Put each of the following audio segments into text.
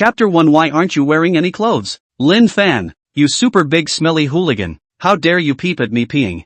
Chapter 1 Why aren't you wearing any clothes? Lin Fan, you super big smelly hooligan. How dare you peep at me peeing?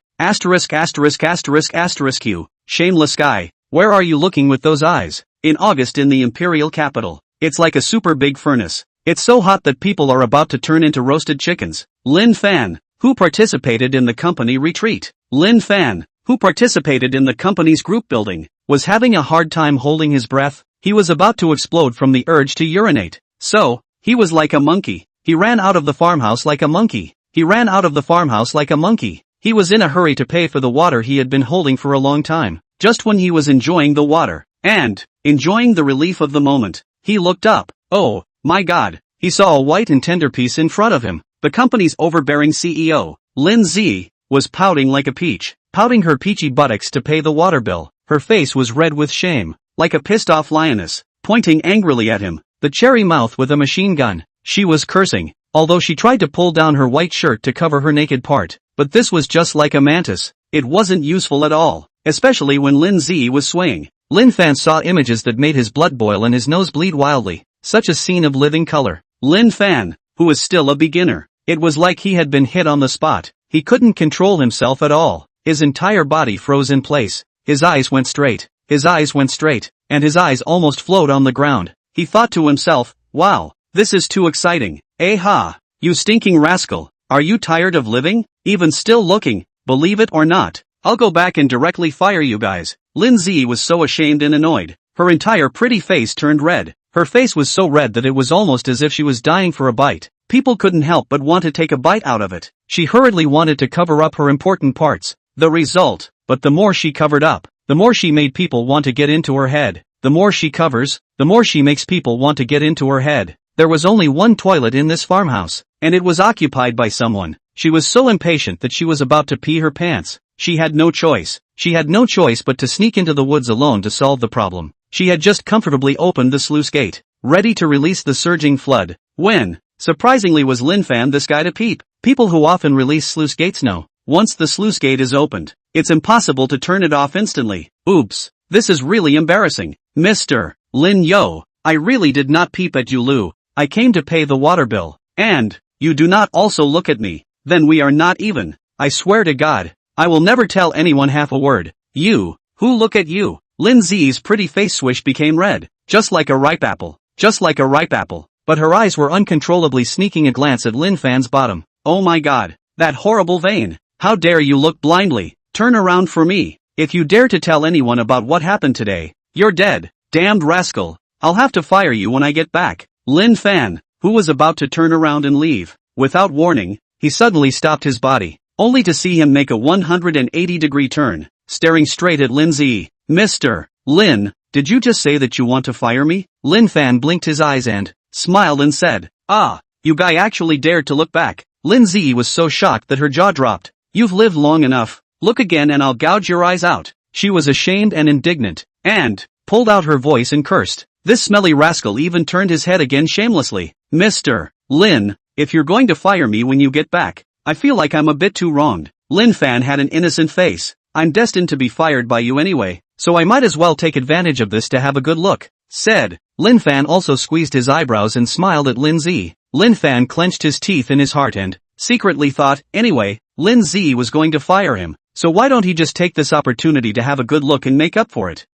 You, shameless guy. Where are you looking with those eyes? In August in the imperial capital. It's like a super big furnace. It's so hot that people are about to turn into roasted chickens. Lin Fan, who participated in the company retreat. Lin Fan, who participated in the company's group building, was having a hard time holding his breath. He was about to explode from the urge to urinate. So, he was like a monkey. He ran out of the farmhouse like a monkey. He ran out of the farmhouse like a monkey. He was in a hurry to pay for the water he had been holding for a long time. Just when he was enjoying the water, and enjoying the relief of the moment, he looked up. Oh, my God. He saw a white and tender piece in front of him. The company's overbearing CEO, Lin Z, was pouting like a peach, pouting her peachy buttocks to pay the water bill. Her face was red with shame, like a pissed-off lioness, pointing angrily at him, the cherry mouth with a machine gun. She was cursing, although she tried to pull down her white shirt to cover her naked part. But this was just like a mantis. It wasn't useful at all, especially when Lin Z was swaying. Lin Fan saw images that made his blood boil and his nose bleed wildly. Such a scene of living color. Lin Fan, who was still a beginner. It was like he had been hit on the spot. He couldn't control himself at all. His entire body froze in place. His eyes went straight. His eyes went straight, and his eyes almost flowed on the ground. He thought to himself, wow, this is too exciting. Eh ha, you stinking rascal. Are you tired of living? Even still looking? Believe it or not, I'll go back and directly fire you guys. Lin Z was so ashamed and annoyed. Her entire pretty face turned red. Her face was so red that it was almost as if she was dying for a bite. People couldn't help but want to take a bite out of it. She hurriedly wanted to cover up her important parts. The result, but the more she covered up, the more she made people want to get into her head. The more she covers, the more she makes people want to get into her head. There was only one toilet in this farmhouse, and it was occupied by someone. She was so impatient that she was about to pee her pants. She had no choice. She had no choice but to sneak into the woods alone to solve the problem. She had just comfortably opened the sluice gate, ready to release the surging flood, when, surprisingly, was Lin Fan this guy to peep. People who often release sluice gates know, once the sluice gate is opened, it's impossible to turn it off instantly. Oops, this is really embarrassing. Mr. Lin Yo, I really did not peep at you, Lu. I came to pay the water bill, and you do not also look at me. Then we are not even. I swear to God, I will never tell anyone half a word. You, who look at you? Lin Z's pretty face swish became red, just like a ripe apple, just like a ripe apple. But her eyes were uncontrollably sneaking a glance at Lin Fan's bottom. Oh my God, that horrible vein. How dare you look blindly? Turn around for me. If you dare to tell anyone about what happened today, you're dead. Damned rascal. I'll have to fire you when I get back. Lin Fan, who was about to turn around and leave, without warning, he suddenly stopped his body, only to see him make a 180-degree turn, staring straight at Lin Z. Mr. Lin, did you just say that you want to fire me? Lin Fan blinked his eyes and smiled and said, ah, you guy actually dared to look back. Lin Z was so shocked that her jaw dropped. You've lived long enough. Look again and I'll gouge your eyes out. She was ashamed and indignant, and pulled out her voice and cursed. This smelly rascal even turned his head again shamelessly. Mr. Lin, if you're going to fire me when you get back, I feel like I'm a bit too wronged. Lin Fan had an innocent face. I'm destined to be fired by you anyway, so I might as well take advantage of this to have a good look, said. Lin Fan also squeezed his eyebrows and smiled at Lin Z. Lin Fan clenched his teeth in his heart and secretly thought, anyway, Lin Z was going to fire him, so why don't he just take this opportunity to have a good look and make up for it?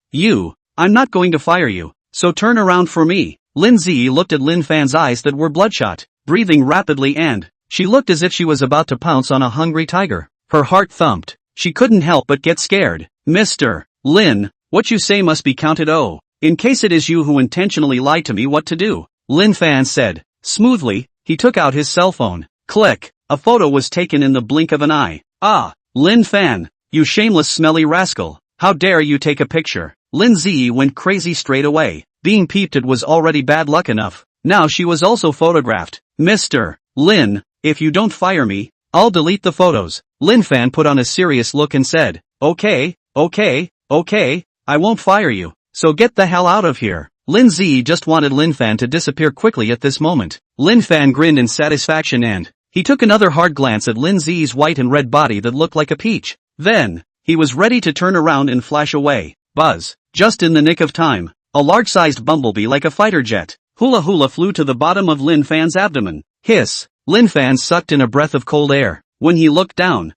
I'm not going to fire you. So turn around for me. Lin Z looked at Lin Fan's eyes that were bloodshot, breathing rapidly, and she looked as if she was about to pounce on a hungry tiger. Her heart thumped. She couldn't help but get scared. Mr. Lin, what you say must be counted. Oh, in case it is you who intentionally lied to me what to do, Lin Fan said. Smoothly, he took out his cell phone. Click. A photo was taken in the blink of an eye. Ah, Lin Fan, you shameless smelly rascal. How dare you take a picture? Lin Z went crazy straight away. Being peeped at was already bad luck enough. Now she was also photographed. Mr. Lin, if you don't fire me, I'll delete the photos. Lin Fan put on a serious look and said, okay, I won't fire you, so get the hell out of here. Lin Z just wanted Lin Fan to disappear quickly at this moment. Lin Fan grinned in satisfaction and he took another hard glance at Lin Z's white and red body that looked like a peach. Then, he was ready to turn around and flash away. Buzz. Just in the nick of time, a large-sized bumblebee like a fighter jet, Hula hula flew to the bottom of Lin Fan's abdomen. Hiss! Lin Fan sucked in a breath of cold air. When he looked down,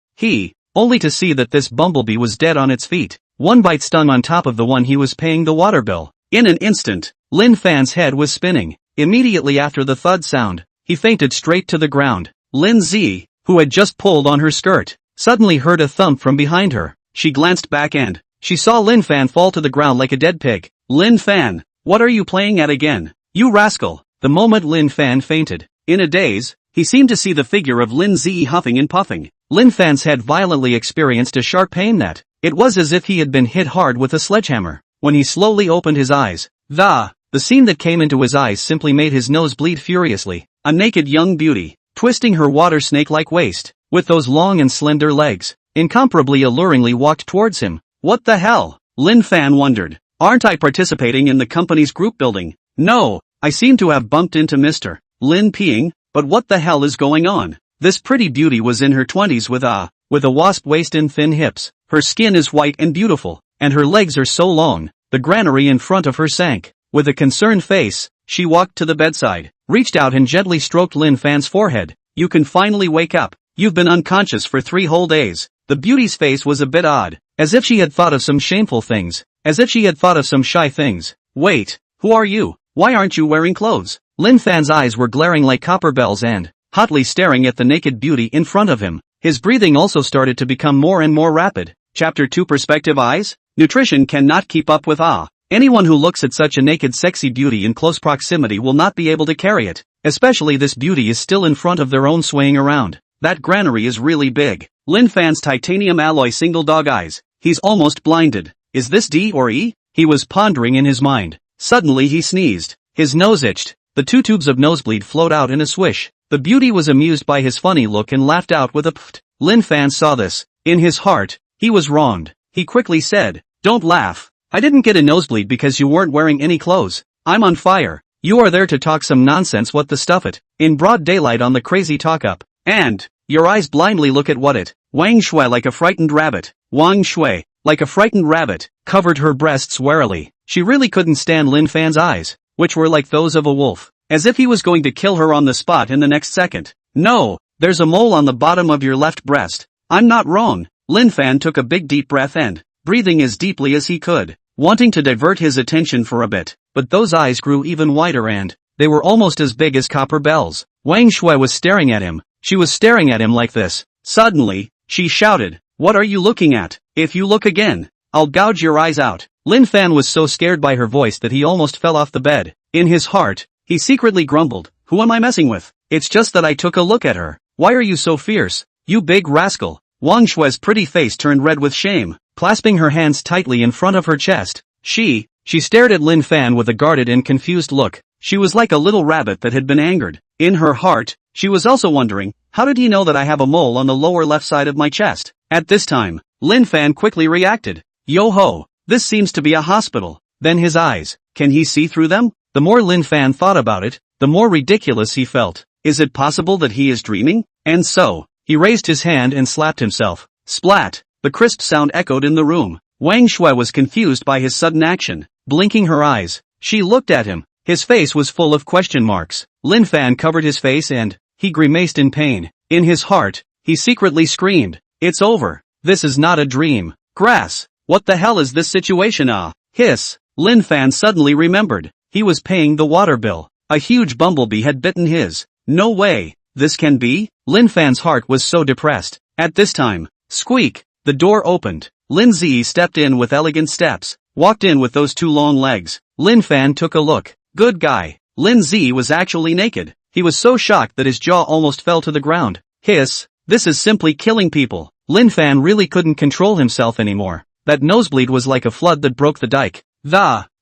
only to see that this bumblebee was dead on its feet. One bite stung on top of the one he was paying the water bill. In an instant, Lin Fan's head was spinning. Immediately after the thud sound, he fainted straight to the ground. Lin Zi, who had just pulled on her skirt, suddenly heard a thump from behind her. She glanced back and she saw Lin Fan fall to the ground like a dead pig. Lin Fan, what are you playing at again? You rascal! The moment Lin Fan fainted, in a daze, he seemed to see the figure of Lin Zi huffing and puffing. Lin Fan's head violently experienced a sharp pain that, it was as if he had been hit hard with a sledgehammer. When he slowly opened his eyes, the scene that came into his eyes simply made his nose bleed furiously. A naked young beauty, twisting her water snake-like waist, with those long and slender legs, incomparably alluringly walked towards him. What the hell? Lin Fan wondered. Aren't I participating in the company's group building? No, I seem to have bumped into Mr. Lin Ping, but what the hell is going on? This pretty beauty was in her 20s with a wasp waist and thin hips. Her skin is white and beautiful, and her legs are so long, the granary in front of her sank. With a concerned face, she walked to the bedside, reached out and gently stroked Lin Fan's forehead. You can finally wake up. You've been unconscious for 3 whole days. The beauty's face was a bit odd, as if she had thought of some shameful things, as if she had thought of some shy things. Wait, who are you? Why aren't you wearing clothes? Lin Fan's eyes were glaring like copper bells and, hotly staring at the naked beauty in front of him. His breathing also started to become more and more rapid. Chapter 2 Perspective Eyes? Nutrition cannot keep up with anyone who looks at such a naked sexy beauty in close proximity will not be able to carry it. Especially this beauty is still in front of their own swaying around. That granary is really big. Lin Fan's titanium alloy single dog eyes. He's almost blinded. Is this D or E? He was pondering in his mind. Suddenly he sneezed. His nose itched. The 2 tubes of nosebleed flowed out in a swish. The beauty was amused by his funny look and laughed out with a pft. Lin Fan saw this. In his heart, he was wronged. He quickly said, "Don't laugh. I didn't get a nosebleed because you weren't wearing any clothes. I'm on fire. You are there to talk some nonsense. What the stuff it? In broad daylight on the crazy talk up. And your eyes blindly look at what it." Wang Shui like a frightened rabbit. Wang Shui, like a frightened rabbit, covered her breasts warily. She really couldn't stand Lin Fan's eyes, which were like those of a wolf, as if he was going to kill her on the spot in the next second. No, there's a mole on the bottom of your left breast. I'm not wrong. Lin Fan took a big deep breath and, breathing as deeply as he could, wanting to divert his attention for a bit, but those eyes grew even wider and, they were almost as big as copper bells. Wang Shui was staring at him. She was staring at him like this. Suddenly, she shouted, "What are you looking at? If you look again, I'll gouge your eyes out." Lin Fan was so scared by her voice that he almost fell off the bed. In his heart, he secretly grumbled, "Who am I messing with? It's just that I took a look at her. Why are you so fierce? You big rascal." Wang Shui's pretty face turned red with shame. Clasping her hands tightly in front of her chest, she stared at Lin Fan with a guarded and confused look. She was like a little rabbit that had been angered. In her heart, she was also wondering, how did he know that I have a mole on the lower left side of my chest? At this time, Lin Fan quickly reacted. Yo-ho, this seems to be a hospital. Then his eyes, can he see through them? The more Lin Fan thought about it, the more ridiculous he felt. Is it possible that he is dreaming? And so, he raised his hand and slapped himself. Splat! The crisp sound echoed in the room. Wang Shui was confused by his sudden action. Blinking her eyes, she looked at him. His face was full of question marks. Lin Fan covered his face and, he grimaced in pain. In his heart, he secretly screamed, "It's over. This is not a dream. Grass. What the hell is this situation? Hiss. Lin Fan suddenly remembered. He was paying the water bill. A huge bumblebee had bitten his. No way. This can be? Lin Fan's heart was so depressed. At this time, squeak, the door opened. Lin Zi stepped in with elegant steps, walked in with those 2 long legs. Lin Fan took a look. Good guy. Lin Zi was actually naked. He was so shocked that his jaw almost fell to the ground. Hiss, this is simply killing people. Lin Fan really couldn't control himself anymore. That nosebleed was like a flood that broke the dike.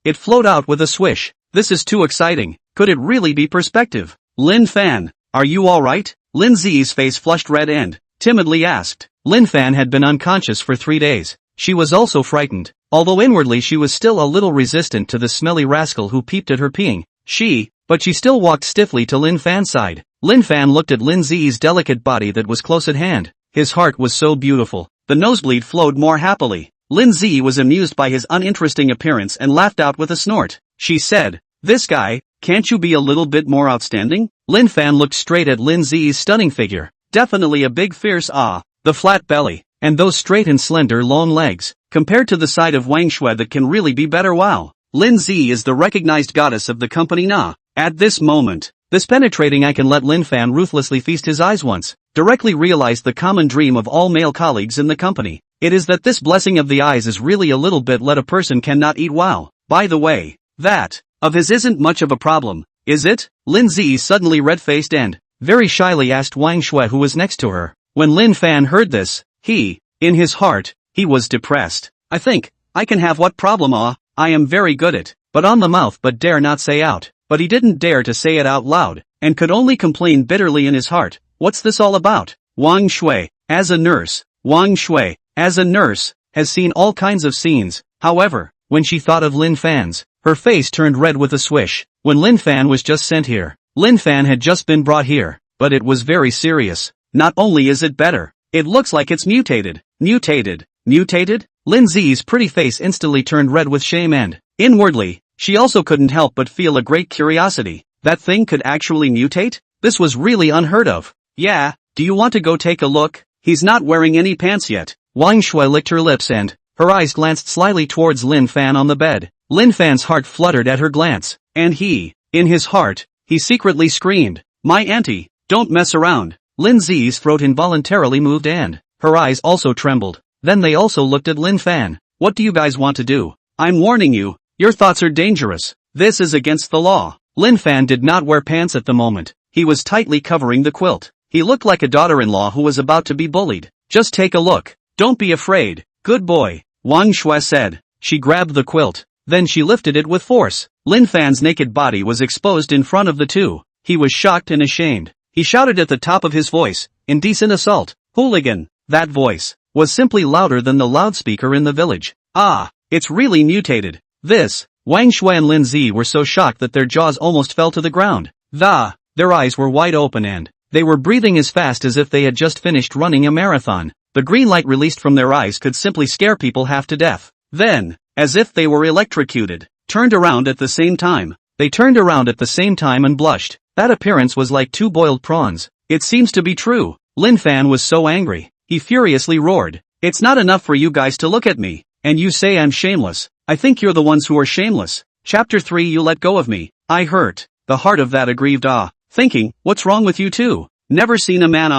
It flowed out with a swish. This is too exciting. Could it really be perspective? Lin Fan, are you alright? Lin Zi's face flushed red and, timidly asked. Lin Fan had been unconscious for 3 days. She was also frightened, although inwardly she was still a little resistant to the smelly rascal who peeped at her peeing. But she still walked stiffly to Lin Fan's side. Lin Fan looked at Lin Zi's delicate body that was close at hand. His heart was so beautiful. The nosebleed flowed more happily. Lin Zi was amused by his uninteresting appearance and laughed out with a snort. She said, "This guy, Can't you be a little bit more outstanding? Lin Fan looked straight at Lin Zi's stunning figure. Definitely a big fierce the flat belly, and those straight and slender long legs, compared to the side of Wang Shui that can really be better. Wow. Lin Zi is the recognized goddess of the company Na. At this moment, this penetrating eye can let Lin Fan ruthlessly feast his eyes once, directly realize the common dream of all male colleagues in the company. It is that this blessing of the eyes is really a little bit let a person cannot eat. Wow. By the way, that of his isn't much of a problem, is it? Lin Zi suddenly red-faced and very shyly asked Wang Shui, who was next to her. When Lin Fan heard this, in his heart, he was depressed. I think I can have what problem I am very good at, but on the mouth but dare not say out. But he didn't dare to say it out loud, and could only complain bitterly in his heart. What's this all about? Wang Shui, as a nurse, has seen all kinds of scenes. However, when she thought of Lin Fan's, her face turned red with a swish. When Lin Fan was just sent here, Lin Fan had just been brought here, but it was very serious. Not only is it better, it looks like it's mutated. Mutated? Lin Zi's pretty face instantly turned red with shame and, inwardly, she also couldn't help but feel a great curiosity. That thing could actually mutate? This was really unheard of. Yeah, do you want to go take a look? He's not wearing any pants yet. Wang Shui licked her lips and her eyes glanced slyly towards Lin Fan on the bed. Lin Fan's heart fluttered at her glance, and in his heart, he secretly screamed, "My auntie, don't mess around." Lin Zi's throat involuntarily moved and her eyes also trembled. Then they also looked at Lin Fan. What do you guys want to do? I'm warning you. Your thoughts are dangerous. This is against the law. Lin Fan did not wear pants at the moment. He was tightly covering the quilt. He looked like a daughter-in-law who was about to be bullied. Just take a look. Don't be afraid. Good boy, Wang Shui said. She grabbed the quilt. Then she lifted it with force. Lin Fan's naked body was exposed in front of the two. He was shocked and ashamed. He shouted at the top of his voice, "Indecent assault! Hooligan!" That voice was simply louder than the loudspeaker in the village. It's really mutated. Wang Shui and Lin Zi were so shocked that their jaws almost fell to the ground. Their eyes were wide open and they were breathing as fast as if they had just finished running a marathon. The green light released from their eyes could simply scare people half to death. Then, as if they were electrocuted, turned around at the same time. They turned around at the same time and blushed. That appearance was like two boiled prawns. It seems to be true. Lin Fan was so angry. He furiously roared. It's not enough for you guys to look at me, and you say I'm shameless. I think you're the ones who are shameless. Chapter 3. You let go of me. I hurt the heart of that aggrieved thinking, what's wrong with you two? Never seen a man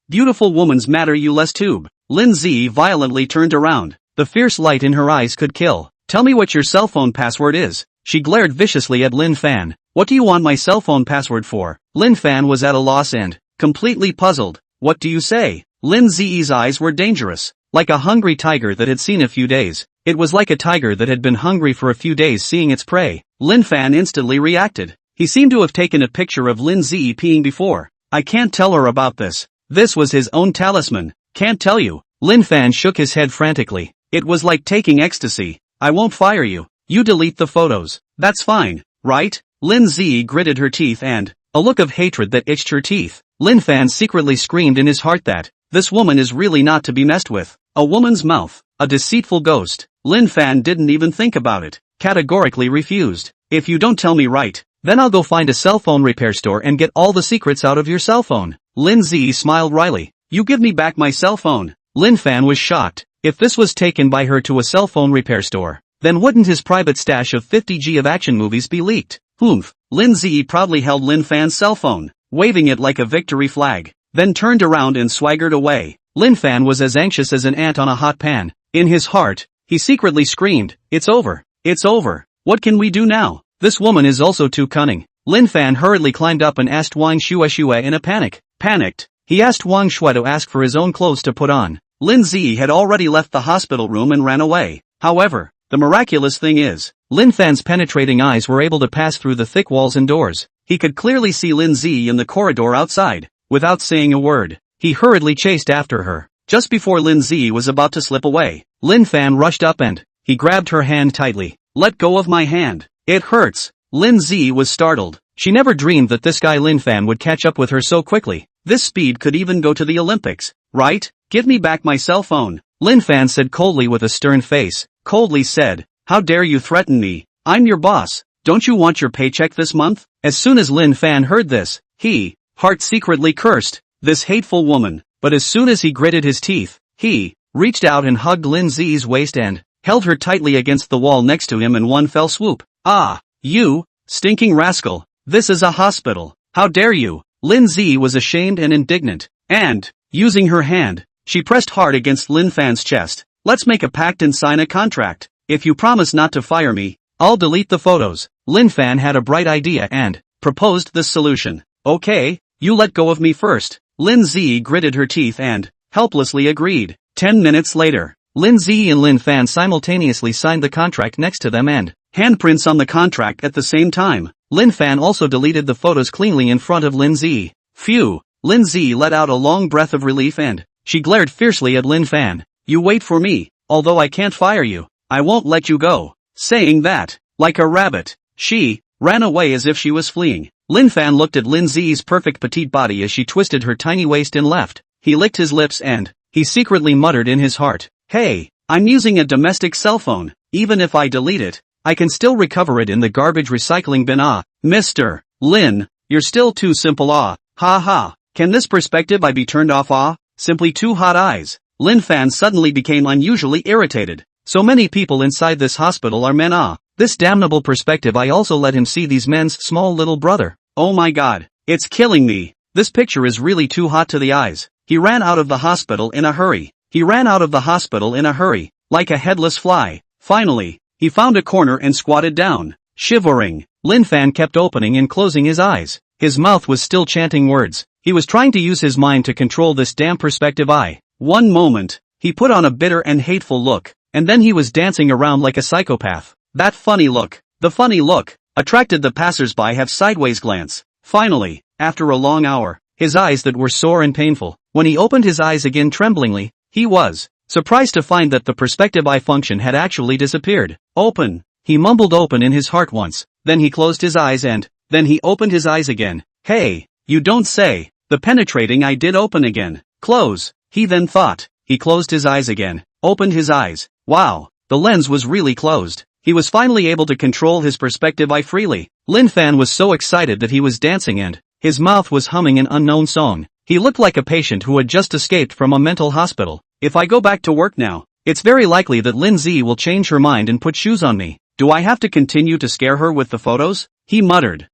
beautiful woman's matter you less tube. Lin Zi violently turned around. The fierce light in her eyes could kill. Tell me what your cell phone password is. She glared viciously at Lin Fan. What do you want my cell phone password for? Lin Fan was at a loss and completely puzzled. What do you say? Lin Zi's eyes were dangerous. Like a hungry tiger that had seen a few days. It was like a tiger that had been hungry for a few days seeing its prey. Lin Fan instantly reacted. He seemed to have taken a picture of Lin Zi peeing before. I can't tell her about this. This was his own talisman. Can't tell you. Lin Fan shook his head frantically. It was like taking ecstasy. I won't fire you. You delete the photos. That's fine, right? Lin Zi gritted her teeth and a look of hatred that itched her teeth. Lin Fan secretly screamed in his heart that this woman is really not to be messed with. A woman's mouth, a deceitful ghost. Lin Fan didn't even think about it. Categorically refused. If you don't tell me right, then I'll go find a cell phone repair store and get all the secrets out of your cell phone. Lin Zi smiled wryly. You give me back my cell phone. Lin Fan was shocked. If this was taken by her to a cell phone repair store, then wouldn't his private stash of 50G of action movies be leaked? Humph. Lin Zi proudly held Lin Fan's cell phone, waving it like a victory flag, then turned around and swaggered away. Lin Fan was as anxious as an ant on a hot pan. In his heart, he secretly screamed, it's over. It's over. What can we do now? This woman is also too cunning. Lin Fan hurriedly climbed up and asked Wang Shui in a panic. Panicked, he asked Wang Shui to ask for his own clothes to put on. Lin Zi had already left the hospital room and ran away. However, the miraculous thing is, Lin Fan's penetrating eyes were able to pass through the thick walls and doors. He could clearly see Lin Zi in the corridor outside. Without saying a word, he hurriedly chased after her. Just before Lin Zi was about to slip away, Lin Fan rushed up and he grabbed her hand tightly. Let go of my hand. It hurts. Lin Zi was startled. She never dreamed that this guy Lin Fan would catch up with her so quickly. This speed could even go to the Olympics, right? Give me back my cell phone. Lin Fan said coldly with a stern face. Coldly said, how dare you threaten me? I'm your boss. don't you want your paycheck this month? As soon as Lin Fan heard this, heart secretly cursed this hateful woman, but as soon as he gritted his teeth, he reached out and hugged Lin Zi's waist and held her tightly against the wall next to him in one fell swoop. Ah, you stinking rascal, this is a hospital, how dare you? Lin Zi was ashamed and indignant, and, using her hand, she pressed hard against Lin Fan's chest. Let's make a pact and sign a contract. If you promise not to fire me, I'll delete the photos. Lin Fan had a bright idea and proposed this solution. Okay, you let go of me first. Lin Zi gritted her teeth and helplessly agreed. 10 minutes later, Lin Zi and Lin Fan simultaneously signed the contract next to them and handprints on the contract at the same time. Lin Fan also deleted the photos cleanly in front of Lin Zi. Phew! Lin Zi let out a long breath of relief and she glared fiercely at Lin Fan. You wait for me, although I can't fire you, I won't let you go. Saying that, like a rabbit, she ran away as if she was fleeing. Lin Fan looked at Lin Zi's perfect petite body as she twisted her tiny waist and left. He licked his lips and he secretly muttered in his heart, hey, I'm using a domestic cell phone. Even if I delete it, I can still recover it in the garbage recycling bin. Ah, Mr. Lin, you're still too simple. Ah, ha ha. Can this perspective eye be turned off? Ah, simply too hot eyes. Lin Fan suddenly became unusually irritated. So many people inside this hospital are men. Ah, this damnable perspective eye also let him see these men's small little brother. Oh my god, it's killing me. This picture is really too hot to the eyes. He ran out of the hospital in a hurry. Like a headless fly. Finally, he found a corner and squatted down. Shivering, Lin Fan kept opening and closing his eyes. His mouth was still chanting words. He was trying to use his mind to control this damn perspective eye. One moment, he put on a bitter and hateful look, and then he was dancing around like a psychopath. That funny look, the funny look, attracted the passers-by have sideways glance. Finally, after a long hour, his eyes that were sore and painful, when he opened his eyes again tremblingly, he was surprised to find that the perspective eye function had actually disappeared. Open, he mumbled open in his heart once, then he closed his eyes and, then he opened his eyes again. Hey, you don't say, the penetrating eye did open again. Close, he then thought. He closed his eyes again, opened his eyes. Wow, the lens was really closed. He was finally able to control his perspective eye freely. Lin Fan was so excited that he was dancing and his mouth was humming an unknown song. He looked like a patient who had just escaped from a mental hospital. If I go back to work now, it's very likely that Lin Zi will change her mind and put shoes on me. Do I have to continue to scare her with the photos? He muttered.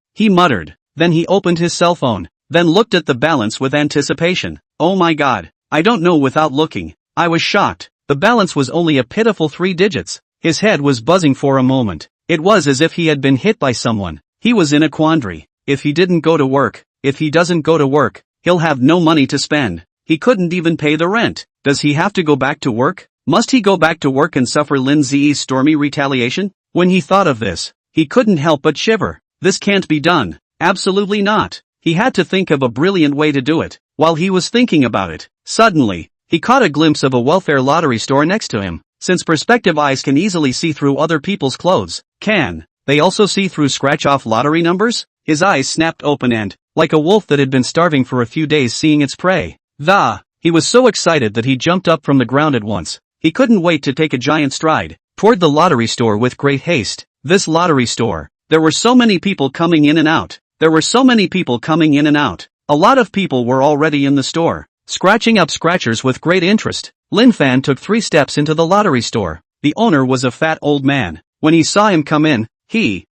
Then he opened his cell phone, then looked at the balance with anticipation. Oh my god, I don't know without looking. I was shocked. The balance was only a pitiful 3 digits. His head was buzzing for a moment. It was as if he had been hit by someone. He was in a quandary. If he doesn't go to work, he'll have no money to spend. He couldn't even pay the rent. Does he have to go back to work? Must he go back to work and suffer Lin Zi's stormy retaliation? When he thought of this, he couldn't help but shiver. This can't be done. Absolutely not. He had to think of a brilliant way to do it. While he was thinking about it, suddenly, he caught a glimpse of a welfare lottery store next to him. Since perspective eyes can easily see through other people's clothes, can they also see through scratch-off lottery numbers? His eyes snapped open and, like a wolf that had been starving for a few days seeing its prey, he was so excited that he jumped up from the ground at once. He couldn't wait to take a giant stride toward the lottery store with great haste. This lottery store, there were so many people coming in and out. A lot of people were already in the store, scratching up scratchers with great interest. Lin Fan took 3 steps into the lottery store. The owner was a fat old man. When he saw him come in,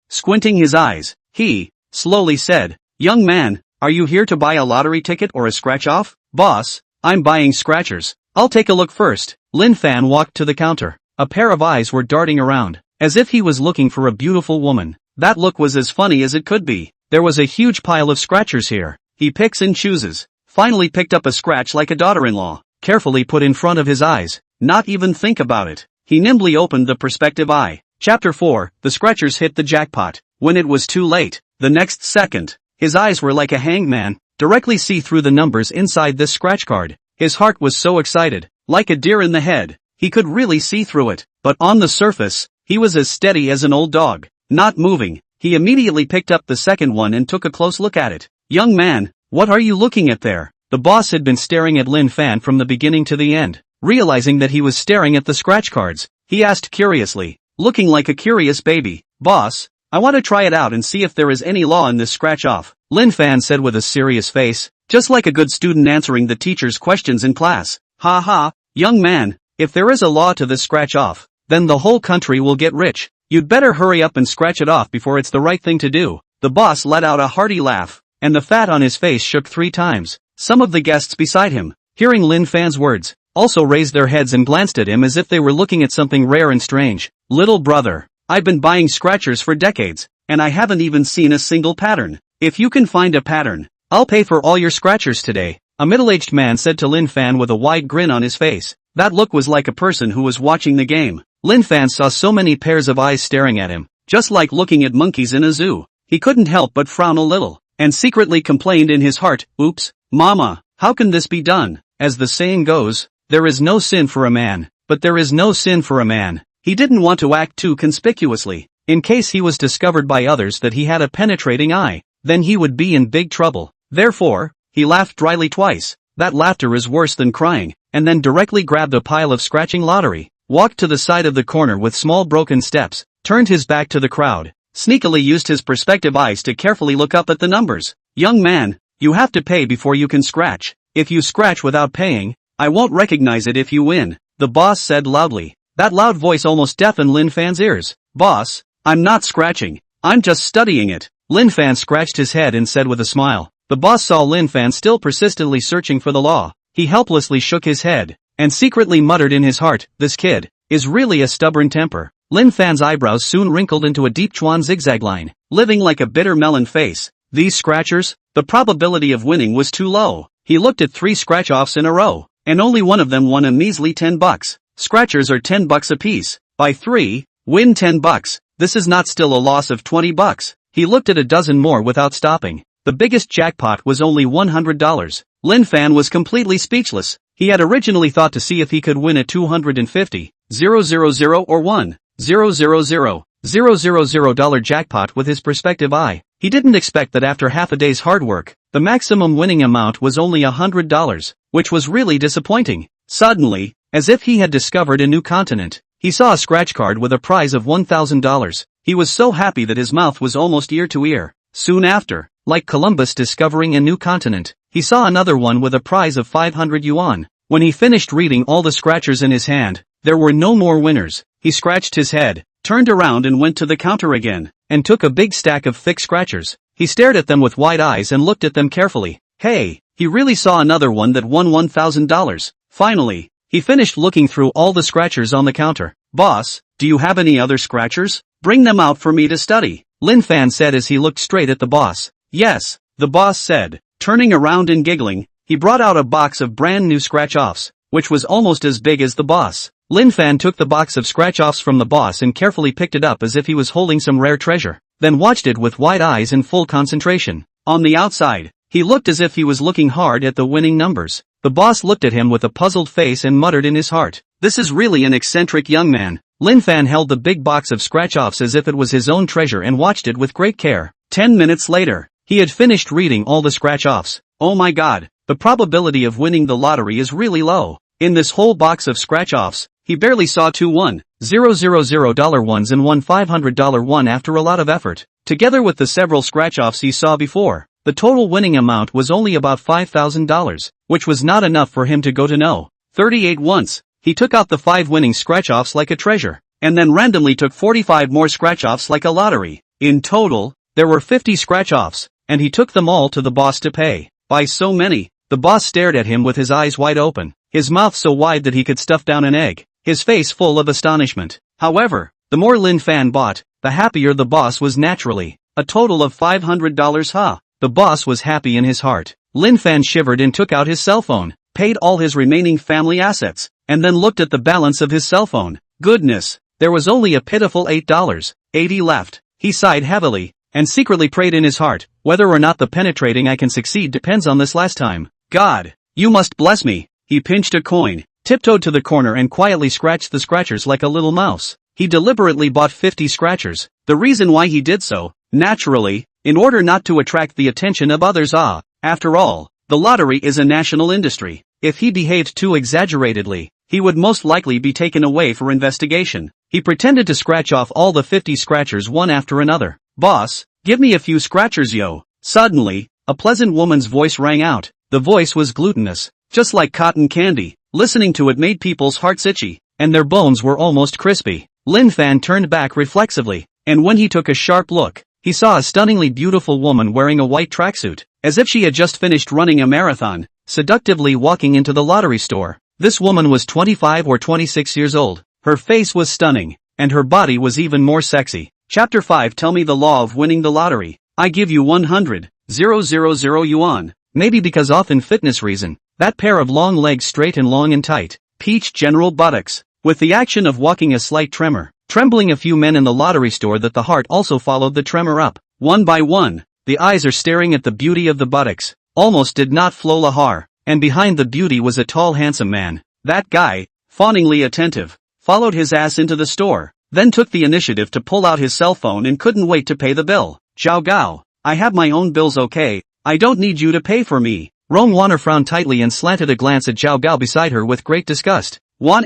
squinting his eyes, he slowly said, "Young man, are you here to buy a lottery ticket or a scratch-off?" "Boss, I'm buying scratchers. I'll take a look first." Lin Fan walked to the counter. A pair of eyes were darting around, as if he was looking for a beautiful woman. That look was as funny as it could be. There was a huge pile of scratchers here. He picks and chooses. Finally picked up a scratch like a daughter-in-law, carefully put in front of his eyes. Not even think about it. He nimbly opened the perspective eye. Chapter 4, the scratchers hit the jackpot. When it was too late, the next second, his eyes were like a hanged man, directly see through the numbers inside this scratch card. His heart was so excited, like a deer in the head. He could really see through it, but on the surface, he was as steady as an old dog, not moving. He immediately picked up the second one and took a close look at it. "Young man, what are you looking at there?" The boss had been staring at Lin Fan from the beginning to the end. Realizing that he was staring at the scratch cards, he asked curiously, looking like a curious baby, "Boss, I want to try it out and see if there is any law in this scratch-off, Lin Fan said with a serious face, just like a good student answering the teacher's questions in class. Ha ha, young man, if there is a law to this scratch-off, then the whole country will get rich. You'd better hurry up and scratch it off before it's the right thing to do. The boss let out a hearty laugh, and the fat on his face shook 3 times. Some of the guests beside him, hearing Lin Fan's words, also raised their heads and glanced at him as if they were looking at something rare and strange. Little brother, I've been buying scratchers for decades, and I haven't even seen a single pattern. If you can find a pattern, I'll pay for all your scratchers today, a middle-aged man said to Lin Fan with a wide grin on his face. That look was like a person who was watching the game. Lin Fan saw so many pairs of eyes staring at him, just like looking at monkeys in a zoo. He couldn't help but frown a little, and secretly complained in his heart, "Oops, mama, how can this be done?" As the saying goes, there is no sin for a man, but there is no sin for a man. He didn't want to act too conspicuously, in case he was discovered by others that he had a penetrating eye, then he would be in big trouble. Therefore, he laughed dryly twice. That laughter is worse than crying, and then directly grabbed a pile of scratching lottery, walked to the side of the corner with small broken steps, turned his back to the crowd, sneakily used his perspective eyes to carefully look up at the numbers. Young man, you have to pay before you can scratch. If you scratch without paying, I won't recognize it if you win, the boss said loudly. That loud voice almost deafened Lin Fan's ears. Boss, I'm not scratching, I'm just studying it. Lin Fan scratched his head and said with a smile. The boss saw Lin Fan still persistently searching for the law. He helplessly shook his head, and secretly muttered in his heart, this kid is really a stubborn temper. Lin Fan's eyebrows soon wrinkled into a deep Chuan zigzag line, living like a bitter melon face. These scratchers, the probability of winning was too low. He looked at 3 scratch-offs in a row, and only one of them won a measly $10. Scratchers are $10 apiece. Buy 3, win $10. This is not still a loss of $20. He looked at a dozen more without stopping. The biggest jackpot was only $100. Lin Fan was completely speechless. He had originally thought to see if he could win a $250,000 or $1,000,000 jackpot with his perspective eye. He didn't expect that after half a day's hard work, the maximum winning amount was only $100, which was really disappointing. Suddenly, as if he had discovered a new continent, he saw a scratch card with a prize of $1,000. He was so happy that his mouth was almost ear to ear. Soon after, like Columbus discovering a new continent, he saw another one with a prize of 500 yuan. When he finished reading all the scratchers in his hand, there were no more winners. He scratched his head, turned around and went to the counter again, and took a big stack of thick scratchers. He stared at them with wide eyes and looked at them carefully. Hey, he really saw another one that won $1,000. Finally, he finished looking through all the scratchers on the counter. Boss, do you have any other scratchers? Bring them out for me to study, Lin Fan said as he looked straight at the boss. Yes, the boss said. Turning around and giggling, he brought out a box of brand new scratch-offs, which was almost as big as the boss. Lin Fan took the box of scratch-offs from the boss and carefully picked it up as if he was holding some rare treasure, then watched it with wide eyes and full concentration. On the outside, he looked as if he was looking hard at the winning numbers. The boss looked at him with a puzzled face and muttered in his heart, this is really an eccentric young man. Lin Fan held the big box of scratch-offs as if it was his own treasure and watched it with great care. 10 minutes later, he had finished reading all the scratch-offs. Oh my god, the probability of winning the lottery is really low. In this whole box of scratch-offs, he barely saw 2 $1,000 ones and one $500 one after a lot of effort. Together with the several scratch-offs he saw before, the total winning amount was only about $5,000, which was not enough for him to go to no. 38 once. He took out the 5 winning scratch-offs like a treasure, and then randomly took 45 more scratch-offs like a lottery. In total, there were 50 scratch-offs, and he took them all to the boss to pay. By so many, the boss stared at him with his eyes wide open, his mouth so wide that he could stuff down an egg, his face full of astonishment. However, the more Lin Fan bought, the happier the boss was naturally. A total of $500, huh? The boss was happy in his heart. Lin Fan shivered and took out his cell phone, paid all his remaining family assets, and then looked at the balance of his cell phone. Goodness, there was only a pitiful $8.80 left. He sighed heavily, and secretly prayed in his heart, whether or not the penetrating I can succeed depends on this last time. God, you must bless me. He pinched a coin, tiptoed to the corner and quietly scratched the scratchers like a little mouse. He deliberately bought 50 scratchers. The reason why he did so, naturally, in order not to attract the attention of others. After all, the lottery is a national industry. If he behaved too exaggeratedly, he would most likely be taken away for investigation. He pretended to scratch off all the 50 scratchers one after another. Boss, give me a few scratchers yo. Suddenly, a pleasant woman's voice rang out. The voice was glutinous, just like cotton candy. Listening to it made people's hearts itchy, and their bones were almost crispy. Lin Fan turned back reflexively, and when he took a sharp look, he saw a stunningly beautiful woman wearing a white tracksuit, as if she had just finished running a marathon, seductively walking into the lottery store. This woman was 25 or 26 years old. Her face was stunning, and her body was even more sexy. Chapter 5. Tell me the law of winning the lottery. I give you 100,000 yuan. Maybe because often fitness reason, that pair of long legs straight and long and tight, peach general buttocks, with the action of walking a slight tremor, trembling a few men in the lottery store that the heart also followed the tremor up. One by one, the eyes are staring at the beauty of the buttocks, almost did not flow lahar, and behind the beauty was a tall handsome man. That guy, fawningly attentive, followed his ass into the store, then took the initiative to pull out his cell phone and couldn't wait to pay the bill. Zhao Gao, I have my own bills okay, I don't need you to pay for me. Rong Wanner frowned tightly and slanted a glance at Zhao Gao beside her with great disgust. Wan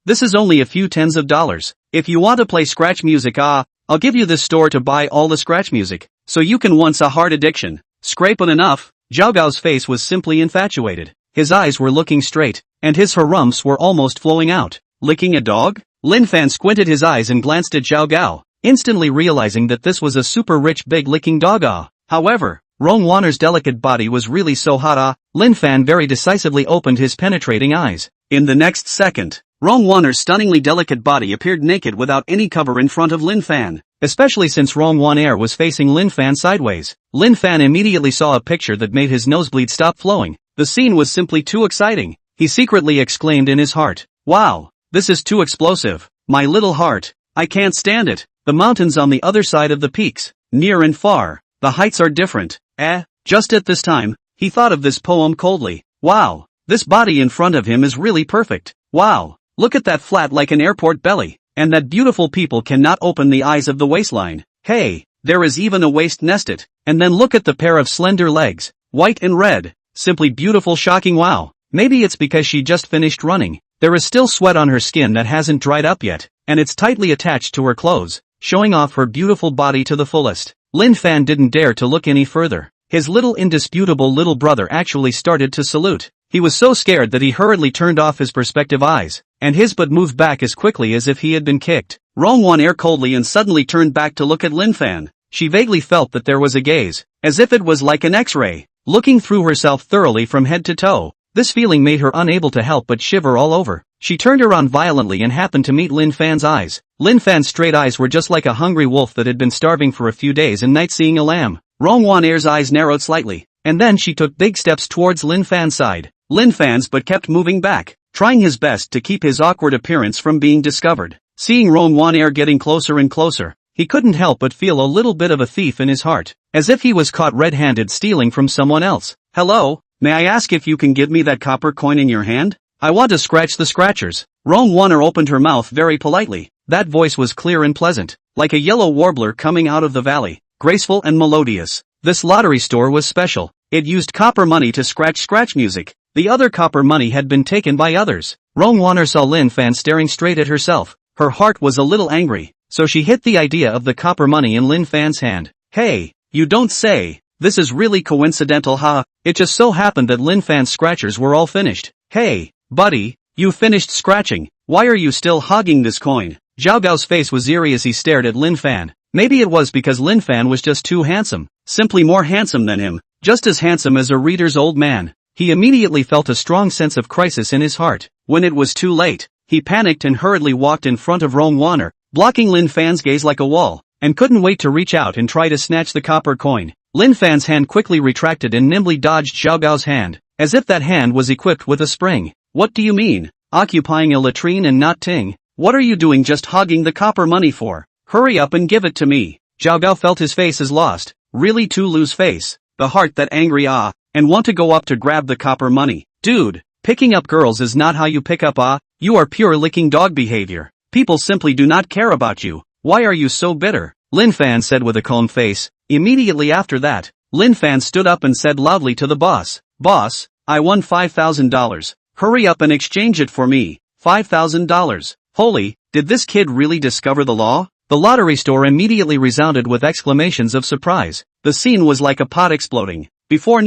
this is only a few tens of dollars. If you want to play scratch music I'll give you this store to buy all the scratch music, so you can once a hard addiction. Scraping enough. Zhao Gao's face was simply infatuated. His eyes were looking straight, and his harumphs were almost flowing out. Licking a dog? Lin Fan squinted his eyes and glanced at Zhao Gao, instantly realizing that this was a super rich big licking dog However, Rong Wanner's delicate body was really so hot Lin Fan very decisively opened his penetrating eyes. In the next second, Rong Wanner's stunningly delicate body appeared naked without any cover in front of Lin Fan, especially since Rong Wanner was facing Lin Fan sideways. Lin Fan immediately saw a picture that made his nosebleed stop flowing. The scene was simply too exciting. He secretly exclaimed in his heart, "Wow, this is too explosive. My little heart, I can't stand it." The mountains on the other side of the peaks, near and far, the heights are different. Just at this time, he thought of this poem coldly. Wow, this body in front of him is really perfect. Wow, look at that flat like an airport belly, and that beautiful people cannot open the eyes of the waistline. Hey, there is even a waist nested, and then look at the pair of slender legs, white and red, simply beautiful shocking wow. Maybe it's because she just finished running. There is still sweat on her skin that hasn't dried up yet, and it's tightly attached to her clothes, showing off her beautiful body to the fullest. Lin Fan didn't dare to look any further. His little indisputable little brother actually started to salute. He was so scared that he hurriedly turned off his perspective eyes, and his butt moved back as quickly as if he had been kicked. Rong Wanner coldly and suddenly turned back to look at Lin Fan. She vaguely felt that there was a gaze, as if it was like an X-ray, looking through herself thoroughly from head to toe. This feeling made her unable to help but shiver all over. She turned around violently and happened to meet Lin Fan's eyes. Lin Fan's straight eyes were just like a hungry wolf that had been starving for a few days and nights seeing a lamb. Rong Wanner's eyes narrowed slightly, and then she took big steps towards Lin Fan's side. Lin Fan's but kept moving back, trying his best to keep his awkward appearance from being discovered. Seeing Rong Wanner getting closer and closer, he couldn't help but feel a little bit of a thief in his heart, as if he was caught red-handed stealing from someone else. Hello, may I ask if you can give me that copper coin in your hand? I want to scratch the scratchers. Rong Wanner opened her mouth very politely. That voice was clear and pleasant, like a yellow warbler coming out of the valley, graceful and melodious. This lottery store was special. It used copper money to scratch music. The other copper money had been taken by others. Rong Wanner saw Lin Fan staring straight at herself. Her heart was a little angry, so she hit the idea of the copper money in Lin Fan's hand. Hey, you don't say. This is really coincidental It just so happened that Lin Fan's scratchers were all finished. Hey, buddy, you finished scratching. Why are you still hogging this coin? Zhao Gao's face was eerie as he stared at Lin Fan. Maybe it was because Lin Fan was just too handsome. Simply more handsome than him. Just as handsome as a reader's old man. He immediately felt a strong sense of crisis in his heart. When it was too late, he panicked and hurriedly walked in front of Rong Wanner, blocking Lin Fan's gaze like a wall, and couldn't wait to reach out and try to snatch the copper coin. Lin Fan's hand quickly retracted and nimbly dodged Zhao Gao's hand, as if that hand was equipped with a spring. What do you mean? Occupying a latrine and not ting? What are you doing just hogging the copper money for? Hurry up and give it to me. Zhao Gao felt his face is lost, really too loose face, the heart that angry and want to go up to grab the copper money. Dude, picking up girls is not how you pick up you are pure licking dog behavior. People simply do not care about you. Why are you so bitter? Lin Fan said with a calm face. Immediately after that, Lin Fan stood up and said loudly to the boss, "Boss, I won $5,000. Hurry up and exchange it for me." $5,000. Holy, did this kid really discover the law? The lottery store immediately resounded with exclamations of surprise. The scene was like a pot exploding. Before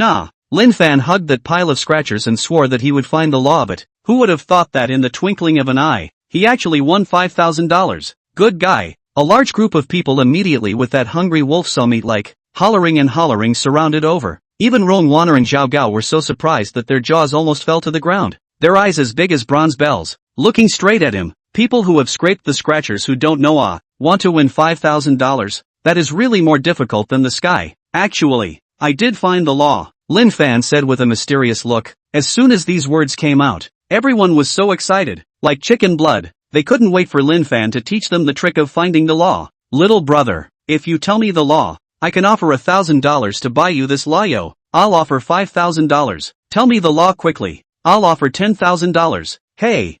Lin Fan hugged that pile of scratchers and swore that he would find the law of it. Who would have thought that in the twinkling of an eye, he actually won $5,000? Good guy. A large group of people immediately with that hungry wolf saw meat like, hollering surrounded over. Even Rong Wanner and Zhao Gao were so surprised that their jaws almost fell to the ground. Their eyes as big as bronze bells, looking straight at him. People who have scraped the scratchers who don't know want to win $5,000? That is really more difficult than the sky. Actually, I did find the law, Lin Fan said with a mysterious look. As soon as these words came out, everyone was so excited, like chicken blood. They couldn't wait for Lin Fan to teach them the trick of finding the law. Little brother, if you tell me the law, I can offer $1,000 to buy you this law yo. I'll offer $5,000. Tell me the law quickly. I'll offer $10,000. Hey,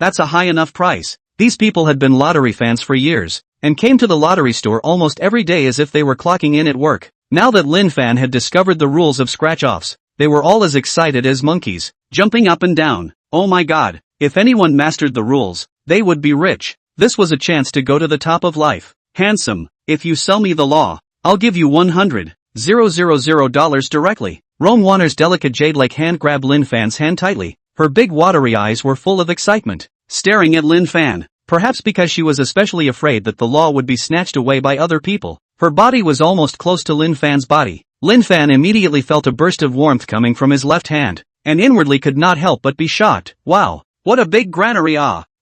that's a high enough price. These people had been lottery fans for years, and came to the lottery store almost every day as if they were clocking in at work. Now that Lin Fan had discovered the rules of scratch-offs, they were all as excited as monkeys, jumping up and down. Oh my god, if anyone mastered the rules, they would be rich. This was a chance to go to the top of life. Handsome, if you sell me the law, I'll give you $100,000 directly. Rong Wanner's delicate jade-like hand grabbed Lin Fan's hand tightly. Her big watery eyes were full of excitement, staring at Lin Fan. Perhaps because she was especially afraid that the law would be snatched away by other people. Her body was almost close to Lin Fan's body. Lin Fan immediately felt a burst of warmth coming from his left hand, and inwardly could not help but be shocked. Wow, what a big granary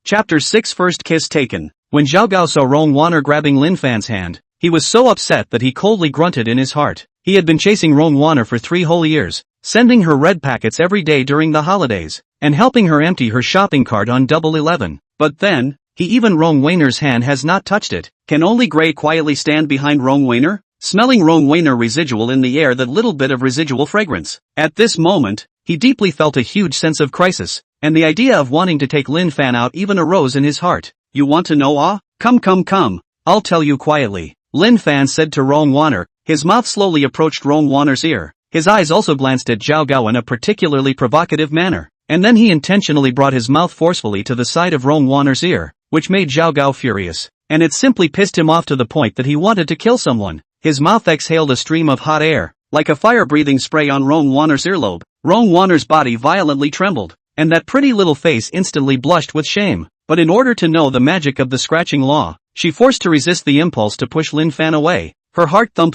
Chapter 6 First Kiss Taken. When Zhao Gao saw Rong Wanner grabbing Lin Fan's hand, he was so upset that he coldly grunted in his heart. He had been chasing Rong Wanner for 3 whole years, sending her red packets every day during the holidays, and helping her empty her shopping cart on Double 11. But then, even Rong Wanner's hand has not touched it. Can only Gray quietly stand behind Rong Wanner, smelling Rong Wanner residual in the air, that little bit of residual fragrance. At this moment, he deeply felt a huge sense of crisis, and the idea of wanting to take Lin Fan out even arose in his heart. You want to know Come. I'll tell you quietly, Lin Fan said to Rong Wanner. His mouth slowly approached Rong Wanner's ear. His eyes also glanced at Zhao Gao in a particularly provocative manner, and then he intentionally brought his mouth forcefully to the side of Rong Wanner's ear, which made Zhao Gao furious, and it simply pissed him off to the point that he wanted to kill someone. His mouth exhaled a stream of hot air, like a fire-breathing spray on Rong Wanner's earlobe. Rong Wanner's body violently trembled, and that pretty little face instantly blushed with shame. But in order to know the magic of the scratching law, she forced to resist the impulse to push Lin Fan away. Her heart thump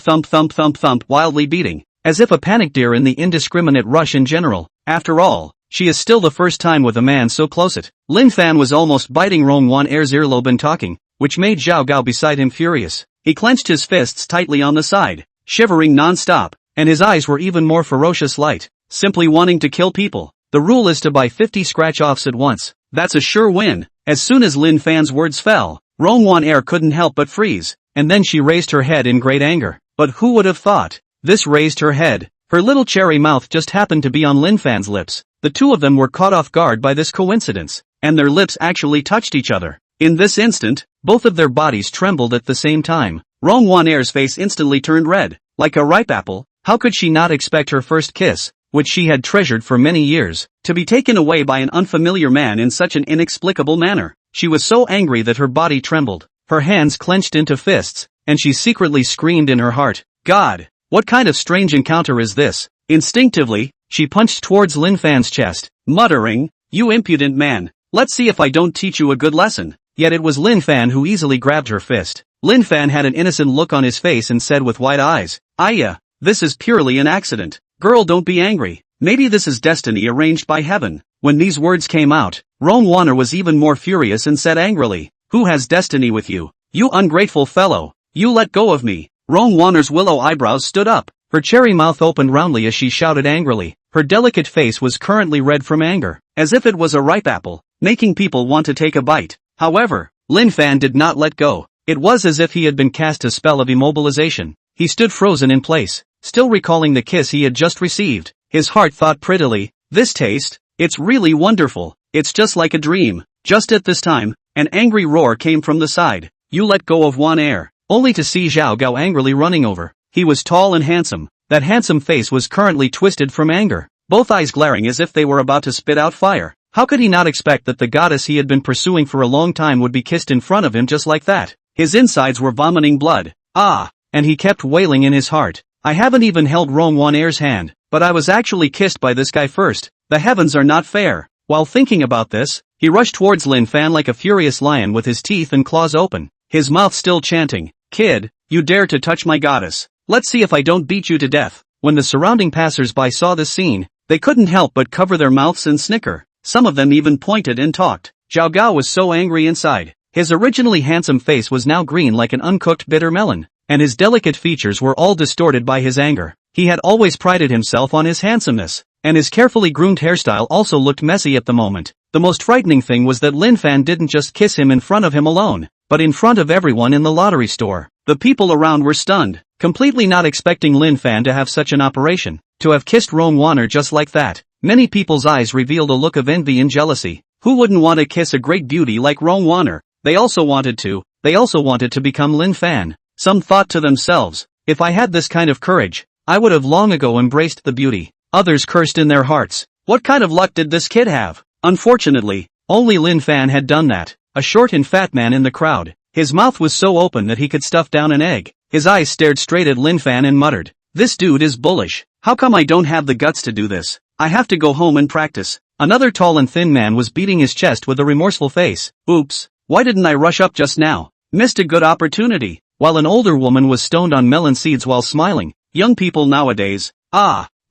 wildly beating, as if a panic deer in the indiscriminate rush in general. After all, she is still the first time with a man so close it. Lin Fan was almost biting Rong Wanner's earlobe and talking, which made Zhao Gao beside him furious. He clenched his fists tightly on the side, shivering non-stop, and his eyes were even more ferocious light, simply wanting to kill people. The rule is to buy 50 scratch-offs at once. That's a sure win. As soon as Lin Fan's words fell, Rong Wanner couldn't help but freeze, and then she raised her head in great anger. But who would have thought? This raised her head. Her little cherry mouth just happened to be on Lin Fan's lips. The two of them were caught off guard by this coincidence, and their lips actually touched each other. In this instant, both of their bodies trembled at the same time. Rong Wanner's face instantly turned red, like a ripe apple. How could she not expect her first kiss, which she had treasured for many years, to be taken away by an unfamiliar man in such an inexplicable manner? She was so angry that her body trembled, her hands clenched into fists, and she secretly screamed in her heart, God, what kind of strange encounter is this? Instinctively, she punched towards Lin Fan's chest, muttering, You impudent man, let's see if I don't teach you a good lesson. Yet it was Lin Fan who easily grabbed her fist. Lin Fan had an innocent look on his face and said with wide eyes, Aya, this is purely an accident. Girl, don't be angry. Maybe this is destiny arranged by heaven. When these words came out, Rong Wanner was even more furious and said angrily, Who has destiny with you? You ungrateful fellow. You let go of me. Rong Wanner's willow eyebrows stood up. Her cherry mouth opened roundly as she shouted angrily. Her delicate face was currently red from anger, as if it was a ripe apple, making people want to take a bite. However, Lin Fan did not let go. It was as if he had been cast a spell of immobilization. He stood frozen in place, still recalling the kiss he had just received. His heart thought prettily, This taste, it's really wonderful. It's just like a dream. Just at this time, an angry roar came from the side. You let go of Wanner, only to see Zhao Gao angrily running over. He was tall and handsome. That handsome face was currently twisted from anger, both eyes glaring as if they were about to spit out fire. How could he not expect that the goddess he had been pursuing for a long time would be kissed in front of him just like that? His insides were vomiting blood. Ah! And he kept wailing in his heart. I haven't even held Rong-Wan-Er's hand, but I was actually kissed by this guy first. The heavens are not fair. While thinking about this, he rushed towards Lin Fan like a furious lion with his teeth and claws open, his mouth still chanting, "Kid, you dare to touch my goddess. Let's see if I don't beat you to death." When the surrounding passers-by saw this scene, they couldn't help but cover their mouths and snicker. Some of them even pointed and talked. Zhao Gao was so angry inside. His originally handsome face was now green like an uncooked bitter melon, and his delicate features were all distorted by his anger. He had always prided himself on his handsomeness, and his carefully groomed hairstyle also looked messy at the moment. The most frightening thing was that Lin Fan didn't just kiss him in front of him alone, but in front of everyone in the lottery store. The people around were stunned, completely not expecting Lin Fan to have such an operation, to have kissed Rong-Wan-Er just like that. Many people's eyes revealed a look of envy and jealousy. Who wouldn't want to kiss a great beauty like Rong-Wan-Er? They also wanted to become Lin Fan. Some thought to themselves, if I had this kind of courage, I would have long ago embraced the beauty. Others cursed in their hearts. What kind of luck did this kid have? Unfortunately, only Lin Fan had done that. A short and fat man in the crowd. His mouth was so open that he could stuff down an egg. His eyes stared straight at Lin Fan and muttered, "This dude is bullish. How come I don't have the guts to do this? I have to go home and practice." Another tall and thin man was beating his chest with a remorseful face. "Oops, why didn't I rush up just now? Missed a good opportunity." While an older woman was stoned on melon seeds while smiling. Young people nowadays,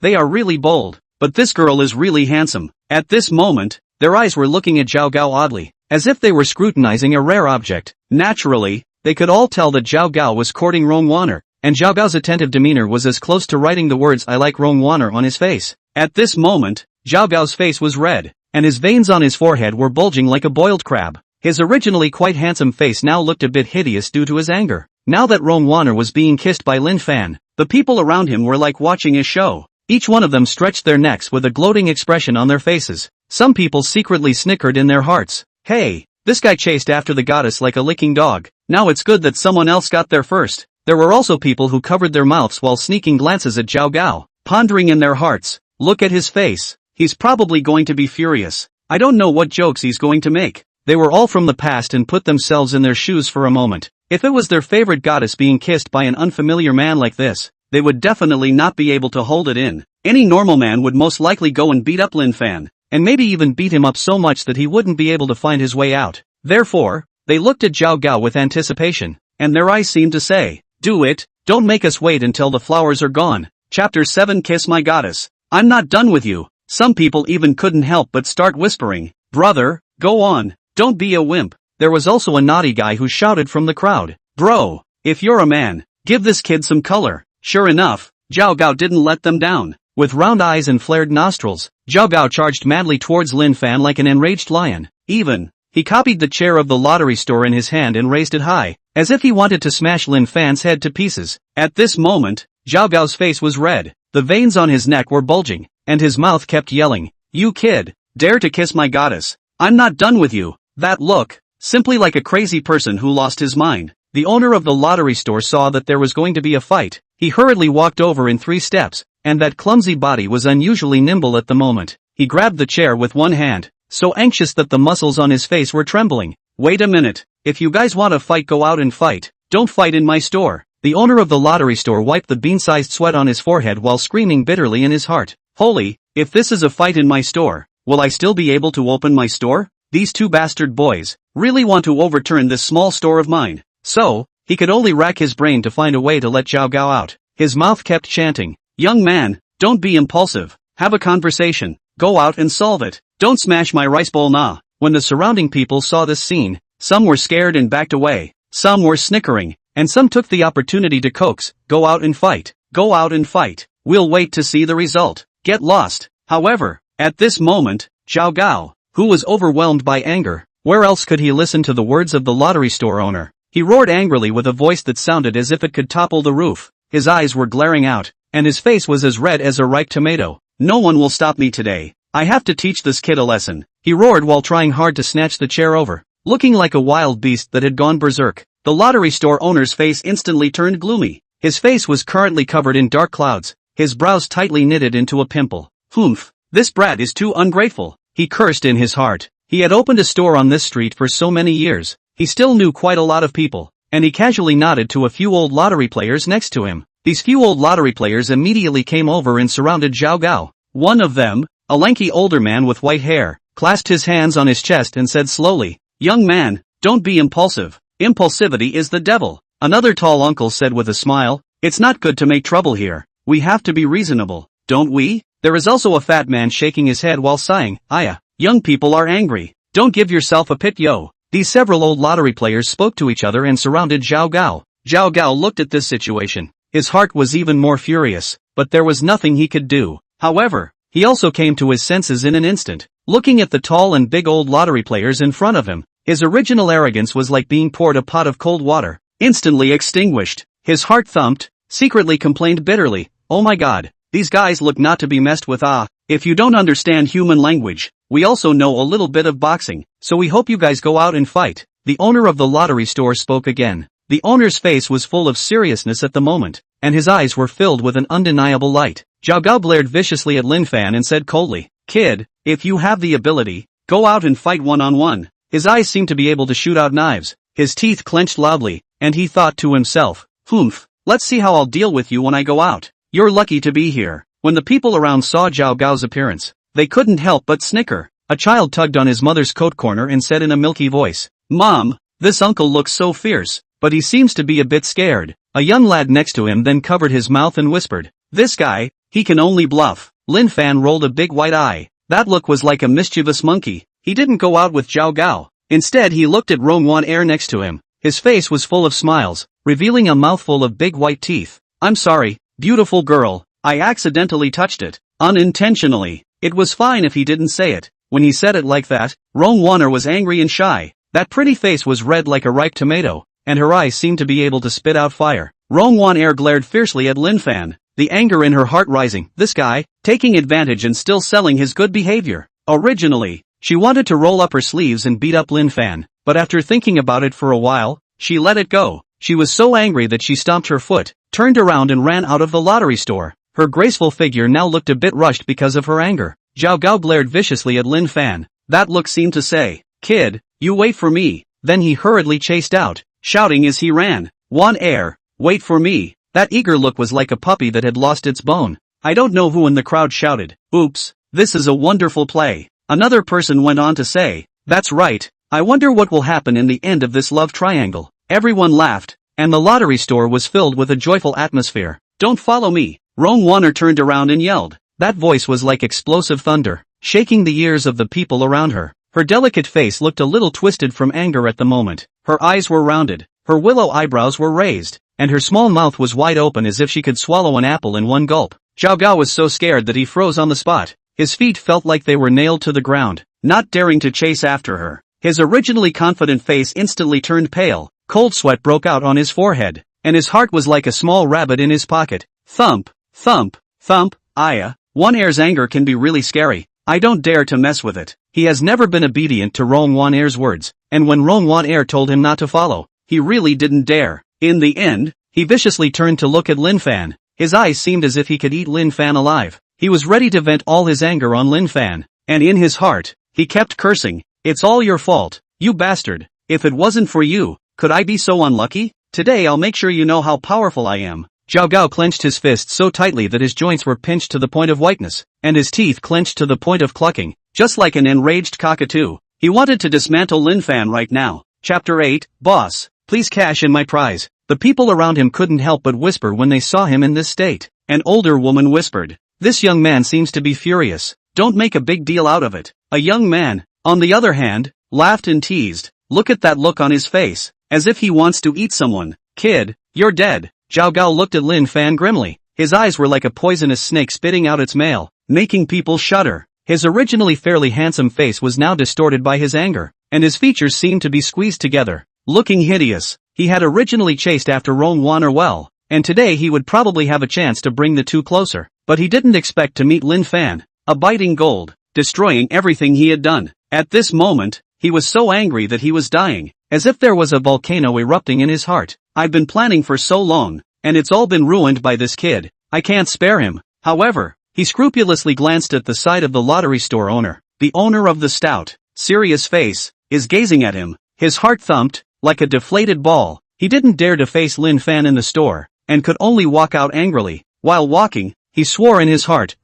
they are really bold. But this girl is really handsome. At this moment, their eyes were looking at Zhao Gao oddly, as if they were scrutinizing a rare object. Naturally, they could all tell that Zhao Gao was courting Rong-Wan-Er, and Zhao Gao's attentive demeanor was as close to writing the words "I like Rong-Wan-Er" on his face. At this moment, Zhao Gao's face was red, and his veins on his forehead were bulging like a boiled crab. His originally quite handsome face now looked a bit hideous due to his anger. Now that Rong-Wan-Er was being kissed by Lin Fan, the people around him were like watching a show. Each one of them stretched their necks with a gloating expression on their faces. Some people secretly snickered in their hearts. Hey, this guy chased after the goddess like a licking dog. Now it's good that someone else got there first. There were also people who covered their mouths while sneaking glances at Zhao Gao, pondering in their hearts, "Look at his face. He's probably going to be furious. I don't know what jokes he's going to make." They were all from the past and put themselves in their shoes for a moment. If it was their favorite goddess being kissed by an unfamiliar man like this, they would definitely not be able to hold it in. Any normal man would most likely go and beat up Lin Fan, and maybe even beat him up so much that he wouldn't be able to find his way out. Therefore, they looked at Zhao Gao with anticipation, and their eyes seemed to say, "Do it, don't make us wait until the flowers are gone." Chapter 7 Kiss My Goddess. I'm not done with you. Some people even couldn't help but start whispering, "Brother, go on, don't be a wimp." There was also a naughty guy who shouted from the crowd, "Bro, if you're a man, give this kid some color." Sure enough, Zhao Gao didn't let them down. With round eyes and flared nostrils, Zhao Gao charged madly towards Lin Fan like an enraged lion. He copied the chair of the lottery store in his hand and raised it high, as if he wanted to smash Lin Fan's head to pieces. At this moment, Zhao Gao's face was red, the veins on his neck were bulging, and his mouth kept yelling, "You kid, dare to kiss my goddess. I'm not done with you." That look, simply like a crazy person who lost his mind. The owner of the lottery store saw that there was going to be a fight. He hurriedly walked over in 3 steps, and that clumsy body was unusually nimble at the moment. He grabbed the chair with one hand, so anxious that the muscles on his face were trembling. "Wait a minute, if you guys want to fight, go out and fight. Don't fight in my store." The owner of the lottery store wiped the bean-sized sweat on his forehead while screaming bitterly in his heart, "Holy, if this is a fight in my store, will I still be able to open my store? These 2 bastard boys really want to overturn this small store of mine." So, he could only rack his brain to find a way to let Zhao Gao out. His mouth kept chanting, "Young man, don't be impulsive. Have a conversation. Go out and solve it. Don't smash my rice bowl nah." When the surrounding people saw this scene, some were scared and backed away, some were snickering, and some took the opportunity to coax, "Go out and fight. Go out and fight. We'll wait to see the result. Get lost." However, at this moment, Zhao Gao, who was overwhelmed by anger, where else could he listen to the words of the lottery store owner? He roared angrily with a voice that sounded as if it could topple the roof. His eyes were glaring out, and his face was as red as a ripe tomato. "No one will stop me today. I have to teach this kid a lesson," he roared while trying hard to snatch the chair over. Looking like a wild beast that had gone berserk, the lottery store owner's face instantly turned gloomy. His face was currently covered in dark clouds, his brows tightly knitted into a pimple. "Humph, this brat is too ungrateful," he cursed in his heart. He had opened a store on this street for so many years. He still knew quite a lot of people, and he casually nodded to a few old lottery players next to him. These few old lottery players immediately came over and surrounded Zhao Gao. One of them, a lanky older man with white hair, clasped his hands on his chest and said slowly, "Young man, don't be impulsive. Impulsivity is the devil." Another tall uncle said with a smile, "It's not good to make trouble here. We have to be reasonable, don't we?" There is also a fat man shaking his head while sighing, "Aya, young people are angry. Don't give yourself a pit, yo." These several old lottery players spoke to each other and surrounded Zhao Gao. Zhao Gao looked at this situation. His heart was even more furious, but there was nothing he could do. However, he also came to his senses in an instant. Looking at the tall and big old lottery players in front of him, his original arrogance was like being poured a pot of cold water, instantly extinguished. His heart thumped, secretly complained bitterly, "Oh my god, these guys look not to be messed with. If you don't understand human language, we also know a little bit of boxing, so we hope you guys go out and fight." The owner of the lottery store spoke again. The owner's face was full of seriousness at the moment, and his eyes were filled with an undeniable light. Zhao Gao glared viciously at Lin Fan and said coldly, "Kid, if you have the ability, go out and fight one-on-one." His eyes seemed to be able to shoot out knives, his teeth clenched loudly, and he thought to himself, "Humph, let's see how I'll deal with you when I go out. You're lucky to be here." When the people around saw Zhao Gao's appearance, they couldn't help but snicker. A child tugged on his mother's coat corner and said in a milky voice, "Mom, this uncle looks so fierce, but he seems to be a bit scared." A young lad next to him then covered his mouth and whispered, "This guy, he can only bluff." Lin Fan rolled a big white eye. That look was like a mischievous monkey. He didn't go out with Zhao Gao. Instead he looked at Rongwan Air next to him. His face was full of smiles, revealing a mouthful of big white teeth. "I'm sorry, beautiful girl, I accidentally touched it. Unintentionally." It was fine if he didn't say it. When he said it like that, Rongwan was angry and shy. That pretty face was red like a ripe tomato, and her eyes seemed to be able to spit out fire. Rongwan Air glared fiercely at Lin Fan, the anger in her heart rising. This guy, taking advantage and still selling his good behavior. Originally, she wanted to roll up her sleeves and beat up Lin Fan, but after thinking about it for a while, she let it go. She was so angry that she stomped her foot, turned around and ran out of the lottery store. Her graceful figure now looked a bit rushed because of her anger. Zhao Gao glared viciously at Lin Fan. That look seemed to say, "Kid, you wait for me." Then he hurriedly chased out, shouting as he ran, "Wan Air, wait for me." That eager look was like a puppy that had lost its bone. I don't know who in the crowd shouted, "Oops, this is a wonderful play." Another person went on to say, "That's right, I wonder what will happen in the end of this love triangle." Everyone laughed, and the lottery store was filled with a joyful atmosphere. "Don't follow me." Rong Wanner turned around and yelled. That voice was like explosive thunder, shaking the ears of the people around her. Her delicate face looked a little twisted from anger at the moment. Her eyes were rounded, her willow eyebrows were raised, and her small mouth was wide open as if she could swallow an apple in one gulp. Zhao Gao was so scared that he froze on the spot. His feet felt like they were nailed to the ground, not daring to chase after her. His originally confident face instantly turned pale, cold sweat broke out on his forehead, and his heart was like a small rabbit in his pocket. Thump, thump, thump. Aya, One Air's anger can be really scary. I don't dare to mess with it. He has never been obedient to Rong Wan Air's words, and when Rong Wan Air told him not to follow, he really didn't dare. In the end, he viciously turned to look at Lin Fan. His eyes seemed as if he could eat Lin Fan alive. He was ready to vent all his anger on Lin Fan, and in his heart, he kept cursing, "It's all your fault, you bastard. If it wasn't for you, could I be so unlucky? Today I'll make sure you know how powerful I am." Zhao Gao clenched his fists so tightly that his joints were pinched to the point of whiteness, and his teeth clenched to the point of clucking, just like an enraged cockatoo. He wanted to dismantle Lin Fan right now. Chapter 8, Boss, please cash in my prize. The people around him couldn't help but whisper when they saw him in this state. An older woman whispered, "This young man seems to be furious. Don't make a big deal out of it." A young man, on the other hand, laughed and teased, "Look at that look on his face, as if he wants to eat someone. Kid, you're dead." Zhao Gao looked at Lin Fan grimly. His eyes were like a poisonous snake spitting out its mail, making people shudder. His originally fairly handsome face was now distorted by his anger, and his features seemed to be squeezed together, looking hideous. He had originally chased after Rong Wanner well, and today he would probably have a chance to bring the two closer, but he didn't expect to meet Lin Fan, a biting gold, destroying everything he had done. At this moment, he was so angry that he was dying, as if there was a volcano erupting in his heart. "I've been planning for so long, and it's all been ruined by this kid. I can't spare him." However, he scrupulously glanced at the side of the lottery store owner. The owner of the stout, serious face, is gazing at him. His heart thumped, like a deflated ball. He didn't dare to face Lin Fan in the store, and could only walk out angrily. While walking, he swore in his heart,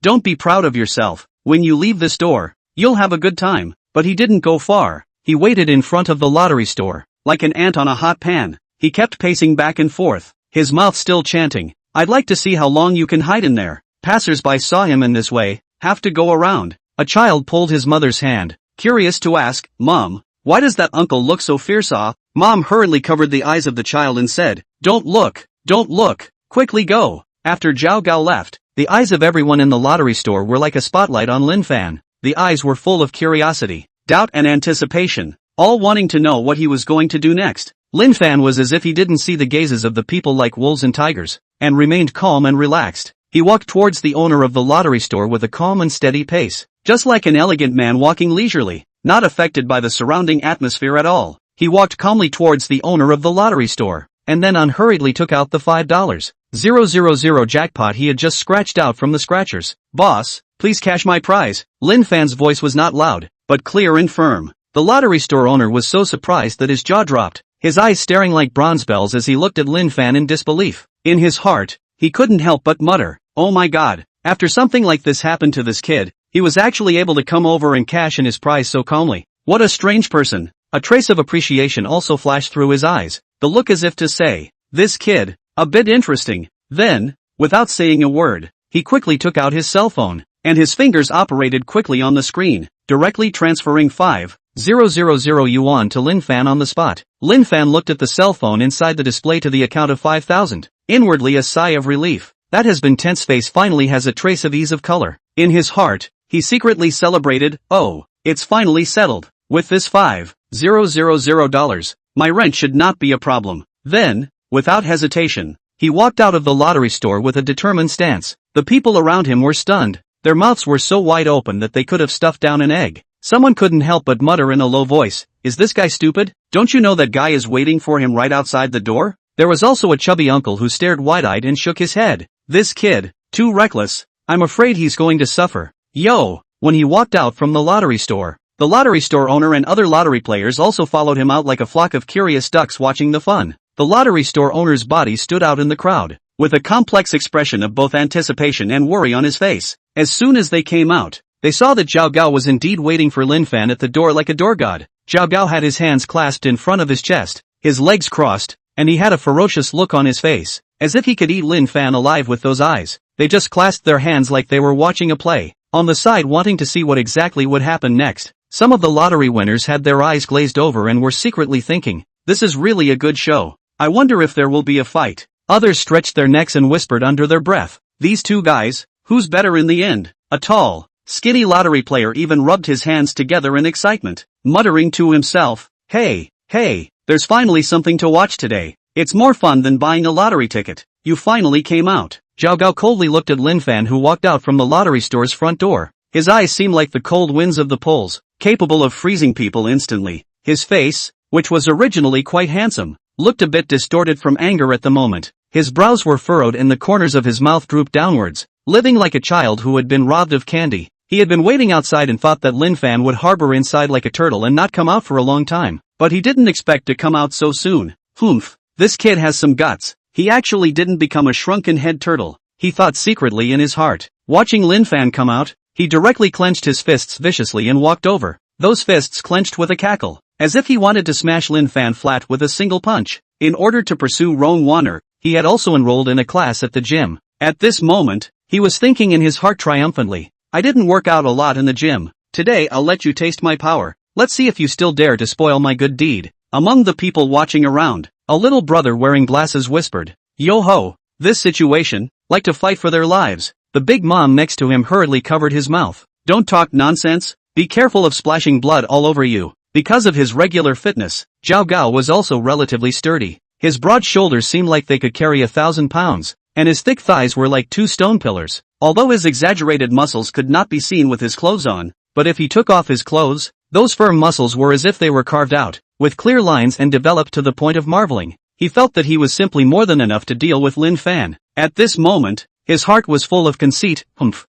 don't be proud of yourself. When you leave this store, you'll have a good time. But he didn't go far. He waited in front of the lottery store, like an ant on a hot pan. He kept pacing back and forth, his mouth still chanting, I'd like to see how long you can hide in there. Passers-by saw him in this way, have to go around. A child pulled his mother's hand, curious to ask, Mom, why does that uncle look so fierce? Mom hurriedly covered the eyes of the child and said, don't look, quickly go. After Zhao Gao left, the eyes of everyone in the lottery store were like a spotlight on Lin Fan. The eyes were full of curiosity, doubt and anticipation, all wanting to know what he was going to do next. Lin Fan was as if he didn't see the gazes of the people like wolves and tigers, and remained calm and relaxed. He walked towards the owner of the lottery store with a calm and steady pace, just like an elegant man walking leisurely, not affected by the surrounding atmosphere at all. He walked calmly towards the owner of the lottery store, and then unhurriedly took out the $5,000 jackpot he had just scratched out from the scratchers. Boss, please cash my prize. Lin Fan's voice was not loud, but clear and firm. The lottery store owner was so surprised that his jaw dropped, his eyes staring like bronze bells as he looked at Lin Fan in disbelief. In his heart, he couldn't help but mutter, oh my god, after something like this happened to this kid, he was actually able to come over and cash in his prize so calmly. What a strange person. A trace of appreciation also flashed through his eyes, the look as if to say, this kid, a bit interesting. Then, without saying a word, he quickly took out his cell phone, and his fingers operated quickly on the screen, directly transferring 5,000 yuan to Lin Fan on the spot. Lin Fan looked at the cell phone inside the display to the account of 5,000, inwardly a sigh of relief. That has been tense face finally has a trace of ease of color. In his heart, he secretly celebrated, oh, it's finally settled. With this $5,000, my rent should not be a problem. Then, without hesitation, he walked out of the lottery store with a determined stance. The people around him were stunned. Their mouths were so wide open that they could have stuffed down an egg. Someone couldn't help but mutter in a low voice, is this guy stupid? Don't you know that guy is waiting for him right outside the door? There was also a chubby uncle who stared wide-eyed and shook his head. This kid, too reckless. I'm afraid he's going to suffer. Yo! When he walked out from the lottery store, the lottery store owner and other lottery players also followed him out like a flock of curious ducks watching the fun. The lottery store owner's body stood out in the crowd, with a complex expression of both anticipation and worry on his face. As soon as they came out, they saw that Zhao Gao was indeed waiting for Lin Fan at the door like a door god. Zhao Gao had his hands clasped in front of his chest, his legs crossed, and he had a ferocious look on his face, as if he could eat Lin Fan alive with those eyes. They just clasped their hands like they were watching a play, on the side wanting to see what exactly would happen next. Some of the lottery winners had their eyes glazed over and were secretly thinking, this is really a good show. I wonder if there will be a fight. Others stretched their necks and whispered under their breath, these two guys, who's better in the end? A tall, skinny lottery player even rubbed his hands together in excitement, muttering to himself, hey, there's finally something to watch today. It's more fun than buying a lottery ticket. You finally came out. Zhao Gao coldly looked at Lin Fan who walked out from the lottery store's front door. His eyes seemed like the cold winds of the poles, capable of freezing people instantly. His face, which was originally quite handsome, looked a bit distorted from anger at the moment. His brows were furrowed and the corners of his mouth drooped downwards, living like a child who had been robbed of candy. He had been waiting outside and thought that Lin Fan would harbor inside like a turtle and not come out for a long time, but he didn't expect to come out so soon. This kid has some guts. He actually didn't become a shrunken head turtle, he thought secretly in his heart. Watching Lin Fan come out, he directly clenched his fists viciously and walked over. Those fists clenched with a cackle, as if he wanted to smash Lin Fan flat with a single punch. In order to pursue Rong Wanner, he had also enrolled in a class at the gym. At this moment, he was thinking in his heart triumphantly, I didn't work out a lot in the gym. Today I'll let you taste my power. Let's see if you still dare to spoil my good deed. Among the people watching around, a little brother wearing glasses whispered, yo ho, this situation, like to fight for their lives. The big mom next to him hurriedly covered his mouth. Don't talk nonsense, be careful of splashing blood all over you. Because of his regular fitness, Zhao Gao was also relatively sturdy. His broad shoulders seemed like they could carry 1,000 pounds, and his thick thighs were like 2 stone pillars. Although his exaggerated muscles could not be seen with his clothes on, but if he took off his clothes, those firm muscles were as if they were carved out, with clear lines and developed to the point of marveling. He felt that he was simply more than enough to deal with Lin Fan. At this moment, his heart was full of conceit.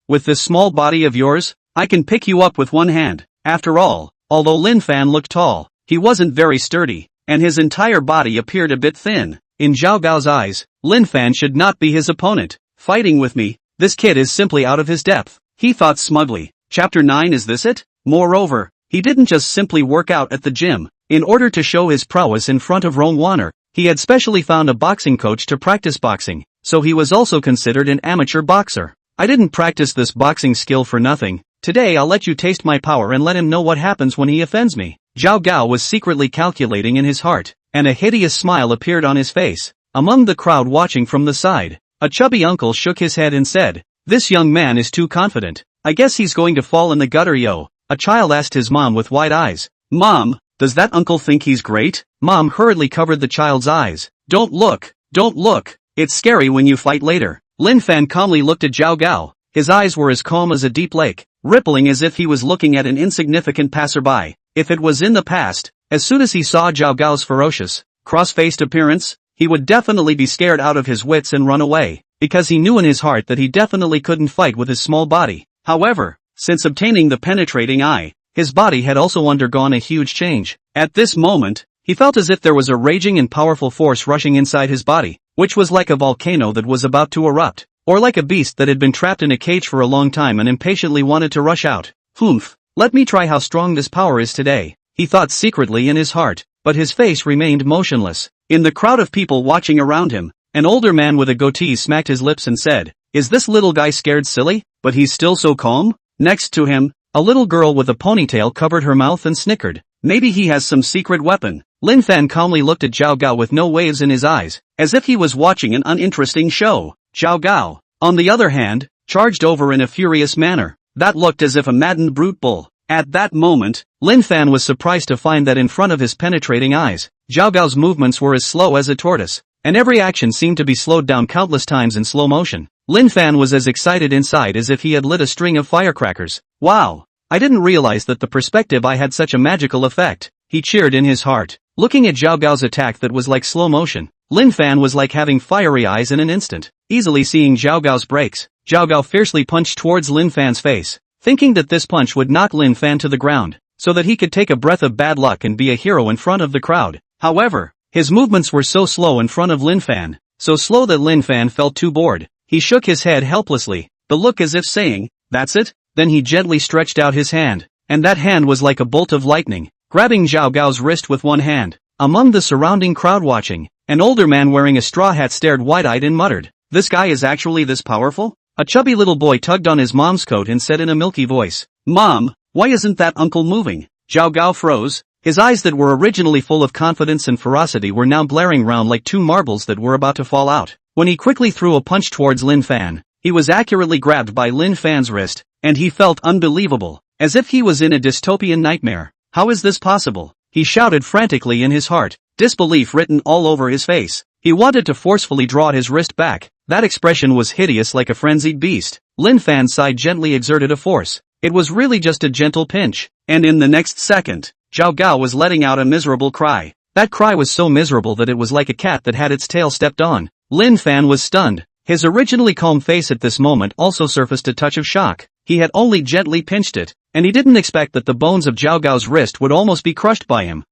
With this small body of yours, I can pick you up with one hand. After all, although Lin Fan looked tall, he wasn't very sturdy, and his entire body appeared a bit thin. In Zhao Gao's eyes, Lin Fan should not be his opponent. Fighting with me, this kid is simply out of his depth, he thought smugly. Chapter 9. Is this it? Moreover, he didn't just simply work out at the gym. In order to show his prowess in front of Rongwaner, he had specially found a boxing coach to practice boxing, so he was also considered an amateur boxer. I didn't practice this boxing skill for nothing. Today I'll let you taste my power and let him know what happens when he offends me. Zhao Gao was secretly calculating in his heart, and a hideous smile appeared on his face. Among the crowd watching from the side, a chubby uncle shook his head and said, "This young man is too confident. I guess he's going to fall in the gutter, yo." A child asked his mom with wide eyes. "Mom, does that uncle think he's great?" Mom hurriedly covered the child's eyes. Don't look. It's scary when you fight later." Lin Fan calmly looked at Zhao Gao. His eyes were as calm as a deep lake, rippling as if he was looking at an insignificant passerby. If it was in the past, as soon as he saw Zhao Gao's ferocious, cross-faced appearance, he would definitely be scared out of his wits and run away, because he knew in his heart that he definitely couldn't fight with his small body. However, since obtaining the penetrating eye, his body had also undergone a huge change. At this moment, he felt as if there was a raging and powerful force rushing inside his body, which was like a volcano that was about to erupt, or like a beast that had been trapped in a cage for a long time and impatiently wanted to rush out. "Humph, let me try how strong this power is today," he thought secretly in his heart, but his face remained motionless. In the crowd of people watching around him, an older man with a goatee smacked his lips and said, "Is this little guy scared silly? But he's still so calm?" Next to him, a little girl with a ponytail covered her mouth and snickered. "Maybe he has some secret weapon." Lin Fan calmly looked at Zhao Gao with no waves in his eyes, as if he was watching an uninteresting show. Zhao Gao, on the other hand, charged over in a furious manner. That looked as if a maddened brute bull. At that moment, Lin Fan was surprised to find that in front of his penetrating eyes, Zhao Gao's movements were as slow as a tortoise, and every action seemed to be slowed down countless times in slow motion. Lin Fan was as excited inside as if he had lit a string of firecrackers. "Wow! I didn't realize that the perspective I had such a magical effect," he cheered in his heart. Looking at Zhao Gao's attack that was like slow motion, Lin Fan was like having fiery eyes in an instant. Easily seeing Zhao Gao's breaks, Zhao Gao fiercely punched towards Lin Fan's face, thinking that this punch would knock Lin Fan to the ground, so that he could take a breath of bad luck and be a hero in front of the crowd. However, his movements were so slow in front of Lin Fan, so slow that Lin Fan felt too bored. He shook his head helplessly, the look as if saying, "That's it?" Then he gently stretched out his hand, and that hand was like a bolt of lightning, grabbing Zhao Gao's wrist with one hand. Among the surrounding crowd watching, an older man wearing a straw hat stared wide-eyed and muttered, "This guy is actually this powerful?" A chubby little boy tugged on his mom's coat and said in a milky voice, "Mom, why isn't that uncle moving?" Zhao Gao froze. His eyes that were originally full of confidence and ferocity were now glaring round like two marbles that were about to fall out. When he quickly threw a punch towards Lin Fan, he was accurately grabbed by Lin Fan's wrist, and he felt unbelievable, as if he was in a dystopian nightmare. "How is this possible?" he shouted frantically in his heart, disbelief written all over his face. He wanted to forcefully draw his wrist back. That expression was hideous like a frenzied beast. Lin Fan's side gently exerted a force. It was really just a gentle pinch, and in the next second, Zhao Gao was letting out a miserable cry. That cry was so miserable that it was like a cat that had its tail stepped on. Lin Fan was stunned. His originally calm face at this moment also surfaced a touch of shock. He had only gently pinched it, and he didn't expect that the bones of Zhao Gao's wrist would almost be crushed by him.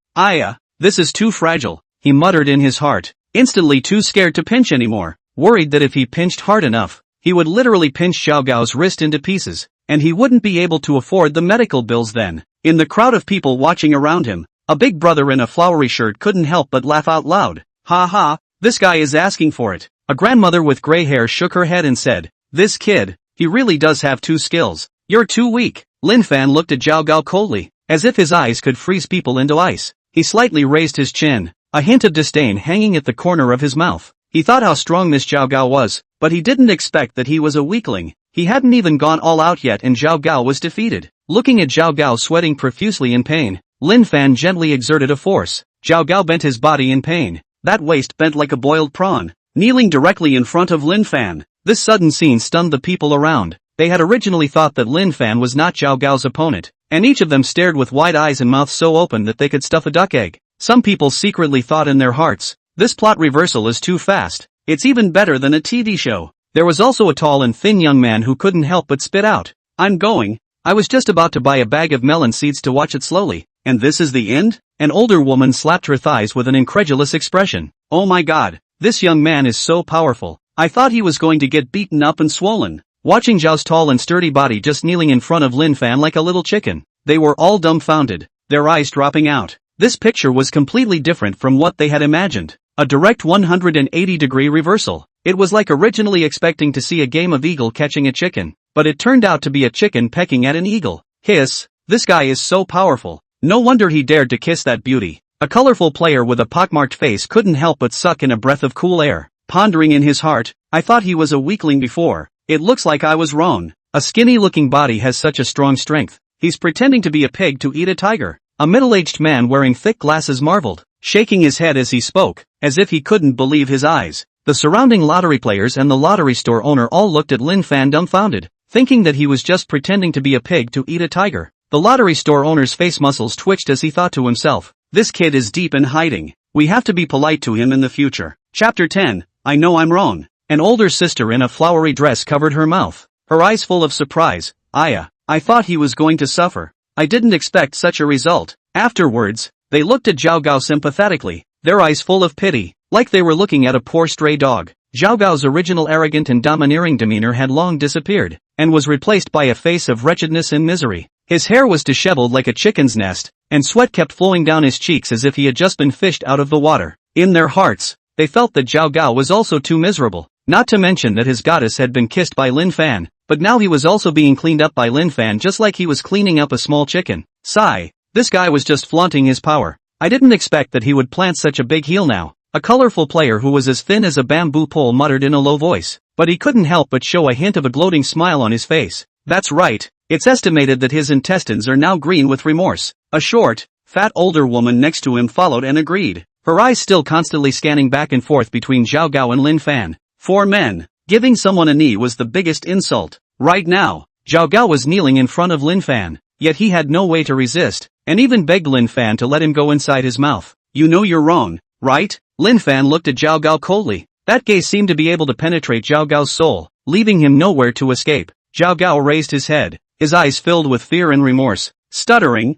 This is too fragile," he muttered in his heart, instantly too scared to pinch anymore, worried that if he pinched hard enough, he would literally pinch Zhao Gao's wrist into pieces, and he wouldn't be able to afford the medical bills then. In the crowd of people watching around him, a big brother in a flowery shirt couldn't help but laugh out loud. "Ha ha, this guy is asking for it." A grandmother with gray hair shook her head and said, "This kid, he really does have two skills. You're too weak." Lin Fan looked at Zhao Gao coldly, as if his eyes could freeze people into ice. He slightly raised his chin, a hint of disdain hanging at the corner of his mouth. He thought how strong this Zhao Gao was, but he didn't expect that he was a weakling. He hadn't even gone all out yet and Zhao Gao was defeated. Looking at Zhao Gao sweating profusely in pain, Lin Fan gently exerted a force. Zhao Gao bent his body in pain. That waist bent like a boiled prawn, kneeling directly in front of Lin Fan. This sudden scene stunned the people around. They had originally thought that Lin Fan was not Zhao Gao's opponent, and each of them stared with wide eyes and mouths so open that they could stuff a duck egg. Some people secretly thought in their hearts, "This plot reversal is too fast. It's even better than a TV show." There was also a tall and thin young man who couldn't help but spit out, "I'm going. I was just about to buy a bag of melon seeds to watch it slowly, And this is the end? An older woman slapped her thighs with an incredulous expression. Oh my god, this young man is so powerful. I thought he was going to get beaten up and swollen. Watching Zhao's tall and sturdy body just kneeling in front of Lin Fan like a little chicken, they were all dumbfounded, their eyes dropping out. This picture was completely different from what they had imagined. A direct 180-degree reversal. It was like originally expecting to see a game of eagle catching a chicken, but it turned out to be a chicken pecking at an eagle. Hiss, this guy is so powerful. No wonder he dared to kiss that beauty. A colorful player with a pockmarked face couldn't help but suck in a breath of cool air, pondering in his heart, I thought he was a weakling before. It looks like I was wrong. A skinny-looking body has such a strong strength. He's pretending to be a pig to eat a tiger. A middle-aged man wearing thick glasses marveled, shaking his head as he spoke, as if he couldn't believe his eyes. The surrounding lottery players and the lottery store owner all looked at Lin Fan dumbfounded, thinking that he was just pretending to be a pig to eat a tiger. The lottery store owner's face muscles twitched as he thought to himself, this kid is deep in hiding. We have to be polite to him in the future. Chapter 10, I know I'm wrong. An older sister in a flowery dress covered her mouth, her eyes full of surprise. I thought he was going to suffer. I didn't expect such a result. Afterwards, they looked at Zhao Gao sympathetically, their eyes full of pity, like they were looking at a poor stray dog. Zhao Gao's original arrogant and domineering demeanor had long disappeared, and was replaced by a face of wretchedness and misery. His hair was disheveled like a chicken's nest, and sweat kept flowing down his cheeks as if he had just been fished out of the water. In their hearts, they felt that Zhao Gao was also too miserable, not to mention that his goddess had been kissed by Lin Fan, but now he was also being cleaned up by Lin Fan just like he was cleaning up a small chicken. Sigh, this guy was just flaunting his power. I didn't expect that he would plant such a big heel now. A colorful player who was as thin as a bamboo pole muttered in a low voice, but he couldn't help but show a hint of a gloating smile on his face. That's right, it's estimated that his intestines are now green with remorse. A short, fat older woman next to him followed and agreed, her eyes still constantly scanning back and forth between Zhao Gao and Lin Fan. For men, giving someone a knee was the biggest insult. Right now, Zhao Gao was kneeling in front of Lin Fan, yet he had no way to resist, and even begged Lin Fan to let him go inside his mouth. You know you're wrong, right? Lin Fan looked at Zhao Gao coldly. That gaze seemed to be able to penetrate Zhao Gao's soul, leaving him nowhere to escape. Zhao Gao raised his head, his eyes filled with fear and remorse, stuttering,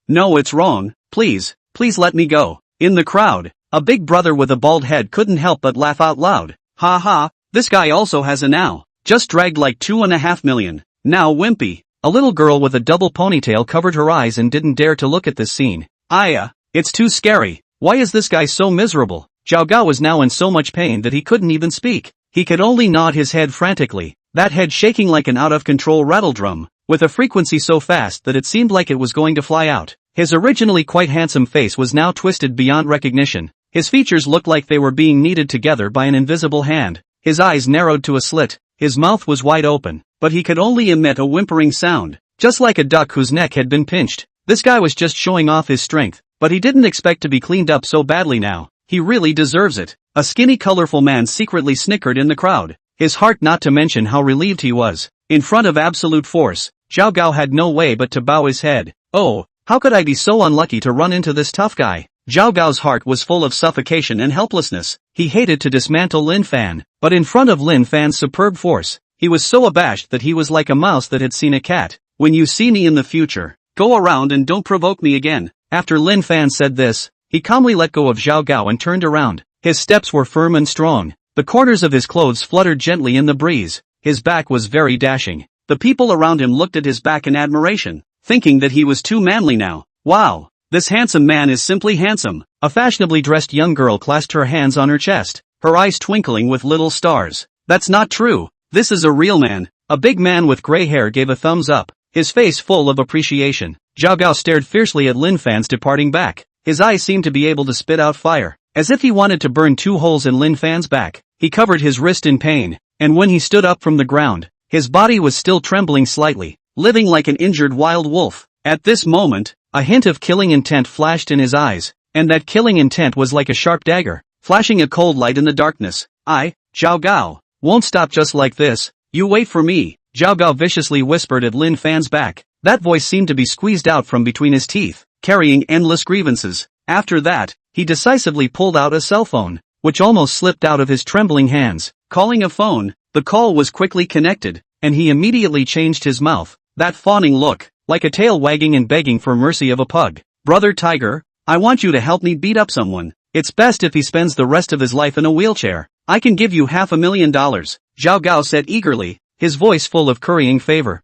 no, it's wrong, please let me go. In the crowd, a big brother with a bald head couldn't help but laugh out loud. Ha ha, this guy also has a now. Just dragged like 2.5 million. Now wimpy. A little girl with a double ponytail covered her eyes and didn't dare to look at this scene. It's too scary. Why is this guy so miserable? Zhao Gao was now in so much pain that he couldn't even speak. He could only nod his head frantically, that head shaking like an out-of-control rattledrum, with a frequency so fast that it seemed like it was going to fly out. His originally quite handsome face was now twisted beyond recognition. His features looked like they were being kneaded together by an invisible hand. His eyes narrowed to a slit, his mouth was wide open, but he could only emit a whimpering sound, just like a duck whose neck had been pinched. This guy was just showing off his strength, but he didn't expect to be cleaned up so badly now. He really deserves it. A skinny colorful man secretly snickered in the crowd, his heart not to mention how relieved he was. In front of absolute force, Zhao Gao had no way but to bow his head. Oh, how could I be so unlucky to run into this tough guy? Zhao Gao's heart was full of suffocation and helplessness. He hated to dismantle Lin Fan, but in front of Lin Fan's superb force, he was so abashed that he was like a mouse that had seen a cat. When you see me in the future, go around and don't provoke me again. After Lin Fan said this, he calmly let go of Zhao Gao and turned around. His steps were firm and strong. The corners of his clothes fluttered gently in the breeze. His back was very dashing. The people around him looked at his back in admiration, thinking that he was too manly now. Wow, this handsome man is simply handsome. A fashionably dressed young girl clasped her hands on her chest, her eyes twinkling with little stars. That's not true. This is a real man. A big man with gray hair gave a thumbs up, his face full of appreciation. Zhao Gao stared fiercely at Lin Fan's departing back. His eyes seemed to be able to spit out fire, as if he wanted to burn 2 holes in Lin Fan's back. He covered his wrist in pain, and when he stood up from the ground, his body was still trembling slightly, living like an injured wild wolf. At this moment, a hint of killing intent flashed in his eyes, and that killing intent was like a sharp dagger, flashing a cold light in the darkness. Zhao Gao, won't stop just like this. You wait for me. Zhao Gao viciously whispered at Lin Fan's back. That voice seemed to be squeezed out from between his teeth, carrying endless grievances. After that, he decisively pulled out a cell phone, which almost slipped out of his trembling hands. Calling a phone, the call was quickly connected, and he immediately changed his mouth, that fawning look, like a tail wagging and begging for mercy of a pug. Brother Tiger, I want you to help me beat up someone. It's best if he spends the rest of his life in a wheelchair. I can give you $500,000, Zhao Gao said eagerly, his voice full of currying favor.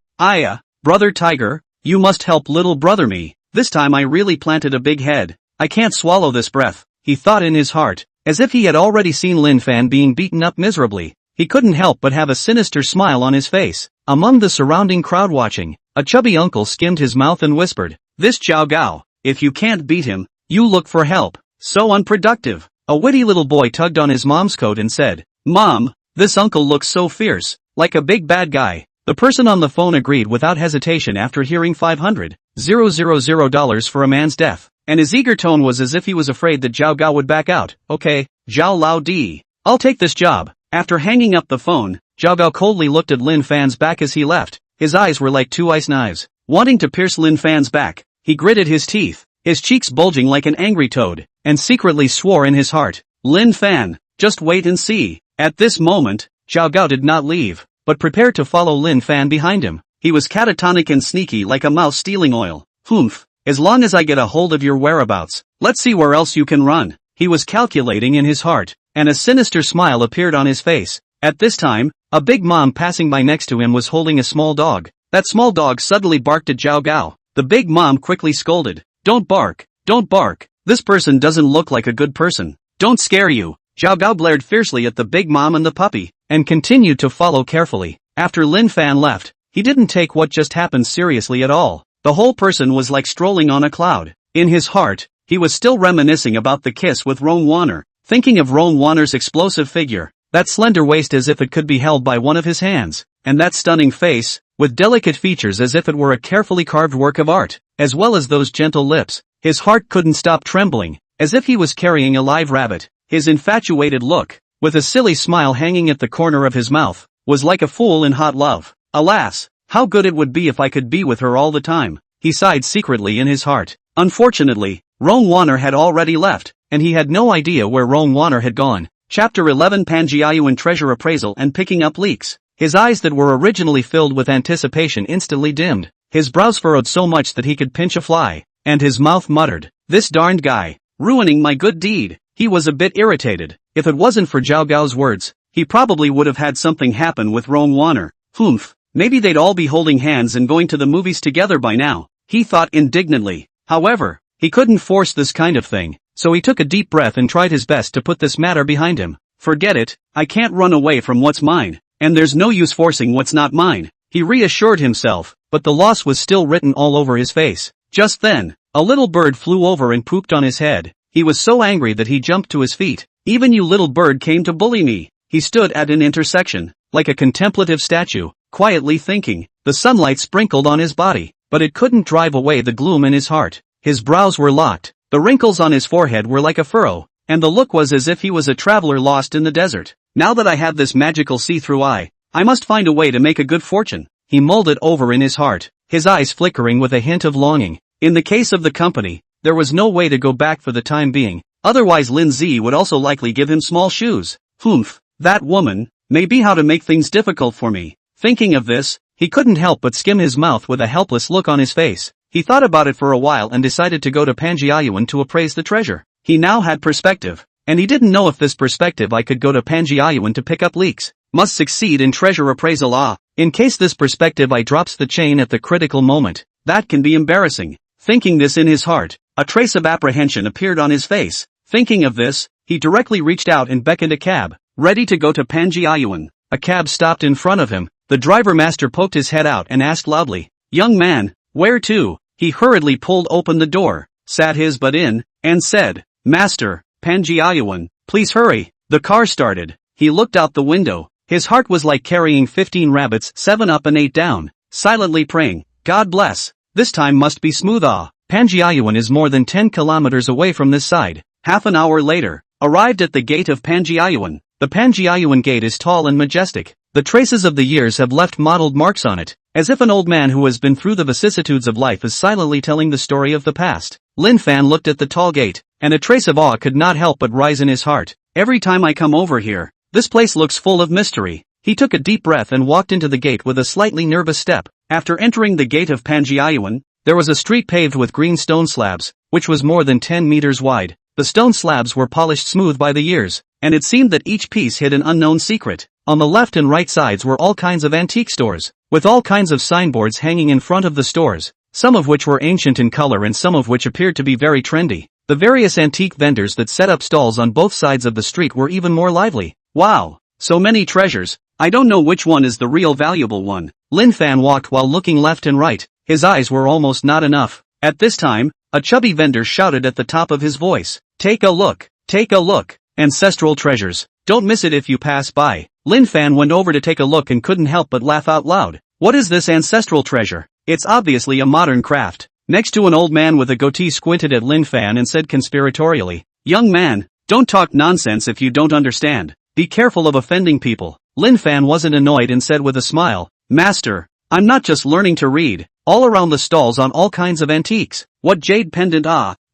Brother Tiger, you must help little brother me. This time I really planted a big head. I can't swallow this breath, he thought in his heart, as if he had already seen Lin Fan being beaten up miserably. He couldn't help but have a sinister smile on his face. Among the surrounding crowd watching, a chubby uncle skimmed his mouth and whispered, "This Zhao Gao, if you can't beat him, you look for help. So unproductive." A witty little boy tugged on his mom's coat and said, "Mom, this uncle looks so fierce, like a big bad guy." The person on the phone agreed without hesitation after hearing $500,000 for a man's death, and his eager tone was as if he was afraid that Zhao Gao would back out. "Okay, Zhao Lao Di. I'll take this job." After hanging up the phone, Zhao Gao coldly looked at Lin Fan's back as he left. His eyes were like two ice knives, wanting to pierce Lin Fan's back. He gritted his teeth, his cheeks bulging like an angry toad, and secretly swore in his heart, "Lin Fan, just wait and see." At this moment, Zhao Gao did not leave, but prepared to follow Lin Fan behind him. He was catatonic and sneaky like a mouse stealing oil. "Humph, as long as I get a hold of your whereabouts, let's see where else you can run." He was calculating in his heart, and a sinister smile appeared on his face. At this time, a big mom passing by next to him was holding a small dog. That small dog suddenly barked at Zhao Gao. The big mom quickly scolded, "Don't bark, don't bark. This person doesn't look like a good person. Don't scare you." Zhao Gao glared fiercely at the big mom and the puppy, and continued to follow carefully. After Lin Fan left, he didn't take what just happened seriously at all. The whole person was like strolling on a cloud. In his heart, he was still reminiscing about the kiss with Roan Warner, thinking of Roan Warner's explosive figure, that slender waist as if it could be held by one of his hands, and that stunning face, with delicate features as if it were a carefully carved work of art, as well as those gentle lips. His heart couldn't stop trembling, as if he was carrying a live rabbit. His infatuated look, with a silly smile hanging at the corner of his mouth, was like a fool in hot love. Alas, how good it would be if I could be with her all the time, he sighed secretly in his heart. Unfortunately, Roan Warner had already left, and he had no idea where Roan Warner had gone. Chapter 11 Panjiayuan Treasure Appraisal and Picking Up Leaks. His eyes that were originally filled with anticipation instantly dimmed, his brows furrowed so much that he could pinch a fly, and his mouth muttered, "This darned guy, ruining my good deed." He was a bit irritated. If it wasn't for Zhao Gao's words, he probably would have had something happen with Roan Warner. Humph, maybe they'd all be holding hands and going to the movies together by now, he thought indignantly. However, he couldn't force this kind of thing, so he took a deep breath and tried his best to put this matter behind him. "Forget it, I can't run away from what's mine, and there's no use forcing what's not mine," he reassured himself, but the loss was still written all over his face. Just then, a little bird flew over and pooped on his head. He was so angry that he jumped to his feet. "Even you little bird came to bully me." He stood at an intersection, like a contemplative statue, quietly thinking. The sunlight sprinkled on his body, but it couldn't drive away the gloom in his heart. His brows were locked, the wrinkles on his forehead were like a furrow, and the look was as if he was a traveler lost in the desert. "Now that I have this magical see-through eye, I must find a way to make a good fortune," he mulled it over in his heart, his eyes flickering with a hint of longing. In the case of the company, there was no way to go back for the time being, otherwise Lin Zi would also likely give him small shoes. Humph, that woman, may be how to make things difficult for me. Thinking of this, he couldn't help but skim his mouth with a helpless look on his face. He thought about it for a while and decided to go to Panjiayuan to appraise the treasure. He now had perspective, and he didn't know if this perspective I could go to Panjiayuan to pick up leaks. Must succeed in treasure appraisal. In case this perspective I drops the chain at the critical moment, that can be embarrassing. Thinking this in his heart, a trace of apprehension appeared on his face. Thinking of this, he directly reached out and beckoned a cab, ready to go to Panjiayuan. A cab stopped in front of him. The driver master poked his head out and asked loudly, "Young man, where to?" He hurriedly pulled open the door, sat his butt in, and said, "Master, Panjiayuan, please hurry." The car started. He looked out the window. His heart was like carrying 15 rabbits, 7 up and 8 down, silently praying, "God bless. This time must be smooth." Panjiayuan is more than 10 kilometers away from this side. Half an hour later, arrived at the gate of Panjiayuan. The Panjiayuan gate is tall and majestic. The traces of the years have left mottled marks on it, as if an old man who has been through the vicissitudes of life is silently telling the story of the past. Lin Fan looked at the tall gate, and a trace of awe could not help but rise in his heart. "Every time I come over here, this place looks full of mystery." He took a deep breath and walked into the gate with a slightly nervous step. After entering the gate of Panjiayuan, There was a street paved with green stone slabs, which was more than 10 meters wide. The stone slabs were polished smooth by the years, and it seemed that each piece hid an unknown secret. On the left and right sides were all kinds of antique stores, with all kinds of signboards hanging in front of the stores, some of which were ancient in color and some of which appeared to be very trendy. The various antique vendors that set up stalls on both sides of the street were even more lively. Wow! So many treasures. I don't know which one is the real valuable one. Lin Fan walked while looking left and right. His eyes were almost not enough. At this time, a chubby vendor shouted at the top of his voice, "Take a look! Take a look! Ancestral treasures! Don't miss it if you pass by." Lin Fan went over to take a look and couldn't help but laugh out loud. What is this ancestral treasure? It's obviously a modern craft. Next to an old man with a goatee squinted at Lin Fan and said conspiratorially, "Young man, don't talk nonsense if you don't understand. Be careful of offending people." Lin Fan wasn't annoyed and said with a smile, "Master, I'm not just learning to read." All around the stalls on all kinds of antiques. What jade pendant?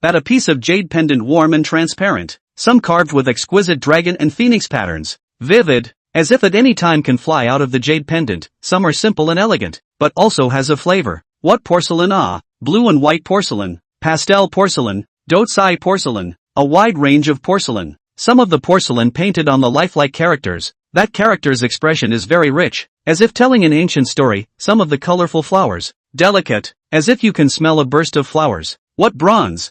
That a piece of jade pendant, warm and transparent. Some carved with exquisite dragon and phoenix patterns. Vivid, as if at any time can fly out of the jade pendant. Some are simple and elegant, but also has a flavor. What porcelain? Blue and white porcelain, pastel porcelain, dotsai porcelain, a wide range of porcelain. Some of the porcelain painted on the lifelike characters. That character's expression is very rich, as if telling an ancient story. Some of the colorful flowers, delicate, as if you can smell a burst of flowers. What bronze?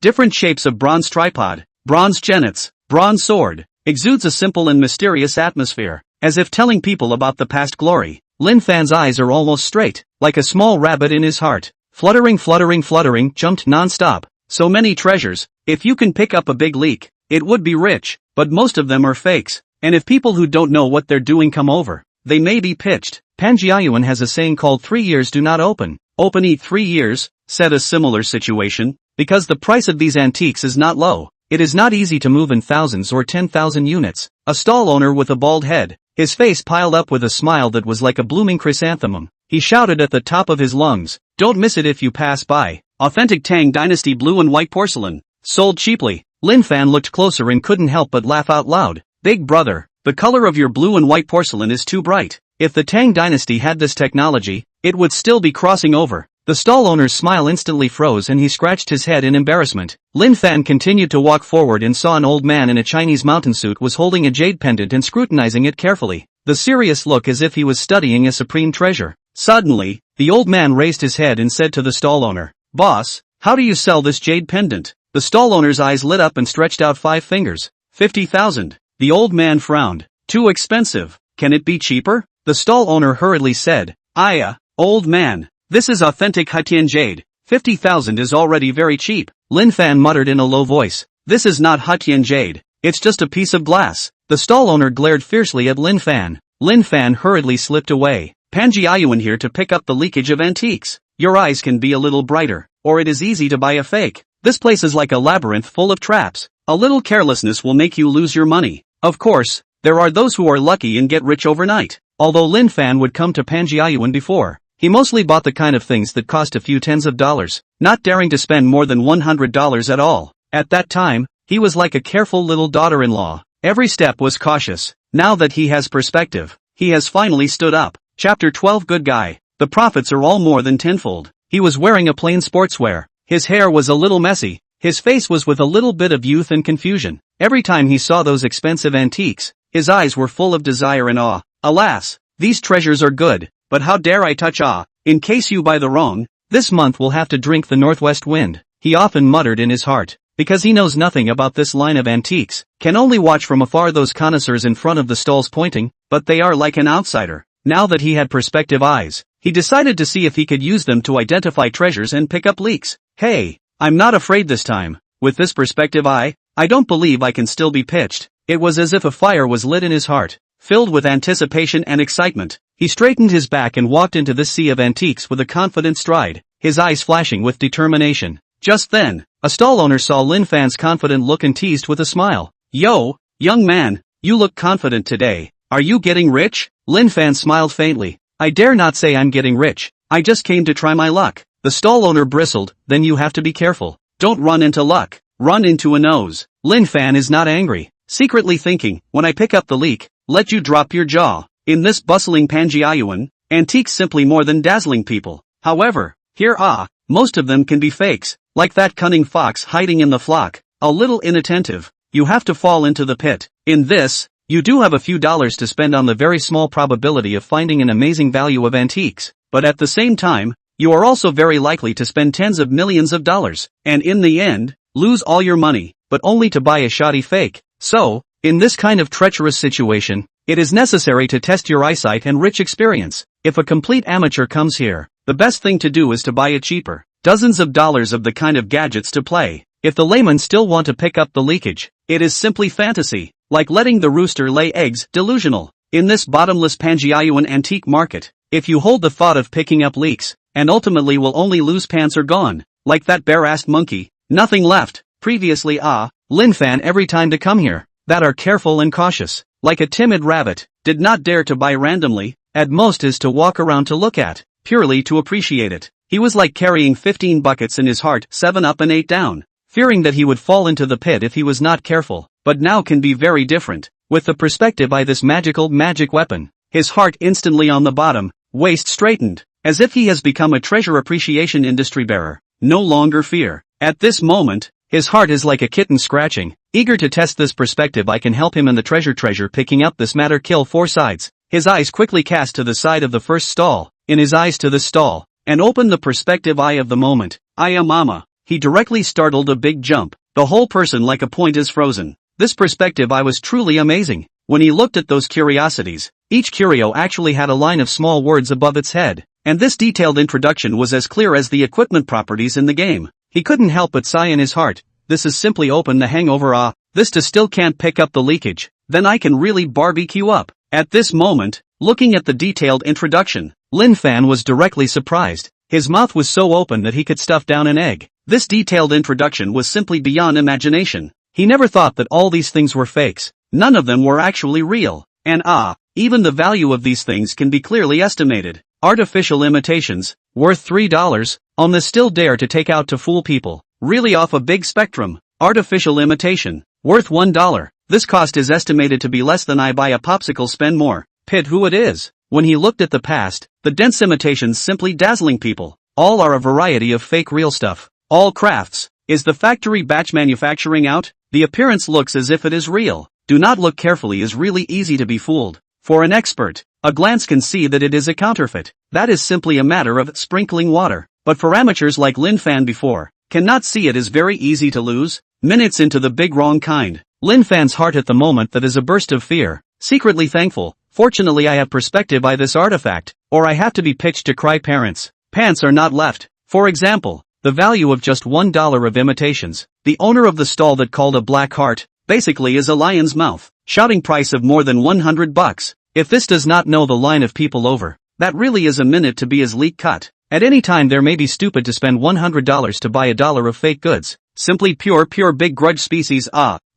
Different shapes of bronze tripod, bronze genets, bronze sword, exudes a simple and mysterious atmosphere, as if telling people about the past glory. Lin Fan's eyes are almost straight, like a small rabbit in his heart. Fluttering, fluttering, fluttering, jumped non-stop. So many treasures. If you can pick up a big leak, it would be rich, but most of them are fakes. And if people who don't know what they're doing come over, they may be pitched. Panjiayuan has a saying called 3 years do not open. Open eat 3 years, said a similar situation. Because the price of these antiques is not low, it is not easy to move in thousands or 10,000 units. A stall owner with a bald head, his face piled up with a smile that was like a blooming chrysanthemum. He shouted at the top of his lungs, "Don't miss it if you pass by. Authentic Tang Dynasty blue and white porcelain. Sold cheaply." Lin Fan looked closer and couldn't help but laugh out loud. "Big brother, the color of your blue and white porcelain is too bright. If the Tang Dynasty had this technology, it would still be crossing over." The stall owner's smile instantly froze and he scratched his head in embarrassment. Lin Fan continued to walk forward and saw an old man in a Chinese mountain suit was holding a jade pendant and scrutinizing it carefully. The serious look as if he was studying a supreme treasure. Suddenly, the old man raised his head and said to the stall owner, "Boss, how do you sell this jade pendant?" The stall owner's eyes lit up and stretched out 5 fingers. 50,000. The old man frowned. "Too expensive. Can it be cheaper?" The stall owner hurriedly said, Old man, this is authentic Haitian jade. 50,000 is already very cheap." Lin Fan muttered in a low voice, "This is not Haitian jade. It's just a piece of glass." The stall owner glared fiercely at Lin Fan. Lin Fan hurriedly slipped away. "Panjiayuan here to pick up the leakage of antiques. Your eyes can be a little brighter, or it is easy to buy a fake. This place is like a labyrinth full of traps. A little carelessness will make you lose your money. Of course, there are those who are lucky and get rich overnight." Although Lin Fan would come to Panjiayuan before, he mostly bought the kind of things that cost a few tens of dollars, not daring to spend more than $100 at all. At that time, he was like a careful little daughter-in-law. Every step was cautious. Now that he has perspective, he has finally stood up. Chapter 12. Good guy. The profits are all more than tenfold. He was wearing a plain sportswear. His hair was a little messy. His face was with a little bit of youth and confusion. Every time he saw those expensive antiques, his eyes were full of desire and awe. Alas, these treasures are good, but how dare I touch in case you buy the wrong, this month we'll have to drink the northwest wind. He often muttered in his heart, because he knows nothing about this line of antiques, can only watch from afar those connoisseurs in front of the stalls pointing, but they are like an outsider. Now that he had perspective eyes, he decided to see if he could use them to identify treasures and pick up leaks. Hey, I'm not afraid this time. With this perspective eye, I don't believe I can still be pitched. It was as if a fire was lit in his heart. Filled with anticipation and excitement, he straightened his back and walked into this sea of antiques with a confident stride, his eyes flashing with determination. Just then, a stall owner saw Lin Fan's confident look and teased with a smile. "Yo, young man, you look confident today. Are you getting rich?" Lin Fan smiled faintly. "I dare not say I'm getting rich. I just came to try my luck." The stall owner bristled. "Then you have to be careful. Don't run into luck. Run into a nose." Lin Fan is not angry, secretly thinking, when I pick up the leak, let you drop your jaw. In this bustling Panjiayuan, antiques simply more than dazzling people. However, Here most of them can be fakes, like that cunning fox hiding in the flock, a little inattentive. You have to fall into the pit. In this, you do have a few dollars to spend on the very small probability of finding an amazing value of antiques, but at the same time, you are also very likely to spend tens of millions of dollars, and in the end, lose all your money, but only to buy a shoddy fake. So, in this kind of treacherous situation, it is necessary to test your eyesight and rich experience. If a complete amateur comes here, the best thing to do is to buy it cheaper. Dozens of dollars of the kind of gadgets to play. If the layman still want to pick up the leakage, it is simply fantasy, like letting the rooster lay eggs, delusional. In this bottomless Pangaean antique market, if you hold the thought of picking up leaks, and ultimately will only lose pants are gone, like that bare-assed monkey, nothing left. Previously Lin Fan every time to come here, that are careful and cautious, like a timid rabbit, did not dare to buy randomly, at most is to walk around to look at, purely to appreciate it. He was like carrying 15 buckets in his heart, 7 up and 8 down, fearing that he would fall into the pit if he was not careful, but now can be very different. With the perspective eye, this magic weapon, his heart instantly on the bottom, waist straightened, as if he has become a treasure appreciation industry bearer, no longer fear. At this moment, his heart is like a kitten scratching, eager to test this perspective eye can help him in the treasure picking up this matter kill 4 sides. His eyes quickly cast to the side of the first stall, in his eyes to the stall, and opened the perspective eye of the moment. I am mama. He directly startled a big jump, the whole person like a point is frozen. This perspective eye was truly amazing. When he looked at those curiosities, each curio actually had a line of small words above its head, and this detailed introduction was as clear as the equipment properties in the game. He couldn't help but sigh in his heart, this is simply open the hangover this to still can't pick up the leakage, then I can really barbecue up. At this moment, looking at the detailed introduction, Lin Fan was directly surprised. His mouth was so open that he could stuff down an egg. This detailed introduction was simply beyond imagination. He never thought that all these things were fakes. None of them were actually real. And even the value of these things can be clearly estimated. Artificial imitations, worth $3, on the still dare to take out to fool people. Really off a big spectrum. Artificial imitation, worth $1. This cost is estimated to be less than I buy a popsicle spend more. Pit who it is. When he looked at the past, the dense imitations simply dazzling people. All are a variety of fake real stuff. All crafts. Is the factory batch manufacturing out? The appearance looks as if it is real. Do not look carefully is really easy to be fooled. For an expert, a glance can see that it is a counterfeit. That is simply a matter of sprinkling water. But for amateurs like Lin Fan before, cannot see it is very easy to lose. Minutes into the big wrong kind. Lin Fan's heart at the moment that is a burst of fear. Secretly thankful. Fortunately I have perspective by this artifact, or I have to be pitched to cry parents. Pants are not left. For example, the value of just $1 of imitations. The owner of the stall that called a black heart, basically is a lion's mouth. Shouting price of more than $100. If this does not know the line of people over, that really is a minute to be his leak cut. At any time there may be stupid to spend $100 to buy a dollar of fake goods. Simply pure big grudge species.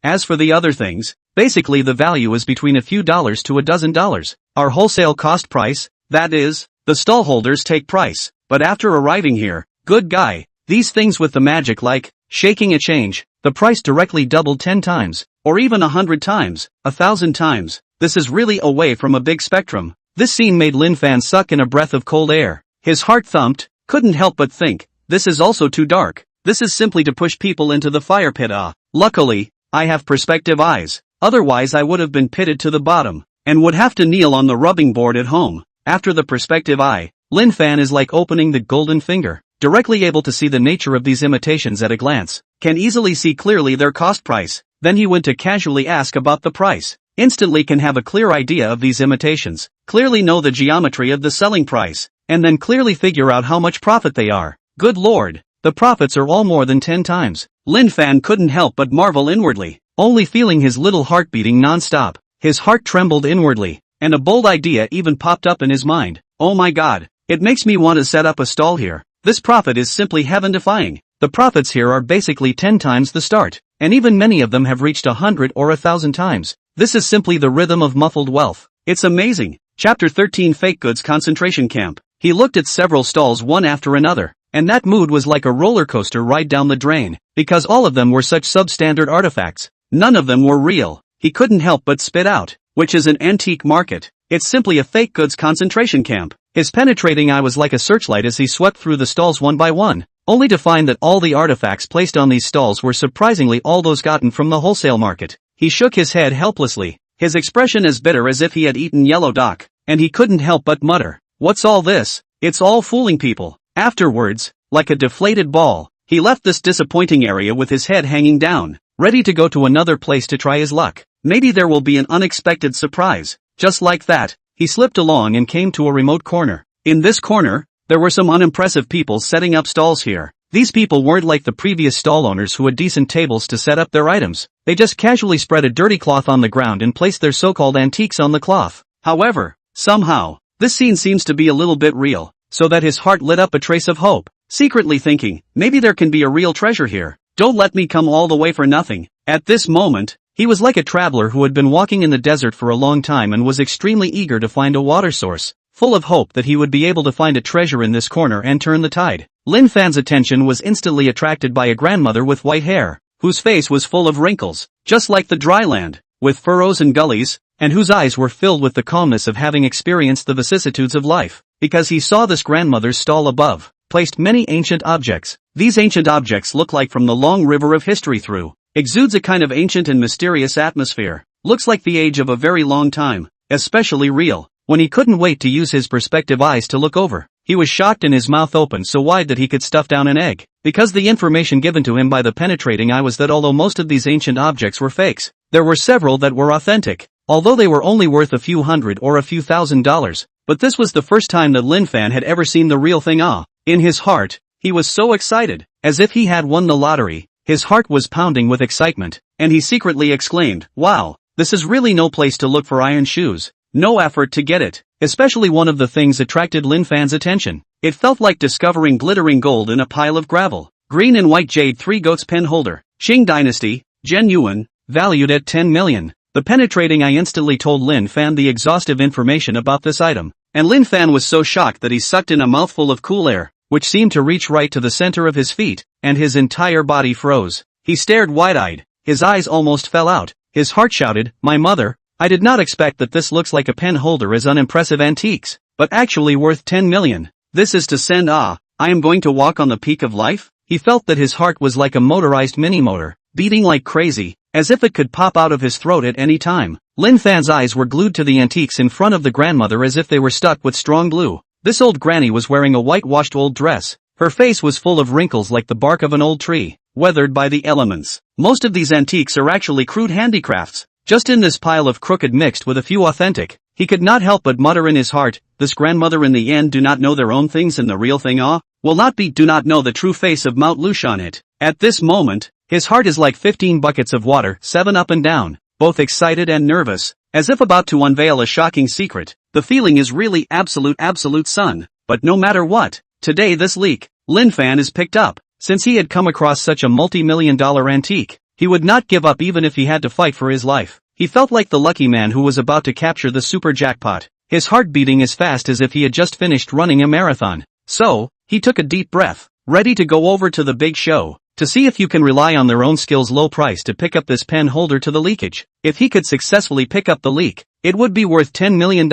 As for the other things, basically the value is between a few dollars to a dozen dollars. Our wholesale cost price, that is, the stallholders take price. But after arriving here, good guy, these things with the magic like, shaking a change, the price directly doubled 10 times, or even 100 times, 1,000 times. This is really away from a big spectrum. This scene made Lin Fan suck in a breath of cold air. His heart thumped, couldn't help but think, this is also too dark. This is simply to push people into the fire pit. Luckily, I have perspective eyes, otherwise I would have been pitted to the bottom, and would have to kneel on the rubbing board at home. After the perspective eye, Lin Fan is like opening the golden finger, directly able to see the nature of these imitations at a glance, can easily see clearly their cost price. Then he went to casually ask about the price, instantly can have a clear idea of these imitations, clearly know the geometry of the selling price, and then clearly figure out how much profit they are. Good lord, the profits are all more than 10 times. Lin Fan couldn't help but marvel inwardly, only feeling his little heart beating non-stop. His heart trembled inwardly, and a bold idea even popped up in his mind. Oh my god, it makes me want to set up a stall here. This profit is simply heaven-defying. The profits here are basically 10 times the start, and even many of them have reached 100 or 1,000 times. This is simply the rhythm of muffled wealth. It's amazing. Chapter 13 Fake Goods Concentration Camp. He looked at several stalls one after another, and that mood was like a roller coaster ride down the drain, because all of them were such substandard artifacts. None of them were real. He couldn't help but spit out, which is an antique market. It's simply a fake goods concentration camp. His penetrating eye was like a searchlight as he swept through the stalls one by one, only to find that all the artifacts placed on these stalls were surprisingly all those gotten from the wholesale market. He shook his head helplessly, his expression as bitter as if he had eaten yellow dock, and he couldn't help but mutter, "What's all this? It's all fooling people." Afterwards, like a deflated ball, he left this disappointing area with his head hanging down, ready to go to another place to try his luck. Maybe there will be an unexpected surprise. Just like that, he slipped along and came to a remote corner. In this corner, there were some unimpressive people setting up stalls here. These people weren't like the previous stall owners who had decent tables to set up their items. They just casually spread a dirty cloth on the ground and placed their so-called antiques on the cloth. However, somehow, this scene seems to be a little bit real, so that his heart lit up a trace of hope, secretly thinking, maybe there can be a real treasure here. Don't let me come all the way for nothing. At this moment, he was like a traveler who had been walking in the desert for a long time and was extremely eager to find a water source, full of hope that he would be able to find a treasure in this corner and turn the tide. Lin Fan's attention was instantly attracted by a grandmother with white hair, whose face was full of wrinkles, just like the dry land, with furrows and gullies, and whose eyes were filled with the calmness of having experienced the vicissitudes of life. Because he saw this grandmother's stall above, placed many ancient objects. These ancient objects look like from the long river of history through, exudes a kind of ancient and mysterious atmosphere, looks like the age of a very long time, especially real. When he couldn't wait to use his perspective eyes to look over, he was shocked and his mouth opened so wide that he could stuff down an egg, because the information given to him by the penetrating eye was that although most of these ancient objects were fakes, there were several that were authentic, although they were only worth a few hundred or a few $1,000s. But this was the first time that Lin Fan had ever seen the real thing. In his heart, he was so excited, as if he had won the lottery. His heart was pounding with excitement, and he secretly exclaimed, "Wow, this is really no place to look for iron shoes. No effort to get it." Especially one of the things attracted Lin Fan's attention. It felt like discovering glittering gold in a pile of gravel. Green and white jade 3 goats pen holder, Qing Dynasty, Zhen Yuan, valued at 10 million. The penetrating eye instantly told Lin Fan the exhaustive information about this item, and Lin Fan was so shocked that he sucked in a mouthful of cool air, which seemed to reach right to the center of his feet, and his entire body froze. He stared wide-eyed, his eyes almost fell out, his heart shouted, "My mother, I did not expect that this looks like a pen holder as unimpressive antiques, but actually worth 10 million. This is to send I am going to walk on the peak of life?" He felt that his heart was like a motorized mini-motor, beating like crazy, as if it could pop out of his throat at any time. Lin Fan's eyes were glued to the antiques in front of the grandmother as if they were stuck with strong glue. This old granny was wearing a whitewashed old dress. Her face was full of wrinkles like the bark of an old tree, weathered by the elements. Most of these antiques are actually crude handicrafts, just in this pile of crooked mixed with a few authentic. He could not help but mutter in his heart, this grandmother in the end do not know their own things and the real thing will not be do not know the true face of Mount Lushan it. At this moment, his heart is like 15 buckets of water, 7 up and down, both excited and nervous, as if about to unveil a shocking secret. The feeling is really absolute son. But no matter what, today this leak, Lin Fan is picked up. Since he had come across such a multi-million-dollar antique, he would not give up even if he had to fight for his life. He felt like the lucky man who was about to capture the super jackpot, his heart beating as fast as if he had just finished running a marathon. So, he took a deep breath, ready to go over to the big show, to see if you can rely on their own skills low price to pick up this pen holder to the leakage. If he could successfully pick up the leak, it would be worth $10 million.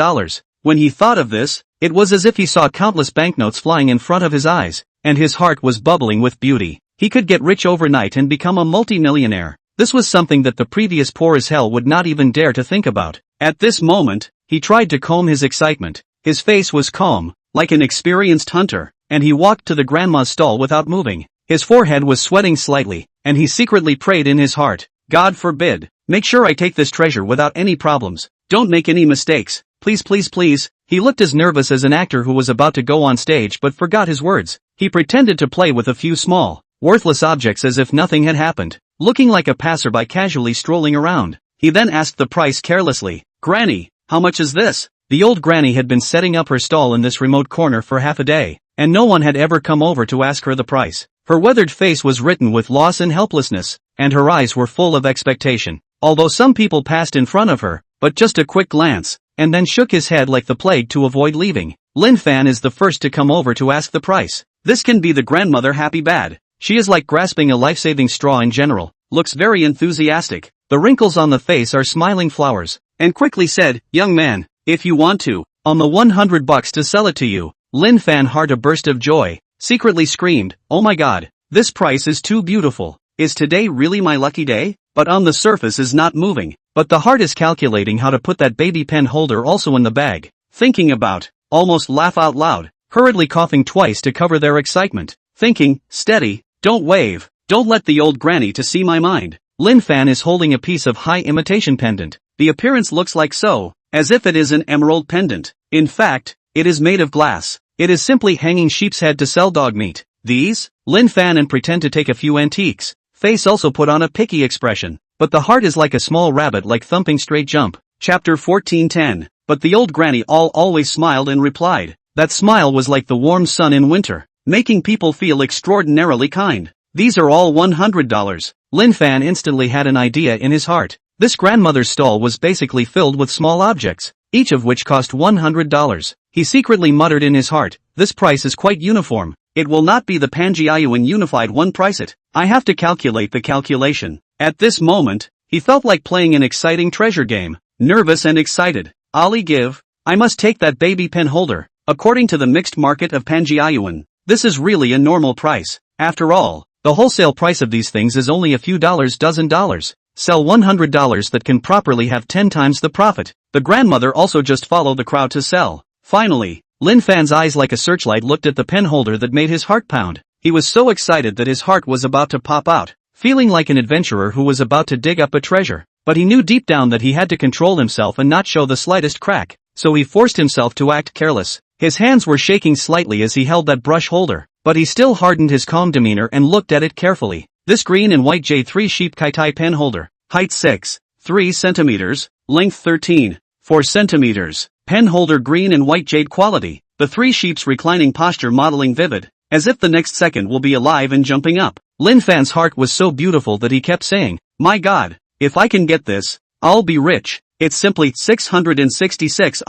When he thought of this, it was as if he saw countless banknotes flying in front of his eyes, and his heart was bubbling with beauty. He could get rich overnight and become a multi-millionaire. This was something that the previous poor as hell would not even dare to think about. At this moment, he tried to calm his excitement. His face was calm, like an experienced hunter, and he walked to the grandma's stall without moving. His forehead was sweating slightly, and he secretly prayed in his heart, "God forbid, make sure I take this treasure without any problems. Don't make any mistakes. Please, please, please." He looked as nervous as an actor who was about to go on stage but forgot his words. He pretended to play with a few small, worthless objects as if nothing had happened, looking like a passerby casually strolling around. He then asked the price carelessly. "Granny, how much is this?" The old granny had been setting up her stall in this remote corner for half a day, and no one had ever come over to ask her the price. Her weathered face was written with loss and helplessness, and her eyes were full of expectation. Although some people passed in front of her, but just a quick glance, and then shook his head like the plague to avoid leaving. Lin Fan is the first to come over to ask the price. This can be the grandmother happy bad. She is like grasping a life-saving straw in general, looks very enthusiastic. The wrinkles on the face are smiling flowers, and quickly said, "Young man, if you want to, On the 100 bucks to sell it to you. Lin Fan heart a burst of joy, secretly screamed, "Oh my god, this price is too beautiful. Is today really my lucky day?" But on the surface is not moving. But the heart is calculating how to put that baby pen holder also in the bag. Thinking about, almost laugh out loud, hurriedly coughing twice to cover their excitement. Thinking, steady, don't wave, don't let the old granny to see my mind. Lin Fan is holding a piece of high imitation pendant. The appearance looks like so, as if it is an emerald pendant. In fact, it is made of glass. It is simply hanging sheep's head to sell dog meat. These? Lin Fan and pretend to take a few antiques. Face also put on a picky expression. But the heart is like a small rabbit like thumping straight jump. Chapter 14:10. But the old granny always smiled and replied. That smile was like the warm sun in winter, making people feel extraordinarily kind. These are all $100. Lin Fan instantly had an idea in his heart. This grandmother's stall was basically filled with small objects, each of which cost $100. He secretly muttered in his heart, this price is quite uniform. It will not be the Panjiayuan unified one price it. I have to calculate the calculation. At this moment, he felt like playing an exciting treasure game, nervous and excited. Ali give, I must take that baby pen holder. According to the mixed market of Panjiayuan, this is really a normal price. After all, the wholesale price of these things is only a few dozen. Sell $100 that can properly have 10 times the profit. The grandmother also just followed the crowd to sell. Finally, Lin Fan's eyes like a searchlight looked at the pen holder that made his heart pound. He was so excited that his heart was about to pop out, feeling like an adventurer who was about to dig up a treasure. But he knew deep down that he had to control himself and not show the slightest crack, so he forced himself to act careless. His hands were shaking slightly as he held that brush holder, but he still hardened his calm demeanor and looked at it carefully. This green and white J3 sheep Kaitai pen holder, height 6.3 centimeters, length 13.4 centimeters, pen holder green and white jade quality, the three sheep's reclining posture modeling vivid, as if the next second will be alive and jumping up. Lin Fan's heart was so beautiful that he kept saying, my god, if I can get this, I'll be rich. It's simply 666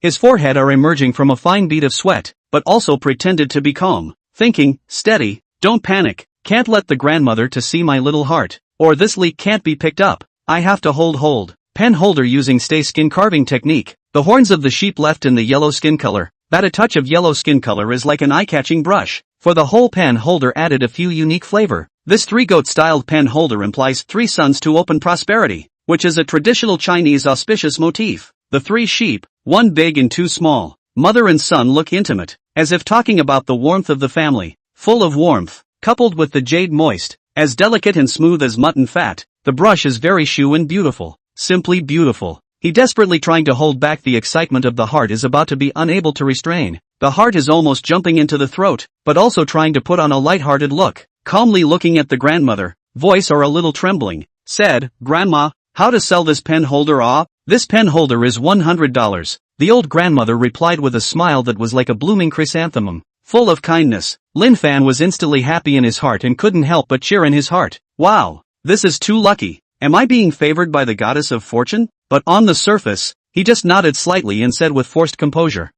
His forehead are emerging from a fine bead of sweat, but also pretended to be calm, thinking, steady, don't panic, can't let the grandmother to see my little heart, or this leak can't be picked up. I have to hold. Pen holder using stay skin carving technique. The horns of the sheep left in the yellow skin color. That a touch of yellow skin color is like an eye-catching brush. For the whole pen holder added a few unique flavor. This three-goat styled pen holder implies three suns to open prosperity, which is a traditional Chinese auspicious motif. The three sheep, one big and two small, mother and son look intimate, as if talking about the warmth of the family. Full of warmth, coupled with the jade moist, as delicate and smooth as mutton fat. The brush is very shoe and beautiful, simply beautiful. He desperately trying to hold back the excitement of the heart is about to be unable to restrain. The heart is almost jumping into the throat, but also trying to put on a light-hearted look. Calmly looking at the grandmother, voice are a little trembling, said, Grandma, how to sell this pen holder? This pen holder is $100. The old grandmother replied with a smile that was like a blooming chrysanthemum, full of kindness. Lin Fan was instantly happy in his heart and couldn't help but cheer in his heart. Wow, this is too lucky. Am I being favored by the goddess of fortune? But on the surface, he just nodded slightly and said with forced composure,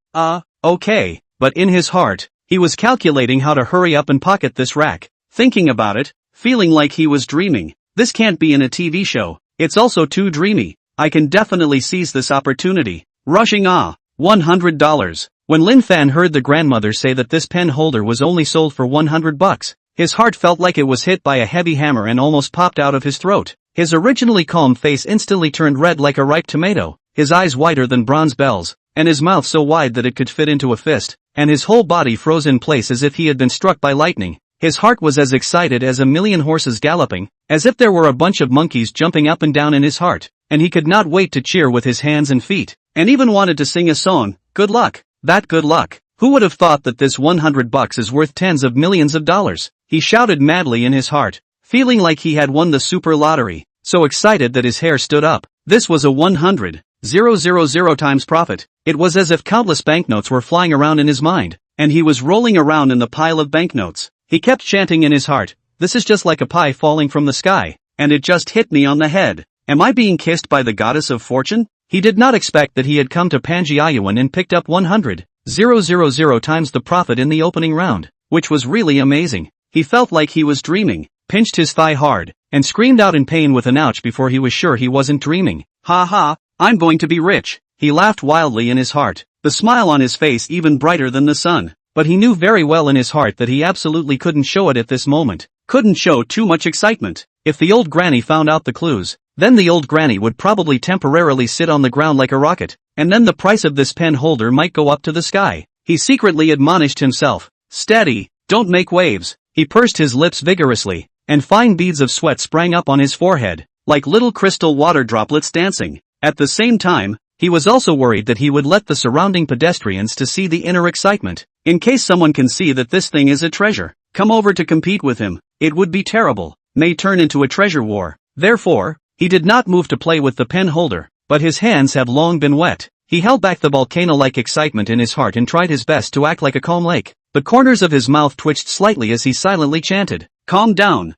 okay. But in his heart, he was calculating how to hurry up and pocket this rack. Thinking about it, feeling like he was dreaming. This can't be in a TV show. It's also too dreamy. I can definitely seize this opportunity. Rushing $100. When Lin Fan heard the grandmother say that this pen holder was only sold for $100, his heart felt like it was hit by a heavy hammer and almost popped out of his throat. His originally calm face instantly turned red like a ripe tomato, his eyes whiter than bronze bells, and his mouth so wide that it could fit into a fist, and his whole body froze in place as if he had been struck by lightning. His heart was as excited as a million horses galloping, as if there were a bunch of monkeys jumping up and down in his heart, and he could not wait to cheer with his hands and feet, and even wanted to sing a song, good luck, that good luck. Who would have thought that this $100 is worth tens of millions of dollars? He shouted madly in his heart, feeling like he had won the super lottery, so excited that his hair stood up. This was a 100,000 times profit. It was as if countless banknotes were flying around in his mind, and he was rolling around in the pile of banknotes. He kept chanting in his heart, this is just like a pie falling from the sky, and it just hit me on the head. Am I being kissed by the goddess of fortune? He did not expect that he had come to Panjiayuan and picked up 100,000 times the profit in the opening round, which was really amazing. He felt like he was dreaming, pinched his thigh hard, and screamed out in pain with an ouch before he was sure he wasn't dreaming. Ha ha, I'm going to be rich. He laughed wildly in his heart. the smile on his face even brighter than the sun. But he knew very well in his heart that he absolutely couldn't show it at this moment. Couldn't show too much excitement. If the old granny found out the clues, then the old granny would probably temporarily sit on the ground like a rocket, and then the price of this pen holder might go up to the sky. He secretly admonished himself. Steady, don't make waves. He pursed his lips vigorously, and fine beads of sweat sprang up on his forehead, like little crystal water droplets dancing. At the same time, he was also worried that he would let the surrounding pedestrians to see the inner excitement. In case someone can see that this thing is a treasure, come over to compete with him, it would be terrible, may turn into a treasure war. Therefore, he did not move to play with the pen holder, but his hands have long been wet. He held back the volcano-like excitement in his heart and tried his best to act like a calm lake. The corners of his mouth twitched slightly as he silently chanted, calm down,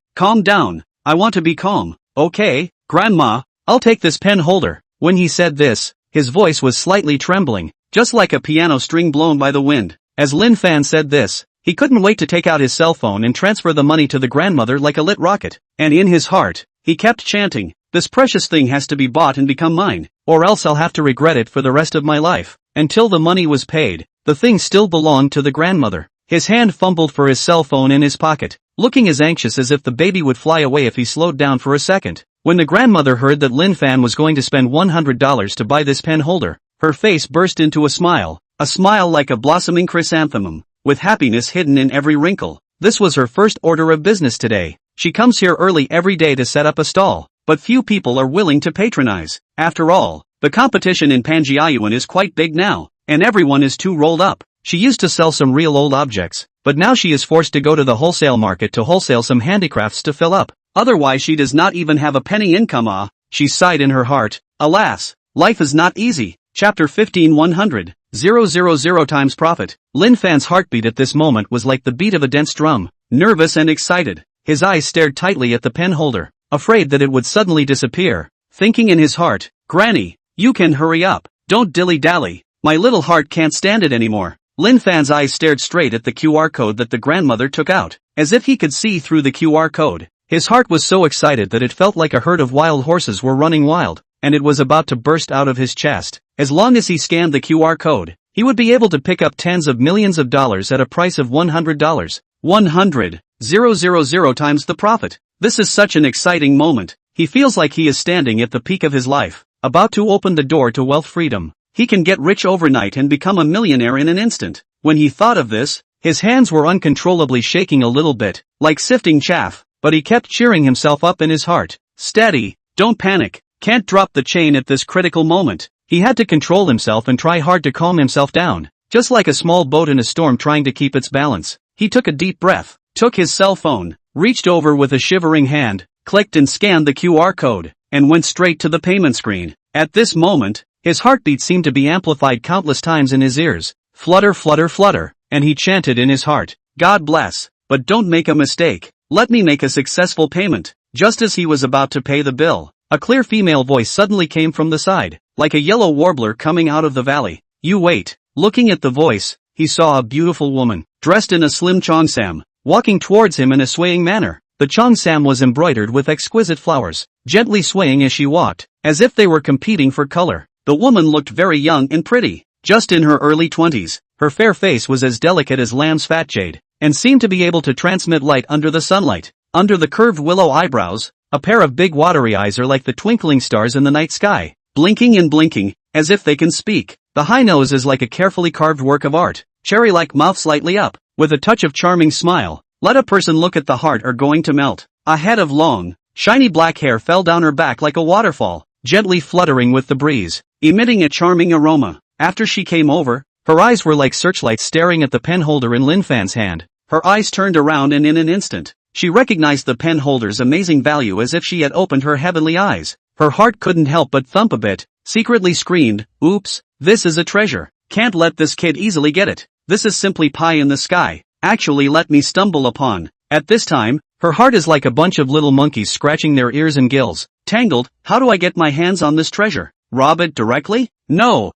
I want to be calm. Okay, Grandma, I'll take this pen holder. When he said this, his voice was slightly trembling, just like a piano string blown by the wind. As Lin Fan said this, he couldn't wait to take out his cell phone and transfer the money to the grandmother like a lit rocket. And in his heart, he kept chanting, this precious thing has to be bought and become mine, or else I'll have to regret it for the rest of my life. Until the money was paid, the thing still belonged to the grandmother. His hand fumbled for his cell phone in his pocket, looking as anxious as if the baby would fly away if he slowed down for a second. When the grandmother heard that Lin Fan was going to spend $100 to buy this pen holder, her face burst into a smile like a blossoming chrysanthemum, with happiness hidden in every wrinkle. This was her first order of business today. She comes here early every day to set up a stall, but few people are willing to patronize. After all, the competition in Panjiayuan is quite big now, and everyone is too rolled up. She used to sell some real old objects, but now she is forced to go to the wholesale market to wholesale some handicrafts to fill up. Otherwise she does not even have a penny income. She sighed in her heart. Alas, life is not easy. Chapter 15 100,000 times profit. Lin Fan's heartbeat at this moment was like the beat of a dense drum, nervous and excited. His eyes stared tightly at the pen holder, afraid that it would suddenly disappear, thinking in his heart, Granny, you can hurry up, don't dilly-dally, my little heart can't stand it anymore. Lin Fan's eyes stared straight at the QR code that the grandmother took out, as if he could see through the QR code. His heart was so excited that it felt like a herd of wild horses were running wild, and it was about to burst out of his chest. As long as he scanned the QR code, he would be able to pick up tens of millions of dollars at a price of $100. 100,000 times the profit. This is such an exciting moment. He feels like he is standing at the peak of his life, about to open the door to wealth freedom. He can get rich overnight and become a millionaire in an instant. When he thought of this, his hands were uncontrollably shaking a little bit, like sifting chaff, but he kept cheering himself up in his heart. Steady, don't panic, can't drop the chain at this critical moment. He had to control himself and try hard to calm himself down, just like a small boat in a storm trying to keep its balance. He took a deep breath, took his cell phone, reached over with a shivering hand, clicked and scanned the QR code, and went straight to the payment screen. At this moment, his heartbeat seemed to be amplified countless times in his ears. Flutter, flutter, flutter, and he chanted in his heart, God bless, but don't make a mistake. Let me make a successful payment. Just as he was about to pay the bill, a clear female voice suddenly came from the side, like a yellow warbler coming out of the valley. You wait. Looking at the voice, he saw a beautiful woman, dressed in a slim cheongsam, walking towards him in a swaying manner. The cheongsam was embroidered with exquisite flowers, gently swaying as she walked, as if they were competing for color. The woman looked very young and pretty, just in her early 20s. Her fair face was as delicate as lamb's fat jade, and seemed to be able to transmit light under the sunlight. Under the curved willow eyebrows, a pair of big watery eyes are like the twinkling stars in the night sky, blinking and blinking, as if they can speak. The high nose is like a carefully carved work of art, cherry-like mouth slightly up, with a touch of charming smile. Let a person look at the heart are going to melt. A head of long, shiny black hair fell down her back like a waterfall, gently fluttering with the breeze, emitting a charming aroma. After she came over, her eyes were like searchlights staring at the pen holder in Lin Fan's hand. Her eyes turned around and in an instant, she recognized the pen holder's amazing value as if she had opened her heavenly eyes. Her heart couldn't help but thump a bit, secretly screamed, oops, this is a treasure. Can't let this kid easily get it. This is simply pie in the sky. Actually let me stumble upon. At this time, her heart is like a bunch of little monkeys scratching their ears and gills. Tangled, how do I get my hands on this treasure? Rob it directly? No,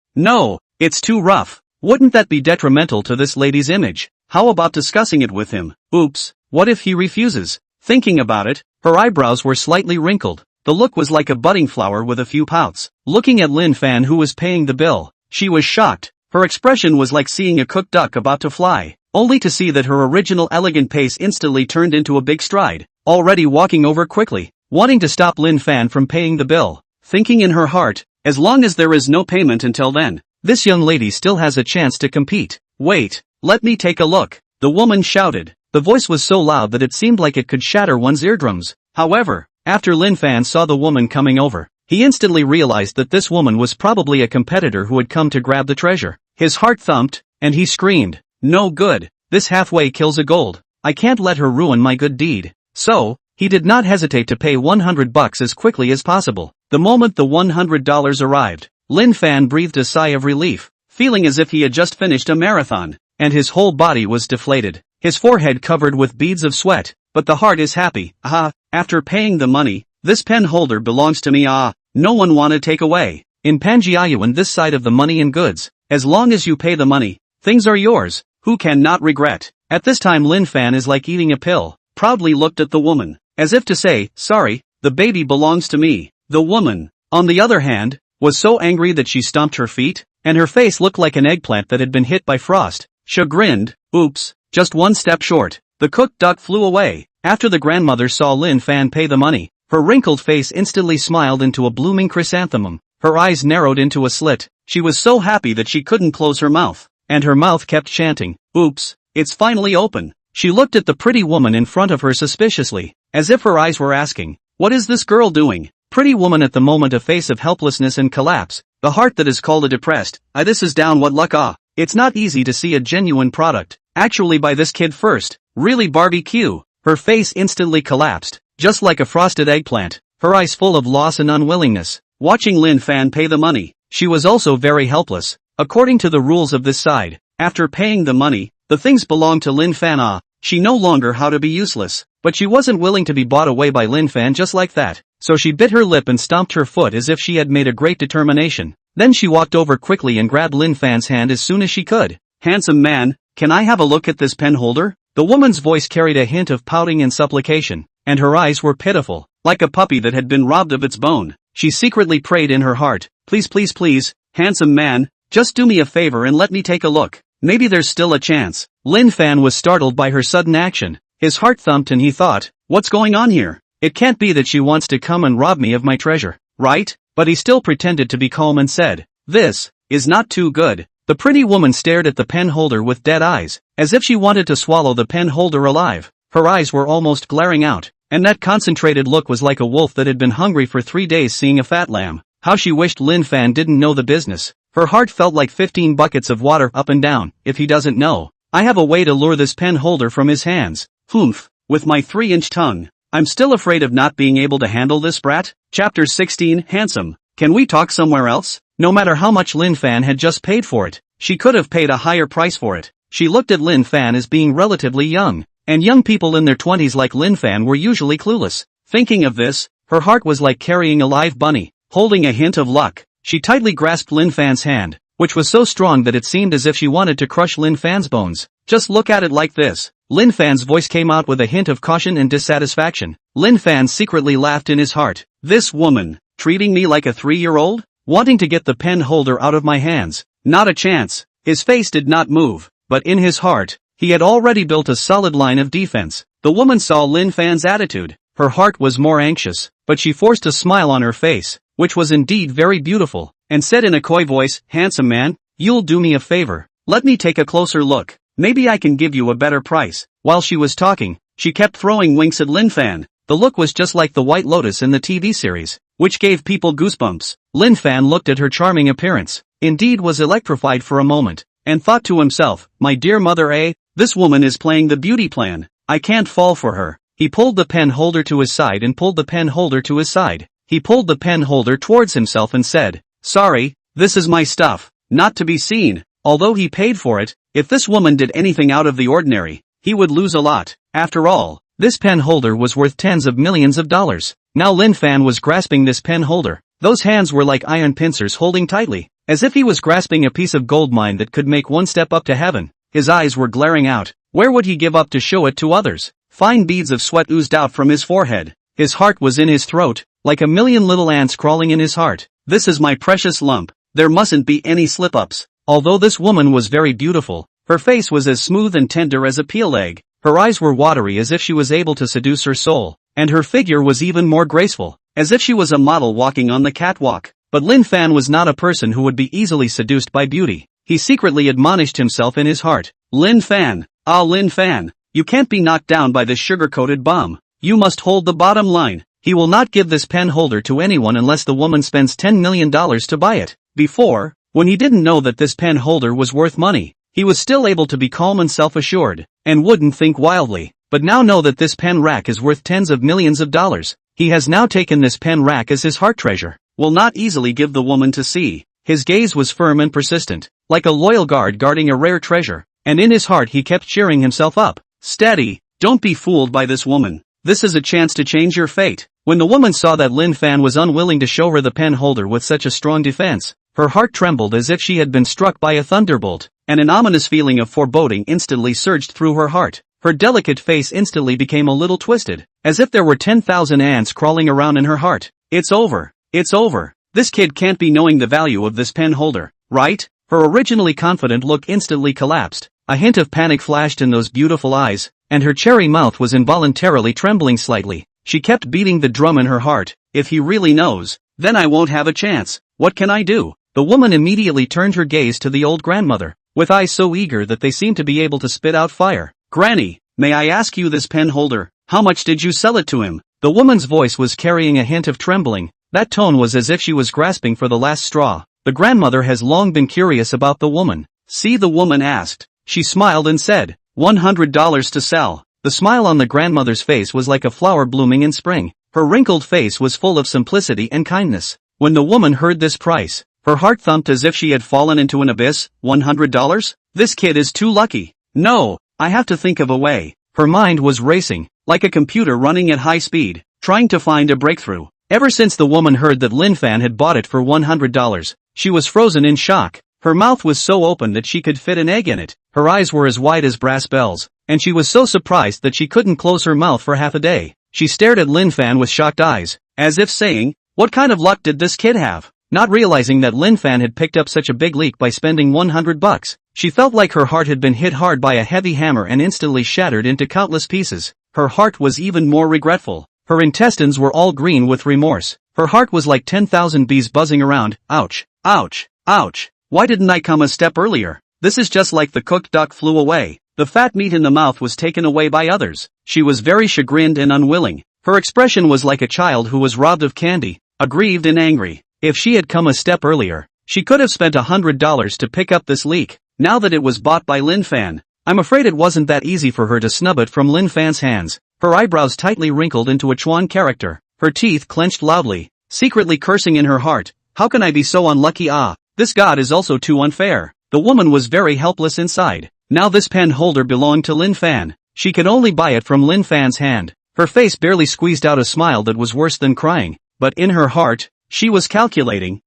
it's too rough. Wouldn't that be detrimental to this lady's image? How about discussing it with him? Oops, what if he refuses? Thinking about it, her eyebrows were slightly wrinkled. The look was like a budding flower with a few pouts. Looking at Lin Fan who was paying the bill, she was shocked. Her expression was like seeing a cooked duck about to fly, only to see that her original elegant pace instantly turned into a big stride, already walking over quickly, wanting to stop Lin Fan from paying the bill, thinking in her heart, as long as there is no payment until then, this young lady still has a chance to compete. Wait, let me take a look, the woman shouted. The voice was so loud that it seemed like it could shatter one's eardrums. However, after Lin Fan saw the woman coming over, he instantly realized that this woman was probably a competitor who had come to grab the treasure. His heart thumped, and he screamed, "No good, this halfway kills a gold. I can't let her ruin my good deed." So, he did not hesitate to pay $100 as quickly as possible. The moment the $100 arrived, Lin Fan breathed a sigh of relief, feeling as if he had just finished a marathon, and his whole body was deflated, his forehead covered with beads of sweat, but the heart is happy. Ah, after paying the money, this pen holder belongs to me. Ah, no one wanna take away. In Panjiayuan this side of the money and goods, as long as you pay the money, things are yours, who can not regret. At this time Lin Fan is like eating a pill, proudly looked at the woman, as if to say, sorry, the baby belongs to me. The woman, on the other hand, was so angry that she stomped her feet, and her face looked like an eggplant that had been hit by frost. Chagrined, oops, just one step short. The cooked duck flew away. After the grandmother saw Lin Fan pay the money, her wrinkled face instantly smiled into a blooming chrysanthemum. Her eyes narrowed into a slit. She was so happy that she couldn't close her mouth, and her mouth kept chanting, oops, it's finally open. She looked at the pretty woman in front of her suspiciously, as if her eyes were asking, what is this girl doing? Pretty woman at the moment a face of helplessness and collapse, the heart that is called a depressed, this is down what luck. It's not easy to see a genuine product, actually buy this kid first, really barbecue. Her face instantly collapsed, just like a frosted eggplant, her eyes full of loss and unwillingness, watching Lin Fan pay the money. She was also very helpless. According to the rules of this side, after paying the money, the things belonged to Lin Fan. She no longer how to be useless, but she wasn't willing to be bought away by Lin Fan just like that, so she bit her lip and stomped her foot as if she had made a great determination. Then she walked over quickly and grabbed Lin Fan's hand as soon as she could. Handsome man, can I have a look at this pen holder? The woman's voice carried a hint of pouting and supplication, and her eyes were pitiful, like a puppy that had been robbed of its bone. She secretly prayed in her heart, please please please, handsome man, just do me a favor and let me take a look. Maybe there's still a chance. Lin Fan was startled by her sudden action. His heart thumped and he thought, what's going on here? It can't be that she wants to come and rob me of my treasure, right? But he still pretended to be calm and said, this is not too good. The pretty woman stared at the pen holder with dead eyes, as if she wanted to swallow the pen holder alive. Her eyes were almost glaring out, and that concentrated look was like a wolf that had been hungry for 3 days seeing a fat lamb. How she wished Lin Fan didn't know the business. Her heart felt like 15 buckets of water up and down. If he doesn't know, I have a way to lure this pen holder from his hands. Humph, with my 3-inch tongue, I'm still afraid of not being able to handle this brat. Chapter 16, Handsome. Can we talk somewhere else? No matter how much Lin Fan had just paid for it, she could have paid a higher price for it. She looked at Lin Fan as being relatively young, and young people in their 20s like Lin Fan were usually clueless. Thinking of this, her heart was like carrying a live bunny, holding a hint of luck. She tightly grasped Lin Fan's hand, which was so strong that it seemed as if she wanted to crush Lin Fan's bones. Just look at it like this. Lin Fan's voice came out with a hint of caution and dissatisfaction. Lin Fan secretly laughed in his heart. This woman, treating me like a 3-year-old? Wanting to get the pen holder out of my hands? Not a chance. His face did not move, but in his heart, he had already built a solid line of defense. The woman saw Lin Fan's attitude. Her heart was more anxious, but she forced a smile on her face, which was indeed very beautiful, and said in a coy voice, handsome man, you'll do me a favor. Let me take a closer look. Maybe I can give you a better price. While she was talking, she kept throwing winks at Lin Fan. The look was just like the White Lotus in the TV series, which gave people goosebumps. Lin Fan looked at her charming appearance, indeed was electrified for a moment, and thought to himself, my dear mother, this woman is playing the beauty plan. I can't fall for her. He pulled the pen holder to his side and pulled the pen holder to his side. He pulled the pen holder towards himself and said, sorry, this is my stuff, not to be seen. Although he paid for it, if this woman did anything out of the ordinary, he would lose a lot. After all, this pen holder was worth tens of millions of dollars. Now Lin Fan was grasping this pen holder. Those hands were like iron pincers holding tightly, as if he was grasping a piece of gold mine that could make one step up to heaven. His eyes were glaring out. Where would he give up to show it to others? Fine beads of sweat oozed out from his forehead. His heart was in his throat, like a million little ants crawling in his heart. This is my precious lump. There mustn't be any slip-ups. Although this woman was very beautiful, her face was as smooth and tender as a peel egg, her eyes were watery as if she was able to seduce her soul, and her figure was even more graceful, as if she was a model walking on the catwalk. But Lin Fan was not a person who would be easily seduced by beauty. He secretly admonished himself in his heart. Lin Fan, Lin Fan, you can't be knocked down by this sugar-coated bomb. You must hold the bottom line. He will not give this pen holder to anyone unless the woman spends $10 million to buy it. Before, when he didn't know that this pen holder was worth money, he was still able to be calm and self-assured, and wouldn't think wildly. But now know that this pen rack is worth tens of millions of dollars. He has now taken this pen rack as his heart treasure. Will not easily give the woman to see. His gaze was firm and persistent, like a loyal guard guarding a rare treasure, and in his heart he kept cheering himself up. Steady, don't be fooled by this woman. This is a chance to change your fate. When the woman saw that Lin Fan was unwilling to show her the pen holder with such a strong defense, her heart trembled as if she had been struck by a thunderbolt, and an ominous feeling of foreboding instantly surged through her heart. Her delicate face instantly became a little twisted, as if there were 10,000 ants crawling around in her heart. It's over. It's over. This kid can't be knowing the value of this pen holder, right? Her originally confident look instantly collapsed. A hint of panic flashed in those beautiful eyes, and her cherry mouth was involuntarily trembling slightly. She kept beating the drum in her heart. If he really knows, then I won't have a chance. What can I do? The woman immediately turned her gaze to the old grandmother, with eyes so eager that they seemed to be able to spit out fire. Granny, may I ask you this pen holder, how much did you sell it to him? The woman's voice was carrying a hint of trembling. That tone was as if she was grasping for the last straw. The grandmother has long been curious about the woman. See, the woman asked. She smiled and said, $100 to sell. The smile on the grandmother's face was like a flower blooming in spring. Her wrinkled face was full of simplicity and kindness. When the woman heard this price, her heart thumped as if she had fallen into an abyss. $100? This kid is too lucky. No, I have to think of a way. Her mind was racing, like a computer running at high speed, trying to find a breakthrough. Ever since the woman heard that Lin Fan had bought it for $100, she was frozen in shock. Her mouth was so open that she could fit an egg in it. Her eyes were as wide as brass bells, and she was so surprised that she couldn't close her mouth for half a day. She stared at Lin Fan with shocked eyes, as if saying, what kind of luck did this kid have? Not realizing that Lin Fan had picked up such a big leak by spending $100, she felt like her heart had been hit hard by a heavy hammer and instantly shattered into countless pieces. Her heart was even more regretful. Her intestines were all green with remorse. Her heart was like 10,000 bees buzzing around. Ouch, ouch, ouch. Why didn't I come a step earlier? This is just like the cooked duck flew away. The fat meat in the mouth was taken away by others. She was very chagrined and unwilling. Her expression was like a child who was robbed of candy, aggrieved and angry. If she had come a step earlier, she could have spent $100 to pick up this leek. Now that it was bought by Lin Fan, I'm afraid it wasn't that easy for her to snub it from Lin Fan's hands. Her eyebrows tightly wrinkled into a Chuan character. Her teeth clenched loudly, secretly cursing in her heart. How can I be so unlucky? This god is also too unfair. The woman was very helpless inside. Now this pen holder belonged to Lin Fan. She could only buy it from Lin Fan's hand. Her face barely squeezed out a smile that was worse than crying. But in her heart, she was calculating,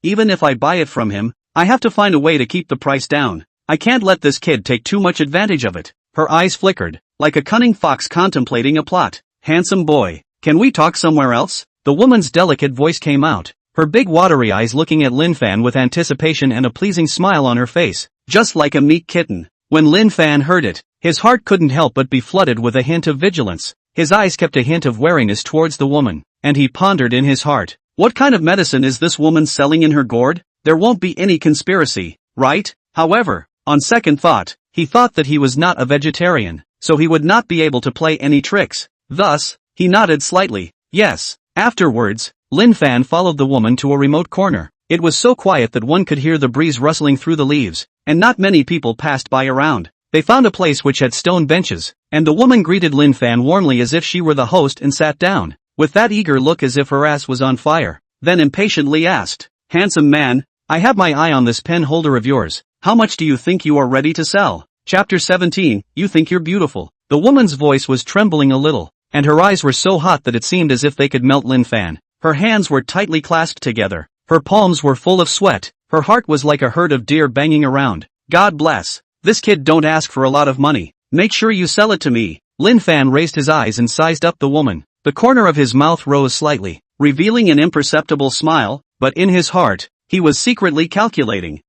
even if I buy it from him, I have to find a way to keep the price down. I can't let this kid take too much advantage of it. Her eyes flickered, like a cunning fox contemplating a plot. Handsome boy, can we talk somewhere else? The woman's delicate voice came out, her big watery eyes looking at Lin Fan with anticipation and a pleasing smile on her face, just like a meek kitten. When Lin Fan heard it, his heart couldn't help but be flooded with a hint of vigilance. His eyes kept a hint of wariness towards the woman, and he pondered in his heart, what kind of medicine is this woman selling in her gourd? There won't be any conspiracy, right? However, on second thought, he thought that he was not a vegetarian, so he would not be able to play any tricks. Thus, he nodded slightly, yes. Afterwards, Lin Fan followed the woman to a remote corner. It was so quiet that one could hear the breeze rustling through the leaves, and not many people passed by around. They found a place which had stone benches, and the woman greeted Lin Fan warmly as if she were the host and sat down, with that eager look as if her ass was on fire, then impatiently asked, handsome man, I have my eye on this pen holder of yours. How much do you think you are ready to sell? Chapter 17, You Think You're Beautiful. The woman's voice was trembling a little, and her eyes were so hot that it seemed as if they could melt Lin Fan. Her hands were tightly clasped together, her palms were full of sweat, her heart was like a herd of deer banging around. God bless. This kid don't ask for a lot of money. Make sure you sell it to me. Lin Fan raised his eyes and sized up the woman. The corner of his mouth rose slightly, revealing an imperceptible smile, but in his heart, he was secretly calculating.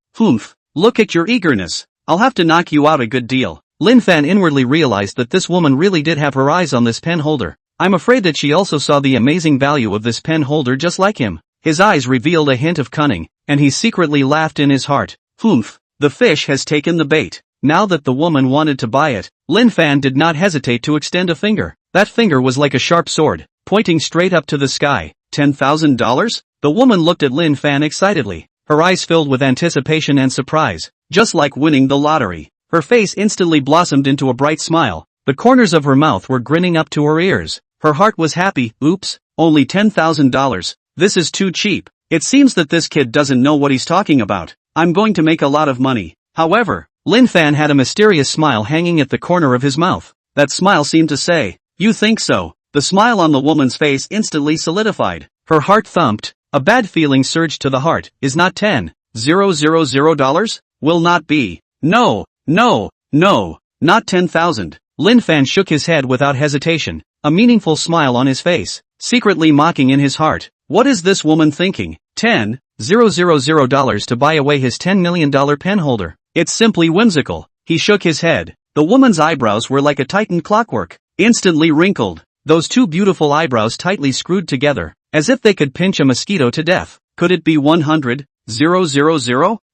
Look at your eagerness. I'll have to knock you out a good deal. Lin Fan inwardly realized that this woman really did have her eyes on this pen holder. I'm afraid that she also saw the amazing value of this pen holder just like him. His eyes revealed a hint of cunning, and he secretly laughed in his heart. Humph, the fish has taken the bait. Now that the woman wanted to buy it, Lin Fan did not hesitate to extend a finger. That finger was like a sharp sword, pointing straight up to the sky. $10,000? The woman looked at Lin Fan excitedly, her eyes filled with anticipation and surprise, just like winning the lottery. Her face instantly blossomed into a bright smile. The corners of her mouth were grinning up to her ears. Her heart was happy. Oops, only $10,000. This is too cheap. It seems that this kid doesn't know what he's talking about. I'm going to make a lot of money. However, Lin Fan had a mysterious smile hanging at the corner of his mouth. That smile seemed to say, "You think so?" The smile on the woman's face instantly solidified. Her heart thumped. A bad feeling surged to the heart. Is not $10,000? Will not be. No, not 10,000. Lin Fan shook his head without hesitation, a meaningful smile on his face, secretly mocking in his heart. What is this woman thinking? $10,000 to buy away his $10 million pen holder. It's simply whimsical. He shook his head. The woman's eyebrows were like a tightened clockwork, instantly wrinkled. Those two beautiful eyebrows tightly screwed together, as if they could pinch a mosquito to death. Could it be 100,000?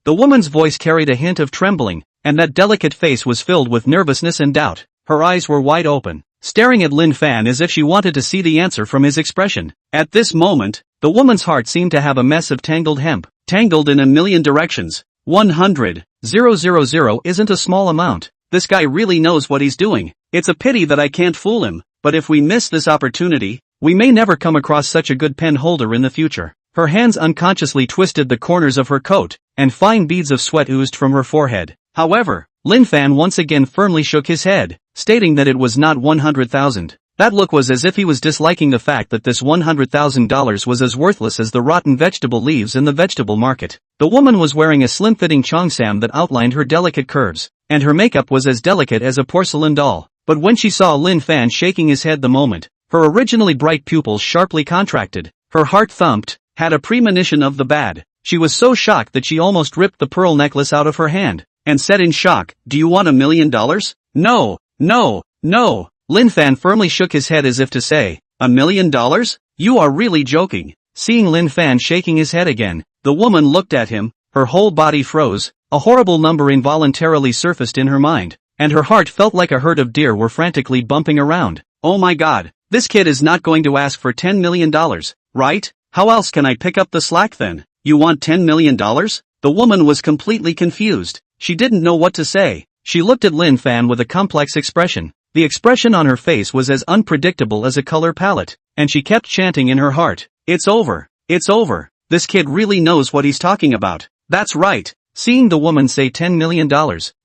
The woman's voice carried a hint of trembling, and that delicate face was filled with nervousness and doubt. Her eyes were wide open, staring at Lin Fan as if she wanted to see the answer from his expression. At this moment, the woman's heart seemed to have a mess of tangled hemp, tangled in a million directions. 100,000 isn't a small amount. This guy really knows what he's doing. It's a pity that I can't fool him, but if we miss this opportunity, we may never come across such a good pen holder in the future. Her hands unconsciously twisted the corners of her coat, and fine beads of sweat oozed from her forehead. However, Lin Fan once again firmly shook his head, stating that it was not 100,000. That look was as if he was disliking the fact that this $100,000 was as worthless as the rotten vegetable leaves in the vegetable market. The woman was wearing a slim-fitting cheongsam that outlined her delicate curves, and her makeup was as delicate as a porcelain doll. But when she saw Lin Fan shaking his head the moment, her originally bright pupils sharply contracted. Her heart thumped, had a premonition of the bad. She was so shocked that she almost ripped the pearl necklace out of her hand, and said in shock, "Do you want $1 million? No. Lin Fan firmly shook his head as if to say, $1 million? You are really joking." Seeing Lin Fan shaking his head again, the woman looked at him, her whole body froze, a horrible number involuntarily surfaced in her mind, and her heart felt like a herd of deer were frantically bumping around. Oh my god, this kid is not going to ask for $10 million, right? How else can I pick up the slack then? You want $10 million? The woman was completely confused. She didn't know what to say. She looked at Lin Fan with a complex expression. The expression on her face was as unpredictable as a color palette, and she kept chanting in her heart, "It's over. It's over. This kid really knows what he's talking about." That's right. Seeing the woman say $10 million,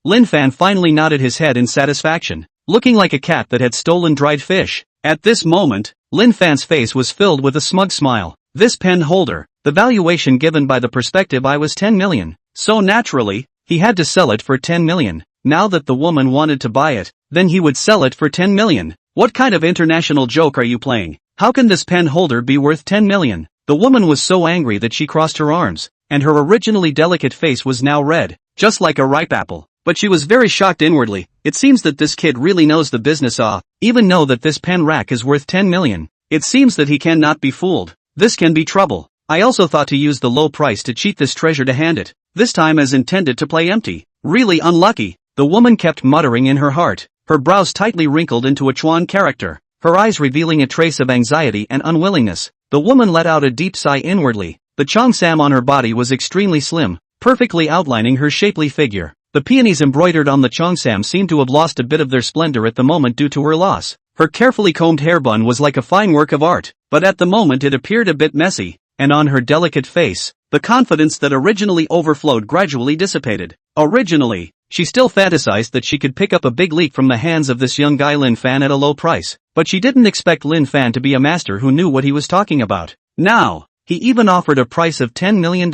Lin Fan finally nodded his head in satisfaction, looking like a cat that had stolen dried fish. At this moment, Lin Fan's face was filled with a smug smile. This pen holder, the valuation given by the perspective eye was 10 million, so naturally, he had to sell it for 10 million. Now that the woman wanted to buy it, then he would sell it for 10 million. What kind of international joke are you playing? How can this pen holder be worth 10 million? The woman was so angry that she crossed her arms, and her originally delicate face was now red, just like a ripe apple. But she was very shocked inwardly. It seems that this kid really knows the business even know that this pen rack is worth 10 million. It seems that he cannot be fooled. This can be trouble. I also thought to use the low price to cheat this treasure to hand it, this time as intended to play empty. Really unlucky. The woman kept muttering in her heart, her brows tightly wrinkled into a Chuan character, her eyes revealing a trace of anxiety and unwillingness. The woman let out a deep sigh inwardly. The cheongsam on her body was extremely slim, perfectly outlining her shapely figure. The peonies embroidered on the cheongsam seemed to have lost a bit of their splendor at the moment due to her loss. Her carefully combed hair bun was like a fine work of art, but at the moment it appeared a bit messy, and on her delicate face, the confidence that originally overflowed gradually dissipated. Originally, she still fantasized that she could pick up a big leak from the hands of this young guy Lin Fan at a low price, but she didn't expect Lin Fan to be a master who knew what he was talking about. Now, he even offered a price of $10 million,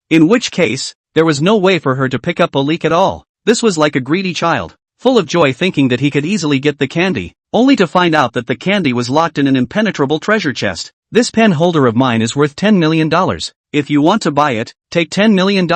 in which case, there was no way for her to pick up a leak at all. This was like a greedy child, full of joy thinking that he could easily get the candy, only to find out that the candy was locked in an impenetrable treasure chest. This pen holder of mine is worth $10 million. If you want to buy it, take $10 million.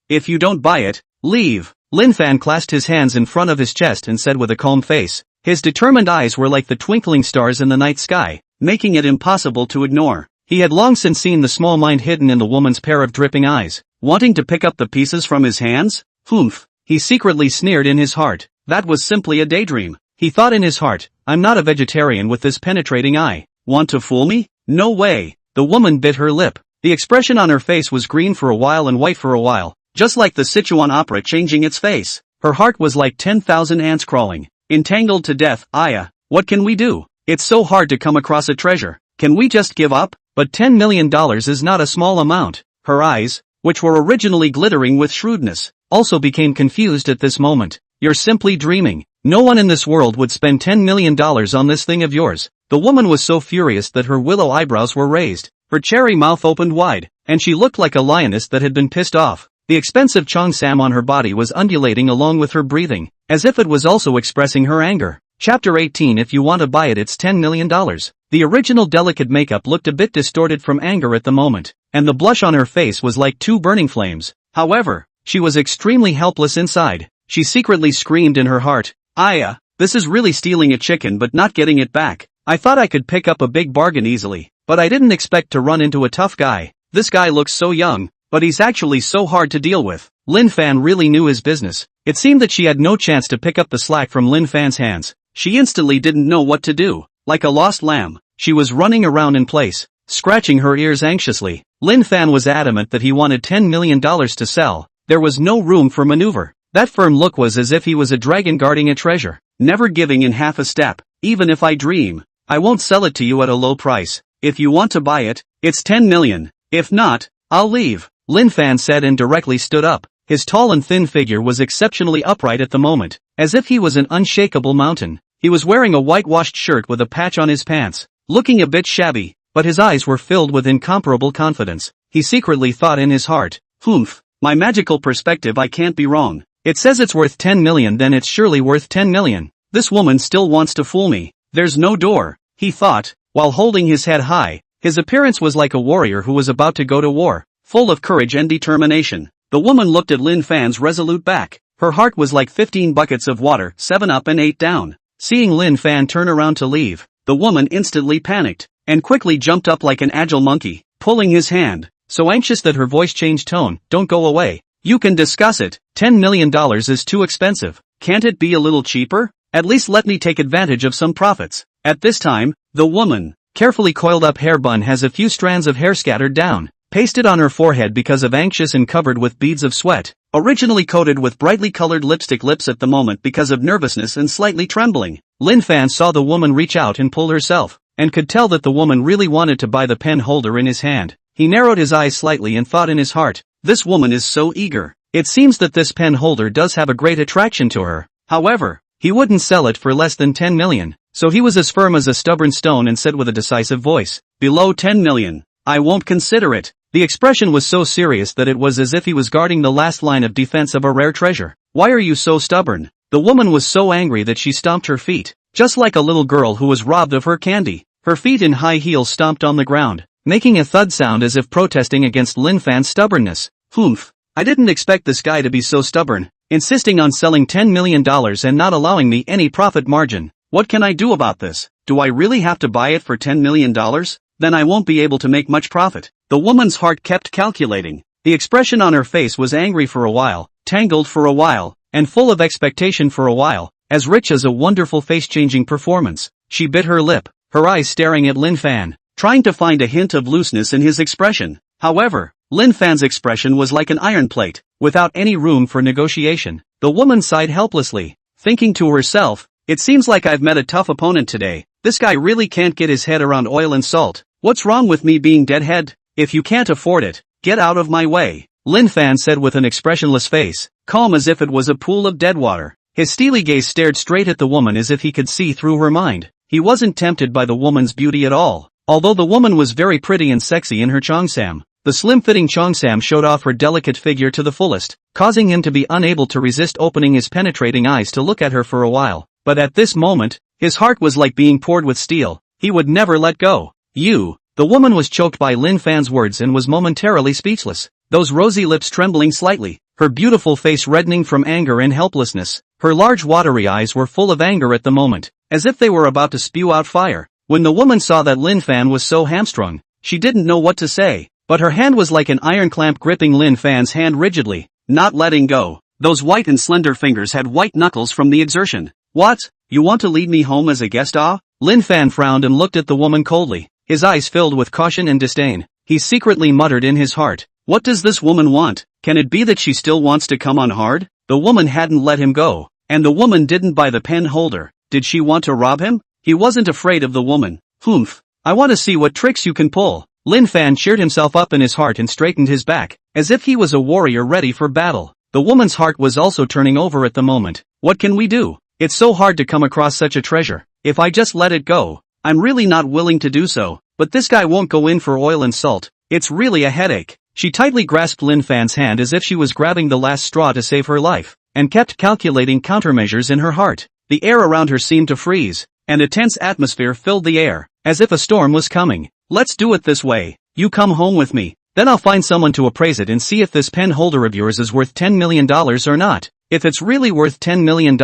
If you don't buy it, Leave. Lin Fan clasped his hands in front of his chest and said with a calm face. His determined eyes were like the twinkling stars in the night sky, making it impossible to ignore. He had long since seen the small mind hidden in the woman's pair of dripping eyes. Wanting to pick up the pieces from his hands? Humph. He secretly sneered in his heart. That was simply a daydream. He thought in his heart, I'm not a vegetarian with this penetrating eye. Want to fool me? No way. The woman bit her lip. The expression on her face was green for a while and white for a while, just like the Sichuan opera changing its face. Her heart was like 10,000 ants crawling. Entangled to death. Aya, what can we do? It's so hard to come across a treasure. Can we just give up? But $10 million is not a small amount. Her eyes, which were originally glittering with shrewdness, also became confused at this moment. You're simply dreaming. No one in this world would spend $10 million on this thing of yours. The woman was so furious that her willow eyebrows were raised. Her cherry mouth opened wide, and she looked like a lioness that had been pissed off. The expensive cheongsam on her body was undulating along with her breathing, as if it was also expressing her anger. Chapter 18. If you want to buy it, it's $10 million. The original delicate makeup looked a bit distorted from anger at the moment, and the blush on her face was like two burning flames. However, she was extremely helpless inside. She secretly screamed in her heart, Aya, this is really stealing a chicken but not getting it back. I thought I could pick up a big bargain easily, but I didn't expect to run into a tough guy. This guy looks so young, but he's actually so hard to deal with. Lin Fan really knew his business. It seemed that she had no chance to pick up the slack from Lin Fan's hands. She instantly didn't know what to do. Like a lost lamb, she was running around in place, scratching her ears anxiously. Lin Fan was adamant that he wanted $10 million to sell. There was no room for maneuver. That firm look was as if he was a dragon guarding a treasure, never giving in half a step. Even if I dream, I won't sell it to you at a low price. If you want to buy it, it's $10 million. If not, I'll leave. Lin Fan said and directly stood up. His tall and thin figure was exceptionally upright at the moment, as if he was an unshakable mountain. He was wearing a whitewashed shirt with a patch on his pants, looking a bit shabby, but his eyes were filled with incomparable confidence. He secretly thought in his heart, Humph, my magical perspective, I can't be wrong. It says it's worth 10 million, then it's surely worth 10 million. This woman still wants to fool me. There's no door, he thought, while holding his head high. His appearance was like a warrior who was about to go to war, full of courage and determination. The woman looked at Lin Fan's resolute back. Her heart was like 15 buckets of water, 7 up and 8 down. Seeing Lin Fan turn around to leave, the woman instantly panicked, and quickly jumped up like an agile monkey, pulling his hand, so anxious that her voice changed tone. Don't go away. You can discuss it. $10 million is too expensive. Can't it be a little cheaper? At least let me take advantage of some profits. At this time, the woman, carefully coiled up hair bun has a few strands of hair scattered down, pasted on her forehead because of anxious and covered with beads of sweat, originally coated with brightly colored lipstick lips at the moment because of nervousness and slightly trembling. Lin Fan saw the woman reach out and pull herself, and could tell that the woman really wanted to buy the pen holder in his hand. He narrowed his eyes slightly and thought in his heart, this woman is so eager. It seems that this pen holder does have a great attraction to her. However, he wouldn't sell it for less than 10 million, so he was as firm as a stubborn stone and said with a decisive voice, below 10 million, I won't consider it. The expression was so serious that it was as if he was guarding the last line of defense of a rare treasure. Why are you so stubborn? The woman was so angry that she stomped her feet, just like a little girl who was robbed of her candy. Her feet in high heels stomped on the ground, making a thud sound as if protesting against Lin Fan's stubbornness. Humph. I didn't expect this guy to be so stubborn, insisting on selling $10 million and not allowing me any profit margin. What can I do about this? Do I really have to buy it for $10 million? Then I won't be able to make much profit. The woman's heart kept calculating. The expression on her face was angry for a while, tangled for a while, and full of expectation for a while, as rich as a wonderful face-changing performance. She bit her lip, her eyes staring at Lin Fan, trying to find a hint of looseness in his expression. However, Lin Fan's expression was like an iron plate, without any room for negotiation. The woman sighed helplessly, thinking to herself, it seems like I've met a tough opponent today. This guy really can't get his head around oil and salt. What's wrong with me being deadhead? If you can't afford it, get out of my way. Lin Fan said with an expressionless face, calm as if it was a pool of dead water. His steely gaze stared straight at the woman as if he could see through her mind. He wasn't tempted by the woman's beauty at all. Although the woman was very pretty and sexy in her cheongsam, the slim-fitting cheongsam showed off her delicate figure to the fullest, causing him to be unable to resist opening his penetrating eyes to look at her for a while. But at this moment, his heart was like being poured with steel. He would never let go. You. The woman was choked by Lin Fan's words and was momentarily speechless, those rosy lips trembling slightly. her beautiful face reddening from anger and helplessness. Her large watery eyes were full of anger at the moment, as if they were about to spew out fire. When the woman saw that Lin Fan was so hamstrung, she didn't know what to say, but her hand was like an iron clamp gripping Lin Fan's hand rigidly, not letting go. Those white and slender fingers had white knuckles from the exertion. What? You want to lead me home as a guest? Ah? Lin Fan frowned and looked at the woman coldly, his eyes filled with caution and disdain. He secretly muttered in his heart, what does this woman want? Can it be that she still wants to come on hard? The woman hadn't let him go, and the woman didn't buy the pen holder. Did she want to rob him? He wasn't afraid of the woman. Humph. I want to see what tricks you can pull. Lin Fan cheered himself up in his heart and straightened his back, as if he was a warrior ready for battle. The woman's heart was also turning over at the moment. What can we do? It's so hard to come across such a treasure. If I just let it go, I'm really not willing to do so, but this guy won't go in for oil and salt. It's really a headache. She tightly grasped Lin Fan's hand as if she was grabbing the last straw to save her life, and kept calculating countermeasures in her heart. The air around her seemed to freeze, and a tense atmosphere filled the air, as if a storm was coming. Let's do it this way. You come home with me, then I'll find someone to appraise it and see if this pen holder of yours is worth $10 million or not. If it's really worth $10 million,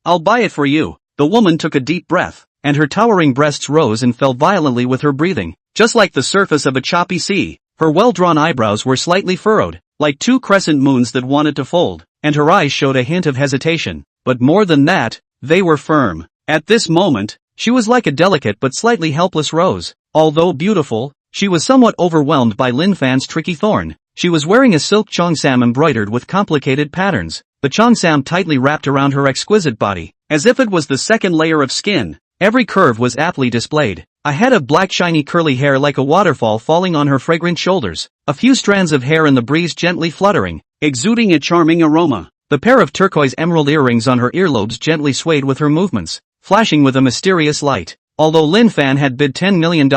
I'll buy it for you. The woman took a deep breath, and her towering breasts rose and fell violently with her breathing, just like the surface of a choppy sea. Her well-drawn eyebrows were slightly furrowed, like two crescent moons that wanted to fold, and her eyes showed a hint of hesitation, but more than that, they were firm. At this moment, she was like a delicate but slightly helpless rose. Although beautiful, she was somewhat overwhelmed by Lin Fan's tricky thorn. She was wearing a silk cheongsam embroidered with complicated patterns. The cheongsam tightly wrapped around her exquisite body, as if it was the second layer of skin. Every curve was aptly displayed. A head of black shiny curly hair like a waterfall falling on her fragrant shoulders. A few strands of hair in the breeze gently fluttering, exuding a charming aroma. The pair of turquoise emerald earrings on her earlobes gently swayed with her movements, flashing with a mysterious light. Although Lin Fan had bid $10 million,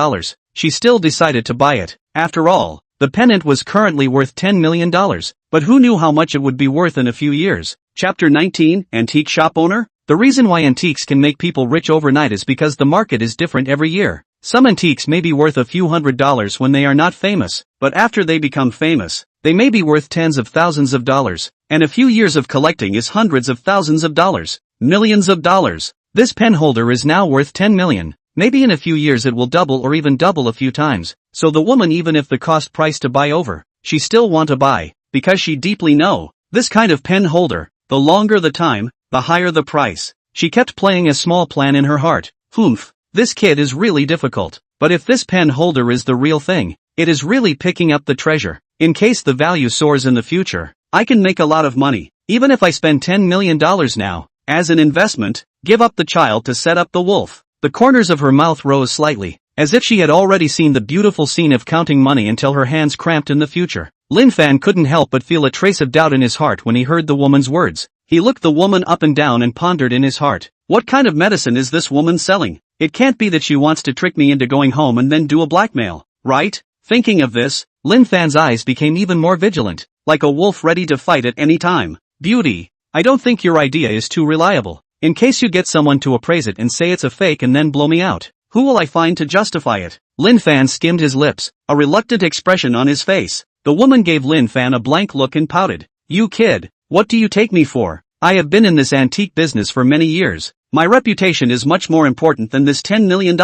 she still decided to buy it. After all, the pendant was currently worth $10 million, but who knew how much it would be worth in a few years? Chapter 19, Antique Shop Owner? The reason why antiques can make people rich overnight is because the market is different every year. Some antiques may be worth a few $100s when they are not famous, but after they become famous, they may be worth tens of thousands of dollars, and a few years of collecting is hundreds of thousands of dollars, millions of dollars. This pen holder is now worth $10 million. Maybe in a few years it will double or even double a few times. So the woman, even if the cost price to buy over, she still want to buy, because she deeply know, this kind of pen holder, the longer the time, the higher the price. She kept playing a small plan in her heart. Humph, this kid is really difficult. But if this pen holder is the real thing, it is really picking up the treasure. In case the value soars in the future, I can make a lot of money. Even if I spend $10 million now, as an investment, give up the child to set up the wolf. The corners of her mouth rose slightly, as if she had already seen the beautiful scene of counting money until her hands cramped in the future. Lin Fan couldn't help but feel a trace of doubt in his heart when he heard the woman's words. He looked the woman up and down and pondered in his heart. What kind of medicine is this woman selling? It can't be that she wants to trick me into going home and then do a blackmail, right? Thinking of this, Lin Fan's eyes became even more vigilant, like a wolf ready to fight at any time. Beauty, I don't think your idea is too reliable. In case you get someone to appraise it and say it's a fake and then blow me out, who will I find to justify it? Lin Fan skimmed his lips, a reluctant expression on his face. The woman gave Lin Fan a blank look and pouted. You kid, what do you take me for? I have been in this antique business for many years. My reputation is much more important than this $10 million.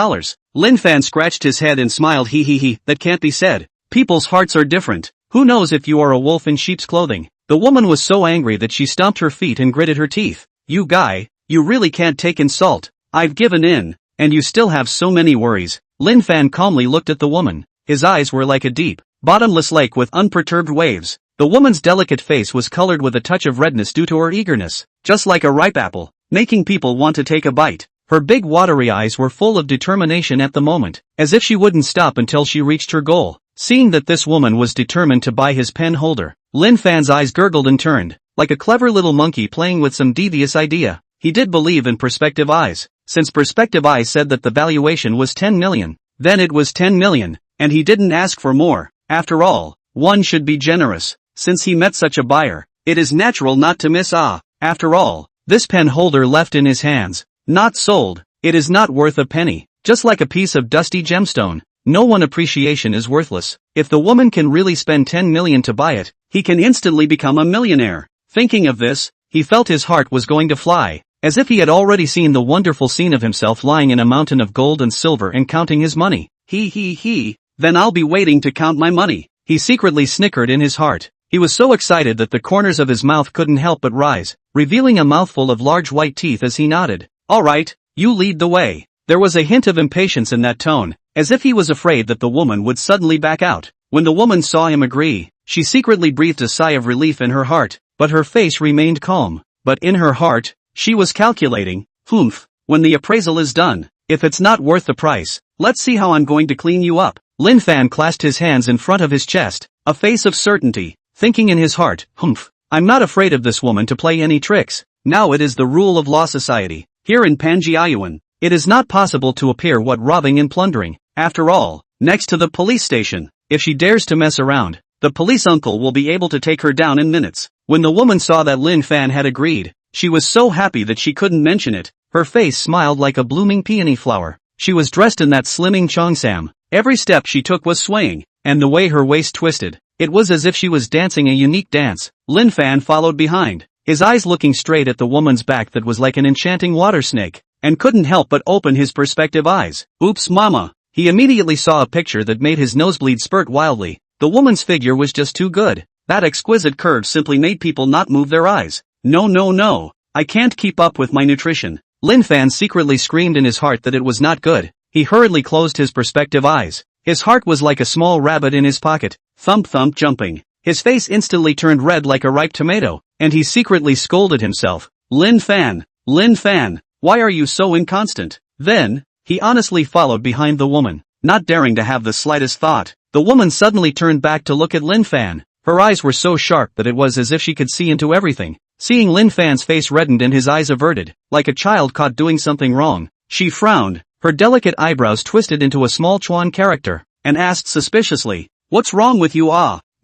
Lin Fan scratched his head and smiled. That can't be said. People's hearts are different. Who knows if you are a wolf in sheep's clothing? The woman was so angry that she stomped her feet and gritted her teeth. You guy, you really can't take insult. I've given in, and you still have so many worries. Lin Fan calmly looked at the woman. His eyes were like a deep, bottomless lake with unperturbed waves. The woman's delicate face was colored with a touch of redness due to her eagerness, just like a ripe apple, making people want to take a bite. Her big watery eyes were full of determination at the moment, as if she wouldn't stop until she reached her goal. Seeing that this woman was determined to buy his pen holder, Lin Fan's eyes gurgled and turned, like a clever little monkey playing with some devious idea. He did believe in Perspective Eyes. Since Perspective Eyes said that the valuation was 10 million, then it was 10 million, and he didn't ask for more. After all, one should be generous. Since he met such a buyer, it is natural not to miss. After all, this pen holder left in his hands, not sold, it is not worth a penny, just like a piece of dusty gemstone. no one appreciation is worthless. If the woman can really spend 10 million to buy it, he can instantly become a millionaire. Thinking of this, he felt his heart was going to fly, as if he had already seen the wonderful scene of himself lying in a mountain of gold and silver and counting his money. Then I'll be waiting to count my money. He secretly snickered in his heart. He was so excited that the corners of his mouth couldn't help but rise, revealing a mouthful of large white teeth as he nodded. Alright, you lead the way. There was a hint of impatience in that tone, as if he was afraid that the woman would suddenly back out. When the woman saw him agree, she secretly breathed a sigh of relief in her heart, but her face remained calm. But in her heart, she was calculating, when the appraisal is done, if it's not worth the price, let's see how I'm going to clean you up. Lin Fan clasped his hands in front of his chest, a face of certainty, thinking in his heart, I'm not afraid of this woman to play any tricks. Now it is the rule of law society. Here in Panjiayuan, it is not possible to appear what robbing and plundering. After all, next to the police station, if she dares to mess around, the police uncle will be able to take her down in minutes. When the woman saw that Lin Fan had agreed, she was so happy that she couldn't mention it. Her face smiled like a blooming peony flower. She was dressed in that slimming cheongsam. Every step she took was swaying, and the way her waist twisted, it was as if she was dancing a unique dance. Lin Fan followed behind, his eyes looking straight at the woman's back that was like an enchanting water snake, and couldn't help but open his perspective eyes. Oops mama. He immediately saw a picture that made his nosebleed spurt wildly. The woman's figure was just too good. That exquisite curve simply made people not move their eyes. No, I can't keep up with my nutrition. Lin Fan secretly screamed in his heart that it was not good. He hurriedly closed his perspective eyes. His heart was like a small rabbit in his pocket, thump jumping. His face instantly turned red like a ripe tomato, and he secretly scolded himself. Lin Fan, why are you so inconstant? Then, he honestly followed behind the woman, not daring to have the slightest thought. The woman suddenly turned back to look at Lin Fan. Her eyes were so sharp that it was as if she could see into everything. Seeing Lin Fan's face reddened and his eyes averted, like a child caught doing something wrong, she frowned, her delicate eyebrows twisted into a small Chuan character, and asked suspiciously, "What's wrong with you?"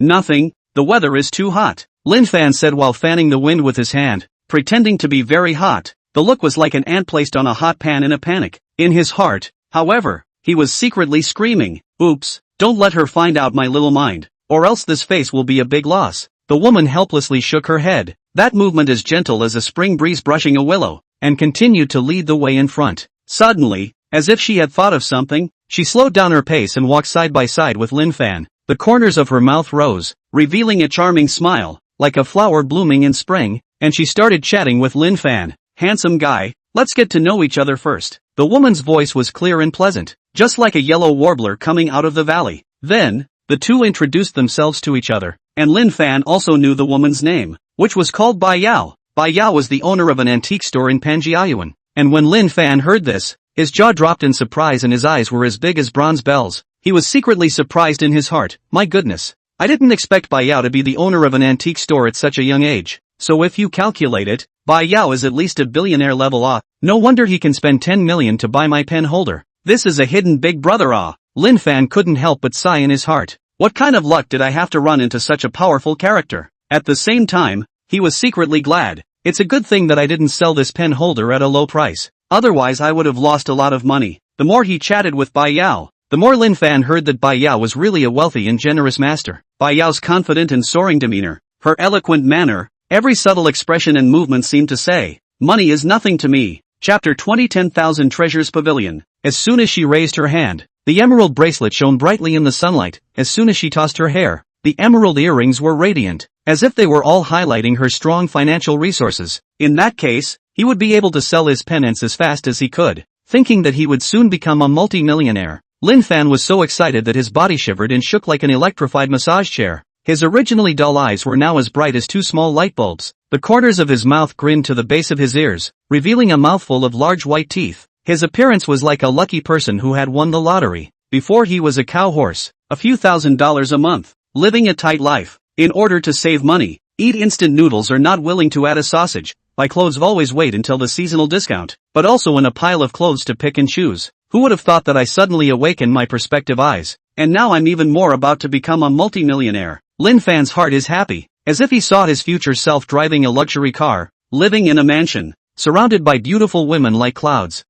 Nothing, the weather is too hot," Lin Fan said while fanning the wind with his hand, pretending to be very hot. The look was like an ant placed on a hot pan in a panic. In his heart, however, he was secretly screaming, "Oops, don't let her find out my little mind, or else this face will be a big loss." The woman helplessly shook her head, that movement as gentle as a spring breeze brushing a willow, and continued to lead the way in front. Suddenly, as if she had thought of something, she slowed down her pace and walked side by side with Lin Fan. The corners of her mouth rose, revealing a charming smile, like a flower blooming in spring, and she started chatting with Lin Fan. "Handsome guy, let's get to know each other first." The woman's voice was clear and pleasant, just like a yellow warbler coming out of the valley. Then, the two introduced themselves to each other, and Lin Fan also knew the woman's name, which was called Bai Yao. Bai Yao was the owner of an antique store in Panjiayuan, and when Lin Fan heard this, his jaw dropped in surprise and his eyes were as big as bronze bells. He was secretly surprised in his heart. My goodness, I didn't expect Bai Yao to be the owner of an antique store at such a young age. So if you calculate it, Bai Yao is at least a billionaire level. No wonder he can spend 10 million to buy my pen holder. This is a hidden big brother. Lin Fan couldn't help but sigh in his heart. What kind of luck did I have to run into such a powerful character? At the same time, he was secretly glad. It's a good thing that I didn't sell this pen holder at a low price. Otherwise I would have lost a lot of money. The more he chatted with Bai Yao, the more Lin Fan heard that Bai Yao was really a wealthy and generous master. Bai Yao's confident and soaring demeanor, her eloquent manner, every subtle expression and movement seemed to say, "Money is nothing to me." Chapter 20 10,000 Treasures Pavilion. As soon as she raised her hand, the emerald bracelet shone brightly in the sunlight. As soon as she tossed her hair, the emerald earrings were radiant, as if they were all highlighting her strong financial resources. In that case, he would be able to sell his pendants as fast as he could. Thinking that he would soon become a multi-millionaire, Lin Fan was so excited that his body shivered and shook like an electrified massage chair. His originally dull eyes were now as bright as two small light bulbs. The corners of his mouth grinned to the base of his ears, revealing a mouthful of large white teeth. His appearance was like a lucky person who had won the lottery. Before he was a cow horse, a few $1,000s a month, living a tight life. In order to save money, eat instant noodles or not willing to add a sausage. Buy clothes always wait until the seasonal discount, but also in a pile of clothes to pick and choose. Who would have thought that I suddenly awakened my perspective eyes, and now I'm even more about to become a multi-millionaire. Lin Fan's heart is happy, as if he saw his future self driving a luxury car, living in a mansion, surrounded by beautiful women like clouds.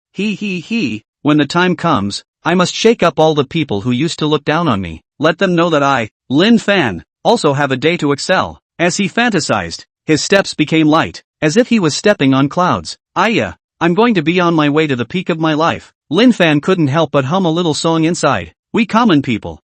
when the time comes, I must shake up all the people who used to look down on me, let them know that I, Lin Fan, also have a day to excel. As he fantasized, his steps became light, as if he was stepping on clouds. I'm going to be on my way to the peak of my life. Lin Fan couldn't help but hum a little song inside. We common people.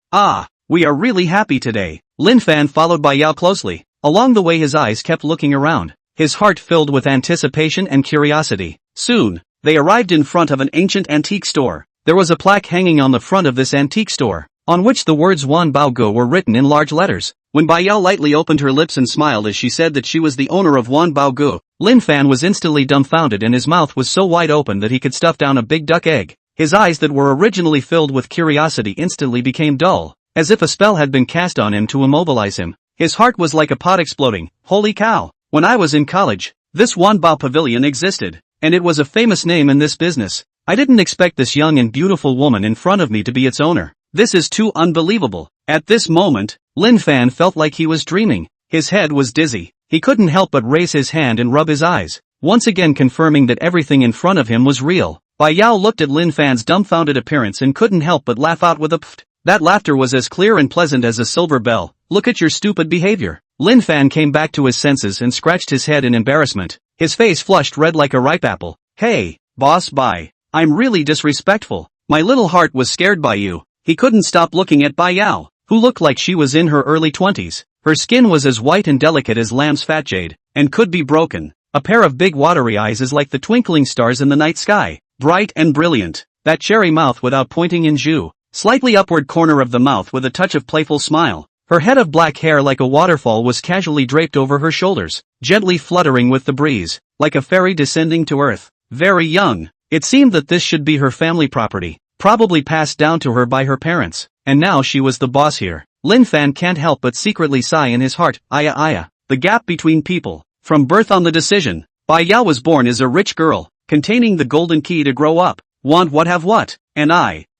We are really happy today. Lin Fan followed Bai Yao closely. Along the way his eyes kept looking around, his heart filled with anticipation and curiosity. Soon, they arrived in front of an ancient antique store. There was a plaque hanging on the front of this antique store, on which the words Wan Bao Ge were written in large letters. When Bai Yao lightly opened her lips and smiled as she said that she was the owner of Wan Bao Ge, Lin Fan was instantly dumbfounded and his mouth was so wide open that he could stuff down a big duck egg. His eyes that were originally filled with curiosity instantly became dull, as if a spell had been cast on him to immobilize him. His heart was like a pot exploding. Holy cow! When I was in college, this Wan Bao Pavilion existed, and it was a famous name in this business. I didn't expect this young and beautiful woman in front of me to be its owner. This is too unbelievable. At this moment, Lin Fan felt like he was dreaming. His head was dizzy. He couldn't help but raise his hand and rub his eyes, once again confirming that everything in front of him was real. Bai Yao looked at Lin Fan's dumbfounded appearance and couldn't help but laugh out with a pfft. That laughter was as clear and pleasant as a silver bell. Look at your stupid behavior. Lin Fan came back to his senses and scratched his head in embarrassment. His face flushed red like a ripe apple. Hey, boss Bai, I'm really disrespectful. My little heart was scared by you. He couldn't stop looking at Bai Yao, who looked like she was in her early 20s. Her skin was as white and delicate as lamb's fat jade, and could be broken. A pair of big watery eyes is like the twinkling stars in the night sky, bright and brilliant. That cherry mouth without pointing in jus. Slightly upward corner of the mouth with a touch of playful smile. Her head of black hair like a waterfall was casually draped over her shoulders, gently fluttering with the breeze, like a fairy descending to earth. Very young. It seemed that this should be her family property, probably passed down to her by her parents, and now she was the boss here. Lin Fan can't help but secretly sigh in his heart. The gap between people. From birth on the decision, Bai Yao was born as a rich girl, containing the golden key to grow up. Want what have what, and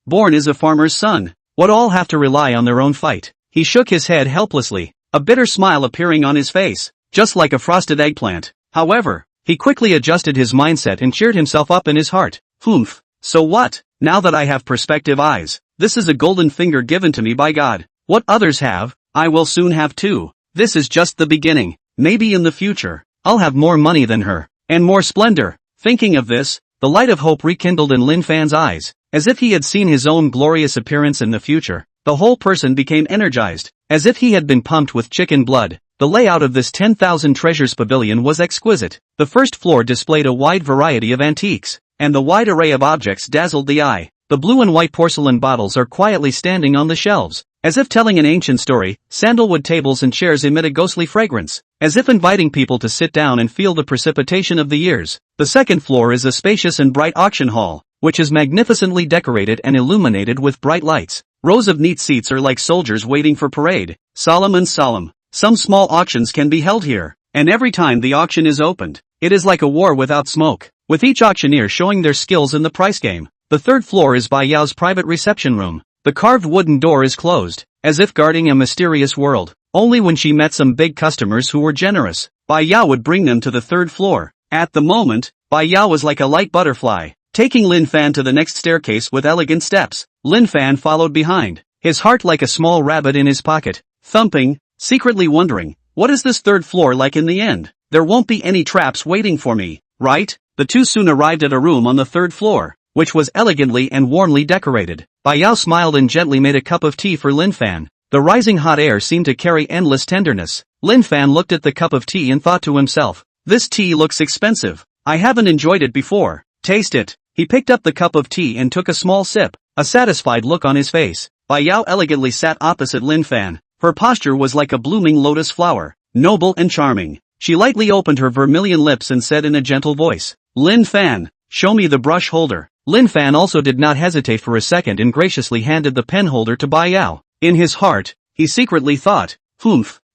born as a farmer's son, would all have to rely on their own fight. He shook his head helplessly, a bitter smile appearing on his face, just like a frosted eggplant. However, he quickly adjusted his mindset and cheered himself up in his heart. So what? Now that I have perspective eyes, this is a golden finger given to me by God. What others have, I will soon have too. This is just the beginning. Maybe in the future, I'll have more money than her, and more splendor. Thinking of this, the light of hope rekindled in Lin Fan's eyes, as if he had seen his own glorious appearance in the future. The whole person became energized, as if he had been pumped with chicken blood. The layout of this 10,000 treasures pavilion was exquisite. The first floor displayed a wide variety of antiques, and the wide array of objects dazzled the eye. The blue and white porcelain bottles are quietly standing on the shelves, as if telling an ancient story. Sandalwood tables and chairs emit a ghostly fragrance, as if inviting people to sit down and feel the precipitation of the years. The second floor is a spacious and bright auction hall, which is magnificently decorated and illuminated with bright lights. Rows of neat seats are like soldiers waiting for parade, solemn and solemn. Some small auctions can be held here, and every time the auction is opened, it is like a war without smoke, with each auctioneer showing their skills in the price game. The third floor is Bai Yao's private reception room. The carved wooden door is closed, as if guarding a mysterious world. Only when she met some big customers who were generous, Bai Yao would bring them to the third floor. At the moment, Bai Yao was like a light butterfly, taking Lin Fan to the next staircase with elegant steps. Lin Fan followed behind, his heart like a small rabbit in his pocket, thumping, secretly wondering, what is this third floor like in the end? There won't be any traps waiting for me, right? The two soon arrived at a room on the third floor, which was elegantly and warmly decorated. Bai Yao smiled and gently made a cup of tea for Lin Fan. The rising hot air seemed to carry endless tenderness. Lin Fan looked at the cup of tea and thought to himself, this tea looks expensive. I haven't enjoyed it before. Taste it. He picked up the cup of tea and took a small sip, a satisfied look on his face. Bai Yao elegantly sat opposite Lin Fan. Her posture was like a blooming lotus flower, noble and charming. She lightly opened her vermilion lips and said in a gentle voice, Lin Fan, show me the brush holder. Lin Fan also did not hesitate for a second and graciously handed the pen holder to Bai Yao. In his heart, he secretly thought,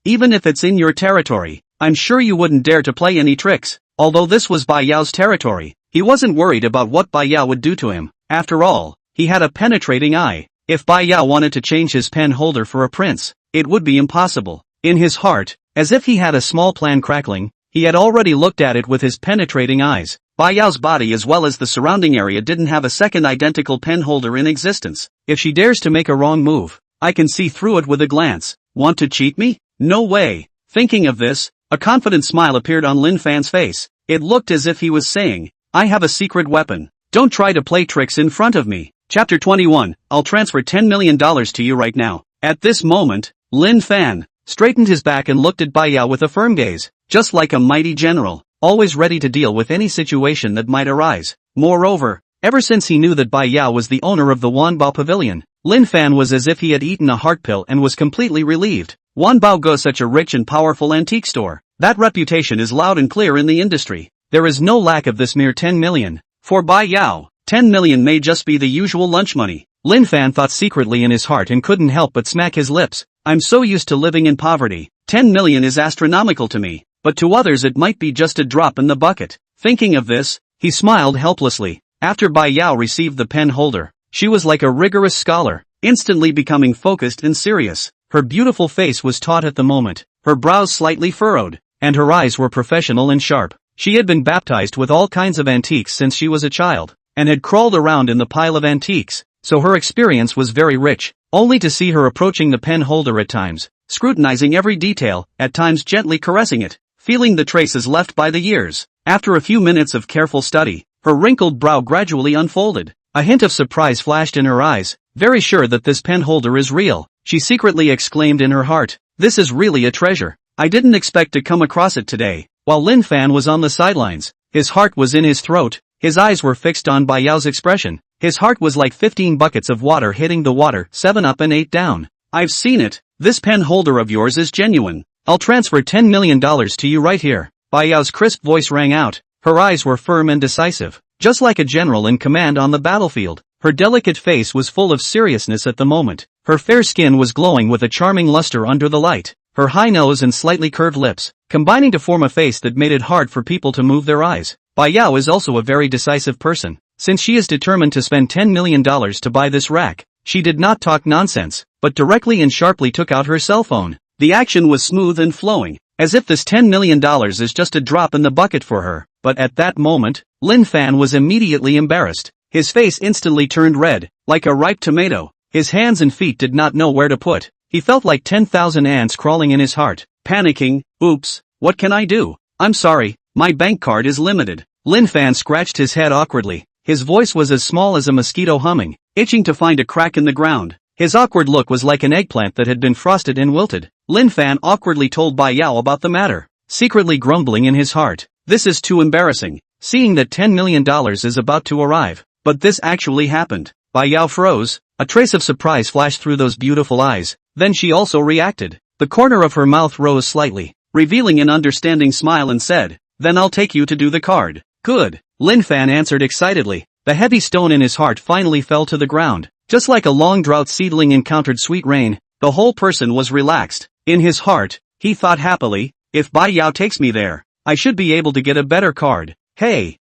even if it's in your territory, I'm sure you wouldn't dare to play any tricks. Although this was Bai Yao's territory, he wasn't worried about what Bai Yao would do to him. After all, he had a penetrating eye. If Bai Yao wanted to change his pen holder for a prince, it would be impossible. In his heart, as if he had a small plan crackling, he had already looked at it with his penetrating eyes. Bai Yao's body as well as the surrounding area didn't have a second identical pen holder in existence. If she dares to make a wrong move, I can see through it with a glance. Want to cheat me? No way. Thinking of this, a confident smile appeared on Lin Fan's face. It looked as if he was saying, I have a secret weapon. Don't try to play tricks in front of me. Chapter 21, I'll transfer $10 million to you right now. At this moment, Lin Fan straightened his back and looked at Bai Yao with a firm gaze, just like a mighty general, always ready to deal with any situation that might arise. Moreover, ever since he knew that Bai Yao was the owner of the Wanbao Pavilion, Lin Fan was as if he had eaten a heart pill and was completely relieved. Wanbao Go, such a rich and powerful antique store. That reputation is loud and clear in the industry. There is no lack of this mere 10 million. For Bai Yao, 10 million may just be the usual lunch money. Lin Fan thought secretly in his heart and couldn't help but smack his lips. I'm so used to living in poverty. 10 million is astronomical to me, but to others it might be just a drop in the bucket. Thinking of this, he smiled helplessly. After Bai Yao received the pen holder, she was like a rigorous scholar, instantly becoming focused and serious. Her beautiful face was taut at the moment, her brows slightly furrowed, and her eyes were professional and sharp. She had been baptized with all kinds of antiques since she was a child, and had crawled around in the pile of antiques, so her experience was very rich. Only to see her approaching the pen holder at times, scrutinizing every detail, at times gently caressing it, feeling the traces left by the years. After a few minutes of careful study, her wrinkled brow gradually unfolded. A hint of surprise flashed in her eyes. Very sure that this pen holder is real, she secretly exclaimed in her heart. This is really a treasure. I didn't expect to come across it today. While Lin Fan was on the sidelines, his heart was in his throat. His eyes were fixed on Bai Yao's expression. His heart was like 15 buckets of water hitting the water, 7 up and 8 down. I've seen it. This pen holder of yours is genuine. I'll transfer $10 million to you right here. Bai Yao's crisp voice rang out. Her eyes were firm and decisive, just like a general in command on the battlefield. Her delicate face was full of seriousness at the moment. Her fair skin was glowing with a charming luster under the light. Her high nose and slightly curved lips, combining to form a face that made it hard for people to move their eyes. Bai Yao is also a very decisive person. Since she is determined to spend $10 million to buy this rack, she did not talk nonsense, but directly and sharply took out her cell phone. The action was smooth and flowing, as if this $10 million is just a drop in the bucket for her. But at that moment, Lin Fan was immediately embarrassed. His face instantly turned red, like a ripe tomato. His hands and feet did not know where to put. He felt like 10,000 ants crawling in his heart. Panicking, oops, what can I do? I'm sorry, my bank card is limited. Lin Fan scratched his head awkwardly. His voice was as small as a mosquito humming, itching to find a crack in the ground. His awkward look was like an eggplant that had been frosted and wilted. Lin Fan awkwardly told Bai Yao about the matter, secretly grumbling in his heart. This is too embarrassing, seeing that $10 million is about to arrive. But this actually happened. Bai Yao froze. A trace of surprise flashed through those beautiful eyes. Then she also reacted. The corner of her mouth rose slightly, revealing an understanding smile, and said, Then I'll take you to do the card. Good. Lin Fan answered excitedly. The heavy stone in his heart finally fell to the ground. Just like a long drought seedling encountered sweet rain, the whole person was relaxed. In his heart, he thought happily, if Bai Yao takes me there, I should be able to get a better card. Hey,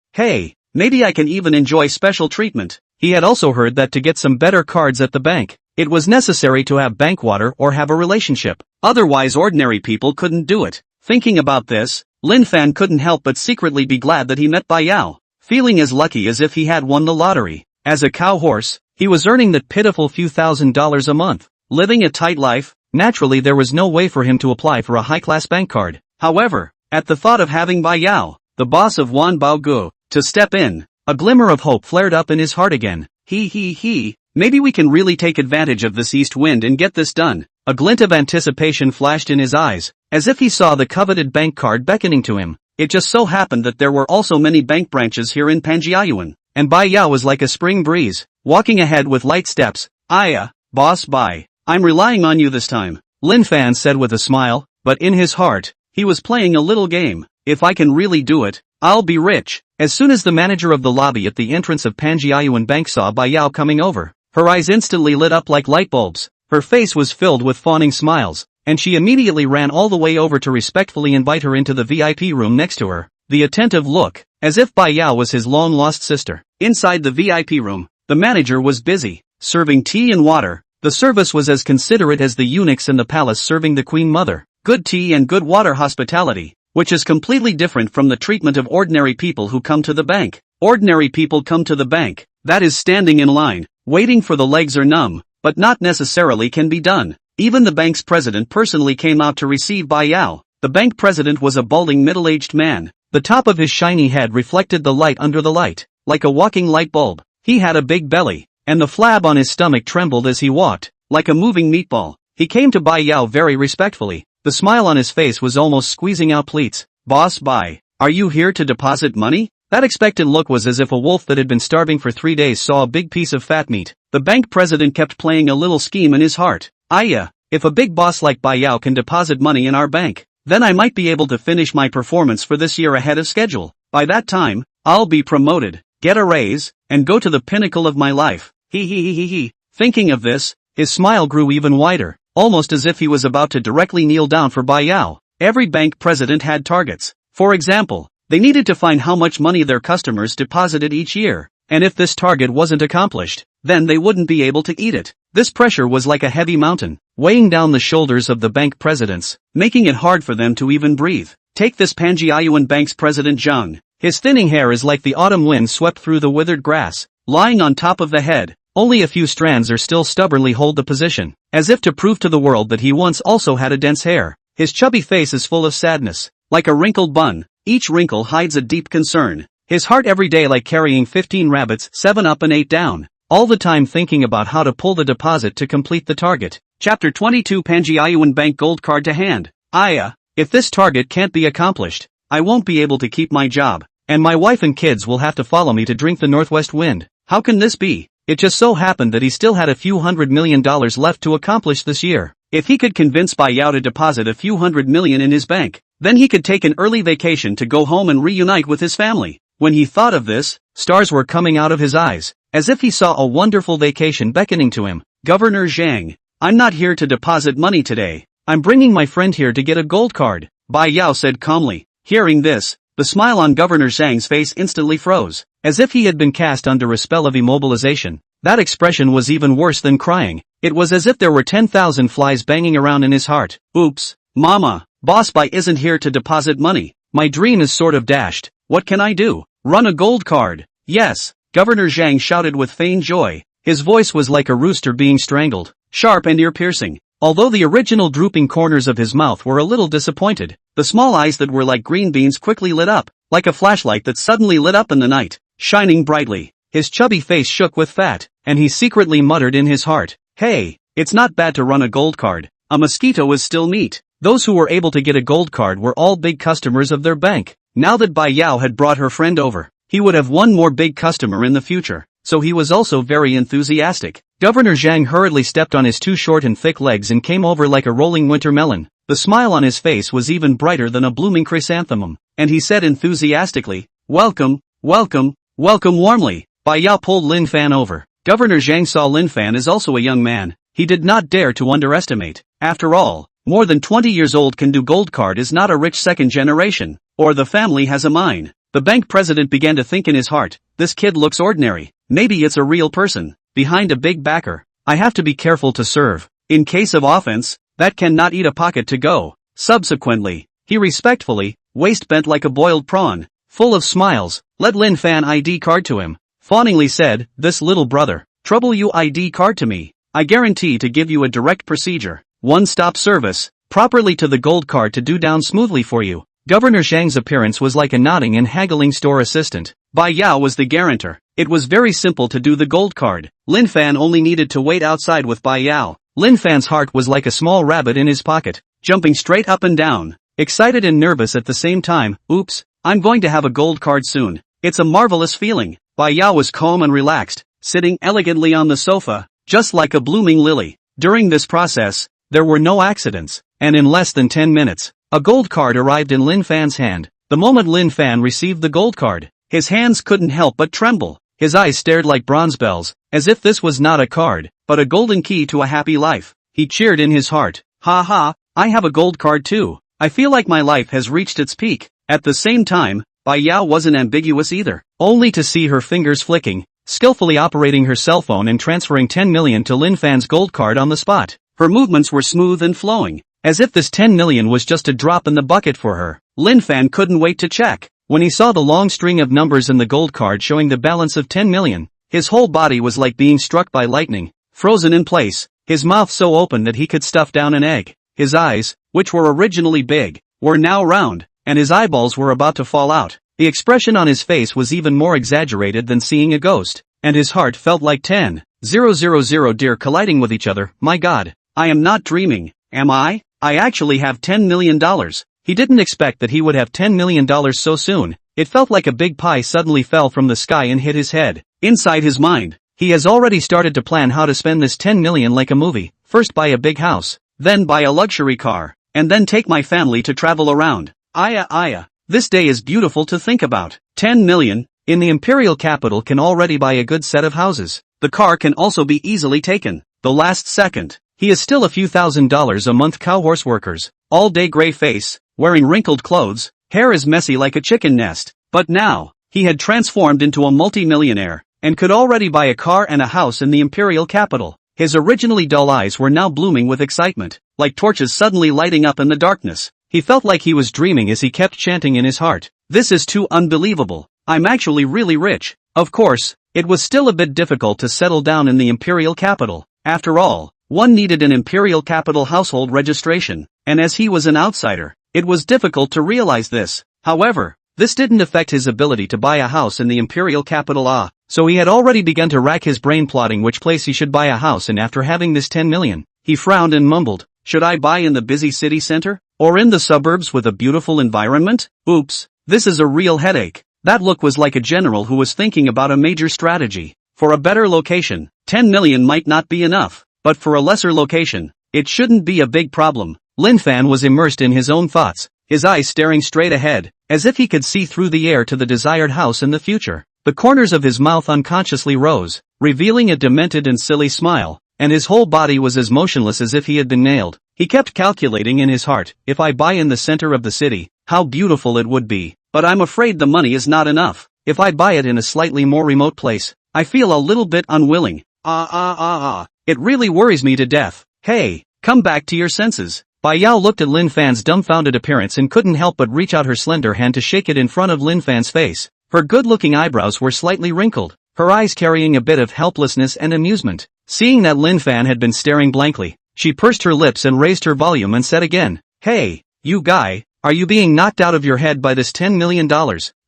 maybe I can even enjoy special treatment. He had also heard that to get some better cards at the bank, it was necessary to have bank water or have a relationship. Otherwise ordinary people couldn't do it. Thinking about this, Lin Fan couldn't help but secretly be glad that he met Bai Yao, feeling as lucky as if he had won the lottery. As a cow horse, he was earning that pitiful few $1,000s a month, living a tight life. Naturally there was no way for him to apply for a high-class bank card. However, at the thought of having Bai Yao, the boss of Wanbao Go, to step in, a glimmer of hope flared up in his heart again. Maybe we can really take advantage of this east wind and get this done. A glint of anticipation flashed in his eyes, as if he saw the coveted bank card beckoning to him. It just so happened that there were also many bank branches here in Panjiayuan, and Bai Yao was like a spring breeze, walking ahead with light steps. Boss Bai, I'm relying on you this time, Lin Fan said with a smile, but in his heart, he was playing a little game. If I can really do it, I'll be rich. As soon as the manager of the lobby at the entrance of Panjiayuan Bank saw Bai Yao coming over, her eyes instantly lit up like light bulbs. Her face was filled with fawning smiles, and she immediately ran all the way over to respectfully invite her into the VIP room next to her. The attentive look, as if Bai Yao was his long-lost sister. Inside the VIP room, the manager was busy, serving tea and water. The service was as considerate as the eunuchs in the palace serving the Queen Mother. Good tea and good water hospitality. which is completely different from the treatment of ordinary people who come to the bank. Ordinary people come to the bank, that is standing in line, waiting for the legs are numb, but not necessarily can be done. Even the bank's president personally came out to receive Bai Yao. The bank president was a balding middle-aged man. The top of his shiny head reflected the light under the light, like a walking light bulb. He had a big belly, and the flab on his stomach trembled as he walked, like a moving meatball. He came to Bai Yao very respectfully. The smile on his face was almost squeezing out pleats. "Boss Bai, are you here to deposit money?" That expectant look was as if a wolf that had been starving for 3 days saw a big piece of fat meat. The bank president kept playing a little scheme in his heart. If a big boss like Bai Yao can deposit money in our bank, then I might be able to finish my performance for this year ahead of schedule. By that time, I'll be promoted, get a raise, and go to the pinnacle of my life. He. Thinking of this, his smile grew even wider, almost as if he was about to directly kneel down for Bai Yao. Every bank president had targets. For example, they needed to find how much money their customers deposited each year, and if this target wasn't accomplished, then they wouldn't be able to eat it. This pressure was like a heavy mountain, weighing down the shoulders of the bank presidents, making it hard for them to even breathe. Take this Panjiayuan bank's president Zhang. His thinning hair is like the autumn wind swept through the withered grass, lying on top of the head. Only a few strands are still stubbornly hold the position, as if to prove to the world that he once also had a dense hair. His chubby face is full of sadness, like a wrinkled bun. Each wrinkle hides a deep concern. His heart every day like carrying 15 rabbits, 7 up and 8 down, all the time thinking about how to pull the deposit to complete the target. Chapter 22 Panjiayuan Bank Gold Card to Hand. If this target can't be accomplished, I won't be able to keep my job, and my wife and kids will have to follow me to drink the northwest wind. How can this be? It just so happened that he still had a few $100 million left to accomplish this year. If he could convince Bai Yao to deposit a few $100 million in his bank, then he could take an early vacation to go home and reunite with his family. When he thought of this, stars were coming out of his eyes, as if he saw a wonderful vacation beckoning to him. Governor Zhang, I'm not here to deposit money today. I'm bringing my friend here to get a gold card, Bai Yao said calmly. Hearing this, the smile on Governor Zhang's face instantly froze, as if he had been cast under a spell of immobilization. That expression was even worse than crying. It was as if there were 10,000 flies banging around in his heart. Oops, Mama, Boss Bai isn't here to deposit money. My dream is sort of dashed. What can I do? Run a gold card. Yes, Governor Zhang shouted with feigned joy. His voice was like a rooster being strangled, sharp and ear-piercing. Although the original drooping corners of his mouth were a little disappointed, the small eyes that were like green beans quickly lit up, like a flashlight that suddenly lit up in the night, shining brightly. His chubby face shook with fat, and he secretly muttered in his heart, "Hey, it's not bad to run a gold card. A mosquito is still meat." Those who were able to get a gold card were all big customers of their bank. Now that Bai Yao had brought her friend over, he would have one more big customer in the future, so he was also very enthusiastic. Governor Zhang hurriedly stepped on his 2 short and thick legs and came over like a rolling winter melon. The smile on his face was even brighter than a blooming chrysanthemum, and he said enthusiastically, "Welcome, welcome, welcome warmly." Bai Yao pulled Lin Fan over. Governor Zhang saw Lin Fan as also a young man. He did not dare to underestimate. After all, more than 20 years old can do gold card is not a rich second generation, or the family has a mine. The bank president began to think in his heart, this kid looks ordinary. Maybe it's a real person, behind a big backer. I have to be careful to serve. In case of offense, that cannot eat a pocket to go. Subsequently, he respectfully, waist bent like a boiled prawn, full of smiles, led Lin Fan ID card to him. Fawningly said, "This little brother, trouble you ID card to me. I guarantee to give you a direct procedure, one-stop service, properly to the gold card to do down smoothly for you." Governor Zhang's appearance was like a nodding and haggling store assistant. Bai Yao was the guarantor. It was very simple to do the gold card. Lin Fan only needed to wait outside with Bai Yao. Lin Fan's heart was like a small rabbit in his pocket, jumping straight up and down, excited and nervous at the same time. Oops, I'm going to have a gold card soon. It's a marvelous feeling. Bai Yao was calm and relaxed, sitting elegantly on the sofa, just like a blooming lily. During this process, there were no accidents, and in less than 10 minutes, a gold card arrived in Lin Fan's hand. The moment Lin Fan received the gold card, his hands couldn't help but tremble. His eyes stared like bronze bells, as if this was not a card, but a golden key to a happy life. He cheered in his heart. Ha ha, I have a gold card too. I feel like my life has reached its peak. At the same time, Bai Yao wasn't ambiguous either. Only to see her fingers flicking, skillfully operating her cell phone and transferring 10 million to Lin Fan's gold card on the spot. Her movements were smooth and flowing, as if this 10 million was just a drop in the bucket for her. Lin Fan couldn't wait to check. When he saw the long string of numbers in the gold card showing the balance of 10 million, his whole body was like being struck by lightning, frozen in place, his mouth so open that he could stuff down an egg. His eyes, which were originally big, were now round, and his eyeballs were about to fall out. The expression on his face was even more exaggerated than seeing a ghost, and his heart felt like 10,000 deer colliding with each other. My God, I am not dreaming, am I? I actually have $10 million. He didn't expect that he would have $10 million so soon. It felt like a big pie suddenly fell from the sky and hit his head. Inside his mind, he has already started to plan how to spend this 10 million like a movie. First buy a big house, then buy a luxury car, and then take my family to travel around. This day is beautiful to think about. 10 million, in the imperial capital can already buy a good set of houses. The car can also be easily taken. The last second, he is still a few $1,000s a month cowhorse workers, all day gray face, wearing wrinkled clothes, hair is messy like a chicken nest. But now, he had transformed into a multi-millionaire, and could already buy a car and a house in the imperial capital. His originally dull eyes were now blooming with excitement, like torches suddenly lighting up in the darkness. He felt like he was dreaming as he kept chanting in his heart, "This is too unbelievable. I'm actually really rich." Of course, it was still a bit difficult to settle down in the imperial capital. After all, one needed an imperial capital household registration, and as he was an outsider, it was difficult to realize this. However, this didn't affect his ability to buy a house in the imperial capital. So he had already begun to rack his brain plotting which place he should buy a house in after having this 10 million. He frowned and mumbled, "Should I buy in the busy city center? Or in the suburbs with a beautiful environment? Oops, this is a real headache." That look was like a general who was thinking about a major strategy. For a better location, 10 million might not be enough, but for a lesser location, it shouldn't be a big problem. Lin Fan was immersed in his own thoughts, his eyes staring straight ahead, as if he could see through the air to the desired house in the future. The corners of his mouth unconsciously rose, revealing a demented and silly smile, and his whole body was as motionless as if he had been nailed. He kept calculating in his heart, if I buy in the center of the city, how beautiful it would be, but I'm afraid the money is not enough. If I buy it in a slightly more remote place, I feel a little bit unwilling. It really worries me to death. Hey, come back to your senses. Bai Yao looked at Lin Fan's dumbfounded appearance and couldn't help but reach out her slender hand to shake it in front of Lin Fan's face. Her good-looking eyebrows were slightly wrinkled, her eyes carrying a bit of helplessness and amusement. Seeing that Lin Fan had been staring blankly, she pursed her lips and raised her volume and said again, "Hey, you guy, are you being knocked out of your head by this $10 million?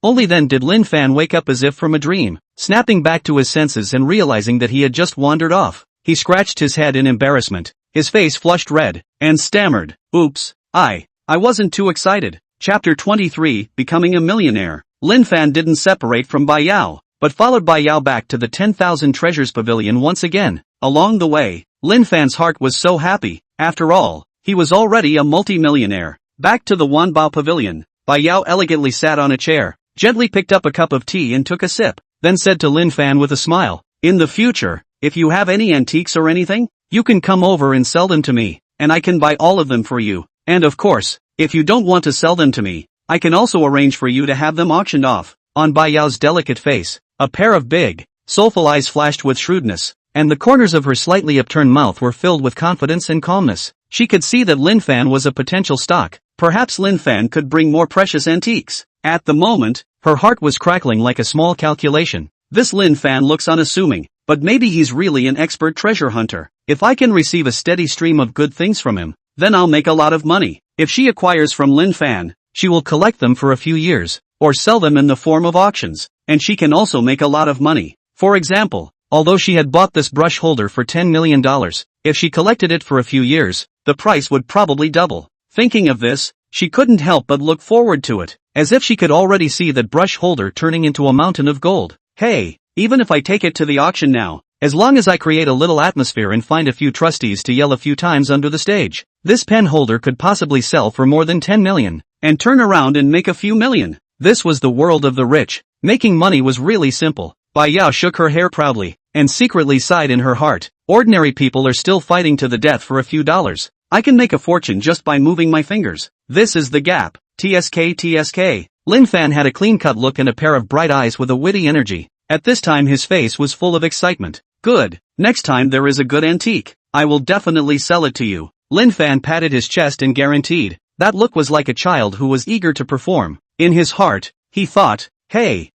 Only then did Lin Fan wake up as if from a dream, snapping back to his senses and realizing that he had just wandered off. He scratched his head in embarrassment, his face flushed red, and stammered, "Oops, I wasn't too excited." Chapter 23, Becoming a Millionaire. Lin Fan didn't separate from Bai Yao, but followed Bai Yao back to the 10,000 treasures pavilion once again. Along the way, Lin Fan's heart was so happy. After all, he was already a multi-millionaire. Back to the Wanbao pavilion, Bai Yao elegantly sat on a chair, gently picked up a cup of tea and took a sip, then said to Lin Fan with a smile, "In the future, if you have any antiques or anything, you can come over and sell them to me, and I can buy all of them for you. And of course, if you don't want to sell them to me, I can also arrange for you to have them auctioned off." On Bai Yao's delicate face, a pair of big, soulful eyes flashed with shrewdness, and the corners of her slightly upturned mouth were filled with confidence and calmness. She could see that Lin Fan was a potential stock. Perhaps Lin Fan could bring more precious antiques. At the moment, her heart was crackling like a small calculation. This Lin Fan looks unassuming, but maybe he's really an expert treasure hunter. If I can receive a steady stream of good things from him, then I'll make a lot of money. If she acquires from Lin Fan, she will collect them for a few years, or sell them in the form of auctions, and she can also make a lot of money. For example, although she had bought this brush holder for $10 million, if she collected it for a few years, the price would probably double. Thinking of this, she couldn't help but look forward to it, as if she could already see that brush holder turning into a mountain of gold. Hey, even if I take it to the auction now, as long as I create a little atmosphere and find a few trustees to yell a few times under the stage, this pen holder could possibly sell for more than 10 million, and turn around and make a few million. This was the world of the rich. Making money was really simple. Bai Yao shook her hair proudly, and secretly sighed in her heart. Ordinary people are still fighting to the death for a few dollars. I can make a fortune just by moving my fingers. This is the gap. TSK. Lin Fan had a clean-cut look and a pair of bright eyes with a witty energy. At this time his face was full of excitement. Good. Next time there is a good antique, I will definitely sell it to you. Lin Fan patted his chest and guaranteed, That look was like a child who was eager to perform. In his heart, he thought, hey,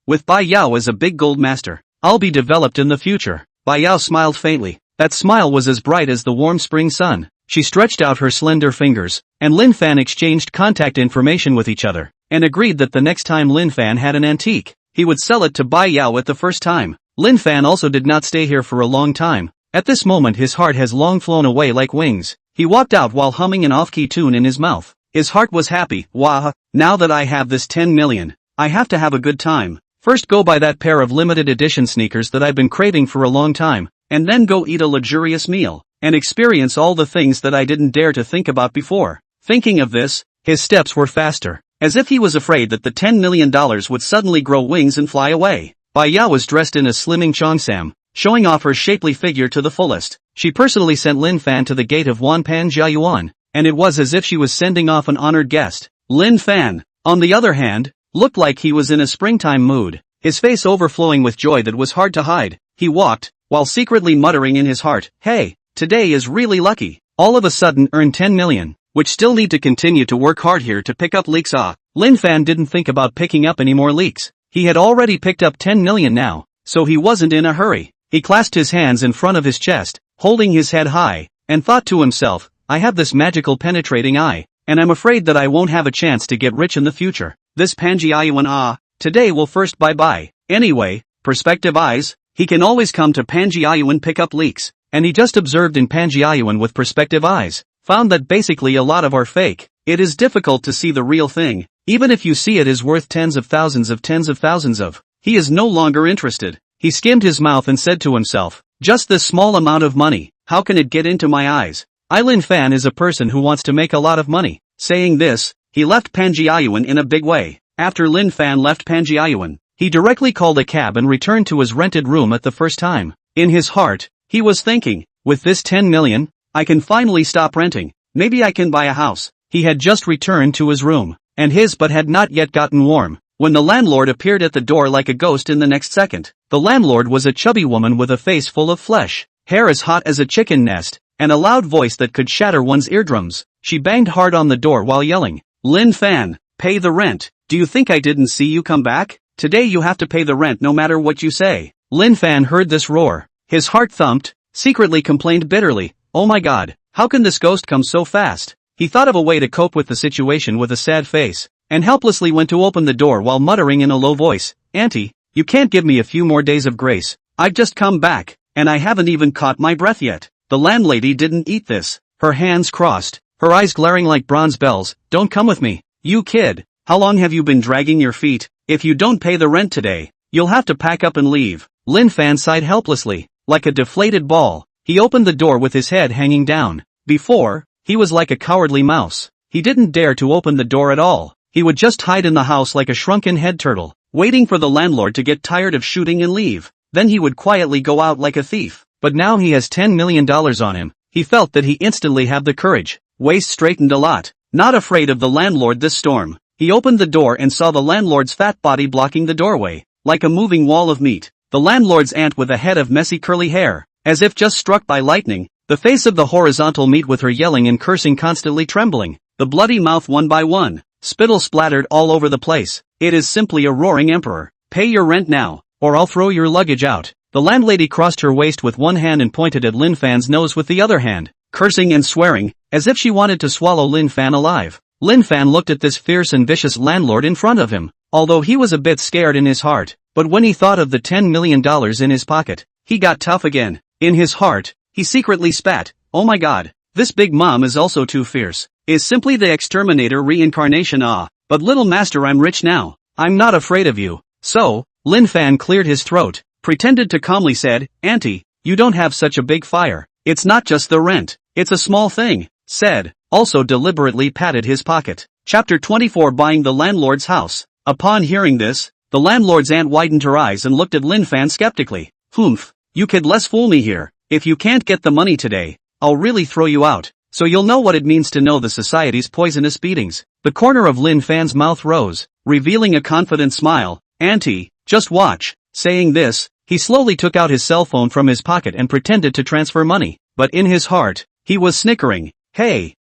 with Bai Yao as a big gold master, I'll be developed in the future. Bai Yao smiled faintly. That smile was as bright as the warm spring sun. She stretched out her slender fingers, and Lin Fan exchanged contact information with each other, and agreed that the next time Lin Fan had an antique, he would sell it to Bai Yao at the first time. Lin Fan also did not stay here for a long time. At this moment his heart has long flown away like wings. He walked out while humming an off-key tune in his mouth. His heart was happy. Wah, now that I have this 10 million, I have to have a good time. First go buy that pair of limited edition sneakers that I've been craving for a long time, and then go eat a luxurious meal, and experience all the things that I didn't dare to think about before. Thinking of this, his steps were faster, as if he was afraid that the $10 million would suddenly grow wings and fly away. Bai Yao was dressed in a slimming cheongsam, showing off her shapely figure to the fullest. She personally sent Lin Fan to the gate of Wanpan Jiayuan, and it was as if she was sending off an honored guest. Lin Fan, on the other hand, looked like he was in a springtime mood, his face overflowing with joy that was hard to hide. He walked, while secretly muttering in his heart, hey, today is really lucky. All of a sudden earn 10 million, which still need to continue to work hard here to pick up leaks. Lin Fan didn't think about picking up any more leaks. He had already picked up 10 million now, so he wasn't in a hurry. He clasped his hands in front of his chest, holding his head high, and thought to himself, I have this magical penetrating eye, and I'm afraid that I won't have a chance to get rich in the future. This Panjiayuan today will first bye-bye. Anyway, perspective eyes, he can always come to Panjiayuan pick up leaks, and he just observed in Panjiayuan with perspective eyes, found that basically a lot of are fake. It is difficult to see the real thing, even if you see it is worth tens of thousands of. He is no longer interested. He skimmed his mouth and said to himself, just this small amount of money, how can it get into my eyes? Lin Fan is a person who wants to make a lot of money. Saying this, he left Panjiayuan in a big way. After Lin Fan left Panjiayuan, he directly called a cab and returned to his rented room at the first time. In his heart, he was thinking, with this 10 million, I can finally stop renting. Maybe I can buy a house. He had just returned to his room, and his butt had not yet gotten warm, when the landlord appeared at the door like a ghost in the next second. The landlord was a chubby woman with a face full of flesh, hair as hot as a chicken nest, and a loud voice that could shatter one's eardrums. She banged hard on the door while yelling, Lin Fan, pay the rent. Do you think I didn't see you come back? Today you have to pay the rent no matter what you say. Lin Fan heard this roar. His heart thumped, secretly complained bitterly, oh my god, how can this ghost come so fast? He thought of a way to cope with the situation with a sad face, and helplessly went to open the door while muttering in a low voice, Auntie, you can't give me a few more days of grace. I've just come back, and I haven't even caught my breath yet. The landlady didn't eat this. Her hands crossed, her eyes glaring like bronze bells. Don't come with me, you kid. How long have you been dragging your feet? If you don't pay the rent today, you'll have to pack up and leave. Lin Fan sighed helplessly, like a deflated ball. He opened the door with his head hanging down. Before, he was like a cowardly mouse. He didn't dare to open the door at all. He would just hide in the house like a shrunken head turtle, waiting for the landlord to get tired of shooting and leave. Then he would quietly go out like a thief. But now he has $10 million on him. He felt that he instantly had the courage. Waist straightened a lot. Not afraid of the landlord this storm. He opened the door and saw the landlord's fat body blocking the doorway, like a moving wall of meat. The landlord's aunt with a head of messy curly hair, as if just struck by lightning. The face of the horizontal meat with her yelling and cursing constantly trembling. The bloody mouth one by one. Spittle splattered all over the place. It is simply a roaring emperor. Pay your rent now, or I'll throw your luggage out. The landlady crossed her waist with one hand and pointed at Lin Fan's nose with the other hand, cursing and swearing, as if she wanted to swallow Lin Fan alive. Lin Fan looked at this fierce and vicious landlord in front of him, although he was a bit scared in his heart, but when he thought of the $10 million in his pocket, he got tough again. In his heart, he secretly spat, oh my god, this big mom is also too fierce. Is simply the exterminator reincarnation. But little master, I'm rich now. I'm not afraid of you. So, Lin Fan cleared his throat, pretended to calmly said, Auntie, you don't have such a big fire. It's not just the rent. It's a small thing, said, also deliberately patted his pocket. Chapter 24 Buying the Landlord's House. Upon hearing this, the landlord's aunt widened her eyes and looked at Lin Fan skeptically. Humph, you could less fool me here. If you can't get the money today, I'll really throw you out, so you'll know what it means to know the society's poisonous beatings. The corner of Lin Fan's mouth rose, revealing a confident smile. Auntie, just watch. Saying this, he slowly took out his cell phone from his pocket and pretended to transfer money, but in his heart, he was snickering. Hey,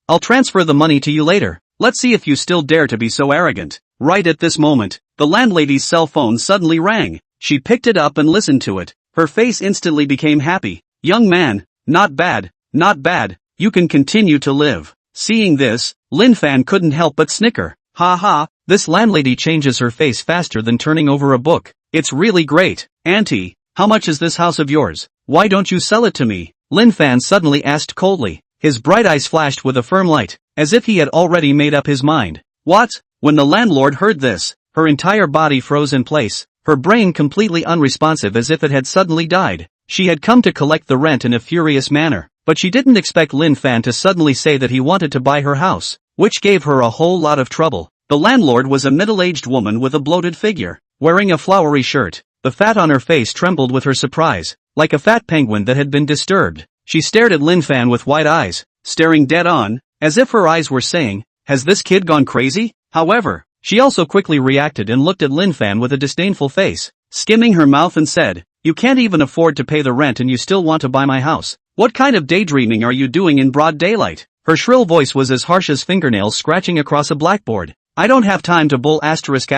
I'll transfer the money to you later. Let's see if you still dare to be so arrogant. Right at this moment, the landlady's cell phone suddenly rang. She picked it up and listened to it. Her face instantly became happy. Young man, not bad, not bad, you can continue to live. Seeing this, Lin Fan couldn't help but snicker. Ha ha, this landlady changes her face faster than turning over a book. It's really great. Auntie, how much is this house of yours? Why don't you sell it to me? Lin Fan suddenly asked coldly. His bright eyes flashed with a firm light, as if he had already made up his mind. What? When the landlord heard this, her entire body froze in place, her brain completely unresponsive as if it had suddenly died. She had come to collect the rent in a furious manner, but she didn't expect Lin Fan to suddenly say that he wanted to buy her house, which gave her a whole lot of trouble. The landlord was a middle-aged woman with a bloated figure, wearing a flowery shirt. The fat on her face trembled with her surprise, like a fat penguin that had been disturbed. She stared at Lin Fan with wide eyes, staring dead on, as if her eyes were saying, "Has this kid gone crazy?" However, she also quickly reacted and looked at Lin Fan with a disdainful face, skimming her mouth and said, "You can't even afford to pay the rent and you still want to buy my house? What kind of daydreaming are you doing in broad daylight?" Her shrill voice was as harsh as fingernails scratching across a blackboard. "I don't have time to bull asterisk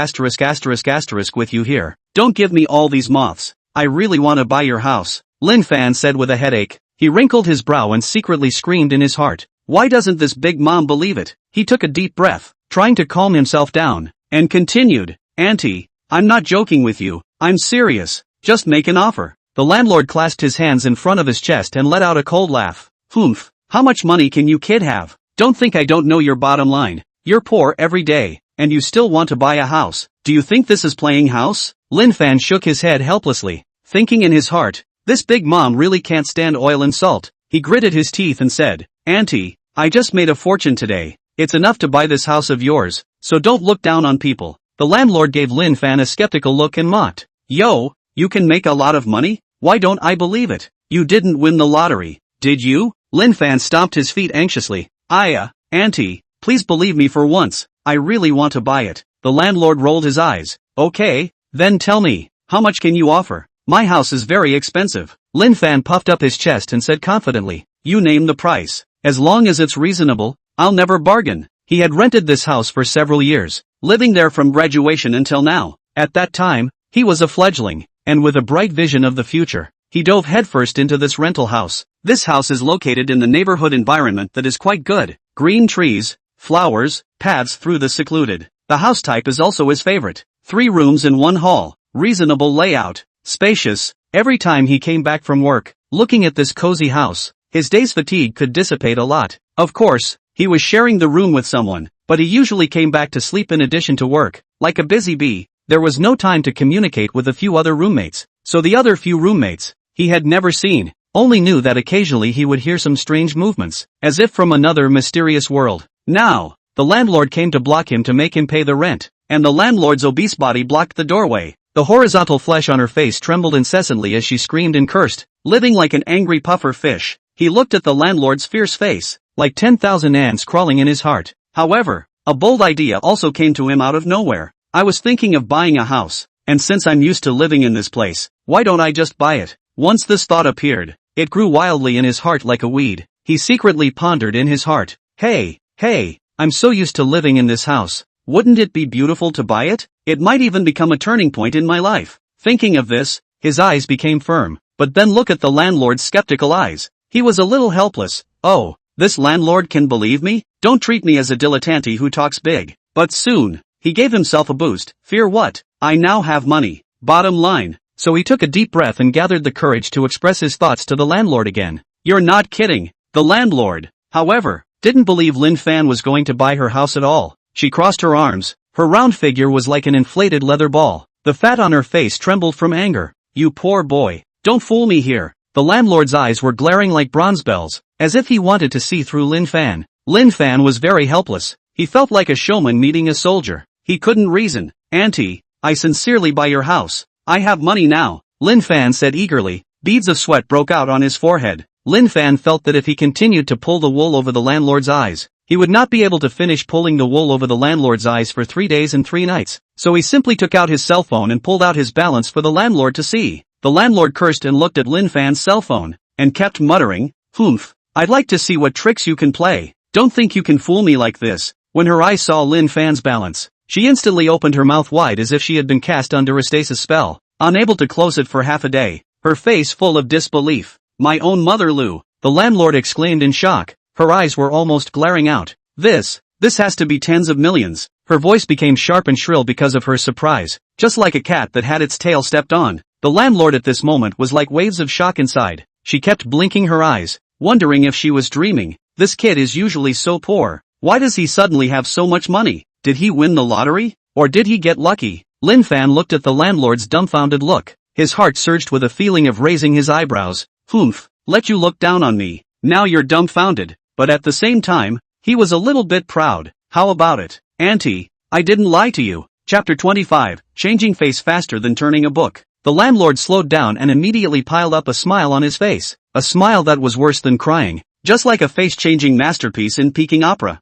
with you here. Don't give me all these moths. I really want to buy your house," Lin Fan said with a headache. He wrinkled his brow and secretly screamed in his heart. Why doesn't this big mom believe it? He took a deep breath, trying to calm himself down, and continued, "Auntie, I'm not joking with you, I'm serious. Just make an offer." The landlord clasped his hands in front of his chest and let out a cold laugh. "Humph, how much money can you kid have? Don't think I don't know your bottom line. You're poor every day, and you still want to buy a house. Do you think this is playing house?" Lin Fan shook his head helplessly, thinking in his heart, this big mom really can't stand oil and salt. He gritted his teeth and said, "Auntie, I just made a fortune today. It's enough to buy this house of yours, so don't look down on people." The landlord gave Lin Fan a skeptical look and mocked. "Yo, you can make a lot of money? Why don't I believe it? You didn't win the lottery, did you?" Lin Fan stomped his feet anxiously. Auntie, please believe me for once, I really want to buy it." The landlord rolled his eyes. "Okay, then tell me, how much can you offer? My house is very expensive." Lin Fan puffed up his chest and said confidently, "You name the price. As long as it's reasonable, I'll never bargain." He had rented this house for several years, living there from graduation until now. At that time, he was a fledgling, and with a bright vision of the future, he dove headfirst into this rental house. This house is located in the neighborhood environment that is quite good. Green trees, flowers, paths through the secluded. The house type is also his favorite. 3 rooms and 1 hall, reasonable layout, spacious. Every time he came back from work, looking at this cozy house, his day's fatigue could dissipate a lot. Of course, he was sharing the room with someone, but he usually came back to sleep in addition to work. Like a busy bee, there was no time to communicate with a few other roommates, so the other few roommates, he had never seen, only knew that occasionally he would hear some strange movements, as if from another mysterious world. Now, the landlord came to block him to make him pay the rent, and the landlord's obese body blocked the doorway. The horizontal flesh on her face trembled incessantly as she screamed and cursed, living like an angry puffer fish. He looked at the landlord's fierce face, like 10,000 ants crawling in his heart. However, a bold idea also came to him out of nowhere. "I was thinking of buying a house, and since I'm used to living in this place, why don't I just buy it?" Once this thought appeared, it grew wildly in his heart like a weed. He secretly pondered in his heart, Hey, I'm so used to living in this house. Wouldn't it be beautiful to buy it? It might even become a turning point in my life." Thinking of this, his eyes became firm, but then look at the landlord's skeptical eyes. He was a little helpless. "Oh, this landlord can believe me? Don't treat me as a dilettante who talks big." But soon, he gave himself a boost. Fear what? I now have money. Bottom line. So he took a deep breath and gathered the courage to express his thoughts to the landlord again. "You're not kidding." The landlord, however, didn't believe Lin Fan was going to buy her house at all. She crossed her arms. Her round figure was like an inflated leather ball. The fat on her face trembled from anger. "You poor boy. Don't fool me here." The landlord's eyes were glaring like bronze bells, as if he wanted to see through Lin Fan. Lin Fan was very helpless. He felt like a showman meeting a soldier. He couldn't reason. "Auntie, I sincerely buy your house. I have money now," Lin Fan said eagerly. Beads of sweat broke out on his forehead. Lin Fan felt that if he continued to pull the wool over the landlord's eyes, he would not be able to finish pulling the wool over the landlord's eyes for 3 days and 3 nights. So he simply took out his cell phone and pulled out his balance for the landlord to see. The landlord cursed and looked at Lin Fan's cell phone, and kept muttering, "Humph, I'd like to see what tricks you can play." Don't think you can fool me like this. When her eyes saw Lin Fan's balance, she instantly opened her mouth wide as if she had been cast under a stasis spell, unable to close it for half a day, her face full of disbelief. My own mother Lu, the landlord exclaimed in shock. Her eyes were almost glaring out. This has to be tens of millions. Her voice became sharp and shrill because of her surprise, just like a cat that had its tail stepped on. The landlord at this moment was like waves of shock inside. She kept blinking her eyes, wondering if she was dreaming. This kid is usually so poor. Why does he suddenly have so much money? Did he win the lottery? Or did he get lucky? Lin Fan looked at the landlord's dumbfounded look. His heart surged with a feeling of raising his eyebrows. Humph, let you look down on me. Now you're dumbfounded. But at the same time, he was a little bit proud. How about it, Auntie? I didn't lie to you. Chapter 25, changing face faster than turning a book. The landlord slowed down and immediately piled up a smile on his face. A smile that was worse than crying. Just like a face-changing masterpiece in Peking opera.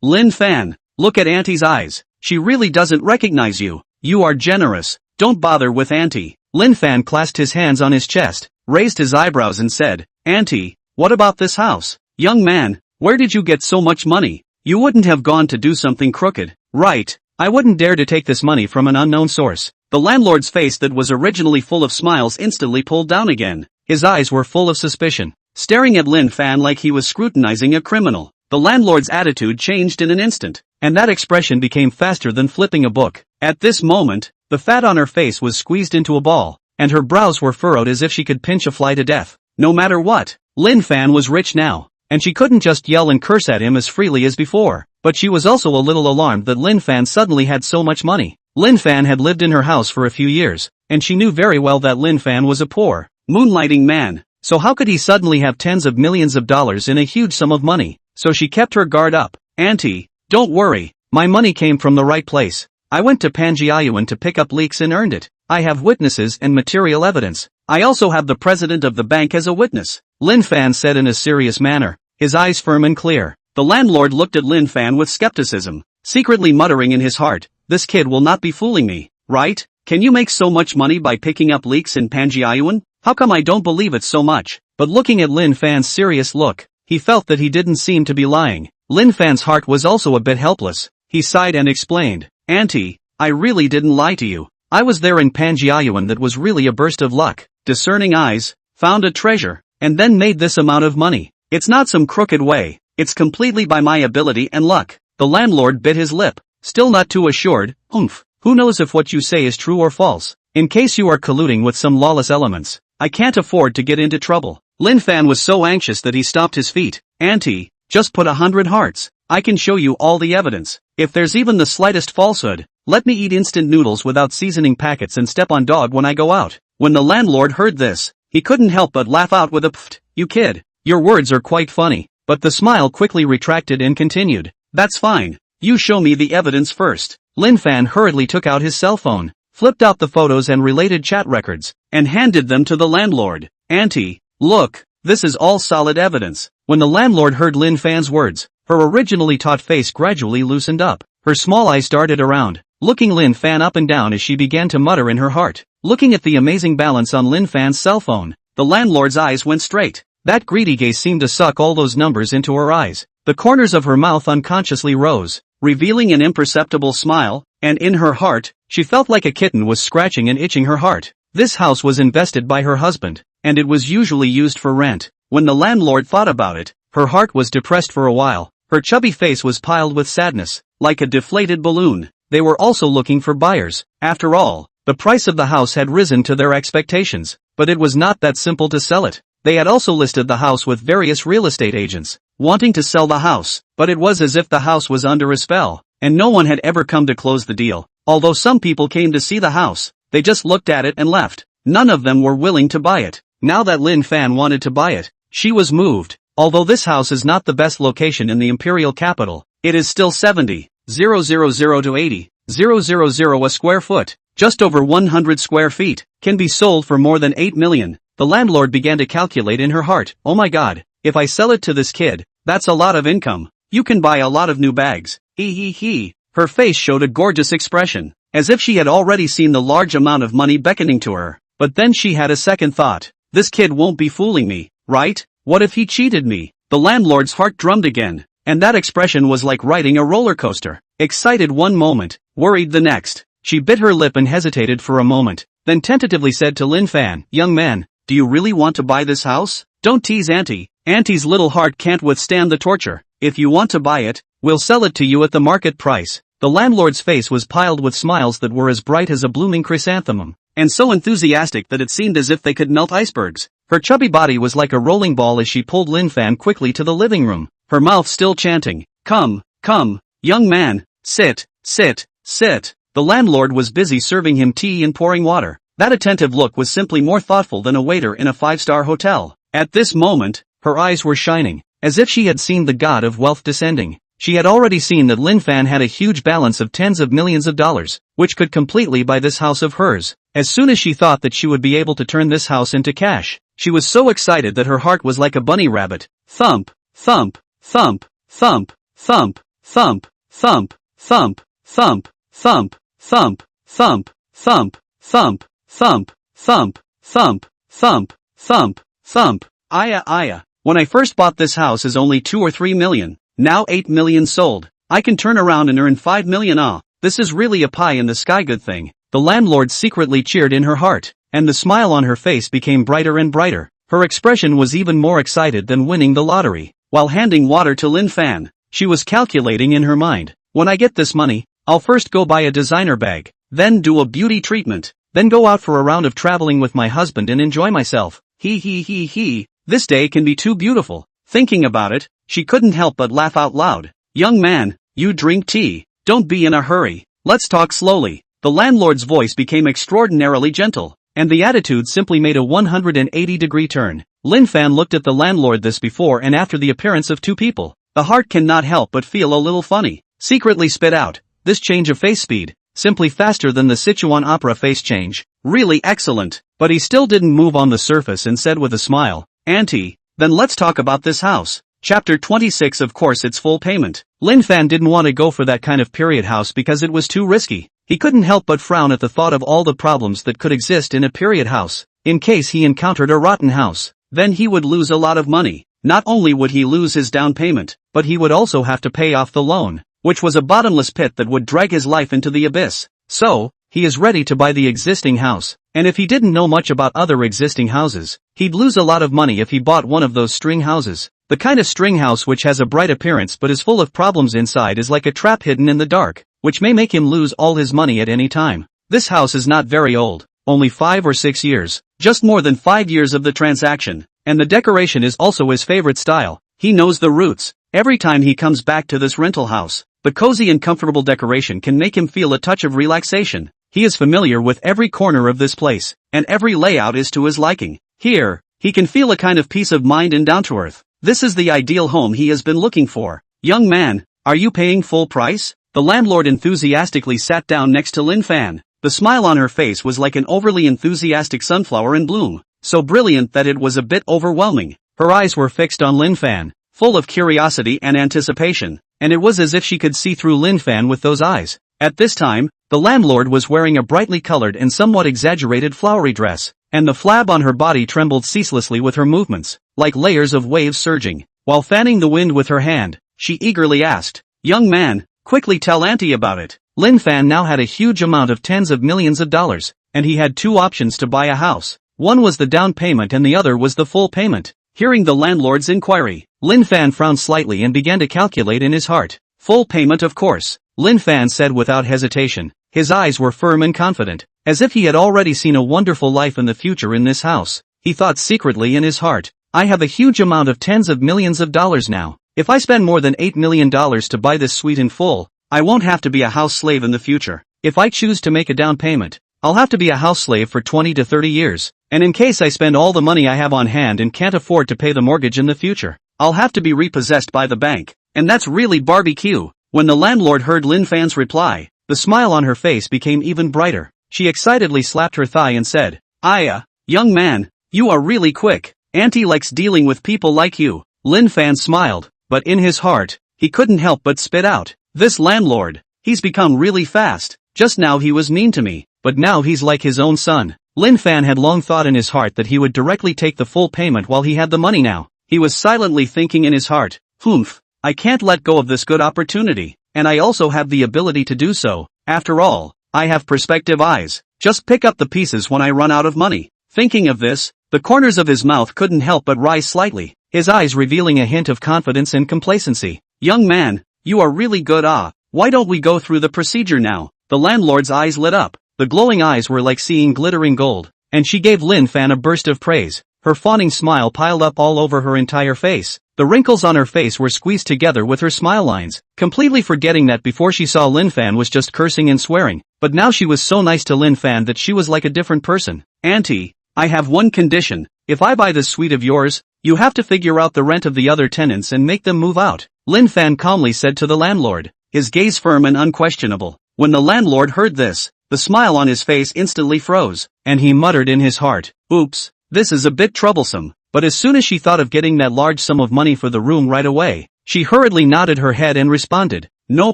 Lin Fan, look at Auntie's eyes. She really doesn't recognize you. You are generous. Don't bother with Auntie. Lin Fan clasped his hands on his chest, raised his eyebrows and said, Auntie, what about this house? Young man, where did you get so much money? You wouldn't have gone to do something crooked, right? I wouldn't dare to take this money from an unknown source. The landlord's face that was originally full of smiles instantly pulled down again. His eyes were full of suspicion, staring at Lin Fan like he was scrutinizing a criminal. The landlord's attitude changed in an instant, and that expression became faster than flipping a book. At this moment, the fat on her face was squeezed into a ball, and her brows were furrowed as if she could pinch a fly to death. No matter what, Lin Fan was rich now, and she couldn't just yell and curse at him as freely as before. But she was also a little alarmed that Lin Fan suddenly had so much money. Lin Fan had lived in her house for a few years, and she knew very well that Lin Fan was a poor, moonlighting man. So how could he suddenly have tens of millions of dollars in a huge sum of money? So she kept her guard up. Auntie, don't worry, my money came from the right place. I went to Panjiayuan to pick up leaks and earned it. I have witnesses and material evidence. I also have the president of the bank as a witness, Lin Fan said in a serious manner, his eyes firm and clear. The landlord looked at Lin Fan with skepticism, secretly muttering in his heart, this kid will not be fooling me, right? Can you make so much money by picking up leaks in Panjiayuan? How come I don't believe it so much? But looking at Lin Fan's serious look, he felt that he didn't seem to be lying. Lin Fan's heart was also a bit helpless. He sighed and explained, Auntie, I really didn't lie to you. I was there in Panjiayuan. That was really a burst of luck. Discerning eyes, found a treasure, and then made this amount of money. It's not some crooked way. It's completely by my ability and luck. The landlord bit his lip, still not too assured. Humph, who knows if what you say is true or false? In case you are colluding with some lawless elements, I can't afford to get into trouble. Lin Fan was so anxious that he stopped his feet. Auntie, just put 100 hearts. I can show you all the evidence. If there's even the slightest falsehood, let me eat instant noodles without seasoning packets and step on dog when I go out. When the landlord heard this, he couldn't help but laugh out with a pfft. You kid, your words are quite funny. But the smile quickly retracted and continued. That's fine. You show me the evidence first. Lin Fan hurriedly took out his cell phone, flipped out the photos and related chat records, and handed them to the landlord. Auntie, look, this is all solid evidence. When the landlord heard Lin Fan's words, her originally taut face gradually loosened up. Her small eyes darted around, looking Lin Fan up and down as she began to mutter in her heart. Looking at the amazing balance on Lin Fan's cell phone, the landlord's eyes went straight. That greedy gaze seemed to suck all those numbers into her eyes. The corners of her mouth unconsciously rose, revealing an imperceptible smile, and in her heart, she felt like a kitten was scratching and itching her heart. This house was invested by her husband, and it was usually used for rent. When the landlord thought about it, her heart was depressed for a while. Her chubby face was piled with sadness, like a deflated balloon. They were also looking for buyers. After all, the price of the house had risen to their expectations, but it was not that simple to sell it. They had also listed the house with various real estate agents, wanting to sell the house, but it was as if the house was under a spell, and no one had ever come to close the deal. Although some people came to see the house, they just looked at it and left. None of them were willing to buy it. Now that Lin Fan wanted to buy it, she was moved. Although this house is not the best location in the imperial capital, it is still 70,000 to 80,000 a square foot, just over 100 square feet, can be sold for more than 8 million. The landlord began to calculate in her heart, oh my god, if I sell it to this kid, that's a lot of income. You can buy a lot of new bags. He. Her face showed a gorgeous expression, as if she had already seen the large amount of money beckoning to her. But then she had a second thought. This kid won't be fooling me, right? What if he cheated me? The landlord's heart drummed again. and that expression was like riding a roller coaster. Excited one moment, worried the next. She bit her lip and hesitated for a moment, then tentatively said to Lin Fan, "Young man, do you really want to buy this house? Don't tease Auntie. Auntie's little heart can't withstand the torture. If you want to buy it, we'll sell it to you at the market price." The landlord's face was piled with smiles that were as bright as a blooming chrysanthemum, and so enthusiastic that it seemed as if they could melt icebergs. Her chubby body was like a rolling ball as she pulled Lin Fan quickly to the living room, her mouth still chanting, "Come, come, young man, sit, sit, sit." The landlord was busy serving him tea and pouring water. That attentive look was simply more thoughtful than a waiter in a five-star hotel. At this moment, her eyes were shining, as if she had seen the god of wealth descending. She had already seen that Lin Fan had a huge balance of tens of millions of dollars, which could completely buy this house of hers. As soon as she thought that she would be able to turn this house into cash, she was so excited that her heart was like a bunny rabbit. Thump, thump, thump, thump, thump, thump, thump, thump, thump, thump, thump, thump, thump, thump, thump, thump, thump, thump, thump, thump. Aya. When I first bought this house is only 2 or 3 million. Now 8 million sold. I can turn around and earn 5 million. This is really a pie in the sky good thing. The landlord secretly cheered in her heart, and the smile on her face became brighter and brighter. Her expression was even more excited than winning the lottery. While handing water to Lin Fan, she was calculating in her mind, "When I get this money, I'll first go buy a designer bag, then do a beauty treatment, then go out for a round of traveling with my husband and enjoy myself. He. This day can be too beautiful." Thinking about it, she couldn't help but laugh out loud. "Young man, you drink tea. Don't be in a hurry. Let's talk slowly." The landlord's voice became extraordinarily gentle, and the attitude simply made a 180-degree turn. Lin Fan looked at the landlord this before and after the appearance of two people. The heart cannot help but feel a little funny. Secretly spit out, "This change of face speed, simply faster than the Sichuan opera face change. Really excellent." But he still didn't move on the surface and said with a smile, "Auntie, then let's talk about this house." Chapter 26. Of course it's full payment. Lin Fan didn't want to go for that kind of period house because it was too risky. He couldn't help but frown at the thought of all the problems that could exist in a period house. In case he encountered a rotten house, then he would lose a lot of money. Not only would he lose his down payment, but he would also have to pay off the loan, which was a bottomless pit that would drag his life into the abyss. So, he is ready to buy the existing house, and if he didn't know much about other existing houses, he'd lose a lot of money if he bought one of those string houses. The kind of string house which has a bright appearance but is full of problems inside is like a trap hidden in the dark, which may make him lose all his money at any time. This house is not very old, only 5 or 6 years, just more than 5 years of the transaction, and the decoration is also his favorite style. He knows the roots. Every time he comes back to this rental house, the cozy and comfortable decoration can make him feel a touch of relaxation. He is familiar with every corner of this place, and every layout is to his liking. Here, he can feel a kind of peace of mind and down-to-earth. This is the ideal home he has been looking for. "Young man, are you paying full price?" The landlord enthusiastically sat down next to Lin Fan. The smile on her face was like an overly enthusiastic sunflower in bloom, so brilliant that it was a bit overwhelming. Her eyes were fixed on Lin Fan, full of curiosity and anticipation, and it was as if she could see through Lin Fan with those eyes. At this time, the landlord was wearing a brightly colored and somewhat exaggerated flowery dress, and the flab on her body trembled ceaselessly with her movements, like layers of waves surging. While fanning the wind with her hand, she eagerly asked, "Young man, quickly tell Auntie about it." Lin Fan now had a huge amount of tens of millions of dollars, and he had two options to buy a house. One was the down payment and the other was the full payment. Hearing the landlord's inquiry, Lin Fan frowned slightly and began to calculate in his heart. "Full payment of course," Lin Fan said without hesitation. His eyes were firm and confident, as if he had already seen a wonderful life in the future in this house. He thought secretly in his heart, "I have a huge amount of tens of millions of dollars now. If I spend more than $8 million to buy this suite in full, I won't have to be a house slave in the future. If I choose to make a down payment, I'll have to be a house slave for 20 to 30 years. And in case I spend all the money I have on hand and can't afford to pay the mortgage in the future, I'll have to be repossessed by the bank. And that's really barbecue." When the landlord heard Lin Fan's reply, the smile on her face became even brighter. She excitedly slapped her thigh and said, "Aya, young man, you are really quick. Auntie likes dealing with people like you." Lin Fan smiled, but in his heart, he couldn't help but spit out, "This landlord, he's become really fast. Just now he was mean to me, but now he's like his own son." Lin Fan had long thought in his heart that he would directly take the full payment while he had the money now. He was silently thinking in his heart, "Humph, I can't let go of this good opportunity, and I also have the ability to do so. After all, I have perspective eyes. Just pick up the pieces when I run out of money. Thinking of this, the corners of his mouth couldn't help but rise slightly, his eyes revealing a hint of confidence and complacency. Young man, you are really good. Why don't we go through the procedure now? The landlord's eyes lit up. The glowing eyes were like seeing glittering gold, and she gave Lin Fan a burst of praise. Her fawning smile piled up all over her entire face. The wrinkles on her face were squeezed together with her smile lines, completely forgetting that before she saw Lin Fan was just cursing and swearing, but now she was so nice to Lin Fan that she was like a different person. Auntie, I have one condition. If I buy this suite of yours, you have to figure out the rent of the other tenants and make them move out, Lin Fan calmly said to the landlord, his gaze firm and unquestionable. When the landlord heard this, the smile on his face instantly froze, and he muttered in his heart, "Oops, this is a bit troublesome." But as soon as she thought of getting that large sum of money for the room right away, she hurriedly nodded her head and responded, "No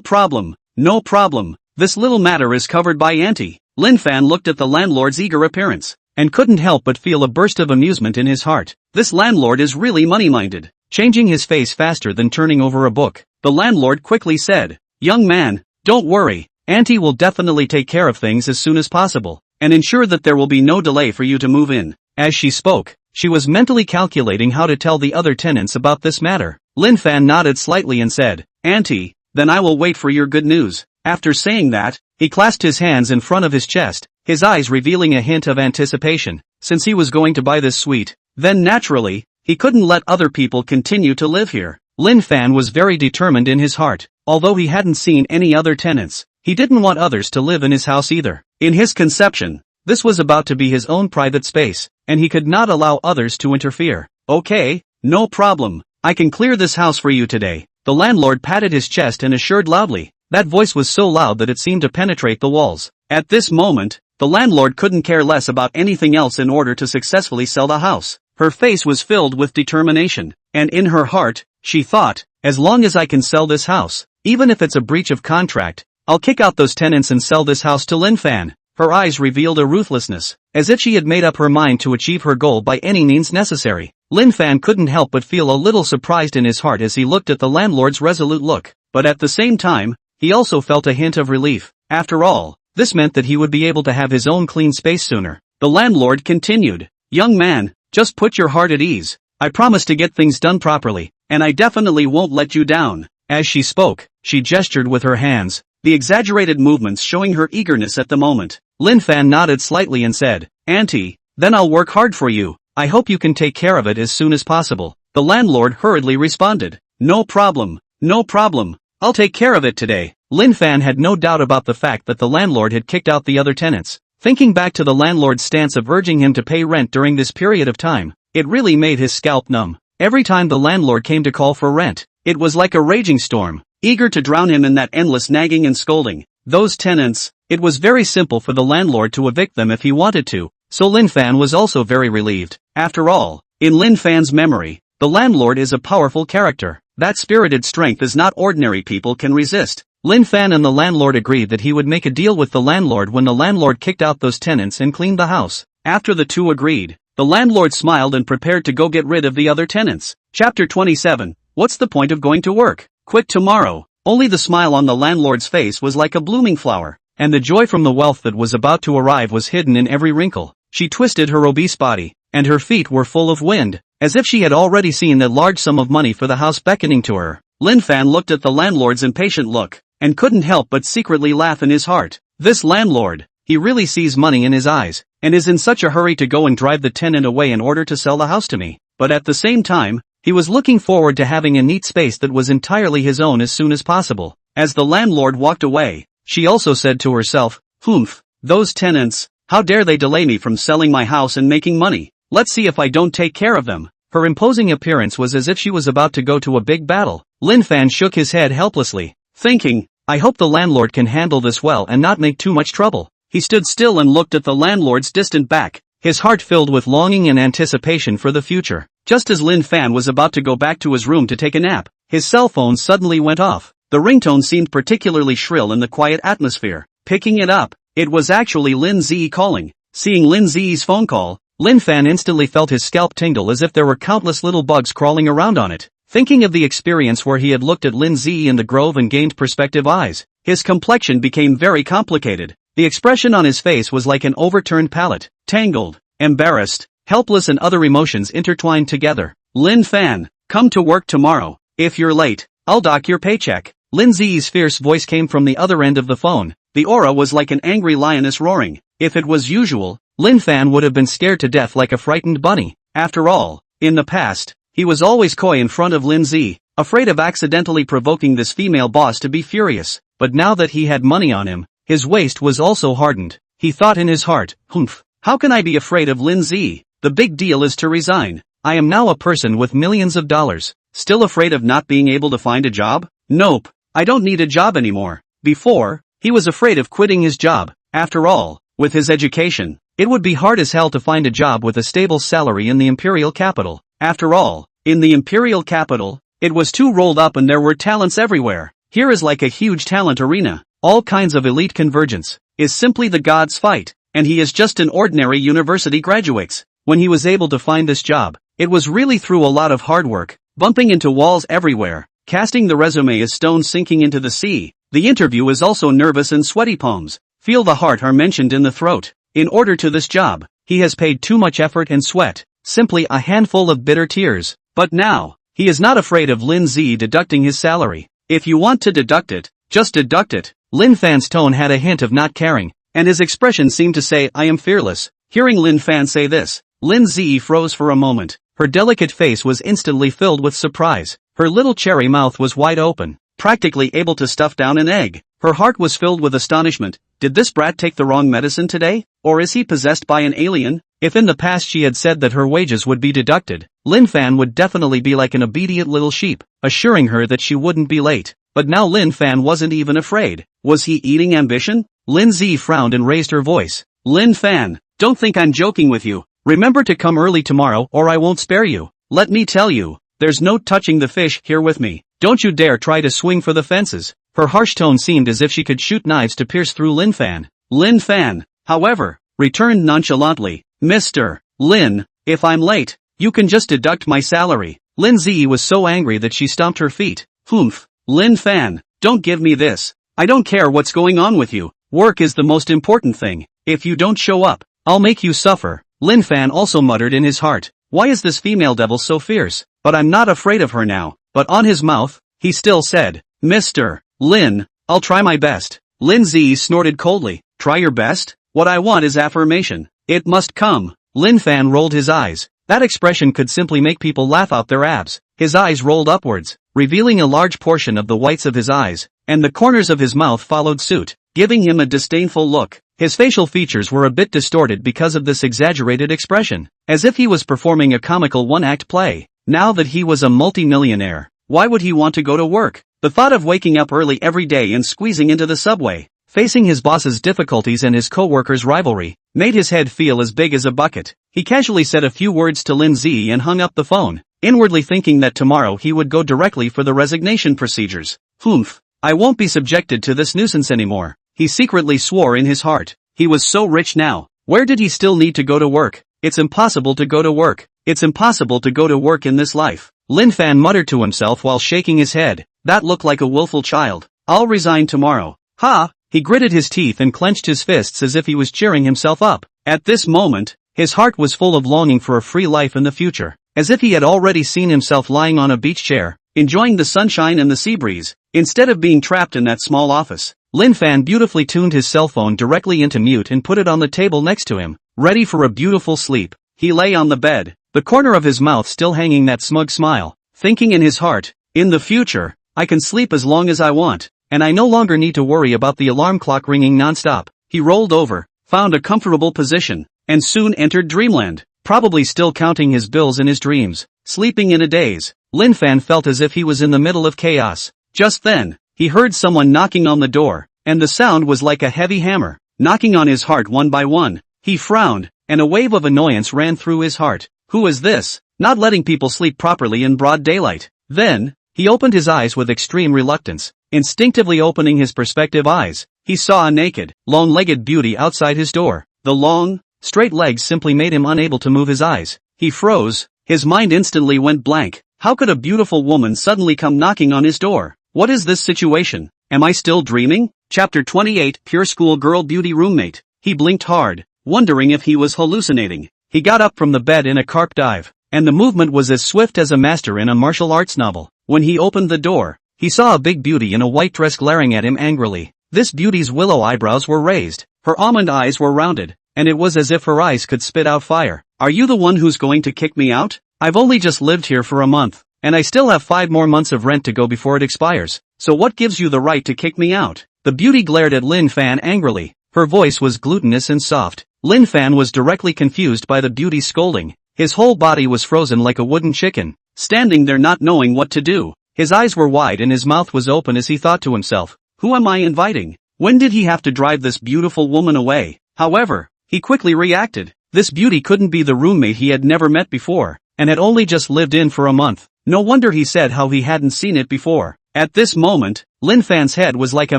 problem, no problem. This little matter is covered by Auntie." Lin Fan looked at the landlord's eager appearance, and couldn't help but feel a burst of amusement in his heart. This landlord is really money-minded. Changing his face faster than turning over a book, the landlord quickly said, "Young man, don't worry. Auntie will definitely take care of things as soon as possible, and ensure that there will be no delay for you to move in." As she spoke, she was mentally calculating how to tell the other tenants about this matter. Lin Fan nodded slightly and said, "Auntie, then I will wait for your good news." After saying that, he clasped his hands in front of his chest, his eyes revealing a hint of anticipation, since he was going to buy this suite. Then naturally, he couldn't let other people continue to live here. Lin Fan was very determined in his heart. Although he hadn't seen any other tenants, he didn't want others to live in his house either. In his conception, this was about to be his own private space, and he could not allow others to interfere. "Okay, no problem. I can clear this house for you today." The landlord patted his chest and assured loudly. That voice was so loud that it seemed to penetrate the walls. At this moment, the landlord couldn't care less about anything else in order to successfully sell the house. Her face was filled with determination, and in her heart, she thought, as long as I can sell this house, even if it's a breach of contract, I'll kick out those tenants and sell this house to Lin Fan. Her eyes revealed a ruthlessness, as if she had made up her mind to achieve her goal by any means necessary. Lin Fan couldn't help but feel a little surprised in his heart as he looked at the landlord's resolute look, but at the same time, he also felt a hint of relief. After all, this meant that he would be able to have his own clean space sooner. The landlord continued, "Young man, just put your heart at ease. I promise to get things done properly, and I definitely won't let you down." As she spoke, she gestured with her hands, the exaggerated movements showing her eagerness at the moment. Lin Fan nodded slightly and said, "Auntie, then I'll work hard for you. I hope you can take care of it as soon as possible." The landlord hurriedly responded, "No problem, no problem. I'll take care of it today." Lin Fan had no doubt about the fact that the landlord had kicked out the other tenants. Thinking back to the landlord's stance of urging him to pay rent during this period of time, it really made his scalp numb. Every time the landlord came to call for rent, it was like a raging storm, eager to drown him in that endless nagging and scolding. Those tenants, it was very simple for the landlord to evict them if he wanted to, so Lin Fan was also very relieved. After all, in Lin Fan's memory, the landlord is a powerful character. That spirited strength is not ordinary people can resist. Lin Fan and the landlord agreed that he would make a deal with the landlord when the landlord kicked out those tenants and cleaned the house. After the two agreed, the landlord smiled and prepared to go get rid of the other tenants. Chapter 27. What's the point of going to work? Quit tomorrow. Only the smile on the landlord's face was like a blooming flower, and the joy from the wealth that was about to arrive was hidden in every wrinkle. She twisted her obese body, and her feet were full of wind, as if she had already seen that large sum of money for the house beckoning to her. Lin Fan looked at the landlord's impatient look, and couldn't help but secretly laugh in his heart. This landlord, he really sees money in his eyes, and is in such a hurry to go and drive the tenant away in order to sell the house to me. But at the same time, he was looking forward to having a neat space that was entirely his own as soon as possible. As the landlord walked away, she also said to herself, "Humph, those tenants, how dare they delay me from selling my house and making money? Let's see if I don't take care of them." Her imposing appearance was as if she was about to go to a big battle. Lin Fan shook his head helplessly, thinking, "I hope the landlord can handle this well and not make too much trouble." He stood still and looked at the landlord's distant back, his heart filled with longing and anticipation for the future. Just as Lin Fan was about to go back to his room to take a nap, his cell phone suddenly went off. The ringtone seemed particularly shrill in the quiet atmosphere. Picking it up, it was actually Lin Ziyi calling. Seeing Lin Ziyi's phone call, Lin Fan instantly felt his scalp tingle as if there were countless little bugs crawling around on it. Thinking of the experience where he had looked at Lin Zi in the grove and gained perspective eyes, his complexion became very complicated. The expression on his face was like an overturned palette, tangled, embarrassed, helpless and other emotions intertwined together. Lin Fan, come to work tomorrow. If you're late, I'll dock your paycheck. Lin Zi's fierce voice came from the other end of the phone. The aura was like an angry lioness roaring. If it was usual, Lin Fan would have been scared to death like a frightened bunny. After all, in the past, he was always coy in front of Lin Zi, afraid of accidentally provoking this female boss to be furious. But now that he had money on him, his waist was also hardened. He thought in his heart, humph, how can I be afraid of Lin Zi? The big deal is to resign. I am now a person with millions of dollars. Still afraid of not being able to find a job? Nope, I don't need a job anymore. Before, he was afraid of quitting his job. After all, with his education, it would be hard as hell to find a job with a stable salary in the imperial capital. After all, in the imperial capital, it was too rolled up and there were talents everywhere. Here is like a huge talent arena. All kinds of elite convergence. Is simply the gods' fight. And he is just an ordinary university graduate. When he was able to find this job, it was really through a lot of hard work, bumping into walls everywhere. Casting the resume is stones sinking into the sea. The interview is also nervous and sweaty palms. Feel the heart are mentioned in the throat. In order to this job, he has paid too much effort and sweat. Simply a handful of bitter tears. But now, he is not afraid of Lin Zi deducting his salary. If you want to deduct it, just deduct it. Lin Fan's tone had a hint of not caring, and his expression seemed to say, I am fearless. Hearing Lin Fan say this, Lin Zi froze for a moment. Her delicate face was instantly filled with surprise. Her little cherry mouth was wide open, practically able to stuff down an egg. Her heart was filled with astonishment. Did this brat take the wrong medicine today? Or is he possessed by an alien? If in the past she had said that her wages would be deducted, Lin Fan would definitely be like an obedient little sheep, assuring her that she wouldn't be late. But now Lin Fan wasn't even afraid. Was he eating ambition? Lin Zi frowned and raised her voice. Lin Fan, don't think I'm joking with you. Remember to come early tomorrow or I won't spare you. Let me tell you, there's no touching the fish here with me. Don't you dare try to swing for the fences. Her harsh tone seemed as if she could shoot knives to pierce through Lin Fan. Lin Fan, however, returned nonchalantly. Mr. Lin, if I'm late, you can just deduct my salary. Lin Zi was so angry that she stomped her feet. Humph. Lin Fan, don't give me this. I don't care what's going on with you. Work is the most important thing. If you don't show up, I'll make you suffer. Lin Fan also muttered in his heart. Why is this female devil so fierce? But I'm not afraid of her now. But on his mouth, he still said, Mr. Lin, I'll try my best. Lin Zi snorted coldly. Try your best? What I want is affirmation. It must come. Lin Fan rolled his eyes. That expression could simply make people laugh out their abs. His eyes rolled upwards, revealing a large portion of the whites of his eyes, and the corners of his mouth followed suit, giving him a disdainful look. His facial features were a bit distorted because of this exaggerated expression, as if he was performing a comical one-act play. Now that he was a multi-millionaire, why would he want to go to work? The thought of waking up early every day and squeezing into the subway, facing his boss's difficulties and his co-workers' rivalry, made his head feel as big as a bucket. He casually said a few words to Lin Zi and hung up the phone, inwardly thinking that tomorrow he would go directly for the resignation procedures. Humph, I won't be subjected to this nuisance anymore. He secretly swore in his heart. He was so rich now. Where did he still need to go to work? It's impossible to go to work. It's impossible to go to work in this life. Lin Fan muttered to himself while shaking his head. That looked like a willful child. I'll resign tomorrow. Ha! He gritted his teeth and clenched his fists as if he was cheering himself up. At this moment, his heart was full of longing for a free life in the future, as if he had already seen himself lying on a beach chair, enjoying the sunshine and the sea breeze, instead of being trapped in that small office. Lin Fan beautifully tuned his cell phone directly into mute and put it on the table next to him, ready for a beautiful sleep. He lay on the bed, the corner of his mouth still hanging that smug smile, thinking in his heart, in the future, I can sleep as long as I want, and I no longer need to worry about the alarm clock ringing non-stop. He rolled over, found a comfortable position, and soon entered dreamland, probably still counting his bills in his dreams, sleeping in a daze. Lin Fan felt as if he was in the middle of chaos. Just then, he heard someone knocking on the door, and the sound was like a heavy hammer, knocking on his heart one by one. He frowned, and a wave of annoyance ran through his heart. Who is this? Not letting people sleep properly in broad daylight. Then, he opened his eyes with extreme reluctance. Instinctively opening his perspective eyes, he saw a naked, long-legged beauty outside his door. The long, straight legs simply made him unable to move his eyes. He froze, his mind instantly went blank. How could a beautiful woman suddenly come knocking on his door? What is this situation? Am I still dreaming? Chapter 28 Pure School Girl Beauty Roommate. He blinked hard, wondering if he was hallucinating. He got up from the bed in a carp dive, and the movement was as swift as a master in a martial arts novel. When he opened the door, he saw a big beauty in a white dress glaring at him angrily. This beauty's willow eyebrows were raised, her almond eyes were rounded, and it was as if her eyes could spit out fire. Are you the one who's going to kick me out? I've only just lived here for a month, and I still have 5 more months of rent to go before it expires. So what gives you the right to kick me out? The beauty glared at Lin Fan angrily. Her voice was glutinous and soft. Lin Fan was directly confused by the beauty's scolding. His whole body was frozen like a wooden chicken, standing there not knowing what to do. His eyes were wide and his mouth was open as he thought to himself, who am I inviting? When did he have to drive this beautiful woman away? However, he quickly reacted. This beauty couldn't be the roommate he had never met before, and had only just lived in for a month. No wonder he said how he hadn't seen it before. At this moment, Lin Fan's head was like a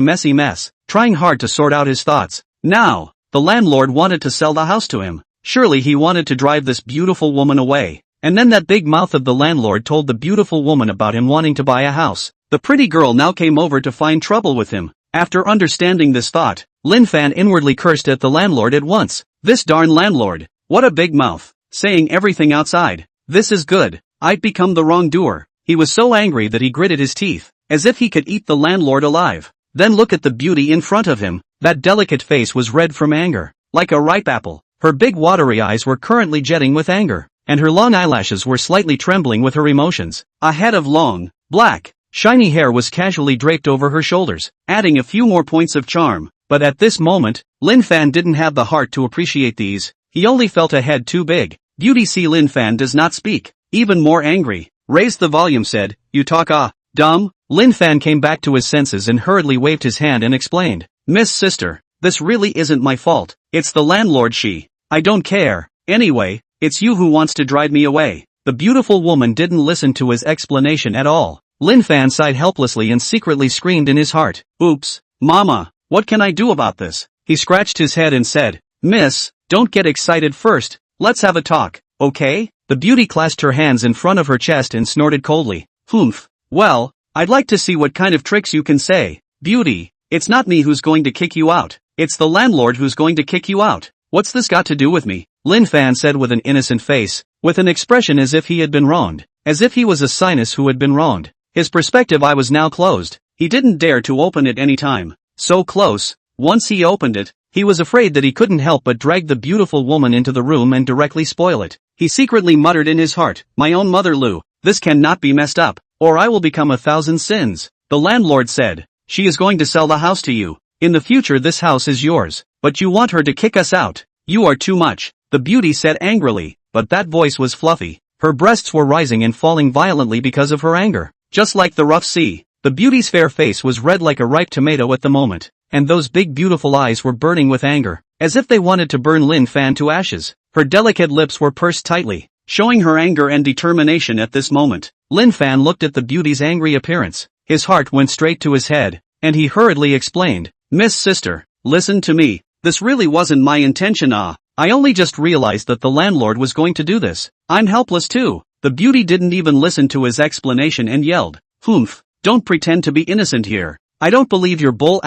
messy mess, trying hard to sort out his thoughts. Now, the landlord wanted to sell the house to him. Surely he wanted to drive this beautiful woman away. And then that big mouth of the landlord told the beautiful woman about him wanting to buy a house. The pretty girl now came over to find trouble with him. After understanding this thought, Lin Fan inwardly cursed at the landlord at once. This darn landlord, what a big mouth, saying everything outside. This is good. I'd become the wrongdoer. He was so angry that he gritted his teeth, as if he could eat the landlord alive. Then look at the beauty in front of him. That delicate face was red from anger, like a ripe apple. Her big watery eyes were currently jetting with anger, and her long eyelashes were slightly trembling with her emotions. A head of long, black, shiny hair was casually draped over her shoulders, adding a few more points of charm. But at this moment, Lin Fan didn't have the heart to appreciate these. He only felt a head too big. Beauty see Lin Fan does not speak. Even more angry, raised the volume said, you talk dumb? Lin Fan came back to his senses and hurriedly waved his hand and explained, Miss Sister, this really isn't my fault. It's the landlord I don't care. Anyway, it's you who wants to drive me away. The beautiful woman didn't listen to his explanation at all. Lin Fan sighed helplessly and secretly screamed in his heart. Oops, Mama, what can I do about this? He scratched his head and said, Miss, don't get excited first. Let's have a talk, okay? The beauty clasped her hands in front of her chest and snorted coldly. Humph. Well, I'd like to see what kind of tricks you can say. Beauty, it's not me who's going to kick you out. It's the landlord who's going to kick you out. What's this got to do with me? Lin Fan said with an innocent face, with an expression as if he had been wronged, as if he was a sinus who had been wronged. His perspective eye was now closed. He didn't dare to open it any time. So close. Once he opened it, he was afraid that he couldn't help but drag the beautiful woman into the room and directly spoil it. He secretly muttered in his heart, my own mother Lu, this cannot be messed up, or I will become 1,000 sins. The landlord said, she is going to sell the house to you. In the future this house is yours, but you want her to kick us out. You are too much, the beauty said angrily, but that voice was fluffy. Her breasts were rising and falling violently because of her anger. Just like the rough sea, the beauty's fair face was red like a ripe tomato at the moment, and those big beautiful eyes were burning with anger, as if they wanted to burn Lin Fan to ashes. Her delicate lips were pursed tightly, showing her anger and determination at this moment. Lin Fan looked at the beauty's angry appearance. His heart went straight to his head, and he hurriedly explained, Miss Sister, listen to me. This really wasn't my intention. I only just realized that the landlord was going to do this. I'm helpless too. The beauty didn't even listen to his explanation and yelled, Humph, don't pretend to be innocent here. I don't believe your bull ********.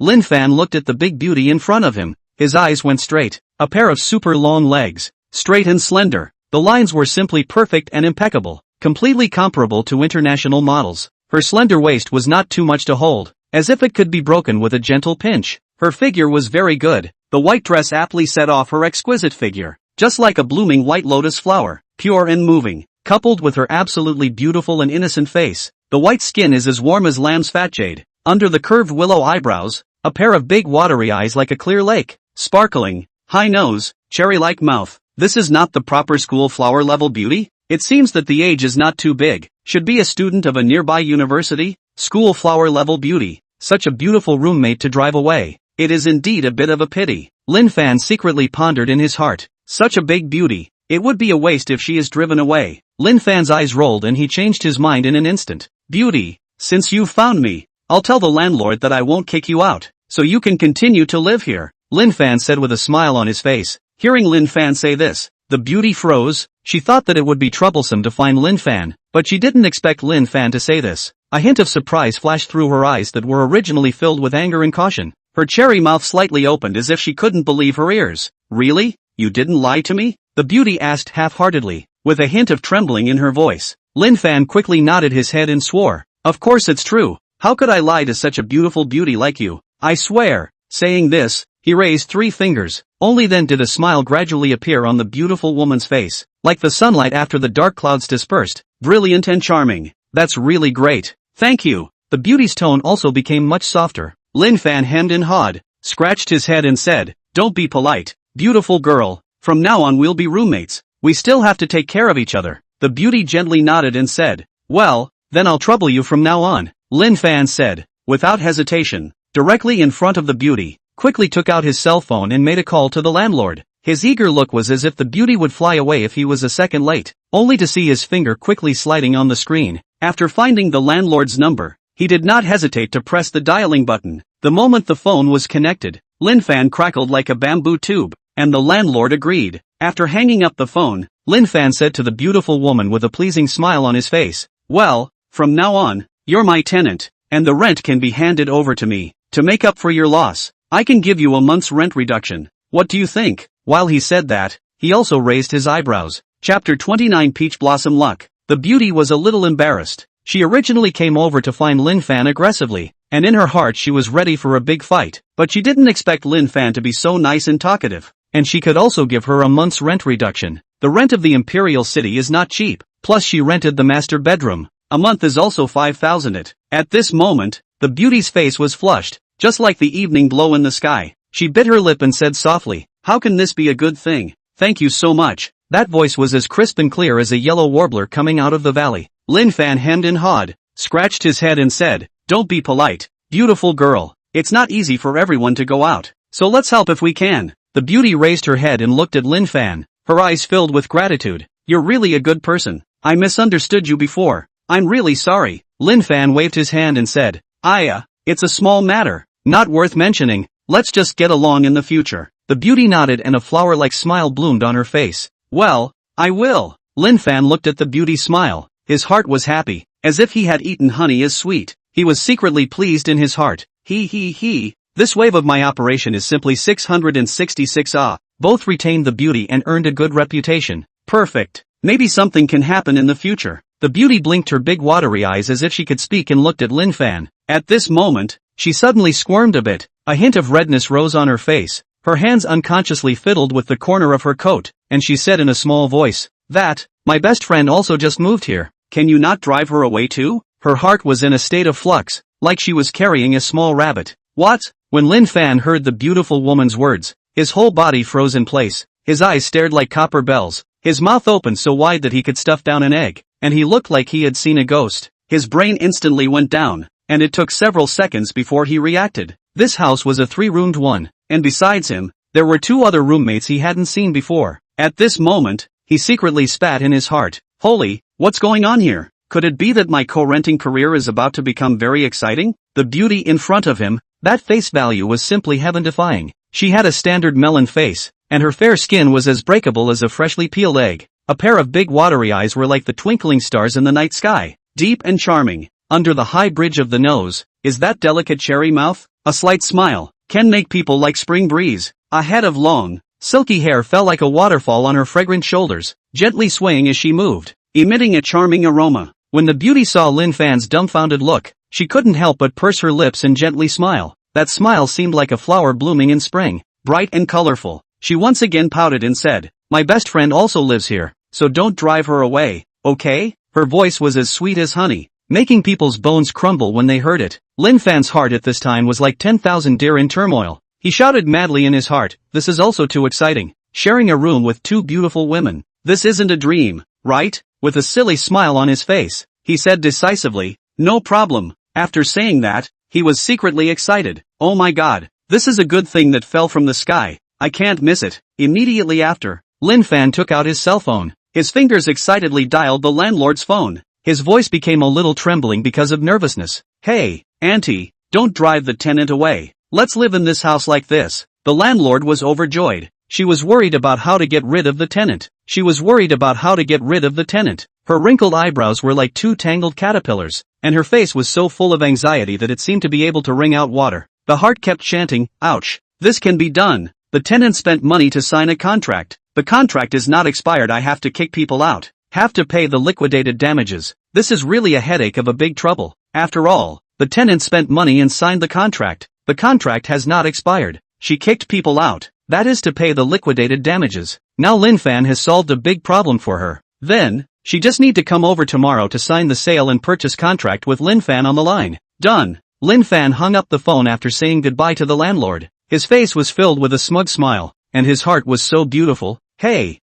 Lin Fan looked at the big beauty in front of him. His eyes went straight. A pair of super long legs, straight and slender. The lines were simply perfect and impeccable, completely comparable to international models. Her slender waist was not too much to hold, as if it could be broken with a gentle pinch. Her figure was very good. The white dress aptly set off her exquisite figure, just like a blooming white lotus flower, pure and moving, coupled with her absolutely beautiful and innocent face. The white skin is as warm as lamb's fat jade. Under the curved willow eyebrows, a pair of big watery eyes like a clear lake, sparkling, high nose, cherry-like mouth. This is not the proper school flower level beauty? It seems that the age is not too big. Should be a student of a nearby university? School flower level beauty. Such a beautiful roommate to drive away. It is indeed a bit of a pity. Lin Fan secretly pondered in his heart. Such a big beauty. It would be a waste if she is driven away. Lin Fan's eyes rolled and he changed his mind in an instant. Beauty, since you've found me, I'll tell the landlord that I won't kick you out, so you can continue to live here. Lin Fan said with a smile on his face. Hearing Lin Fan say this, the beauty froze. She thought that it would be troublesome to find Lin Fan, but she didn't expect Lin Fan to say this. A hint of surprise flashed through her eyes that were originally filled with anger and caution. Her cherry mouth slightly opened as if she couldn't believe her ears. Really? You didn't lie to me? The beauty asked half-heartedly, with a hint of trembling in her voice. Lin Fan quickly nodded his head and swore. Of course it's true. How could I lie to such a beautiful beauty like you? I swear. Saying this, he raised 3 fingers. Only then did a smile gradually appear on the beautiful woman's face, like the sunlight after the dark clouds dispersed. Brilliant and charming. That's really great. Thank you. The beauty's tone also became much softer. Lin Fan hemmed and hawed, scratched his head and said, Don't be polite, beautiful girl. From now on we'll be roommates. We still have to take care of each other. The beauty gently nodded and said, Well, then I'll trouble you from now on. Lin Fan said, without hesitation, directly in front of the beauty, quickly took out his cell phone and made a call to the landlord. His eager look was as if the beauty would fly away if he was a second late, only to see his finger quickly sliding on the screen. After finding the landlord's number, he did not hesitate to press the dialing button. The moment the phone was connected, Lin Fan crackled like a bamboo tube, and the landlord agreed. After hanging up the phone, Lin Fan said to the beautiful woman with a pleasing smile on his face, Well, from now on, you're my tenant, and the rent can be handed over to me. To make up for your loss, I can give you a month's rent reduction. What do you think? While he said that, he also raised his eyebrows. Chapter 29 Peach Blossom Luck. The beauty was a little embarrassed. She originally came over to find Lin Fan aggressively, and in her heart she was ready for a big fight. But she didn't expect Lin Fan to be so nice and talkative, and she could also give her a month's rent reduction. The rent of the Imperial City is not cheap, plus she rented the master bedroom. A month is also 5,000 it. At this moment, the beauty's face was flushed, just like the evening glow in the sky. She bit her lip and said softly, How can this be a good thing? Thank you so much. That voice was as crisp and clear as a yellow warbler coming out of the valley. Lin Fan hemmed and hawed, scratched his head and said, Don't be polite, beautiful girl. It's not easy for everyone to go out, so let's help if we can. The beauty raised her head and looked at Lin Fan, her eyes filled with gratitude. You're really a good person. I misunderstood you before. I'm really sorry. Lin Fan waved his hand and said, It's a small matter, not worth mentioning. Let's just get along in the future. The beauty nodded and a flower-like smile bloomed on her face. Well, I will. Lin Fan looked at the beauty's smile. His heart was happy, as if he had eaten honey as sweet. He was secretly pleased in his heart. This wave of my operation is simply 666 Both retained the beauty and earned a good reputation. Perfect. Maybe something can happen in the future. The beauty blinked her big watery eyes as if she could speak and looked at Lin Fan. At this moment, she suddenly squirmed a bit. A hint of redness rose on her face. Her hands unconsciously fiddled with the corner of her coat, and she said in a small voice, My best friend also just moved here. Can you not drive her away too? Her heart was in a state of flux, like she was carrying a small rabbit. What? When Lin Fan heard the beautiful woman's words, his whole body froze in place. His eyes stared like copper bells. His mouth opened so wide that he could stuff down an egg, and he looked like he had seen a ghost. His brain instantly went down, and it took several seconds before he reacted. This house was a 3-roomed one, and besides him, there were 2 other roommates he hadn't seen before. At this moment, he secretly spat in his heart. Holy, what's going on here? Could it be that my co-renting career is about to become very exciting? The beauty in front of him, that face value was simply heaven-defying. She had a standard melon face, and her fair skin was as breakable as a freshly peeled egg. A pair of big watery eyes were like the twinkling stars in the night sky, deep and charming. Under the high bridge of the nose, is that delicate cherry mouth? A slight smile can make people like spring breeze. A head of long, silky hair fell like a waterfall on her fragrant shoulders, gently swaying as she moved, emitting a charming aroma. When the beauty saw Lin Fan's dumbfounded look, she couldn't help but purse her lips and gently smile. That smile seemed like a flower blooming in spring, bright and colorful. She once again pouted and said, My best friend also lives here, so don't drive her away, okay? Her voice was as sweet as honey, making people's bones crumble when they heard it. Lin Fan's heart at this time was like 10,000 deer in turmoil. He shouted madly in his heart, This is also too exciting. Sharing a room with 2 beautiful women. This isn't a dream, right? With a silly smile on his face, he said decisively, No problem. After saying that, he was secretly excited. Oh my god, this is a good thing that fell from the sky. I can't miss it. Immediately after, Lin Fan took out his cell phone. His fingers excitedly dialed the landlord's phone. His voice became a little trembling because of nervousness. Hey, auntie, don't drive the tenant away. Let's live in this house like this. The landlord was overjoyed. She was worried about how to get rid of the tenant. She was worried about how to get rid of the tenant. Her wrinkled eyebrows were like two tangled caterpillars, and her face was so full of anxiety that it seemed to be able to wring out water. The heart kept chanting, ouch. This can be done. The tenant spent money to sign a contract. The contract is not expired. I have to kick people out. Have to pay the liquidated damages. This is really a headache of a big trouble. After all, the tenant spent money and signed the contract. The contract has not expired. She kicked people out. That is to pay the liquidated damages. Now Lin Fan has solved a big problem for her. Then, she just need to come over tomorrow to sign the sale and purchase contract with Lin Fan on the line. Done. Lin Fan hung up the phone after saying goodbye to the landlord. His face was filled with a smug smile, and his heart was so beautiful. Hey,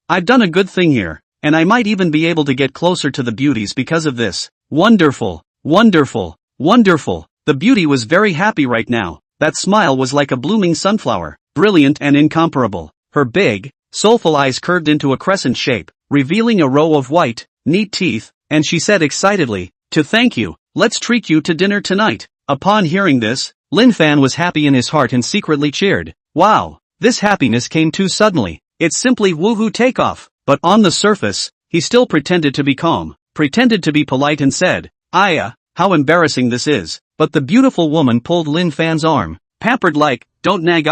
I've done a good thing here, and I might even be able to get closer to the beauties because of this. Wonderful, wonderful, wonderful. The beauty was very happy right now. That smile was like a blooming sunflower, brilliant and incomparable. Her big, soulful eyes curved into a crescent shape, revealing a row of white, neat teeth, and she said excitedly, "To thank you, let's treat you to dinner tonight." Upon hearing this, Lin Fan was happy in his heart and secretly cheered. Wow, this happiness came too suddenly. It's simply woohoo takeoff. But on the surface, he still pretended to be calm, pretended to be polite and said, "Aya, how embarrassing this is." But the beautiful woman pulled Lin Fan's arm, pampered like, "Don't nag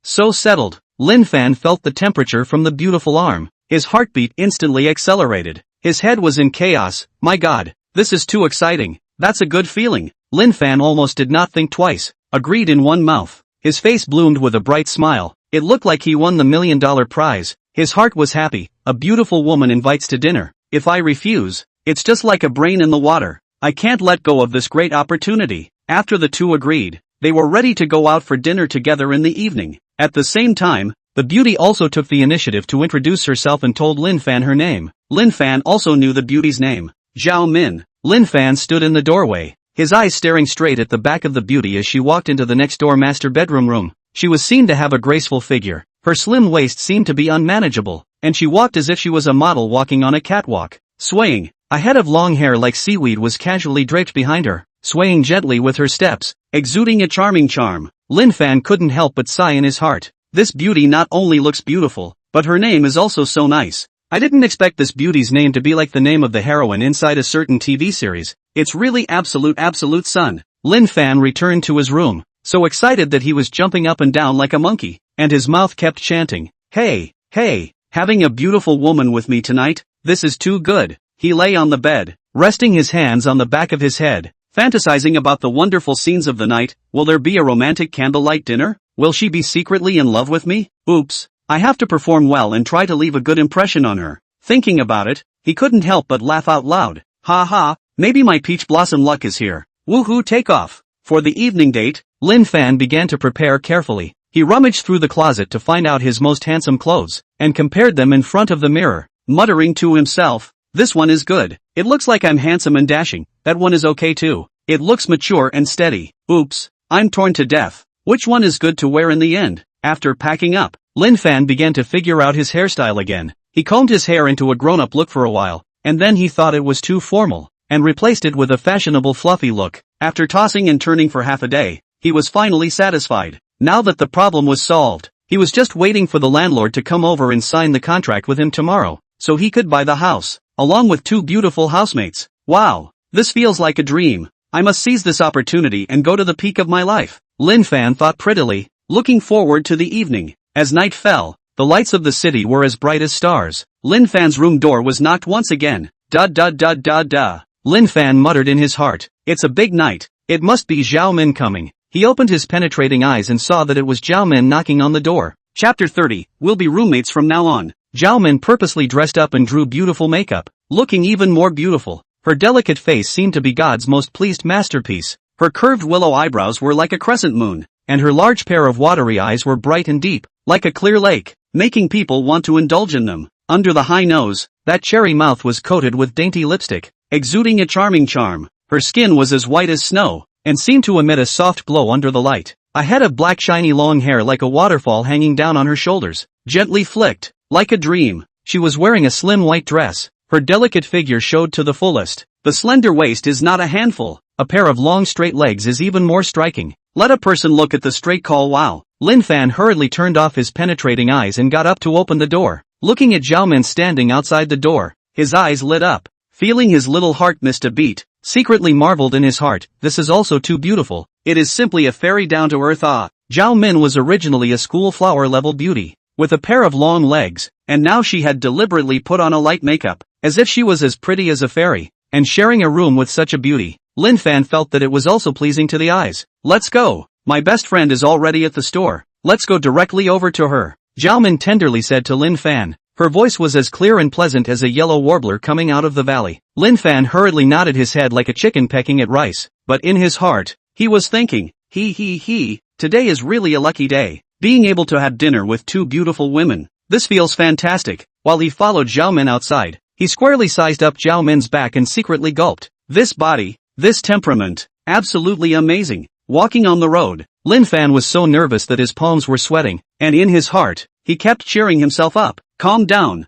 So settled, Lin Fan felt the temperature from the beautiful arm. His heartbeat instantly accelerated. His head was in chaos. My God, this is too exciting. That's a good feeling. Lin Fan almost did not think twice, agreed in one mouth. His face bloomed with a bright smile. It looked like he won the $1 million prize. His heart was happy. A beautiful woman invites to dinner. If I refuse, it's just like a brain in the water. I can't let go of this great opportunity. After the two agreed, they were ready to go out for dinner together in the evening. At the same time, the beauty also took the initiative to introduce herself and told Lin Fan her name. Lin Fan also knew the beauty's name, Zhao Min. Lin Fan stood in the doorway, his eyes staring straight at the back of the beauty as she walked into the next-door master bedroom room. She was seen to have a graceful figure. Her slim waist seemed to be unmanageable, and she walked as if she was a model walking on a catwalk. Swaying, a head of long hair like seaweed was casually draped behind her, swaying gently with her steps, exuding a charming charm. Lin Fan couldn't help but sigh in his heart. This beauty not only looks beautiful, but her name is also so nice. I didn't expect this beauty's name to be like the name of the heroine inside a certain TV series. It's really absolute sun. Lin Fan returned to his room, so excited that he was jumping up and down like a monkey, and his mouth kept chanting, Hey, having a beautiful woman with me tonight, this is too good. He lay on the bed, resting his hands on the back of his head, fantasizing about the wonderful scenes of the night. Will there be a romantic candlelight dinner? Will she be secretly in love with me? Oops, I have to perform well and try to leave a good impression on her. Thinking about it, he couldn't help but laugh out loud. Ha, maybe my peach blossom luck is here. Woohoo takeoff. For the evening date, Lin Fan began to prepare carefully. He rummaged through the closet to find out his most handsome clothes, and compared them in front of the mirror, muttering to himself, this one is good. It looks like I'm handsome and dashing. That one is okay too. It looks mature and steady. Oops, I'm torn to death. Which one is good to wear in the end? After packing up, Lin Fan began to figure out his hairstyle again. He combed his hair into a grown-up look for a while, and then he thought it was too formal, and replaced it with a fashionable fluffy look. After tossing and turning for half a day, he was finally satisfied. Now that the problem was solved, he was just waiting for the landlord to come over and sign the contract with him tomorrow, so he could buy the house, along with 2 beautiful housemates. Wow, this feels like a dream. I must seize this opportunity and go to the peak of my life. Lin Fan thought prettily, looking forward to the evening. As night fell, the lights of the city were as bright as stars. Lin Fan's room door was knocked once again. Da. Lin Fan muttered in his heart, it's a big night. It must be Zhao Min coming. He opened his penetrating eyes and saw that it was Zhao Min knocking on the door. Chapter 30, we'll be roommates from now on. Zhao Min purposely dressed up and drew beautiful makeup, looking even more beautiful. Her delicate face seemed to be God's most pleased masterpiece. Her curved willow eyebrows were like a crescent moon, and her large pair of watery eyes were bright and deep, like a clear lake, making people want to indulge in them. Under the high nose, that cherry mouth was coated with dainty lipstick, exuding a charming charm. Her skin was as white as snow, and seemed to emit a soft glow under the light. A head of black shiny long hair like a waterfall hanging down on her shoulders, gently flicked, like a dream. She was wearing a slim white dress. Her delicate figure showed to the fullest. The slender waist is not a handful. A pair of long straight legs is even more striking. Let a person look at the straight call wow. Lin Fan hurriedly turned off his penetrating eyes and got up to open the door. Looking at Zhao Min standing outside the door, his eyes lit up. Feeling his little heart missed a beat, secretly marveled in his heart, this is also too beautiful. It is simply a fairy down-to-earth ah. Zhao Min was originally a school flower-level beauty, with a pair of long legs, and now she had deliberately put on a light makeup, as if she was as pretty as a fairy, and sharing a room with such a beauty. Lin Fan felt that it was also pleasing to the eyes. Let's go. My best friend is already at the store. Let's go directly over to her. Zhao Min tenderly said to Lin Fan. Her voice was as clear and pleasant as a yellow warbler coming out of the valley. Lin Fan hurriedly nodded his head like a chicken pecking at rice, but in his heart, he was thinking, today is really a lucky day, being able to have dinner with two beautiful women. This feels fantastic. While he followed Zhao Min outside, he squarely sized up Zhao Min's back and secretly gulped. This body, this temperament, absolutely amazing. Walking on the road, Lin Fan was so nervous that his palms were sweating, and in his heart, he kept cheering himself up. Calm down,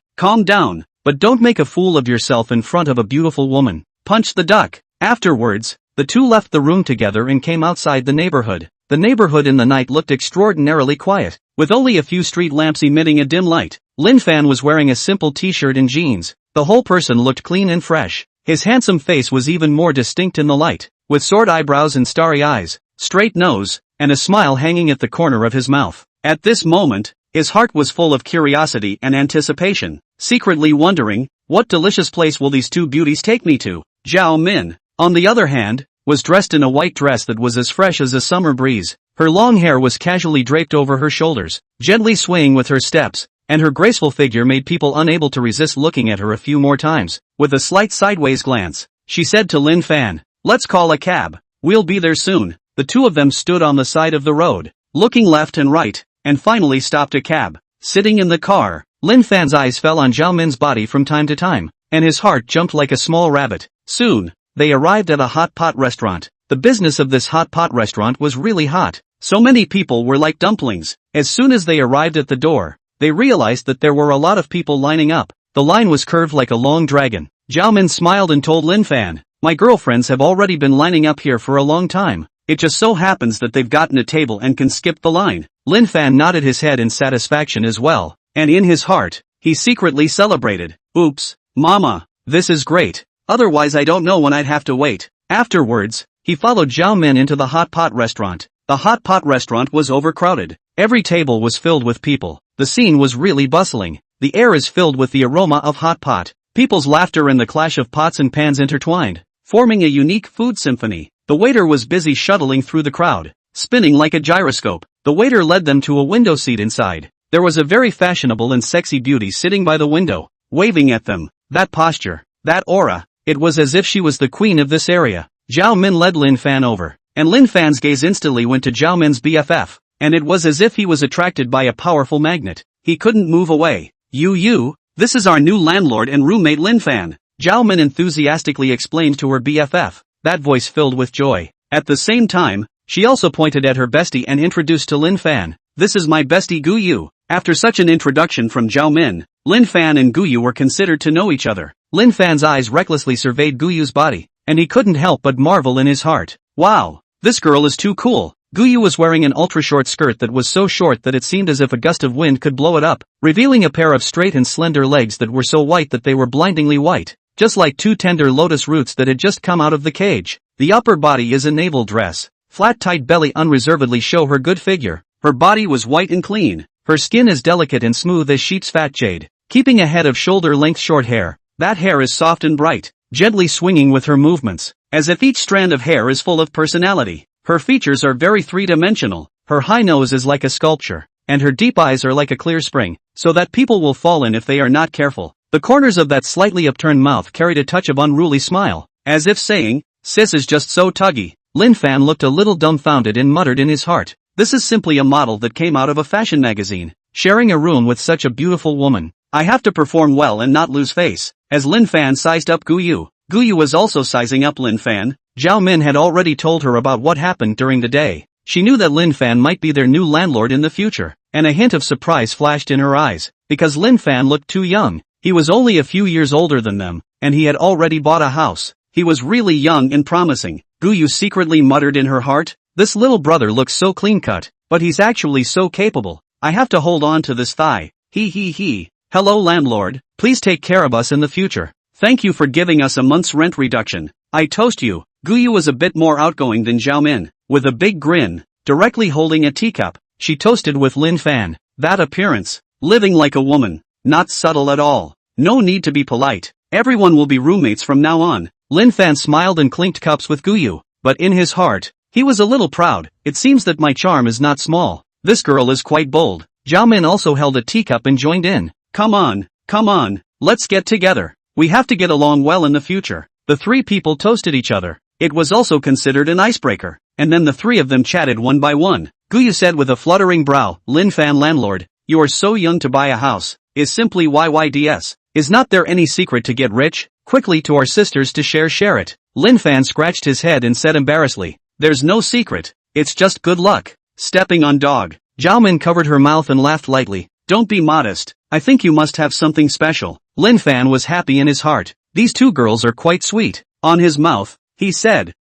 but don't make a fool of yourself in front of a beautiful woman. Punch the duck. Afterwards, the two left the room together and came outside the neighborhood. The neighborhood in the night looked extraordinarily quiet, with only a few street lamps emitting a dim light. Lin Fan was wearing a simple t-shirt and jeans. The whole person looked clean and fresh. His handsome face was even more distinct in the light, with sword eyebrows and starry eyes, straight nose, and a smile hanging at the corner of his mouth. At this moment, his heart was full of curiosity and anticipation, secretly wondering, what delicious place will these two beauties take me to? Zhao Min, on the other hand, was dressed in a white dress that was as fresh as a summer breeze. Her long hair was casually draped over her shoulders, gently swaying with her steps, and her graceful figure made people unable to resist looking at her a few more times. With a slight sideways glance, she said to Lin Fan, let's call a cab. We'll be there soon. The two of them stood on the side of the road, looking left and right, and finally stopped a cab. Sitting in the car, Lin Fan's eyes fell on Zhao Min's body from time to time, and his heart jumped like a small rabbit. Soon, they arrived at a hot pot restaurant. The business of this hot pot restaurant was really hot. So many people were like dumplings. As soon as they arrived at the door, they realized that there were a lot of people lining up. The line was curved like a long dragon. Zhao Min smiled and told Lin Fan, my girlfriends have already been lining up here for a long time. It just so happens that they've gotten a table and can skip the line. Lin Fan nodded his head in satisfaction as well, and in his heart, he secretly celebrated. Oops, mama, this is great. Otherwise I don't know when I'd have to wait. Afterwards, he followed Zhao Min into the hot pot restaurant. The hot pot restaurant was overcrowded. Every table was filled with people. The scene was really bustling. The air is filled with the aroma of hot pot. People's laughter and the clash of pots and pans intertwined, forming a unique food symphony. The waiter was busy shuttling through the crowd, spinning like a gyroscope. The waiter led them to a window seat inside. There was a very fashionable and sexy beauty sitting by the window, waving at them. That posture, that aura, it was as if she was the queen of this area. Zhao Min led Lin Fan over, and Lin Fan's gaze instantly went to Zhao Min's BFF, and it was as if he was attracted by a powerful magnet. He couldn't move away. This is our new landlord and roommate Lin Fan, Zhao Min enthusiastically explained to her BFF, that voice filled with joy. At the same time, she also pointed at her bestie and introduced to Lin Fan, this is my bestie Gu Yu. After such an introduction from Zhao Min, Lin Fan and Gu Yu were considered to know each other. Lin Fan's eyes recklessly surveyed Gu Yu's body, and he couldn't help but marvel in his heart. Wow, this girl is too cool. Gu Yu was wearing an ultra-short skirt that was so short that it seemed as if a gust of wind could blow it up, revealing a pair of straight and slender legs that were so white that they were blindingly white, just like two tender lotus roots that had just come out of the cage. The upper body is a navel dress. Flat tight belly unreservedly show her good figure. Her body was white and clean. Her skin is delicate and smooth as sheep's fat jade, keeping a head of shoulder-length short hair. That hair is soft and bright, gently swinging with her movements, as if each strand of hair is full of personality. Her features are very three-dimensional. Her high nose is like a sculpture, and her deep eyes are like a clear spring, so that people will fall in if they are not careful. The corners of that slightly upturned mouth carried a touch of unruly smile, as if saying, sis is just so tuggy. Lin Fan looked a little dumbfounded and muttered in his heart, this is simply a model that came out of a fashion magazine, sharing a room with such a beautiful woman. I have to perform well and not lose face. As Lin Fan sized up Gu Yu was also sizing up Lin Fan. Zhao Min had already told her about what happened during the day. She knew that Lin Fan might be their new landlord in the future, and a hint of surprise flashed in her eyes, because Lin Fan looked too young. He was only a few years older than them, and he had already bought a house. He was really young and promising. Gu Yu secretly muttered in her heart, this little brother looks so clean-cut, but he's actually so capable. I have to hold on to this thigh. He. Hello landlord, please take care of us in the future. Thank you for giving us a month's rent reduction. I toast you. Guyu was a bit more outgoing than Zhao Min. With a big grin, directly holding a teacup, she toasted with Lin Fan. That appearance, living like a woman, not subtle at all. No need to be polite. Everyone will be roommates from now on. Lin Fan smiled and clinked cups with Guyu, but in his heart, he was a little proud. It seems that my charm is not small. This girl is quite bold. Zhao Min also held a teacup and joined in. Come on, let's get together. We have to get along well in the future. The three people toasted each other. It was also considered an icebreaker, and then the three of them chatted one by one. Guyu said with a fluttering brow, Lin Fan landlord, you are so young to buy a house. Is simply YYDS. Is not there any secret to get rich? Quickly to our sisters to share it. Lin Fan scratched his head and said embarrassedly, there's no secret. It's just good luck. Stepping on dog. Zhao Min covered her mouth and laughed lightly. Don't be modest. I think you must have something special. Lin Fan was happy in his heart. These two girls are quite sweet. On his mouth, he said,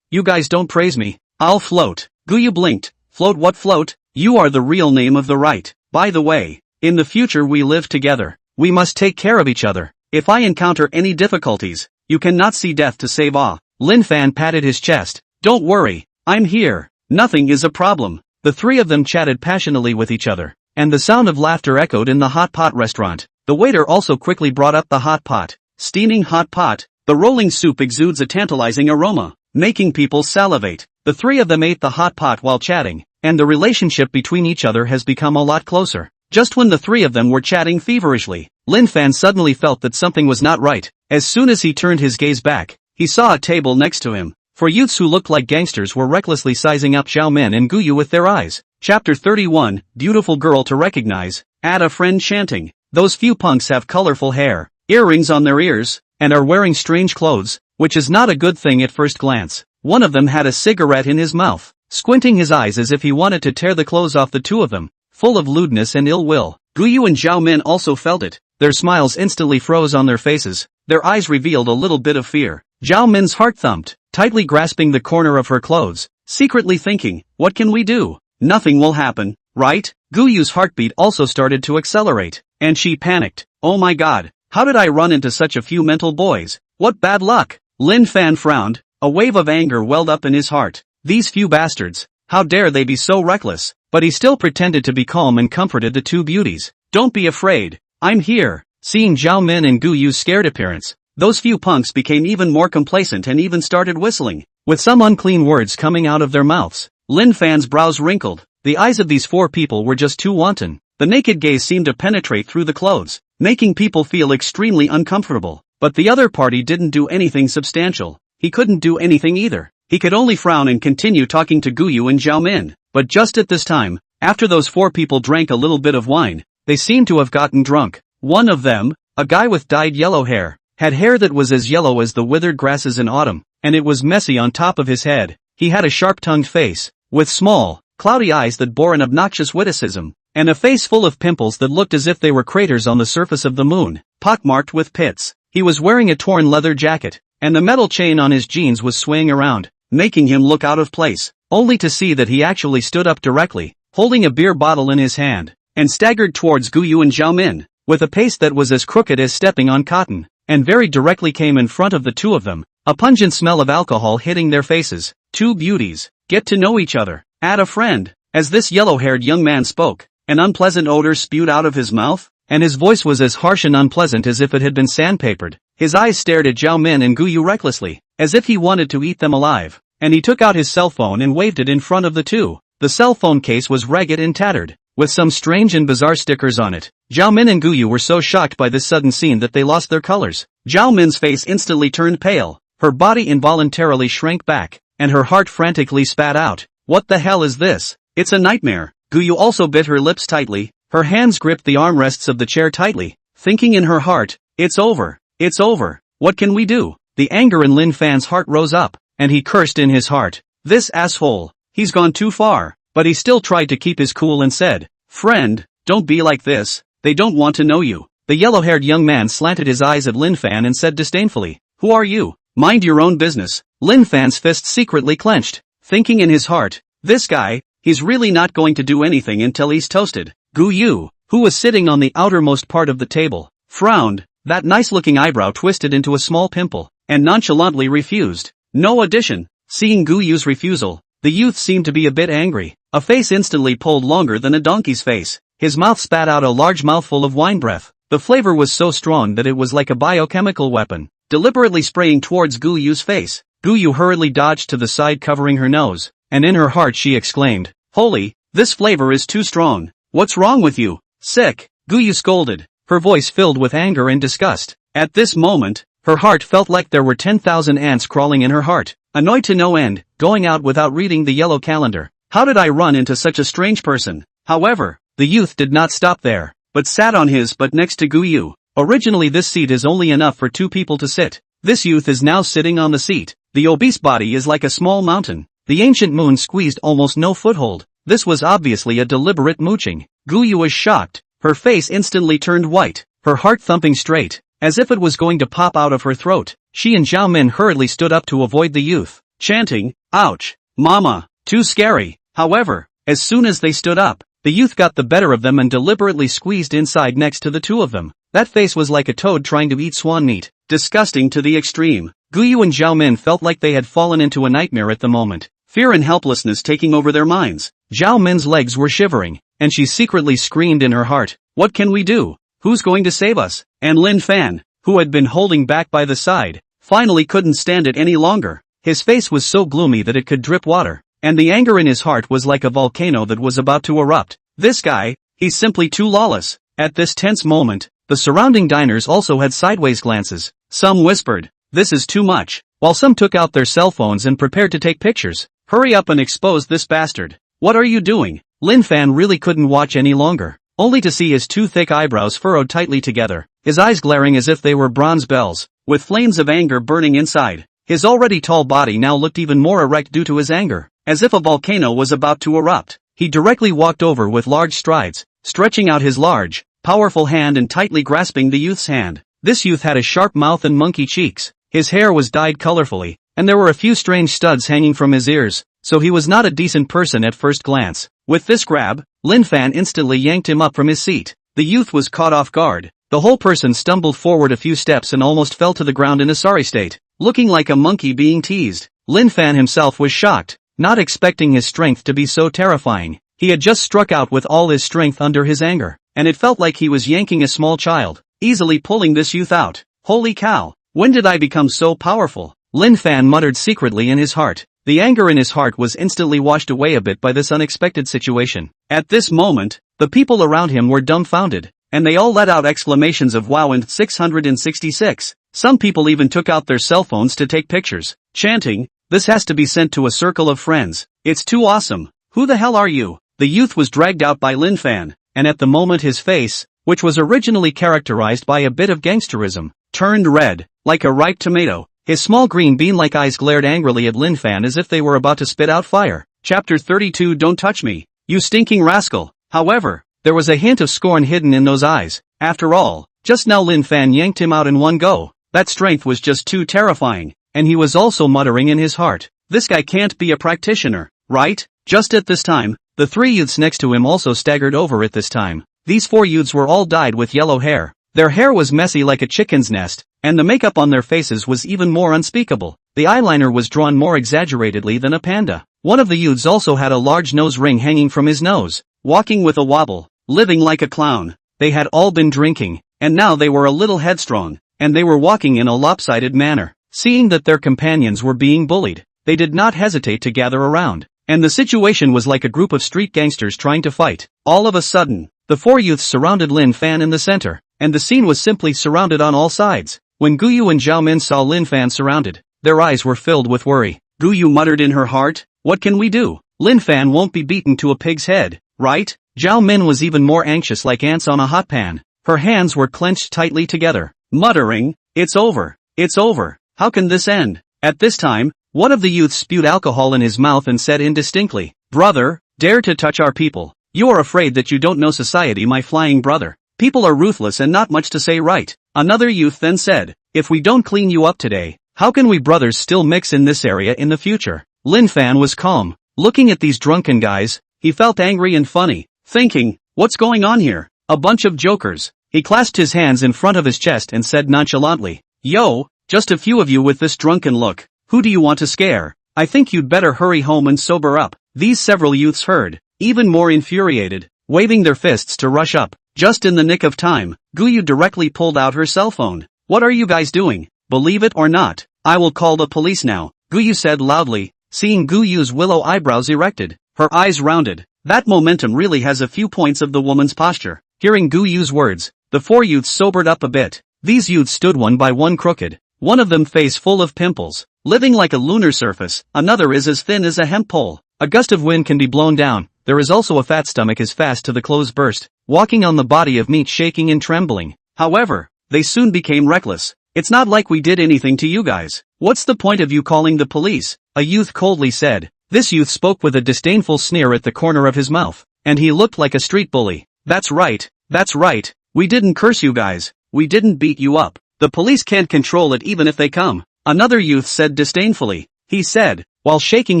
you guys don't praise me. I'll float. Guyu blinked. Float what float? You are the real name of the right. By the way, in the future we live together. We must take care of each other. If I encounter any difficulties, you cannot see death to save awe. Lin Fan patted his chest. Don't worry. I'm here. Nothing is a problem. The three of them chatted passionately with each other, and the sound of laughter echoed in the hot pot restaurant. The waiter also quickly brought up the hot pot. Steaming hot pot, the rolling soup exudes a tantalizing aroma, making people salivate. The three of them ate the hot pot while chatting, and the relationship between each other has become a lot closer. Just when the three of them were chatting feverishly, Lin Fan suddenly felt that something was not right. As soon as he turned his gaze back, he saw a table next to him. Four youths who looked like gangsters were recklessly sizing up Zhao Min and Guyu with their eyes. Chapter 31, Beautiful Girl to Recognize. Add a friend chanting. Those few punks have colorful hair, earrings on their ears, and are wearing strange clothes, which is not a good thing at first glance. One of them had a cigarette in his mouth, squinting his eyes as if he wanted to tear the clothes off the two of them, full of lewdness and ill will. Guyu and Zhao Min also felt it. Their smiles instantly froze on their faces. Their eyes revealed a little bit of fear. Zhao Min's heart thumped, tightly grasping the corner of her clothes, secretly thinking, what can we do? Nothing will happen, right? Guyu's heartbeat also started to accelerate, and she panicked. Oh my god, how did I run into such a few mental boys? What bad luck! Lin Fan frowned, a wave of anger welled up in his heart. These few bastards, how dare they be so reckless? But he still pretended to be calm and comforted the two beauties. Don't be afraid, I'm here. Seeing Zhao Min and Guyu's scared appearance, those few punks became even more complacent and even started whistling, with some unclean words coming out of their mouths. Lin Fan's brows wrinkled. The eyes of these four people were just too wanton. The naked gaze seemed to penetrate through the clothes, making people feel extremely uncomfortable. But the other party didn't do anything substantial. He couldn't do anything either. He could only frown and continue talking to Guyu and Zhao Min. But just at this time, after those four people drank a little bit of wine, they seemed to have gotten drunk. One of them, a guy with dyed yellow hair, had hair that was as yellow as the withered grasses in autumn, and it was messy on top of his head. He had a sharp-tongued face, with small, cloudy eyes that bore an obnoxious witticism, and a face full of pimples that looked as if they were craters on the surface of the moon, pockmarked with pits. He was wearing a torn leather jacket, and the metal chain on his jeans was swaying around, making him look out of place, only to see that he actually stood up directly, holding a beer bottle in his hand, and staggered towards Guyu and Zhao Min, with a pace that was as crooked as stepping on cotton, and very directly came in front of the two of them, a pungent smell of alcohol hitting their faces. Two beauties, get to know each other, add a friend. As this yellow-haired young man spoke, an unpleasant odor spewed out of his mouth, and his voice was as harsh and unpleasant as if it had been sandpapered. His eyes stared at Zhao Min and Guyu recklessly, as if he wanted to eat them alive, and he took out his cell phone and waved it in front of the two. The cell phone case was ragged and tattered, with some strange and bizarre stickers on it. Zhao Min and Guyu were so shocked by this sudden scene that they lost their colors. Zhao Min's face instantly turned pale, her body involuntarily shrank back, and her heart frantically spat out. What the hell is this? It's a nightmare. Guyu also bit her lips tightly, her hands gripped the armrests of the chair tightly, thinking in her heart, it's over, it's over, what can we do? The anger in Lin Fan's heart rose up, and he cursed in his heart. This asshole, he's gone too far, but he still tried to keep his cool and said, friend, don't be like this, they don't want to know you. The yellow-haired young man slanted his eyes at Lin Fan and said disdainfully, who are you? Mind your own business. Lin Fan's fist secretly clenched, thinking in his heart, this guy, he's really not going to do anything until he's toasted. Guyu, who was sitting on the outermost part of the table, frowned, that nice-looking eyebrow twisted into a small pimple, and nonchalantly refused. No addition. Seeing Gu Yu's refusal, the youth seemed to be a bit angry. A face instantly pulled longer than a donkey's face. His mouth spat out a large mouthful of wine breath. The flavor was so strong that it was like a biochemical weapon, deliberately spraying towards Gu Yu's face. Gu Yu hurriedly dodged to the side, covering her nose, and in her heart she exclaimed, "Holy, this flavor is too strong. What's wrong with you? Sick!" Gu Yu scolded, her voice filled with anger and disgust. At this moment, her heart felt like there were 10,000 ants crawling in her heart. Annoyed to no end, going out without reading the yellow calendar. How did I run into such a strange person? However, the youth did not stop there, but sat on his butt next to Gu Yu. Originally this seat is only enough for 2 people to sit. This youth is now sitting on the seat. The obese body is like a small mountain. The ancient moon squeezed almost no foothold. This was obviously a deliberate mooching. Gu Yu was shocked. Her face instantly turned white, her heart thumping straight, as if it was going to pop out of her throat. She and Zhao Min hurriedly stood up to avoid the youth, chanting, "Ouch! Mama! Too scary!" However, as soon as they stood up, the youth got the better of them and deliberately squeezed inside next to the 2 of them. That face was like a toad trying to eat swan meat, disgusting to the extreme. Gu Yu and Zhao Min felt like they had fallen into a nightmare at the moment, fear and helplessness taking over their minds. Zhao Min's legs were shivering, and she secretly screamed in her heart, "What can we do? Who's going to save us?" And Lin Fan, who had been holding back by the side, finally couldn't stand it any longer. His face was so gloomy that it could drip water, and the anger in his heart was like a volcano that was about to erupt. This guy, he's simply too lawless. At this tense moment, the surrounding diners also had sideways glances. Some whispered, "This is too much," while some took out their cell phones and prepared to take pictures. "Hurry up and expose this bastard. What are you doing?" Lin Fan really couldn't watch any longer, only to see his 2 thick eyebrows furrowed tightly together, his eyes glaring as if they were bronze bells, with flames of anger burning inside. His already tall body now looked even more erect due to his anger, as if a volcano was about to erupt. He directly walked over with large strides, stretching out his large, powerful hand and tightly grasping the youth's hand. This youth had a sharp mouth and monkey cheeks. His hair was dyed colorfully, and there were a few strange studs hanging from his ears, so he was not a decent person at first glance. With this grab, Lin Fan instantly yanked him up from his seat. The youth was caught off guard. The whole person stumbled forward a few steps and almost fell to the ground in a sorry state, looking like a monkey being teased. Lin Fan himself was shocked, not expecting his strength to be so terrifying. He had just struck out with all his strength under his anger, and it felt like he was yanking a small child, easily pulling this youth out. Holy cow, when did I become so powerful? Lin Fan muttered secretly in his heart. The anger in his heart was instantly washed away a bit by this unexpected situation. At this moment, the people around him were dumbfounded, and they all let out exclamations of wow and 666. Some people even took out their cell phones to take pictures, chanting, "This has to be sent to a circle of friends. It's too awesome. Who the hell are you?" The youth was dragged out by Lin Fan, and at the moment his face, which was originally characterized by a bit of gangsterism, turned red, like a ripe tomato. His small green bean-like eyes glared angrily at Lin Fan as if they were about to spit out fire. Chapter 32 Don't touch me, you stinking rascal. However, there was a hint of scorn hidden in those eyes. After all, just now Lin Fan yanked him out in one go. That strength was just too terrifying, and he was also muttering in his heart, "This guy can't be a practitioner, right?" Just at this time, the 3 youths next to him also staggered over at this time. These 4 youths were all dyed with yellow hair. Their hair was messy like a chicken's nest, and the makeup on their faces was even more unspeakable. The eyeliner was drawn more exaggeratedly than a panda. One of the youths also had a large nose ring hanging from his nose, walking with a wobble, living like a clown. They had all been drinking, and now they were a little headstrong, and they were walking in a lopsided manner. Seeing that their companions were being bullied, they did not hesitate to gather around, and the situation was like a group of street gangsters trying to fight. All of a sudden, the 4 youths surrounded Lin Fan in the center, and the scene was simply surrounded on all sides. When Gu Yu and Zhao Min saw Lin Fan surrounded, their eyes were filled with worry. Gu Yu muttered in her heart, "What can we do? Lin Fan won't be beaten to a pig's head, right?" Zhao Min was even more anxious, like ants on a hot pan. Her hands were clenched tightly together, muttering, "It's over, it's over, how can this end?" At this time, one of the youths spewed alcohol in his mouth and said indistinctly, "Brother, dare to touch our people. You are afraid that you don't know society, my flying brother. People are ruthless and not much to say, right?" Another youth then said, "If we don't clean you up today, how can we brothers still mix in this area in the future?" Lin Fan was calm. Looking at these drunken guys, he felt angry and funny, thinking, "What's going on here? A bunch of jokers. He clasped his hands in front of his chest and said nonchalantly, "Yo, just a few of you with this drunken look. Who do you want to scare? I think you'd better hurry home and sober up." These several youths heard, even more infuriated, waving their fists to rush up. Just in the nick of time, Guyu directly pulled out her cell phone. "What are you guys doing? Believe it or not, I will call the police now," Guyu said loudly, seeing Guyu's willow eyebrows erected, her eyes rounded. That momentum really has a few points of the woman's posture. Hearing Guyu's words, the four youths sobered up a bit. These youths stood one by one crooked, one of them face full of pimples, living like a lunar surface, another is as thin as a hemp pole. A gust of wind can be blown down. There is also a fat stomach as fast to the clothes burst, walking on the body of meat shaking and trembling. However, they soon became reckless. "It's not like we did anything to you guys. What's the point of you calling the police?" a youth coldly said. This youth spoke with a disdainful sneer at the corner of his mouth, and he looked like a street bully. That's right. We didn't curse you guys. We didn't beat you up. The police can't control it even if they come," another youth said disdainfully. He said, while shaking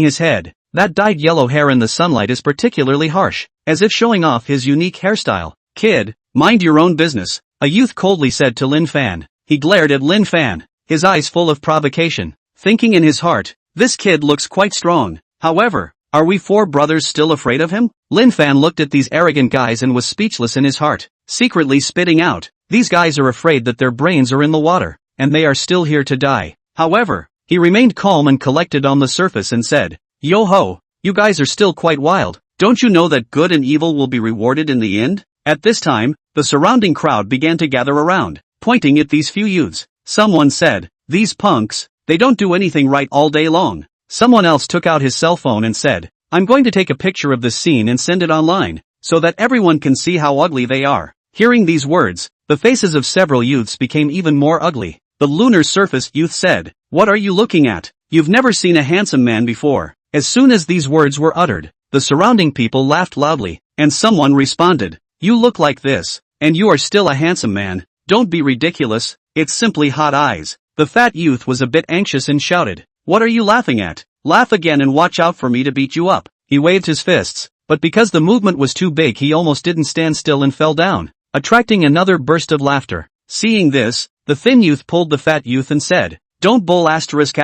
his head, "That dyed yellow hair in the sunlight is particularly harsh," as if showing off his unique hairstyle. "Kid, mind your own business," a youth coldly said to Lin Fan. He glared at Lin Fan, his eyes full of provocation, thinking in his heart, "This kid looks quite strong. However, are we four brothers still afraid of him?" Lin Fan looked at these arrogant guys and was speechless in his heart, secretly spitting out, "These guys are afraid that their brains are in the water, and they are still here to die." However, he remained calm and collected on the surface and said, "Yo-ho, you guys are still quite wild. Don't you know that good and evil will be rewarded in the end?" At this time, the surrounding crowd began to gather around, pointing at these few youths. Someone said, "These punks, they don't do anything right all day long." Someone else took out his cell phone and said, "I'm going to take a picture of this scene and send it online, so that everyone can see how ugly they are." Hearing these words, the faces of several youths became even more ugly. The lunar surface youth said, "What are you looking at? You've never seen a handsome man before." As soon as these words were uttered, the surrounding people laughed loudly, and someone responded, "You look like this, and you are still a handsome man. Don't be ridiculous, it's simply hot eyes." The fat youth was a bit anxious and shouted, "What are you laughing at? Laugh again and watch out for me to beat you up." He waved his fists, but because the movement was too big he almost didn't stand still and fell down, attracting another burst of laughter. Seeing this, the thin youth pulled the fat youth and said, "Don't bull asterisk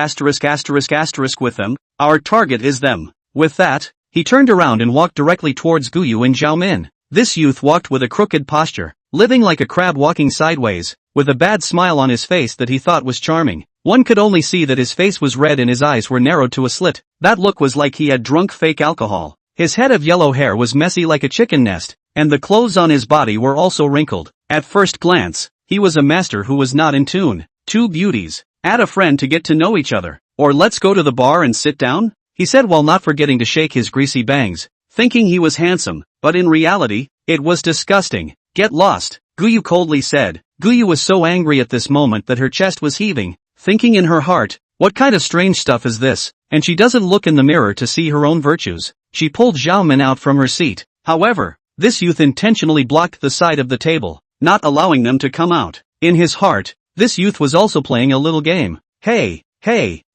with them, our target is them." With that, he turned around and walked directly towards Guyu and Xiaomin. This youth walked with a crooked posture, living like a crab walking sideways, with a bad smile on his face that he thought was charming. One could only see that his face was red and his eyes were narrowed to a slit. That look was like he had drunk fake alcohol. His head of yellow hair was messy like a chicken nest, and the clothes on his body were also wrinkled. At first glance, he was a master who was not in tune. "Two beauties. Add a friend to get to know each other. Or let's go to the bar and sit down?" he said while not forgetting to shake his greasy bangs, thinking he was handsome, but in reality, it was disgusting. "Get lost," Guyu coldly said. Guyu was so angry at this moment that her chest was heaving, thinking in her heart, "What kind of strange stuff is this?" And she doesn't look in the mirror to see her own virtues. She pulled Xiaomin out from her seat. However, this youth intentionally blocked the side of the table, not allowing them to come out. In his heart, this youth was also playing a little game. Hey,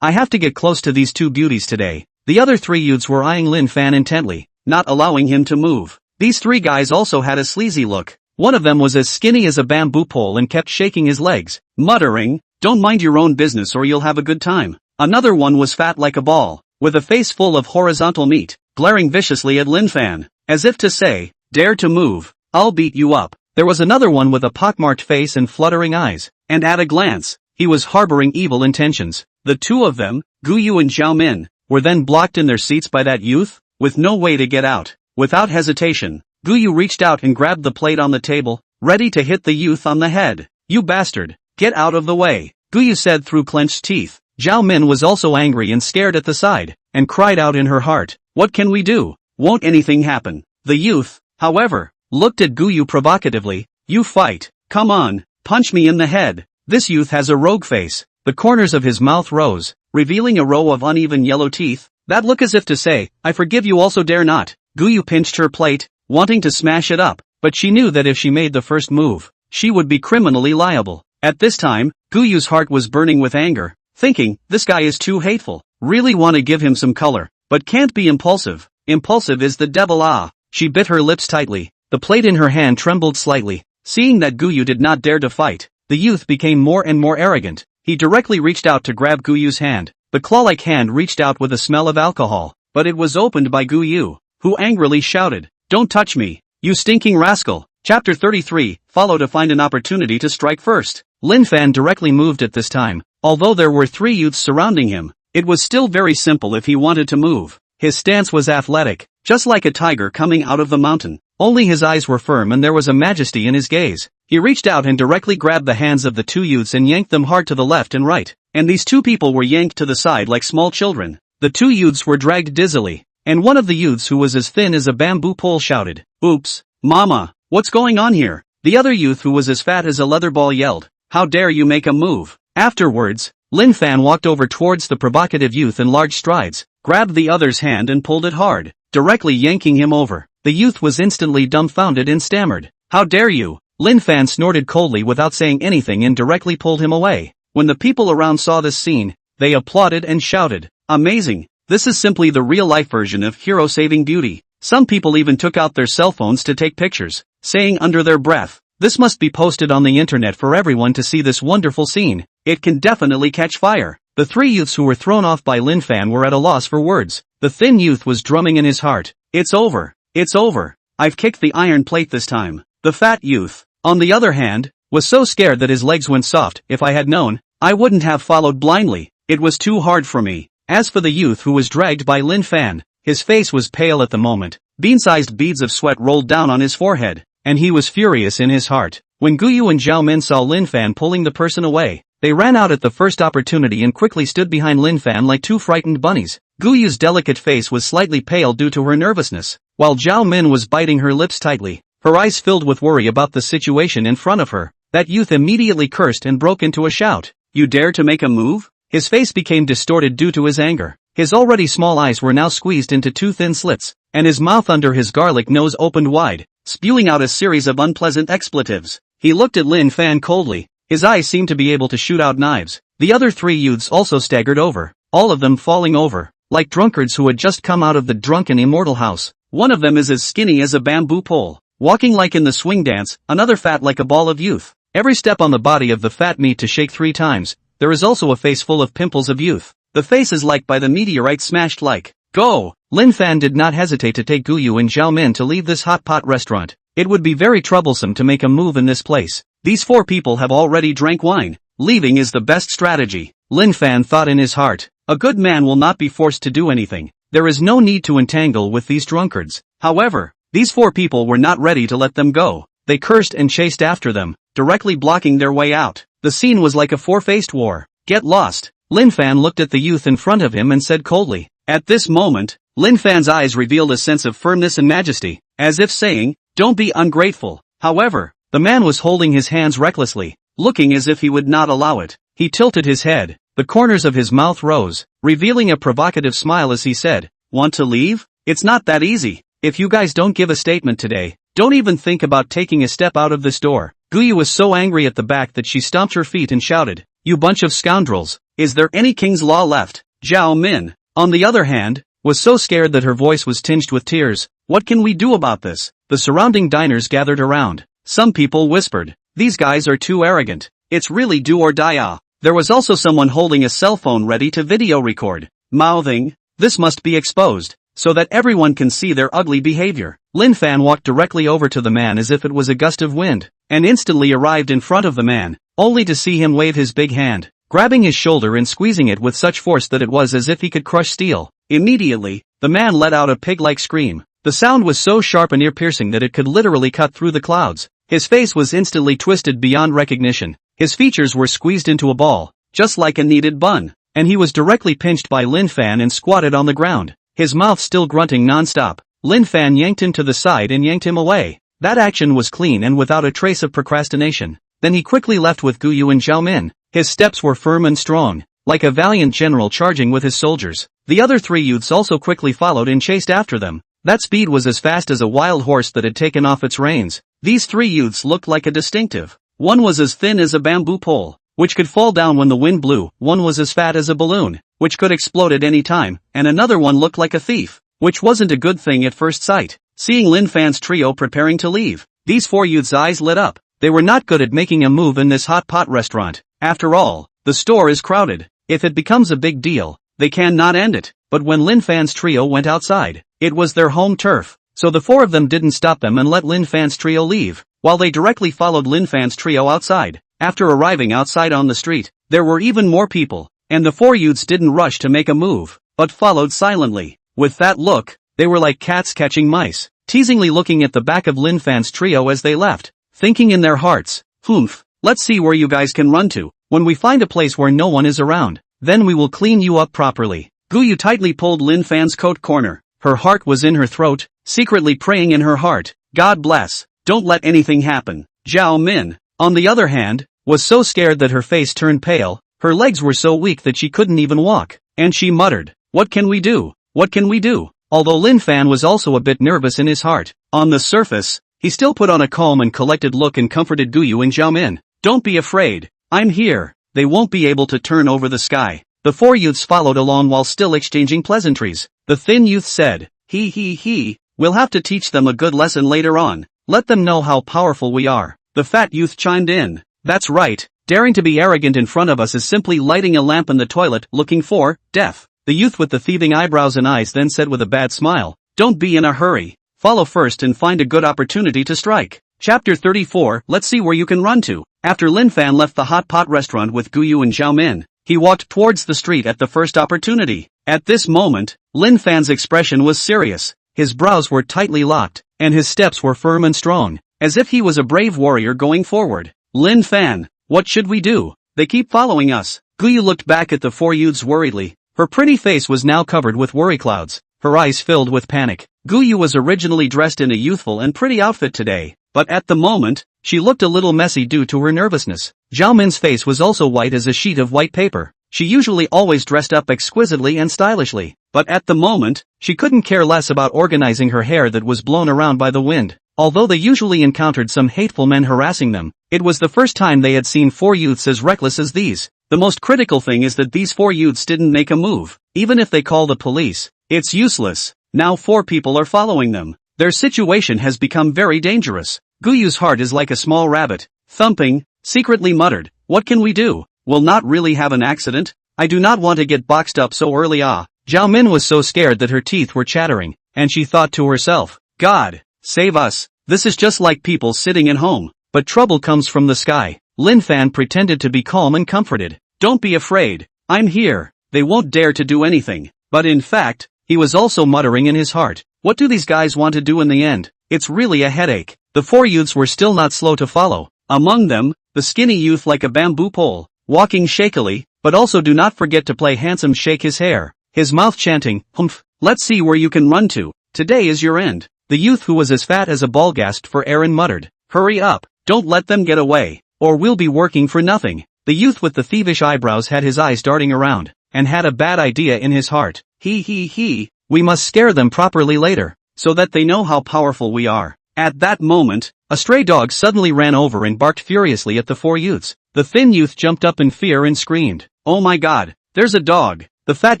I have to get close to these two beauties today." The other three youths were eyeing Lin Fan intently, not allowing him to move. These three guys also had a sleazy look. One of them was as skinny as a bamboo pole and kept shaking his legs, muttering, "Don't mind your own business or you'll have a good time." Another one was fat like a ball, with a face full of horizontal meat, glaring viciously at Lin Fan, as if to say, "Dare to move, I'll beat you up." There was another one with a pockmarked face and fluttering eyes, and at a glance, he was harboring evil intentions. The two of them, Guyu and Xiaomin, were then blocked in their seats by that youth, with no way to get out. Without hesitation, Guyu reached out and grabbed the plate on the table, ready to hit the youth on the head. "You bastard, get out of the way," Guyu said through clenched teeth. Xiaomin was also angry and scared at the side, and cried out in her heart, "What can we do? Won't anything happen?" The youth, however, looked at Guyu provocatively. "You fight. Come on, punch me in the head." This youth has a rogue face. The corners of his mouth rose, revealing a row of uneven yellow teeth, that look as if to say, "I forgive you also dare not." Guyu pinched her plate, wanting to smash it up, but she knew that if she made the first move, she would be criminally liable. At this time, Guyu's heart was burning with anger, thinking, "This guy is too hateful. Really want to give him some color, but can't be impulsive. Impulsive is the devil." She bit her lips tightly, The plate in her hand trembled slightly. Seeing that Guyu did not dare to fight, the youth became more and more arrogant. He directly reached out to grab Guyu's hand. The claw-like hand reached out with a smell of alcohol, but it was opened by Guyu, who angrily shouted, "Don't touch me, you stinking rascal!" Chapter 33, follow to find an opportunity to strike first. Lin Fan directly moved at this time. Although there were 3 youths surrounding him, it was still very simple if he wanted to move. His stance was athletic, just like a tiger coming out of the mountain. Only his eyes were firm and there was a majesty in his gaze. He reached out and directly grabbed the hands of the 2 youths and yanked them hard to the left and right. And these 2 people were yanked to the side like small children. The 2 youths were dragged dizzily. And one of the youths who was as thin as a bamboo pole shouted, "Oops, mama, what's going on here?" The other youth who was as fat as a leather ball yelled, "How dare you make a move?" Afterwards, Lin Fan walked over towards the provocative youth in large strides, grabbed the other's hand and pulled it hard, directly yanking him over. The youth was instantly dumbfounded and stammered, "How dare you?" Lin Fan snorted coldly without saying anything and directly pulled him away. When the people around saw this scene, they applauded and shouted, "Amazing! This is simply the real-life version of hero saving beauty." Some people even took out their cell phones to take pictures, saying under their breath, "This must be posted on the internet for everyone to see this wonderful scene. It can definitely catch fire." The 3 youths who were thrown off by Lin Fan were at a loss for words. The thin youth was drumming in his heart, "It's over. It's over. I've kicked the iron plate this time." The fat youth, on the other hand, was so scared that his legs went soft. "If I had known, I wouldn't have followed blindly. It was too hard for me." As for the youth who was dragged by Lin Fan, his face was pale at the moment. Bean-sized beads of sweat rolled down on his forehead, and he was furious in his heart. When Guyu and Zhao Min saw Lin Fan pulling the person away, they ran out at the first opportunity and quickly stood behind Lin Fan like 2 frightened bunnies. Guyu's delicate face was slightly pale due to her nervousness, while Zhao Min was biting her lips tightly, her eyes filled with worry about the situation in front of her. That youth immediately cursed and broke into a shout, "You dare to make a move?" His face became distorted due to his anger. His already small eyes were now squeezed into 2 thin slits, and his mouth under his garlic nose opened wide, spewing out a series of unpleasant expletives. He looked at Lin Fan coldly. His eyes seemed to be able to shoot out knives. The other 3 youths also staggered over, all of them falling over, like drunkards who had just come out of the drunken immortal house. One of them is as skinny as a bamboo pole, walking like in the swing dance, another fat like a ball of youth. Every step on the body of the fat meat to shake 3 times. There is also a face full of pimples of youth. The face is like by the meteorite smashed like. Go! Lin Fan did not hesitate to take Guyu and Zhao Min to leave this hot pot restaurant. It would be very troublesome to make a move in this place. These 4 people have already drank wine. Leaving is the best strategy. Lin Fan thought in his heart. A good man will not be forced to do anything. There is no need to entangle with these drunkards. However, these 4 people were not ready to let them go. They cursed and chased after them, directly blocking their way out. The scene was like a 4-faced war. Get lost. Lin Fan looked at the youth in front of him and said coldly. At this moment, Lin Fan's eyes revealed a sense of firmness and majesty, as if saying, "Don't be ungrateful." However, the man was holding his hands recklessly, looking as if he would not allow it. He tilted his head. The corners of his mouth rose, revealing a provocative smile as he said, "Want to leave? It's not that easy. If you guys don't give a statement today, don't even think about taking a step out of this door." Guyu was so angry at the back that she stomped her feet and shouted, "You bunch of scoundrels, is there any king's law left?" Zhao Min, on the other hand, was so scared that her voice was tinged with tears. "What can we do about this?" The surrounding diners gathered around. Some people whispered, "These guys are too arrogant. It's really do or die ah." There was also someone holding a cell phone ready to video record, mouthing, "This must be exposed, so that everyone can see their ugly behavior." Lin Fan walked directly over to the man as if it was a gust of wind, and instantly arrived in front of the man, only to see him wave his big hand, grabbing his shoulder and squeezing it with such force that it was as if he could crush steel. Immediately, the man let out a pig-like scream. The sound was so sharp and ear-piercing that it could literally cut through the clouds. His face was instantly twisted beyond recognition. His features were squeezed into a ball, just like a kneaded bun, and he was directly pinched by Lin Fan and squatted on the ground, his mouth still grunting non-stop. Lin Fan yanked him to the side and yanked him away. That action was clean and without a trace of procrastination. Then he quickly left with Guyu and Zhao Min. His steps were firm and strong, like a valiant general charging with his soldiers. The other 3 youths also quickly followed and chased after them. That speed was as fast as a wild horse that had taken off its reins. These 3 youths looked like a distinctive. One was as thin as a bamboo pole, which could fall down when the wind blew. One was as fat as a balloon, which could explode at any time, and another one looked like a thief, which wasn't a good thing at first sight. seeing Lin Fan's trio preparing to leave. These four youths' eyes lit up. They were not good at making a move in this hot pot restaurant. After all, the store is crowded. If it becomes a big deal, they cannot end it. But when Lin Fan's trio went outside, it was their home turf. So the four of them didn't stop them and let Lin Fan's trio leave, while they directly followed Lin Fan's trio outside. After arriving outside on the street, there were even more people, and the four youths didn't rush to make a move, but followed silently. With that look, they were like cats catching mice, teasingly looking at the back of Lin Fan's trio as they left, thinking in their hearts, "Humph, let's see where you guys can run to. When we find a place where no one is around, then we will clean you up properly." Guyu tightly pulled Lin Fan's coat corner. Her heart was in her throat, secretly praying in her heart, "God bless, don't let anything happen." Zhao Min, on the other hand, was so scared that her face turned pale. Her legs were so weak that she couldn't even walk, and she muttered, "What can we do? What can we do?" Although Lin Fan was also a bit nervous in his heart, on the surface, he still put on a calm and collected look and comforted Guyu and Zhao Min. "Don't be afraid, I'm here. They won't be able to turn over the sky." The four youths followed along while still exchanging pleasantries. The thin youth said, He, we'll have to teach them a good lesson later on. Let them know how powerful we are." The fat youth chimed in, "That's right, daring to be arrogant in front of us is simply lighting a lamp in the toilet looking for death." The youth with the thieving eyebrows and eyes then said with a bad smile, "Don't be in a hurry. Follow first and find a good opportunity to strike." Chapter 34, Let's see where you can run to. After Lin Fan left the hot pot restaurant with Guyu and Zhao Min, he walked towards the street at the first opportunity. At this moment, Lin Fan's expression was serious. His brows were tightly locked, and his steps were firm and strong, as if he was a brave warrior going forward. "Lin Fan, what should we do? They keep following us." Guyu looked back at the four youths worriedly. Her pretty face was now covered with worry clouds, her eyes filled with panic. Guyu was originally dressed in a youthful and pretty outfit today, but at the moment, she looked a little messy due to her nervousness. Zhao Min's face was also white as a sheet of white paper. She usually always dressed up exquisitely and stylishly, but at the moment, she couldn't care less about organizing her hair that was blown around by the wind. Although they usually encountered some hateful men harassing them, it was the first time they had seen four youths as reckless as these. The most critical thing is that these four youths didn't make a move. Even if they call the police, it's useless. Now four people are following them. Their situation has become very dangerous. Guyu's heart is like a small rabbit, thumping, secretly muttered, "What can we do? We'll not really have an accident? I do not want to get boxed up so early." Zhao Min was so scared that her teeth were chattering, and she thought to herself, "God, save us. This is just like people sitting at home, but trouble comes from the sky." Lin Fan pretended to be calm and comforted. "Don't be afraid, I'm here. They won't dare to do anything." But in fact, he was also muttering in his heart, "What do these guys want to do in the end? It's really a headache." The four youths were still not slow to follow. Among them, the skinny youth like a bamboo pole, walking shakily, but also do not forget to play handsome shake his hair, his mouth chanting, "Humph, let's see where you can run to. Today is your end." The youth who was as fat as a ball gasped for air and muttered, "Hurry up, don't let them get away, or we'll be working for nothing." The youth with the thievish eyebrows had his eyes darting around, and had a bad idea in his heart. We must scare them properly later, so that they know how powerful we are." At that moment, a stray dog suddenly ran over and barked furiously at the four youths. The thin youth jumped up in fear and screamed, "Oh my God, there's a dog!" The fat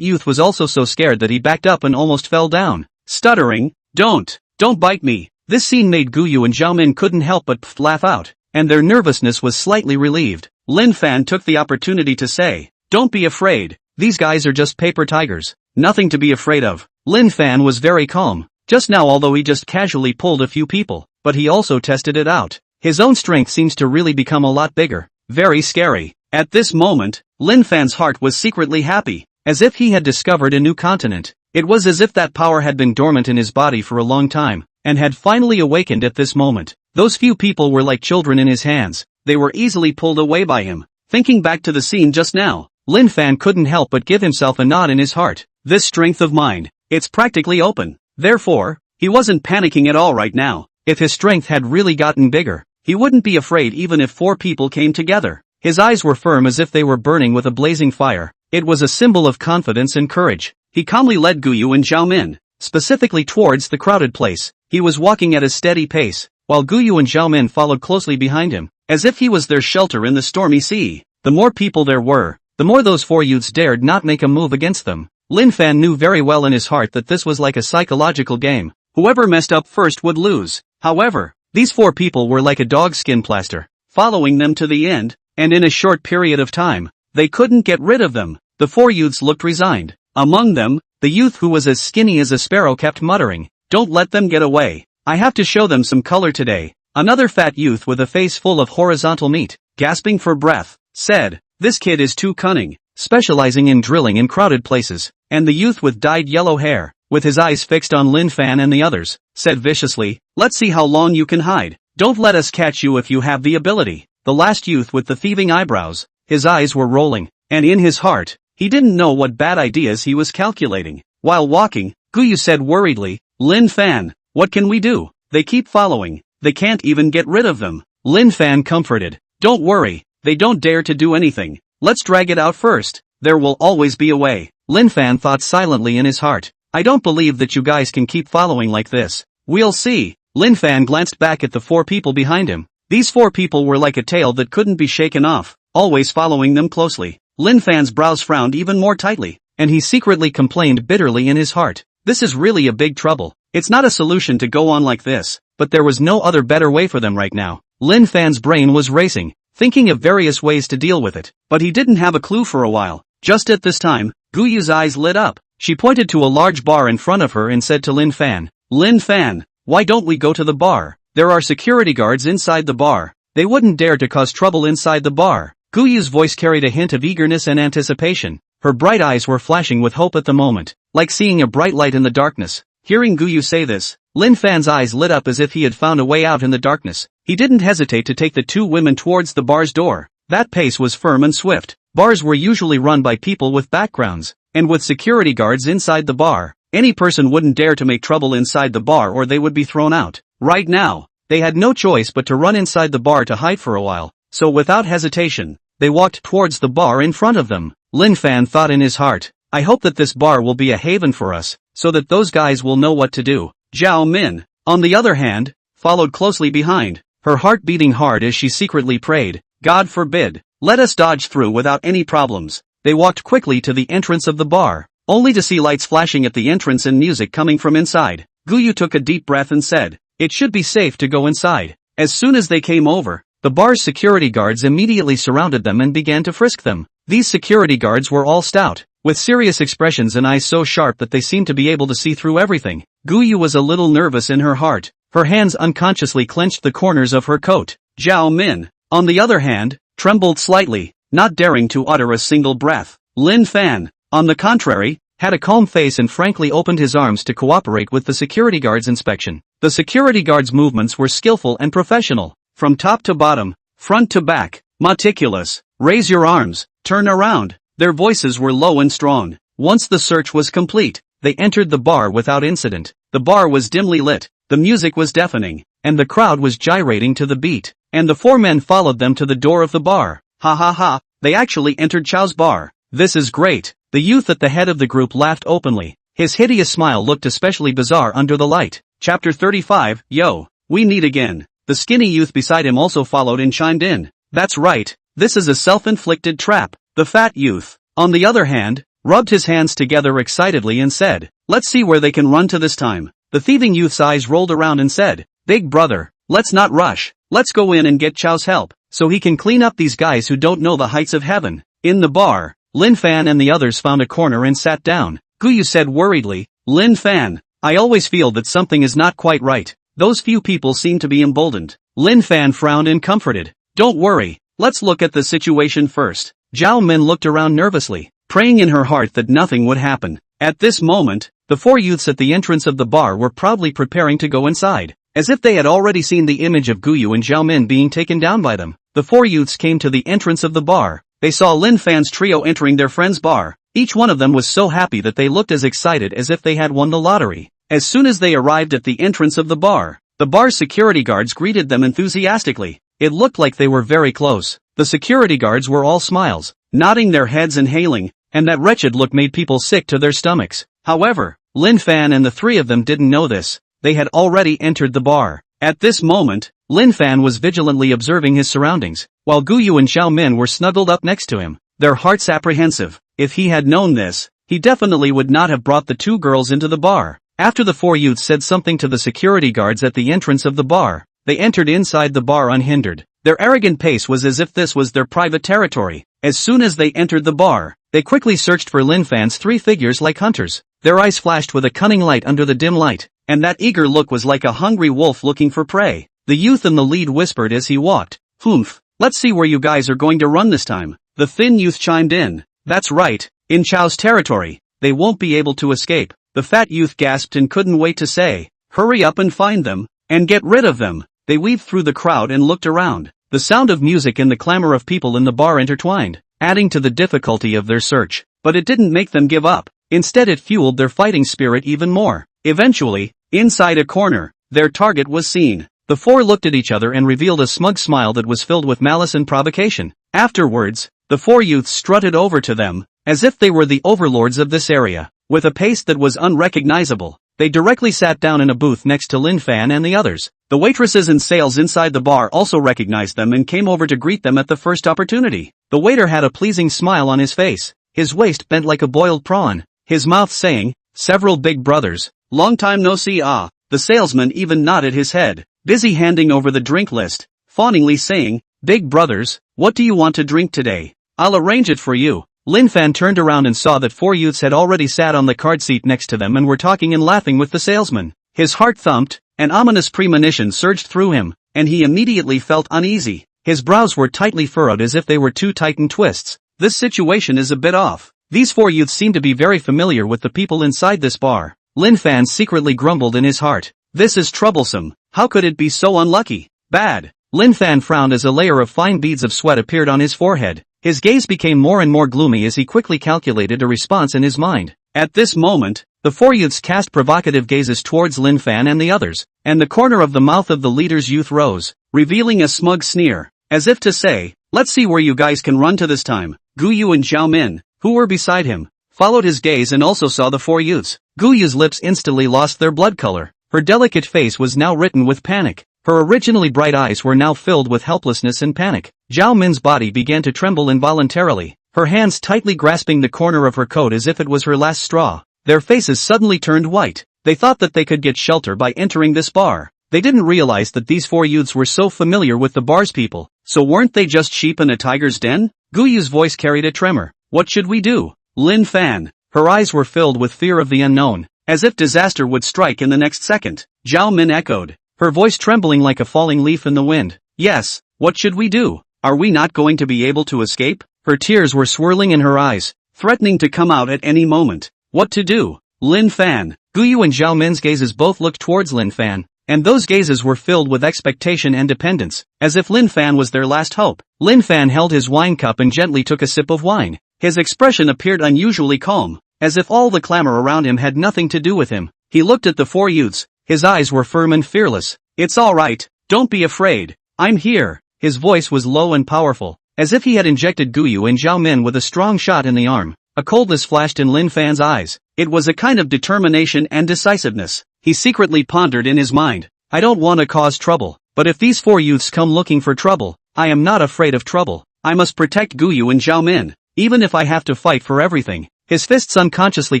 youth was also so scared that he backed up and almost fell down, stuttering, Don't bite me." This scene made Guyu and Zhao Min couldn't help but laugh out, and their nervousness was slightly relieved. Lin Fan took the opportunity to say, "Don't be afraid, these guys are just paper tigers, nothing to be afraid of." Lin Fan was very calm, just now although he just casually pulled a few people, but he also tested it out. His own strength seems to really become a lot bigger, very scary. At this moment, Lin Fan's heart was secretly happy, as if he had discovered a new continent. It was as if that power had been dormant in his body for a long time, and had finally awakened at this moment. Those few people were like children in his hands, they were easily pulled away by him. Thinking back to the scene just now, Lin Fan couldn't help but give himself a nod in his heart. This strength of mind, it's practically open. Therefore, he wasn't panicking at all right now. If his strength had really gotten bigger, he wouldn't be afraid even if four people came together. His eyes were firm as if they were burning with a blazing fire. It was a symbol of confidence and courage. He calmly led Guyu and Zhao Min, specifically towards the crowded place. He was walking at a steady pace, while Guyu and Zhao Min followed closely behind him, as if he was their shelter in the stormy sea. The more people there were, the more those four youths dared not make a move against them. Lin Fan knew very well in his heart that this was like a psychological game. Whoever messed up first would lose. However, these 4 people were like a dog skin plaster, following them to the end, and in a short period of time, they couldn't get rid of them. The 4 youths looked resigned. Among them, the youth who was as skinny as a sparrow kept muttering, "Don't let them get away. I have to show them some color today." Another fat youth with a face full of horizontal meat, gasping for breath, said, "This kid is too cunning, specializing in drilling in crowded places." And the youth with dyed yellow hair, with his eyes fixed on Lin Fan and the others, said viciously, "Let's see how long you can hide. Don't let us catch you if you have the ability." The last youth with the thieving eyebrows, his eyes were rolling, and in his heart, he didn't know what bad ideas he was calculating. While walking, Guyu said worriedly, "Lin Fan, what can we do? They keep following. They can't even get rid of them." Lin Fan comforted, "Don't worry, they don't dare to do anything. Let's drag it out first. There will always be a way." Lin Fan thought silently in his heart, "I don't believe that you guys can keep following like this. We'll see." Lin Fan glanced back at the 4 people behind him. These 4 people were like a tail that couldn't be shaken off, always following them closely. Lin Fan's brows frowned even more tightly, and he secretly complained bitterly in his heart, "This is really a big trouble. It's not a solution to go on like this." But there was no other better way for them right now. Lin Fan's brain was racing, thinking of various ways to deal with it, but he didn't have a clue for a while. Just at this time, Guyu's eyes lit up. She pointed to a large bar in front of her and said to Lin Fan, "Lin Fan, why don't we go to the bar? There are security guards inside the bar. They wouldn't dare to cause trouble inside the bar." Guyu's voice carried a hint of eagerness and anticipation. Her bright eyes were flashing with hope at the moment, like seeing a bright light in the darkness. Hearing Guyu say this, Lin Fan's eyes lit up as if he had found a way out in the darkness. He didn't hesitate to take the 2 women towards the bar's door. That pace was firm and swift. Bars were usually run by people with backgrounds, and with security guards inside the bar, any person wouldn't dare to make trouble inside the bar or they would be thrown out. Right now, they had no choice but to run inside the bar to hide for a while, so without hesitation, they walked towards the bar in front of them. Lin Fan thought in his heart, "I hope that this bar will be a haven for us, so that those guys will know what to do." Zhao Min, on the other hand, followed closely behind, her heart beating hard as she secretly prayed, "God forbid, let us dodge through without any problems." They walked quickly to the entrance of the bar, only to see lights flashing at the entrance and music coming from inside. Guyu took a deep breath and said, "It should be safe to go inside." As soon as they came over, the bar's security guards immediately surrounded them and began to frisk them. These security guards were all stout, with serious expressions and eyes so sharp that they seemed to be able to see through everything. Guyu was a little nervous in her heart. Her hands unconsciously clenched the corners of her coat. Zhao Min, on the other hand, trembled slightly, not daring to utter a single breath. Lin Fan, on the contrary, had a calm face and frankly opened his arms to cooperate with the security guard's inspection. The security guard's movements were skillful and professional, from top to bottom, front to back, meticulous. "Raise your arms, turn around." Their voices were low and strong. Once the search was complete, they entered the bar without incident. The bar was dimly lit, the music was deafening, and the crowd was gyrating to the beat, and the 4 men followed them to the door of the bar. "Ha ha ha, they actually entered Chao's bar. This is great." The youth at the head of the group laughed openly. His hideous smile looked especially bizarre under the light. Chapter 35, Yo, we meet again. The skinny youth beside him also followed and chimed in. "That's right, this is a self-inflicted trap." The fat youth, on the other hand, rubbed his hands together excitedly and said, "Let's see where they can run to this time." The thieving youth's eyes rolled around and said, "Big brother, let's not rush. Let's go in and get Chao's help, so he can clean up these guys who don't know the heights of heaven." In the bar, Lin Fan and the others found a corner and sat down. Guyu said worriedly, "Lin Fan, I always feel that something is not quite right. Those few people seem to be emboldened." Lin Fan frowned and comforted, "Don't worry, let's look at the situation first." Zhao Min looked around nervously, praying in her heart that nothing would happen. At this moment, the 4 youths at the entrance of the bar were proudly preparing to go inside, as if they had already seen the image of Guyu and Zhao Min being taken down by them. The 4 youths came to the entrance of the bar. They saw Lin Fan's trio entering their friend's bar. Each one of them was so happy that they looked as excited as if they had won the lottery. As soon as they arrived at the entrance of the bar's security guards greeted them enthusiastically. It looked like they were very close. The security guards were all smiles, nodding their heads and hailing, and that wretched look made people sick to their stomachs. However, Lin Fan and the 3 of them didn't know this. They had already entered the bar. At this moment, Lin Fan was vigilantly observing his surroundings, while Guyu and Zhao Min were snuggled up next to him, their hearts apprehensive. If he had known this, he definitely would not have brought the 2 girls into the bar. After the four youths said something to the security guards at the entrance of the bar, they entered inside the bar unhindered. Their arrogant pace was as if this was their private territory. As soon as they entered the bar, they quickly searched for Lin Fan's three figures like hunters. Their eyes flashed with a cunning light under the dim light, and that eager look was like a hungry wolf looking for prey. The youth in the lead whispered as he walked, "Humph, let's see where you guys are going to run this time." The thin youth chimed in, "That's right, in Chow's territory, they won't be able to escape." The fat youth gasped and couldn't wait to say, "Hurry up and find them, and get rid of them." They weaved through the crowd and looked around. The sound of music and the clamor of people in the bar intertwined, adding to the difficulty of their search. But it didn't make them give up. Instead, it fueled their fighting spirit even more. Eventually, inside a corner, their target was seen. The four looked at each other and revealed a smug smile that was filled with malice and provocation. Afterwards, the four youths strutted over to them, as if they were the overlords of this area. With a pace that was unrecognizable, they directly sat down in a booth next to Lin Fan and the others. The waitresses and sales inside the bar also recognized them and came over to greet them at the first opportunity. The waiter had a pleasing smile on his face, his waist bent like a boiled prawn, his mouth saying, "Several big brothers, long time no see ah." The salesman even nodded his head, busy handing over the drink list, fawningly saying, "Big brothers, what do you want to drink today? I'll arrange it for you." Lin Fan turned around and saw that four youths had already sat on the card seat next to them and were talking and laughing with the salesman. His heart thumped, an ominous premonition surged through him, and he immediately felt uneasy. His brows were tightly furrowed as if they were two tightened twists. This situation is a bit off. These four youths seem to be very familiar with the people inside this bar. Lin Fan secretly grumbled in his heart. This is troublesome. How could it be so unlucky? Bad. Lin Fan frowned as a layer of fine beads of sweat appeared on his forehead. His gaze became more and more gloomy as he quickly calculated a response in his mind. At this moment, the four youths cast provocative gazes towards Lin Fan and the others, and the corner of the mouth of the leader's youth rose, revealing a smug sneer, as if to say, "Let's see where you guys can run to this time." Gu Yu and Zhao Min, who were beside him, followed his gaze and also saw the four youths. Gu Yu's lips instantly lost their blood color. Her delicate face was now written with panic. Her originally bright eyes were now filled with helplessness and panic. Zhao Min's body began to tremble involuntarily, her hands tightly grasping the corner of her coat as if it was her last straw. Their faces suddenly turned white. They thought that they could get shelter by entering this bar. They didn't realize that these four youths were so familiar with the bar's people. So weren't they just sheep in a tiger's den? Gu Yu's voice carried a tremor. "What should we do?" Lin Fan. Her eyes were filled with fear of the unknown, as if disaster would strike in the next second. Zhao Min echoed, her voice trembling like a falling leaf in the wind. "Yes, what should we do? Are we not going to be able to escape?" Her tears were swirling in her eyes, threatening to come out at any moment. What to do? Lin Fan. Gu Yu and Zhao Min's gazes both looked towards Lin Fan, and those gazes were filled with expectation and dependence, as if Lin Fan was their last hope. Lin Fan held his wine cup and gently took a sip of wine. His expression appeared unusually calm, as if all the clamor around him had nothing to do with him. He looked at the four youths, his eyes were firm and fearless. "It's all right, don't be afraid, I'm here." His voice was low and powerful, as if he had injected Gu Yu and Zhao Min with a strong shot in the arm. A coldness flashed in Lin Fan's eyes. It was a kind of determination and decisiveness. He secretly pondered in his mind, "I don't want to cause trouble, but if these four youths come looking for trouble, I am not afraid of trouble. I must protect Gu Yu and Zhao Min, even if I have to fight for everything." His fists unconsciously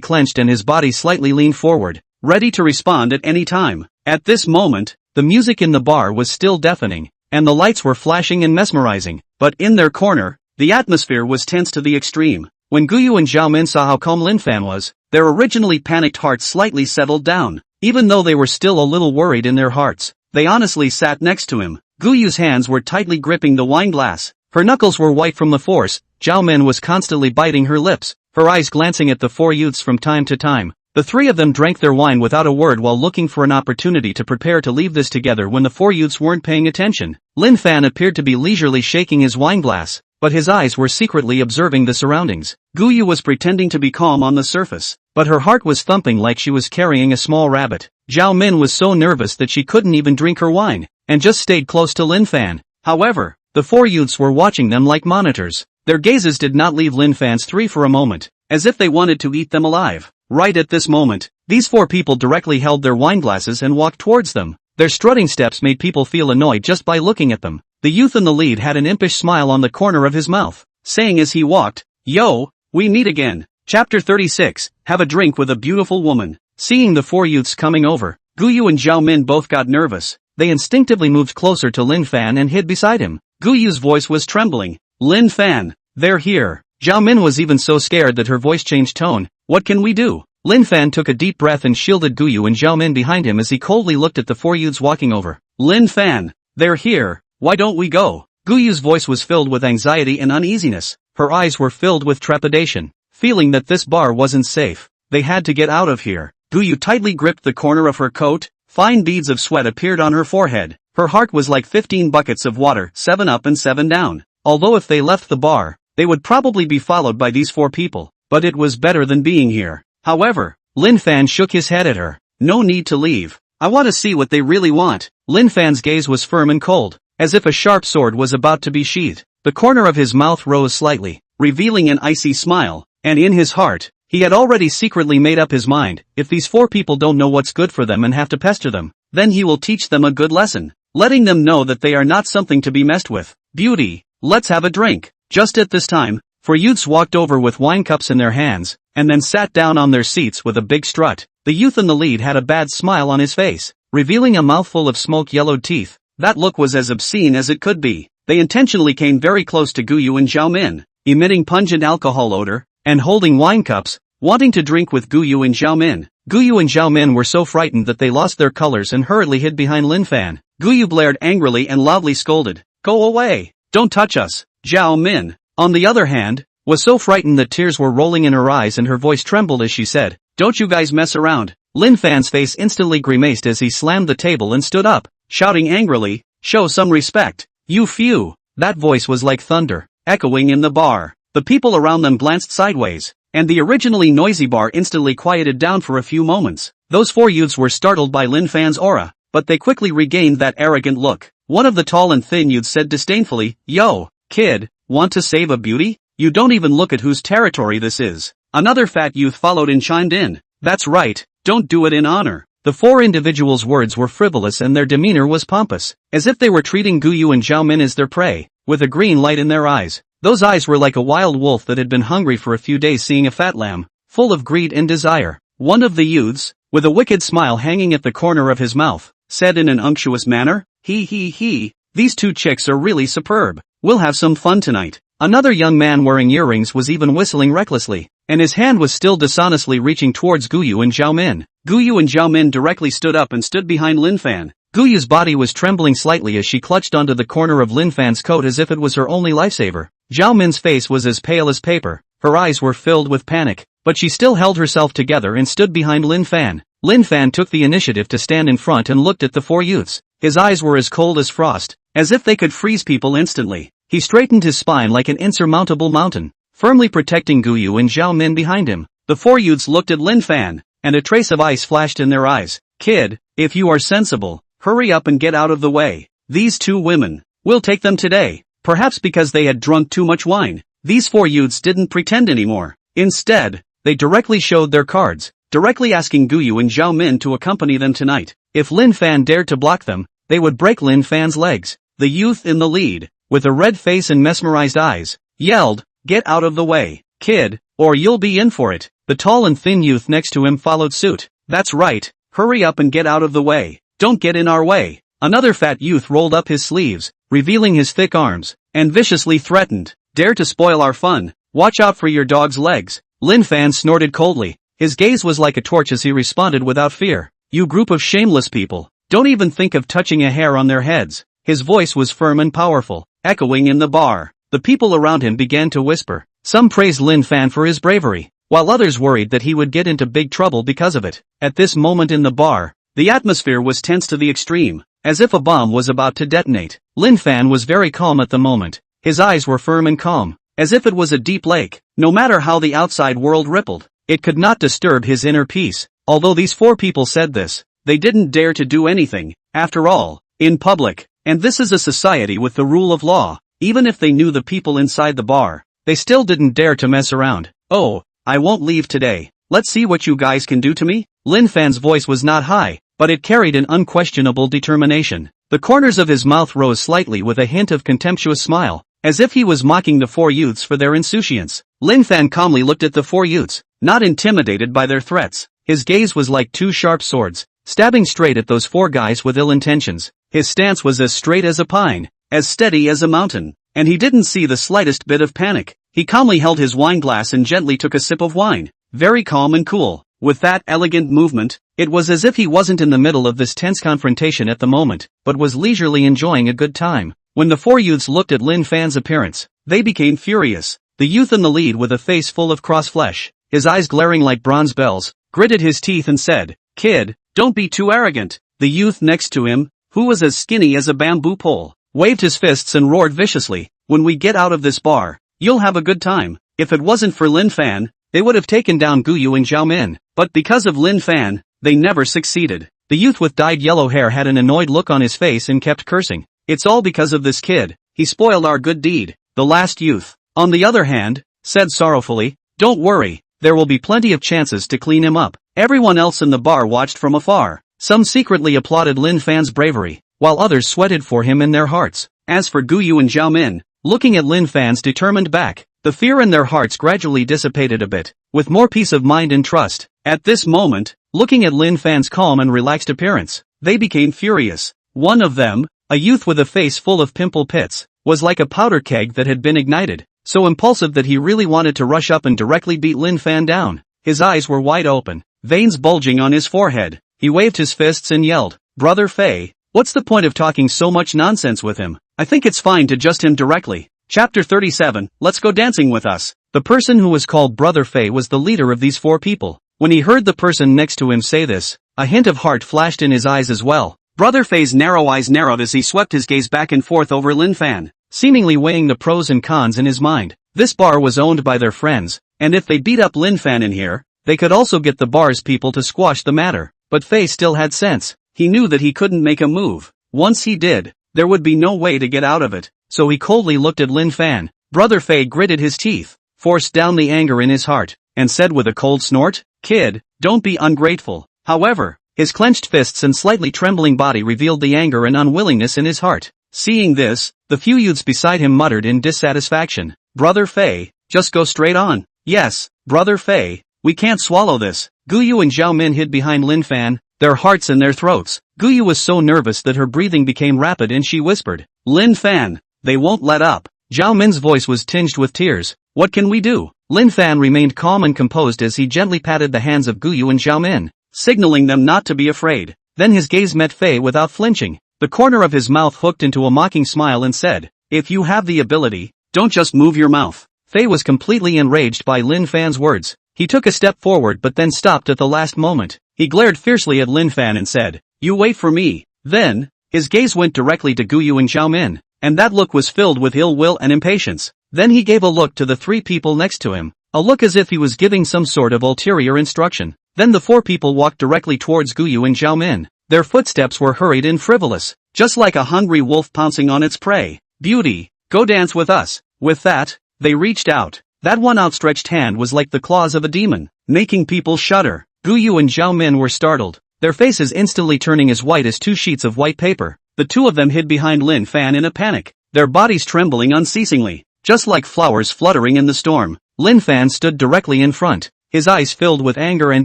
clenched and his body slightly leaned forward, ready to respond at any time. At this moment, the music in the bar was still deafening, and the lights were flashing and mesmerizing, but in their corner, the atmosphere was tense to the extreme. When Gu Yu and Zhao Min saw how calm Lin Fan was, their originally panicked hearts slightly settled down. Even though they were still a little worried in their hearts, they honestly sat next to him. Gu Yu's hands were tightly gripping the wine glass. Her knuckles were white from the force. Zhao Min was constantly biting her lips, her eyes glancing at the four youths from time to time. The three of them drank their wine without a word while looking for an opportunity to prepare to leave this together when the four youths weren't paying attention. Lin Fan appeared to be leisurely shaking his wine glass, but his eyes were secretly observing the surroundings. Gu Yu was pretending to be calm on the surface, but her heart was thumping like she was carrying a small rabbit. Zhao Min was so nervous that she couldn't even drink her wine, and just stayed close to Lin Fan. However, the four youths were watching them like monitors. Their gazes did not leave Lin Fan's three for a moment, as if they wanted to eat them alive. Right at this moment, these four people directly held their wine glasses and walked towards them. Their strutting steps made people feel annoyed just by looking at them. The youth in the lead had an impish smile on the corner of his mouth, saying as he walked, "Yo, we meet again." Chapter 36, Have a drink with a beautiful woman. Seeing the four youths coming over, Guyu and Zhao Min both got nervous. They instinctively moved closer to Lin Fan and hid beside him. Guyu's voice was trembling. Lin Fan, they're here. Zhao Min was even so scared that her voice changed tone. What can we do? Lin Fan took a deep breath and shielded Guyu and Zhao Min behind him as he coldly looked at the four youths walking over. Lin Fan, they're here. Why don't we go? Guyu's voice was filled with anxiety and uneasiness. Her eyes were filled with trepidation. Feeling that this bar wasn't safe, they had to get out of here. Guyu tightly gripped the corner of her coat. Fine beads of sweat appeared on her forehead. Her heart was like 15 buckets of water, 7 up and 7 down. Although if they left the bar, they would probably be followed by these four people, but it was better than being here. However, Lin Fan shook his head at her. No need to leave. I want to see what they really want. Lin Fan's gaze was firm and cold, as if a sharp sword was about to be sheathed. The corner of his mouth rose slightly, revealing an icy smile, and in his heart, he had already secretly made up his mind. If these four people don't know what's good for them and have to pester them, then he will teach them a good lesson, letting them know that they are not something to be messed with. Beauty, let's have a drink. Just at this time, four youths walked over with wine cups in their hands, and then sat down on their seats with a big strut. The youth in the lead had a bad smile on his face, revealing a mouthful of smoke-yellowed teeth. That look was as obscene as it could be. They intentionally came very close to Guyu and Zhao Min, emitting pungent alcohol odor, and holding wine cups, wanting to drink with Guyu and Zhao Min. Guyu and Zhao Min were so frightened that they lost their colors and hurriedly hid behind Lin Fan. Guyu blared angrily and loudly scolded, "Go away! Don't touch us!" Zhao Min, on the other hand, was so frightened that tears were rolling in her eyes and her voice trembled as she said, "Don't you guys mess around." Lin Fan's face instantly grimaced as he slammed the table and stood up, shouting angrily, "Show some respect, you few!" That voice was like thunder, echoing in the bar. The people around them glanced sideways, and the originally noisy bar instantly quieted down for a few moments. Those four youths were startled by Lin Fan's aura, but they quickly regained that arrogant look. One of the tall and thin youths said disdainfully, "Yo, kid, want to save a beauty? You don't even look at whose territory this is." Another fat youth followed and chimed in, "That's right, don't do it in honor." The four individuals' words were frivolous and their demeanor was pompous, as if they were treating Guyu and Zhao Min as their prey, with a green light in their eyes. Those eyes were like a wild wolf that had been hungry for a few days seeing a fat lamb, full of greed and desire. One of the youths, with a wicked smile hanging at the corner of his mouth, said in an unctuous manner, He, these two chicks are really superb. We'll have some fun tonight." Another young man wearing earrings was even whistling recklessly, and his hand was still dishonestly reaching towards Guyu and Zhao Min. Guyu and Zhao Min directly stood up and stood behind Lin Fan. Guyu's body was trembling slightly as she clutched onto the corner of Lin Fan's coat as if it was her only lifesaver. Zhao Min's face was as pale as paper, her eyes were filled with panic, but she still held herself together and stood behind Lin Fan. Lin Fan took the initiative to stand in front and looked at the four youths. His eyes were as cold as frost, as if they could freeze people instantly. He straightened his spine like an insurmountable mountain, firmly protecting Guyu and Zhao Min behind him. The four youths looked at Lin Fan, and a trace of ice flashed in their eyes. "Kid, if you are sensible, hurry up and get out of the way. These two women, we'll take them today." Perhaps because they had drunk too much wine, these four youths didn't pretend anymore. Instead, they directly showed their cards, directly asking Guyu and Zhao Min to accompany them tonight. If Lin Fan dared to block them, they would break Lin Fan's legs. The youth in the lead, with a red face and mesmerized eyes, yelled, "Get out of the way, kid, or you'll be in for it." The tall and thin youth next to him followed suit. "That's right, hurry up and get out of the way. Don't get in our way." Another fat youth rolled up his sleeves, revealing his thick arms, and viciously threatened, "Dare to spoil our fun? Watch out for your dog's legs." Lin Fan snorted coldly. His gaze was like a torch as he responded without fear. "You group of shameless people, don't even think of touching a hair on their heads." His voice was firm and powerful, echoing in the bar. The people around him began to whisper. Some praised Lin Fan for his bravery, while others worried that he would get into big trouble because of it. At this moment in the bar, the atmosphere was tense to the extreme, as if a bomb was about to detonate. Lin Fan was very calm at the moment. His eyes were firm and calm, as if it was a deep lake. No matter how the outside world rippled, it could not disturb his inner peace. Although these four people said this, they didn't dare to do anything, after all, in public. And this is a society with the rule of law. Even if they knew the people inside the bar, they still didn't dare to mess around. "Oh, I won't leave today. Let's see what you guys can do to me." Lin Fan's voice was not high, but it carried an unquestionable determination. The corners of his mouth rose slightly with a hint of contemptuous smile, as if he was mocking the four youths for their insouciance. Lin Fan calmly looked at the four youths, not intimidated by their threats. His gaze was like two sharp swords, stabbing straight at those four guys with ill intentions. His stance was as straight as a pine, as steady as a mountain, and he didn't see the slightest bit of panic. He calmly held his wine glass and gently took a sip of wine, very calm and cool. With that elegant movement, it was as if he wasn't in the middle of this tense confrontation at the moment, but was leisurely enjoying a good time. When the four youths looked at Lin Fan's appearance, they became furious. The youth in the lead, with a face full of cross flesh, his eyes glaring like bronze bells, gritted his teeth and said, "Kid, don't be too arrogant." The youth next to him, who was as skinny as a bamboo pole, waved his fists and roared viciously, "When we get out of this bar, you'll have a good time." If it wasn't for Lin Fan, they would have taken down Guyu and Zhao Min, but because of Lin Fan, they never succeeded. The youth with dyed yellow hair had an annoyed look on his face and kept cursing. "It's all because of this kid, he spoiled our good deed." The last youth, on the other hand, said sorrowfully, "Don't worry, there will be plenty of chances to clean him up." Everyone else in the bar watched from afar. Some secretly applauded Lin Fan's bravery, while others sweated for him in their hearts. As for Guyu and Zhao Min, looking at Lin Fan's determined back, the fear in their hearts gradually dissipated a bit, with more peace of mind and trust. At this moment, looking at Lin Fan's calm and relaxed appearance, they became furious. One of them, a youth with a face full of pimple pits, was like a powder keg that had been ignited, so impulsive that he really wanted to rush up and directly beat Lin Fan down. His eyes were wide open, veins bulging on his forehead. He waved his fists and yelled, "Brother Fei, what's the point of talking so much nonsense with him? I think it's fine to just him directly." Chapter 37, Let's Go Dancing With Us. The person who was called Brother Fei was the leader of these four people. When he heard the person next to him say this, a hint of heart flashed in his eyes as well. Brother Fei's narrow eyes narrowed as he swept his gaze back and forth over Lin Fan, seemingly weighing the pros and cons in his mind. This bar was owned by their friends, and if they beat up Lin Fan in here, they could also get the bar's people to squash the matter. But Fei still had sense. He knew that he couldn't make a move. Once he did, there would be no way to get out of it, so he coldly looked at Lin Fan. Brother Fei gritted his teeth, forced down the anger in his heart, and said with a cold snort, "Kid, don't be ungrateful." However, his clenched fists and slightly trembling body revealed the anger and unwillingness in his heart. Seeing this, the few youths beside him muttered in dissatisfaction, "Brother Fei, just go straight on." "Yes, Brother Fei, we can't swallow this." Guyu and Zhao Min hid behind Lin Fan, their hearts in their throats. Guyu was so nervous that her breathing became rapid and she whispered, "Lin Fan, they won't let up." Zhao Min's voice was tinged with tears. "What can we do?" Lin Fan remained calm and composed as he gently patted the hands of Guyu and Zhao Min, signaling them not to be afraid. Then his gaze met Fei without flinching. The corner of his mouth hooked into a mocking smile and said, "If you have the ability, don't just move your mouth." Fei was completely enraged by Lin Fan's words. He took a step forward but then stopped at the last moment. He glared fiercely at Lin Fan and said, "You wait for me." Then, his gaze went directly to Guyu and Zhao Min, and that look was filled with ill will and impatience. Then he gave a look to the three people next to him, a look as if he was giving some sort of ulterior instruction. Then the four people walked directly towards Guyu and Zhao Min. Their footsteps were hurried and frivolous, just like a hungry wolf pouncing on its prey. "Beauty, go dance with us." With that, they reached out. That one outstretched hand was like the claws of a demon, making people shudder. Guyu and Zhao Min were startled, their faces instantly turning as white as two sheets of white paper. The two of them hid behind Lin Fan in a panic, their bodies trembling unceasingly, just like flowers fluttering in the storm. Lin Fan stood directly in front, his eyes filled with anger and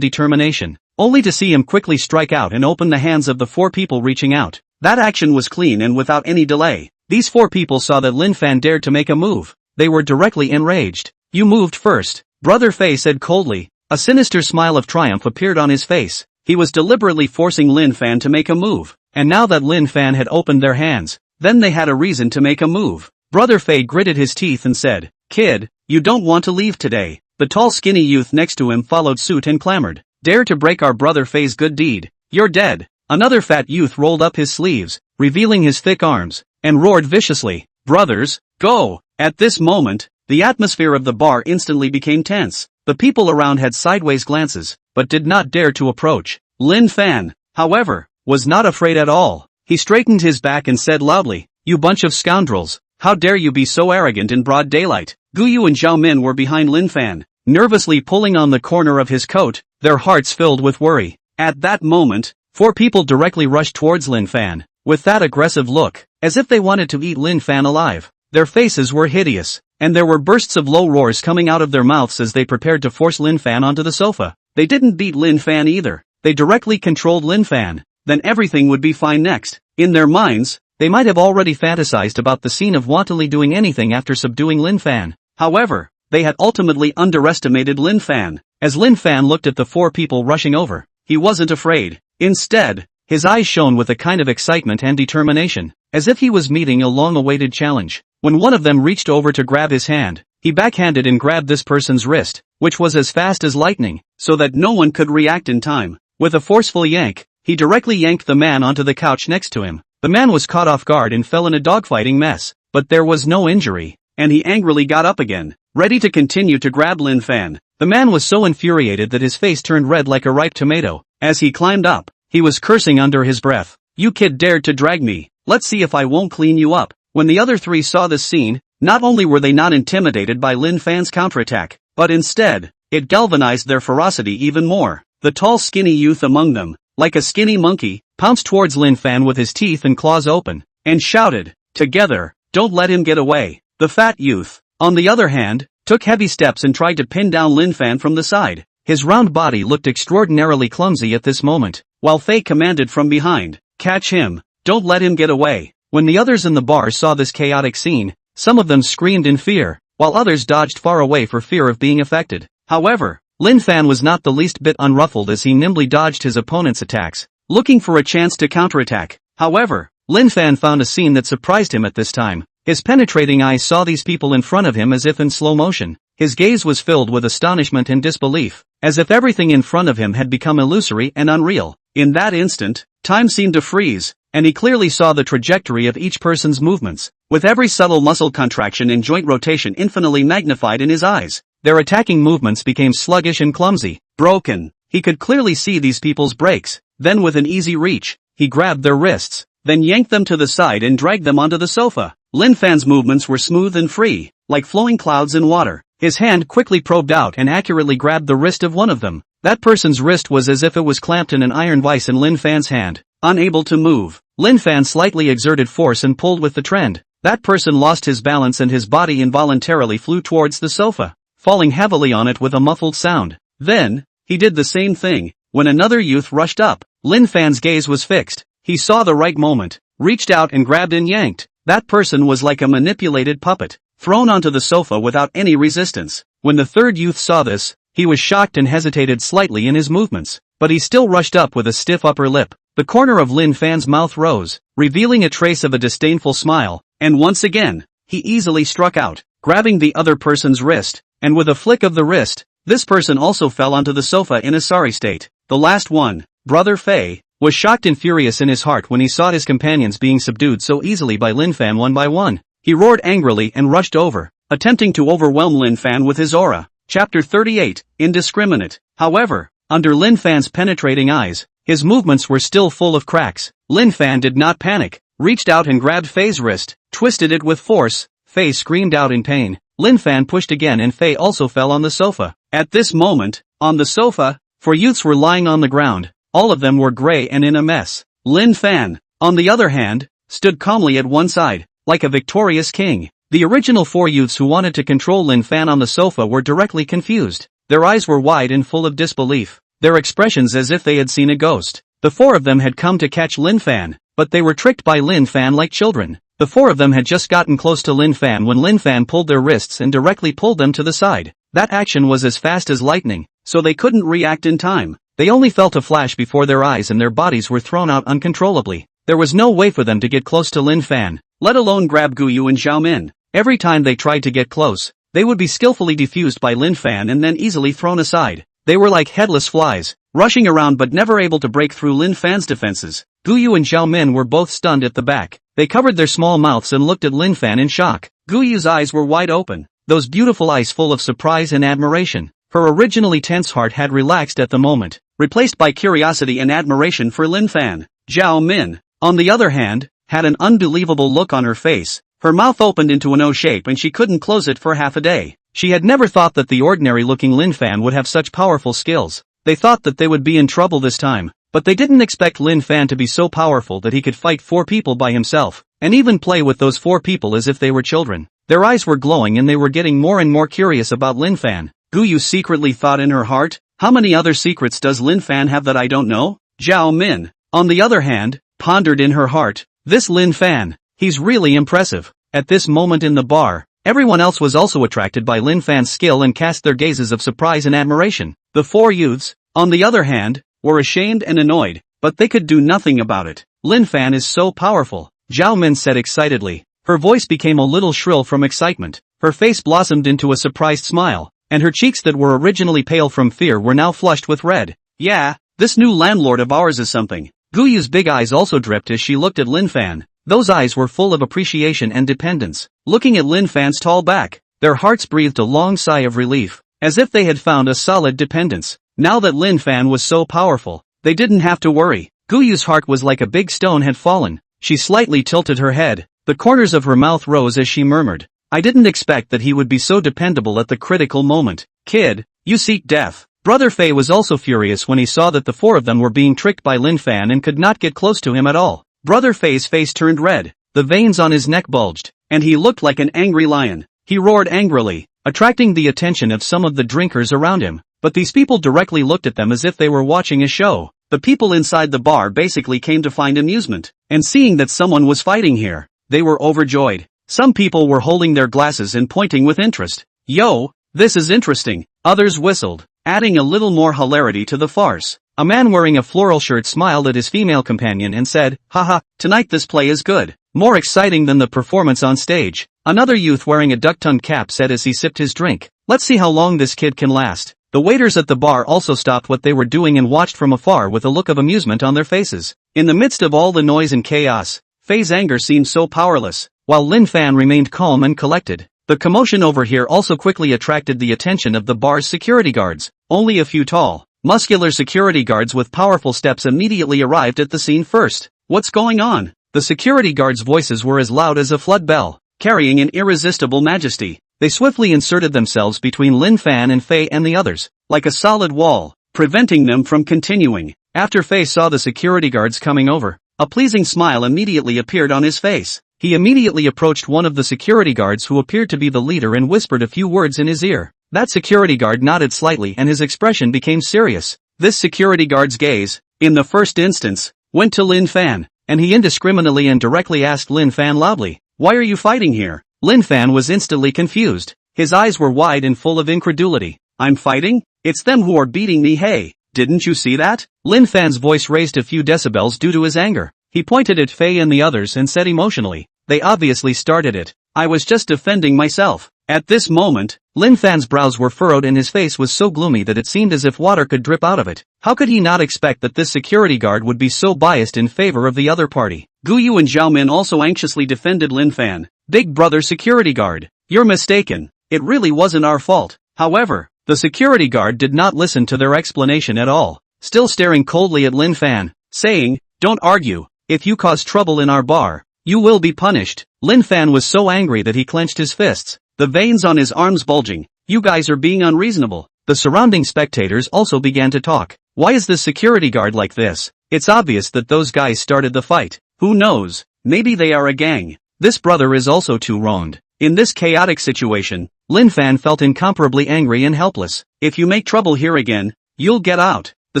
determination, only to see him quickly strike out and open the hands of the four people reaching out. That action was clean and without any delay. These four people saw that Lin Fan dared to make a move. They were directly enraged. "You moved first," Brother Fei said coldly. A sinister smile of triumph appeared on his face. He was deliberately forcing Lin Fan to make a move, and now that Lin Fan had opened their hands, then they had a reason to make a move. Brother Fei gritted his teeth and said, "Kid, you don't want to leave today." The tall skinny youth next to him followed suit and clamored, "Dare to break our Brother Fei's good deed, you're dead." Another fat youth rolled up his sleeves, revealing his thick arms, and roared viciously, "Brothers, go!" At this moment, the atmosphere of the bar instantly became tense. The people around had sideways glances, but did not dare to approach. Lin Fan, however, was not afraid at all. He straightened his back and said loudly, "You bunch of scoundrels, how dare you be so arrogant in broad daylight?" Guyu and Zhao Min were behind Lin Fan, nervously pulling on the corner of his coat, their hearts filled with worry. At that moment, four people directly rushed towards Lin Fan, with that aggressive look, as if they wanted to eat Lin Fan alive. Their faces were hideous, and there were bursts of low roars coming out of their mouths as they prepared to force Lin Fan onto the sofa. They didn't beat Lin Fan either. They directly controlled Lin Fan. Then everything would be fine next. In their minds, they might have already fantasized about the scene of wantonly doing anything after subduing Lin Fan. However, they had ultimately underestimated Lin Fan. As Lin Fan looked at the 4 people rushing over, he wasn't afraid. Instead, his eyes shone with a kind of excitement and determination, as if he was meeting a long-awaited challenge. When one of them reached over to grab his hand, he backhanded and grabbed this person's wrist, which was as fast as lightning, so that no one could react in time. With a forceful yank, he directly yanked the man onto the couch next to him. The man was caught off guard and fell in a dogfighting mess, but there was no injury, and he angrily got up again, ready to continue to grab Lin Fan. The man was so infuriated that his face turned red like a ripe tomato. As he climbed up, he was cursing under his breath. "You kid dared to drag me. Let's see if I won't clean you up." When the other 3 saw this scene, not only were they not intimidated by Lin Fan's counterattack, but instead, it galvanized their ferocity even more. The tall skinny youth among them, like a skinny monkey, pounced towards Lin Fan with his teeth and claws open, and shouted, "Together, don't let him get away." The fat youth, on the other hand, took heavy steps and tried to pin down Lin Fan from the side. His round body looked extraordinarily clumsy at this moment, while Fei commanded from behind, "Catch him, don't let him get away." When the others in the bar saw this chaotic scene, some of them screamed in fear, while others dodged far away for fear of being affected. However, Lin Fan was not the least bit unruffled as he nimbly dodged his opponent's attacks, looking for a chance to counterattack. However, Lin Fan found a scene that surprised him at this time. His penetrating eyes saw these people in front of him as if in slow motion. His gaze was filled with astonishment and disbelief, as if everything in front of him had become illusory and unreal. In that instant, time seemed to freeze, and he clearly saw the trajectory of each person's movements, with every subtle muscle contraction and joint rotation infinitely magnified in his eyes. Their attacking movements became sluggish and clumsy, broken. He could clearly see these people's breaks. Then with an easy reach, he grabbed their wrists, then yanked them to the side and dragged them onto the sofa. Lin Fan's movements were smooth and free, like flowing clouds in water. His hand quickly probed out and accurately grabbed the wrist of one of them. That person's wrist was as if it was clamped in an iron vise in Lin Fan's hand. Unable to move, Lin Fan slightly exerted force and pulled with the trend. That person lost his balance and his body involuntarily flew towards the sofa, falling heavily on it with a muffled sound. Then, he did the same thing, when another youth rushed up. Lin Fan's gaze was fixed. He saw the right moment, reached out and grabbed and yanked. That person was like a manipulated puppet, thrown onto the sofa without any resistance. When the third youth saw this, he was shocked and hesitated slightly in his movements, but he still rushed up with a stiff upper lip. The corner of Lin Fan's mouth rose, revealing a trace of a disdainful smile, and once again, he easily struck out, grabbing the other person's wrist, and with a flick of the wrist, this person also fell onto the sofa in a sorry state. The last one, Brother Fei, was shocked and furious in his heart when he saw his companions being subdued so easily by Lin Fan one by one. He roared angrily and rushed over, attempting to overwhelm Lin Fan with his aura. Chapter 38, Indiscriminate. However, under Lin Fan's penetrating eyes, his movements were still full of cracks. Lin Fan did not panic, reached out and grabbed Fei's wrist, twisted it with force. Fei screamed out in pain. Lin Fan pushed again and Fei also fell on the sofa. At this moment, on the sofa, 4 youths were lying on the ground. All of them were gray and in a mess. Lin Fan, on the other hand, stood calmly at one side, like a victorious king. The original 4 youths who wanted to control Lin Fan on the sofa were directly confused. Their eyes were wide and full of disbelief, their expressions as if they had seen a ghost. The 4 of them had come to catch Lin Fan, but they were tricked by Lin Fan like children. The 4 of them had just gotten close to Lin Fan when Lin Fan pulled their wrists and directly pulled them to the side. That action was as fast as lightning, so they couldn't react in time. They only felt a flash before their eyes and their bodies were thrown out uncontrollably. There was no way for them to get close to Lin Fan, let alone grab Guyu and Xiaomin. Every time they tried to get close, they would be skillfully defused by Lin Fan and then easily thrown aside. They were like headless flies, rushing around but never able to break through Lin Fan's defenses. Guyu and Xiaomin were both stunned at the back. They covered their small mouths and looked at Lin Fan in shock. Guyu's eyes were wide open, those beautiful eyes full of surprise and admiration. Her originally tense heart had relaxed at the moment, replaced by curiosity and admiration for Lin Fan. Zhao Min, on the other hand, had an unbelievable look on her face. Her mouth opened into an O shape and she couldn't close it for half a day. She had never thought that the ordinary-looking Lin Fan would have such powerful skills. They thought that they would be in trouble this time, but they didn't expect Lin Fan to be so powerful that he could fight 4 people by himself, and even play with those 4 people as if they were children. Their eyes were glowing and they were getting more and more curious about Lin Fan. Guyu secretly thought in her heart, How many other secrets does Lin Fan have that I don't know? Zhao Min, on the other hand, pondered in her heart, this Lin Fan, he's really impressive. At this moment in the bar, everyone else was also attracted by Lin Fan's skill and cast their gazes of surprise and admiration. The four youths, on the other hand, were ashamed and annoyed, but they could do nothing about it. Lin Fan is so powerful, Zhao Min said excitedly. Her voice became a little shrill from excitement. Her face blossomed into a surprised smile, and her cheeks that were originally pale from fear were now flushed with red. Yeah, this new landlord of ours is something. Guyu's big eyes also dripped as she looked at Lin Fan. Those eyes were full of appreciation and dependence. Looking at Lin Fan's tall back, their hearts breathed a long sigh of relief, as if they had found a solid dependence. Now that Lin Fan was so powerful, they didn't have to worry. Guyu's heart was like a big stone had fallen. She slightly tilted her head. The corners of her mouth rose as she murmured, I didn't expect that he would be so dependable at the critical moment. Kid, you seek death. Brother Fei was also furious when he saw that the four of them were being tricked by Lin Fan and could not get close to him at all. Brother Fei's face turned red, the veins on his neck bulged, and he looked like an angry lion. He roared angrily, attracting the attention of some of the drinkers around him, but these people directly looked at them as if they were watching a show. The people inside the bar basically came to find amusement, and seeing that someone was fighting here, they were overjoyed. Some people were holding their glasses and pointing with interest. Yo, this is interesting, others whistled, adding a little more hilarity to the farce. A man wearing a floral shirt smiled at his female companion and said, haha, tonight this play is good, more exciting than the performance on stage. Another youth wearing a duck-tongued cap said as he sipped his drink, let's see how long this kid can last. The waiters at the bar also stopped what they were doing and watched from afar with a look of amusement on their faces. In the midst of all the noise and chaos, Fei's anger seemed so powerless, while Lin Fan remained calm and collected. The commotion over here also quickly attracted the attention of the bar's security guards. Only a few tall, muscular security guards with powerful steps immediately arrived at the scene first. What's going on? The security guards' voices were as loud as a flood bell, carrying an irresistible majesty. They swiftly inserted themselves between Lin Fan and Fei and the others, like a solid wall, preventing them from continuing. After Fei saw the security guards coming over, a pleasing smile immediately appeared on his face. He immediately approached one of the security guards who appeared to be the leader and whispered a few words in his ear. That security guard nodded slightly and his expression became serious. This security guard's gaze, in the first instance, went to Lin Fan, and he indiscriminately and directly asked Lin Fan loudly, why are you fighting here? Lin Fan was instantly confused. His eyes were wide and full of incredulity. I'm fighting? It's them who are beating me, hey, didn't you see that? Lin Fan's voice raised a few decibels due to his anger. He pointed at Fei and the others and said emotionally, they obviously started it. I was just defending myself. At this moment, Lin Fan's brows were furrowed and his face was so gloomy that it seemed as if water could drip out of it. How could he not expect that this security guard would be so biased in favor of the other party? Guyu and Zhao Min also anxiously defended Lin Fan. Big brother security guard, you're mistaken. It really wasn't our fault. However, the security guard did not listen to their explanation at all, still staring coldly at Lin Fan, saying, don't argue. If you cause trouble in our bar, you will be punished. Lin Fan was so angry that he clenched his fists, the veins on his arms bulging. You guys are being unreasonable. The surrounding spectators also began to talk. Why is this security guard like this? It's obvious that those guys started the fight. Who knows? Maybe they are a gang. This brother is also too wronged. In this chaotic situation, Lin Fan felt incomparably angry and helpless. If you make trouble here again, you'll get out, the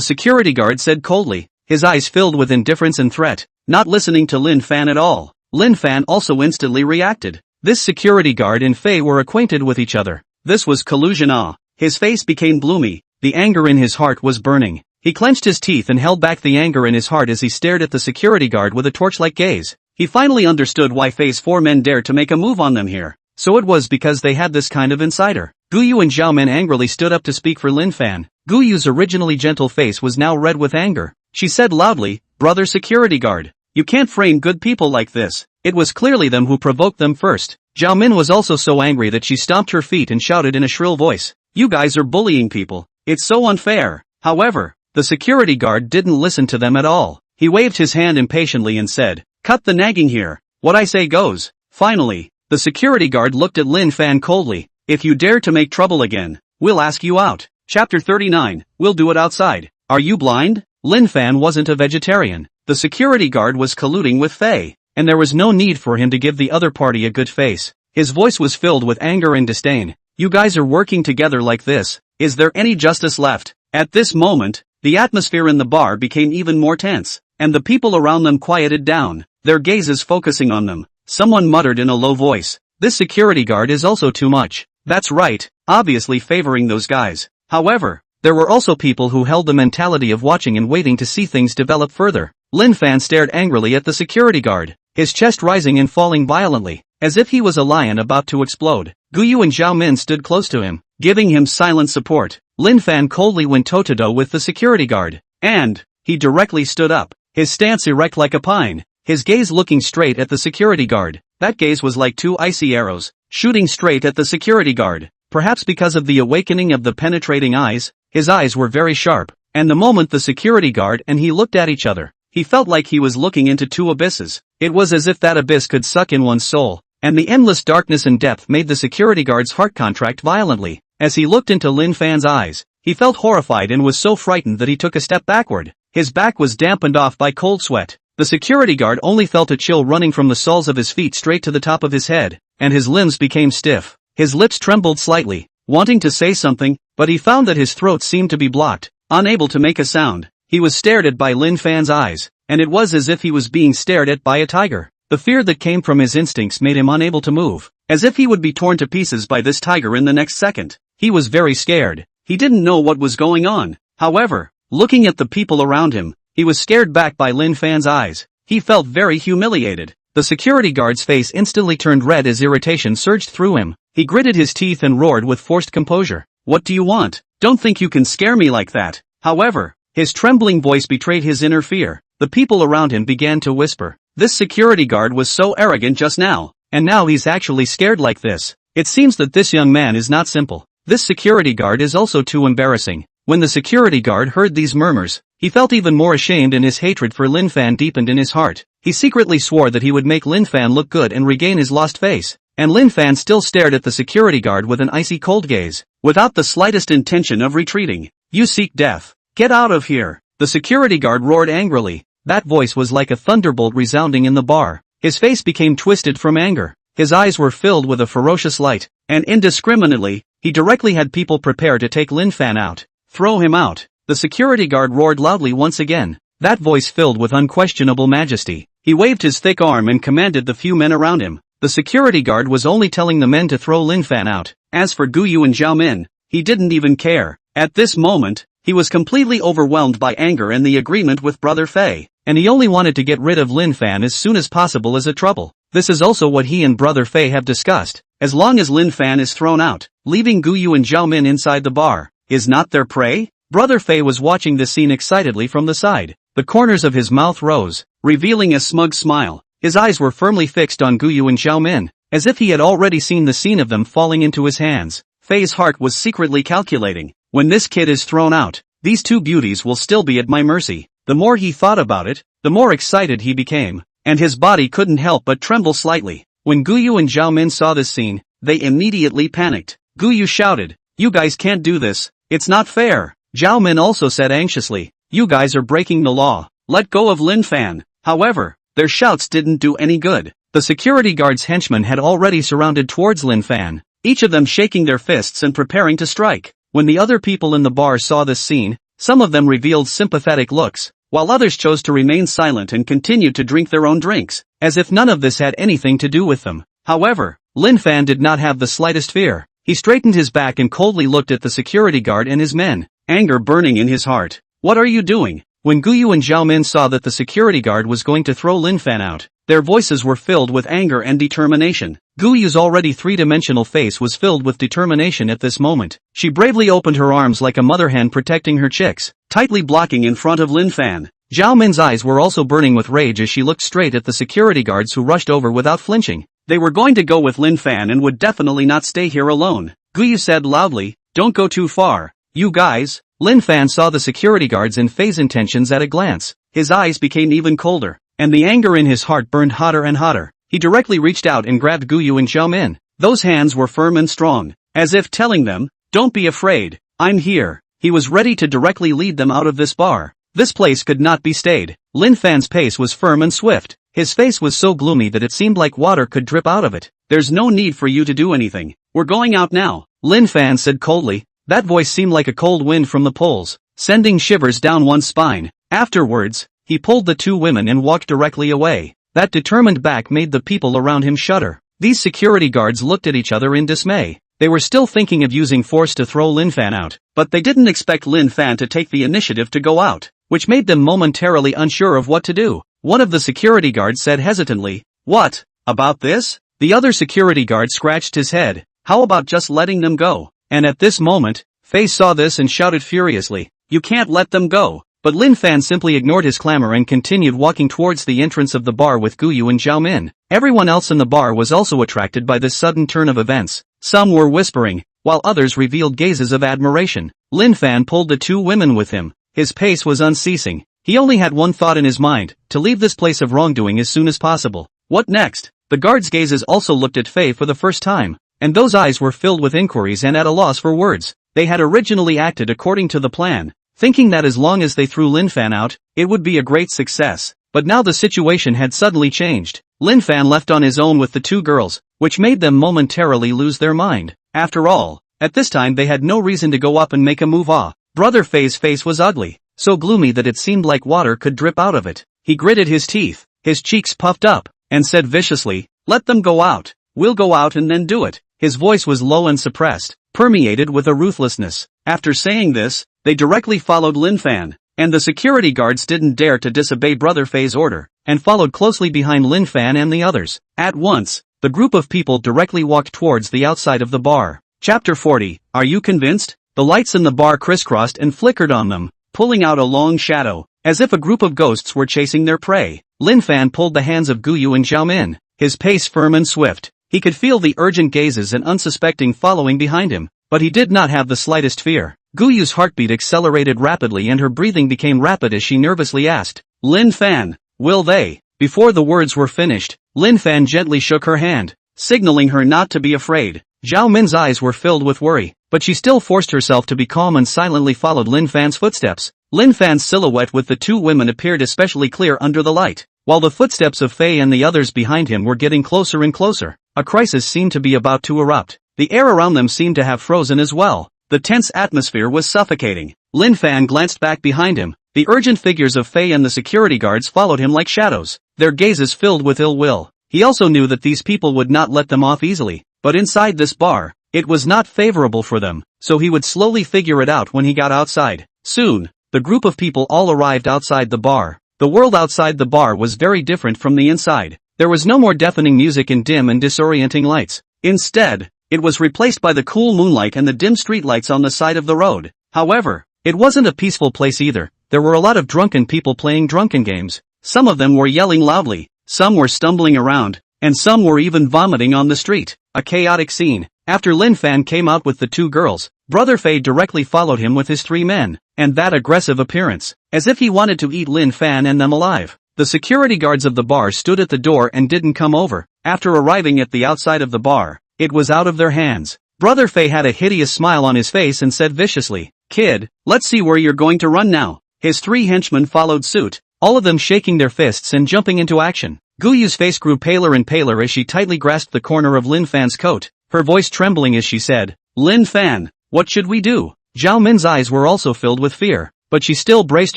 security guard said coldly, his eyes filled with indifference and threat, not listening to Lin Fan at all. Lin Fan also instantly reacted. This security guard and Fei were acquainted with each other. This was collusion. His face became gloomy, the anger in his heart was burning. He clenched his teeth and held back the anger in his heart as he stared at the security guard with a torch-like gaze. He finally understood why Fei's four men dared to make a move on them here. So it was because they had this kind of insider. Guyu and Zhao Min angrily stood up to speak for Lin Fan. Guyu's originally gentle face was now red with anger. She said loudly, brother security guard, you can't frame good people like this. It was clearly them who provoked them first. Zhao Min was also so angry that she stomped her feet and shouted in a shrill voice, you guys are bullying people. It's so unfair. However, the security guard didn't listen to them at all. He waved his hand impatiently and said, cut the nagging here. What I say goes. Finally, the security guard looked at Lin Fan coldly. If you dare to make trouble again, we'll ask you out. Chapter 39, we'll do it outside. Are you blind? Lin Fan wasn't a vegetarian. The security guard was colluding with Fei, and there was no need for him to give the other party a good face. His voice was filled with anger and disdain. You guys are working together like this. Is there any justice left? At this moment, the atmosphere in the bar became even more tense, and the people around them quieted down, their gazes focusing on them. Someone muttered in a low voice, "This security guard is also too much." That's right, obviously favoring those guys. However, there were also people who held the mentality of watching and waiting to see things develop further. Lin Fan stared angrily at the security guard, his chest rising and falling violently, as if he was a lion about to explode. Guyu and Zhao Min stood close to him, giving him silent support. Lin Fan coldly went toe-to-toe with the security guard, and he directly stood up, his stance erect like a pine, his gaze looking straight at the security guard. That gaze was like two icy arrows, shooting straight at the security guard. Perhaps because of the awakening of the penetrating eyes, his eyes were very sharp, and the moment the security guard and he looked at each other, he felt like he was looking into two abysses. It was as if that abyss could suck in one's soul, and the endless darkness and depth made the security guard's heart contract violently. As he looked into Lin Fan's eyes, he felt horrified and was so frightened that he took a step backward. His back was dampened off by cold sweat. The security guard only felt a chill running from the soles of his feet straight to the top of his head, and his limbs became stiff. His lips trembled slightly, wanting to say something, but he found that his throat seemed to be blocked, unable to make a sound. He was stared at by Lin Fan's eyes, and it was as if he was being stared at by a tiger. The fear that came from his instincts made him unable to move, as if he would be torn to pieces by this tiger in the next second. He was very scared. He didn't know what was going on. However, looking at the people around him, he was scared back by Lin Fan's eyes. He felt very humiliated. The security guard's face instantly turned red as irritation surged through him. He gritted his teeth and roared with forced composure. "What do you want? Don't think you can scare me like that." However, his trembling voice betrayed his inner fear. The people around him began to whisper, "This security guard was so arrogant just now, and now he's actually scared like this. It seems that this young man is not simple. This security guard is also too embarrassing." When the security guard heard these murmurs, he felt even more ashamed and his hatred for Lin Fan deepened in his heart. He secretly swore that he would make Lin Fan look good and regain his lost face. And Lin Fan still stared at the security guard with an icy cold gaze, without the slightest intention of retreating. "You seek death. Get out of here." The security guard roared angrily. That voice was like a thunderbolt resounding in the bar. His face became twisted from anger. His eyes were filled with a ferocious light, and indiscriminately, he directly had people prepare to take Lin Fan out. "Throw him out." The security guard roared loudly once again, that voice filled with unquestionable majesty. He waved his thick arm and commanded the few men around him. The security guard was only telling the men to throw Lin Fan out. As for Guyu and Zhao Min, he didn't even care. At this moment, he was completely overwhelmed by anger and the agreement with Brother Fei, and he only wanted to get rid of Lin Fan as soon as possible as a trouble. This is also what he and Brother Fei have discussed. As long as Lin Fan is thrown out, leaving Guyu and Zhao Min inside the bar is not their prey? Brother Fei was watching this scene excitedly from the side. The corners of his mouth rose, revealing a smug smile. His eyes were firmly fixed on Guyu and Zhao Min, as if he had already seen the scene of them falling into his hands. Fei's heart was secretly calculating, when this kid is thrown out, these two beauties will still be at my mercy. The more he thought about it, the more excited he became, and his body couldn't help but tremble slightly. When Guyu and Zhao Min saw this scene, they immediately panicked. Guyu shouted, "You guys can't do this. It's not fair." Zhao Min also said anxiously, "You guys are breaking the law. Let go of Lin Fan." However, their shouts didn't do any good. The security guard's henchmen had already surrounded towards Lin Fan, each of them shaking their fists and preparing to strike. When the other people in the bar saw this scene, some of them revealed sympathetic looks, while others chose to remain silent and continued to drink their own drinks, as if none of this had anything to do with them. However, Lin Fan did not have the slightest fear. He straightened his back and coldly looked at the security guard and his men, anger burning in his heart. "What are you doing?" When Guyu and Zhao Min saw that the security guard was going to throw Lin Fan out, their voices were filled with anger and determination. Guyu's already three-dimensional face was filled with determination at this moment. She bravely opened her arms like a mother hen protecting her chicks, tightly blocking in front of Lin Fan. Zhao Min's eyes were also burning with rage as she looked straight at the security guards who rushed over without flinching. They were going to go with Lin Fan and would definitely not stay here alone. Guyu said loudly, "Don't go too far, you guys." Lin Fan saw the security guards and Fei's intentions at a glance. His eyes became even colder, and the anger in his heart burned hotter and hotter. He directly reached out and grabbed Guyu and Zhao Min. Those hands were firm and strong, as if telling them, "Don't be afraid, I'm here." He was ready to directly lead them out of this bar. This place could not be stayed. Lin Fan's pace was firm and swift. His face was so gloomy that it seemed like water could drip out of it. "There's no need for you to do anything. We're going out now," Lin Fan said coldly. That voice seemed like a cold wind from the poles, sending shivers down one's spine. Afterwards, he pulled the two women and walked directly away. That determined back made the people around him shudder. These security guards looked at each other in dismay. They were still thinking of using force to throw Lin Fan out, but they didn't expect Lin Fan to take the initiative to go out, which made them momentarily unsure of what to do. One of the security guards said hesitantly, "What about this?" The other security guard scratched his head. "How about just letting them go?" And at this moment, Faye saw this and shouted furiously, "You can't let them go." But Lin Fan simply ignored his clamor and continued walking towards the entrance of the bar with Guyu and Zhao Min. Everyone else in the bar was also attracted by this sudden turn of events. Some were whispering, while others revealed gazes of admiration. Lin Fan pulled the two women with him. His pace was unceasing. He only had one thought in his mind, to leave this place of wrongdoing as soon as possible. What next? The guards' gazes also looked at Faye for the first time, and those eyes were filled with inquiries and at a loss for words. They had originally acted according to the plan, thinking that as long as they threw Lin Fan out, it would be a great success. But now the situation had suddenly changed. Lin Fan left on his own with the two girls, which made them momentarily lose their mind. After all, at this time they had no reason to go up and make a move. Brother Faye's face was ugly, so gloomy that it seemed like water could drip out of it. He gritted his teeth, his cheeks puffed up, and said viciously, "Let them go out. We'll go out and then do it." His voice was low and suppressed, permeated with a ruthlessness. After saying this, they directly followed Lin Fan, and the security guards didn't dare to disobey Brother Faye's order, and followed closely behind Lin Fan and the others. At once, the group of people directly walked towards the outside of the bar. Chapter 40, Are you convinced? The lights in the bar crisscrossed and flickered on them, pulling out a long shadow, as if a group of ghosts were chasing their prey. Lin Fan pulled the hands of Guyu and Zhao Min, his pace firm and swift. He could feel the urgent gazes and unsuspecting following behind him, but he did not have the slightest fear. Guyu's heartbeat accelerated rapidly and her breathing became rapid as she nervously asked, "Lin Fan, will they?" Before the words were finished, Lin Fan gently shook her hand, signaling her not to be afraid. Zhao Min's eyes were filled with worry, but she still forced herself to be calm and silently followed Lin Fan's footsteps. Lin Fan's silhouette with the two women appeared especially clear under the light, while the footsteps of Faye and the others behind him were getting closer and closer. A crisis seemed to be about to erupt. The air around them seemed to have frozen as well. The tense atmosphere was suffocating. Lin Fan glanced back behind him. The urgent figures of Faye and the security guards followed him like shadows, their gazes filled with ill will. He also knew that these people would not let them off easily, but inside this bar, it was not favorable for them, so he would slowly figure it out when he got outside. Soon, the group of people all arrived outside the bar. The world outside the bar was very different from the inside. There was no more deafening music and dim and disorienting lights. Instead, it was replaced by the cool moonlight and the dim streetlights on the side of the road. However, it wasn't a peaceful place either. There were a lot of drunken people playing drunken games. Some of them were yelling loudly, some were stumbling around, and some were even vomiting on the street. A chaotic scene. After Lin Fan came out with the two girls, Brother Faye directly followed him with his three men, and that aggressive appearance, as if he wanted to eat Lin Fan and them alive. The security guards of the bar stood at the door and didn't come over. After arriving at the outside of the bar, it was out of their hands. Brother Faye had a hideous smile on his face and said viciously, "Kid, let's see where you're going to run now." His three henchmen followed suit, all of them shaking their fists and jumping into action. Guyu's face grew paler and paler as she tightly grasped the corner of Lin Fan's coat, her voice trembling as she said, "Lin Fan, what should we do?" Zhao Min's eyes were also filled with fear, but she still braced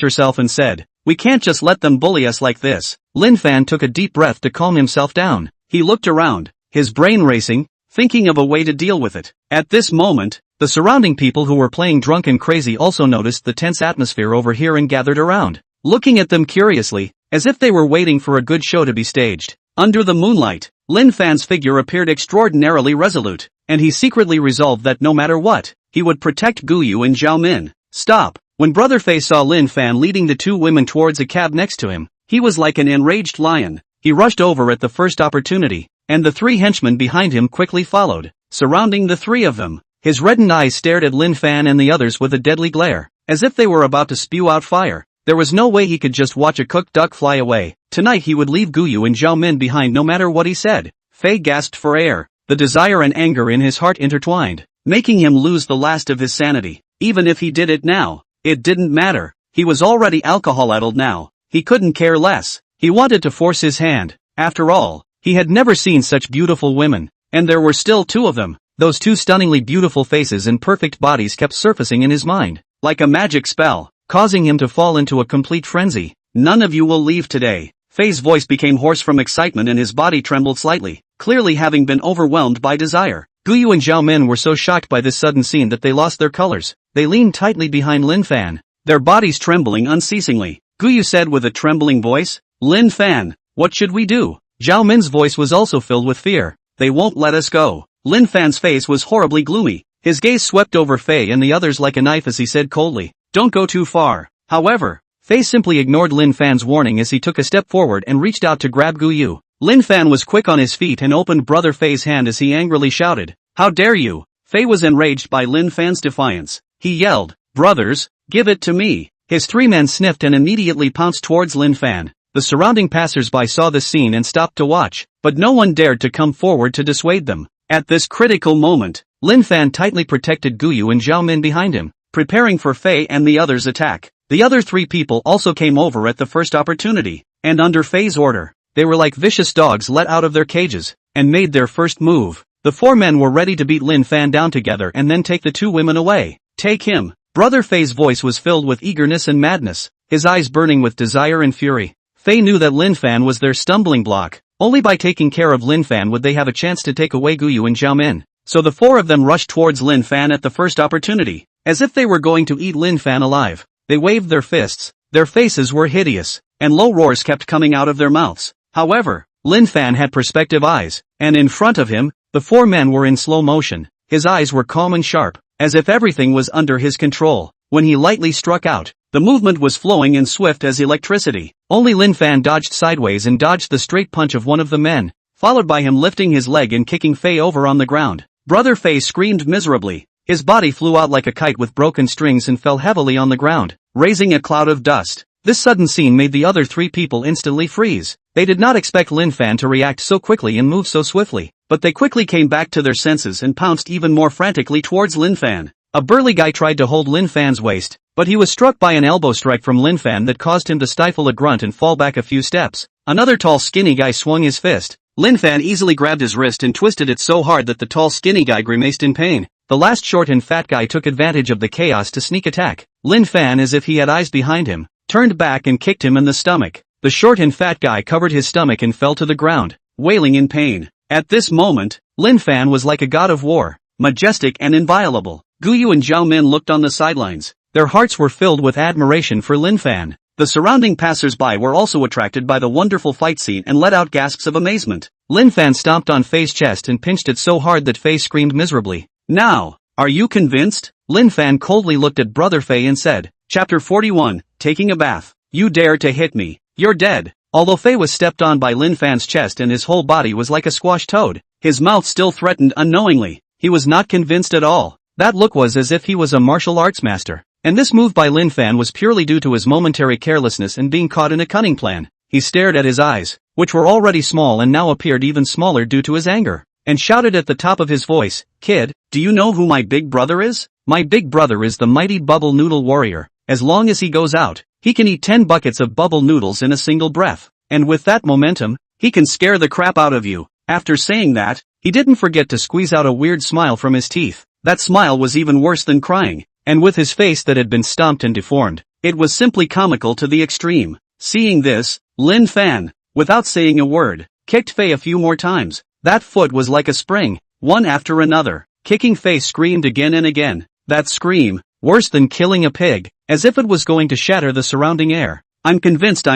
herself and said, "We can't just let them bully us like this." Lin Fan took a deep breath to calm himself down. He looked around, his brain racing, thinking of a way to deal with it. At this moment, the surrounding people who were playing drunk and crazy also noticed the tense atmosphere over here and gathered around, looking at them curiously, as if they were waiting for a good show to be staged. Under the moonlight, Lin Fan's figure appeared extraordinarily resolute, and he secretly resolved that no matter what, he would protect Guyu and Zhao Min. Stop! When Brother Faye saw Lin Fan leading the two women towards a cab next to him, he was like an enraged lion. He rushed over at the first opportunity, and the three henchmen behind him quickly followed, surrounding the three of them. His reddened eyes stared at Lin Fan and the others with a deadly glare, as if they were about to spew out fire. There was no way he could just watch a cooked duck fly away. Tonight he would leave Guyu and Zhao Min behind no matter what he said. Faye gasped for air, the desire and anger in his heart intertwined, making him lose the last of his sanity. Even if he did it now, it didn't matter. He was already alcohol-addled now. He couldn't care less. He wanted to force his hand. After all, he had never seen such beautiful women, and there were still two of them. Those two stunningly beautiful faces and perfect bodies kept surfacing in his mind, like a magic spell, causing him to fall into a complete frenzy. None of you will leave today. Fei's voice became hoarse from excitement and his body trembled slightly, clearly having been overwhelmed by desire. Guyu and Zhao Min were so shocked by this sudden scene that they lost their colors. They leaned tightly behind Lin Fan, their bodies trembling unceasingly. Guyu said with a trembling voice, "Lin Fan, what should we do?" Zhao Min's voice was also filled with fear. "They won't let us go." Lin Fan's face was horribly gloomy. His gaze swept over Fei and the others like a knife as he said coldly, "Don't go too far." However, Fei simply ignored Lin Fan's warning as he took a step forward and reached out to grab Guyu. Lin Fan was quick on his feet and opened Brother Fei's hand as he angrily shouted, "How dare you!" Fei was enraged by Lin Fan's defiance. He yelled, "Brothers, give it to me!" His three men sniffed and immediately pounced towards Lin Fan. The surrounding passers-by saw this scene and stopped to watch, but no one dared to come forward to dissuade them. At this critical moment, Lin Fan tightly protected Guyu and Zhao Min behind him, preparing for Fei and the others' attack. The other three people also came over at the first opportunity, and under Fei's order, they were like vicious dogs let out of their cages, and made their first move. The four men were ready to beat Lin Fan down together and then take the two women away. "Take him." Brother Fei's voice was filled with eagerness and madness, his eyes burning with desire and fury. Fei knew that Lin Fan was their stumbling block. Only by taking care of Lin Fan would they have a chance to take away Guyu and Zhao Min. So the four of them rushed towards Lin Fan at the first opportunity, as if they were going to eat Lin Fan alive. They waved their fists, their faces were hideous, and low roars kept coming out of their mouths. However, Lin Fan had perspective eyes, and in front of him, the four men were in slow motion. His eyes were calm and sharp, as if everything was under his control. When he lightly struck out, the movement was flowing and swift as electricity. Only Lin Fan dodged sideways and dodged the straight punch of one of the men, followed by him lifting his leg and kicking Fei over on the ground. Brother Fei screamed miserably. His body flew out like a kite with broken strings and fell heavily on the ground, raising a cloud of dust. This sudden scene made the other three people instantly freeze. They did not expect Lin Fan to react so quickly and move so swiftly, but they quickly came back to their senses and pounced even more frantically towards Lin Fan. A burly guy tried to hold Lin Fan's waist, but he was struck by an elbow strike from Lin Fan that caused him to stifle a grunt and fall back a few steps. Another tall skinny guy swung his fist. Lin Fan easily grabbed his wrist and twisted it so hard that the tall skinny guy grimaced in pain. The last short and fat guy took advantage of the chaos to sneak attack. Lin Fan, as if he had eyes behind him, turned back and kicked him in the stomach. The short and fat guy covered his stomach and fell to the ground, wailing in pain. At this moment, Lin Fan was like a god of war, majestic and inviolable. Guyu and Zhao Min looked on the sidelines. Their hearts were filled with admiration for Lin Fan. The surrounding passers-by were also attracted by the wonderful fight scene and let out gasps of amazement. Lin Fan stomped on Fei's chest and pinched it so hard that Fei screamed miserably. "Now, are you convinced?" Lin Fan coldly looked at Brother Fei and said, Chapter 41, Taking a Bath. "You dare to hit me, you're dead." Although Fei was stepped on by Lin Fan's chest and his whole body was like a squashed toad, his mouth still threatened unknowingly. He was not convinced at all. That look was as if he was a martial arts master. And this move by Lin Fan was purely due to his momentary carelessness and being caught in a cunning plan. He stared at his eyes, which were already small and now appeared even smaller due to his anger, and shouted at the top of his voice, "Kid, do you know who my big brother is? My big brother is the mighty Bubble Noodle Warrior. As long as he goes out, he can eat 10 buckets of bubble noodles in a single breath. And with that momentum, he can scare the crap out of you." After saying that, he didn't forget to squeeze out a weird smile from his teeth. That smile was even worse than crying, and with his face that had been stomped and deformed, it was simply comical to the extreme. Seeing this, Lin Fan, without saying a word, kicked Fei a few more times. That foot was like a spring, one after another. Kicking Fei screamed again and again. That scream, worse than killing a pig, as if it was going to shatter the surrounding air. I'm convinced."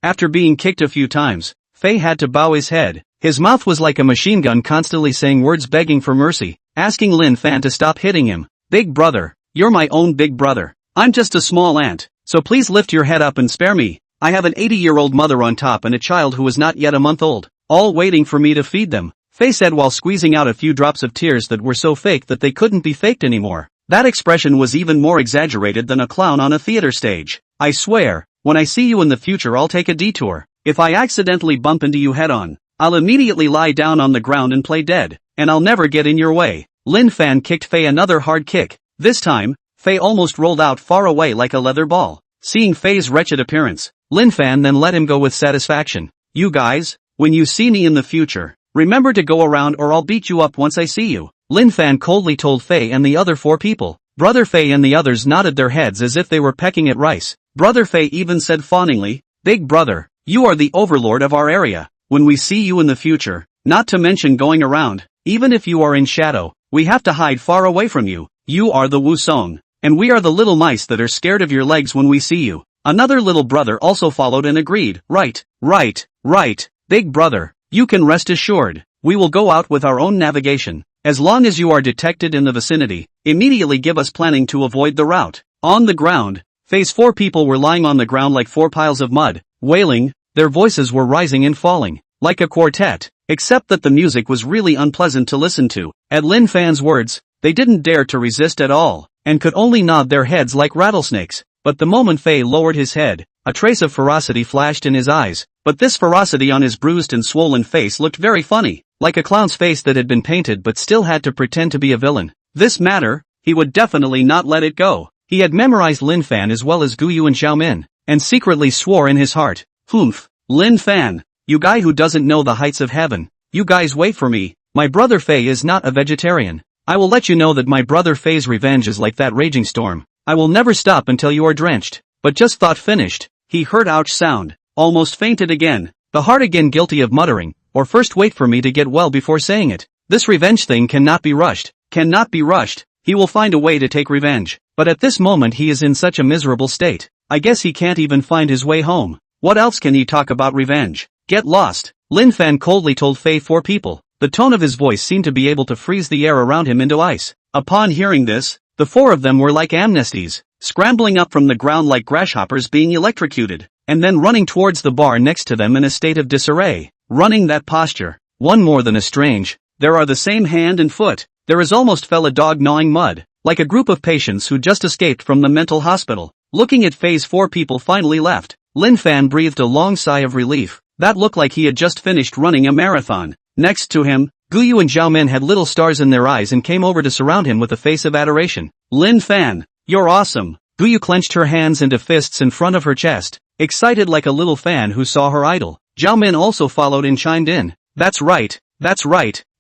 After being kicked a few times, Fei had to bow his head. His mouth was like a machine gun constantly saying words begging for mercy, asking Lin Fan to stop hitting him. "Big brother, you're my own big brother. I'm just a small ant, so please lift your head up and spare me. I have an 80-year-old mother on top and a child who is not yet a month old, all waiting for me to feed them," Fei said while squeezing out a few drops of tears that were so fake that they couldn't be faked anymore. That expression was even more exaggerated than a clown on a theater stage. "I swear, when I see you in the future I'll take a detour. If I accidentally bump into you head-on, I'll immediately lie down on the ground and play dead, and I'll never get in your way." Lin Fan kicked Fei another hard kick. This time, Fei almost rolled out far away like a leather ball. Seeing Fei's wretched appearance, Lin Fan then let him go with satisfaction. "You guys, when you see me in the future, remember to go around or I'll beat you up once I see you." Lin Fan coldly told Fei and the other 4 people. Brother Fei and the others nodded their heads as if they were pecking at rice. Brother Fei even said fawningly, "Big brother, you are the overlord of our area. When we see you in the future, not to mention going around, even if you are in shadow, we have to hide far away from you. You are the Wusong, and we are the little mice that are scared of your legs when we see you." Another little brother also followed and agreed, "Right, big brother, you can rest assured, we will go out with our own navigation. As long as you are detected in the vicinity, immediately give us planning to avoid the route." On the ground, Phase 4 people were lying on the ground like 4 piles of mud, wailing, their voices were rising and falling, like a quartet, except that the music was really unpleasant to listen to. At Lin Fan's words, they didn't dare to resist at all, and could only nod their heads like rattlesnakes. But the moment Fei lowered his head, a trace of ferocity flashed in his eyes, but this ferocity on his bruised and swollen face looked very funny, like a clown's face that had been painted but still had to pretend to be a villain. This matter, he would definitely not let it go. He had memorized Lin Fan as well as Guyu and Xiaomin, and secretly swore in his heart, "Humph, Lin Fan, you guy who doesn't know the heights of heaven, you guys wait for me, my brother Fei is not a vegetarian. I will let you know that my brother Fei's revenge is like that raging storm. I will never stop until you are drenched." But just thought finished, he heard ouch sound, almost fainted again, the heart again guilty of muttering, "Or first wait for me to get well before saying it. This revenge thing cannot be rushed, he will find a way to take revenge. But at this moment he is in such a miserable state, I guess he can't even find his way home. What else can he talk about revenge? Get lost." Lin Fan coldly told Fei 4 people. The tone of his voice seemed to be able to freeze the air around him into ice. Upon hearing this, the 4 of them were like amnesties, scrambling up from the ground like grasshoppers being electrocuted, and then running towards the bar next to them in a state of disarray. Running that posture, one more than a strange, there are the same hand and foot, there is almost fell a dog gnawing mud, like a group of patients who just escaped from the mental hospital. Looking at Phase 4 people finally left, Lin Fan breathed a long sigh of relief. That looked like he had just finished running a marathon. Next to him, Guyu and Xiaomin had little stars in their eyes and came over to surround him with a face of adoration. "Lin Fan, you're awesome." Guyu clenched her hands into fists in front of her chest, excited like a little fan who saw her idol. Xiaomin also followed and chimed in. That's right.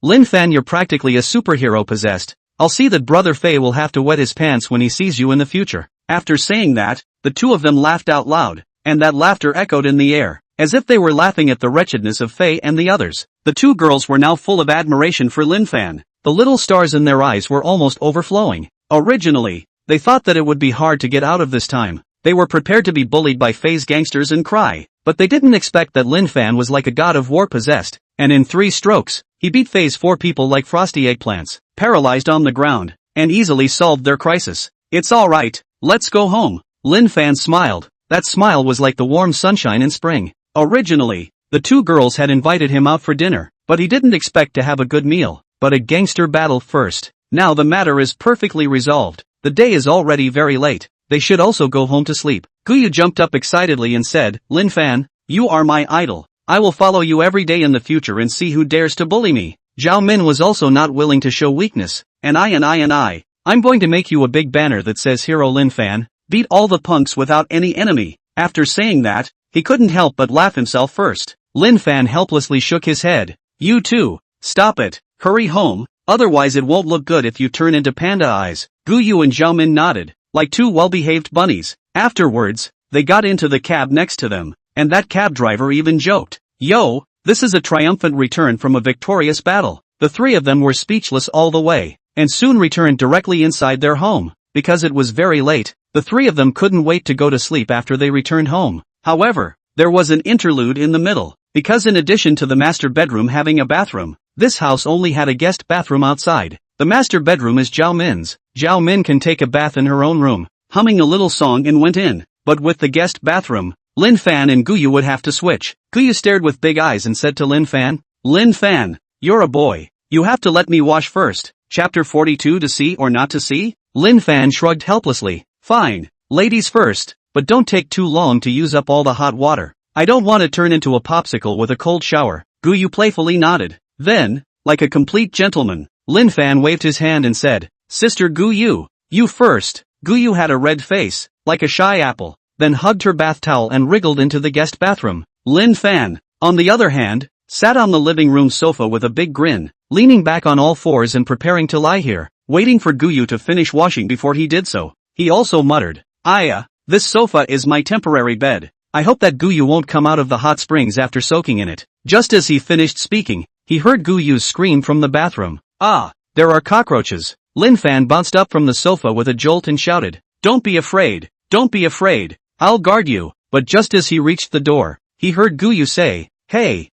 Lin Fan, you're practically a superhero possessed. I'll see that brother Fei will have to wet his pants when he sees you in the future." After saying that, the 2 of them laughed out loud, and that laughter echoed in the air, as if they were laughing at the wretchedness of Fei and the others. The 2 girls were now full of admiration for Lin Fan. The little stars in their eyes were almost overflowing. Originally, they thought that it would be hard to get out of this time. They were prepared to be bullied by Fei's gangsters and cry, but they didn't expect that Lin Fan was like a god of war possessed, and in 3 strokes, he beat Fei's 4 people like frosty eggplants, paralyzed on the ground, and easily solved their crisis. "It's alright, let's go home." Lin Fan smiled. That smile was like the warm sunshine in spring. Originally, the 2 girls had invited him out for dinner, but he didn't expect to have a good meal, but a gangster battle first. Now the matter is perfectly resolved. The day is already very late. They should also go home to sleep. Guyu jumped up excitedly and said, "Lin Fan, you are my idol. I will follow you every day in the future and see who dares to bully me." Zhao Min was also not willing to show weakness. I'm going to make you a big banner that says Hero Lin Fan, beat all the punks without any enemy." After saying that, he couldn't help but laugh himself first. Lin Fan helplessly shook his head. "You too, stop it, hurry home, otherwise it won't look good if you turn into panda eyes." Guyu and Zhao Min nodded, like 2 well-behaved bunnies. Afterwards, they got into the cab next to them, and that cab driver even joked, "Yo, this is a triumphant return from a victorious battle." The 3 of them were speechless all the way, and soon returned directly inside their home. Because it was very late, the 3 of them couldn't wait to go to sleep after they returned home. However, there was an interlude in the middle, because in addition to the master bedroom having a bathroom, this house only had a guest bathroom outside. The master bedroom is Zhao Min's. Zhao Min can take a bath in her own room, humming a little song and went in. But with the guest bathroom, Lin Fan and Guyu would have to switch. Guyu stared with big eyes and said to Lin Fan, "Lin Fan, you're a boy. You have to let me wash first." Chapter 42, to see or not to see? Lin Fan shrugged helplessly. "Fine, ladies first, but don't take too long to use up all the hot water. I don't want to turn into a popsicle with a cold shower." Guyu playfully nodded. Then, like a complete gentleman, Lin Fan waved his hand and said, "Sister Guyu, you first." Guyu had a red face, like a shy apple, then hugged her bath towel and wriggled into the guest bathroom. Lin Fan, on the other hand, sat on the living room sofa with a big grin, leaning back on all fours and preparing to lie here, waiting for Guyu to finish washing before he did so. He also muttered, this sofa is my temporary bed. I hope that Guyu won't come out of the hot springs after soaking in it. Just as he finished speaking, he heard Guyu's scream from the bathroom. There are cockroaches. Lin Fan bounced up from the sofa with a jolt and shouted, "Don't be afraid, don't be afraid. I'll guard you." But just as he reached the door, he heard Guyu say, Hey,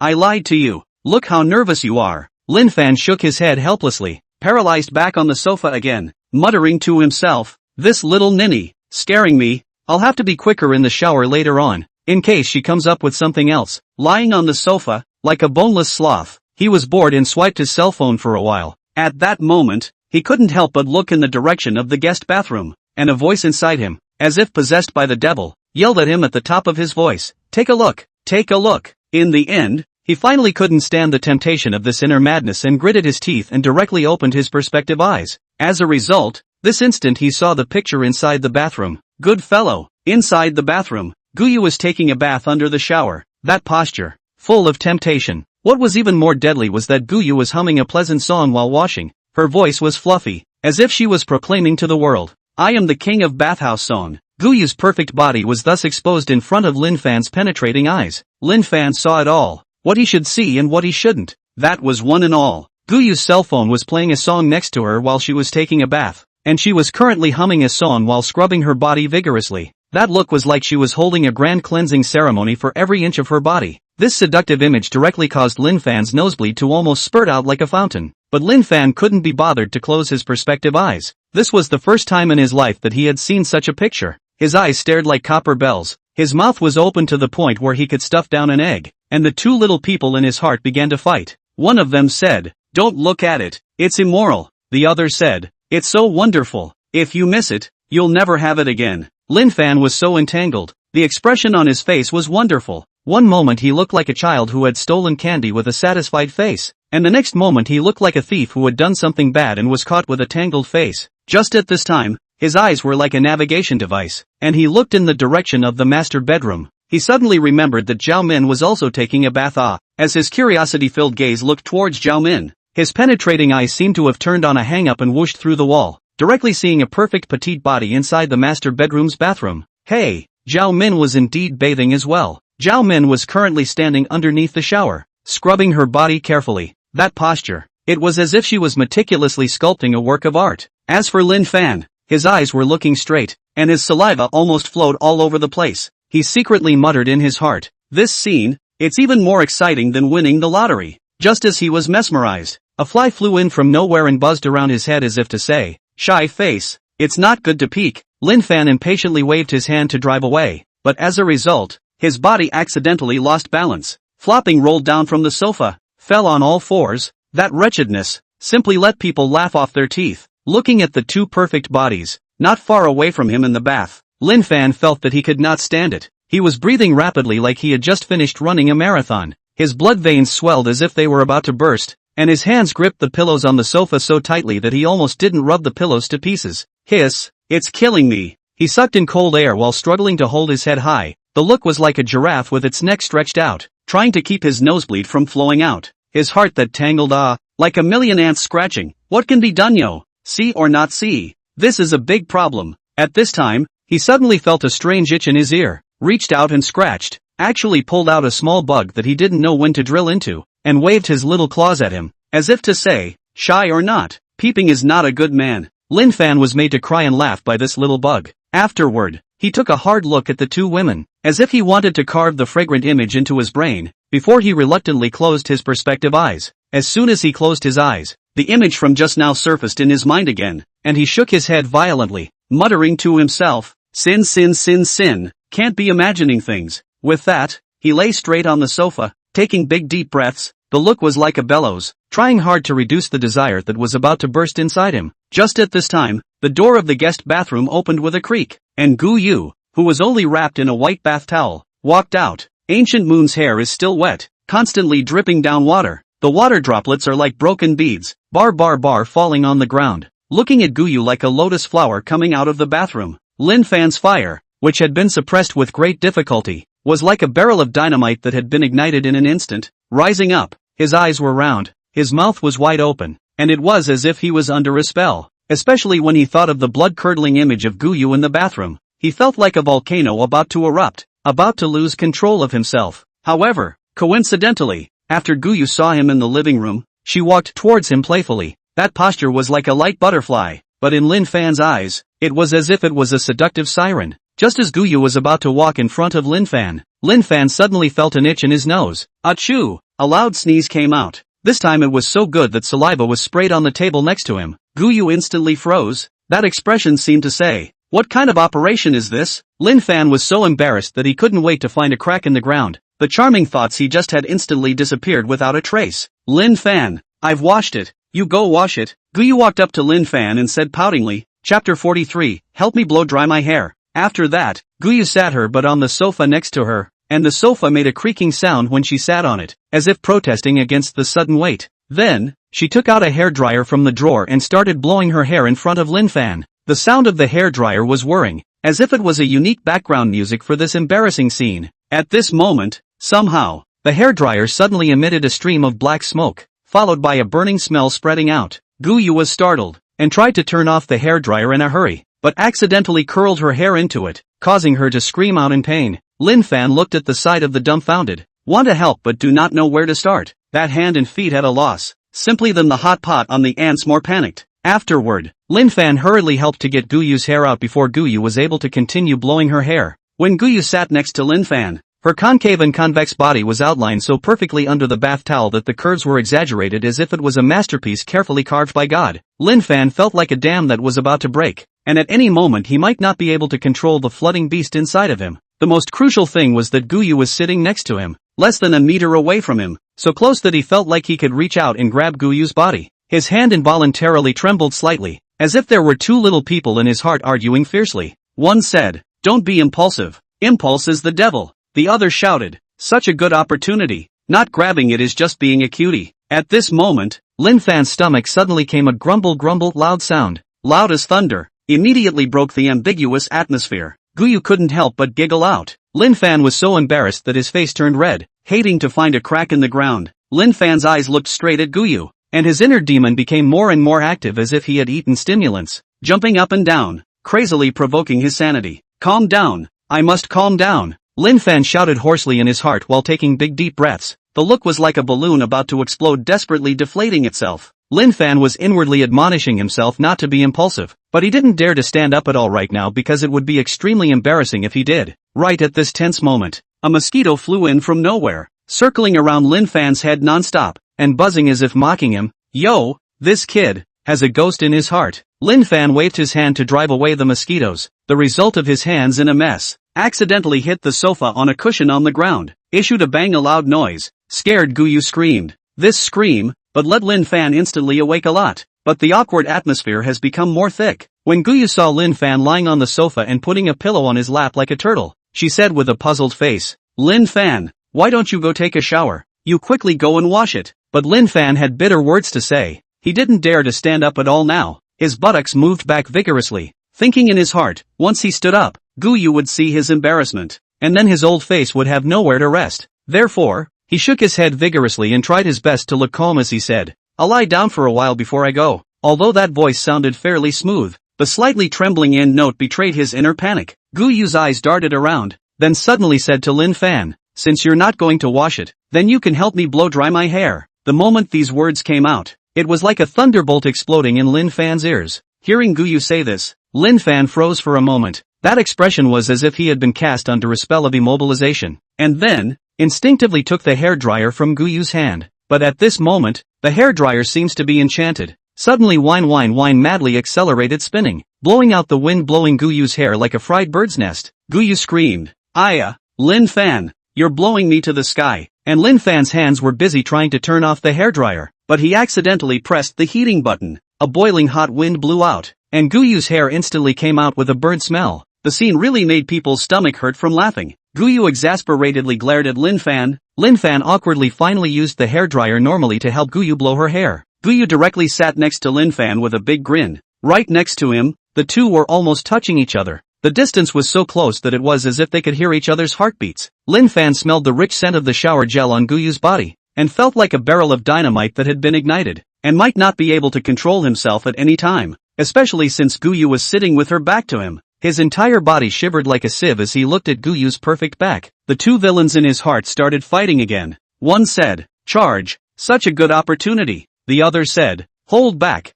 I lied to you. Look how nervous you are." Lin Fan shook his head helplessly, paralyzed back on the sofa again, muttering to himself, "This little ninny, scaring me. I'll have to be quicker in the shower later on, in case she comes up with something else." Lying on the sofa, like a boneless sloth, he was bored and swiped his cell phone for a while. At that moment, he couldn't help but look in the direction of the guest bathroom, and a voice inside him, as if possessed by the devil, yelled at him at the top of his voice, "Take a look, take a look." In the end, he finally couldn't stand the temptation of this inner madness and gritted his teeth and directly opened his perspective eyes. As a result, this instant he saw the picture inside the bathroom. Good fellow. Inside the bathroom, Guyu was taking a bath under the shower, that posture, full of temptation. What was even more deadly was that Guyu was humming a pleasant song while washing. Her voice was fluffy, as if she was proclaiming to the world, "I am the king of bathhouse song." Guyu's perfect body was thus exposed in front of Lin Fan's penetrating eyes. Lin Fan saw it all, what he should see and what he shouldn't. That was one and all. Guyu's cell phone was playing a song next to her while she was taking a bath, and she was currently humming a song while scrubbing her body vigorously. That look was like she was holding a grand cleansing ceremony for every inch of her body. This seductive image directly caused Lin Fan's nosebleed to almost spurt out like a fountain. But Lin Fan couldn't be bothered to close his perspective eyes. This was the first time in his life that he had seen such a picture. His eyes stared like copper bells, his mouth was open to the point where he could stuff down an egg, and the two little people in his heart began to fight. One of them said, "Don't look at it, it's immoral." The other said, "It's so wonderful. If you miss it, you'll never have it again." Lin Fan was so entangled. The expression on his face was wonderful. One moment he looked like a child who had stolen candy with a satisfied face, and the next moment he looked like a thief who had done something bad and was caught with a tangled face. Just at this time, his eyes were like a navigation device, and he looked in the direction of the master bedroom. He suddenly remembered that Zhao Min was also taking a bath. As his curiosity-filled gaze looked towards Zhao Min, his penetrating eyes seemed to have turned on a hang-up and whooshed through the wall, directly seeing a perfect petite body inside the master bedroom's bathroom. Hey, Zhao Min was indeed bathing as well. Zhao Min was currently standing underneath the shower, scrubbing her body carefully. That posture, it was as if she was meticulously sculpting a work of art. As for Lin Fan, his eyes were looking straight, and his saliva almost flowed all over the place. He secretly muttered in his heart, "This scene, it's even more exciting than winning the lottery." Just as he was mesmerized, a fly flew in from nowhere and buzzed around his head as if to say, "Shy face, it's not good to peek." Lin Fan impatiently waved his hand to drive away, but as a result, his body accidentally lost balance, flopping rolled down from the sofa, fell on all fours. That wretchedness simply let people laugh off their teeth. Looking at the two perfect bodies, not far away from him in the bath, Lin Fan felt that he could not stand it. He was breathing rapidly like he had just finished running a marathon. His blood veins swelled as if they were about to burst, and his hands gripped the pillows on the sofa so tightly that he almost didn't rub the pillows to pieces. Hiss, "It's killing me." He sucked in cold air while struggling to hold his head high. The look was like a giraffe with its neck stretched out, trying to keep his nosebleed from flowing out. His heart that tangled like a million ants scratching. What can be done, yo? See or not see? This is a big problem. At this time, he suddenly felt a strange itch in his ear, reached out and scratched, actually pulled out a small bug that he didn't know when to drill into, and waved his little claws at him, as if to say, "Shy or not, peeping is not a good man." Lin Fan was made to cry and laugh by this little bug. Afterward, he took a hard look at the two women, as if he wanted to carve the fragrant image into his brain, before he reluctantly closed his perspective eyes. As soon as he closed his eyes, the image from just now surfaced in his mind again, and he shook his head violently, muttering to himself, "Sin, sin, sin, sin, can't be imagining things." With that, he lay straight on the sofa, taking big deep breaths. The look was like a bellows, trying hard to reduce the desire that was about to burst inside him. Just at this time, the door of the guest bathroom opened with a creak, and Guyu, who was only wrapped in a white bath towel, walked out. Ancient Moon's hair is still wet, constantly dripping down water. The water droplets are like broken beads, falling on the ground. Looking at Guyu like a lotus flower coming out of the bathroom, Lin Fan's fire, which had been suppressed with great difficulty, was like a barrel of dynamite that had been ignited in an instant. Rising up, his eyes were round, his mouth was wide open, and it was as if he was under a spell, especially when he thought of the blood-curdling image of Guyu in the bathroom. He felt like a volcano about to erupt, about to lose control of himself. However, coincidentally, after Guyu saw him in the living room, she walked towards him playfully. That posture was like a light butterfly, but in Lin Fan's eyes, it was as if it was a seductive siren. Just as Guyu was about to walk in front of Lin Fan suddenly felt an itch in his nose. Achoo! A loud sneeze came out. This time it was so good that saliva was sprayed on the table next to him. Guyu instantly froze. That expression seemed to say, "What kind of operation is this?" Lin Fan was so embarrassed that he couldn't wait to find a crack in the ground. The charming thoughts he just had instantly disappeared without a trace. "Lin Fan, I've washed it. You go wash it." Guyu walked up to Lin Fan and said poutingly, Chapter 43, "Help me blow dry my hair." After that, Guyu sat her butt on the sofa next to her, and the sofa made a creaking sound when she sat on it, as if protesting against the sudden weight. Then, she took out a hairdryer from the drawer and started blowing her hair in front of Lin Fan. The sound of the hairdryer was whirring, as if it was a unique background music for this embarrassing scene. At this moment, somehow, the hairdryer suddenly emitted a stream of black smoke, followed by a burning smell spreading out. Guyu was startled, and tried to turn off the hairdryer in a hurry, but accidentally curled her hair into it, causing her to scream out in pain. Lin Fan looked at the side of the dumbfounded, want to help but do not know where to start. That hand and feet at a loss. Simply then the hot pot on the ants more panicked. Afterward, Lin Fan hurriedly helped to get Guyu's hair out before Guyu was able to continue blowing her hair. When Guyu sat next to Lin Fan, her concave and convex body was outlined so perfectly under the bath towel that the curves were exaggerated as if it was a masterpiece carefully carved by God. Lin Fan felt like a dam that was about to break, and at any moment he might not be able to control the flooding beast inside of him. The most crucial thing was that Guyu was sitting next to him, less than a meter away from him, so close that he felt like he could reach out and grab Guyu's body. His hand involuntarily trembled slightly, as if there were two little people in his heart arguing fiercely. One said, "Don't be impulsive. Impulse is the devil." The other shouted, "Such a good opportunity. Not grabbing it is just being a cutie." At this moment, Lin Fan's stomach suddenly came a grumble loud sound, loud as thunder, immediately broke the ambiguous atmosphere. Guyu couldn't help but giggle out. Lin Fan was so embarrassed that his face turned red, hating to find a crack in the ground. Lin Fan's eyes looked straight at Guyu, and his inner demon became more and more active as if he had eaten stimulants, jumping up and down, crazily provoking his sanity. "Calm down. I must calm down," Lin Fan shouted hoarsely in his heart while taking big deep breaths. The look was like a balloon about to explode, desperately deflating itself. Lin Fan was inwardly admonishing himself not to be impulsive, but he didn't dare to stand up at all right now because it would be extremely embarrassing if he did. Right at this tense moment, a mosquito flew in from nowhere, circling around Lin Fan's head non-stop, and buzzing as if mocking him. "Yo, this kid has a ghost in his heart." Lin Fan waved his hand to drive away the mosquitoes. The result of his hands in a mess, accidentally hit the sofa on a cushion on the ground, issued a bang, a loud noise. Scared Guyu screamed. This scream, but led Lin Fan instantly awake a lot. But the awkward atmosphere has become more thick. When Guyu saw Lin Fan lying on the sofa and putting a pillow on his lap like a turtle, she said with a puzzled face, "Lin Fan, why don't you go take a shower? You quickly go and wash it." But Lin Fan had bitter words to say. He didn't dare to stand up at all now. His buttocks moved back vigorously, thinking in his heart, once he stood up, Guyu would see his embarrassment, and then his old face would have nowhere to rest. Therefore, he shook his head vigorously and tried his best to look calm as he said, "I'll lie down for a while before I go." Although that voice sounded fairly smooth, the slightly trembling end note betrayed his inner panic. Guyu's eyes darted around, then suddenly said to Lin Fan, "Since you're not going to wash it, then you can help me blow dry my hair." The moment these words came out, it was like a thunderbolt exploding in Lin Fan's ears. Hearing Guyu say this, Lin Fan froze for a moment. That expression was as if he had been cast under a spell of immobilization, and then, instinctively took the hairdryer from Guyu's hand. But at this moment, the hairdryer seems to be enchanted. Suddenly whine madly accelerated spinning, blowing out the wind, blowing Guyu's hair like a fried bird's nest. Guyu screamed, "Aya, Lin Fan, you're blowing me to the sky." And Lin Fan's hands were busy trying to turn off the hairdryer, but he accidentally pressed the heating button. A boiling hot wind blew out, and Guyu's hair instantly came out with a burnt smell. The scene really made people's stomach hurt from laughing. Guyu exasperatedly glared at Lin Fan. Lin Fan awkwardly finally used the hairdryer normally to help Guyu blow her hair. Guyu directly sat next to Lin Fan with a big grin. Right next to him, the two were almost touching each other. The distance was so close that it was as if they could hear each other's heartbeats. Lin Fan smelled the rich scent of the shower gel on Guyu's body. and felt like a barrel of dynamite that had been ignited, and might not be able to control himself at any time, especially since Guyu was sitting with her back to him. His entire body shivered like a sieve as he looked at Guyu's perfect back. The two villains in his heart started fighting again. One said, "Charge, such a good opportunity." The other said, hold back,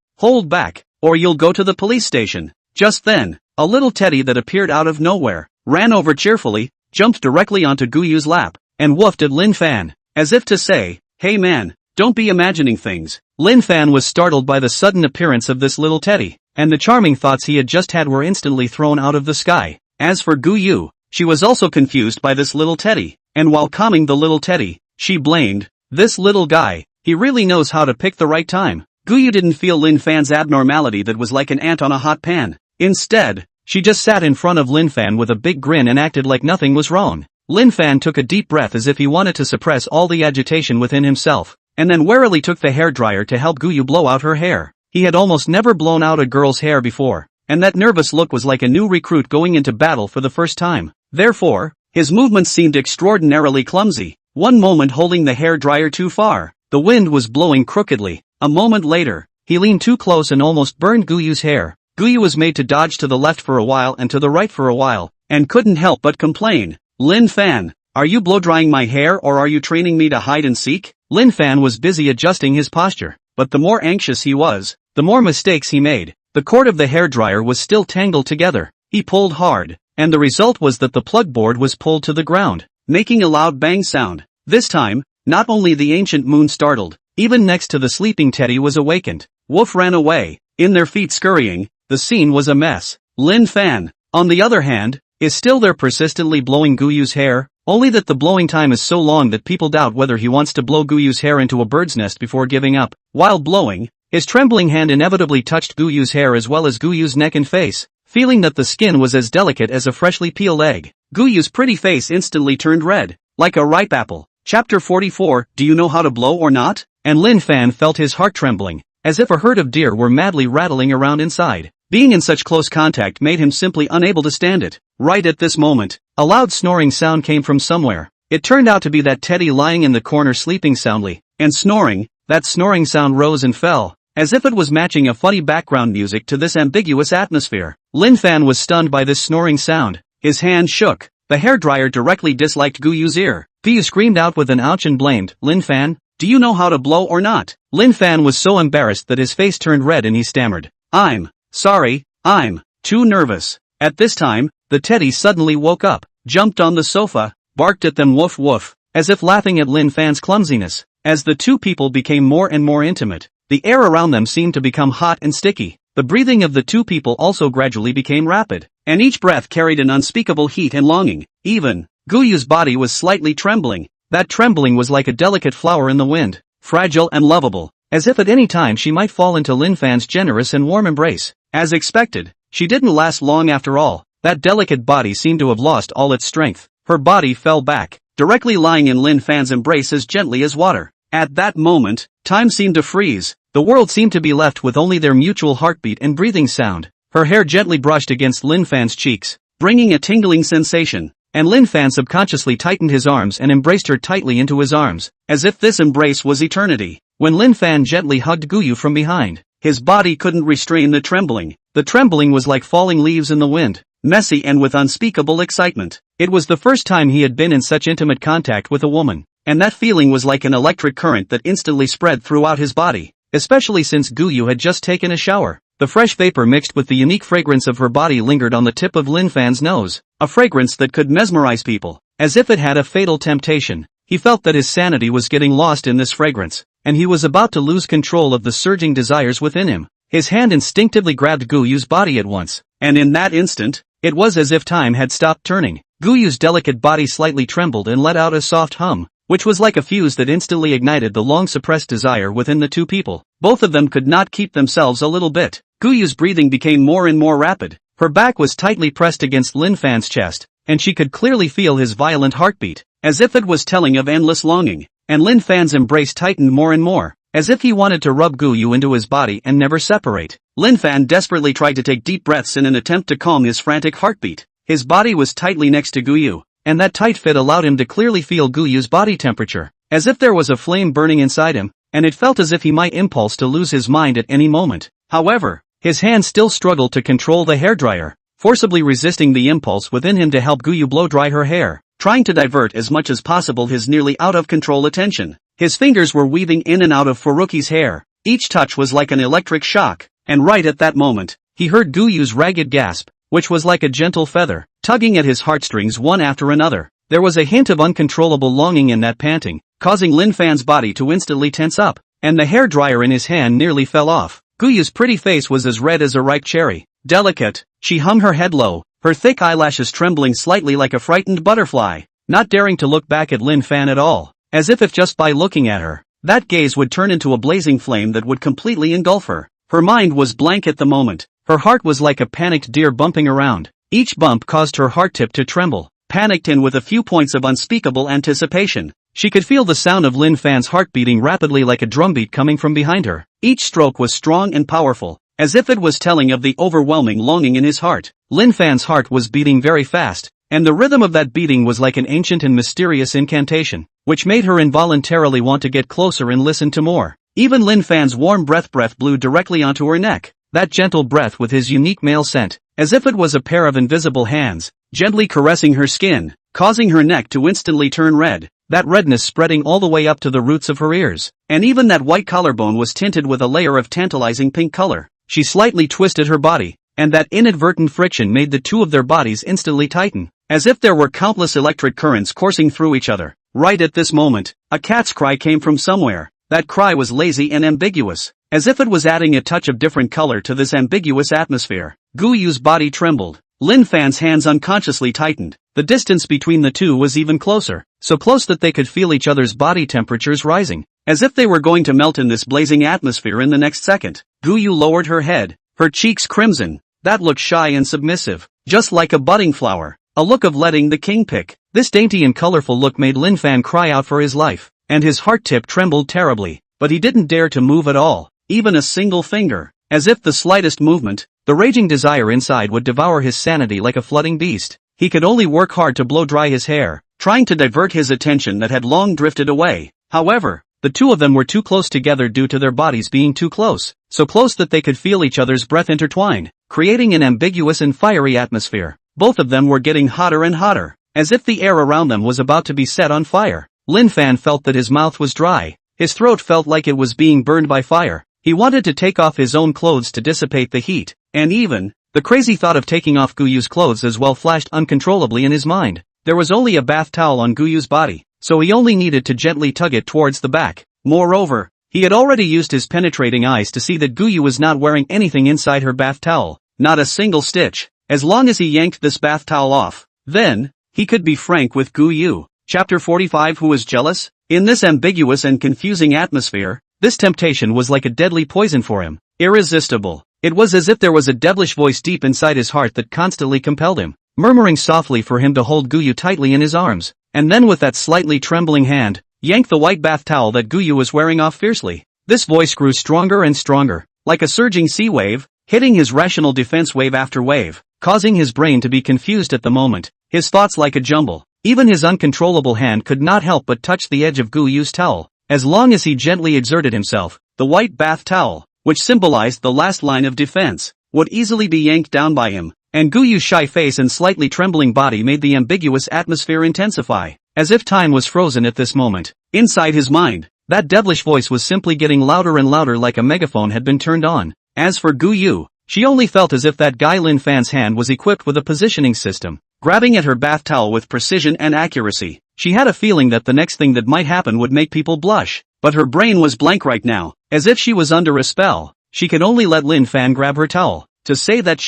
or you'll go to the police station." Just then, a little teddy that appeared out of nowhere, ran over cheerfully, jumped directly onto Guyu's lap, and woofed at Lin Fan, as if to say, "Hey man, don't be imagining things." Lin Fan was startled by the sudden appearance of this little teddy, and the charming thoughts he had just had were instantly thrown out of the sky. As for Guyu, she was also confused by this little teddy, and while calming the little teddy, she blamed, "This little guy, he really knows how to pick the right time." Guyu didn't feel Lin Fan's abnormality that was like an ant on a hot pan. Instead, she just sat in front of Lin Fan with a big grin and acted like nothing was wrong. Lin Fan took a deep breath as if he wanted to suppress all the agitation within himself, and then warily took the hairdryer to help Guyu blow out her hair. He had almost never blown out a girl's hair before, and that nervous look was like a new recruit going into battle for the first time. Therefore, his movements seemed extraordinarily clumsy. One moment holding the hairdryer too far, the wind was blowing crookedly. A moment later, he leaned too close and almost burned Guyu's hair. Guyu was made to dodge to the left for a while and to the right for a while, and couldn't help but complain, "Lin Fan, are you blow-drying my hair or are you training me to hide and seek?" Lin Fan was busy adjusting his posture, but the more anxious he was, the more mistakes he made. The cord of the hairdryer was still tangled together. He pulled hard, and the result was that the plug board was pulled to the ground, making a loud bang sound. This time, not only the ancient moon startled, even next to the sleeping teddy was awakened. Wolf ran away, in their feet scurrying. The scene was a mess. Lin Fan, on the other hand, is still there persistently blowing Guyu's hair, only that the blowing time is so long that people doubt whether he wants to blow Guyu's hair into a bird's nest before giving up. While blowing, his trembling hand inevitably touched Guyu's hair as well as Guyu's neck and face, feeling that the skin was as delicate as a freshly peeled egg. Guyu's pretty face instantly turned red, like a ripe apple. Chapter 44, Do you know how to blow or not? And Lin Fan felt his heart trembling, as if a herd of deer were madly rattling around inside. Being in such close contact made him simply unable to stand it. Right at this moment, a loud snoring sound came from somewhere. It turned out to be that teddy lying in the corner sleeping soundly, and snoring. That snoring sound rose and fell, as if it was matching a funny background music to this ambiguous atmosphere. Lin Fan was stunned by this snoring sound. His hand shook. The hairdryer directly disliked Guyu's ear. Guyu screamed out with an ouch and blamed, "Lin Fan, do you know how to blow or not?" Lin Fan was so embarrassed that his face turned red and he stammered, "I'm sorry, I'm too nervous." At this time, the teddy suddenly woke up, jumped on the sofa, barked at them woof woof, as if laughing at Lin Fan's clumsiness. As the two people became more and more intimate, the air around them seemed to become hot and sticky. The breathing of the two people also gradually became rapid, and each breath carried an unspeakable heat and longing. Even Guyu's body was slightly trembling. That trembling was like a delicate flower in the wind, fragile and lovable, as if at any time she might fall into Lin Fan's generous and warm embrace. As expected, she didn't last long after all. That delicate body seemed to have lost all its strength. Her body fell back, directly lying in Lin Fan's embrace as gently as water. At that moment, time seemed to freeze. The world seemed to be left with only their mutual heartbeat and breathing sound. Her hair gently brushed against Lin Fan's cheeks, bringing a tingling sensation, and Lin Fan subconsciously tightened his arms and embraced her tightly into his arms, as if this embrace was eternity. When Lin Fan gently hugged Guyu from behind, his body couldn't restrain the trembling. The trembling was like falling leaves in the wind, messy and with unspeakable excitement. It was the first time he had been in such intimate contact with a woman, and that feeling was like an electric current that instantly spread throughout his body, especially since Guyu had just taken a shower. The fresh vapor mixed with the unique fragrance of her body lingered on the tip of Lin Fan's nose, a fragrance that could mesmerize people, as if it had a fatal temptation. He felt that his sanity was getting lost in this fragrance, and he was about to lose control of the surging desires within him. His hand instinctively grabbed Guyu's body at once, and in that instant, it was as if time had stopped turning. Guyu's delicate body slightly trembled and let out a soft hum, which was like a fuse that instantly ignited the long-suppressed desire within the two people. Both of them could not keep themselves a little bit. Guyu's breathing became more and more rapid. Her back was tightly pressed against Lin Fan's chest, and she could clearly feel his violent heartbeat, as if it was telling of endless longing. And Lin Fan's embrace tightened more and more, as if he wanted to rub Guyu into his body and never separate. Lin Fan desperately tried to take deep breaths in an attempt to calm his frantic heartbeat. His body was tightly next to Guyu, and that tight fit allowed him to clearly feel Guyu's body temperature. as if there was a flame burning inside him, and it felt as if he might impulse to lose his mind at any moment. However, his hand still struggled to control the hairdryer, forcibly resisting the impulse within him to help Guyu blow dry her hair, trying to divert as much as possible his nearly out-of-control attention. His fingers were weaving in and out of Furuki's hair. Each touch was like an electric shock, and right at that moment, he heard Guyu's ragged gasp, which was like a gentle feather, tugging at his heartstrings one after another. There was a hint of uncontrollable longing in that panting, causing Lin Fan's body to instantly tense up, and the hairdryer in his hand nearly fell off. Guyu's pretty face was as red as a ripe cherry. Delicate, she hung her head low, her thick eyelashes trembling slightly like a frightened butterfly, not daring to look back at Lin Fan at all, as if just by looking at her, that gaze would turn into a blazing flame that would completely engulf her. Her mind was blank at the moment. Her heart was like a panicked deer bumping around. Each bump caused her heart tip to tremble, panicked and with a few points of unspeakable anticipation. She could feel the sound of Lin Fan's heart beating rapidly like a drumbeat coming from behind her. Each stroke was strong and powerful, as if it was telling of the overwhelming longing in his heart. Lin Fan's heart was beating very fast, and the rhythm of that beating was like an ancient and mysterious incantation, which made her involuntarily want to get closer and listen to more. Even Lin Fan's warm breath blew directly onto her neck, that gentle breath with his unique male scent, as if it was a pair of invisible hands, gently caressing her skin, causing her neck to instantly turn red, that redness spreading all the way up to the roots of her ears, and even that white collarbone was tinted with a layer of tantalizing pink color. She slightly twisted her body, and that inadvertent friction made the two of their bodies instantly tighten, as if there were countless electric currents coursing through each other. Right at this moment, a cat's cry came from somewhere. That cry was lazy and ambiguous, as if it was adding a touch of different color to this ambiguous atmosphere. Guyu's body trembled. Lin Fan's hands unconsciously tightened. The distance between the two was even closer, so close that they could feel each other's body temperatures rising, as if they were going to melt in this blazing atmosphere in the next second. Guyu lowered her head, her cheeks crimson. That look shy and submissive, just like a budding flower, a look of letting the king pick. This dainty and colorful look made Lin Fan cry out for his life, and his heart tip trembled terribly, but he didn't dare to move at all, even a single finger, as if the slightest movement, the raging desire inside would devour his sanity like a flooding beast. He could only work hard to blow dry his hair, trying to divert his attention that had long drifted away. However, the two of them were too close together due to their bodies being too close, so close that they could feel each other's breath intertwined, creating an ambiguous and fiery atmosphere. Both of them were getting hotter and hotter, as if the air around them was about to be set on fire. Lin Fan felt that his mouth was dry, his throat felt like it was being burned by fire. He wanted to take off his own clothes to dissipate the heat, and even, the crazy thought of taking off Guyu's clothes as well flashed uncontrollably in his mind. There was only a bath towel on Guyu's body, so he only needed to gently tug it towards the back. Moreover, he had already used his penetrating eyes to see that Guyu was not wearing anything inside her bath towel, not a single stitch. As long as he yanked this bath towel off, then, he could be frank with Guyu. Chapter 45. Who was jealous? In this ambiguous and confusing atmosphere, this temptation was like a deadly poison for him, irresistible. It was as if there was a devilish voice deep inside his heart that constantly compelled him, murmuring softly for him to hold Guyu tightly in his arms, and then with that slightly trembling hand, yank the white bath towel that Guyu was wearing off fiercely. This voice grew stronger and stronger, like a surging sea wave, hitting his rational defense wave after wave, causing his brain to be confused at the moment, his thoughts like a jumble. Even his uncontrollable hand could not help but touch the edge of Guyu's towel. As long as he gently exerted himself, the white bath towel, which symbolized the last line of defense, would easily be yanked down by him, and Guyu's shy face and slightly trembling body made the ambiguous atmosphere intensify, as if time was frozen at this moment. Inside his mind, that devilish voice was simply getting louder and louder like a megaphone had been turned on. As for Guyu, she only felt as if that guy Lin Fan's hand was equipped with a positioning system, grabbing at her bath towel with precision and accuracy. She had a feeling that the next thing that might happen would make people blush, but her brain was blank right now, as if she was under a spell. She could only let Lin Fan grab her towel, to say that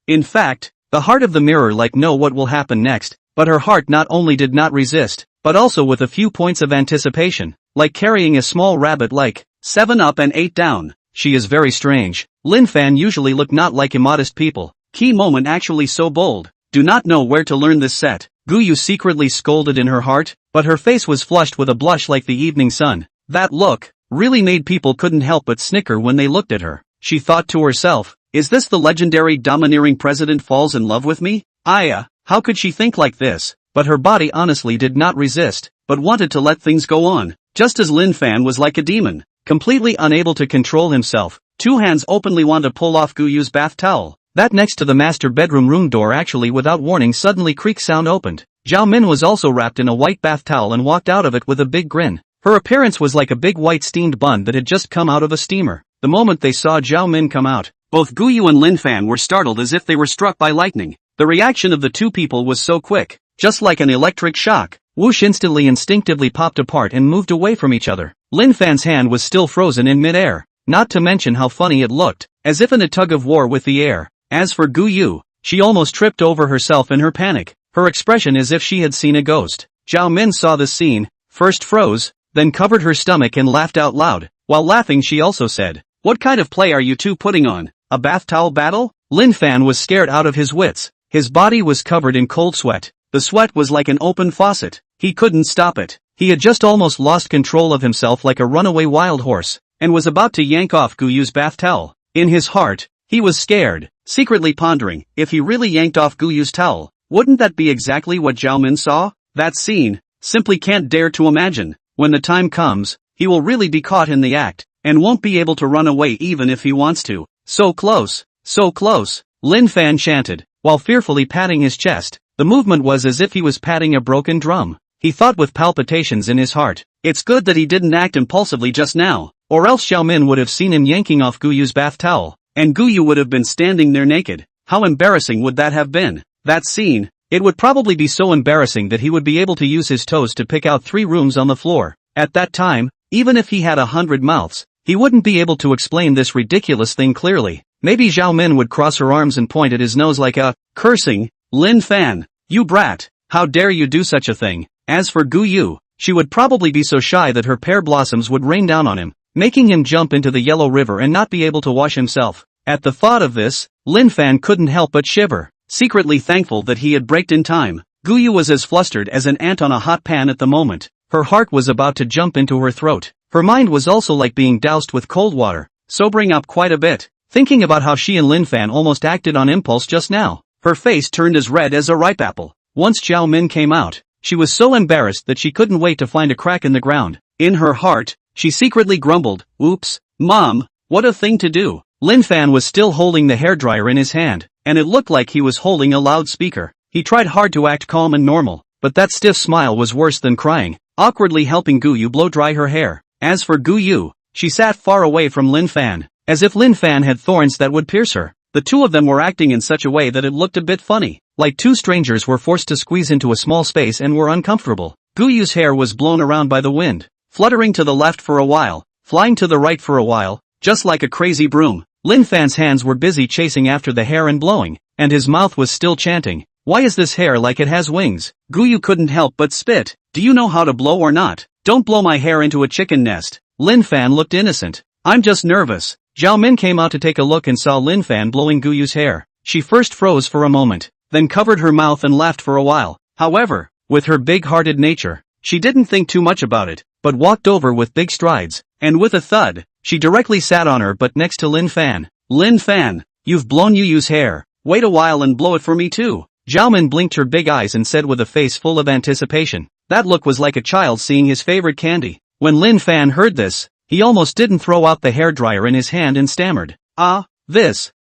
in fact, the heart of the mirror like know what will happen next, but her heart not only did not resist, but also with a few points of anticipation, like carrying a small rabbit like 7 up and 8 down. She is very strange. Lin Fan usually look not like immodest people. Key moment actually so bold. Do not know where to learn this set. Guyu secretly scolded in her heart, but her face was flushed with a blush like the evening sun. That look really made people couldn't help but snicker when they looked at her. She thought to herself, is this the legendary domineering president falls in love with me? How could she think like this? But her body honestly did not resist, but wanted to let things go on. just as Lin Fan was like a demon, completely unable to control himself. Two hands openly want to pull off Guyu's bath towel. That next to the master bedroom room door actually without warning suddenly creak sound opened. Zhao Min was also wrapped in a white bath towel and walked out of it with a big grin. Her appearance was like a big white steamed bun that had just come out of a steamer. The moment they saw Zhao Min come out, both Guyu and Lin Fan were startled as if they were struck by lightning. The reaction of the two people was so quick, just like an electric shock. Whoosh instantly instinctively popped apart and moved away from each other. Lin Fan's hand was still frozen in midair, not to mention how funny it looked, as if in a tug of war with the air. As for Guyu, she almost tripped over herself in her panic, her expression as if she had seen a ghost. Zhao Min saw this scene, first froze, then covered her stomach and laughed out loud. While laughing she also said, "What kind of play are you two putting on? A bath towel battle?" Lin Fan was scared out of his wits. His body was covered in cold sweat. The sweat was like an open faucet. He couldn't stop it. He had just almost lost control of himself like a runaway wild horse, and was about to yank off Guyu's bath towel. In his heart, he was scared, secretly pondering, if he really yanked off Guyu's towel, wouldn't that be exactly what Zhao Min saw? That scene, simply can't dare to imagine. When the time comes, he will really be caught in the act, and won't be able to run away even if he wants to. So close, Lin Fan chanted, while fearfully patting his chest. The movement was as if he was patting a broken drum. He thought with palpitations in his heart. It's good that he didn't act impulsively just now, or else Zhao Min would have seen him yanking off Guyu's bath towel, and Guyu would have been standing there naked. How embarrassing would that have been? That scene, it would probably be so embarrassing that he would be able to use his toes to pick out 3 rooms on the floor. At that time, even if he had 100 mouths, he wouldn't be able to explain this ridiculous thing clearly. Maybe Zhao Min would cross her arms and point at his nose like a, cursing, "Lin Fan, you brat, how dare you do such a thing?" As for Guyu, she would probably be so shy that her pear blossoms would rain down on him, making him jump into the yellow river and not be able to wash himself. At the thought of this, Lin Fan couldn't help but shiver, secretly thankful that he had braked in time. Guyu was as flustered as an ant on a hot pan at the moment. Her heart was about to jump into her throat. Her mind was also like being doused with cold water, sobering up quite a bit, thinking about how she and Lin Fan almost acted on impulse just now. Her face turned as red as a ripe apple. Once Zhao Min came out, she was so embarrassed that she couldn't wait to find a crack in the ground. In her heart, she secretly grumbled, "Oops, Mom, what a thing to do." Lin Fan was still holding the hairdryer in his hand, and it looked like he was holding a loudspeaker. He tried hard to act calm and normal, but that stiff smile was worse than crying, awkwardly helping Guyu blow dry her hair. As for Guyu, she sat far away from Lin Fan, as if Lin Fan had thorns that would pierce her. The two of them were acting in such a way that it looked a bit funny, like two strangers were forced to squeeze into a small space and were uncomfortable. Guyu's hair was blown around by the wind, fluttering to the left for a while, flying to the right for a while, just like a crazy broom. Lin Fan's hands were busy chasing after the hair and blowing, and his mouth was still chanting, "Why is this hair like it has wings?" Guyu couldn't help but spit. "Do you know how to blow or not? Don't blow my hair into a chicken nest." Lin Fan looked innocent. "I'm just nervous." Zhao Min came out to take a look and saw Lin Fan blowing Guyu's hair. She first froze for a moment, then covered her mouth and laughed for a while. However, with her big-hearted nature, she didn't think too much about it, but walked over with big strides, and with a thud, she directly sat on her butt next to Lin Fan. "Lin Fan, you've blown Guyu's hair. Wait a while and blow it for me too." Zhao Min blinked her big eyes and said with a face full of anticipation. That look was like a child seeing his favorite candy. When Lin Fan heard this, he almost didn't throw out the hairdryer in his hand and stammered, this.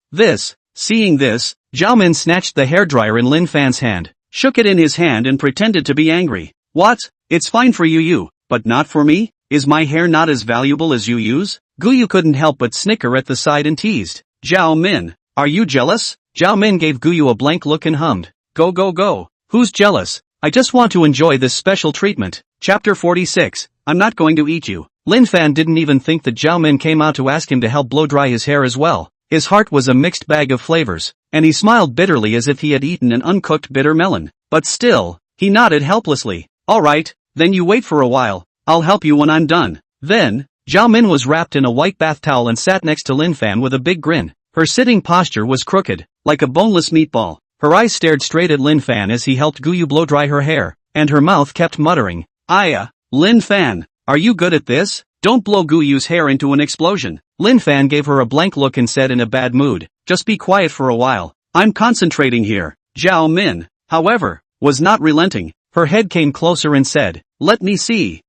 Seeing this, Zhao Min snatched the hairdryer in Lin Fan's hand, shook it in his hand and pretended to be angry. "What? It's fine for you, but not for me? Is my hair not as valuable as Guyu's?" Guyu couldn't help but snicker at the side and teased, "Zhao Min, are you jealous?" Zhao Min gave Guyu a blank look and hummed, Go. Who's jealous? I just want to enjoy this special treatment." Chapter 46, I'm not going to eat you. Lin Fan didn't even think that Zhao Min came out to ask him to help blow dry his hair as well. His heart was a mixed bag of flavors, and he smiled bitterly as if he had eaten an uncooked bitter melon. But still, he nodded helplessly. "Alright, then you wait for a while, I'll help you when I'm done." Then, Zhao Min was wrapped in a white bath towel and sat next to Lin Fan with a big grin. Her sitting posture was crooked, like a boneless meatball. Her eyes stared straight at Lin Fan as he helped Guyu blow dry her hair, and her mouth kept muttering, Lin Fan, are you good at this? Don't blow Guyu's hair into an explosion." Lin Fan gave her a blank look and said in a bad mood, "Just be quiet for a while. I'm concentrating here." Zhao Min, however, was not relenting. Her head came closer and said, Let me see.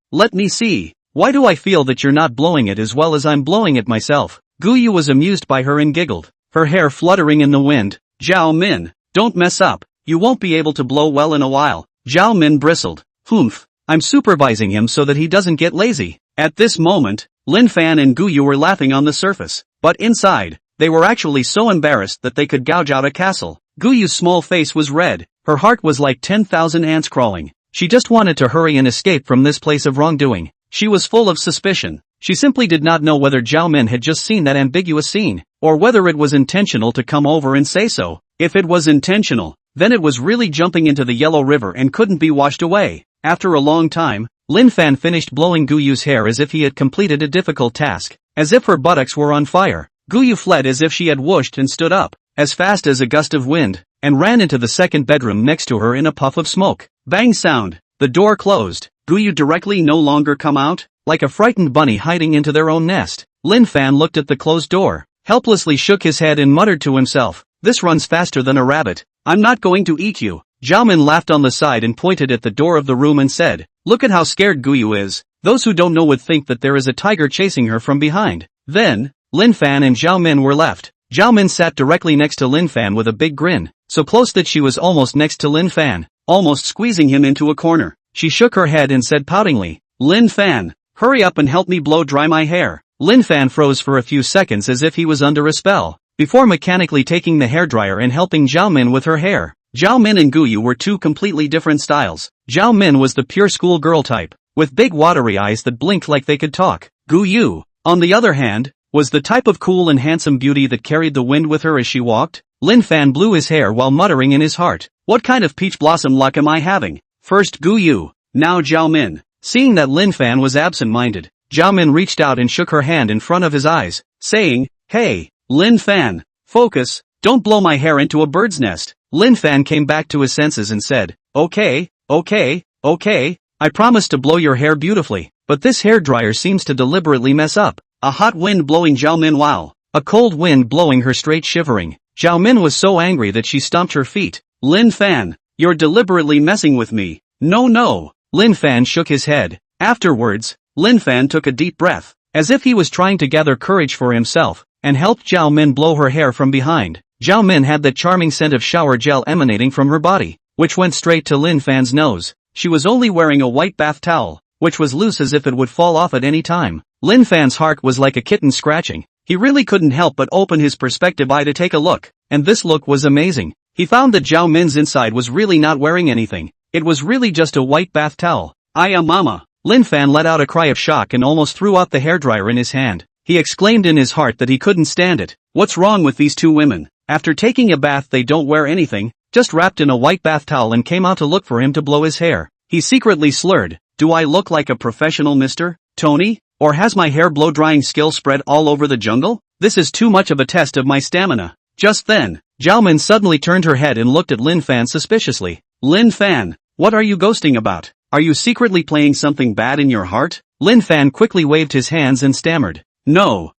Why do I feel that you're not blowing it as well as I'm blowing it myself? Guyu was amused by her and giggled, her hair fluttering in the wind. Zhao Min, don't mess up, you won't be able to blow well in a while. Zhao Min bristled. Humph, I'm supervising him so that he doesn't get lazy. At this moment, Lin Fan and Guyu were laughing on the surface, but inside, they were actually so embarrassed that they could gouge out a castle. Guyu's small face was red, her heart was like 10,000 ants crawling. She just wanted to hurry and escape from this place of wrongdoing. She was full of suspicion. She simply did not know whether Zhao Min had just seen that ambiguous scene, or whether it was intentional to come over and say so. If it was intentional, then it was really jumping into the Yellow River and couldn't be washed away. After a long time, Lin Fan finished blowing Guyu's hair as if he had completed a difficult task, as if her buttocks were on fire. Guyu fled as if she had whooshed and stood up, as fast as a gust of wind, and ran into the second bedroom next to her in a puff of smoke. Bang sound, the door closed. Guyu directly no longer come out, like a frightened bunny hiding into their own nest. Lin Fan looked at the closed door, helplessly shook his head and muttered to himself, this runs faster than a rabbit. I'm not going to eat you. Zhao Min laughed on the side and pointed at the door of the room and said, look at how scared Guyu is. Those who don't know would think that there is a tiger chasing her from behind. Then, Lin Fan and Zhao Min were left. Zhao Min sat directly next to Lin Fan with a big grin, so close that she was almost next to Lin Fan, almost squeezing him into a corner. She shook her head and said poutingly, Lin Fan, hurry up and help me blow dry my hair. Lin Fan froze for a few seconds as if he was under a spell, before mechanically taking the hairdryer and helping Zhao Min with her hair. Zhao Min and Guyu were two completely different styles. Zhao Min was the pure schoolgirl type, with big watery eyes that blinked like they could talk. Guyu, on the other hand, was the type of cool and handsome beauty that carried the wind with her as she walked. Lin Fan blew his hair while muttering in his heart, what kind of peach blossom luck am I having? First Guyu, now Zhao Min. Seeing that Lin Fan was absent-minded, Zhao Min reached out and shook her hand in front of his eyes, saying, hey, Lin Fan, focus, don't blow my hair into a bird's nest. Lin Fan came back to his senses and said, okay, I promise to blow your hair beautifully, but this hairdryer seems to deliberately mess up. A hot wind blowing Zhao Min while a cold wind blowing her straight shivering. Zhao Min was so angry that she stomped her feet. Lin Fan, you're deliberately messing with me. No. Lin Fan shook his head. Afterwards, Lin Fan took a deep breath, as if he was trying to gather courage for himself, and helped Zhao Min blow her hair from behind. Zhao Min had the charming scent of shower gel emanating from her body, which went straight to Lin Fan's nose. She was only wearing a white bath towel, which was loose as if it would fall off at any time. Lin Fan's heart was like a kitten scratching. He really couldn't help but open his perspective eye to take a look, and this look was amazing. He found that Zhao Min's inside was really not wearing anything. It was really just a white bath towel. Ay mama. Lin Fan let out a cry of shock and almost threw out the hairdryer in his hand. He exclaimed in his heart that he couldn't stand it. What's wrong with these two women? After taking a bath they don't wear anything, just wrapped in a white bath towel and came out to look for him to blow his hair. He secretly slurred, do I look like a professional Mr. Tony? Or has my hair blow drying skill spread all over the jungle? This is too much of a test of my stamina. Just then, Zhao Min suddenly turned her head and looked at Lin Fan suspiciously. Lin Fan, what are you ghosting about? Are you secretly playing something bad in your heart? Lin Fan quickly waved his hands and stammered. No,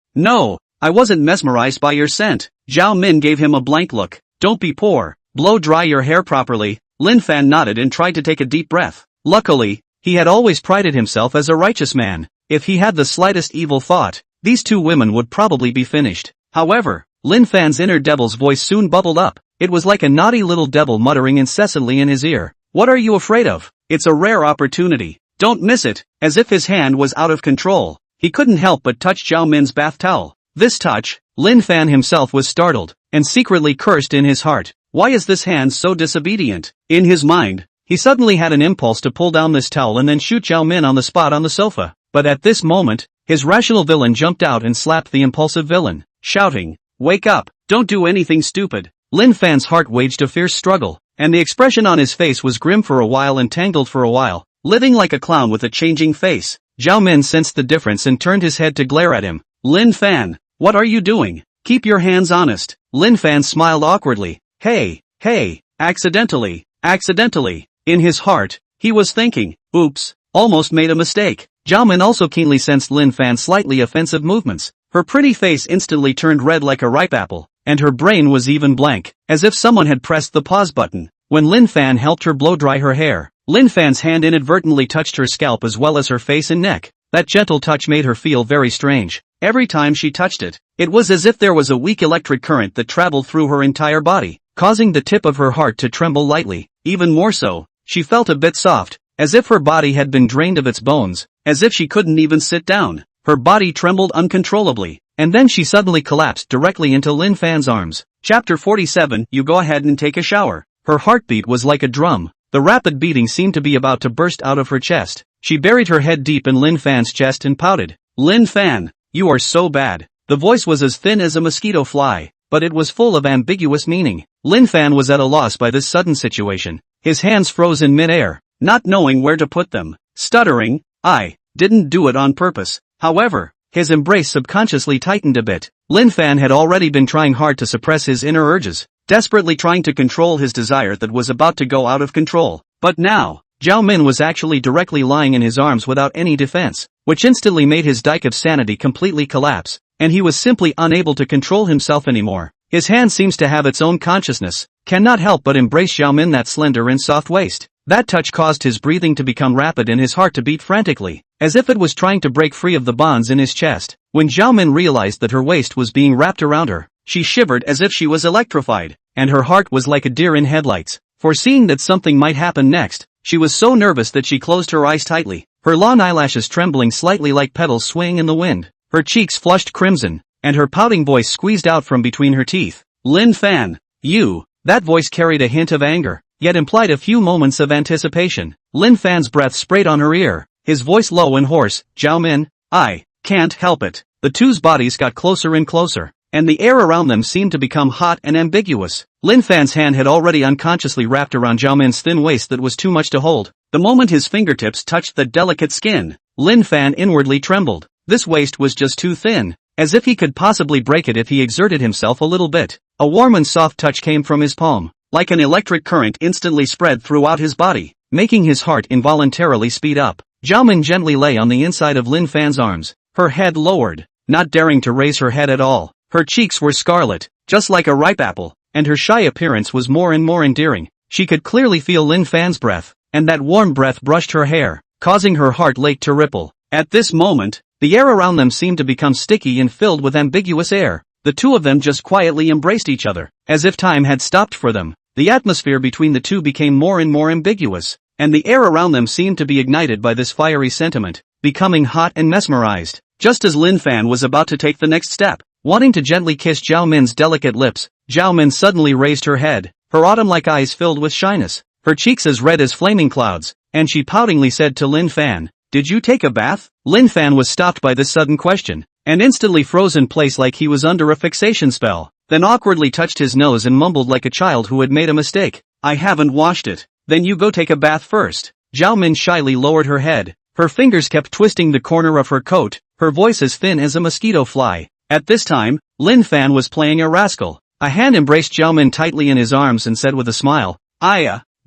I wasn't mesmerized by your scent. Zhao Min gave him a blank look. Don't be poor, blow dry your hair properly. Lin Fan nodded and tried to take a deep breath. Luckily, he had always prided himself as a righteous man. If he had the slightest evil thought, these two women would probably be finished. However, Lin Fan's inner devil's voice soon bubbled up. It was like a naughty little devil muttering incessantly in his ear. What are you afraid of? It's a rare opportunity. Don't miss it. As if his hand was out of control, he couldn't help but touch Zhao Min's bath towel. This touch, Lin Fan himself was startled, and secretly cursed in his heart. Why is this hand so disobedient? In his mind, he suddenly had an impulse to pull down this towel and then shoot Zhao Min on the spot on the sofa. But at this moment, his rational villain jumped out and slapped the impulsive villain, shouting, wake up, don't do anything stupid. Lin Fan's heart waged a fierce struggle, and the expression on his face was grim for a while and tangled for a while, living like a clown with a changing face. Zhao Min sensed the difference and turned his head to glare at him. Lin Fan, what are you doing? Keep your hands honest. Lin Fan smiled awkwardly. Hey, accidentally. In his heart, he was thinking, oops, almost made a mistake. Zhao Min also keenly sensed Lin Fan's slightly offensive movements. Her pretty face instantly turned red like a ripe apple, and her brain was even blank, as if someone had pressed the pause button. When Lin Fan helped her blow dry her hair, Lin Fan's hand inadvertently touched her scalp as well as her face and neck. That gentle touch made her feel very strange. Every time she touched it, it was as if there was a weak electric current that traveled through her entire body, causing the tip of her heart to tremble lightly. Even more so, she felt a bit soft, as if her body had been drained of its bones, as if she couldn't even sit down. Her body trembled uncontrollably, and then she suddenly collapsed directly into Lin Fan's arms. Chapter 47. You go ahead and take a shower. Her heartbeat was like a drum. The rapid beating seemed to be about to burst out of her chest. She buried her head deep in Lin Fan's chest and pouted. Lin Fan, you are so bad. The voice was as thin as a mosquito fly, but it was full of ambiguous meaning. Lin Fan was at a loss by this sudden situation. His hands froze in mid-air, not knowing where to put them. Stuttering, I didn't do it on purpose. However, his embrace subconsciously tightened a bit. Lin Fan had already been trying hard to suppress his inner urges, desperately trying to control his desire that was about to go out of control. But now, Zhao Min was actually directly lying in his arms without any defense, which instantly made his dike of sanity completely collapse, and he was simply unable to control himself anymore. His hand seems to have its own consciousness, cannot help but embrace Zhao Min, that slender and soft waist. That touch caused his breathing to become rapid and his heart to beat frantically, as if it was trying to break free of the bonds in his chest. When Zhao Min realized that her waist was being wrapped around her, she shivered as if she was electrified, and her heart was like a deer in headlights. Foreseeing that something might happen next, she was so nervous that she closed her eyes tightly, her long eyelashes trembling slightly like petals swaying in the wind. Her cheeks flushed crimson, and her pouting voice squeezed out from between her teeth. Lin Fan, you. That voice carried a hint of anger, yet implied a few moments of anticipation. Lin Fan's breath sprayed on her ear, his voice low and hoarse. Zhao Min, I can't help it. The two's bodies got closer and closer, and the air around them seemed to become hot and ambiguous. Lin Fan's hand had already unconsciously wrapped around Zhao Min's thin waist that was too much to hold. The moment his fingertips touched the delicate skin, Lin Fan inwardly trembled. This waist was just too thin, as if he could possibly break it if he exerted himself a little bit. A warm and soft touch came from his palm, like an electric current instantly spread throughout his body, making his heart involuntarily speed up. Zhao Min gently lay on the inside of Lin Fan's arms, her head lowered, not daring to raise her head at all. Her cheeks were scarlet, just like a ripe apple, and her shy appearance was more and more endearing. She could clearly feel Lin Fan's breath, and that warm breath brushed her hair, causing her heart lake to ripple. At this moment, the air around them seemed to become sticky and filled with ambiguous air. The two of them just quietly embraced each other, as if time had stopped for them. The atmosphere between the two became more and more ambiguous, and the air around them seemed to be ignited by this fiery sentiment, becoming hot and mesmerized. Just as Lin Fan was about to take the next step, wanting to gently kiss Zhao Min's delicate lips, Zhao Min suddenly raised her head, her autumn-like eyes filled with shyness, her cheeks as red as flaming clouds, and she poutingly said to Lin Fan, "Did you take a bath?" Lin Fan was stopped by this sudden question, and instantly froze in place like he was under a fixation spell, then awkwardly touched his nose and mumbled like a child who had made a mistake. "I haven't washed it." "Then you go take a bath first." Zhao Min shyly lowered her head, her fingers kept twisting the corner of her coat, her voice as thin as a mosquito fly. At this time, Lin Fan was playing a rascal. A hand embraced Zhao Min tightly in his arms and said with a smile,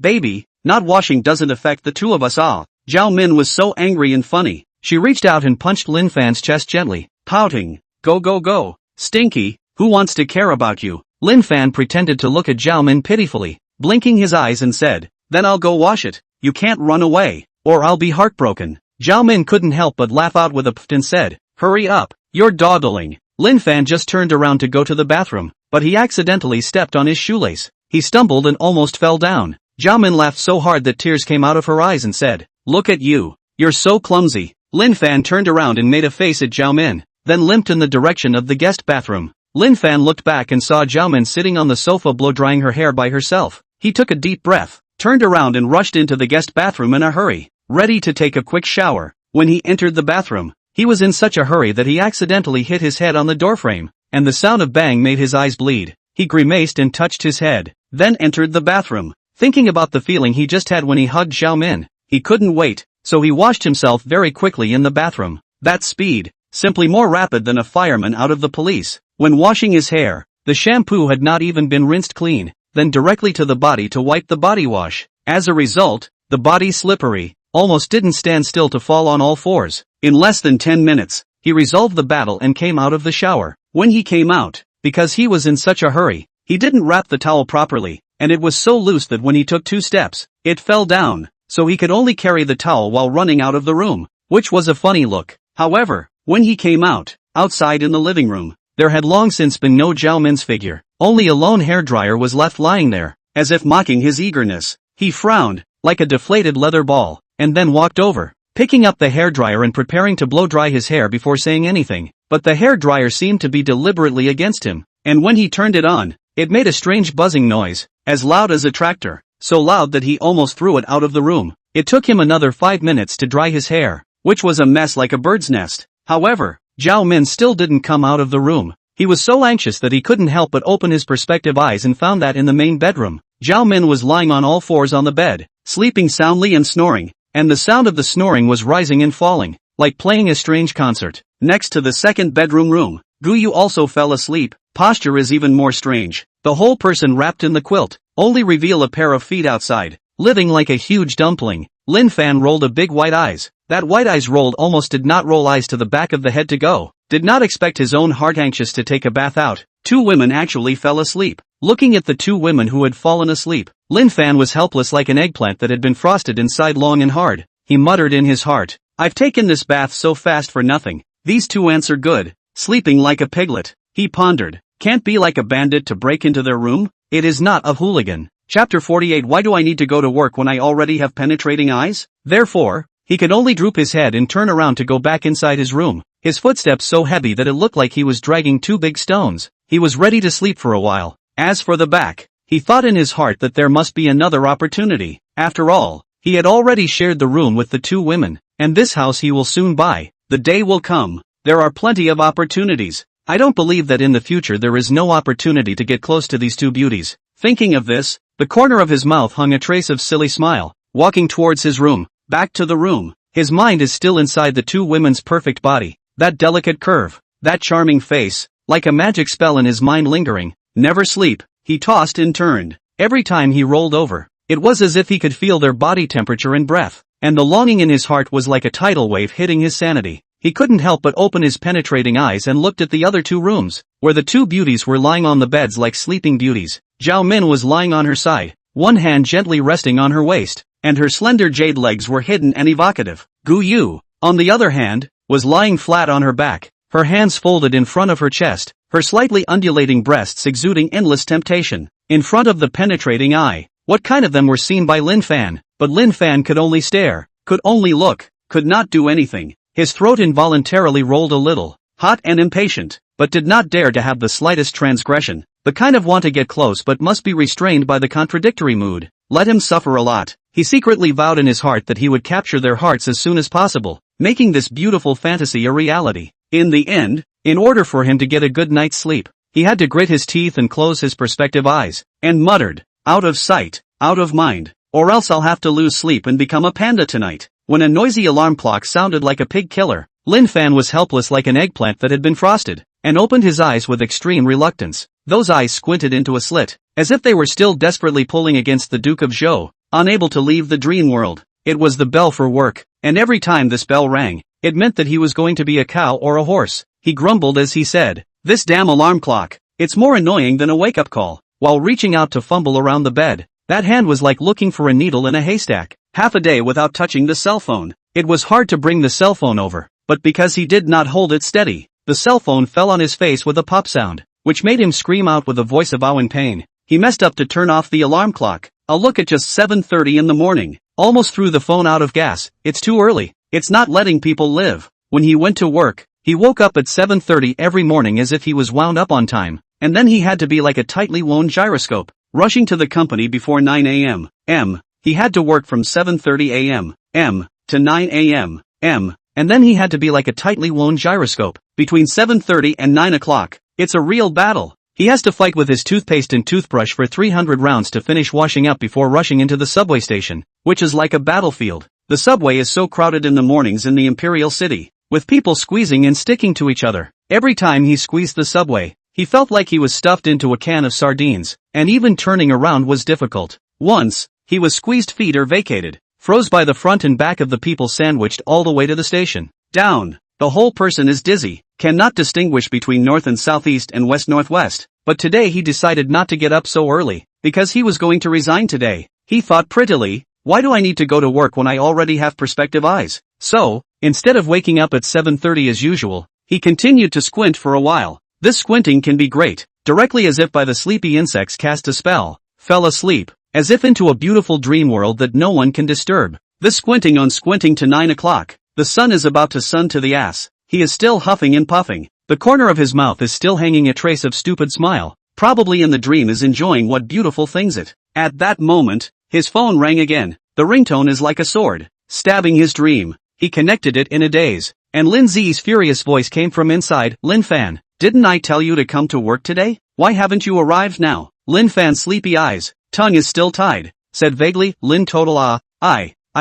baby, not washing doesn't affect the two of us all." Zhao Min was so angry and funny, she reached out and punched Lin Fan's chest gently, pouting, "Go go go, stinky, who wants to care about you?" Lin Fan pretended to look at Zhao Min pitifully, blinking his eyes and said, "Then I'll go wash it. You can't run away, or I'll be heartbroken." Zhao Min couldn't help but laugh out with a pft and said, "Hurry up, you're dawdling." Lin Fan just turned around to go to the bathroom, but he accidentally stepped on his shoelace. He stumbled and almost fell down. Zhao Min laughed so hard that tears came out of her eyes and said, "Look at you, you're so clumsy." Lin Fan turned around and made a face at Zhao Min, then limped in the direction of the guest bathroom. Lin Fan looked back and saw Zhao Min sitting on the sofa blow-drying her hair by herself. He took a deep breath, turned around and rushed into the guest bathroom in a hurry, ready to take a quick shower. When he entered the bathroom, he was in such a hurry that he accidentally hit his head on the doorframe, and the sound of bang made his eyes bleed. He grimaced and touched his head, then entered the bathroom, thinking about the feeling he just had when he hugged Zhao Min. He couldn't wait, so he washed himself very quickly in the bathroom. That speed, simply more rapid than a fireman out of the police. When washing his hair, the shampoo had not even been rinsed clean, then directly to the body to wipe the body wash. As a result, the body slippery, almost didn't stand still to fall on all fours. In less than 10 minutes, he resolved the battle and came out of the shower. When he came out, because he was in such a hurry, he didn't wrap the towel properly, and it was so loose that when he took 2 steps, it fell down, so he could only carry the towel while running out of the room. which was a funny look. However, when he came outside in the living room, there had long since been no Zhao Min's figure. Only a lone hairdryer was left lying there, as if mocking his eagerness. He frowned, like a deflated leather ball, and then walked over, picking up the hairdryer and preparing to blow-dry his hair before saying anything. But the hairdryer seemed to be deliberately against him, and when he turned it on, it made a strange buzzing noise, as loud as a tractor, so loud that he almost threw it out of the room. It took him another 5 minutes to dry his hair, which was a mess like a bird's nest. However, Zhao Min still didn't come out of the room. He was so anxious that he couldn't help but open his perspective eyes and found that in the main bedroom, Zhao Min was lying on all fours on the bed, sleeping soundly and snoring, and the sound of the snoring was rising and falling, like playing a strange concert. Next to the second bedroom room, Gu Yu also fell asleep. Posture is even more strange. The whole person wrapped in the quilt, only reveal a pair of feet outside, living like a huge dumpling. Lin Fan rolled a big white eyes. That white eyes rolled almost did not roll eyes to the back of the head to go. Did not expect his own heart anxious to take a bath out. 2 women actually fell asleep. Looking at the 2 women who had fallen asleep, Lin Fan was helpless like an eggplant that had been frosted inside long and hard. He muttered in his heart, "I've taken this bath so fast for nothing. These 2 ants are good, sleeping like a piglet." He pondered, "Can't be like a bandit to break into their room? It is not a hooligan." Chapter 48. Why do I need to go to work when I already have penetrating eyes? Therefore, he could only droop his head and turn around to go back inside his room, his footsteps so heavy that it looked like he was dragging 2 big stones. He was ready to sleep for a while. As for the back, he thought in his heart that there must be another opportunity. After all, he had already shared the room with the 2 women, and this house he will soon buy. The day will come. There are plenty of opportunities. I don't believe that in the future there is no opportunity to get close to these 2 beauties. Thinking of this, the corner of his mouth hung a trace of silly smile. Walking towards his room, back to the room, his mind is still inside the 2 women's perfect body, that delicate curve, that charming face, like a magic spell in his mind lingering. Never sleep, he tossed and turned. Every time he rolled over, it was as if he could feel their body temperature and breath, and the longing in his heart was like a tidal wave hitting his sanity. He couldn't help but open his penetrating eyes and looked at the other 2 rooms, where the 2 beauties were lying on the beds like sleeping beauties. Zhao Min was lying on her side, one hand gently resting on her waist, and her slender jade legs were hidden and evocative. Gu Yu, on the other hand, was lying flat on her back, her hands folded in front of her chest, her slightly undulating breasts exuding endless temptation. In front of the penetrating eye, what kind of them were seen by Lin Fan? But Lin Fan could only stare, could only look, could not do anything. His throat involuntarily rolled a little, hot and impatient, but did not dare to have the slightest transgression, the kind of want to get close but must be restrained by the contradictory mood. Let him suffer a lot. He secretly vowed in his heart that he would capture their hearts as soon as possible, making this beautiful fantasy a reality. In the end, in order for him to get a good night's sleep, he had to grit his teeth and close his perspective eyes, and muttered, "Out of sight, out of mind, or else I'll have to lose sleep and become a panda tonight." When a noisy alarm clock sounded like a pig killer, Lin Fan was helpless like an eggplant that had been frosted, and opened his eyes with extreme reluctance. Those eyes squinted into a slit, as if they were still desperately pulling against the Duke of Zhou, unable to leave the dream world. It was the bell for work, and every time this bell rang, it meant that he was going to be a cow or a horse. He grumbled as he said, "This damn alarm clock, it's more annoying than a wake-up call." While reaching out to fumble around the bed, that hand was like looking for a needle in a haystack. Half a day without touching the cell phone. It was hard to bring the cell phone over, but because he did not hold it steady, the cell phone fell on his face with a pop sound, which made him scream out with a voice of awe and pain. He messed up to turn off the alarm clock. I'll look at just 7:30 in the morning. Almost threw the phone out of gas. It's too early. It's not letting people live. When he went to work, he woke up at 7:30 every morning as if he was wound up on time, and then he had to be like a tightly wound gyroscope, rushing to the company before 9 a.m. He had to work from 7:30 a.m. to 9 a.m. and then he had to be like a tightly wound gyroscope between 7:30 and 9 o'clock. It's a real battle. He has to fight with his toothpaste and toothbrush for 300 rounds to finish washing up before rushing into the subway station, which is like a battlefield. The subway is so crowded in the mornings in the Imperial City, with people squeezing and sticking to each other. Every time he squeezed the subway, he felt like he was stuffed into a can of sardines, and even turning around was difficult. Once, he was squeezed feet or vacated, froze by the front and back of the people sandwiched all the way to the station. Down. The whole person is dizzy, cannot distinguish between north and southeast and west-northwest. But today he decided not to get up so early, because he was going to resign today. He thought prettily, Why do I need to go to work when I already have perspective eyes? So, instead of waking up at 7:30 as usual, he continued to squint for a while. This squinting can be great. Directly as if by the sleepy insects cast a spell, fell asleep, as if into a beautiful dream world that no one can disturb. This squinting on squinting to 9 o'clock. The sun is about to sun to the ass. He is still huffing and puffing. The corner of his mouth is still hanging a trace of stupid smile. Probably in the dream is enjoying what beautiful things it. At that moment, his phone rang again. The ringtone is like a sword, stabbing his dream. He connected it in a daze, and Lin Zi's furious voice came from inside. Lin Fan, didn't I tell you to come to work today? Why haven't you arrived now? Lin Fan's sleepy eyes, tongue is still tied, said vaguely, Lin total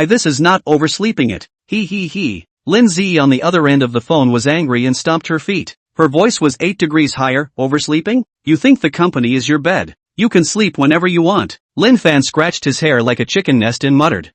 this is not oversleeping it. He. Lin Z on the other end of the phone was angry and stomped her feet. Her voice was 8 degrees higher. Oversleeping? You think the company is your bed? You can sleep whenever you want. Lin Fan scratched his hair like a chicken nest and muttered.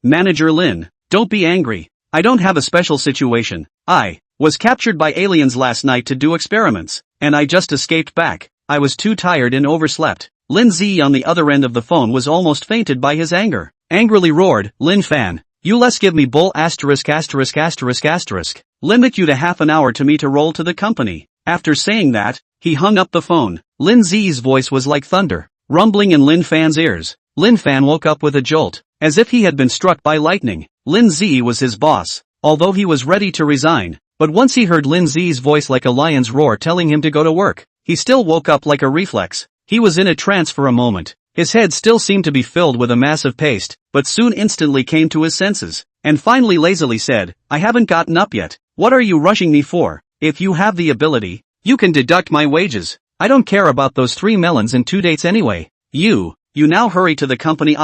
Manager Lin, don't be angry. I don't have a special situation. I was captured by aliens last night to do experiments, and I just escaped back. I was too tired and overslept. Lin Z on the other end of the phone was almost fainted by his anger. Angrily roared, Lin Fan, you less give me bull ********. Limit you to half an hour to me to roll to the company. After saying that, he hung up the phone. Lin Z's voice was like thunder, rumbling in Lin Fan's ears. Lin Fan woke up with a jolt, as if he had been struck by lightning. Lin Z was his boss, although he was ready to resign. But once he heard Lin Z's voice like a lion's roar telling him to go to work, he still woke up like a reflex. He was in a trance for a moment. His head still seemed to be filled with a mass of paste, but soon instantly came to his senses, and finally lazily said, I haven't gotten up yet. What are you rushing me for? If you have the ability, you can deduct my wages. I don't care about those 3 melons and 2 dates anyway. You now hurry to the company.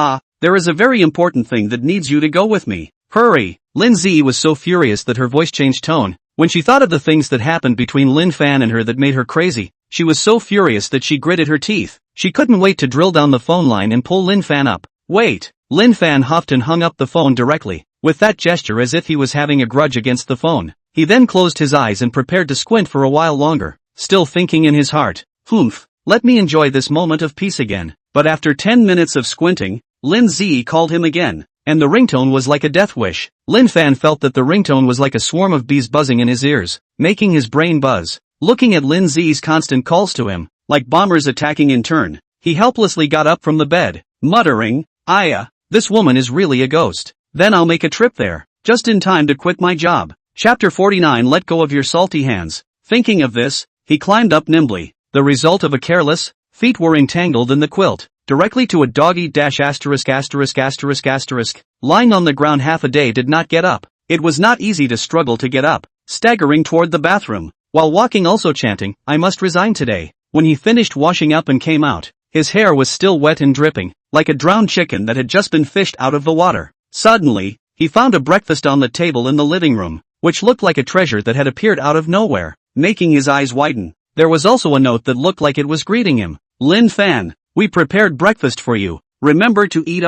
There is a very important thing that needs you to go with me. Hurry. Lin Z was so furious that her voice changed tone. When she thought of the things that happened between Lin Fan and her that made her crazy, she was so furious that she gritted her teeth. She couldn't wait to drill down the phone line and pull Lin Fan up. Wait. Lin Fan huffed and hung up the phone directly, with that gesture as if he was having a grudge against the phone. He then closed his eyes and prepared to squint for a while longer, still thinking in his heart, let me enjoy this moment of peace again. But after 10 minutes of squinting, Lin Z called him again, and the ringtone was like a death wish. Lin Fan felt that the ringtone was like a swarm of bees buzzing in his ears, making his brain buzz. Looking at Lin Z's constant calls to him, like bombers attacking in turn, he helplessly got up from the bed, muttering, this woman is really a ghost. Then I'll make a trip there, just in time to quit my job. Chapter 49 Let go of your salty hands. Thinking of this, he climbed up nimbly. The result of a careless, feet were entangled in the quilt, directly to a doggy *********. Lying on the ground half a day did not get up. It was not easy to struggle to get up, staggering toward the bathroom, while walking also chanting, I must resign today. When he finished washing up and came out, his hair was still wet and dripping, like a drowned chicken that had just been fished out of the water. Suddenly, he found a breakfast on the table in the living room, which looked like a treasure that had appeared out of nowhere, making his eyes widen. There was also a note that looked like it was greeting him. Lin Fan, we prepared breakfast for you. Remember to eat.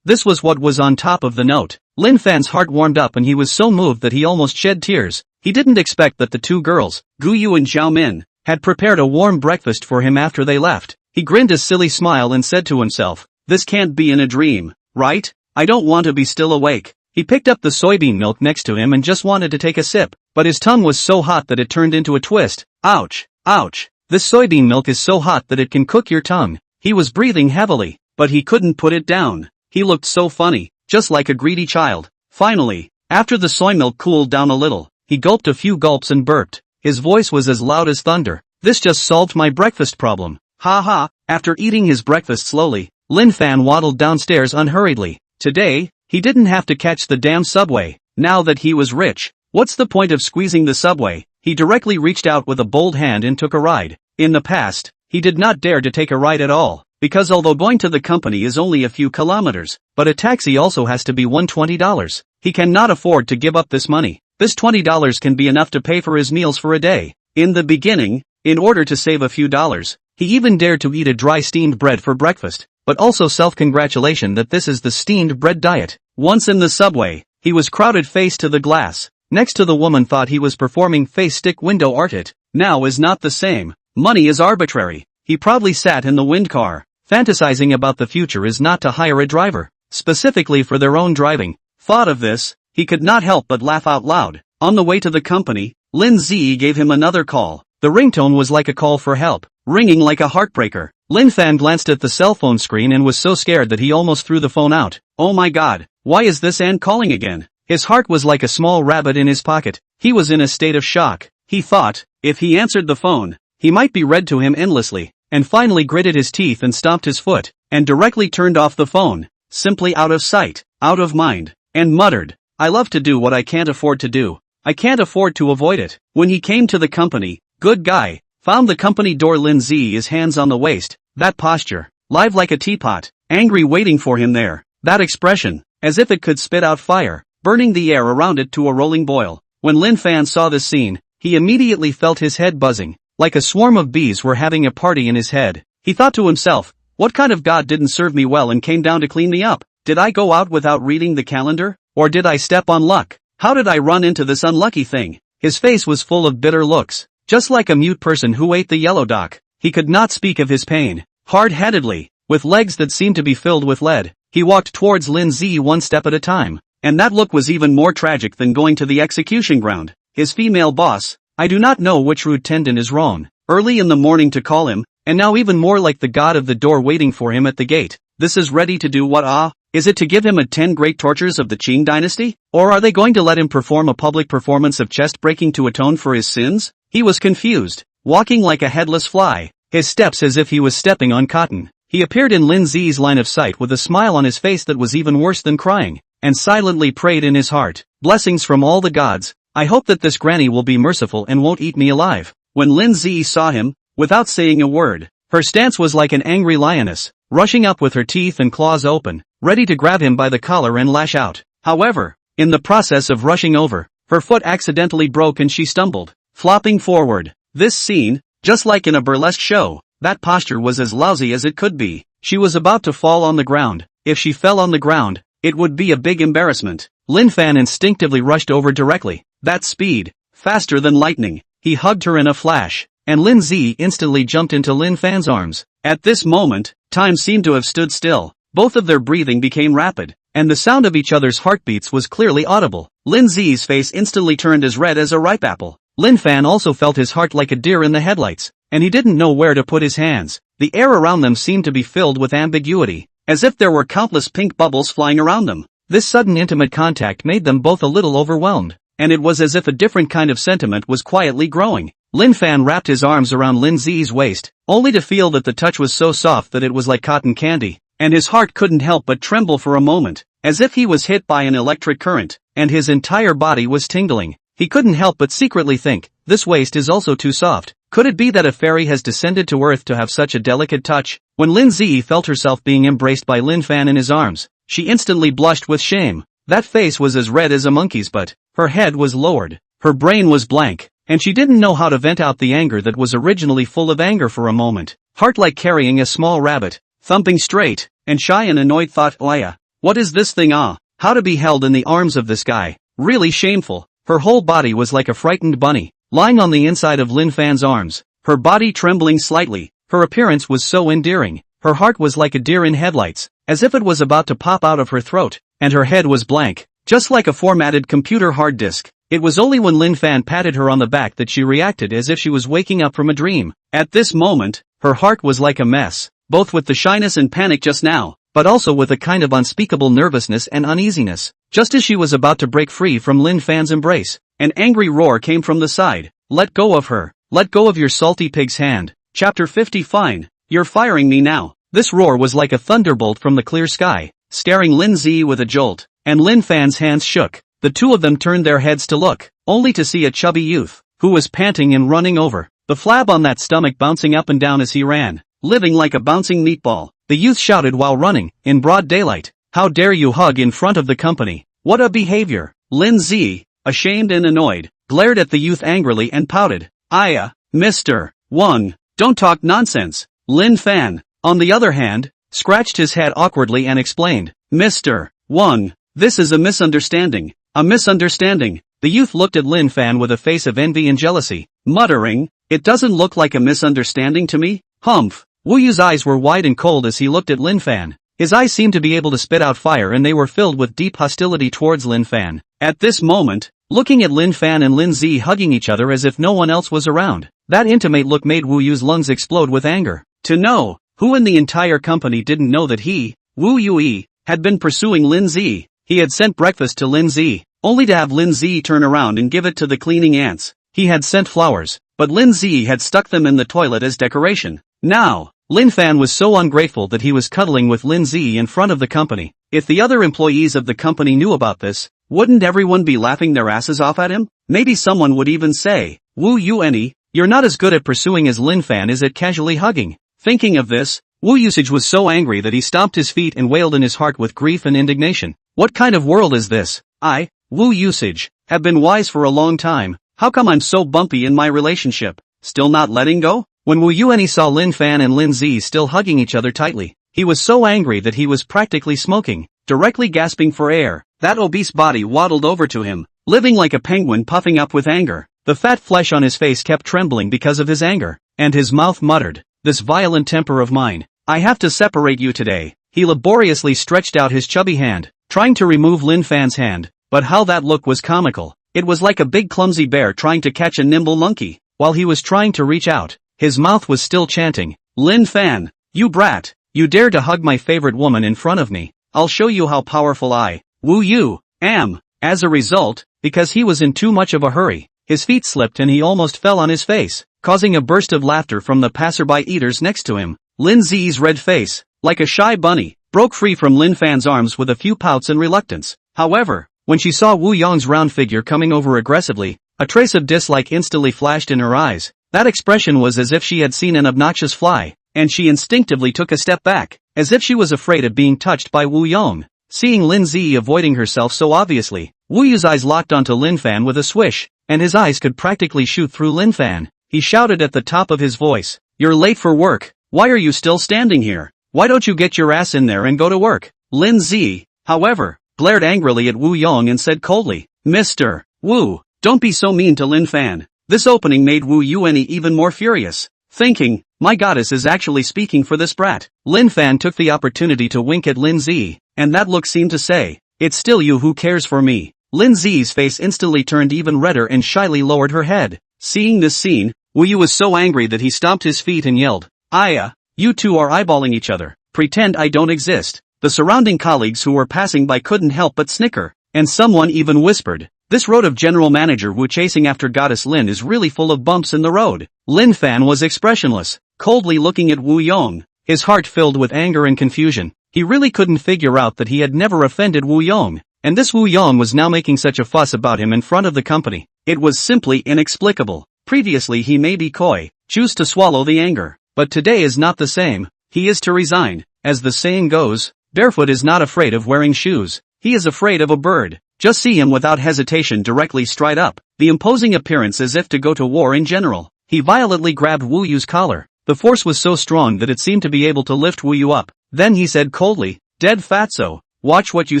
This was what was on top of the note. Lin Fan's heart warmed up and he was so moved that he almost shed tears. He didn't expect that the 2 girls, Gu Yu and Zhao Min, had prepared a warm breakfast for him after they left. He grinned a silly smile and said to himself, this can't be in a dream, right? I don't want to be still awake. He picked up the soybean milk next to him and just wanted to take a sip, but his tongue was so hot that it turned into a twist. Ouch! Ouch! This soybean milk is so hot that it can cook your tongue. He was breathing heavily, but he couldn't put it down. He looked so funny, just like a greedy child. Finally, after the soy milk cooled down a little, he gulped a few gulps and burped. His voice was as loud as thunder. This just solved my breakfast problem. Ha ha! After eating his breakfast slowly, Lin Fan waddled downstairs unhurriedly. Today, he didn't have to catch the damn subway. Now that he was rich, what's the point of squeezing the subway? He directly reached out with a bold hand and took a ride. In the past, he did not dare to take a ride at all, because although going to the company is only a few kilometers, but a taxi also has to be $120. He cannot afford to give up this money. This $20 can be enough to pay for his meals for a day. In the beginning, in order to save a few dollars, he even dared to eat a dry steamed bread for breakfast, but also self-congratulation that this is the steamed bread diet. Once in the subway, he was crowded face to the glass. Next to the woman thought he was performing face stick window art. It now is not the same. Money is arbitrary. He proudly sat in the wind car. Fantasizing about the future is not to hire a driver. specifically for their own driving. Thought of this, he could not help but laugh out loud. On the way to the company, Lin Ziyi gave him another call. The ringtone was like a call for help, ringing like a heartbreaker. Lin Fan glanced at the cell phone screen and was so scared that he almost threw the phone out. Oh my god, why is this Ann calling again? His heart was like a small rabbit in his pocket. He was in a state of shock. He thought, if he answered the phone, he might be read to him endlessly, and finally gritted his teeth and stomped his foot, and directly turned off the phone, simply out of sight, out of mind, and muttered, I love to do what I can't afford to do. I can't afford to avoid it. When he came to the company, good guy, found the company door. Lin Ziyi, his hands on the waist, that posture, live like a teapot, angry waiting for him there, that expression, as if it could spit out fire, burning the air around it to a rolling boil. When Lin Fan saw this scene, he immediately felt his head buzzing, like a swarm of bees were having a party in his head. He thought to himself, what kind of god didn't serve me well and came down to clean me up? Did I go out without reading the calendar? Or did I step on luck? How did I run into this unlucky thing? His face was full of bitter looks, just like a mute person who ate the yellow dock. He could not speak of his pain. Hard-headedly, with legs that seemed to be filled with lead, he walked towards Lin Ziyi one step at a time. And that look was even more tragic than going to the execution ground. His female boss, I do not know which rude tendon is wrong, early in the morning to call him, and now even more like the god of the door waiting for him at the gate. This is ready to do what? Is it to give him a 10 great tortures of the Qing dynasty? Or are they going to let him perform a public performance of chest breaking to atone for his sins? He was confused, walking like a headless fly, his steps as if he was stepping on cotton. He appeared in Lin Ziyi's line of sight with a smile on his face that was even worse than crying, and silently prayed in his heart, blessings from all the gods, I hope that this granny will be merciful and won't eat me alive. When Lin Ziyi saw him, without saying a word, her stance was like an angry lioness, rushing up with her teeth and claws open, ready to grab him by the collar and lash out. However, in the process of rushing over, her foot accidentally broke and she stumbled, flopping forward. This scene, just like in a burlesque show, that posture was as lousy as it could be. She was about to fall on the ground. If she fell on the ground, it would be a big embarrassment. Lin Fan instinctively rushed over directly. That speed, faster than lightning. He hugged her in a flash, and Lin Ziyi instantly jumped into Lin Fan's arms. At this moment, time seemed to have stood still. Both of their breathing became rapid, and the sound of each other's heartbeats was clearly audible. Lin Ziyi's face instantly turned as red as a ripe apple. Lin Fan also felt his heart like a deer in the headlights, and he didn't know where to put his hands. The air around them seemed to be filled with ambiguity, as if there were countless pink bubbles flying around them. This sudden intimate contact made them both a little overwhelmed, and it was as if a different kind of sentiment was quietly growing. Lin Fan wrapped his arms around Lin Ziyi's waist, only to feel that the touch was so soft that it was like cotton candy, and his heart couldn't help but tremble for a moment, as if he was hit by an electric current, and his entire body was tingling. He couldn't help but secretly think, this waist is also too soft. Could it be that a fairy has descended to earth to have such a delicate touch? When Lin Ziyi felt herself being embraced by Lin Fan in his arms, she instantly blushed with shame. That face was as red as a monkey's butt. Her head was lowered. Her brain was blank, and she didn't know how to vent out the anger that was originally full of anger for a moment. Heart like carrying a small rabbit, thumping straight, and shy and annoyed thought, Laya, what is this thing? How to be held in the arms of this guy? Really shameful. Her whole body was like a frightened bunny, lying on the inside of Lin Fan's arms, her body trembling slightly. Her appearance was so endearing. Her heart was like a deer in headlights, as if it was about to pop out of her throat, and her head was blank, just like a formatted computer hard disk. It was only when Lin Fan patted her on the back that she reacted as if she was waking up from a dream. At this moment, her heart was like a mess, both with the shyness and panic just now, but also with a kind of unspeakable nervousness and uneasiness. Just as she was about to break free from Lin Fan's embrace, an angry roar came from the side. Let go of her. Let go of your salty pig's hand. Chapter 50. Fine. You're firing me now. This roar was like a thunderbolt from the clear sky, staring Lin Ziyi with a jolt, and Lin Fan's hands shook. The two of them turned their heads to look, only to see a chubby youth, who was panting and running over, the flab on that stomach bouncing up and down as he ran, living like a bouncing meatball. The youth shouted while running, in broad daylight, how dare you hug in front of the company? What a behavior! Lin Ziyi, ashamed and annoyed, glared at the youth angrily and pouted. Mr. Wang, don't talk nonsense. Lin Fan, on the other hand, scratched his head awkwardly and explained, Mr. Wang, this is a misunderstanding. A misunderstanding. The youth looked at Lin Fan with a face of envy and jealousy, muttering, it doesn't look like a misunderstanding to me. Humph. Wu Yu's eyes were wide and cold as he looked at Lin Fan. His eyes seemed to be able to spit out fire and they were filled with deep hostility towards Lin Fan. At this moment, looking at Lin Fan and Lin Zi hugging each other as if no one else was around, that intimate look made Wu Yu's lungs explode with anger. To know, who in the entire company didn't know that he, Wu Yue, had been pursuing Lin Zi. He had sent breakfast to Lin Zi, only to have Lin Zi turn around and give it to the cleaning ants. He had sent flowers, but Lin Zi had stuck them in the toilet as decoration. Now, Lin Fan was so ungrateful that he was cuddling with Lin Zi in front of the company. If the other employees of the company knew about this, wouldn't everyone be laughing their asses off at him? Maybe someone would even say, Wu Yue, you're not as good at pursuing as Lin Fan is at casually hugging. Thinking of this, Wu Usage was so angry that he stomped his feet and wailed in his heart with grief and indignation. What kind of world is this? I, Wu Usage, have been wise for a long time. How come I'm so bumpy in my relationship? Still not letting go? When Wu Yue saw Lin Fan and Lin Zi still hugging each other tightly, he was so angry that he was practically smoking, directly gasping for air. That obese body waddled over to him, living like a penguin puffing up with anger. The fat flesh on his face kept trembling because of his anger, and his mouth muttered, "This violent temper of mine, I have to separate you today." He laboriously stretched out his chubby hand, trying to remove Lin Fan's hand, but how that look was comical. It was like a big clumsy bear trying to catch a nimble monkey. While he was trying to reach out, his mouth was still chanting, "Lin Fan, you brat, you dare to hug my favorite woman in front of me. I'll show you how powerful I, Wu Yu, am." As a result, because he was in too much of a hurry, his feet slipped and he almost fell on his face, causing a burst of laughter from the passerby eaters next to him. Lin Zi's red face, like a shy bunny, broke free from Lin Fan's arms with a few pouts and reluctance. However, when she saw Wu Yong's round figure coming over aggressively, a trace of dislike instantly flashed in her eyes. That expression was as if she had seen an obnoxious fly, and she instinctively took a step back, as if she was afraid of being touched by Wu Yong. Seeing Lin Zi avoiding herself so obviously, Wu Yu's eyes locked onto Lin Fan with a swish, and his eyes could practically shoot through Lin Fan. He shouted at the top of his voice, "You're late for work. Why are you still standing here? Why don't you get your ass in there and go to work?" Lin Zi, however, glared angrily at Wu Yong and said coldly, "Mr. Wu, don't be so mean to Lin Fan." This opening made Wu Yue even more furious, thinking, "My goddess is actually speaking for this brat." Lin Fan took the opportunity to wink at Lin Zi, and that look seemed to say, "It's still you who cares for me." Lin Zi's face instantly turned even redder and shyly lowered her head. Seeing this scene, Wu Yu was so angry that he stomped his feet and yelled, "Aya, you two are eyeballing each other. Pretend I don't exist." The surrounding colleagues who were passing by couldn't help but snicker, and someone even whispered, "This road of General Manager Wu chasing after Goddess Lin is really full of bumps in the road." Lin Fan was expressionless, coldly looking at Wu Yong, his heart filled with anger and confusion. He really couldn't figure out that he had never offended Wu Yong, and this Wu Yong was now making such a fuss about him in front of the company. It was simply inexplicable. Previously he may be coy, choose to swallow the anger, but today is not the same. He is to resign. As the saying goes, barefoot is not afraid of wearing shoes. He is afraid of a bird. Just see him without hesitation directly stride up, the imposing appearance as if to go to war in general. He violently grabbed Wu Yu's collar. The force was so strong that it seemed to be able to lift Wu Yu up. Then he said coldly, "Dead fatso, watch what you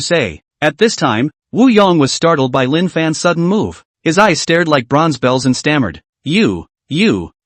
say." At this time, Wu Yong was startled by Lin Fan's sudden move. His eyes stared like bronze bells and stammered, You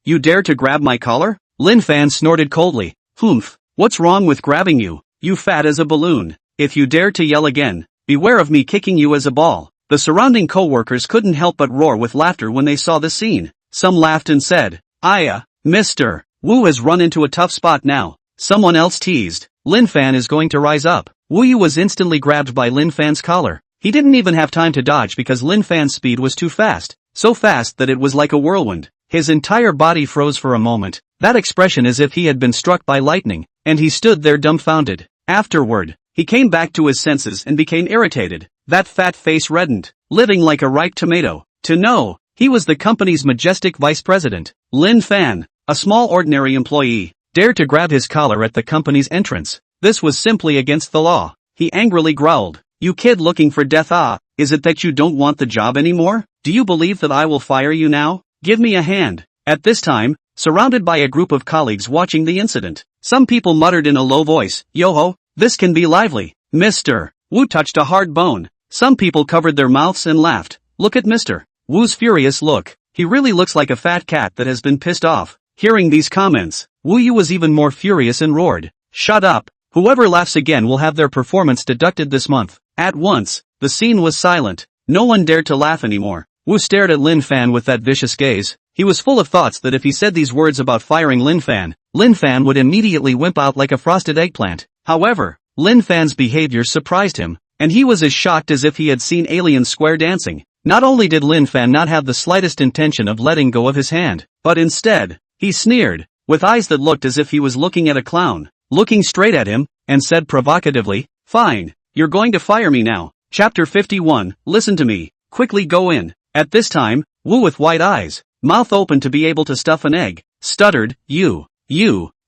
dare to grab my collar?" Lin Fan snorted coldly, "Humph, what's wrong with grabbing you? You fat as a balloon. If you dare to yell again, beware of me kicking you as a ball." The surrounding co-workers couldn't help but roar with laughter when they saw the scene. Some laughed and said, "Aya, Mr. Wu has run into a tough spot now." Someone else teased, "Lin Fan is going to rise up." Wu Yu was instantly grabbed by Lin Fan's collar. He didn't even have time to dodge because Lin Fan's speed was too fast, so fast that it was like a whirlwind. His entire body froze for a moment, that expression as if he had been struck by lightning, and he stood there dumbfounded. Afterward, he came back to his senses and became irritated. That fat face reddened, living like a ripe tomato. To know, he was the company's majestic vice president. Lin Fan, a small ordinary employee, dared to grab his collar at the company's entrance. This was simply against the law. He angrily growled, "You kid looking for death, is it that you don't want the job anymore? Do you believe that I will fire you now? Give me a hand." At this time, surrounded by a group of colleagues watching the incident, some people muttered in a low voice, "Yo-ho, this can be lively." Mr. Wu touched a hard bone. Some people covered their mouths and laughed. Look at Mr. Wu's furious look. He really looks like a fat cat that has been pissed off. Hearing these comments, Wu Yu was even more furious and roared, "Shut up, Whoever laughs again will have their performance deducted this month. At once, the scene was silent. No one dared to laugh anymore. Wu stared at Lin Fan with that vicious gaze. He was full of thoughts that if he said these words about firing Lin Fan would immediately wimp out like a frosted eggplant. However, Lin Fan's behavior surprised him, and he was as shocked as if he had seen aliens square dancing. Not only did Lin Fan not have the slightest intention of letting go of his hand, but instead, he sneered, with eyes that looked as if he was looking at a clown, looking straight at him, and said provocatively, "Fine, you're going to fire me now." Chapter 51, Listen to me, quickly go in. At this time, Wu with wide eyes, mouth open to be able to stuff an egg, stuttered, You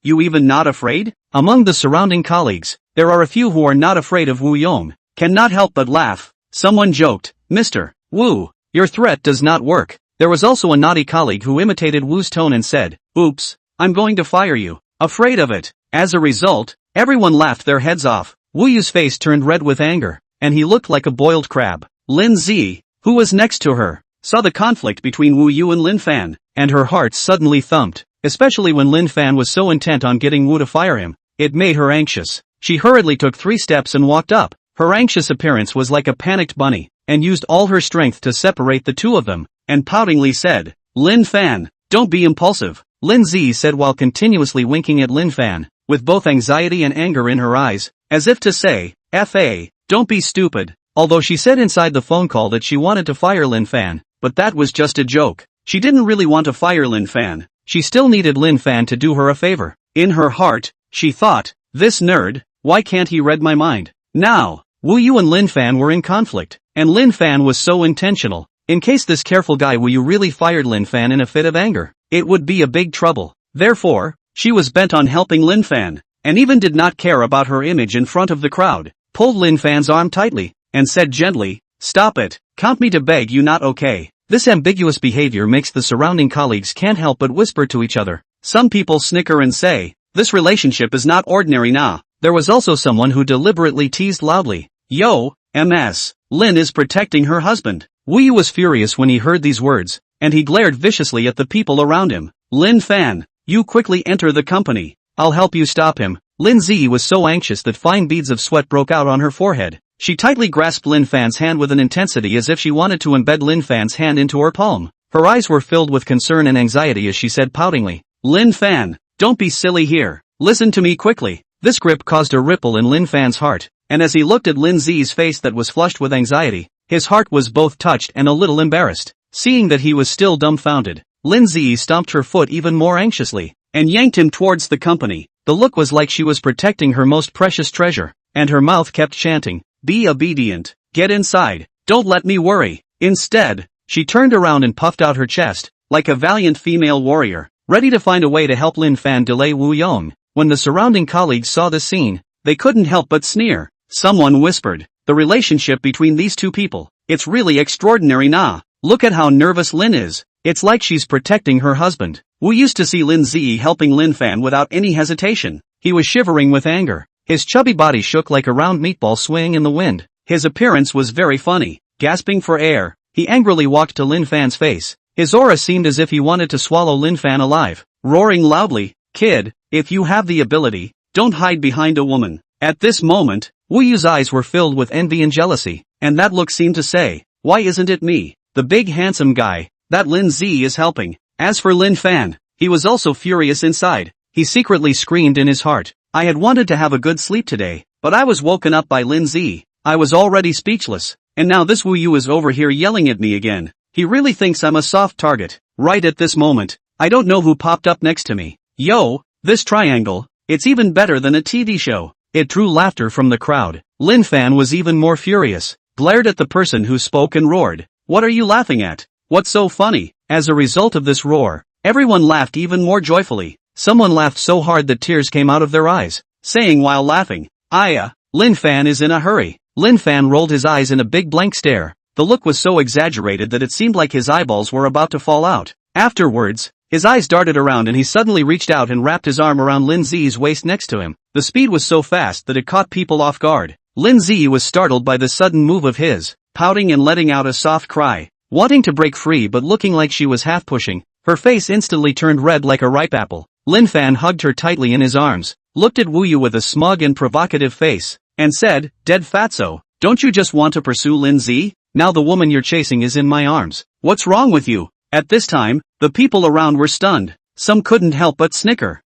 even not afraid? Among the surrounding colleagues, there are a few who are not afraid of Wu Yong, cannot help but laugh. Someone joked, "Mr. Wu, your threat does not work." There was also a naughty colleague who imitated Wu's tone and said, "Oops, I'm going to fire you." Afraid of it. As a result, everyone laughed their heads off. Wu Yu's face turned red with anger, and he looked like a boiled crab. Lin Zi, who was next to her, saw the conflict between Wu Yu and Lin Fan, and her heart suddenly thumped, especially when Lin Fan was so intent on getting Wu to fire him. It made her anxious. She hurriedly took 3 steps and walked up. Her anxious appearance was like a panicked bunny, and used all her strength to separate the two of them, and poutingly said, "Lin Fan, don't be impulsive." Lin Zi said while continuously winking at Lin Fan, with both anxiety and anger in her eyes, as if to say, "Fa, don't be stupid." Although she said inside the phone call that she wanted to fire Lin Fan, but that was just a joke. She didn't really want to fire Lin Fan. She still needed Lin Fan to do her a favor. In her heart, she thought, "This nerd, why can't he read my mind?" Now, Wu Yu and Lin Fan were in conflict, and Lin Fan was so intentional. In case this careful guy Wu Yu really fired Lin Fan in a fit of anger, it would be a big trouble. Therefore, she was bent on helping Lin Fan, and even did not care about her image in front of the crowd. Pulled Lin Fan's arm tightly, and said gently, "Stop it, count me to beg you not okay." This ambiguous behavior makes the surrounding colleagues can't help but whisper to each other. Some people snicker and say, "This relationship is not ordinary nah." There was also someone who deliberately teased loudly, "Yo, MS, Lin is protecting her husband." Wu Yu was furious when he heard these words, and he glared viciously at the people around him. "Lin Fan, you quickly enter the company. I'll help you stop him." Lin Zi was so anxious that fine beads of sweat broke out on her forehead. She tightly grasped Lin Fan's hand with an intensity as if she wanted to embed Lin Fan's hand into her palm. Her eyes were filled with concern and anxiety as she said poutingly, "Lin Fan, don't be silly here. Listen to me quickly." This grip caused a ripple in Lin Fan's heart, and as he looked at Lin Zi's face that was flushed with anxiety, his heart was both touched and a little embarrassed. Seeing that he was still dumbfounded, Lin Zi stomped her foot even more anxiously, and yanked him towards the company. The look was like she was protecting her most precious treasure, and her mouth kept chanting, "Be obedient, get inside, don't let me worry." Instead, she turned around and puffed out her chest, like a valiant female warrior, ready to find a way to help Lin Fan delay Wu Yong. When the surrounding colleagues saw this scene, they couldn't help but sneer. Someone whispered, "The relationship between these two people, it's really extraordinary nah. Look at how nervous Lin is. It's like she's protecting her husband." Wu used to see Lin Zi helping Lin Fan without any hesitation. He was shivering with anger. His chubby body shook like a round meatball swaying in the wind. His appearance was very funny. Gasping for air, he angrily walked to Lin Fan's face. His aura seemed as if he wanted to swallow Lin Fan alive. Roaring loudly, "Kid, if you have the ability, don't hide behind a woman." At this moment, Wu Yu's eyes were filled with envy and jealousy, and that look seemed to say, "Why isn't it me, the big handsome guy, that Lin Zi is helping?" As for Lin Fan, he was also furious inside. He secretly screamed in his heart, "I had wanted to have a good sleep today, but I was woken up by Lin Zi. I was already speechless, and now this Wu Yu is over here yelling at me again. He really thinks I'm a soft target." Right at this moment, I don't know who popped up next to me. "Yo, this triangle, it's even better than a TV show." It drew laughter from the crowd. Lin Fan was even more furious, glared at the person who spoke and roared, "What are you laughing at? What's so funny?" As a result of this roar, everyone laughed even more joyfully. Someone laughed so hard that tears came out of their eyes, saying while laughing, "Aya, Lin Fan is in a hurry." Lin Fan rolled his eyes in a big blank stare. The look was so exaggerated that it seemed like his eyeballs were about to fall out. Afterwards, his eyes darted around and he suddenly reached out and wrapped his arm around Lin Zi's waist next to him. The speed was so fast that it caught people off guard. Lin Zi was startled by the sudden move of his, pouting and letting out a soft cry. Wanting to break free but looking like she was half pushing, her face instantly turned red like a ripe apple. Lin Fan hugged her tightly in his arms, looked at Wu Yu with a smug and provocative face, and said, "Dead fatso, don't you just want to pursue Lin Zi? Now the woman you're chasing is in my arms. What's wrong with you?" At this time, the people around were stunned. Some couldn't help but snicker.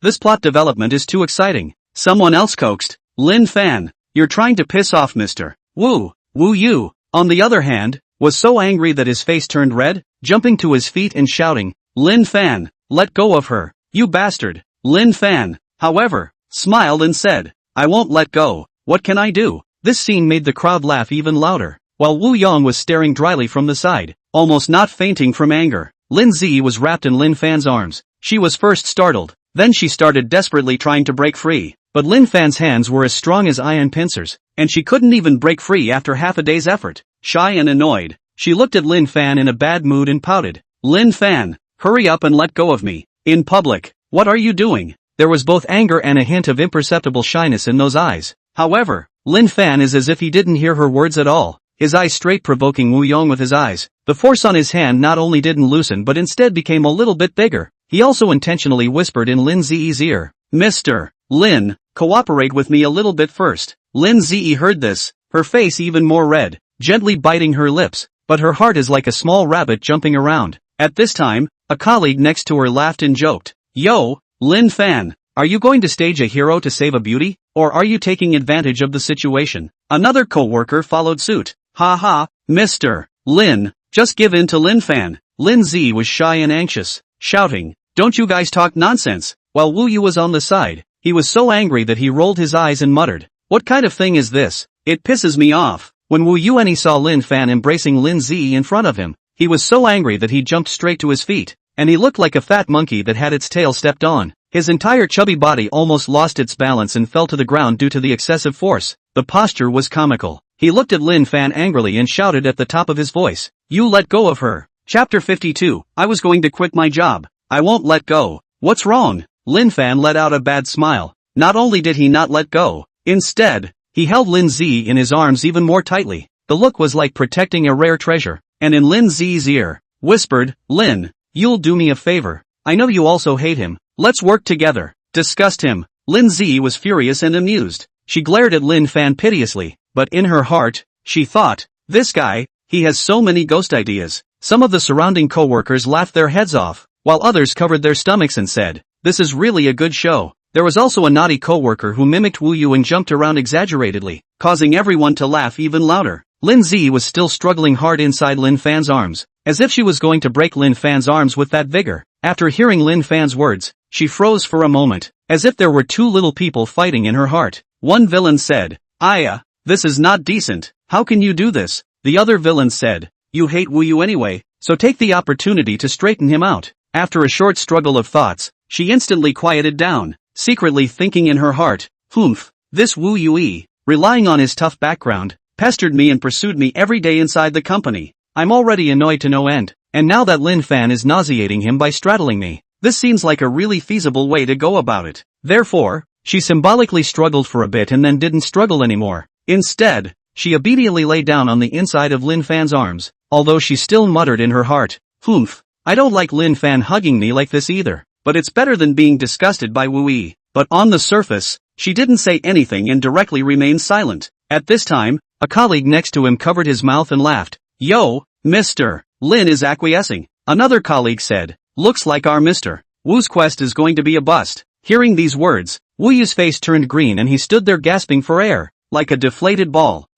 This plot development is too exciting. Someone else coaxed, "Lin Fan, you're trying to piss off Mr. Wu Yu." On the other hand, was so angry that his face turned red, jumping to his feet and shouting, "Lin Fan, let go of her, you bastard." Lin Fan, however, smiled and said, "I won't let go. What can I do?" This scene made the crowd laugh even louder, while Wu Yong was staring dryly from the side, almost not fainting from anger. Lin Zi was wrapped in Lin Fan's arms. She was first startled, then she started desperately trying to break free, but Lin Fan's hands were as strong as iron pincers, and she couldn't even break free after half a day's effort. Shy and annoyed, she looked at Lin Fan in a bad mood and pouted, "Lin Fan, hurry up and let go of me. In public, what are you doing?" There was both anger and a hint of imperceptible shyness in those eyes. However, Lin Fan is as if he didn't hear her words at all, his eyes straight provoking Wu Yong with his eyes. The force on his hand not only didn't loosen but instead became a little bit bigger. He also intentionally whispered in Lin Zi's ear, "Mr. Lin, cooperate with me a little bit first." Lin Zi heard this, her face even more red, gently biting her lips, but her heart is like a small rabbit jumping around. At this time, a colleague next to her laughed and joked, "Yo, Lin Fan, are you going to stage a hero to save a beauty, or are you taking advantage of the situation?" Another co-worker followed suit. "Ha ha, Mr. Lin, just give in to Lin Fan." Lin Zi was shy and anxious, shouting, "Don't you guys talk nonsense," while Wu Yu was on the side. He was so angry that he rolled his eyes and muttered, "What kind of thing is this? It pisses me off." When Wu Yuanyi saw Lin Fan embracing Lin Zi in front of him, he was so angry that he jumped straight to his feet, and he looked like a fat monkey that had its tail stepped on. His entire chubby body almost lost its balance and fell to the ground due to the excessive force. The posture was comical. He looked at Lin Fan angrily and shouted at the top of his voice, "You let go of her." Chapter 52, I was going to quit my job. I won't let go. What's wrong? Lin Fan let out a bad smile. Not only did he not let go, instead, he held Lin Zi in his arms even more tightly. The look was like protecting a rare treasure, and in Lin Zi's ear, whispered, "Lin, you'll do me a favor. I know you also hate him. Let's work together." Disgust him. Lin Zi was furious and amused. She glared at Lin Fan piteously, but in her heart, she thought, "This guy, he has so many ghost ideas." Some of the surrounding co-workers laughed their heads off, while others covered their stomachs and said, "This is really a good show." There was also a naughty co-worker who mimicked Wu Yu and jumped around exaggeratedly, causing everyone to laugh even louder. Lin Zi was still struggling hard inside Lin Fan's arms, as if she was going to break Lin Fan's arms with that vigor. After hearing Lin Fan's words, she froze for a moment, as if there were two little people fighting in her heart. One villain said, "Aya, this is not decent. How can you do this?" The other villain said, "You hate Wu Yu anyway, so take the opportunity to straighten him out." After a short struggle of thoughts, she instantly quieted down, secretly thinking in her heart, "Humph, this Wu Yui, relying on his tough background, pestered me and pursued me every day inside the company. I'm already annoyed to no end, and now that Lin Fan is nauseating him by straddling me, this seems like a really feasible way to go about it." Therefore, she symbolically struggled for a bit and then didn't struggle anymore. Instead, she obediently lay down on the inside of Lin Fan's arms, although she still muttered in her heart, "Humph, I don't like Lin Fan hugging me like this either, but it's better than being disgusted by Wu Yi." But on the surface, she didn't say anything and directly remained silent. At this time, a colleague next to him covered his mouth and laughed. "Yo, Mr. Lin is acquiescing." Another colleague said, "Looks like our Mr. Wu's quest is going to be a bust." Hearing these words, Wu Yu's face turned green and he stood there gasping for air, like a deflated ball.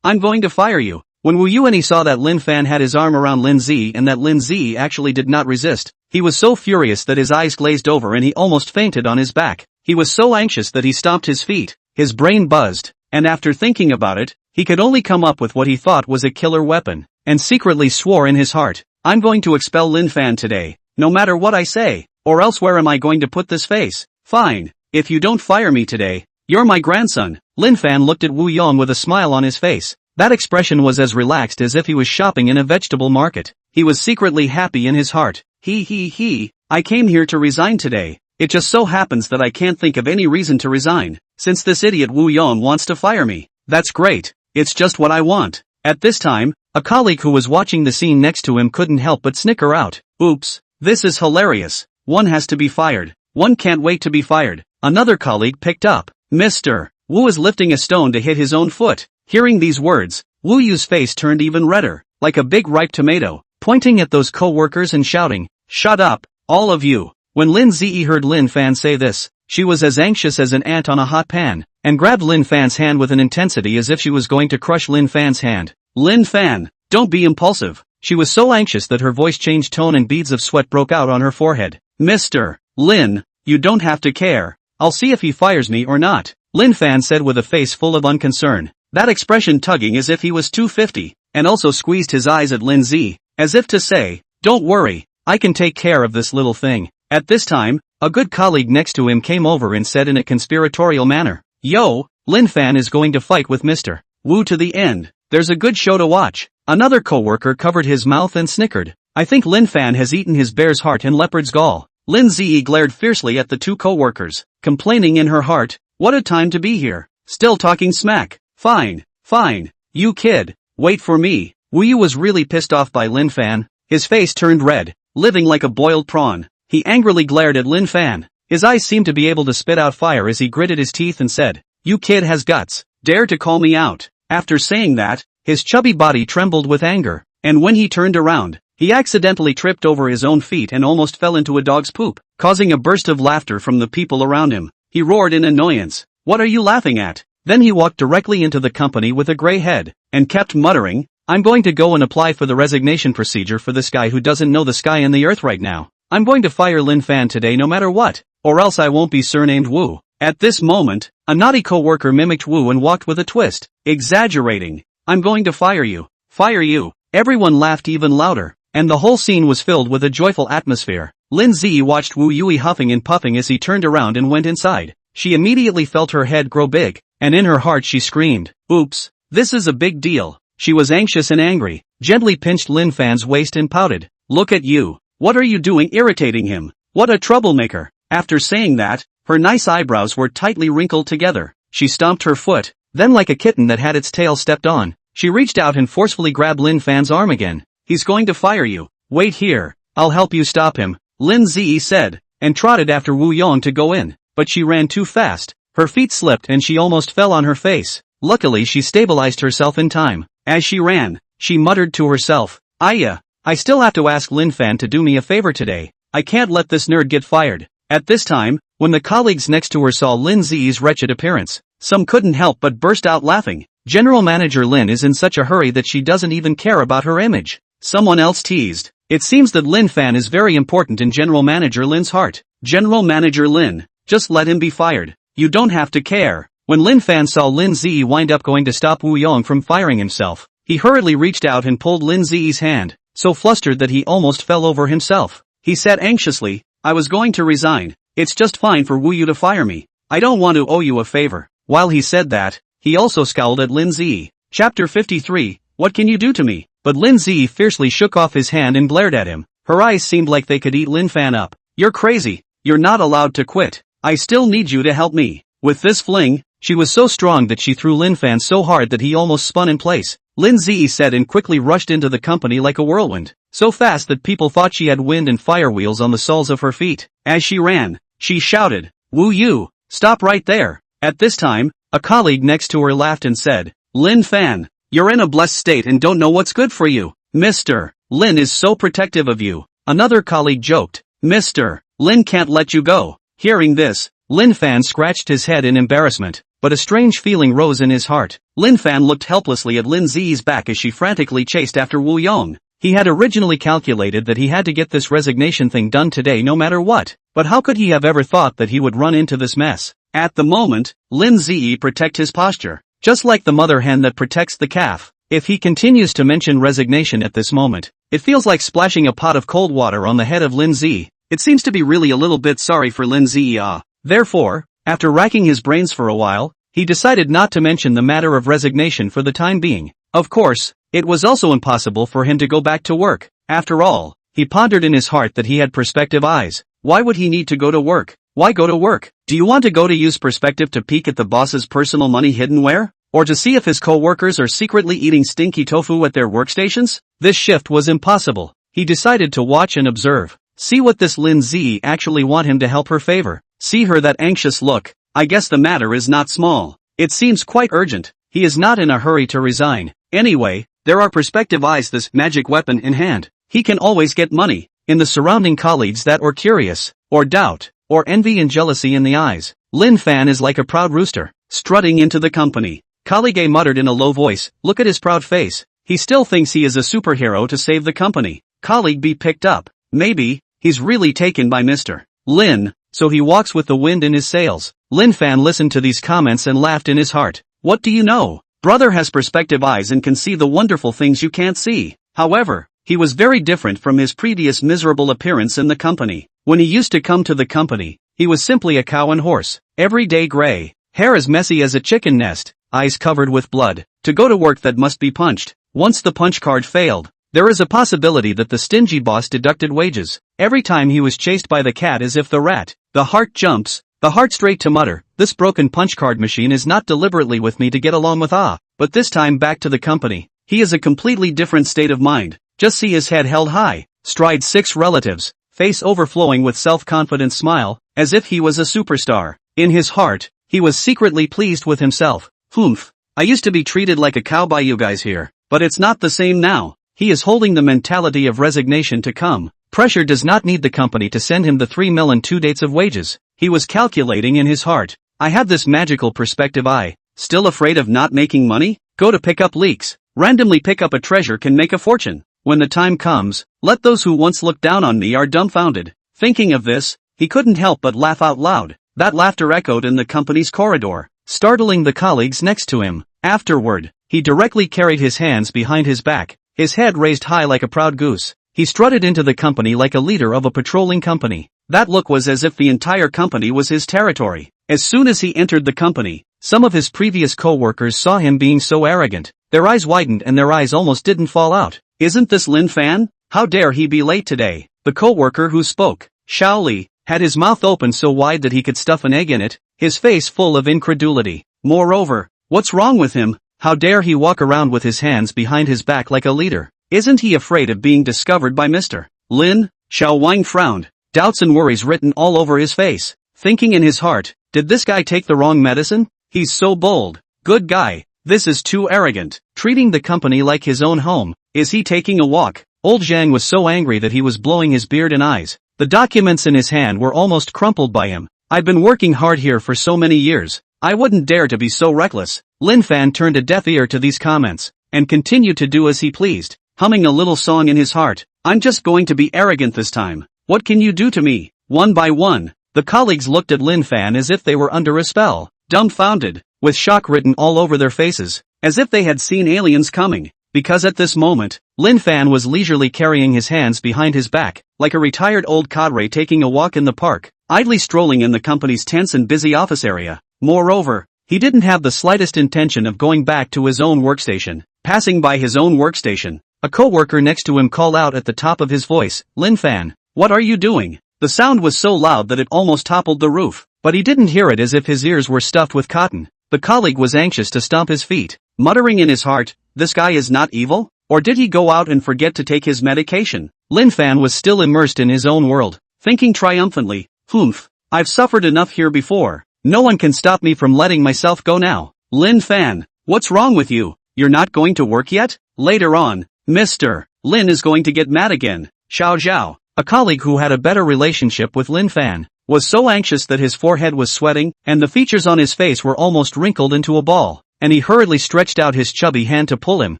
I'm going to fire you." When Wu Yuanyi saw that Lin Fan had his arm around Lin Zi and that Lin Zi actually did not resist, he was so furious that his eyes glazed over and he almost fainted on his back. He was so anxious that he stomped his feet, his brain buzzed, and after thinking about it, he could only come up with what he thought was a killer weapon, and secretly swore in his heart, "I'm going to expel Lin Fan today, no matter what I say, or else where am I going to put this face? Fine, if you don't fire me today, you're my grandson." Lin Fan looked at Wu Yong with a smile on his face. That expression was as relaxed as if he was shopping in a vegetable market. He was secretly happy in his heart. I came here to resign today. It just so happens that I can't think of any reason to resign, since this idiot Wu Yong wants to fire me. That's great. It's just what I want." At this time, a colleague who was watching the scene next to him couldn't help but snicker out, "Oops, this is hilarious. one has to be fired. One can't wait to be fired. Another colleague picked up. Mr. Wu is lifting a stone to hit his own foot. Hearing these words, Wu Yu's face turned even redder, like a big ripe tomato, pointing at those co-workers and shouting, "Shut up, all of you." When Lin Ziyi heard Lin Fan say this, she was as anxious as an ant on a hot pan, and grabbed Lin Fan's hand with an intensity as if she was going to crush Lin Fan's hand. "Lin Fan, don't be impulsive." She was so anxious that her voice changed tone and beads of sweat broke out on her forehead. "Mr. Lin, you don't have to care. I'll see if he fires me or not," Lin Fan said with a face full of unconcern, that expression tugging as if he was 250, and also squeezed his eyes at Lin Zi, as if to say, "Don't worry, I can take care of this little thing." At this time, a good colleague next to him came over and said in a conspiratorial manner, "Yo, Lin Fan is going to fight with Mr. Wu to the end. There's a good show to watch." Another coworker covered his mouth and snickered. "I think Lin Fan has eaten his bear's heart and leopard's gall." Lin Ziyi glared fiercely at the two coworkers, complaining in her heart, "What a time to be here. Still talking smack. Fine, fine. You kid, wait for me." Wu Yu was really pissed off by Lin Fan. His face turned red, living like a boiled prawn. He angrily glared at Lin Fan. His eyes seemed to be able to spit out fire as he gritted his teeth and said, "You kid has guts. Dare to call me out." After saying that, his chubby body trembled with anger, and when he turned around, he accidentally tripped over his own feet and almost fell into a dog's poop, causing a burst of laughter from the people around him. He roared in annoyance, "What are you laughing at?" Then he walked directly into the company with a gray head, and kept muttering, "I'm going to go and apply for the resignation procedure for this guy who doesn't know the sky and the earth right now. I'm going to fire Lin Fan today no matter what, or else I won't be surnamed Wu." At this moment, a naughty co-worker mimicked Wu and walked with a twist, exaggerating, "I'm going to fire you. Fire you." Everyone laughed even louder, and the whole scene was filled with a joyful atmosphere. Lin Ziyi watched Wu Yui huffing and puffing as he turned around and went inside. She immediately felt her head grow big, and in her heart she screamed, "Oops, this is a big deal." She was anxious and angry, gently pinched Lin Fan's waist and pouted, "Look at you. What are you doing irritating him? What a troublemaker." After saying that, her nice eyebrows were tightly wrinkled together. She stomped her foot, then like a kitten that had its tail stepped on, she reached out and forcefully grabbed Lin Fan's arm again. "He's going to fire you. Wait here, I'll help you stop him," Lin Ziyi said, and trotted after Wu Yong to go in, but she ran too fast. Her feet slipped and she almost fell on her face. Luckily she stabilized herself in time. As she ran, she muttered to herself, I still have to ask Lin Fan to do me a favor today. I can't let this nerd get fired." At this time, when the colleagues next to her saw Lin Ziyi's wretched appearance, some couldn't help but burst out laughing. General Manager Lin is in such a hurry that she doesn't even care about her image. Someone else teased, "It seems that Lin Fan is very important in General Manager Lin's heart." General Manager Lin, just let him be fired. You don't have to care. When Lin Fan saw Lin Ziyi wind up going to stop Wu Yong from firing himself, he hurriedly reached out and pulled Lin Ziyi's hand, so flustered that he almost fell over himself. He said anxiously, "I was going to resign. It's just fine for Wu Yu to fire me. I don't want to owe you a favor." While he said that, he also scowled at Lin Ziyi. Chapter 53, What Can You Do to Me? But Lin Ziyi fiercely shook off his hand and glared at him. Her eyes seemed like they could eat Lin Fan up. "You're crazy. You're not allowed to quit. I still need you to help me." With this fling, she was so strong that she threw Lin Fan so hard that he almost spun in place. Lin Ziyi said and quickly rushed into the company like a whirlwind, so fast that people thought she had wind and fire wheels on the soles of her feet. As she ran, she shouted, "Wu Yu, stop right there." At this time, a colleague next to her laughed and said, "Lin Fan, you're in a blessed state and don't know what's good for you. Mr. Lin is so protective of you." Another colleague joked, "Mr. Lin can't let you go." Hearing this, Lin Fan scratched his head in embarrassment, but a strange feeling rose in his heart. Lin Fan looked helplessly at Lin Ziyi's back as she frantically chased after Wu Yong. He had originally calculated that he had to get this resignation thing done today no matter what, but how could he have ever thought that he would run into this mess? At the moment, Lin Ziyi protect his posture, just like the mother hen that protects the calf. If he continues to mention resignation at this moment, it feels like splashing a pot of cold water on the head of Lin Ziyi. It seems to be really a little bit sorry for Lin Ziyi. Therefore, after racking his brains for a while, he decided not to mention the matter of resignation for the time being. Of course, it was also impossible for him to go back to work. After all, he pondered in his heart that he had perspective eyes. Why would he need to go to work? Why go to work? Do you want to go to use perspective to peek at the boss's personal money hidden where? Or to see if his co-workers are secretly eating stinky tofu at their workstations? This shift was impossible. He decided to watch and observe. See what this Lin Z actually want him to help her favor. See her that anxious look. I guess the matter is not small. It seems quite urgent. He is not in a hurry to resign. Anyway, there are prospective eyes this magic weapon in hand. He can always get money. In the surrounding colleagues that or curious, or doubt, or envy and jealousy in the eyes. Lin Fan is like a proud rooster, strutting into the company. Colleague A muttered in a low voice, look at his proud face. He still thinks he is a superhero to save the company. Colleague B picked up. Maybe, he's really taken by Mr. Lin, so he walks with the wind in his sails. Lin Fan listened to these comments and laughed in his heart. What do you know? Brother has perspective eyes and can see the wonderful things you can't see. However, he was very different from his previous miserable appearance in the company. When he used to come to the company, he was simply a cow and horse, everyday gray, hair as messy as a chicken nest, eyes covered with blood, to go to work that must be punched. Once the punch card failed, there is a possibility that the stingy boss deducted wages. Every time he was chased by the cat as if the rat, the heart jumps, the heart straight to mutter, this broken punch card machine is not deliberately with me to get along with but this time back to the company, he is a completely different state of mind. Just see his head held high, stride 6 relatives, face overflowing with self-confident smile, as if he was a superstar. In his heart, he was secretly pleased with himself. Humph, I used to be treated like a cow by you guys here, but it's not the same now. He is holding the mentality of resignation to come. Pressure does not need the company to send him the 3 mil and 2 dates of wages. He was calculating in his heart. I had this magical perspective eye. Still afraid of not making money? Go to pick up leaks. Randomly pick up a treasure can make a fortune. When the time comes, let those who once looked down on me are dumbfounded. Thinking of this, he couldn't help but laugh out loud. That laughter echoed in the company's corridor, startling the colleagues next to him. Afterward, he directly carried his hands behind his back, his head raised high like a proud goose. He strutted into the company like a leader of a patrolling company. That look was as if the entire company was his territory. As soon as he entered the company, some of his previous co-workers saw him being so arrogant. Their eyes widened and their eyes almost didn't fall out. Isn't this Lin Fan? How dare he be late today? The co-worker who spoke, Xiao Li, had his mouth open so wide that he could stuff an egg in it, his face full of incredulity. Moreover, what's wrong with him? How dare he walk around with his hands behind his back like a leader? Isn't he afraid of being discovered by Mr. Lin? Xiao Wang frowned, doubts and worries written all over his face, thinking in his heart, did this guy take the wrong medicine? He's so bold. Good guy. This is too arrogant. Treating the company like his own home. Is he taking a walk? Old Zhang was so angry that he was blowing his beard and eyes. The documents in his hand were almost crumpled by him. I've been working hard here for so many years. I wouldn't dare to be so reckless. Lin Fan turned a deaf ear to these comments, and continued to do as he pleased, humming a little song in his heart. I'm just going to be arrogant this time. What can you do to me? One by one, the colleagues looked at Lin Fan as if they were under a spell, dumbfounded, with shock written all over their faces, as if they had seen aliens coming. Because at this moment, Lin Fan was leisurely carrying his hands behind his back, like a retired old cadre taking a walk in the park, idly strolling in the company's tense and busy office area. Moreover, he didn't have the slightest intention of going back to his own workstation. Passing by his own workstation, a co-worker next to him called out at the top of his voice, Lin Fan, what are you doing? The sound was so loud that it almost toppled the roof, but he didn't hear it as if his ears were stuffed with cotton. The colleague was anxious to stomp his feet, muttering in his heart, this guy is not evil? Or did he go out and forget to take his medication? Lin Fan was still immersed in his own world, thinking triumphantly, humph, I've suffered enough here before. No one can stop me from letting myself go now. Lin Fan, what's wrong with you? You're not going to work yet? Later on, Mr. Lin is going to get mad again. Xiao Zhao, a colleague who had a better relationship with Lin Fan, was so anxious that his forehead was sweating, and the features on his face were almost wrinkled into a ball, and he hurriedly stretched out his chubby hand to pull him,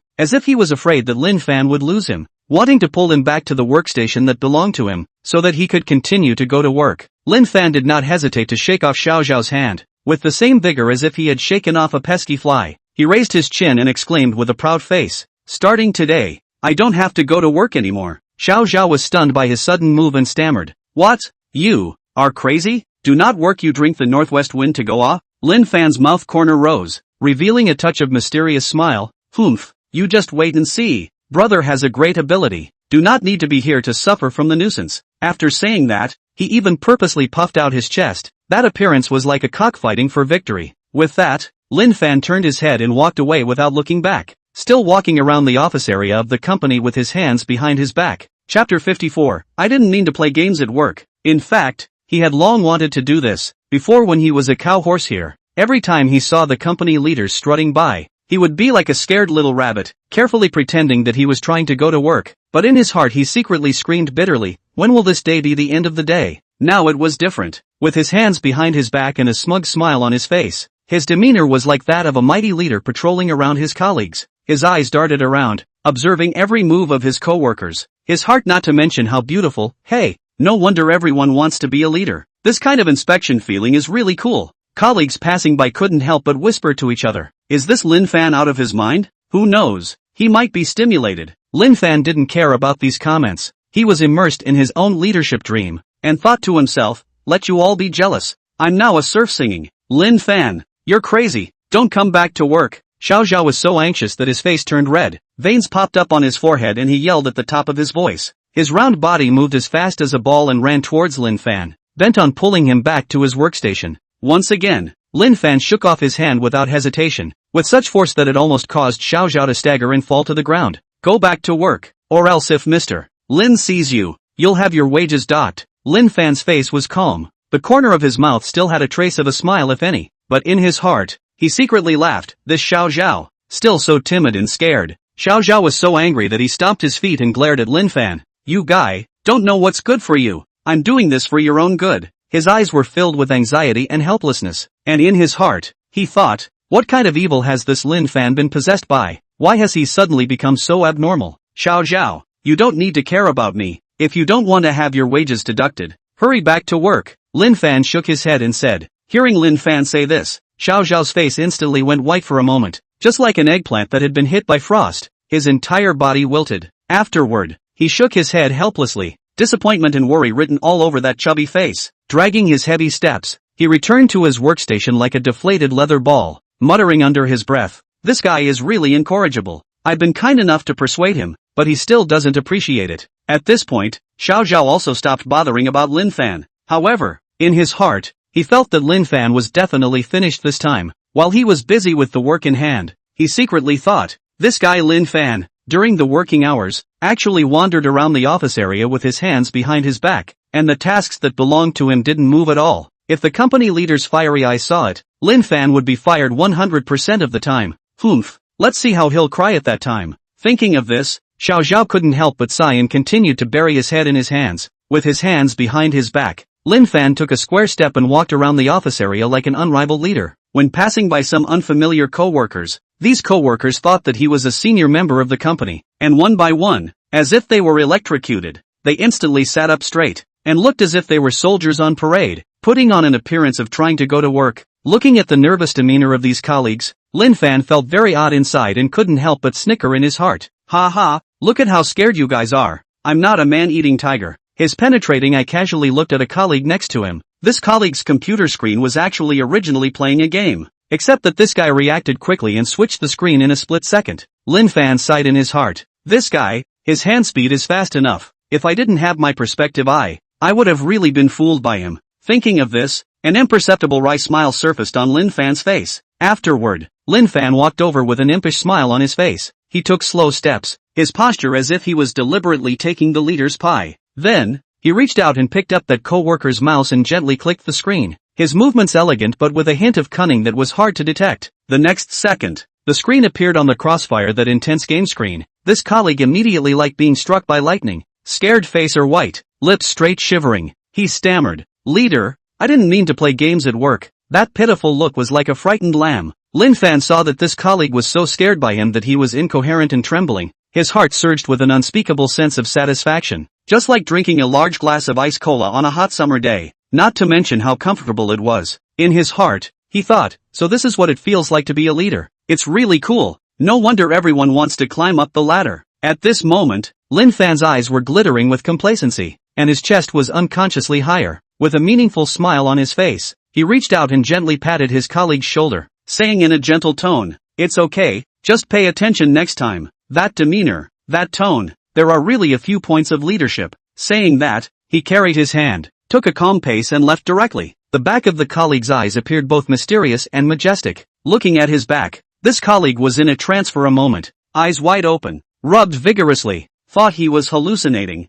as if he was afraid that Lin Fan would lose him, wanting to pull him back to the workstation that belonged to him, so that he could continue to go to work. Lin Fan did not hesitate to shake off Xiao Zhao's hand, with the same vigor as if he had shaken off a pesky fly. He raised his chin and exclaimed with a proud face, starting today, I don't have to go to work anymore. Xiao Zhao was stunned by his sudden move and stammered, what? You are crazy? Do not work, you drink the northwest wind to go off? Lin Fan's mouth corner rose, revealing a touch of mysterious smile. Humph, you just wait and see. Brother has a great ability. Do not need to be here to suffer from the nuisance. After saying that, he even purposely puffed out his chest. That appearance was like a cockfighting for victory. With that, Lin Fan turned his head and walked away without looking back, still walking around the office area of the company with his hands behind his back. Chapter 54, I didn't mean to play games at work. In fact, he had long wanted to do this. Before, when he was a cow horse here, every time he saw the company leaders strutting by, he would be like a scared little rabbit, carefully pretending that he was trying to go to work. But in his heart he secretly screamed bitterly, when will this day be the end of the day? Now it was different. With his hands behind his back and a smug smile on his face, his demeanor was like that of a mighty leader patrolling around his colleagues. His eyes darted around, observing every move of his co-workers. His heart, not to mention how beautiful. Hey, no wonder everyone wants to be a leader. This kind of inspection feeling is really cool. Colleagues passing by couldn't help but whisper to each other, is this Lin Fan out of his mind? Who knows? He might be stimulated. Lin Fan didn't care about these comments. He was immersed in his own leadership dream, and thought to himself, let you all be jealous. I'm now a surf singing Lin Fan. You're crazy. Don't come back to work. Xiao Zhao was so anxious that his face turned red. Veins popped up on his forehead and he yelled at the top of his voice. His round body moved as fast as a ball and ran towards Lin Fan, bent on pulling him back to his workstation. Once again, Lin Fan shook off his hand without hesitation, with such force that it almost caused Xiao Zhao to stagger and fall to the ground. Go back to work, or else if Mr. Lin sees you, you'll have your wages docked. Lin Fan's face was calm. The corner of his mouth still had a trace of a smile, if any, but in his heart, he secretly laughed. This Xiao Zhao, still so timid and scared. Xiao Zhao was so angry that he stomped his feet and glared at Lin Fan. You guy, don't know what's good for you. I'm doing this for your own good. His eyes were filled with anxiety and helplessness, and in his heart, he thought, what kind of evil has this Lin Fan been possessed by? Why has he suddenly become so abnormal? Xiao Zhao, you don't need to care about me. If you don't want to have your wages deducted, hurry back to work. Lin Fan shook his head and said. Hearing Lin Fan say this, Xiao Zhao's face instantly went white for a moment, just like an eggplant that had been hit by frost. His entire body wilted. Afterward, he shook his head helplessly, disappointment and worry written all over that chubby face. Dragging his heavy steps, he returned to his workstation like a deflated leather ball, muttering under his breath, this guy is really incorrigible. I've been kind enough to persuade him, but he still doesn't appreciate it. At this point, Xiao Zhao also stopped bothering about Lin Fan. However, in his heart, he felt that Lin Fan was definitely finished this time. While he was busy with the work in hand, he secretly thought, this guy Lin Fan, during the working hours, actually wandered around the office area with his hands behind his back, and the tasks that belonged to him didn't move at all. If the company leader's fiery eyes saw it, Lin Fan would be fired 100% of the time. Humph, let's see how he'll cry at that time. Thinking of this, Xiao Zhao couldn't help but sigh and continued to bury his head in his hands. With his hands behind his back, Lin Fan took a square step and walked around the office area like an unrivaled leader. When passing by some unfamiliar co-workers, these co-workers thought that he was a senior member of the company, and one by one, as if they were electrocuted, they instantly sat up straight, and looked as if they were soldiers on parade, putting on an appearance of trying to go to work. Looking at the nervous demeanor of these colleagues, Lin Fan felt very odd inside and couldn't help but snicker in his heart. Ha ha, look at how scared you guys are. I'm not a man-eating tiger. His penetrating eye casually looked at a colleague next to him. This colleague's computer screen was actually originally playing a game, except that this guy reacted quickly and switched the screen in a split second. Lin Fan sighed in his heart. This guy, his hand speed is fast enough. If I didn't have my perspective eye, I would have really been fooled by him. Thinking of this, an imperceptible wry smile surfaced on Lin Fan's face. Afterward, Lin Fan walked over with an impish smile on his face. He took slow steps, his posture as if he was deliberately taking the leader's pie. Then, he reached out and picked up that co-worker's mouse and gently clicked the screen. His movements elegant but with a hint of cunning that was hard to detect. The next second, the screen appeared on the crossfire, that intense game screen. This colleague immediately like being struck by lightning. Scared face or white, lips straight shivering, he stammered, Leader, I didn't mean to play games at work. That pitiful look was like a frightened lamb. Lin Fan saw that this colleague was so scared by him that he was incoherent and trembling. His heart surged with an unspeakable sense of satisfaction, just like drinking a large glass of ice cola on a hot summer day, not to mention how comfortable it was. In his heart, he thought, so this is what it feels like to be a leader. It's really cool. No wonder everyone wants to climb up the ladder. At this moment, Lin Fan's eyes were glittering with complacency, and his chest was unconsciously higher. With a meaningful smile on his face, he reached out and gently patted his colleague's shoulder, saying in a gentle tone, it's okay, just pay attention next time. That demeanor, that tone, there are really a few points of leadership. Saying that, he carried his hand, took a calm pace and left directly. The back of the colleague's eyes appeared both mysterious and majestic. Looking at his back, this colleague was in a trance for a moment, eyes wide open, rubbed vigorously, thought he was hallucinating.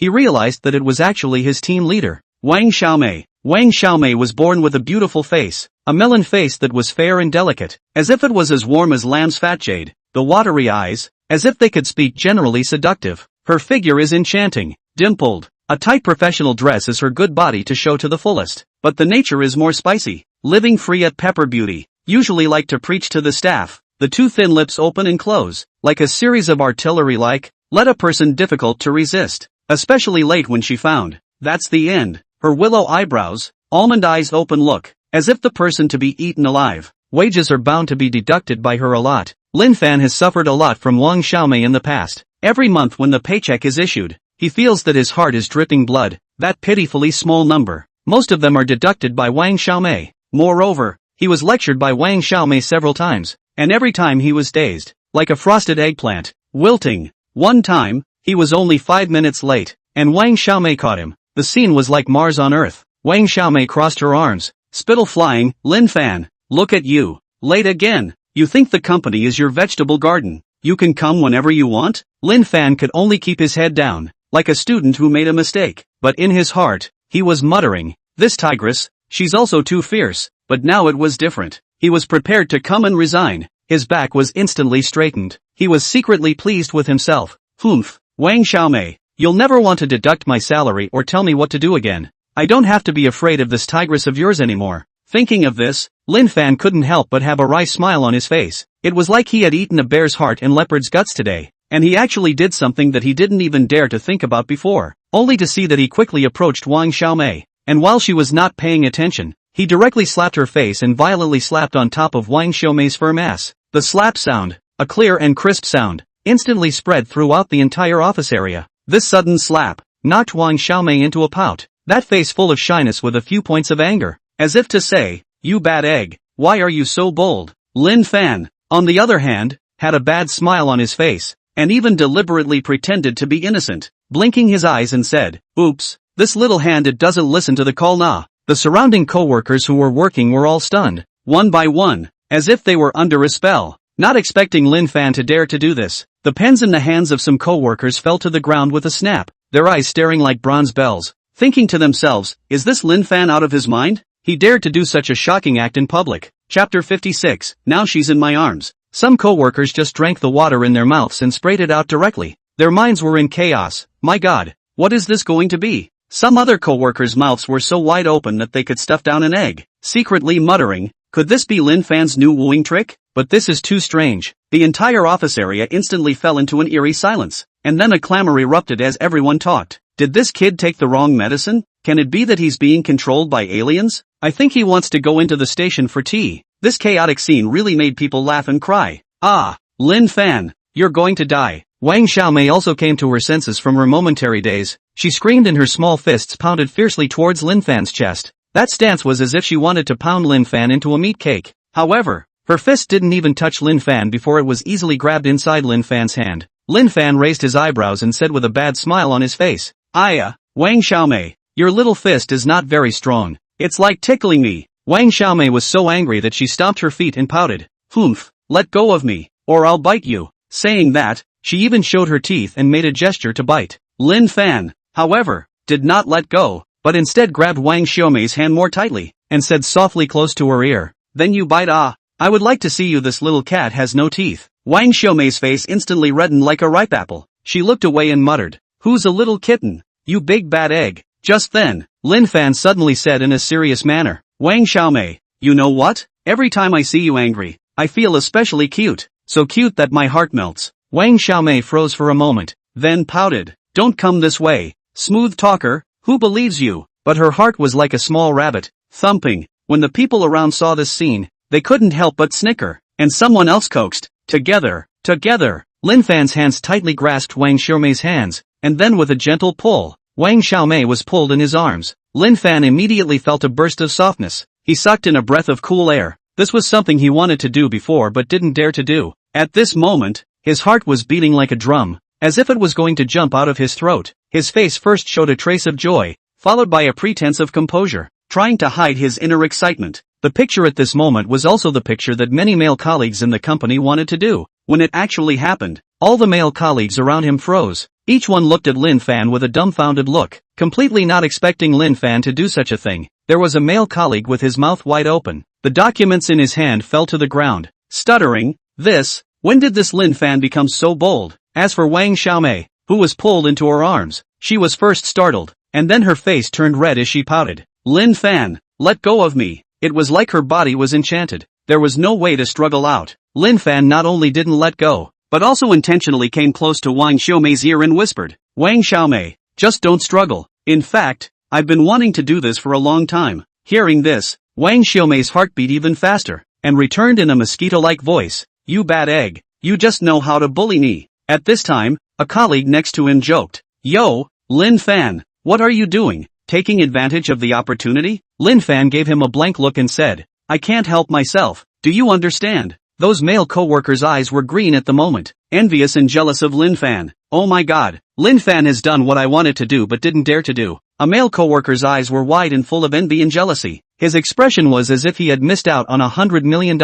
he realized that it was actually his team leader, Wang Xiaomei. Wang Xiaomei was born with a beautiful face, a melon face that was fair and delicate, as if it was as warm as lamb's fat jade, the watery eyes, as if they could speak generally seductive. Her figure is enchanting, dimpled, a tight professional dress is her good body to show to the fullest, but the nature is more spicy, living free at Pepper Beauty, usually like to preach to the staff, the two thin lips open and close, like a series of artillery let a person difficult to resist, especially late when she found, that's the end. Her willow eyebrows, almond eyes open look, as if the person to be eaten alive. Wages are bound to be deducted by her a lot. Lin Fan has suffered a lot from Wang Xiaomei in the past. Every month when the paycheck is issued, he feels that his heart is dripping blood, that pitifully small number. Most of them are deducted by Wang Xiaomei. Moreover, he was lectured by Wang Xiaomei several times, and every time he was dazed, like a frosted eggplant, wilting. One time, he was only 5 minutes late, and Wang Xiaomei caught him. The scene was like Mars on Earth. Wang Xiaomei crossed her arms, spittle flying. Lin Fan, look at you, late again. You think the company is your vegetable garden. You can come whenever you want? Lin Fan could only keep his head down, like a student who made a mistake. But in his heart, he was muttering, this tigress, she's also too fierce. But now it was different. He was prepared to come and resign. His back was instantly straightened. He was secretly pleased with himself. Humph, Wang Xiaomei, you'll never want to deduct my salary or tell me what to do again. I don't have to be afraid of this tigress of yours anymore. Thinking of this, Lin Fan couldn't help but have a wry smile on his face. It was like he had eaten a bear's heart and leopard's guts today, and he actually did something that he didn't even dare to think about before, only to see that he quickly approached Wang Xiaomei, and while she was not paying attention, he directly slapped her face and violently slapped on top of Wang Xiaomei's firm ass. The slap sound, a clear and crisp sound, instantly spread throughout the entire office area. This sudden slap knocked Wang Xiaomei into a pout, that face full of shyness with a few points of anger, as if to say, you bad egg, why are you so bold? Lin Fan, on the other hand, had a bad smile on his face, and even deliberately pretended to be innocent, blinking his eyes and said, oops, this little hand it doesn't listen to the call nah. The surrounding co-workers who were working were all stunned, one by one, as if they were under a spell, not expecting Lin Fan to dare to do this. The pens in the hands of some co-workers fell to the ground with a snap, their eyes staring like bronze bells, thinking to themselves, is this Lin Fan out of his mind? He dared to do such a shocking act in public. Chapter 56, now she's in my arms. Some co-workers just drank the water in their mouths and sprayed it out directly. Their minds were in chaos. My God, what is this going to be? Some other co-workers' mouths were so wide open that they could stuff down an egg, secretly muttering, could this be Lin Fan's new wooing trick? But this is too strange. The entire office area instantly fell into an eerie silence, and then a clamor erupted as everyone talked. Did this kid take the wrong medicine? Can it be that he's being controlled by aliens? I think he wants to go into the station for tea. This chaotic scene really made people laugh and cry. Ah, Lin Fan, you're going to die. Wang Xiaomei also came to her senses from her momentary daze. She screamed and her small fists pounded fiercely towards Lin Fan's chest. That stance was as if she wanted to pound Lin Fan into a meat cake. However, her fist didn't even touch Lin Fan before it was easily grabbed inside Lin Fan's hand. Lin Fan raised his eyebrows and said with a bad smile on his face, Wang Xiaomei, your little fist is not very strong. It's like tickling me. Wang Xiaomei was so angry that she stomped her feet and pouted. Humph, let go of me, or I'll bite you. Saying that, she even showed her teeth and made a gesture to bite. Lin Fan, however, did not let go, but instead grabbed Wang Xiaomei's hand more tightly, and said softly close to her ear, then you bite I would like to see you, this little cat has no teeth. Wang Xiaomei's face instantly reddened like a ripe apple. She looked away and muttered, who's a little kitten? You big bad egg. Just then, Lin Fan suddenly said in a serious manner, Wang Xiaomei, you know what? Every time I see you angry, I feel especially cute. So cute that my heart melts. Wang Xiaomei froze for a moment, then pouted, don't come this way, smooth talker, who believes you? But her heart was like a small rabbit, thumping. When the people around saw this scene, they couldn't help but snicker, and someone else coaxed, together. Lin Fan's hands tightly grasped Wang Xiaomei's hands, and then with a gentle pull, Wang Xiaomei was pulled in his arms. Lin Fan immediately felt a burst of softness. He sucked in a breath of cool air. This was something he wanted to do before but didn't dare to do. At this moment, his heart was beating like a drum, as if it was going to jump out of his throat. His face first showed a trace of joy, followed by a pretense of composure, trying to hide his inner excitement. The picture at this moment was also the picture that many male colleagues in the company wanted to do. When it actually happened, all the male colleagues around him froze. Each one looked at Lin Fan with a dumbfounded look, completely not expecting Lin Fan to do such a thing. There was a male colleague with his mouth wide open. The documents in his hand fell to the ground, stuttering, when did this Lin Fan become so bold? As for Wang Xiaomei, who was pulled into her arms, she was first startled, and then her face turned red as she pouted. Lin Fan, let go of me. It was like her body was enchanted. There was no way to struggle out. Lin Fan not only didn't let go, but also intentionally came close to Wang Xiaomei's ear and whispered, Wang Xiaomei, just don't struggle. In fact, I've been wanting to do this for a long time. Hearing this, Wang Xiaomei's heart beat even faster, and returned in a mosquito-like voice, you bad egg, you just know how to bully me. At this time, a colleague next to him joked, yo, Lin Fan, what are you doing, taking advantage of the opportunity? Lin Fan gave him a blank look and said, I can't help myself, do you understand? Those male co-workers' eyes were green at the moment, envious and jealous of Lin Fan. Oh my god, Lin Fan has done what I wanted to do but didn't dare to do. A male co-worker's eyes were wide and full of envy and jealousy. His expression was as if he had missed out on $100 million.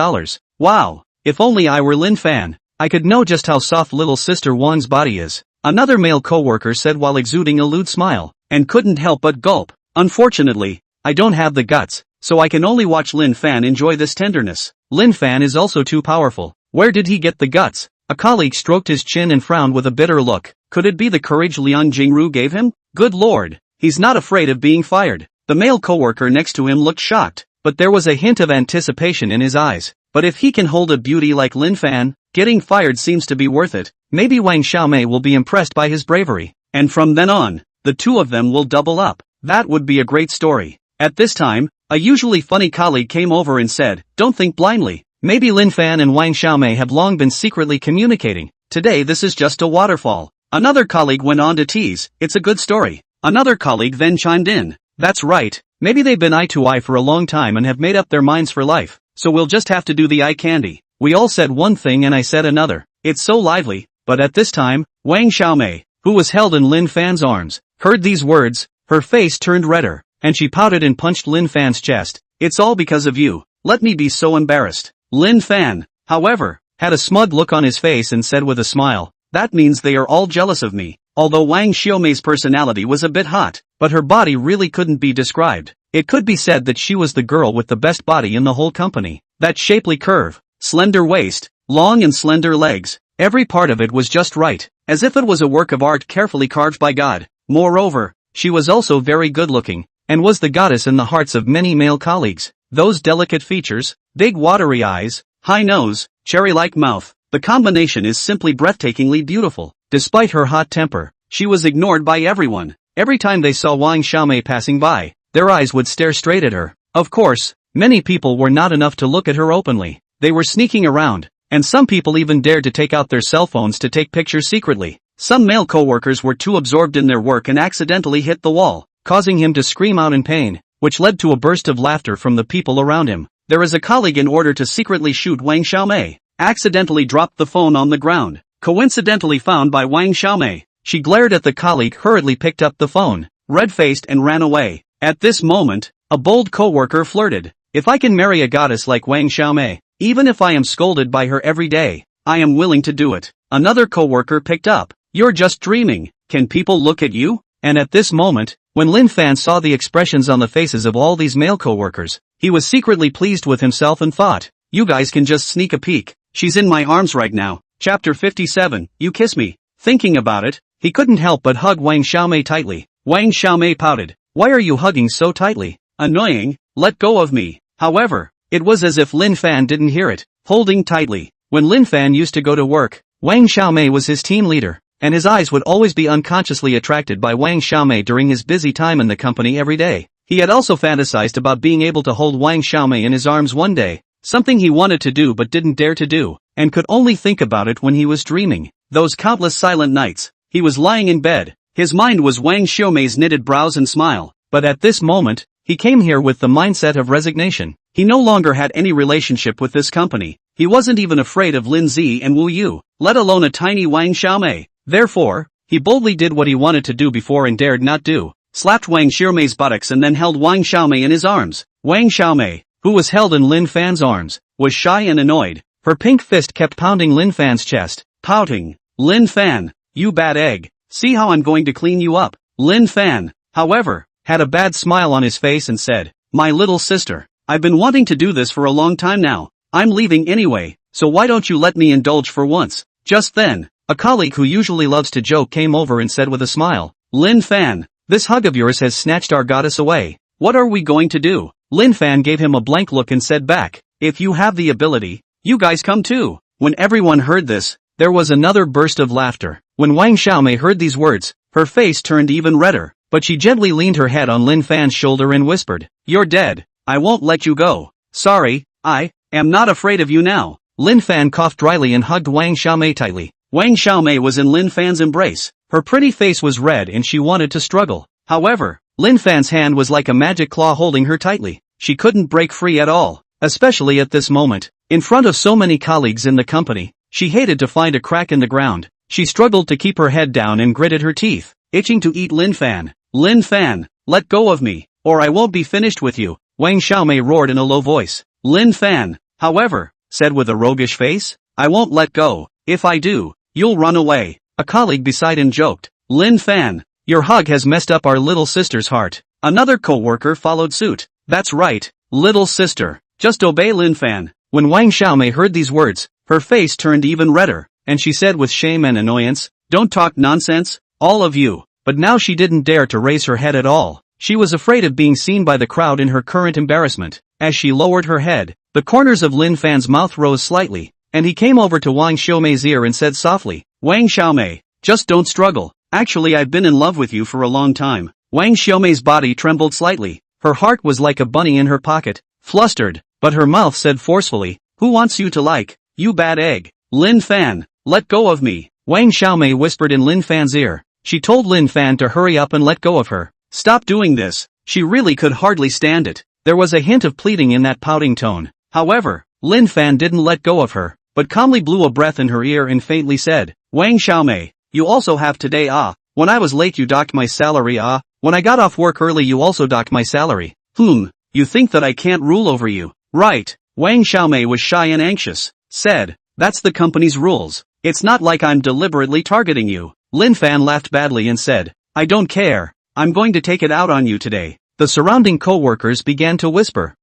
Wow, if only I were Lin Fan, I could know just how soft little sister Wang's body is. Another male co-worker said while exuding a lewd smile, and couldn't help but gulp. Unfortunately, I don't have the guts, so I can only watch Lin Fan enjoy this tenderness. Lin Fan is also too powerful. Where did he get the guts? A colleague stroked his chin and frowned with a bitter look. Could it be the courage Liang Jingru gave him? Good lord, he's not afraid of being fired. The male coworker next to him looked shocked, but there was a hint of anticipation in his eyes. But if he can hold a beauty like Lin Fan, getting fired seems to be worth it. Maybe Wang Xiaomei will be impressed by his bravery, and from then on, the two of them will double up. That would be a great story. At this time, a usually funny colleague came over and said, don't think blindly. Maybe Lin Fan and Wang Xiaomei have long been secretly communicating. Today this is just a waterfall. Another colleague went on to tease, it's a good story. Another colleague then chimed in, that's right, maybe they've been eye to eye for a long time and have made up their minds for life, so we'll just have to do the eye candy. We all said one thing and I said another. It's so lively, but at this time, Wang Xiaomei, who was held in Lin Fan's arms, heard these words, her face turned redder, and she pouted and punched Lin Fan's chest. It's all because of you. Let me be so embarrassed. Lin Fan, however, had a smug look on his face and said with a smile, that means they are all jealous of me. Although Wang Xiaomei's personality was a bit hot, but her body really couldn't be described. It could be said that she was the girl with the best body in the whole company. That shapely curve, slender waist, long and slender legs, every part of it was just right, as if it was a work of art carefully carved by God. Moreover, she was also very good-looking, and was the goddess in the hearts of many male colleagues. Those delicate features, big watery eyes, high nose, cherry-like mouth, the combination is simply breathtakingly beautiful. Despite her hot temper, she was ignored by everyone. Every time they saw Wang Xiaomei passing by, their eyes would stare straight at her. Of course, many people were not enough to look at her openly. They were sneaking around, and some people even dared to take out their cell phones to take pictures secretly. Some male co-workers were too absorbed in their work and accidentally hit the wall, causing him to scream out in pain, which led to a burst of laughter from the people around him. There is a colleague in order to secretly shoot Wang Xiaomei, accidentally dropped the phone on the ground, coincidentally found by Wang Xiaomei. She glared at the colleague, hurriedly picked up the phone, red-faced and ran away. At this moment, a bold co-worker flirted, if I can marry a goddess like Wang Xiaomei, even if I am scolded by her every day, I am willing to do it. Another co-worker picked up, you're just dreaming, can people look at you? And at this moment, when Lin Fan saw the expressions on the faces of all these male co-workers, he was secretly pleased with himself and thought, you guys can just sneak a peek, she's in my arms right now. Chapter 57, You Kiss Me. Thinking about it, he couldn't help but hug Wang Xiaomei tightly. Wang Xiaomei pouted, why are you hugging so tightly? Annoying, let go of me. However, it was as if Lin Fan didn't hear it, holding tightly. When Lin Fan used to go to work, Wang Xiaomei was his team leader, and his eyes would always be unconsciously attracted by Wang Xiaomei during his busy time in the company every day. He had also fantasized about being able to hold Wang Xiaomei in his arms one day, something he wanted to do but didn't dare to do, and could only think about it when he was dreaming. Those countless silent nights, he was lying in bed, his mind was Wang Xiaomei's knitted brows and smile, but at this moment, he came here with the mindset of resignation. He no longer had any relationship with this company. He wasn't even afraid of Lin Zi and Wu Yu, let alone a tiny Wang Xiaomei. Therefore, he boldly did what he wanted to do before and dared not do, slapped Wang Xiaomei's buttocks and then held Wang Xiaomei in his arms. Wang Xiaomei, who was held in Lin Fan's arms, was shy and annoyed. Her pink fist kept pounding Lin Fan's chest, pouting, Lin Fan, you bad egg, See how I'm going to clean you up. Lin Fan, however, had a bad smile on his face and said, "My little sister, I've been wanting to do this for a long time now. I'm leaving anyway, so why don't you let me indulge for once?" Just then, a colleague who usually loves to joke came over and said with a smile, "Lin Fan, this hug of yours has snatched our goddess away. What are we going to do?" Lin Fan gave him a blank look and said back, "If you have the ability, you guys come too." When everyone heard this, there was another burst of laughter. When Wang Xiaomei heard these words, her face turned even redder, but she gently leaned her head on Lin Fan's shoulder and whispered, "You're dead. I won't let you go. Sorry, I am not afraid of you now." Lin Fan coughed dryly and hugged Wang Xiaomei tightly. Wang Xiaomei was in Lin Fan's embrace. Her pretty face was red and she wanted to struggle. However, Lin Fan's hand was like a magic claw holding her tightly. She couldn't break free at all, especially at this moment. In front of so many colleagues in the company, she hated to find a crack in the ground. She struggled to keep her head down and gritted her teeth, itching to eat Lin Fan. "Lin Fan, let go of me, or I won't be finished with you," Wang Xiaomei roared in a low voice. Lin Fan, however, said with a roguish face, "I won't let go. If I do, you'll run away." A colleague beside him joked, "Lin Fan, your hug has messed up our little sister's heart." Another co-worker followed suit. "That's right, little sister, just obey Lin Fan." When Wang Xiaomei heard these words, her face turned even redder, and she said with shame and annoyance, "Don't talk nonsense, all of you." But now she didn't dare to raise her head at all. She was afraid of being seen by the crowd in her current embarrassment. As she lowered her head, the corners of Lin Fan's mouth rose slightly, and he came over to Wang Xiaomei's ear and said softly, "Wang Xiaomei, just don't struggle. Actually, I've been in love with you for a long time." Wang Xiaomei's body trembled slightly. Her heart was like a bunny in her pocket, flustered, but her mouth said forcefully, "Who wants you to like, you bad egg? Lin Fan, let go of me." Wang Xiaomei whispered in Lin Fan's ear. She told Lin Fan to hurry up and let go of her. "Stop doing this." She really could hardly stand it. There was a hint of pleading in that pouting tone. However, Lin Fan didn't let go of her, but calmly blew a breath in her ear and faintly said, "Wang Xiaomei, you also have today when I was late you docked my salary when I got off work early you also docked my salary. You think that I can't rule over you, right?" Wang Xiaomei was shy and anxious, said, "That's the company's rules. It's not like I'm deliberately targeting you." Lin Fan laughed badly and said, "I don't care. I'm going to take it out on you today." The surrounding co-workers began to whisper,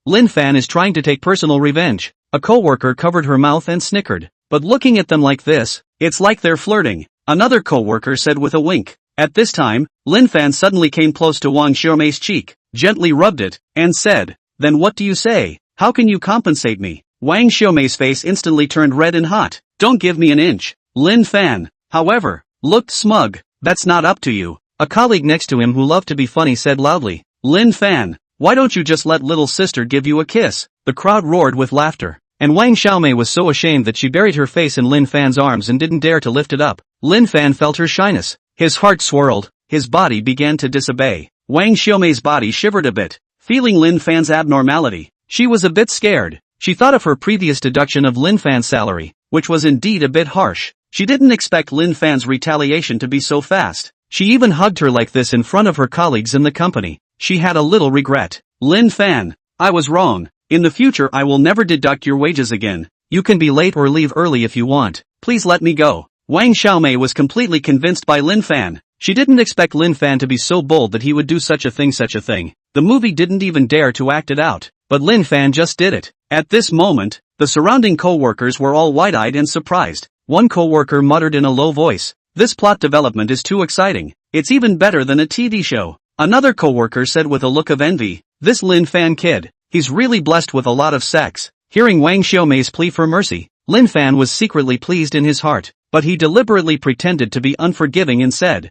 Lin Fan is trying to take personal revenge." A co-worker covered her mouth and snickered, "But looking at them like this, it's like they're flirting." Another co-worker said with a wink. At this time, Lin Fan suddenly came close to Wang Xiaomei's cheek, gently rubbed it, and said, "Then what do you say? How can you compensate me?" Wang Xiaomei's face instantly turned red and hot. "Don't give me an inch." Lin Fan, however, looked smug. "That's not up to you." A colleague next to him who loved to be funny said loudly, "Lin Fan, why don't you just let little sister give you a kiss?" The crowd roared with laughter, and Wang Xiaomei was so ashamed that she buried her face in Lin Fan's arms and didn't dare to lift it up. Lin Fan felt her shyness. His heart swirled, his body began to disobey. Wang Xiaomei's body shivered a bit, feeling Lin Fan's abnormality. She was a bit scared. She thought of her previous deduction of Lin Fan's salary, which was indeed a bit harsh. She didn't expect Lin Fan's retaliation to be so fast. She even hugged her like this in front of her colleagues in the company. She had a little regret. "Lin Fan, I was wrong. In the future I will never deduct your wages again. You can be late or leave early if you want. Please let me go." Wang Xiaomei was completely convinced by Lin Fan. She didn't expect Lin Fan to be so bold that he would do such a thing. The movie didn't even dare to act it out, but Lin Fan just did it. At this moment, the surrounding co-workers were all wide-eyed and surprised. One co-worker muttered in a low voice, "This plot development is too exciting. It's even better than a TV show." Another co-worker said with a look of envy, "This Lin Fan kid, he's really blessed with a lot of sex." Hearing Wang Xiaomei's plea for mercy, Lin Fan was secretly pleased in his heart, but he deliberately pretended to be unforgiving and said,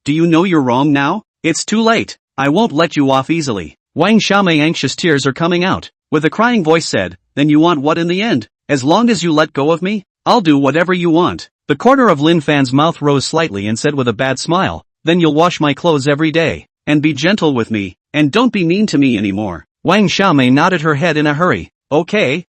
Do you know you're wrong now? It's too late. I won't let you off easily." Wang Xiaomei anxious tears are coming out, with a crying voice said, "Then you want what in the end? As long as you let go of me, I'll do whatever you want." The corner of Lin Fan's mouth rose slightly and said with a bad smile, "Then you'll wash my clothes every day, and be gentle with me, and don't be mean to me anymore." Wang Xiaomei nodded her head in a hurry. Okay,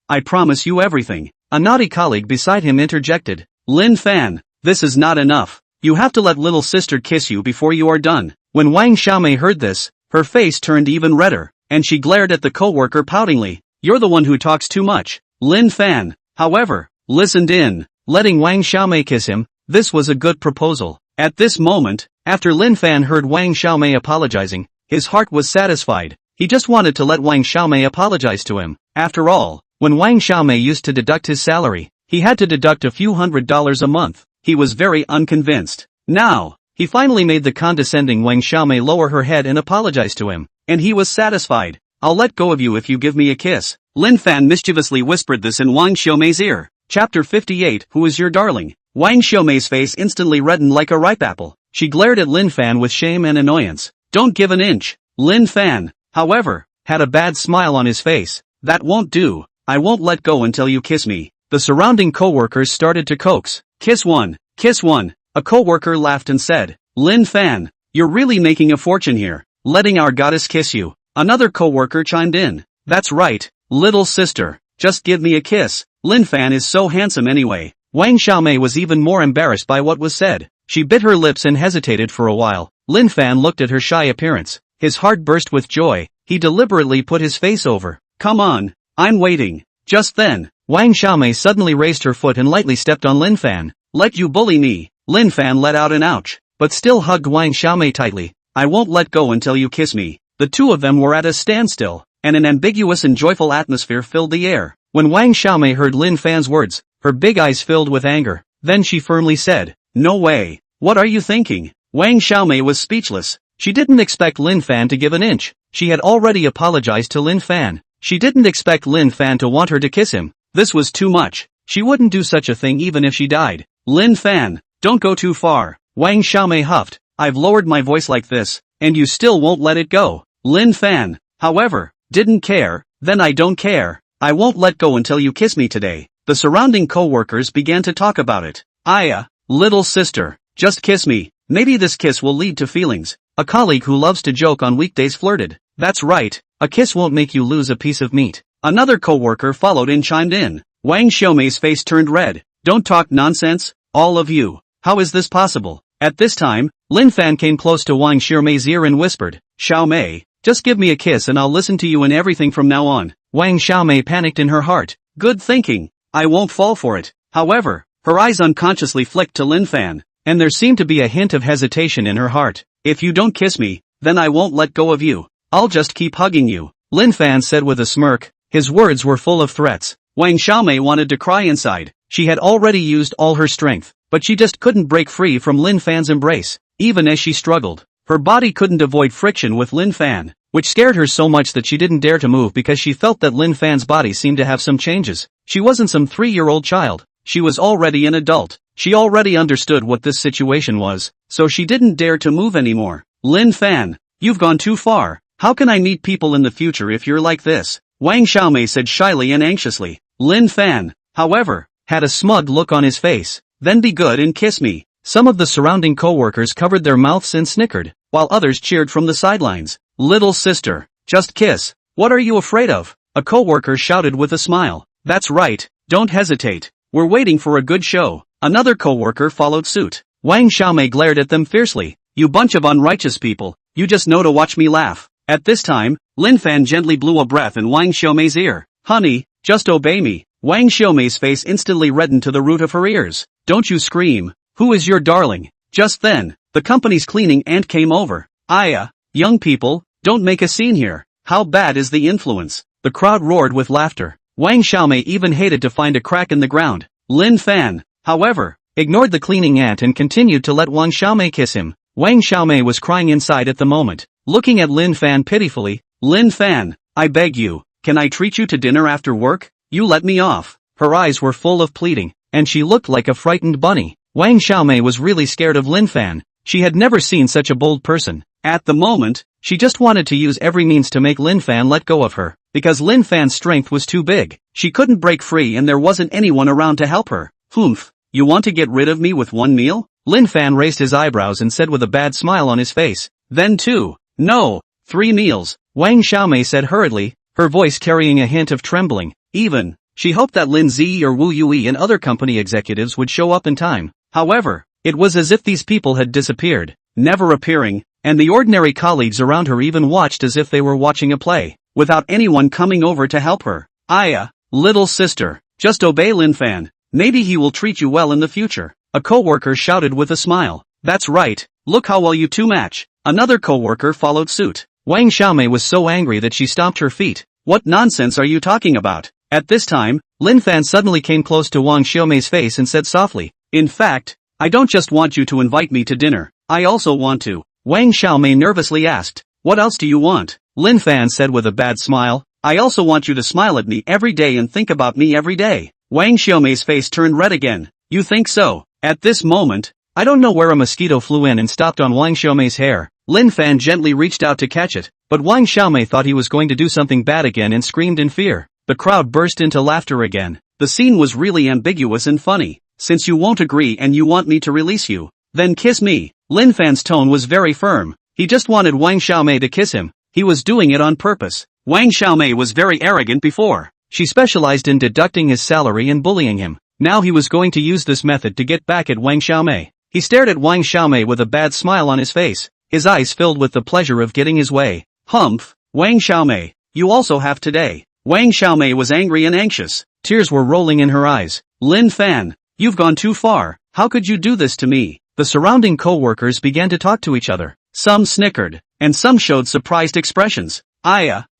I promise you everything." A naughty colleague beside him interjected, "Lin Fan, this is not enough. You have to let little sister kiss you before you are done." When Wang Xiaomei heard this, her face turned even redder, and she glared at the co-worker poutingly. "You're the one who talks too much." Lin Fan, however, listened in. Letting Wang Xiaomei kiss him, This was a good proposal. At this moment, after Lin Fan heard Wang Xiaomei apologizing, his heart was satisfied. He just wanted to let Wang Xiaomei apologize to him. After all, when Wang Xiaomei used to deduct his salary, he had to deduct a few $100s a month. He was very unconvinced. Now, he finally made the condescending Wang Xiaomei lower her head and apologize to him, and he was satisfied. I'll let go of you if you give me a kiss. Lin Fan mischievously whispered this in Wang Xiaomei's ear. Chapter 58. Who is your darling? Wang Xiaomei's face instantly reddened like a ripe apple. She glared at Lin Fan with shame and annoyance. Don't give an inch. Lin Fan, however, had a bad smile on his face. That won't do. I won't let go until you kiss me. The surrounding co-workers started to coax. Kiss one. Kiss one. A co-worker laughed and said, Lin Fan, you're really making a fortune here, letting our goddess kiss you. Another co-worker chimed in. That's right, little sister, just give me a kiss. Lin Fan is so handsome anyway. Wang Xiaomei was even more embarrassed by what was said. She bit her lips and hesitated for a while. Lin Fan looked at her shy appearance. His heart burst with joy. He deliberately put his face over. Come on, I'm waiting. Just then, Wang Xiaomei suddenly raised her foot and lightly stepped on Lin Fan. Let you bully me. Lin Fan let out an ouch, but still hugged Wang Xiaomei tightly. I won't let go until you kiss me. The two of them were at a standstill, and an ambiguous and joyful atmosphere filled the air. When Wang Xiaomei heard Lin Fan's words, her big eyes filled with anger. Then she firmly said, No way. What are you thinking? Wang Xiaomei was speechless. She didn't expect Lin Fan to give an inch. She had already apologized to Lin Fan. She didn't expect Lin Fan to want her to kiss him. This was too much. She wouldn't do such a thing even if she died. Lin Fan, don't go too far. Wang Xiaomei huffed. I've lowered my voice like this, and you still won't let it go. Lin Fan, however, didn't care. Then I don't care. I won't let go until you kiss me today. The surrounding co-workers began to talk about it. Aya, little sister, just kiss me. Maybe this kiss will lead to feelings. A colleague who loves to joke on weekdays flirted. That's right, a kiss won't make you lose a piece of meat. Another co-worker followed and chimed in. Wang Xiaomei's face turned red. Don't talk nonsense, all of you. How is this possible? At this time, Lin Fan came close to Wang Xiaomei's ear and whispered, Xiaomei, just give me a kiss and I'll listen to you in everything from now on. Wang Xiaomei panicked in her heart. Good thinking. I won't fall for it. However, her eyes unconsciously flicked to Lin Fan, and there seemed to be a hint of hesitation in her heart. If you don't kiss me, then I won't let go of you. I'll just keep hugging you. Lin Fan said with a smirk. His words were full of threats. Wang Xiaomei wanted to cry inside. She had already used all her strength, but she just couldn't break free from Lin Fan's embrace. Even as she struggled, her body couldn't avoid friction with Lin Fan, which scared her so much that she didn't dare to move because she felt that Lin Fan's body seemed to have some changes. She wasn't some 3-year-old child. She was already an adult. She already understood what this situation was, so she didn't dare to move anymore. Lin Fan, you've gone too far. How can I meet people in the future if you're like this? Wang Xiaomei said shyly and anxiously. Lin Fan, however, had a smug look on his face. Then be good and kiss me. Some of the surrounding co-workers covered their mouths and snickered, while others cheered from the sidelines. Little sister, just kiss. What are you afraid of? A co-worker shouted with a smile. That's right, don't hesitate. We're waiting for a good show. Another co-worker followed suit. Wang Xiaomei glared at them fiercely. You bunch of unrighteous people, you just know to watch me laugh. At this time, Lin Fan gently blew a breath in Wang Xiaomei's ear. Honey, just obey me. Wang Xiaomei's face instantly reddened to the root of her ears. Don't you scream. Who is your darling? Just then, the company's cleaning aunt came over. Aya, young people, don't make a scene here. How bad is the influence? The crowd roared with laughter. Wang Xiaomei even hated to find a crack in the ground. Lin Fan, however, ignored the cleaning aunt and continued to let Wang Xiaomei kiss him. Wang Xiaomei was crying inside at the moment, looking at Lin Fan pitifully. Lin Fan, I beg you, can I treat you to dinner after work? You let me off. Her eyes were full of pleading, and she looked like a frightened bunny. Wang Xiaomei was really scared of Lin Fan. She had never seen such a bold person. At the moment, she just wanted to use every means to make Lin Fan let go of her, because Lin Fan's strength was too big. She couldn't break free and there wasn't anyone around to help her. Humph, you want to get rid of me with one meal? Lin Fan raised his eyebrows and said with a bad smile on his face. Then 2. No, 3 meals, Wang Xiaomei said hurriedly, her voice carrying a hint of trembling. Even, she hoped that Lin Zi or Wu Yui and other company executives would show up in time. However, it was as if these people had disappeared, never appearing, and the ordinary colleagues around her even watched as if they were watching a play, without anyone coming over to help her. Aya, little sister, just obey Lin Fan. Maybe he will treat you well in the future. a coworker shouted with a smile. That's right, look how well you two match. Another coworker followed suit. Wang Xiaomei was so angry that she stomped her feet. What nonsense are you talking about? At this time, Lin Fan suddenly came close to Wang Xiaomei's face and said softly, in fact, I don't just want you to invite me to dinner, I also want to. Wang Xiaomei nervously asked, what else do you want? Lin Fan said with a bad smile, I also want you to smile at me every day and think about me every day. Wang Xiaomei's face turned red again. You think so? At this moment, I don't know where a mosquito flew in and stopped on Wang Xiaomei's hair. Lin Fan gently reached out to catch it, but Wang Xiaomei thought he was going to do something bad again and screamed in fear. The crowd burst into laughter again. The scene was really ambiguous and funny. Since you won't agree and you want me to release you, then kiss me. Lin Fan's tone was very firm. He just wanted Wang Xiaomei to kiss him. He was doing it on purpose. Wang Xiaomei was very arrogant before. She specialized in deducting his salary and bullying him. Now he was going to use this method to get back at Wang Xiaomei. He stared at Wang Xiaomei with a bad smile on his face, his eyes filled with the pleasure of getting his way. Humph, Wang Xiaomei, you also have today. Wang Xiaomei was angry and anxious. Tears were rolling in her eyes. Lin Fan, you've gone too far. How could you do this to me? The surrounding co-workers began to talk to each other. Some snickered, and some showed surprised expressions.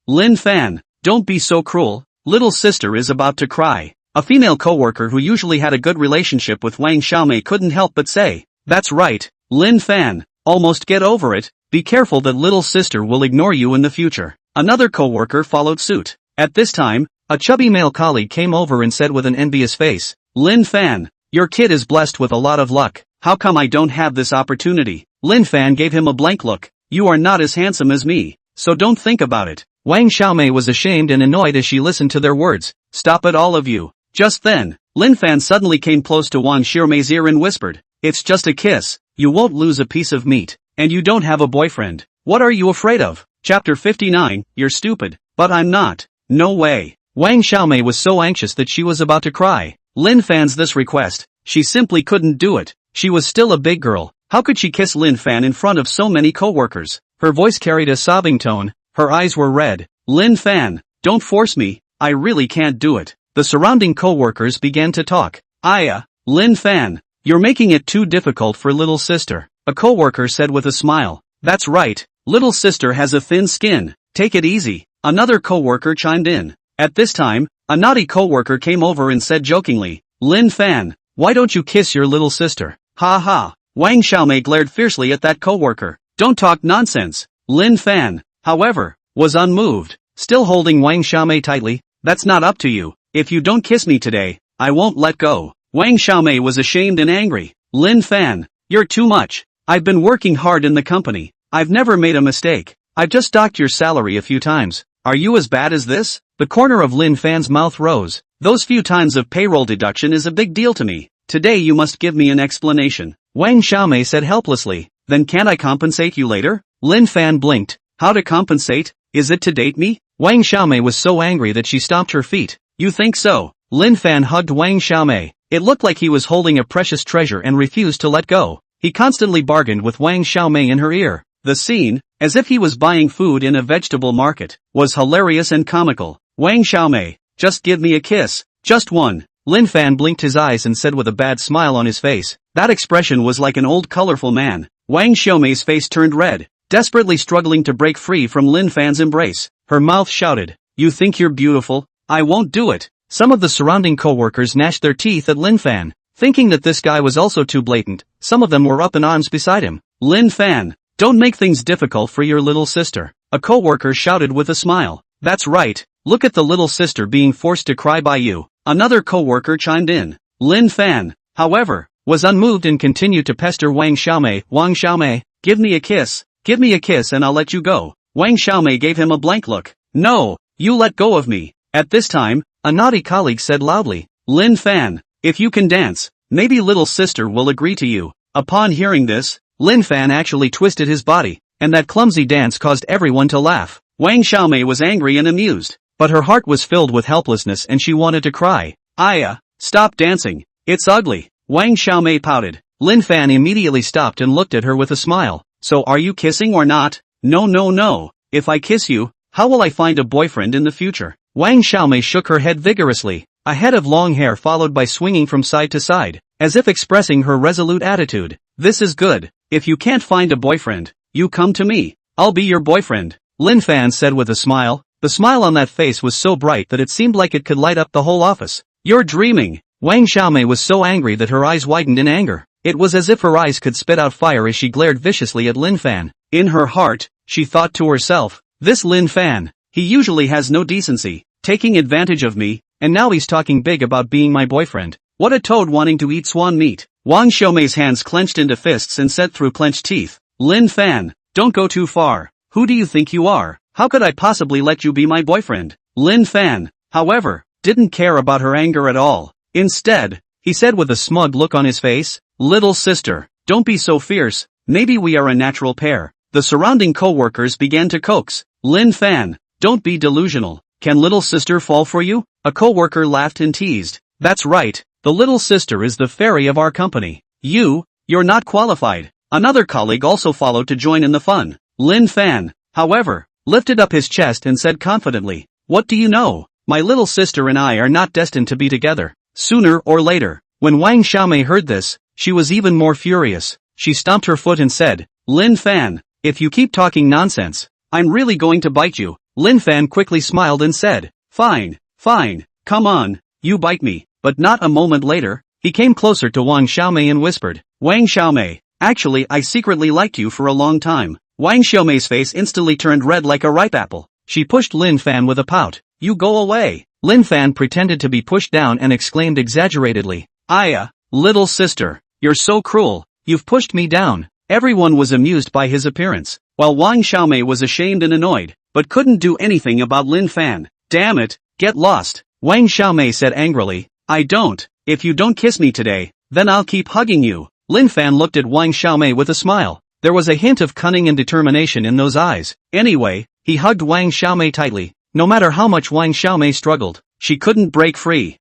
Lin Fan, don't be so cruel. Little sister is about to cry. A female co-worker who usually had a good relationship with Wang Xiaomei couldn't help but say, that's right, Lin Fan, almost get over it. Be careful that little sister will ignore you in the future. Another co-worker followed suit. At this time, a chubby male colleague came over and said with an envious face, Lin Fan, your kid is blessed with a lot of luck. How come I don't have this opportunity? Lin Fan gave him a blank look. You are not as handsome as me, so don't think about it. Wang Xiaomei was ashamed and annoyed as she listened to their words. Stop it all of you. Just then, Lin Fan suddenly came close to Wang Xiaomei's ear and whispered, it's just a kiss. You won't lose a piece of meat. And you don't have a boyfriend. What are you afraid of? Chapter 59, you're stupid. But I'm not. No way. Wang Xiaomei was so anxious that she was about to cry. Lin Fan's this request, she simply couldn't do it. She was still a big girl. How could she kiss Lin Fan in front of so many co-workers? Her voice carried a sobbing tone. Her eyes were red. Lin Fan, don't force me. I really can't do it. The surrounding co-workers began to talk. Lin Fan, you're making it too difficult for little sister. A co-worker said with a smile. That's right, little sister has a thin skin. Take it easy. Another co-worker chimed in. At this time, a naughty co-worker came over and said jokingly, Lin Fan, why don't you kiss your little sister? Ha ha. Wang Xiaomei glared fiercely at that co-worker. Don't talk nonsense. Lin Fan, however, was unmoved, still holding Wang Xiaomei tightly. That's not up to you. If you don't kiss me today, I won't let go. Wang Xiaomei was ashamed and angry. Lin Fan, you're too much. I've been working hard in the company. I've never made a mistake. I've just docked your salary a few times. Are you as bad as this? The corner of Lin Fan's mouth rose. Those few times of payroll deduction is a big deal to me. Today you must give me an explanation. Wang Xiaomei said helplessly. Then can't I compensate you later? Lin Fan blinked. How to compensate? Is it to date me? Wang Xiaomei was so angry that she stomped her feet. You think so? Lin Fan hugged Wang Xiaomei. It looked like he was holding a precious treasure and refused to let go. He constantly bargained with Wang Xiaomei in her ear. The scene, as if he was buying food in a vegetable market, was hilarious and comical. Wang Xiaomei, just give me a kiss. Just one. Lin Fan blinked his eyes and said with a bad smile on his face. That expression was like an old colorful man. Wang Xiaomei's face turned red, desperately struggling to break free from Lin Fan's embrace. Her mouth shouted, you think you're beautiful? I won't do it. Some of the surrounding co-workers gnashed their teeth at Lin Fan, thinking that this guy was also too blatant. Some of them were up in arms beside him. Lin Fan, don't make things difficult for your little sister. A co-worker shouted with a smile. That's right, look at the little sister being forced to cry by you. Another co-worker chimed in. Lin Fan, however, was unmoved and continued to pester Wang Xiaomei. Wang Xiaomei, give me a kiss and I'll let you go. Wang Xiaomei gave him a blank look. No, you let go of me. At this time, a naughty colleague said loudly, Lin Fan, if you can dance, maybe little sister will agree to you. Upon hearing this, Lin Fan actually twisted his body, and that clumsy dance caused everyone to laugh. Wang Xiaomei was angry and amused, but her heart was filled with helplessness and she wanted to cry. Stop dancing. It's ugly. Wang Xiaomei pouted. Lin Fan immediately stopped and looked at her with a smile. So are you kissing or not? No. If I kiss you, how will I find a boyfriend in the future? Wang Xiaomei shook her head vigorously. a head of long hair followed by swinging from side to side, as if expressing her resolute attitude. This is good. If you can't find a boyfriend, you come to me. I'll be your boyfriend, Lin Fan said with a smile. The smile on that face was so bright that it seemed like it could light up the whole office. You're dreaming. Wang Xiaomei was so angry that her eyes widened in anger. It was as if her eyes could spit out fire as she glared viciously at Lin Fan. In her heart, she thought to herself, this Lin Fan, he usually has no decency, taking advantage of me, and now he's talking big about being my boyfriend. What a toad wanting to eat swan meat. Wang Xiaomei's hands clenched into fists and set through clenched teeth. Lin Fan, don't go too far. Who do you think you are? How could I possibly let you be my boyfriend? Lin Fan, however, didn't care about her anger at all. Instead, he said with a smug look on his face, little sister, don't be so fierce, maybe we are a natural pair. The surrounding co-workers began to coax. Lin Fan, don't be delusional. Can little sister fall for you? A co-worker laughed and teased. That's right, the little sister is the fairy of our company. You're not qualified. Another colleague also followed to join in the fun. Lin Fan, however, lifted up his chest and said confidently, what do you know? My little sister and I are not destined to be together. Sooner or later. When Wang Xiaomei heard this, she was even more furious. She stomped her foot and said, Lin Fan, if you keep talking nonsense, I'm really going to bite you. Lin Fan quickly smiled and said, fine, come on, you bite me. But not a moment later, he came closer to Wang Xiaomei and whispered, Wang Xiaomei, actually I secretly liked you for a long time. Wang Xiaomei's face instantly turned red like a ripe apple. She pushed Lin Fan with a pout. You go away. Lin Fan pretended to be pushed down and exclaimed exaggeratedly, Aya, little sister, you're so cruel, you've pushed me down. Everyone was amused by his appearance, while Wang Xiaomei was ashamed and annoyed, but couldn't do anything about Lin Fan. Damn it, get lost, Wang Xiaomei said angrily. I don't. If you don't kiss me today, then I'll keep hugging you. Lin Fan looked at Wang Xiaomei with a smile. There was a hint of cunning and determination in those eyes. Anyway, he hugged Wang Xiaomei tightly. No matter how much Wang Xiaomei struggled, she couldn't break free.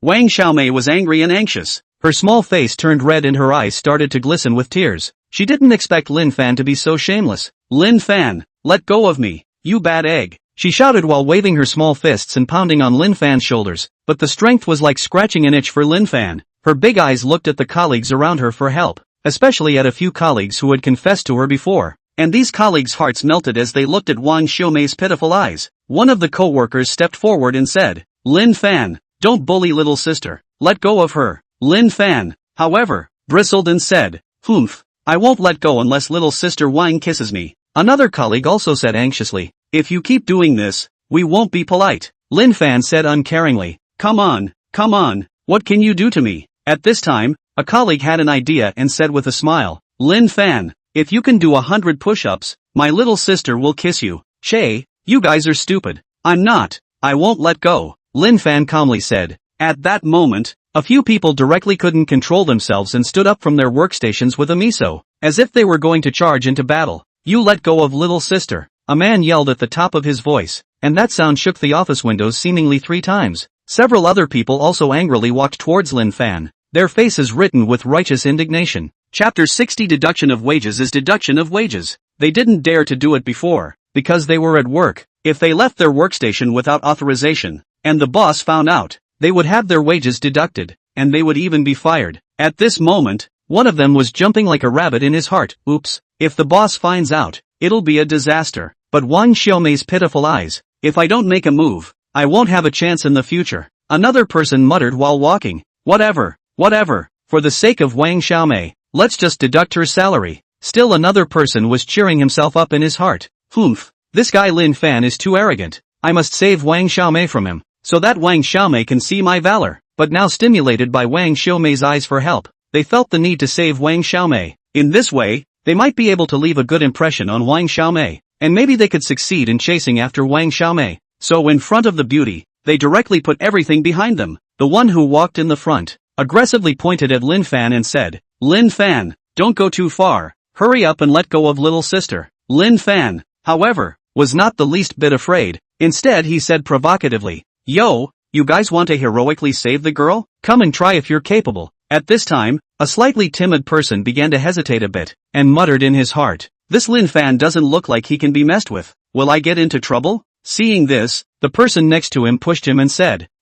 Wang Xiaomei was angry and anxious. Her small face turned red and her eyes started to glisten with tears. She didn't expect Lin Fan to be so shameless. Lin Fan, let go of me, you bad egg. She shouted while waving her small fists and pounding on Lin Fan's shoulders, but the strength was like scratching an itch for Lin Fan. Her big eyes looked at the colleagues around her for help, especially at a few colleagues who had confessed to her before. And these colleagues' hearts melted as they looked at Wang Xiaomei's pitiful eyes. One of the co-workers stepped forward and said, Lin Fan, don't bully little sister, let go of her. Lin Fan, however, bristled and said, Humph, I won't let go unless little sister Wang kisses me. Another colleague also said anxiously, if you keep doing this, we won't be polite. Lin Fan said uncaringly, come on, what can you do to me? At this time, a colleague had an idea and said with a smile, Lin Fan, if you can do 100 push-ups, my little sister will kiss you. Che, you guys are stupid. I'm not. I won't let go, Lin Fan calmly said. At that moment, a few people directly couldn't control themselves and stood up from their workstations with a miso, as if they were going to charge into battle. You let go of little sister, a man yelled at the top of his voice, and that sound shook the office windows seemingly 3 times. Several other people also angrily walked towards Lin Fan, their faces written with righteous indignation. Chapter 60 Deduction of wages is deduction of wages. They didn't dare to do it before, because they were at work. If they left their workstation without authorization, and the boss found out, they would have their wages deducted, and they would even be fired. At this moment, one of them was jumping like a rabbit in his heart. Oops, if the boss finds out, it'll be a disaster. But Wang Xiaomei's pitiful eyes, if I don't make a move, I won't have a chance in the future. Another person muttered while walking, whatever, for the sake of Wang Xiaomei, let's just deduct her salary. Still another person was cheering himself up in his heart. Humph, this guy Lin Fan is too arrogant. I must save Wang Xiaomei from him, so that Wang Xiaomei can see my valor. But now stimulated by Wang Xiaomei's eyes for help, they felt the need to save Wang Xiaomei. In this way, they might be able to leave a good impression on Wang Xiaomei, and maybe they could succeed in chasing after Wang Xiaomei. So in front of the beauty, they directly put everything behind them. The one who walked in the front, aggressively pointed at Lin Fan and said, Lin Fan, don't go too far, hurry up and let go of little sister. Lin Fan, however, was not the least bit afraid. Instead he said provocatively, yo, you guys want to heroically save the girl? Come and try if you're capable. At this time, a slightly timid person began to hesitate a bit, and muttered in his heart, this Lin Fan doesn't look like he can be messed with. Will I get into trouble? Seeing this, the person next to him pushed him and said,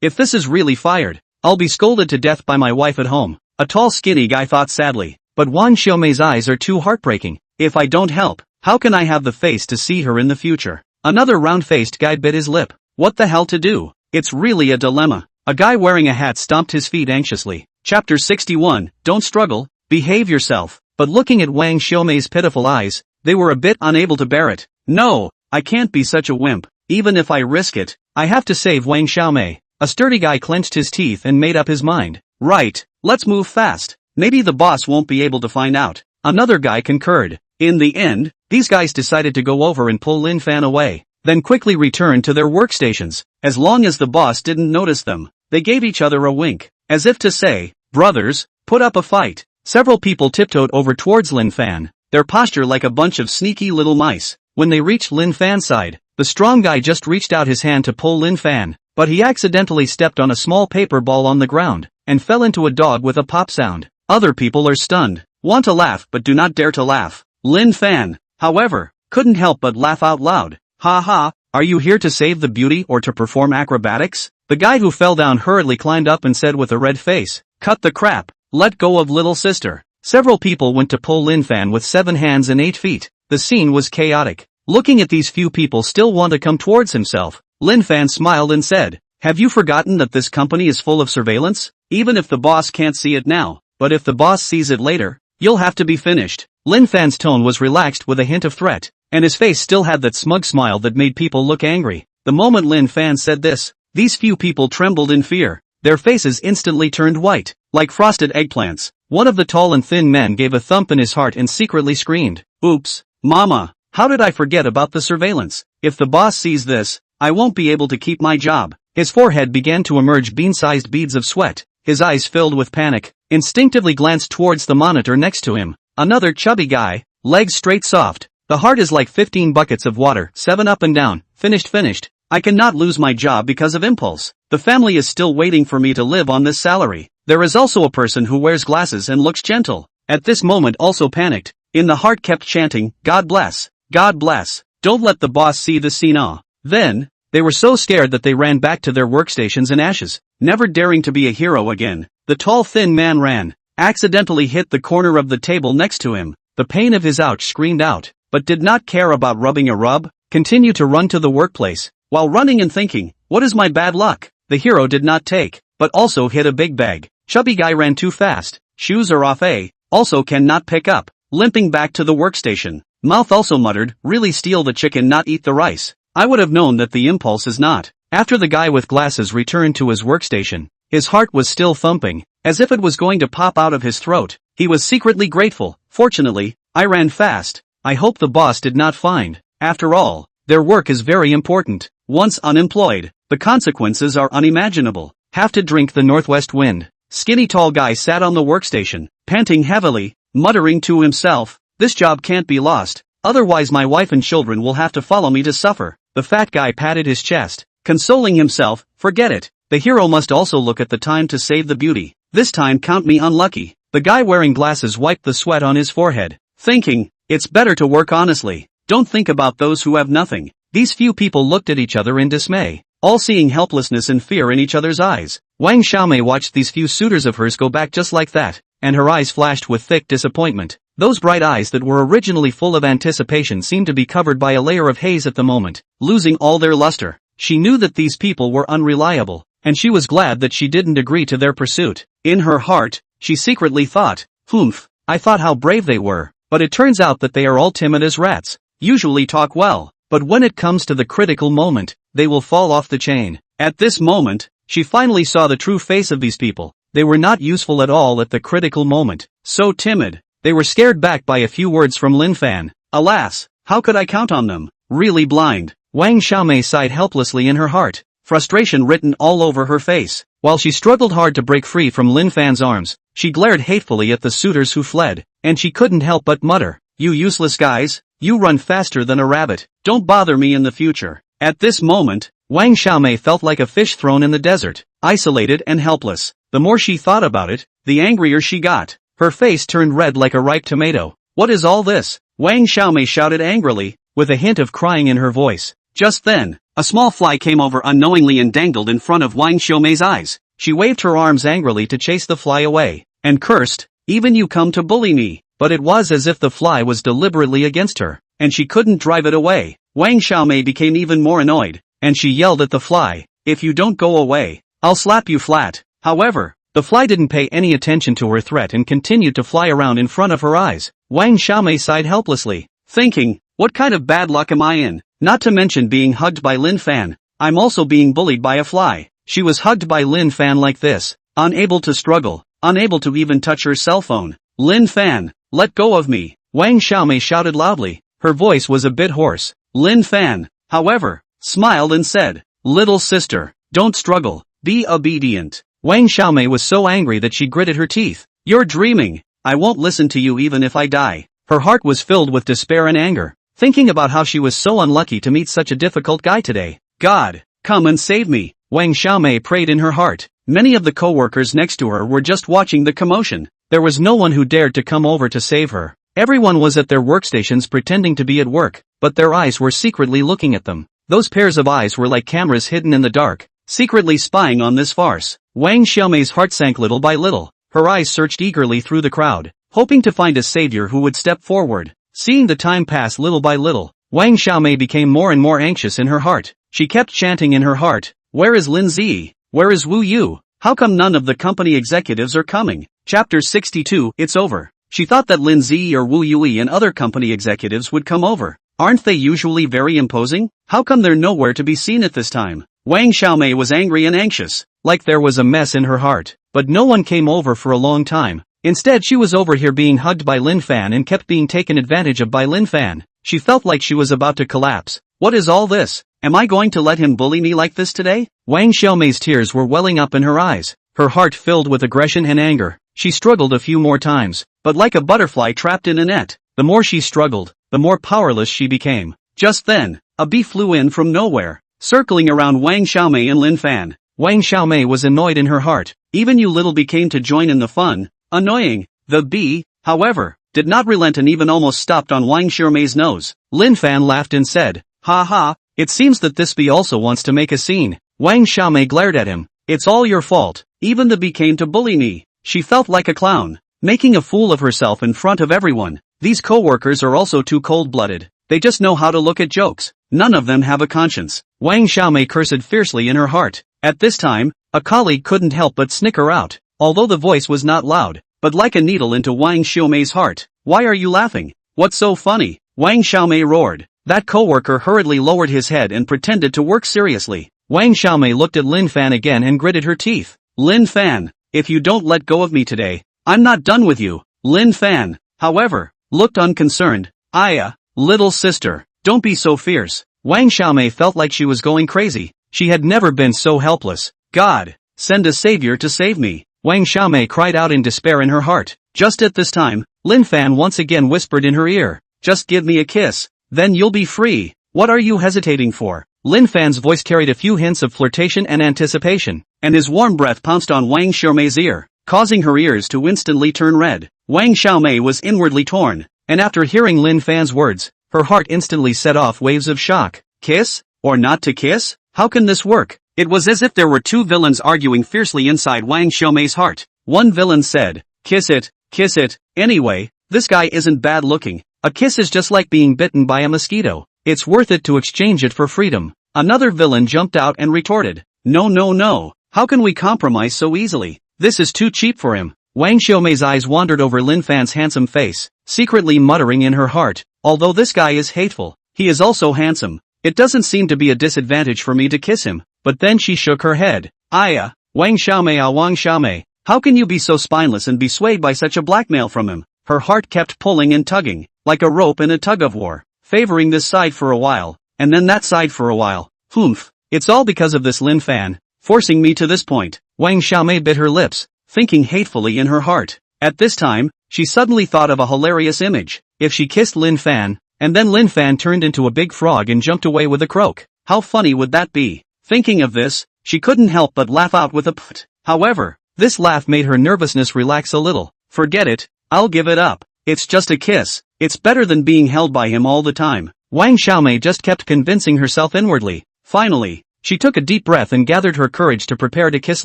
If this is really fired, I'll be scolded to death by my wife at home, a tall skinny guy thought sadly. But Wang Xiaomei's eyes are too heartbreaking. If I don't help, how can I have the face to see her in the future? Another round-faced guy bit his lip. What the hell to do? It's really a dilemma. A guy wearing a hat stomped his feet anxiously. Chapter 61, Don't struggle, behave yourself. But looking at Wang Xiaomei's pitiful eyes, they were a bit unable to bear it. No, I can't be such a wimp. Even if I risk it, I have to save Wang Xiaomei. A sturdy guy clenched his teeth and made up his mind. Right, let's move fast. Maybe the boss won't be able to find out. Another guy concurred. In the end, these guys decided to go over and pull Lin Fan away, then quickly return to their workstations. As long as the boss didn't notice them, they gave each other a wink, as if to say, brothers, put up a fight. Several people tiptoed over towards Lin Fan, their posture like a bunch of sneaky little mice. When they reached Lin Fan's side, the strong guy just reached out his hand to pull Lin Fan, but he accidentally stepped on a small paper ball on the ground, and fell into a dog with a pop sound. Other people are stunned, want to laugh but do not dare to laugh. Lin Fan, however, couldn't help but laugh out loud. Ha ha, are you here to save the beauty or to perform acrobatics? The guy who fell down hurriedly climbed up and said with a red face, cut the crap, let go of little sister. Several people went to pull Lin Fan with 7 hands and 8 feet. The scene was chaotic. Looking at these few people still want to come towards himself, Lin Fan smiled and said, have you forgotten that this company is full of surveillance? Even if the boss can't see it now, but if the boss sees it later, you'll have to be finished. Lin Fan's tone was relaxed with a hint of threat, and his face still had that smug smile that made people look angry. The moment Lin Fan said this, these few people trembled in fear. Their faces instantly turned white, like frosted eggplants. One of the tall and thin men gave a thump in his heart and secretly screamed, oops, mama, how did I forget about the surveillance? If the boss sees this, I won't be able to keep my job. His forehead began to emerge bean-sized beads of sweat. His eyes filled with panic. Instinctively glanced towards the monitor next to him. Another chubby guy, legs straight soft. The heart is like 15 buckets of water, 7 up and down, finished. I cannot lose my job because of impulse. The family is still waiting for me to live on this salary. There is also a person who wears glasses and looks gentle. At this moment also panicked. In the heart kept chanting, God bless, don't let the boss see the scene. Then, they were so scared that they ran back to their workstations in ashes, never daring to be a hero again. The tall thin man ran, accidentally hit the corner of the table next to him. The pain of his ouch screamed out, but did not care about rubbing a rub, continued to run to the workplace. While running and thinking, what is my bad luck? The hero did not take, but also hit a big bag. Chubby guy ran too fast, shoes are off also cannot pick up, limping back to the workstation. Mouth also muttered, really steal the chicken not eat the rice. I would have known that the impulse is not. After the guy with glasses returned to his workstation, his heart was still thumping, as if it was going to pop out of his throat. He was secretly grateful. Fortunately, I ran fast. I hope the boss did not find. After all, their work is very important. Once unemployed, the consequences are unimaginable. Have to drink the northwest wind. Skinny tall guy sat on the workstation, panting heavily, muttering to himself, this job can't be lost, otherwise my wife and children will have to follow me to suffer. The fat guy patted his chest, consoling himself, forget it. The hero must also look at the time to save the beauty. This time count me unlucky. The guy wearing glasses wiped the sweat on his forehead, thinking, it's better to work honestly. Don't think about those who have nothing. These few people looked at each other in dismay, all seeing helplessness and fear in each other's eyes. Wang Xiaomei watched these few suitors of hers go back just like that, and her eyes flashed with thick disappointment. Those bright eyes that were originally full of anticipation seemed to be covered by a layer of haze at the moment, losing all their luster. She knew that these people were unreliable, and she was glad that she didn't agree to their pursuit. In her heart, she secretly thought, humph, I thought how brave they were, but it turns out that they are all timid as rats, usually talk well, but when it comes to the critical moment, they will fall off the chain. At this moment, she finally saw the true face of these people. They were not useful at all at the critical moment, so timid. They were scared back by a few words from Lin Fan. Alas, how could I count on them? Really blind. Wang Xiaomei sighed helplessly in her heart, frustration written all over her face. While she struggled hard to break free from Lin Fan's arms, she glared hatefully at the suitors who fled, and she couldn't help but mutter, you useless guys, you run faster than a rabbit, don't bother me in the future. At this moment, Wang Xiaomei felt like a fish thrown in the desert, isolated and helpless. The more she thought about it, the angrier she got. Her face turned red like a ripe tomato. What is all this? Wang Xiaomei shouted angrily, with a hint of crying in her voice. Just then, A small fly came over unknowingly and dangled in front of Wang Xiaomei's eyes. She waved her arms angrily to chase the fly away, and cursed, "Even you come to bully me." But it was as if the fly was deliberately against her, and she couldn't drive it away. Wang Xiaomei became even more annoyed, and she yelled at the fly, "If you don't go away, I'll slap you flat." However, the fly didn't pay any attention to her threat and continued to fly around in front of her eyes. Wang Xiaomei sighed helplessly, thinking, "What kind of bad luck am I in? Not to mention being hugged by Lin Fan. I'm also being bullied by a fly." She was hugged by Lin Fan like this, unable to struggle, unable to even touch her cell phone. "Lin Fan, let go of me," Wang Xiaomei shouted loudly. Her voice was a bit hoarse. Lin Fan, however, smiled and said, "Little sister, don't struggle, be obedient." Wang Xiaomei was so angry that she gritted her teeth. "You're dreaming. I won't listen to you even if I die." Her heart was filled with despair and anger, thinking about how she was so unlucky to meet such a difficult guy today. "God, come and save me," Wang Xiaomei prayed in her heart. Many of the co-workers next to her were just watching the commotion. There was no one who dared to come over to save her. Everyone was at their workstations pretending to be at work, but their eyes were secretly looking at them. Those pairs of eyes were like cameras hidden in the dark, secretly spying on this farce. Wang Xiaomei's heart sank little by little. Her eyes searched eagerly through the crowd, hoping to find a savior who would step forward. Seeing the time pass little by little, Wang Xiaomei became more and more anxious in her heart. She kept chanting in her heart, "Where is Lin Zi? Where is Wu Yu? How come none of the company executives are coming?" Chapter 62, It's over. She thought that Lin Zi or Wu Yui and other company executives would come over. Aren't they usually very imposing? How come they're nowhere to be seen at this time? Wang Xiaomei was angry and anxious, like there was a mess in her heart. But no one came over for a long time. Instead she was over here being hugged by Lin Fan and kept being taken advantage of by Lin Fan. She felt like she was about to collapse. What is all this? Am I going to let him bully me like this today? Wang Xiaomei's tears were welling up in her eyes, her heart filled with aggression and anger. She struggled a few more times, but like a butterfly trapped in a net, the more she struggled, the more powerless she became. Just then, a bee flew in from nowhere, circling around Wang Xiaomei and Lin Fan. Wang Xiaomei was annoyed in her heart. Even you little bee came to join in the fun. Annoying. The bee, however, did not relent and even almost stopped on Wang Xiaomei's nose. Lin Fan laughed and said, "Ha ha, it seems that this bee also wants to make a scene." Wang Xiaomei glared at him. "It's all your fault. Even the bee came to bully me." She felt like a clown, making a fool of herself in front of everyone. These co-workers are also too cold-blooded. They just know how to look at jokes. None of them have a conscience. Wang Xiaomei cursed fiercely in her heart. At this time, a colleague couldn't help but snicker out, although the voice was not loud, but like a needle into Wang Xiaomei's heart. "Why are you laughing? What's so funny?" Wang Xiaomei roared. That co-worker hurriedly lowered his head and pretended to work seriously. Wang Xiaomei looked at Lin Fan again and gritted her teeth. "Lin Fan, if you don't let go of me today, I'm not done with you." Lin Fan, however, looked unconcerned. "Aya, little sister, don't be so fierce." Wang Xiaomei felt like she was going crazy. She had never been so helpless. "God, send a savior to save me." Wang Xiaomei cried out in despair in her heart. Just at this time, Lin Fan once again whispered in her ear, "Just give me a kiss, then you'll be free. What are you hesitating for?" Lin Fan's voice carried a few hints of flirtation and anticipation, and his warm breath pounced on Wang Xiaomei's ear, causing her ears to instantly turn red. Wang Xiaomei was inwardly torn, and after hearing Lin Fan's words, her heart instantly set off waves of shock. Kiss? Or not to kiss? How can this work? It was as if there were two villains arguing fiercely inside Wang Xiaomei's heart. One villain said, kiss it, anyway, this guy isn't bad looking. A kiss is just like being bitten by a mosquito. It's worth it to exchange it for freedom. Another villain jumped out and retorted, no, how can we compromise so easily? This is too cheap for him. Wang Xiaomei's eyes wandered over Lin Fan's handsome face, secretly muttering in her heart, although this guy is hateful, he is also handsome. It doesn't seem to be a disadvantage for me to kiss him. But then she shook her head. Aya, Wang Xiaomei, how can you be so spineless and be swayed by such a blackmail from him? Her heart kept pulling and tugging, like a rope in a tug-of-war, favoring this side for a while, and then that side for a while. Humph, it's all because of this Lin Fan, forcing me to this point. Wang Xiaomei bit her lips, thinking hatefully in her heart. At this time, she suddenly thought of a hilarious image. If she kissed Lin Fan, and then Lin Fan turned into a big frog and jumped away with a croak, how funny would that be? Thinking of this, she couldn't help but laugh out with a pft. However, this laugh made her nervousness relax a little. Forget it, I'll give it up. It's just a kiss. It's better than being held by him all the time. Wang Xiaomei just kept convincing herself inwardly. Finally, she took a deep breath and gathered her courage to prepare to kiss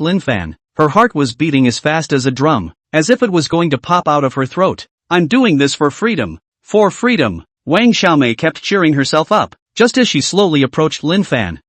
Lin Fan. Her heart was beating as fast as a drum, as if it was going to pop out of her throat. I'm doing this for freedom. For freedom. Wang Xiaomei kept cheering herself up. Just as she slowly approached Lin Fan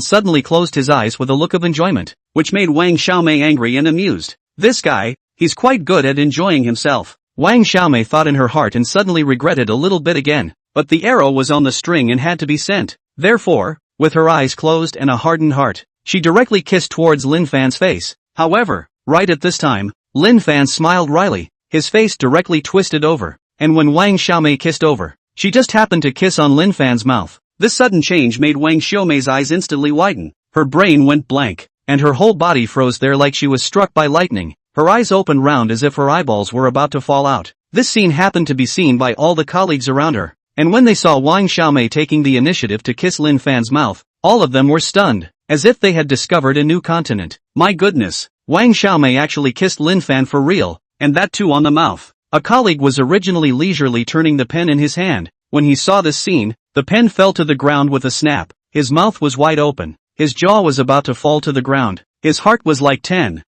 suddenly closed his eyes with a look of enjoyment, which made Wang Xiaomei angry and amused. This guy, he's quite good at enjoying himself. Wang Xiaomei thought in her heart and suddenly regretted a little bit again. But the arrow was on the string and had to be sent. Therefore, with her eyes closed and a hardened heart, she directly kissed towards Lin Fan's face. However, right at this time, Lin Fan smiled wryly, his face directly twisted over, and when Wang Xiaomei kissed over, she just happened to kiss on Lin Fan's mouth. This sudden change made Wang Xiaomei's eyes instantly widen. Her brain went blank, and her whole body froze there like she was struck by lightning. Her eyes opened round as if her eyeballs were about to fall out. This scene happened to be seen by all the colleagues around her, and when they saw Wang Xiaomei taking the initiative to kiss Lin Fan's mouth, all of them were stunned, as if they had discovered a new continent. My goodness, Wang Xiaomei actually kissed Lin Fan for real, and that too on the mouth. A colleague was originally leisurely turning the pen in his hand. When he saw this scene, the pen fell to the ground with a snap. His mouth was wide open. His jaw was about to fall to the ground. His heart was like 10,000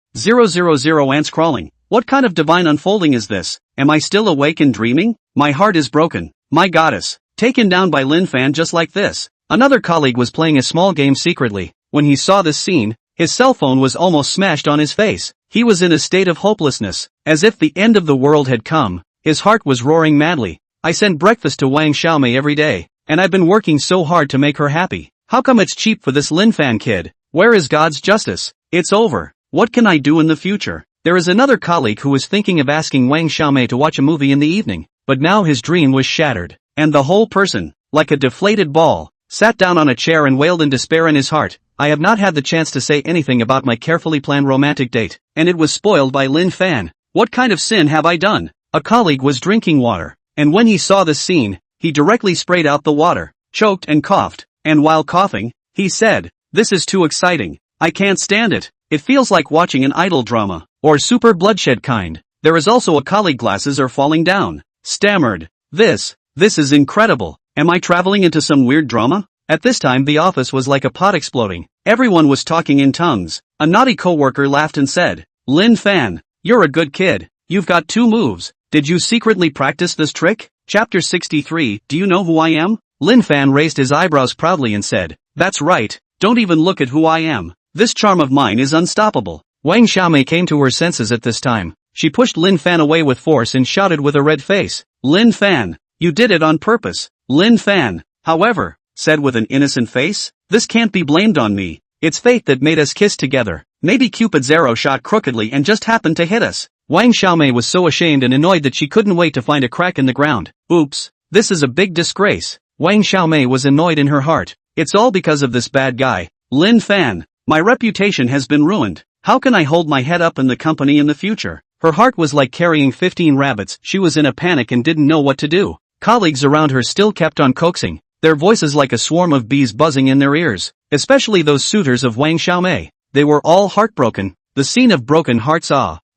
ants crawling. What kind of divine unfolding is this? Am I still awake and dreaming? My heart is broken. My goddess. Taken down by Lin Fan just like this. Another colleague was playing a small game secretly. When he saw this scene, his cell phone was almost smashed on his face. He was in a state of hopelessness, as if the end of the world had come. His heart was roaring madly. I send breakfast to Wang Xiaomei every day, and I've been working so hard to make her happy. How come it's cheap for this Lin Fan kid? Where is God's justice? It's over. What can I do in the future? There is another colleague who was thinking of asking Wang Xiaomei to watch a movie in the evening, but now his dream was shattered, and the whole person, like a deflated ball, sat down on a chair and wailed in despair in his heart. I have not had the chance to say anything about my carefully planned romantic date, and it was spoiled by Lin Fan. What kind of sin have I done? A colleague was drinking water, and when he saw this scene, he directly sprayed out the water, choked and coughed, and while coughing, he said, "This is too exciting. I can't stand it. It feels like watching an idol drama, or super bloodshed kind." There is also a colleague glasses are falling down. Stammered. This is incredible. Am I traveling into some weird drama? At this time the office was like a pot exploding. Everyone was talking in tongues. A naughty coworker laughed and said, "Lin Fan, you're a good kid. You've got 2 moves. Did you secretly practice this trick?" Chapter 63, Do you know who I am? Lin Fan raised his eyebrows proudly and said, "That's right, don't even look at who I am. This charm of mine is unstoppable." Wang Xiaomei came to her senses at this time. She pushed Lin Fan away with force and shouted with a red face, "Lin Fan, you did it on purpose." Lin Fan, however, said with an innocent face, "This can't be blamed on me. It's fate that made us kiss together. Maybe Cupid's arrow shot crookedly and just happened to hit us." Wang Xiaomei was so ashamed and annoyed that she couldn't wait to find a crack in the ground. Oops, this is a big disgrace. Wang Xiaomei was annoyed in her heart. It's all because of this bad guy, Lin Fan. My reputation has been ruined. How can I hold my head up in the company in the future? Her heart was like carrying 15 rabbits. She was in a panic and didn't know what to do. Colleagues around her still kept on coaxing, their voices like a swarm of bees buzzing in their ears, especially those suitors of Wang Xiaomei. They were all heartbroken. The scene of broken hearts.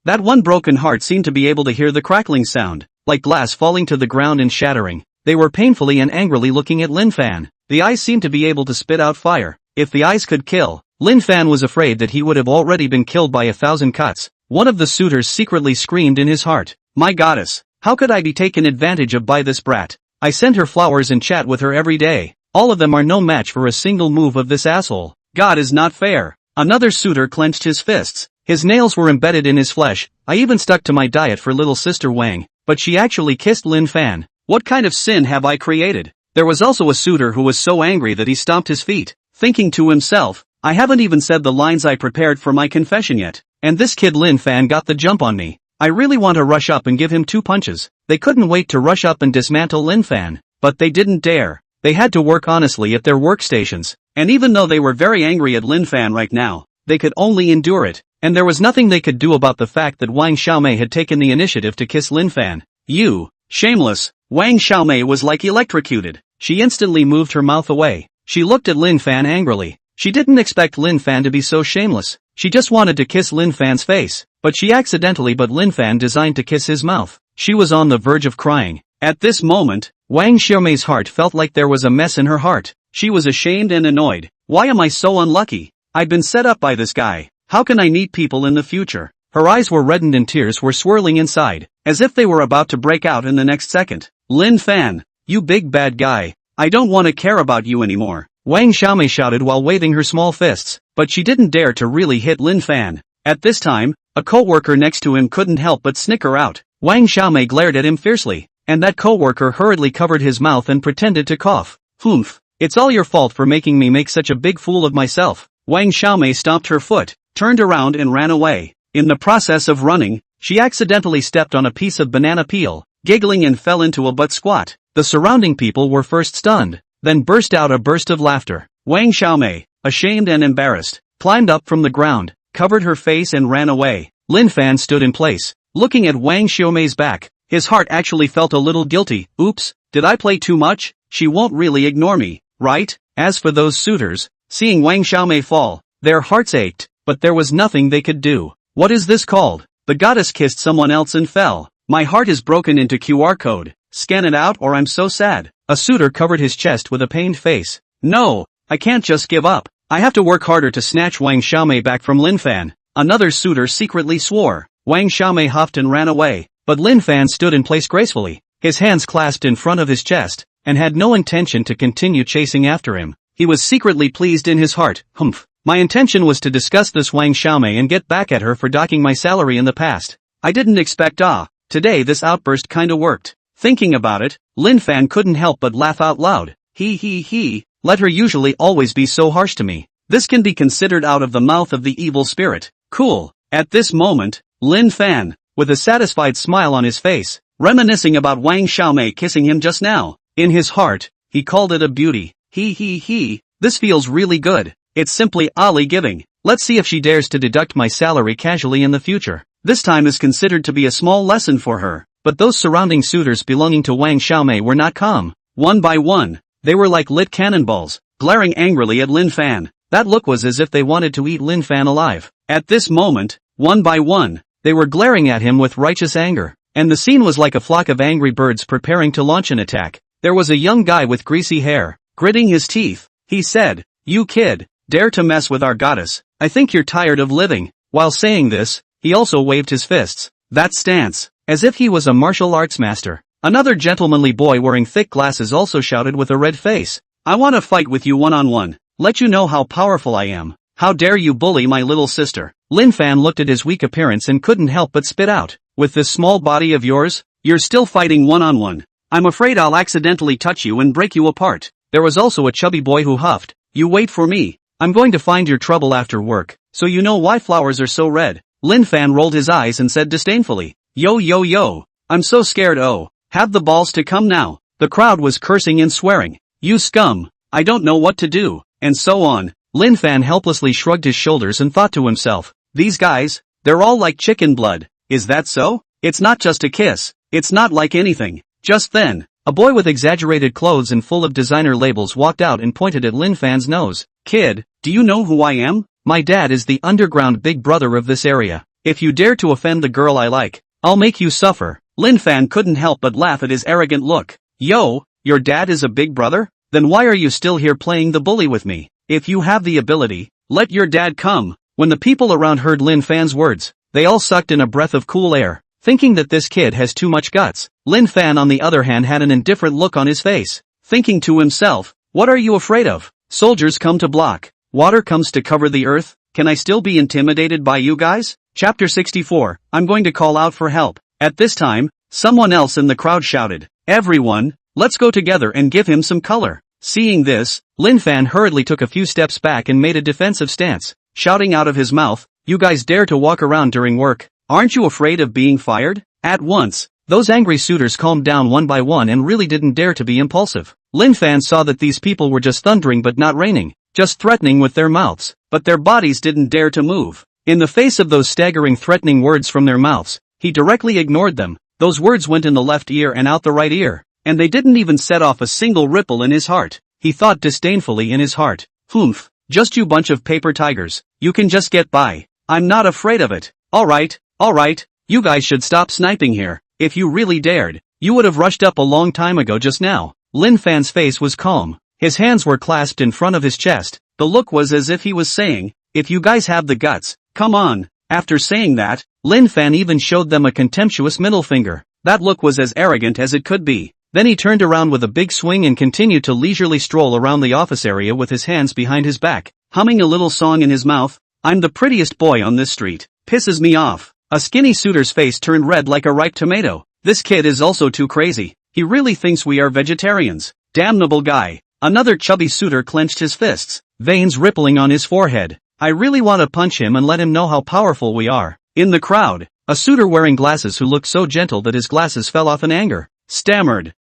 That one broken heart seemed to be able to hear the crackling sound, like glass falling to the ground and shattering. They were painfully and angrily looking at Lin Fan. The eyes seemed to be able to spit out fire. If the eyes could kill, Lin Fan was afraid that he would have already been killed by 1,000 cuts. One of the suitors secretly screamed in his heart, "My goddess, how could I be taken advantage of by this brat? I send her flowers and chat with her every day. All of them are no match for a single move of this asshole. God is not fair." Another suitor clenched his fists. His nails were embedded in his flesh. "I even stuck to my diet for little sister Wang, but she actually kissed Lin Fan. What kind of sin have I created?" There was also a suitor who was so angry that he stomped his feet, thinking to himself, "I haven't even said the lines I prepared for my confession yet, and this kid Lin Fan got the jump on me. I really want to rush up and give him 2 punches." They couldn't wait to rush up and dismantle Lin Fan, but they didn't dare. They had to work honestly at their workstations, and even though they were very angry at Lin Fan right now, they could only endure it, and there was nothing they could do about the fact that Wang Xiaomei had taken the initiative to kiss Lin Fan. "You, shameless!" Wang Xiaomei was like electrocuted. She instantly moved her mouth away. She looked at Lin Fan angrily. She didn't expect Lin Fan to be so shameless. She just wanted to kiss Lin Fan's face, but she accidentally but Lin Fan designed to kiss his mouth. She was on the verge of crying. At this moment, Wang Xiaomei's heart felt like there was a mess in her heart. She was ashamed and annoyed. Why am I so unlucky? I've been set up by this guy. How can I meet people in the future? Her eyes were reddened and tears were swirling inside, as if they were about to break out in the next second. Lin Fan, you big bad guy. I don't want to care about you anymore. Wang Xiaomei shouted while waving her small fists, but she didn't dare to really hit Lin Fan. At this time, a co-worker next to him couldn't help but snicker out. Wang Xiaomei glared at him fiercely, and that co-worker hurriedly covered his mouth and pretended to cough. Humph, it's all your fault for making me make such a big fool of myself. Wang Xiaomei stomped her foot, turned around and ran away. In the process of running, she accidentally stepped on a piece of banana peel, giggling and fell into a butt squat. The surrounding people were first stunned, then burst out a burst of laughter. Wang Xiaomei, ashamed and embarrassed, climbed up from the ground, covered her face and ran away. Lin Fan stood in place, looking at Wang Xiaomei's back. His heart actually felt a little guilty. Oops, did I play too much? She won't really ignore me, right? As for those suitors, seeing Wang Xiaomei fall, their hearts ached, but there was nothing they could do. What is this called? The goddess kissed someone else and fell. My heart is broken into QR code. Scan it out or I'm so sad. A suitor covered his chest with a pained face. No, I can't just give up. I have to work harder to snatch Wang Xiaomei back from Lin Fan. Another suitor secretly swore. Wang Xiaomei huffed and ran away, but Lin Fan stood in place gracefully, his hands clasped in front of his chest, and had no intention to continue chasing after him. He was secretly pleased in his heart. Humph. My intention was to discuss this Wang Xiaomei and get back at her for docking my salary in the past. I didn't expect today this outburst kinda worked. Thinking about it, Lin Fan couldn't help but laugh out loud. He, let her usually always be so harsh to me. This can be considered out of the mouth of the evil spirit. Cool. At this moment, Lin Fan, with a satisfied smile on his face, reminiscing about Wang Xiaomei kissing him just now. In his heart, he called it a beauty. This feels really good. It's simply Ali giving. Let's see if she dares to deduct my salary casually in the future. This time is considered to be a small lesson for her, but those surrounding suitors belonging to Wang Xiaomei were not calm. One by one, they were like lit cannonballs, glaring angrily at Lin Fan. That look was as if they wanted to eat Lin Fan alive. At this moment, one by one, they were glaring at him with righteous anger, and the scene was like a flock of angry birds preparing to launch an attack. There was a young guy with greasy hair, gritting his teeth. He said, "You kid, dare to mess with our goddess. I think you're tired of living." While saying this, he also waved his fists. That stance, as if he was a martial arts master. Another gentlemanly boy wearing thick glasses also shouted with a red face, "I want to fight with you one-on-one. Let you know how powerful I am. How dare you bully my little sister." Lin Fan looked at his weak appearance and couldn't help but spit out. "With this small body of yours, you're still fighting one-on-one. I'm afraid I'll accidentally touch you and break you apart." There was also a chubby boy who huffed, "You wait for me. I'm going to find your trouble after work, so you know why flowers are so red." Lin Fan rolled his eyes and said disdainfully, Yo, I'm so scared. Oh, have the balls to come now." The crowd was cursing and swearing. "You scum, I don't know what to do," and so on. Lin Fan helplessly shrugged his shoulders and thought to himself, "These guys, they're all like chicken blood. Is that so? It's not just a kiss. It's not like anything." Just then, a boy with exaggerated clothes and full of designer labels walked out and pointed at Lin Fan's nose. "Kid, do you know who I am? My dad is the underground big brother of this area. If you dare to offend the girl I like, I'll make you suffer." Lin Fan couldn't help but laugh at his arrogant look. "Yo, your dad is a big brother? Then why are you still here playing the bully with me? If you have the ability, let your dad come." When the people around heard Lin Fan's words, they all sucked in a breath of cool air, thinking that this kid has too much guts. Lin Fan on the other hand had an indifferent look on his face, thinking to himself, "What are you afraid of? Soldiers come to block. Water comes to cover the earth. Can I still be intimidated by you guys?" Chapter 64, I'm going to call out for help. At this time, someone else in the crowd shouted, "Everyone, let's go together and give him some color." Seeing this, Lin Fan hurriedly took a few steps back and made a defensive stance, shouting out of his mouth, "You guys dare to walk around during work? Aren't you afraid of being fired?" At once, those angry suitors calmed down one by one and really didn't dare to be impulsive. Lin Fan saw that these people were just thundering but not raining, just threatening with their mouths, but their bodies didn't dare to move. In the face of those staggering threatening words from their mouths, he directly ignored them. Those words went in the left ear and out the right ear, and they didn't even set off a single ripple in his heart. He thought disdainfully in his heart, "Humph, just you bunch of paper tigers, you can just get by. I'm not afraid of it. Alright, you guys should stop sniping here. If you really dared, you would have rushed up a long time ago just now." Lin Fan's face was calm. His hands were clasped in front of his chest. The look was as if he was saying, "If you guys have the guts, come on." After saying that, Lin Fan even showed them a contemptuous middle finger. That look was as arrogant as it could be. Then he turned around with a big swing and continued to leisurely stroll around the office area with his hands behind his back, humming a little song in his mouth. "I'm the prettiest boy on this street. Pisses me off." A skinny suitor's face turned red like a ripe tomato. "This kid is also too crazy. He really thinks we are vegetarians. Damnable guy." Another chubby suitor clenched his fists, veins rippling on his forehead. "I really want to punch him and let him know how powerful we are." In the crowd, a suitor wearing glasses who looked so gentle that his glasses fell off in anger, stammered,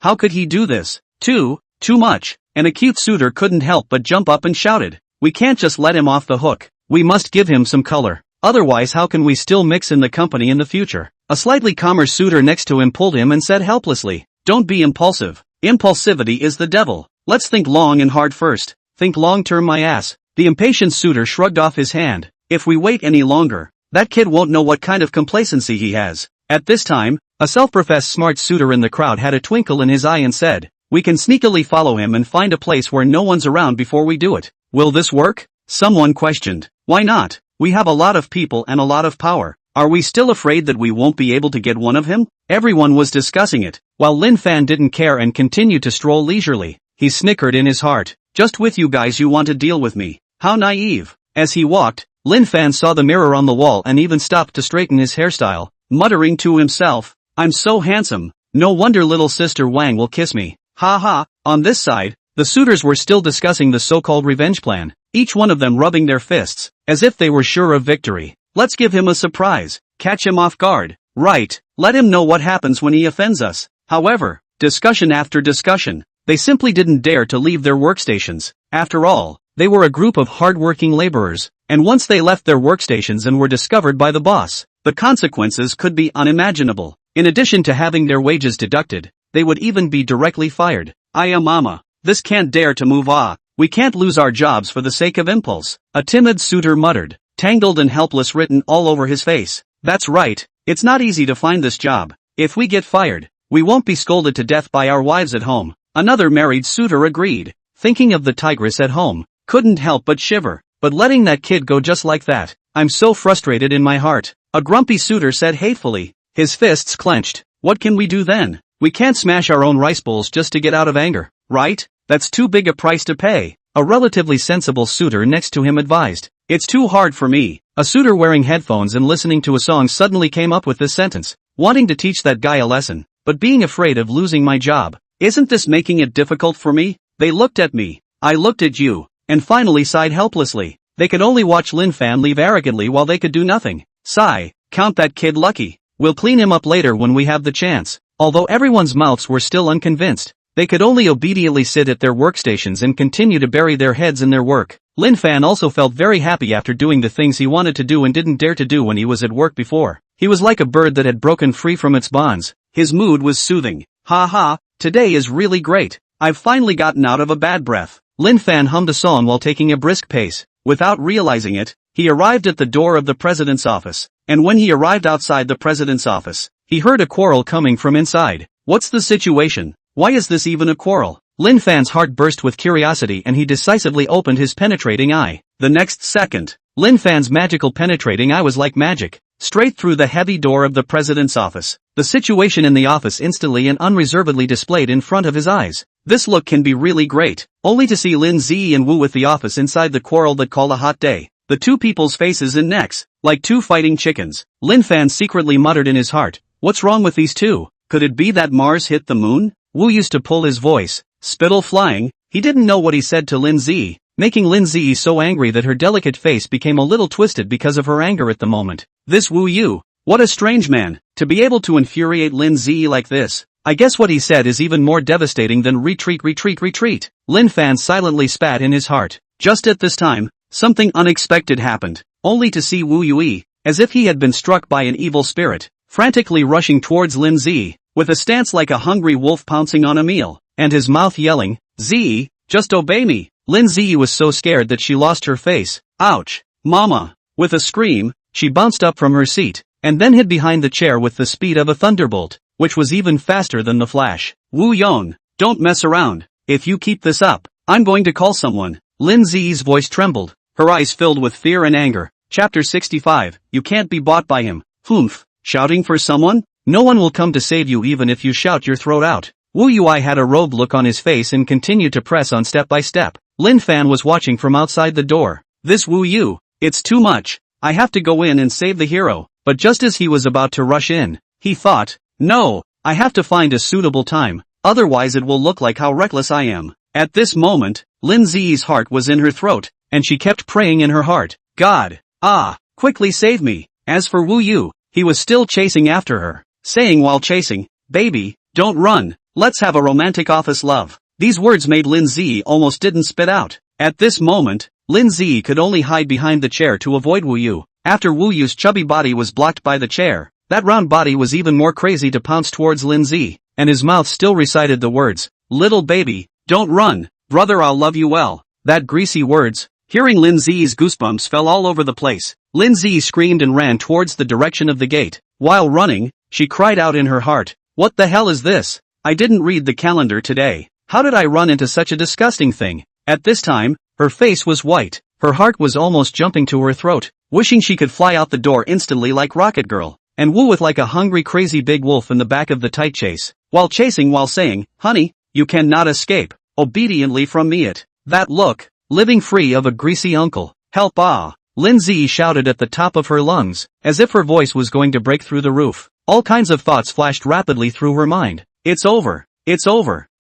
how could he do this? Too much." An acute suitor couldn't help but jump up and shouted, "We can't just let him off the hook. We must give him some color. Otherwise how can we still mix in the company in the future?" A slightly calmer suitor next to him pulled him and said helplessly, "Don't be impulsive. Impulsivity is the devil. Let's think long and hard first. Think long term, my ass." The impatient suitor shrugged off his hand. "If we wait any longer, that kid won't know what kind of complacency he has." At this time, a self-professed smart suitor in the crowd had a twinkle in his eye and said, "We can sneakily follow him and find a place where no one's around before we do it." "Will this work?" someone questioned. "Why not? We have a lot of people and a lot of power. Are we still afraid that we won't be able to get one of him?" Everyone was discussing it, while Lin Fan didn't care and continued to stroll leisurely. He snickered in his heart. "Just with you guys you want to deal with me. How naive." As he walked, Lin Fan saw the mirror on the wall and even stopped to straighten his hairstyle, muttering to himself, "I'm so handsome. No wonder little sister Wang will kiss me. Ha ha." On this side, the suitors were still discussing the so-called revenge plan, each one of them rubbing their fists, as if they were sure of victory. "Let's give him a surprise. Catch him off guard. Right, let him know what happens when he offends us." However, discussion after discussion, they simply didn't dare to leave their workstations. After all, they were a group of hard-working laborers, and once they left their workstations and were discovered by the boss, the consequences could be unimaginable. In addition to having their wages deducted, they would even be directly fired. "Aya mama, this can't dare to move we can't lose our jobs for the sake of impulse," a timid suitor muttered, tangled and helpless written all over his face. "That's right, it's not easy to find this job. If we get fired, we won't be scolded to death by our wives at home." Another married suitor agreed, thinking of the tigress at home, couldn't help but shiver. "But letting that kid go just like that, I'm so frustrated in my heart." A grumpy suitor said hatefully, his fists clenched, "What can we do then? We can't smash our own rice bowls just to get out of anger, right? That's too big a price to pay." A relatively sensible suitor next to him advised, "It's too hard for me." A suitor wearing headphones and listening to a song suddenly came up with this sentence, "Wanting to teach that guy a lesson, but being afraid of losing my job. Isn't this making it difficult for me?" They looked at me, I looked at you, and finally sighed helplessly. They could only watch Lin Fan leave arrogantly while they could do nothing. Sigh, count that kid lucky. We'll clean him up later when we have the chance. Although everyone's mouths were still unconvinced, they could only obediently sit at their workstations and continue to bury their heads in their work. Lin Fan also felt very happy after doing the things he wanted to do and didn't dare to do when he was at work before. He was like a bird that had broken free from its bonds. His mood was soothing. "Ha ha, today is really great. I've finally gotten out of a bad breath." Lin Fan hummed a song while taking a brisk pace. Without realizing it, he arrived at the door of the president's office, and when he arrived outside the president's office, he heard a quarrel coming from inside. "What's the situation? Why is this even a quarrel?" Lin Fan's heart burst with curiosity and he decisively opened his penetrating eye. The next second, Lin Fan's magical penetrating eye was like magic, straight through the heavy door of the president's office. The situation in the office instantly and unreservedly displayed in front of his eyes. This look can be really great, only to see Lin Zi and Wu with the office inside the quarrel that called a hot day. The two people's faces and necks, like two fighting chickens. Lin Fan secretly muttered in his heart, "What's wrong with these two? Could it be that Mars hit the moon?" Wu used to pull his voice, spittle flying. He didn't know what he said to Lin Zi, making Lin Zi so angry that her delicate face became a little twisted because of her anger at the moment. This Wu Yu, what a strange man, to be able to infuriate Lin Zi like this. I guess what he said is even more devastating than retreat. Lin Fan silently spat in his heart. Just at this time, something unexpected happened, only to see Wu Yui, as if he had been struck by an evil spirit, frantically rushing towards Lin Zi, with a stance like a hungry wolf pouncing on a meal, and his mouth yelling, "Zi, just obey me." Lin Zi was so scared that she lost her face. "Ouch, mama." With a scream, she bounced up from her seat, and then hid behind the chair with the speed of a thunderbolt, which was even faster than the flash. "Wu Yon, don't mess around. if you keep this up, I'm going to call someone. Lin Ziyi's voice trembled, her eyes filled with fear and anger. Chapter 65, you can't be bought by him. Humph, shouting for someone? No one will come to save you even if you shout your throat out. Wu Yui had a robed look on his face and continued to press on step by step. Lin Fan was watching from outside the door. This Wu Yu, it's too much. I have to go in and save the hero. But just as he was about to rush in, he thought, no, I have to find a suitable time, otherwise it will look like how reckless I am. At this moment, Lin Ziyi's heart was in her throat, and she kept praying in her heart, God, quickly save me. As for Wu Yu, he was still chasing after her, saying while chasing, baby, don't run, let's have a romantic office love. These words made Lin Ziyi almost didn't spit out. At this moment, Lin Ziyi could only hide behind the chair to avoid Wu Yu. After Wu Yu's chubby body was blocked by the chair, that round body was even more crazy to pounce towards Lin Ziyi, and his mouth still recited the words, little baby, don't run, brother I'll love you well. That greasy words. Hearing Lin Ziyi's goosebumps fell all over the place. Lin Ziyi screamed and ran towards the direction of the gate. While running, she cried out in her heart, what the hell is this? I didn't read the calendar today. How did I run into such a disgusting thing? At this time, her face was white, her heart was almost jumping to her throat, wishing she could fly out the door instantly like Rocket Girl, and woo with like a hungry crazy big wolf in the back of the tight chase, while chasing while saying, honey, you cannot escape, obediently from me it. That look, living free of a greasy uncle, help Lin Ziyi shouted at the top of her lungs, as if her voice was going to break through the roof. All kinds of thoughts flashed rapidly through her mind. It's over,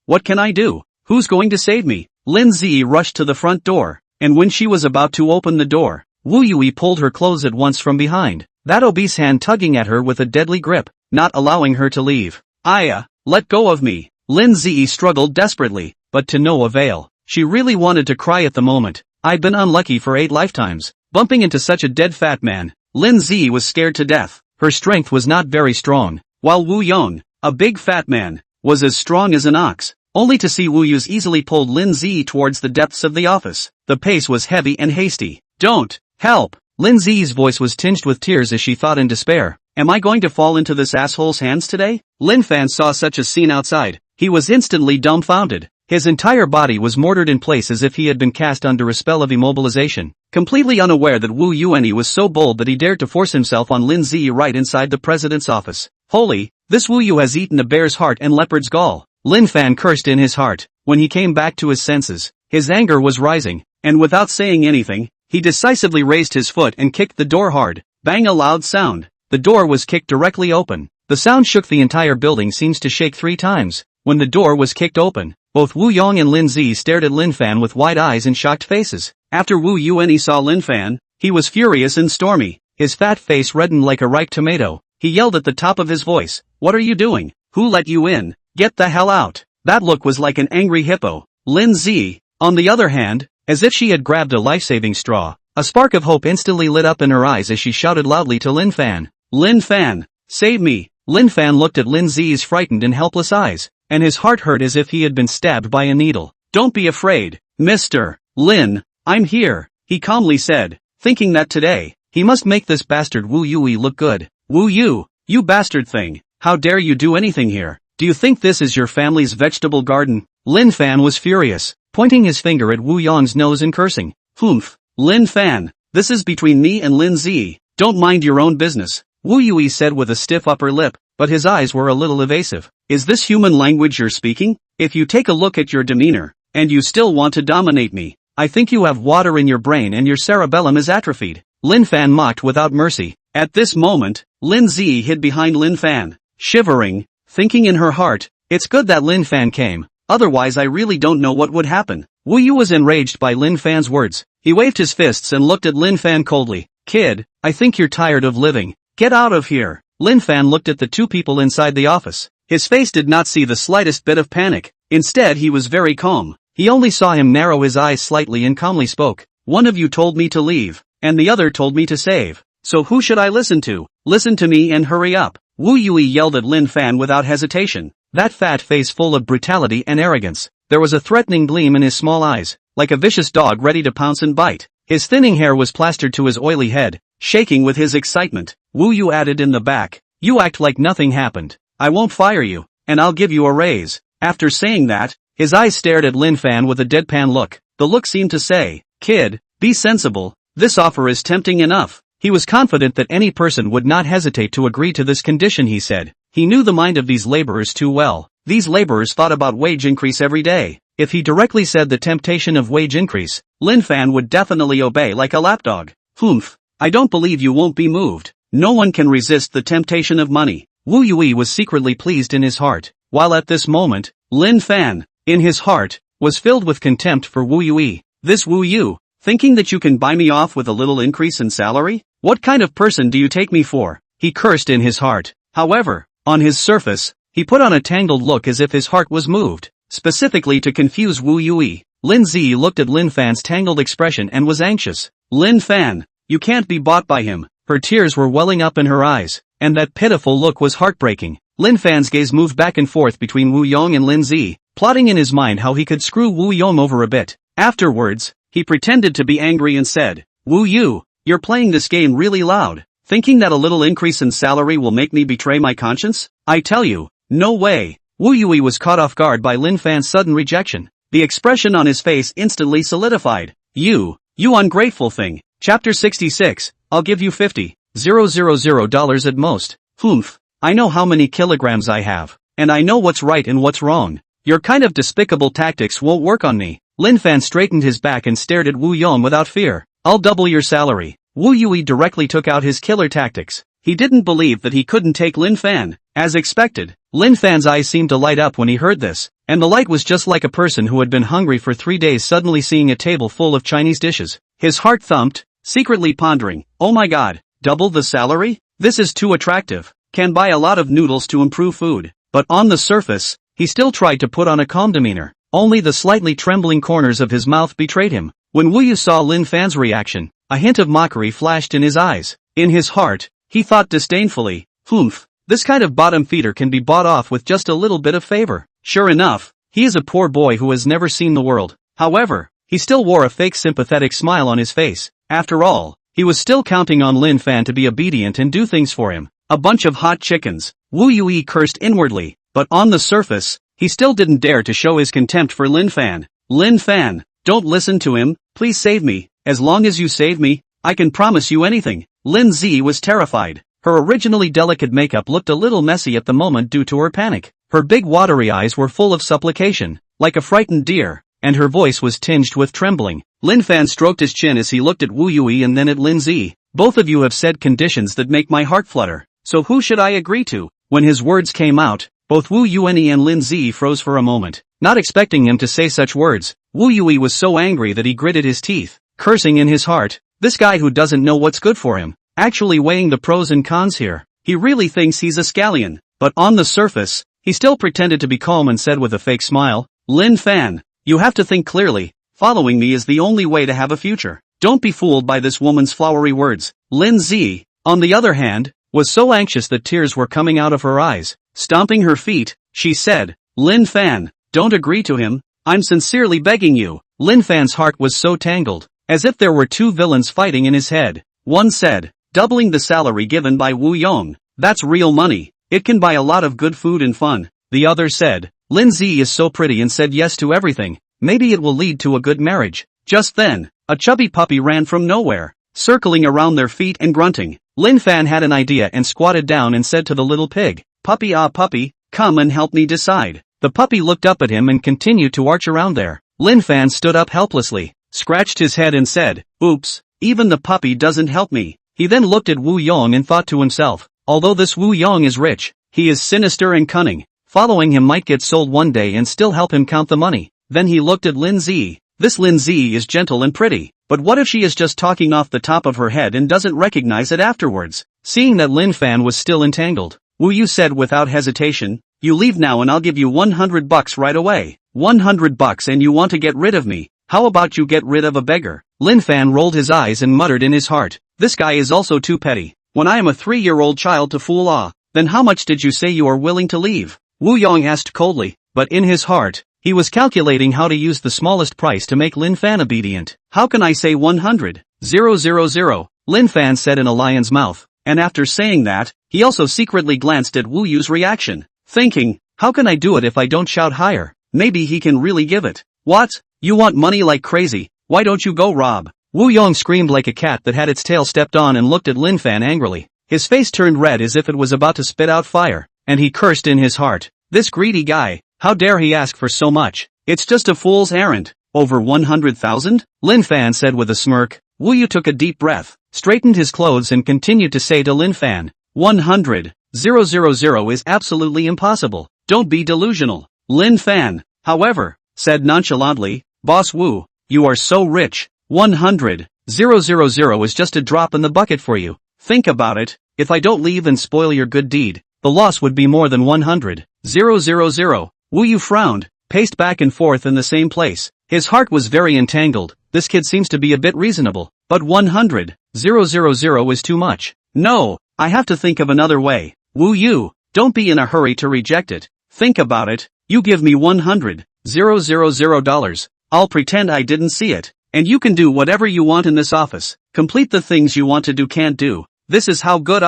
what can I do? Who's going to save me? Lin Ziyi rushed to the front door, and when she was about to open the door, Wu Yui pulled her clothes at once from behind, that obese hand tugging at her with a deadly grip, not allowing her to leave. Let go of me. Lin Ziyi struggled desperately, but to no avail. She really wanted to cry at the moment. I'd been unlucky for 8 lifetimes, bumping into such a dead fat man. Lin Ziyi was scared to death. Her strength was not very strong, while Wu Yong, a big fat man, was as strong as an ox. Only to see Wu Yu's easily pulled Lin Ziyi towards the depths of the office. The pace was heavy and hasty. Don't, help! Lin Ziyi's voice was tinged with tears as she thought in despair. Am I going to fall into this asshole's hands today? Lin Fan saw such a scene outside. He was instantly dumbfounded. His entire body was mortared in place as if he had been cast under a spell of immobilization, completely unaware that Wu Yuani was so bold that he dared to force himself on Lin Ziyi right inside the president's office. Holy, this Wu Yu has eaten a bear's heart and leopard's gall. Lin Fan cursed in his heart. When he came back to his senses, his anger was rising, and without saying anything, he decisively raised his foot and kicked the door hard. Bang, a loud sound. The door was kicked directly open. The sound shook the entire building, seems to shake 3 times. When the door was kicked open, both Wu Yong and Lin Ziyi stared at Lin Fan with wide eyes and shocked faces. After Wu Yuani saw Lin Fan, he was furious and stormy. His fat face reddened like a ripe tomato. He yelled at the top of his voice, what are you doing? Who let you in? Get the hell out. That look was like an angry hippo. Lin Ziyi, on the other hand, as if she had grabbed a life-saving straw, a spark of hope instantly lit up in her eyes as she shouted loudly to Lin Fan. Lin Fan, save me. Lin Fan looked at Lin Ziyi's frightened and helpless eyes, and his heart hurt as if he had been stabbed by a needle. Don't be afraid, Mr. Lin, I'm here, he calmly said, thinking that today, he must make this bastard Wu Yui look good. Wu Yu, you bastard thing, how dare you do anything here? Do you think this is your family's vegetable garden? Lin Fan was furious, pointing his finger at Wu Yong's nose and cursing. Humph, Lin Fan, this is between me and Lin Ziyi, don't mind your own business, Wu Yui said with a stiff upper lip, but his eyes were a little evasive. Is this human language you're speaking? If you take a look at your demeanor, and you still want to dominate me, I think you have water in your brain and your cerebellum is atrophied. Lin Fan mocked without mercy. At this moment, Lin Ziyi hid behind Lin Fan, shivering, thinking in her heart, it's good that Lin Fan came, otherwise I really don't know what would happen. Wu Yu was enraged by Lin Fan's words. He waved his fists and looked at Lin Fan coldly. Kid, I think you're tired of living. Get out of here. Lin Fan looked at the 2 people inside the office. His face did not see the slightest bit of panic. Instead he was very calm. He only saw him narrow his eyes slightly and calmly spoke. One of you told me to leave, and the other told me to save. So who should I listen to? Listen to me and hurry up. Wu Yui yelled at Lin Fan without hesitation. That fat face full of brutality and arrogance. There was a threatening gleam in his small eyes, like a vicious dog ready to pounce and bite. His thinning hair was plastered to his oily head, shaking with his excitement. Wu Yu added in the back, you act like nothing happened. I won't fire you, and I'll give you a raise. After saying that, His eyes stared at Lin Fan with a deadpan look. The look seemed to say, "Kid, be sensible, this offer is tempting enough." He was confident that any person would not hesitate to agree to this condition, he said. He knew the mind of these laborers too well. These laborers thought about wage increase every day. If he directly said the temptation of wage increase, Lin Fan would definitely obey like a lapdog. "Humph, I don't believe you won't be moved. No one can resist the temptation of money." Wu Yui was secretly pleased in his heart, while at this moment, Lin Fan, in his heart, was filled with contempt for Wu Yui. "This Wu Yu, thinking that you can buy me off with a little increase in salary? What kind of person do you take me for?" he cursed in his heart. However, on his surface, he put on a tangled look as if his heart was moved, specifically to confuse Wu Yui. Lin Zi looked at Lin Fan's tangled expression and was anxious. "Lin Fan, you can't be bought by him." Her tears were welling up in her eyes, and that pitiful look was heartbreaking. Lin Fan's gaze moved back and forth between Wu Yong and Lin Zi, plotting in his mind how he could screw Wu Yong over a bit. Afterwards, he pretended to be angry and said, "Wu Yu, you're playing this game really loud, thinking that a little increase in salary will make me betray my conscience? I tell you, no way." Wu Yui was caught off guard by Lin Fan's sudden rejection. The expression on his face instantly solidified. You ungrateful thing." Chapter 66, I'll give you $50,000 at most. "Humph, I know how many kilograms I have, and I know what's right and what's wrong. Your kind of despicable tactics won't work on me." Lin Fan straightened his back and stared at Wu Yong without fear. "I'll double your salary." Wu Yui directly took out his killer tactics. He didn't believe that he couldn't take Lin Fan. As expected, Lin Fan's eyes seemed to light up when he heard this, and the light was just like a person who had been hungry for 3 days suddenly seeing a table full of Chinese dishes. His heart thumped, secretly pondering, "Oh my god, double the salary? This is too attractive. Can buy a lot of noodles to improve food." But on the surface, he still tried to put on a calm demeanor. Only the slightly trembling corners of his mouth betrayed him. When Wu Yu saw Lin Fan's reaction, a hint of mockery flashed in his eyes. In his heart, he thought disdainfully, "Humph, this kind of bottom feeder can be bought off with just a little bit of favor." Sure enough, he is a poor boy who has never seen the world. However, he still wore a fake sympathetic smile on his face. After all, he was still counting on Lin Fan to be obedient and do things for him. A bunch of hot chickens. Wu Yui cursed inwardly, but on the surface, he still didn't dare to show his contempt for Lin Fan. "Lin Fan, don't listen to him, please save me. As long as you save me, I can promise you anything." Lin Zi was terrified. Her originally delicate makeup looked a little messy at the moment due to her panic. Her big watery eyes were full of supplication, like a frightened deer, and her voice was tinged with trembling. Lin Fan stroked his chin as he looked at Wu Yui and then at Lin Zi. "Both of you have said conditions that make my heart flutter, so who should I agree to?" When his words came out, both Wu Yuani and Lin Zi froze for a moment, not expecting him to say such words. Wu Yui was so angry that he gritted his teeth, cursing in his heart, "This guy who doesn't know what's good for him, actually weighing the pros and cons here. He really thinks he's a scallion." But on the surface, he still pretended to be calm and said with a fake smile, "Lin Fan, you have to think clearly. Following me is the only way to have a future. Don't be fooled by this woman's flowery words." Lin Zi, on the other hand, was so anxious that tears were coming out of her eyes. Stomping her feet, she said, "Lin Fan, don't agree to him. I'm sincerely begging you." Lin Fan's heart was so tangled, as if there were two villains fighting in his head. One said, "Doubling the salary given by Wu Yong. That's real money. It can buy a lot of good food and fun." The other said, "Lin Zi is so pretty and said yes to everything. Maybe it will lead to a good marriage." Just then, a chubby puppy ran from nowhere, circling around their feet and grunting. Lin Fan had an idea and squatted down and said to the little pig, "Puppy, ah puppy, come and help me decide." The puppy looked up at him and continued to arch around there. Lin Fan stood up helplessly, scratched his head and said, "Oops, even the puppy doesn't help me." He then looked at Wu Yong and thought to himself, although this Wu Yong is rich, he is sinister and cunning. Following him might get sold one day and still help him count the money. Then he looked at Lin Zi. This Lin Zi is gentle and pretty, but what if she is just talking off the top of her head and doesn't recognize it afterwards? Seeing that Lin Fan was still entangled, Wu Yu said without hesitation, "You leave now and I'll give you $100 right away." $100 and you want to get rid of me? How about you get rid of a beggar? Lin Fan rolled his eyes and muttered in his heart, "This guy is also too petty. When I am a 3-year-old child to fool ah, then how much did you say you are willing to leave?" Wu Yong asked coldly, but in his heart, he was calculating how to use the smallest price to make Lin Fan obedient. "How can I say 100,000? Lin Fan said in a lion's mouth, and after saying that, he also secretly glanced at Wu Yu's reaction, thinking, how can I do it if I don't shout higher? maybe he can really give it. What? You want money like crazy, why don't you go rob? Wu Yong screamed like a cat that had its tail stepped on and looked at Lin Fan angrily. His face turned red as if it was about to spit out fire, and he cursed in his heart. This greedy guy, how dare he ask for so much? It's just a fool's errand. Over 100,000? Lin Fan said with a smirk. Wu Yu took a deep breath, straightened his clothes and continued to say to Lin Fan, 100,000 is absolutely impossible. Don't be delusional. Lin Fan, however, said nonchalantly, Boss Wu, you are so rich. 100,000 is just a drop in the bucket for you. Think about it, if I don't leave and spoil your good deed, the loss would be more than 100,000. Wu Yu frowned, paced back and forth in the same place. His heart was very entangled. This kid seems to be a bit reasonable, but 100,000 is too much. No, I have to think of another way. Wu Yu, don't be in a hurry to reject it. Think about it. You give me $100,000. I'll pretend I didn't see it. And you can do whatever you want in this office. Complete the things you want to do can't do. This is how good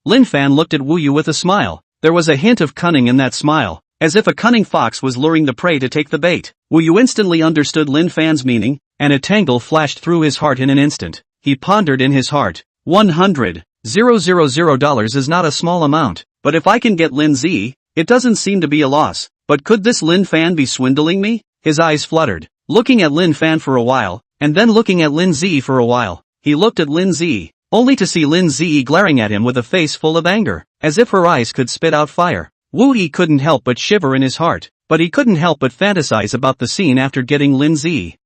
Lin Fan looked at Wu Yu with a smile. There was a hint of cunning in that smile, as if a cunning fox was luring the prey to take the bait. Wu Yu instantly understood Lin Fan's meaning, and a tangle flashed through his heart in an instant. He pondered in his heart, $100,000 is not a small amount, but if I can get Lin Z, it doesn't seem to be a loss. But could this Lin Fan be swindling me? His eyes fluttered, looking at Lin Fan for a while, and then looking at Lin Z for a while. He looked at Lin Z, only to see Lin Z glaring at him with a face full of anger, as if her eyes could spit out fire. Wu Yi couldn't help but shiver in his heart, but he couldn't help but fantasize about the scene after getting Lin Z.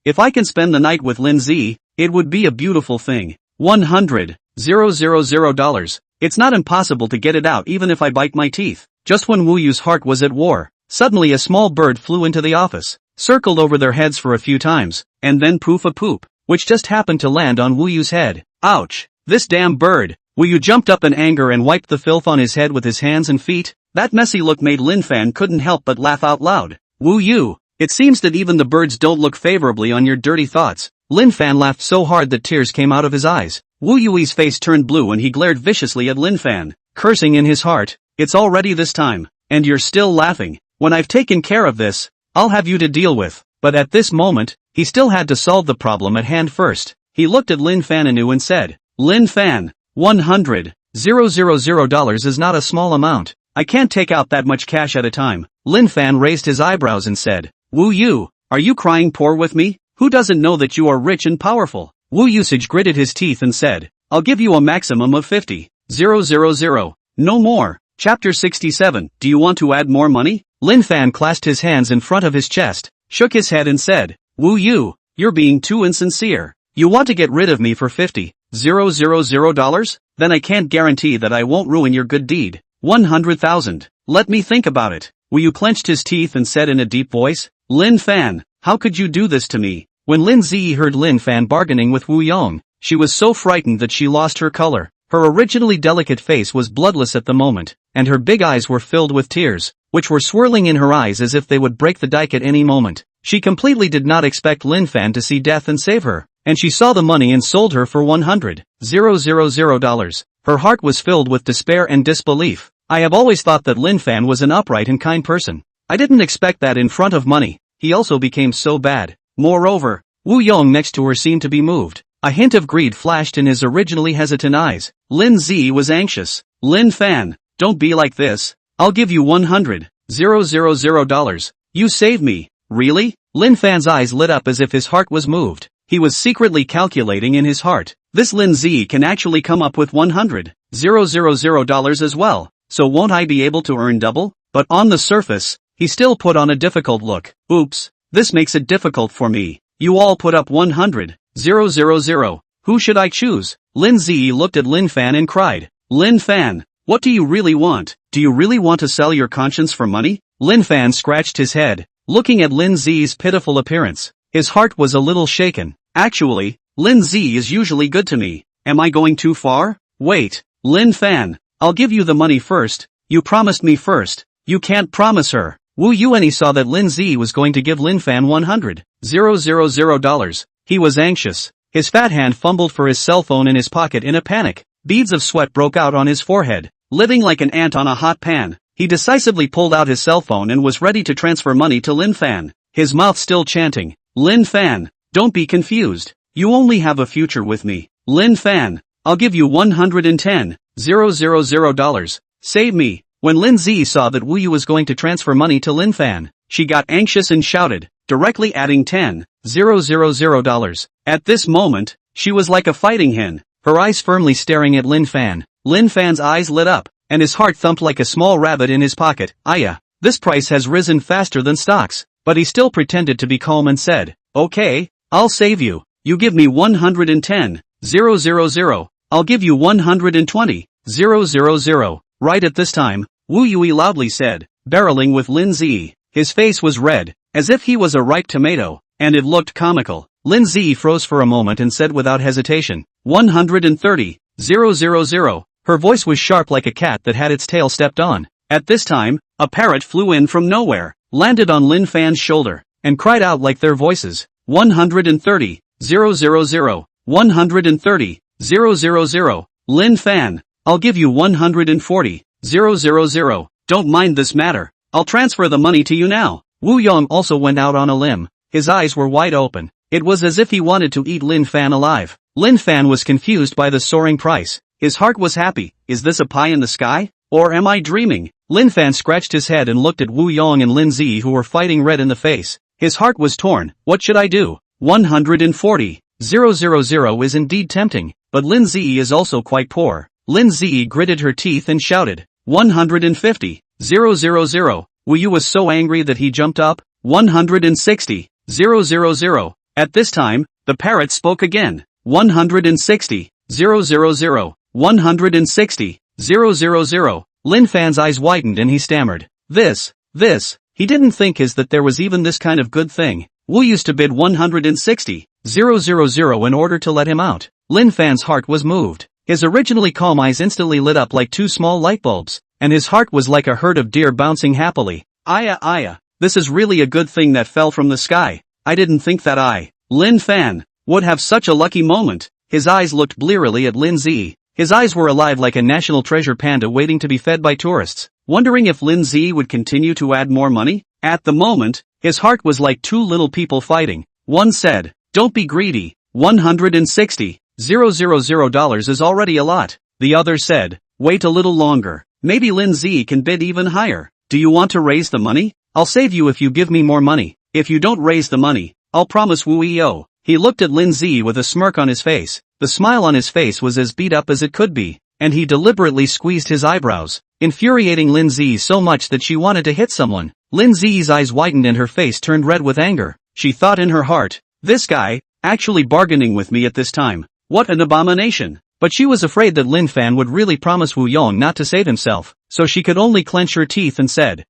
If I can spend the night with Lin Z, it would be a beautiful thing. $100,000. It's not impossible to get it out even if I bite my teeth. Just when Wu Yu's heart was at war, suddenly a small bird flew into the office, circled over their heads for a few times, and then poof a poop, which just happened to land on Wu Yu's head. Ouch! This damn bird! Wu Yu jumped up in anger and wiped the filth on his head with his hands and feet. That messy look made Lin Fan couldn't help but laugh out loud. Wu Yu, it seems that even the birds don't look favorably on your dirty thoughts. Lin Fan laughed so hard that tears came out of his eyes. Wu Yui's face turned blue and he glared viciously at Lin Fan, cursing in his heart, it's already this time, and you're still laughing. When I've taken care of this, I'll have you to deal with. But at this moment, he still had to solve the problem at hand first. He looked at Lin Fan anew and said, Lin Fan, $100,000 is not a small amount. I can't take out that much cash at a time. Lin Fan raised his eyebrows and said, Wu Yu, are you crying poor with me? Who doesn't know that you are rich and powerful? Wu Usage gritted his teeth and said, I'll give you a maximum of 50,000. No more. Chapter 67. Do you want to add more money? Lin Fan clasped his hands in front of his chest, shook his head and said, Wu Yu, you're being too insincere. You want to get rid of me for $50,000? Then I can't guarantee that I won't ruin your good deed. 100,000. Let me think about it. Wu Yu clenched his teeth and said in a deep voice, Lin Fan, how could you do this to me? When Lin Zi heard Lin Fan bargaining with Wu Yong, she was so frightened that she lost her color. Her originally delicate face was bloodless at the moment, and her big eyes were filled with tears, which were swirling in her eyes as if they would break the dike at any moment. She completely did not expect Lin Fan to see death and save her, and she saw the money and sold her for $100,000. Her heart was filled with despair and disbelief. I have always thought that Lin Fan was an upright and kind person. I didn't expect that in front of money. He also became so bad. Moreover, Wu Yong next to her seemed to be moved. A hint of greed flashed in his originally hesitant eyes. Lin Zi was anxious. Lin Fan, don't be like this. I'll give you $100,000. You save me. Really? Lin Fan's eyes lit up as if his heart was moved. He was secretly calculating in his heart. This Lin Zi can actually come up with $100,000 as well. So won't I be able to earn double? But on the surface, he still put on a difficult look. Oops, this makes it difficult for me. You all put up $100,000. Who should I choose? Lin Zi looked at Lin Fan and cried, Lin Fan, what do you really want? Do you really want to sell your conscience for money? Lin Fan scratched his head, looking at Lin Zi's pitiful appearance. His heart was a little shaken. Actually, Lin Zi is usually good to me. Am I going too far? Wait, Lin Fan, I'll give you the money first. You promised me first. You can't promise her. Wu Yuan saw that Lin Zi was going to give Lin Fan $100,000. He was anxious. His fat hand fumbled for his cell phone in his pocket in a panic. Beads of sweat broke out on his forehead. Living like an ant on a hot pan, He decisively pulled out his cell phone and was ready to transfer money to Lin Fan, his mouth still chanting, "Lin Fan, don't be confused. You only have a future with me. Lin Fan, I'll give you $110,000. Save me." When Lin Zi saw that Wu Yu was going to transfer money to Lin Fan, she got anxious and shouted, directly adding $10,000. At this moment, she was like a fighting hen, her eyes firmly staring at Lin Fan. Lin Fan's eyes lit up, and his heart thumped like a small rabbit in his pocket. "Aya, this price has risen faster than stocks." But he still pretended to be calm and said, "Okay, I'll save you. You give me $110,000. I'll give you $120,000. Right at this time, Wu Yui loudly said, barreling with Lin Zi. His face was red, as if he was a ripe tomato, and it looked comical. Lin Zi froze for a moment and said without hesitation, $130,000. Her voice was sharp like a cat that had its tail stepped on. At this time, a parrot flew in from nowhere, landed on Lin Fan's shoulder, and cried out like their voices, $130,000. $130,000. Lin Fan, I'll give you $140,000. Don't mind this matter. I'll transfer the money to you now. Wu Yong also went out on a limb. His eyes were wide open. It was as if he wanted to eat Lin Fan alive. Lin Fan was confused by the soaring price. His heart was happy. Is this a pie in the sky? Or am I dreaming? Lin Fan scratched his head and looked at Wu Yong and Lin Zi, who were fighting red in the face. His heart was torn. What should I do? $140,000 is indeed tempting, but Lin Zi is also quite poor. Lin Zi gritted her teeth and shouted, $150,000. Wu Yu was so angry that he jumped up. $160,000. At this time, the parrot spoke again. $160,000. $160,000. Lin Fan's eyes widened and he stammered. This. He didn't think that there was even this kind of good thing. Wu used to bid $160,000 in order to let him out. Lin Fan's heart was moved. His originally calm eyes instantly lit up like two small light bulbs, and his heart was like a herd of deer bouncing happily. Aya, this is really a good thing that fell from the sky. I didn't think that Lin Fan, would have such a lucky moment. His eyes looked blearily at Lin Zi. His eyes were alive like a national treasure panda waiting to be fed by tourists, wondering if Lin Zi would continue to add more money. At the moment, his heart was like two little people fighting. One said, "Don't be greedy, $160,000 is already a lot." The other said, "Wait a little longer, maybe Lin Zi can bid even higher. Do you want to raise the money? I'll save you if you give me more money. If you don't raise the money, I'll promise Wu Yo." He looked at Lin Zi with a smirk on his face. The smile on his face was as beat up as it could be, and he deliberately squeezed his eyebrows, infuriating Lin Zi so much that she wanted to hit someone. Lin Zi's eyes widened and her face turned red with anger. She thought in her heart, this guy, actually bargaining with me at this time. What an abomination. But she was afraid that Lin Fan would really promise Wu Yong not to save himself, so she could only clench her teeth and said,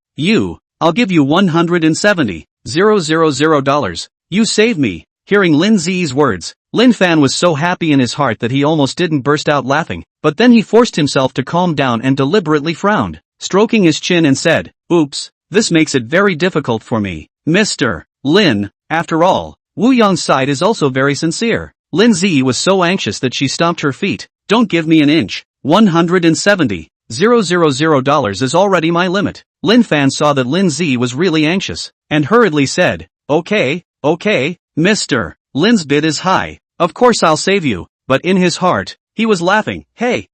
I'll give you $170,000. You save me. Hearing Lin Zi's words, Lin Fan was so happy in his heart that he almost didn't burst out laughing, but then he forced himself to calm down and deliberately frowned, stroking his chin and said, "Oops, this makes it very difficult for me, Mr. Lin." After all, Wu Yong's side is also very sincere. Lin Zi was so anxious that she stomped her feet. "Don't give me an inch. $170,000 is already my limit." Lin Fan saw that Lin Zi was really anxious, and hurriedly said, Okay, Mr. Lin's bid is high. Of course I'll save you." But in his heart, he was laughing. Hey,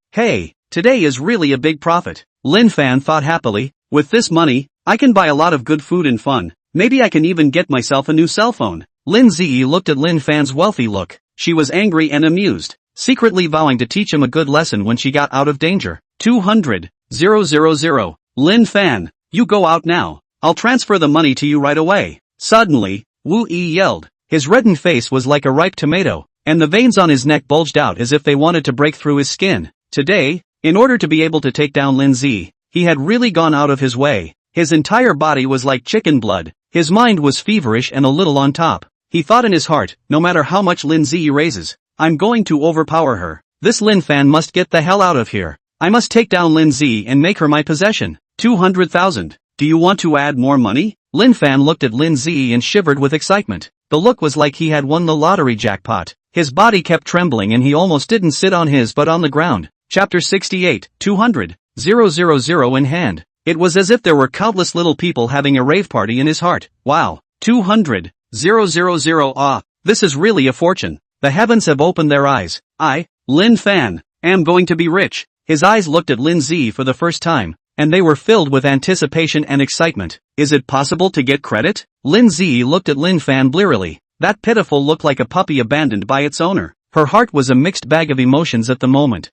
today is really a big profit. Lin Fan thought happily, with this money, I can buy a lot of good food and fun. Maybe I can even get myself a new cell phone. Lin Zi looked at Lin Fan's wealthy look. She was angry and amused, secretly vowing to teach him a good lesson when she got out of danger. 200,000. Lin Fan, you go out now. I'll transfer the money to you right away. Suddenly, Wu Yi yelled. His reddened face was like a ripe tomato, and the veins on his neck bulged out as if they wanted to break through his skin. Today, in order to be able to take down Lin Zi, he had really gone out of his way. His entire body was like chicken blood. His mind was feverish and a little on top. He thought in his heart, no matter how much Lin Zi raises, I'm going to overpower her. This Lin Fan must get the hell out of here. I must take down Lin Zi and make her my possession. 200,000. Do you want to add more money? Lin Fan looked at Lin Zi and shivered with excitement. The look was like he had won the lottery jackpot. His body kept trembling and he almost didn't sit on his but on the ground. Chapter 68, 200,000 in hand. It was as if there were countless little people having a rave party in his heart. Wow. 200,000. Ah, this is really a fortune. The heavens have opened their eyes. I, Lin Fan, am going to be rich. His eyes looked at Lin Zi for the first time, and they were filled with anticipation and excitement. Is it possible to get credit? Lin Zi looked at Lin Fan blearily. That pitiful looked like a puppy abandoned by its owner. Her heart was a mixed bag of emotions at the moment.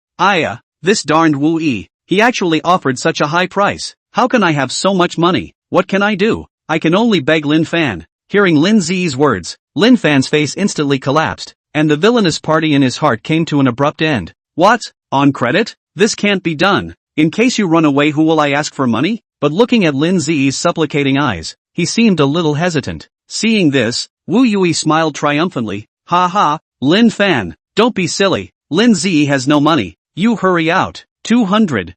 This darned Wu Yi. He actually offered such a high price. How can I have so much money? What can I do? I can only beg Lin Fan. Hearing Lin Zi's words, Lin Fan's face instantly collapsed, and the villainous party in his heart came to an abrupt end. What? On credit? This can't be done. In case you run away, who will I ask for money? But looking at Lin Zi's supplicating eyes, he seemed a little hesitant. Seeing this, Wu Yui smiled triumphantly. Ha ha, Lin Fan, don't be silly. Lin Zi has no money. You hurry out. 200,000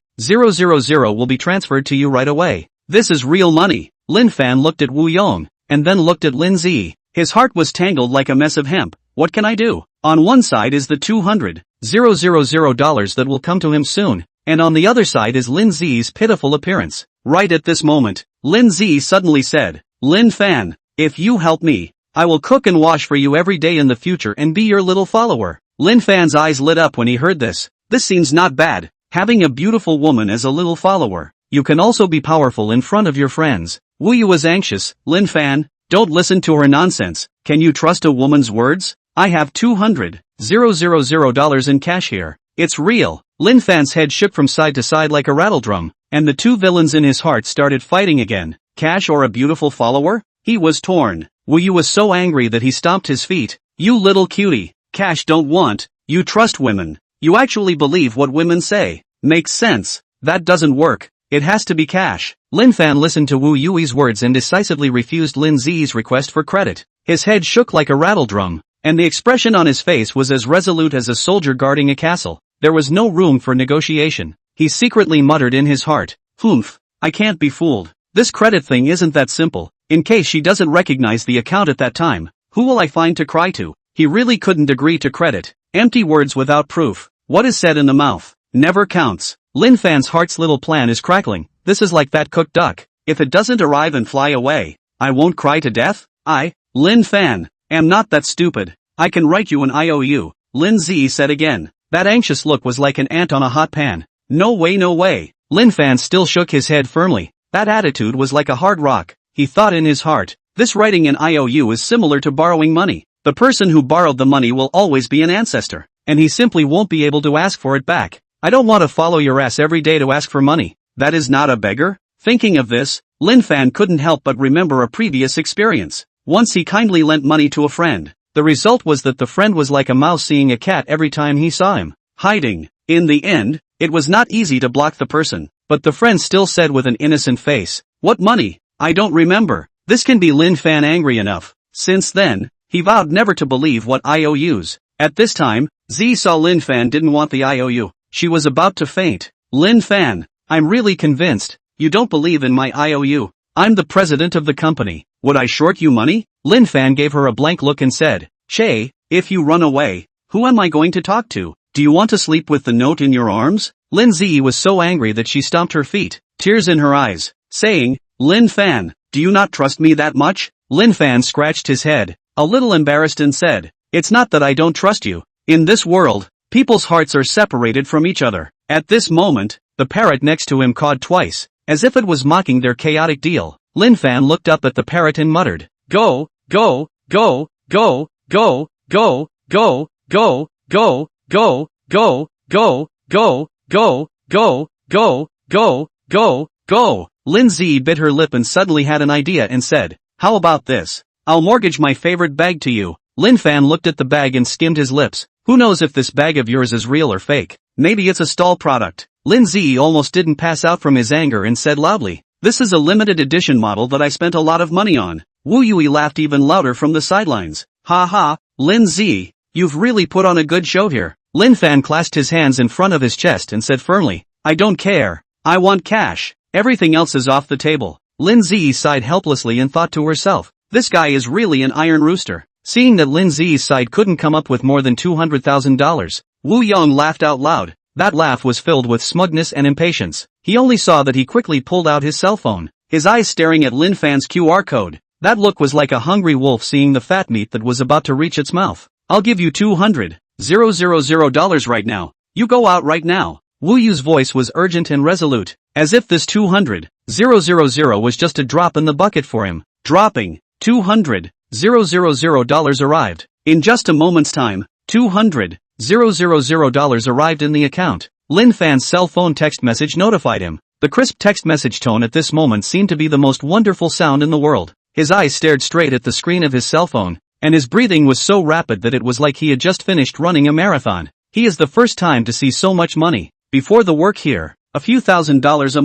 will be transferred to you right away. This is real money. Lin Fan looked at Wu Yong, and then looked at Lin Zi. His heart was tangled like a mess of hemp. What can I do? On one side is the $200,000 that will come to him soon, and on the other side is Lin Zi's pitiful appearance. Right at this moment, Lin Zi suddenly said, Lin Fan, if you help me, I will cook and wash for you every day in the future and be your little follower. Lin Fan's eyes lit up when he heard this. This seems not bad. Having a beautiful woman as a little follower. You can also be powerful in front of your friends. Wu Yu was anxious. Lin Fan, don't listen to her nonsense. Can you trust a woman's words? I have $200,000 in cash here. It's real. Lin Fan's head shook from side to side like a rattledrum, and the two villains in his heart started fighting again. Cash or a beautiful follower? He was torn. Wu Yu was so angry that he stomped his feet. You little cutie. Cash don't want. You trust women. You actually believe what women say. Makes sense. That doesn't work. It has to be cash. Lin Fan listened to Wu Yui's words and decisively refused Lin Zi's request for credit. His head shook like a rattledrum, and the expression on his face was as resolute as a soldier guarding a castle. There was no room for negotiation. He secretly muttered in his heart, Humph, I can't be fooled. This credit thing isn't that simple. In case she doesn't recognize the account at that time, who will I find to cry to? He really couldn't agree to credit. Empty words without proof. What is said in the mouth never counts. Lin Fan's heart's little plan is crackling. This is like that cooked duck. If it doesn't arrive and fly away, I won't cry to death. I, Lin Fan, am not that stupid. I can write you an IOU, Lin Zi said again. That anxious look was like an ant on a hot pan. No way, no way. Lin Fan still shook his head firmly. That attitude was like a hard rock. He thought in his heart, this writing an IOU is similar to borrowing money. The person who borrowed the money will always be an ancestor, and he simply won't be able to ask for it back. I don't want to follow your ass every day to ask for money. That is not a beggar. Thinking of this, Lin Fan couldn't help but remember a previous experience. Once he kindly lent money to a friend. The result was that the friend was like a mouse seeing a cat every time he saw him, hiding. In the end, it was not easy to block the person, but the friend still said with an innocent face, what money? I don't remember. This can be Lin Fan angry enough. Since then, he vowed never to believe what IOUs. At this time, Z saw Lin Fan didn't want the IOU. She was about to faint. Lin Fan, I'm really convinced. You don't believe in my IOU. I'm the president of the company. Would I short you money? Lin Fan gave her a blank look and said, Che, if you run away, who am I going to talk to? Do you want to sleep with the note in your arms? Lin Zi was so angry that she stomped her feet, tears in her eyes, saying, Lin Fan, do you not trust me that much? Lin Fan scratched his head, a little embarrassed and said, it's not that I don't trust you. In this world, people's hearts are separated from each other. At this moment, the parrot next to him cawed twice, as if it was mocking their chaotic deal. Lin Fan looked up at the parrot and muttered, Go, go, go, go, go, go, go, go, go, go, go, go, go, go, go, go, go, go, go. Lin Zi bit her lip and suddenly had an idea and said, how about this? I'll mortgage my favorite bag to you. Lin Fan looked at the bag and skimmed his lips. Who knows if this bag of yours is real or fake? Maybe it's a stall product. Lin Zi almost didn't pass out from his anger and said loudly, this is a limited edition model that I spent a lot of money on. Wu Yui laughed even louder from the sidelines. Ha ha, Lin Zi, you've really put on a good show here. Lin Fan clasped his hands in front of his chest and said firmly, I don't care. I want cash. Everything else is off the table. Lin Zi sighed helplessly and thought to herself, this guy is really an iron rooster. Seeing that Lin Zi's side couldn't come up with more than $200,000, Wu Yong laughed out loud. That laugh was filled with smugness and impatience. He only saw that he quickly pulled out his cell phone, his eyes staring at Lin Fan's QR code. That look was like a hungry wolf seeing the fat meat that was about to reach its mouth. I'll give you $200,000 right now. You go out right now. Wu Yu's voice was urgent and resolute, as if this $200,000 was just a drop in the bucket for him. Dropping. $200,000 arrived. In just a moment's time, $200,000 arrived in the account. Lin Fan's cell phone text message notified him. The crisp text message tone at this moment seemed to be the most wonderful sound in the world. His eyes stared straight at the screen of his cell phone, and his breathing was so rapid that it was like he had just finished running a marathon. He is the first time to see so much money. Before the work here, a few $1,000s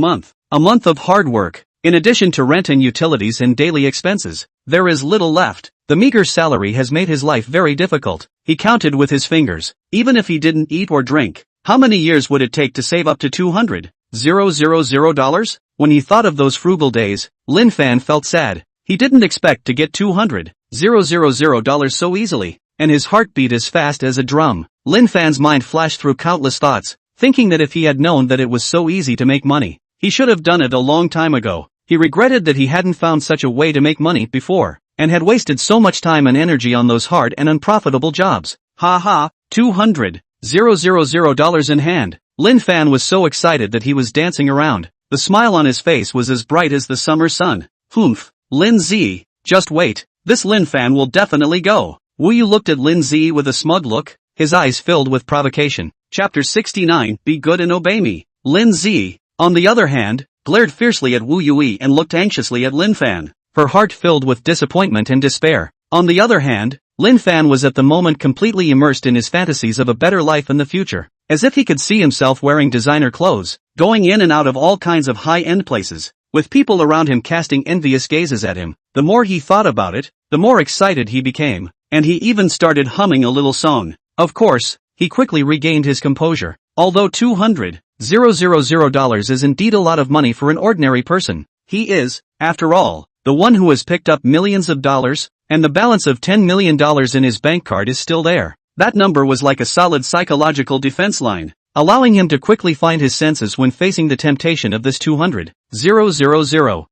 a month of hard work, in addition to rent and utilities and daily expenses. There is little left. The meager salary has made his life very difficult. He counted with his fingers. Even if he didn't eat or drink, how many years would it take to save up to $200,000? When he thought of those frugal days, Lin Fan felt sad. He didn't expect to get $200,000 so easily, and his heart beat as fast as a drum. Lin Fan's mind flashed through countless thoughts, thinking that if he had known that it was so easy to make money, he should have done it a long time ago. He regretted that he hadn't found such a way to make money before, and had wasted so much time and energy on those hard and unprofitable jobs. $200,000 in hand. Lin Fan was so excited that he was dancing around. The smile on his face was as bright as the summer sun. Humph. Lin Z, just wait. This Lin Fan will definitely go. Wu Yu looked at Lin Z with a smug look, his eyes filled with provocation. Chapter 69, Be Good and Obey Me. Lin Z, on the other hand, glared fiercely at Wu Yui and looked anxiously at Lin Fan, her heart filled with disappointment and despair. On the other hand, Lin Fan was at the moment completely immersed in his fantasies of a better life in the future, as if he could see himself wearing designer clothes, going in and out of all kinds of high-end places, with people around him casting envious gazes at him. The more he thought about it, the more excited he became, and he even started humming a little song. Of course, he quickly regained his composure. Although $200,000 is indeed a lot of money for an ordinary person, he is, after all, the one who has picked up millions of dollars, and the balance of $10 million in his bank card is still there. That number was like a solid psychological defense line, allowing him to quickly find his senses when facing the temptation of this $200,000.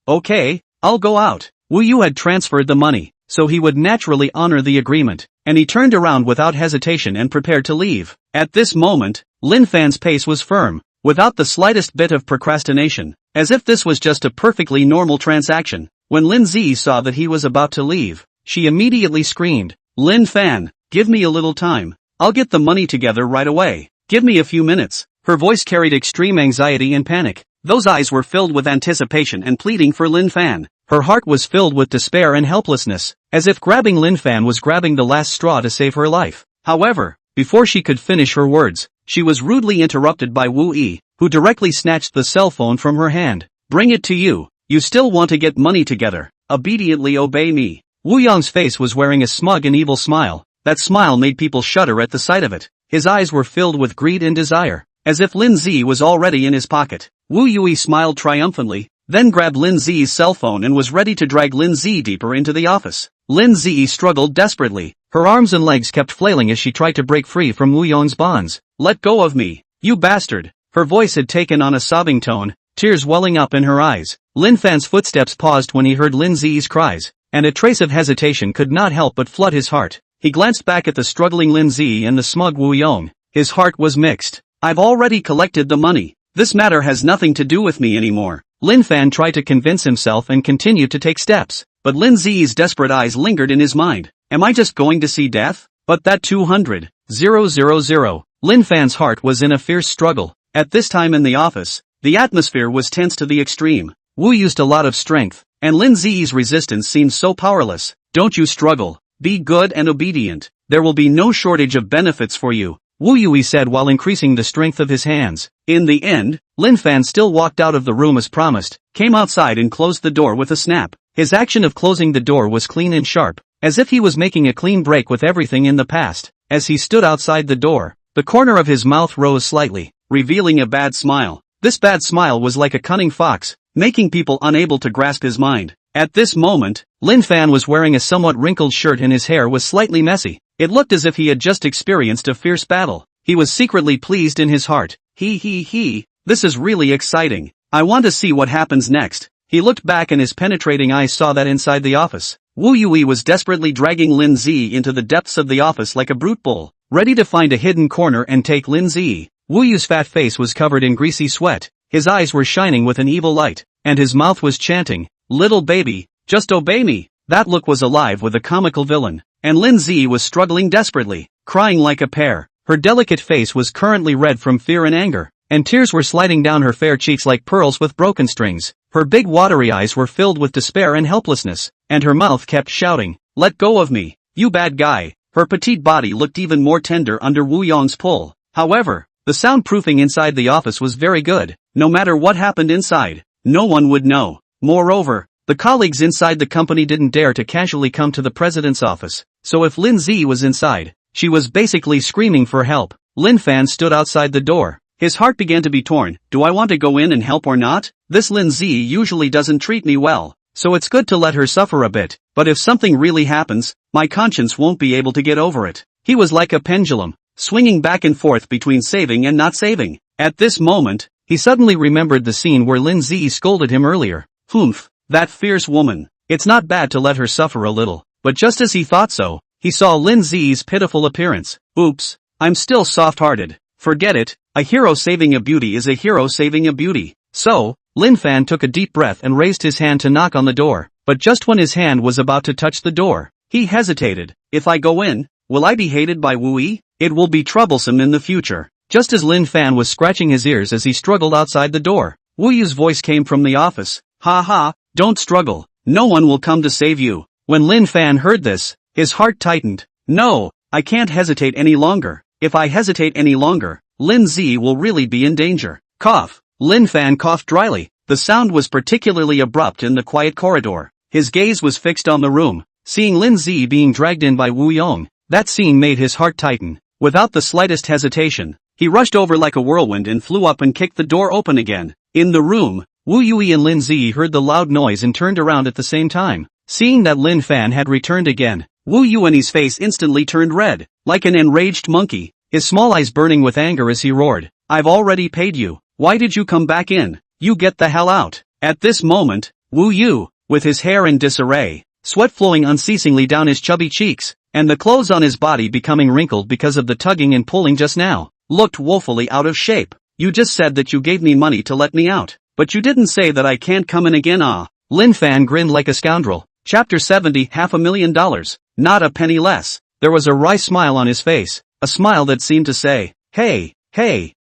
Okay, I'll go out. Wu Yu had transferred the money, so he would naturally honor the agreement, and he turned around without hesitation and prepared to leave. At this moment, Lin Fan's pace was firm, without the slightest bit of procrastination, as if this was just a perfectly normal transaction. When Lin Z saw that he was about to leave, she immediately screamed, "Lin Fan, give me a little time. I'll get the money together right away. Give me a few minutes." Her voice carried extreme anxiety and panic. Those eyes were filled with anticipation and pleading for Lin Fan. Her heart was filled with despair and helplessness, as if grabbing Lin Fan was grabbing the last straw to save her life. However, before she could finish her words, she was rudely interrupted by Wu Yi, who directly snatched the cell phone from her hand. "Bring it to you. You still want to get money together. Obediently obey me." Wu Yang's face was wearing a smug and evil smile. That smile made people shudder at the sight of it. His eyes were filled with greed and desire, as if Lin Z was already in his pocket. Wu Yui smiled triumphantly, then grabbed Lin Z's cell phone and was ready to drag Lin Z deeper into the office. Lin Z struggled desperately. Her arms and legs kept flailing as she tried to break free from Wu Yang's bonds. "Let go of me, you bastard." Her voice had taken on a sobbing tone, tears welling up in her eyes. Lin Fan's footsteps paused when he heard Lin Z's cries, and a trace of hesitation could not help but flood his heart. He glanced back at the struggling Lin Z and the smug Wu Yong. His heart was mixed. "I've already collected the money. This matter has nothing to do with me anymore." Lin Fan tried to convince himself and continued to take steps, but Lin Z's desperate eyes lingered in his mind. "Am I just going to see death? But that $200,000. Lin Fan's heart was in a fierce struggle. At this time in the office, the atmosphere was tense to the extreme. Wu used a lot of strength, and Lin Z's resistance seemed so powerless. "Don't you struggle. Be good and obedient. There will be no shortage of benefits for you," Wu Yui said while increasing the strength of his hands. In the end, Lin Fan still walked out of the room as promised, came outside and closed the door with a snap. His action of closing the door was clean and sharp, as if he was making a clean break with everything in the past. As he stood outside the door, the corner of his mouth rose slightly, revealing a bad smile. This bad smile was like a cunning fox, making people unable to grasp his mind. At this moment, Lin Fan was wearing a somewhat wrinkled shirt and his hair was slightly messy. It looked as if he had just experienced a fierce battle. He was secretly pleased in his heart. This is really exciting. I want to see what happens next. He looked back and his penetrating eyes saw that inside the office, Wu Yui was desperately dragging Lin Zi into the depths of the office like a brute bull, ready to find a hidden corner and take Lin Zi. Wu Yu's fat face was covered in greasy sweat, his eyes were shining with an evil light, and his mouth was chanting, "Little baby, just obey me." That look was alive with a comical villain, and Lin Zi was struggling desperately, crying like a pear. Her delicate face was currently red from fear and anger, and tears were sliding down her fair cheeks like pearls with broken strings. Her big watery eyes were filled with despair and helplessness, and her mouth kept shouting, "Let go of me, you bad guy." Her petite body looked even more tender under Wu Yong's pull. However, the soundproofing inside the office was very good. No matter what happened inside, no one would know. Moreover, the colleagues inside the company didn't dare to casually come to the president's office, so if Lin Zi was inside, she was basically screaming for help. Lin Fan stood outside the door. His heart began to be torn. Do I want to go in and help or not? This Lin Zi usually doesn't treat me well, so it's good to let her suffer a bit, but if something really happens, my conscience won't be able to get over it. He was like a pendulum, swinging back and forth between saving and not saving. At this moment, he suddenly remembered the scene where Lin Zi scolded him earlier. Humph, that fierce woman. It's not bad to let her suffer a little, but just as he thought so, he saw Lin Zi's pitiful appearance. Oops, I'm still soft-hearted. Forget it, a hero saving a beauty is a hero saving a beauty. So, Lin Fan took a deep breath and raised his hand to knock on the door, but just when his hand was about to touch the door, he hesitated. If I go in, will I be hated by Wu Yi? It will be troublesome in the future. Just as Lin Fan was scratching his ears as he struggled outside the door, Wu Yu's voice came from the office. Ha ha, don't struggle, no one will come to save you. When Lin Fan heard this, his heart tightened. No, I can't hesitate any longer. If I hesitate any longer, Lin Zi will really be in danger. Cough. Lin Fan coughed dryly. The sound was particularly abrupt in the quiet corridor. His gaze was fixed on the room, seeing Lin Zi being dragged in by Wu Yong. That scene made his heart tighten. Without the slightest hesitation, he rushed over like a whirlwind and flew up and kicked the door open again. In the room, Wu Yui and Lin Zi heard the loud noise and turned around at the same time. Seeing that Lin Fan had returned again, Wu Yui's face instantly turned red, like an enraged monkey, his small eyes burning with anger as he roared, "I've already paid you. Why did you come back in? You get the hell out." At this moment, Wu Yu, with his hair in disarray, sweat flowing unceasingly down his chubby cheeks, and the clothes on his body becoming wrinkled because of the tugging and pulling just now, looked woefully out of shape. "You just said that you gave me money to let me out, but you didn't say that I can't come in again." Lin Fan grinned like a scoundrel. Chapter 70, $500,000, not a penny less. There was a wry smile on his face, a smile that seemed to say, Hey,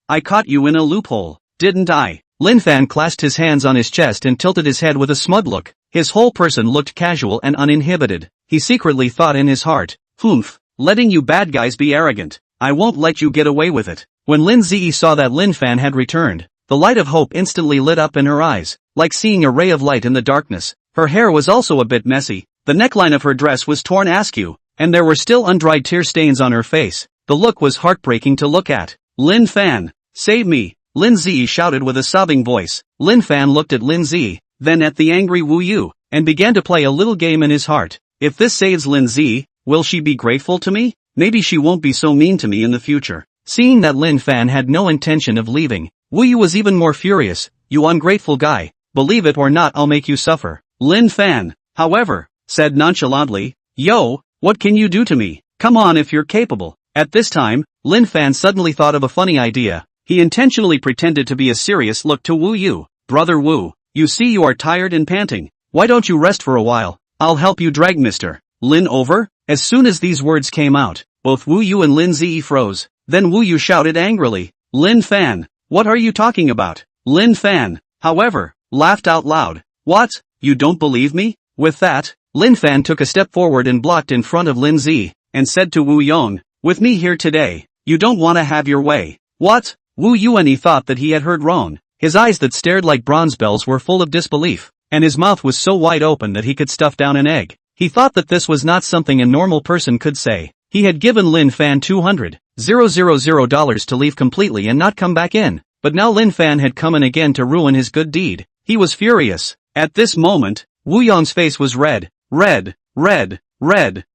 I caught you in a loophole, didn't I? Lin Fan clasped his hands on his chest and tilted his head with a smug look. His whole person looked casual and uninhibited. He secretly thought in his heart, "Humph, letting you bad guys be arrogant. I won't let you get away with it." When Lin Zi saw that Lin Fan had returned, the light of hope instantly lit up in her eyes, like seeing a ray of light in the darkness. Her hair was also a bit messy, the neckline of her dress was torn askew, and there were still undried tear stains on her face. The look was heartbreaking to look at. "Lin Fan, save me," Lin Zi shouted with a sobbing voice. Lin Fan looked at Lin Zi, then at the angry Wu Yu, and began to play a little game in his heart. If this saves Lin Zi, will she be grateful to me? Maybe she won't be so mean to me in the future. Seeing that Lin Fan had no intention of leaving, Wu Yu was even more furious. "You ungrateful guy, believe it or not, I'll make you suffer." Lin Fan, however, said nonchalantly, "Yo, what can you do to me? Come on if you're capable." At this time, Lin Fan suddenly thought of a funny idea. He intentionally pretended to be a serious look to Wu Yu. "Brother Wu, you see you are tired and panting. Why don't you rest for a while? I'll help you drag Mr. Lin over." As soon as these words came out, both Wu Yu and Lin Zi froze. Then Wu Yu shouted angrily, "Lin Fan, what are you talking about?" Lin Fan, however, laughed out loud. "What? You don't believe me?" With that, Lin Fan took a step forward and blocked in front of Lin Zi, and said to Wu Yong, "With me here today, you don't want to have your way." "What?" Wu Yuan thought that he had heard wrong. His eyes that stared like bronze bells were full of disbelief, and his mouth was so wide open that he could stuff down an egg. He thought that this was not something a normal person could say. He had given Lin Fan $200,000 to leave completely and not come back in, but now Lin Fan had come in again to ruin his good deed. He was furious. At this moment, Wu Yong's face was red,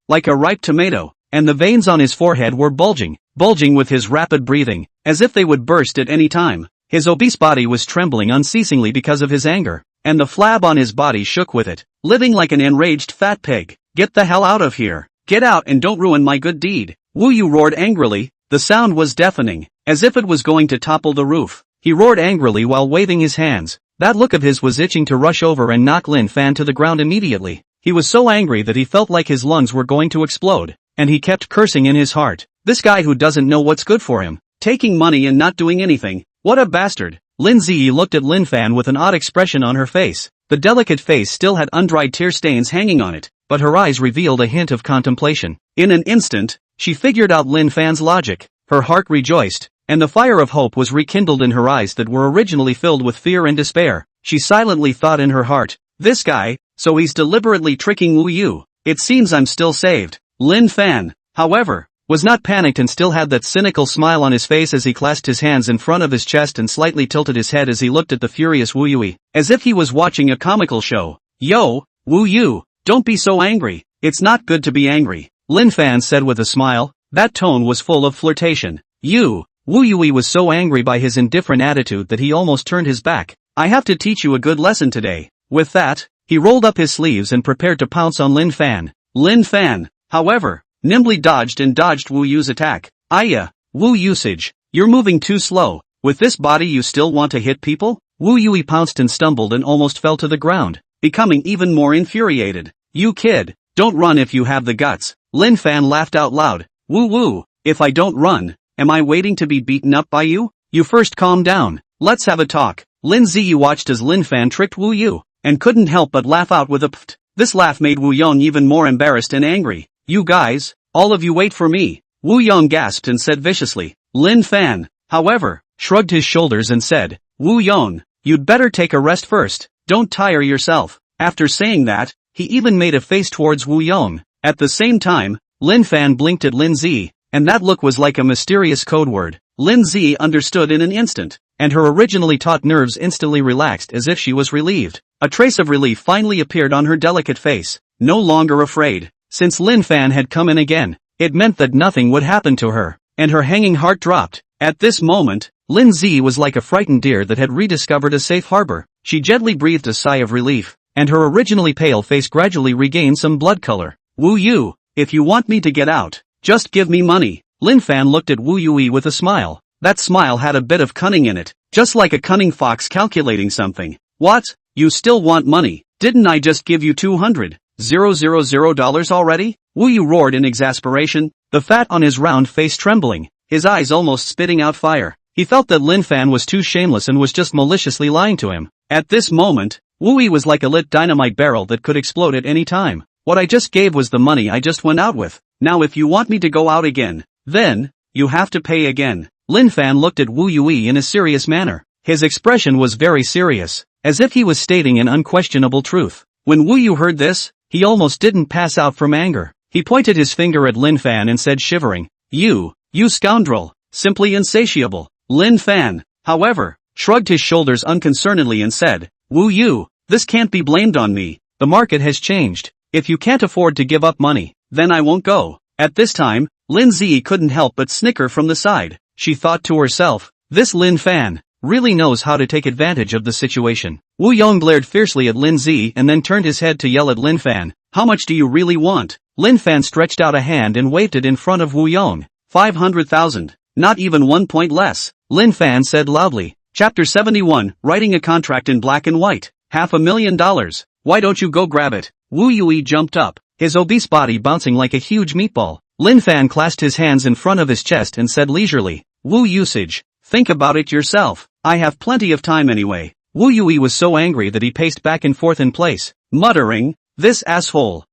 like a ripe tomato. and the veins on his forehead were bulging with his rapid breathing, as if they would burst at any time. His obese body was trembling unceasingly because of his anger, and the flab on his body shook with it, living like an enraged fat pig. "Get the hell out of here! Get out and don't ruin my good deed!" Wu Yu roared angrily. The sound was deafening, as if it was going to topple the roof. He roared angrily while waving his hands. That look of his was itching to rush over and knock Lin Fan to the ground immediately. He was so angry that he felt like his lungs were going to explode, and he kept cursing in his heart. This guy who doesn't know what's good for him, taking money and not doing anything. What a bastard. Lin Ziyi looked at Lin Fan with an odd expression on her face. The delicate face still had undried tear stains hanging on it, but her eyes revealed a hint of contemplation. In an instant, she figured out Lin Fan's logic. Her heart rejoiced, and the fire of hope was rekindled in her eyes that were originally filled with fear and despair. She silently thought in her heart, "This guy, so he's deliberately tricking Wu Yu. It seems I'm still saved." Lin Fan, however, was not panicked and still had that cynical smile on his face as he clasped his hands in front of his chest and slightly tilted his head as he looked at the furious Wu Yui, as if he was watching a comical show. "Yo, Wu Yu, don't be so angry. It's not good to be angry," Lin Fan said with a smile. That tone was full of flirtation. Wu Yui was so angry by his indifferent attitude that he almost turned his back. "I have to teach you a good lesson today." With that, he rolled up his sleeves and prepared to pounce on Lin Fan. Lin Fan, however, nimbly dodged Wu Yu's attack. "Aya, Wu usage, you're moving too slow. With this body you still want to hit people?" Wu Yui pounced and stumbled and almost fell to the ground, becoming even more infuriated. "You kid, don't run if you have the guts." Lin Fan laughed out loud. Woo, if I don't run, am I waiting to be beaten up by you? You first calm down, let's have a talk." Lin Ziyi watched as Lin Fan tricked Wu Yu, and couldn't help but laugh out with a pft. This laugh made Wu Yong even more embarrassed and angry. "You guys, all of you wait for me," Wu Yong gasped and said viciously. Lin Fan, however, shrugged his shoulders and said, "Wu Yong, you'd better take a rest first, don't tire yourself." After saying that, he even made a face towards Wu Yong. At the same time, Lin Fan blinked at Lin Zi, and that look was like a mysterious code word. Lin Zi understood in an instant, and her originally taut nerves instantly relaxed as if she was relieved. A trace of relief finally appeared on her delicate face. No longer afraid. Since Lin Fan had come in again, it meant that nothing would happen to her, and her hanging heart dropped. At this moment, Lin Zi was like a frightened deer that had rediscovered a safe harbor. She gently breathed a sigh of relief, and her originally pale face gradually regained some blood color. "Wu Yu, if you want me to get out, just give me money." Lin Fan looked at Wu Yui with a smile. That smile had a bit of cunning in it, just like a cunning fox calculating something. "What? You still want money? Didn't I just give you $200,000 already?" Wu Yu roared in exasperation, the fat on his round face trembling, his eyes almost spitting out fire. He felt that Lin Fan was too shameless and was just maliciously lying to him. At this moment, Wu Yu was like a lit dynamite barrel that could explode at any time. "What I just gave was the money I just went out with. Now if you want me to go out again, then, you have to pay again." Lin Fan looked at Wu Yui in a serious manner. His expression was very serious, as if he was stating an unquestionable truth. When Wu Yu heard this, he almost didn't pass out from anger. He pointed his finger at Lin Fan and said shivering, You scoundrel, simply insatiable." Lin Fan, however, shrugged his shoulders unconcernedly and said, "Wu Yu, this can't be blamed on me. The market has changed. If you can't afford to give up money, then I won't go." At this time, Lin Zi couldn't help but snicker from the side. She thought to herself, "This Lin Fan really knows how to take advantage of the situation." Wu Yong glared fiercely at Lin Zi and then turned his head to yell at Lin Fan, "How much do you really want?" Lin Fan stretched out a hand and waved it in front of Wu Yong. 500,000. Not even 1 point less, Lin Fan said loudly. Chapter 71, Writing a Contract in Black and White. $500,000. Why don't you go grab it? Wu Yui jumped up, his obese body bouncing like a huge meatball. Lin Fan clasped his hands in front of his chest and said leisurely, "Wu usage, think about it yourself. I have plenty of time anyway." Wu Yui was so angry that he paced back and forth in place, muttering, This asshole.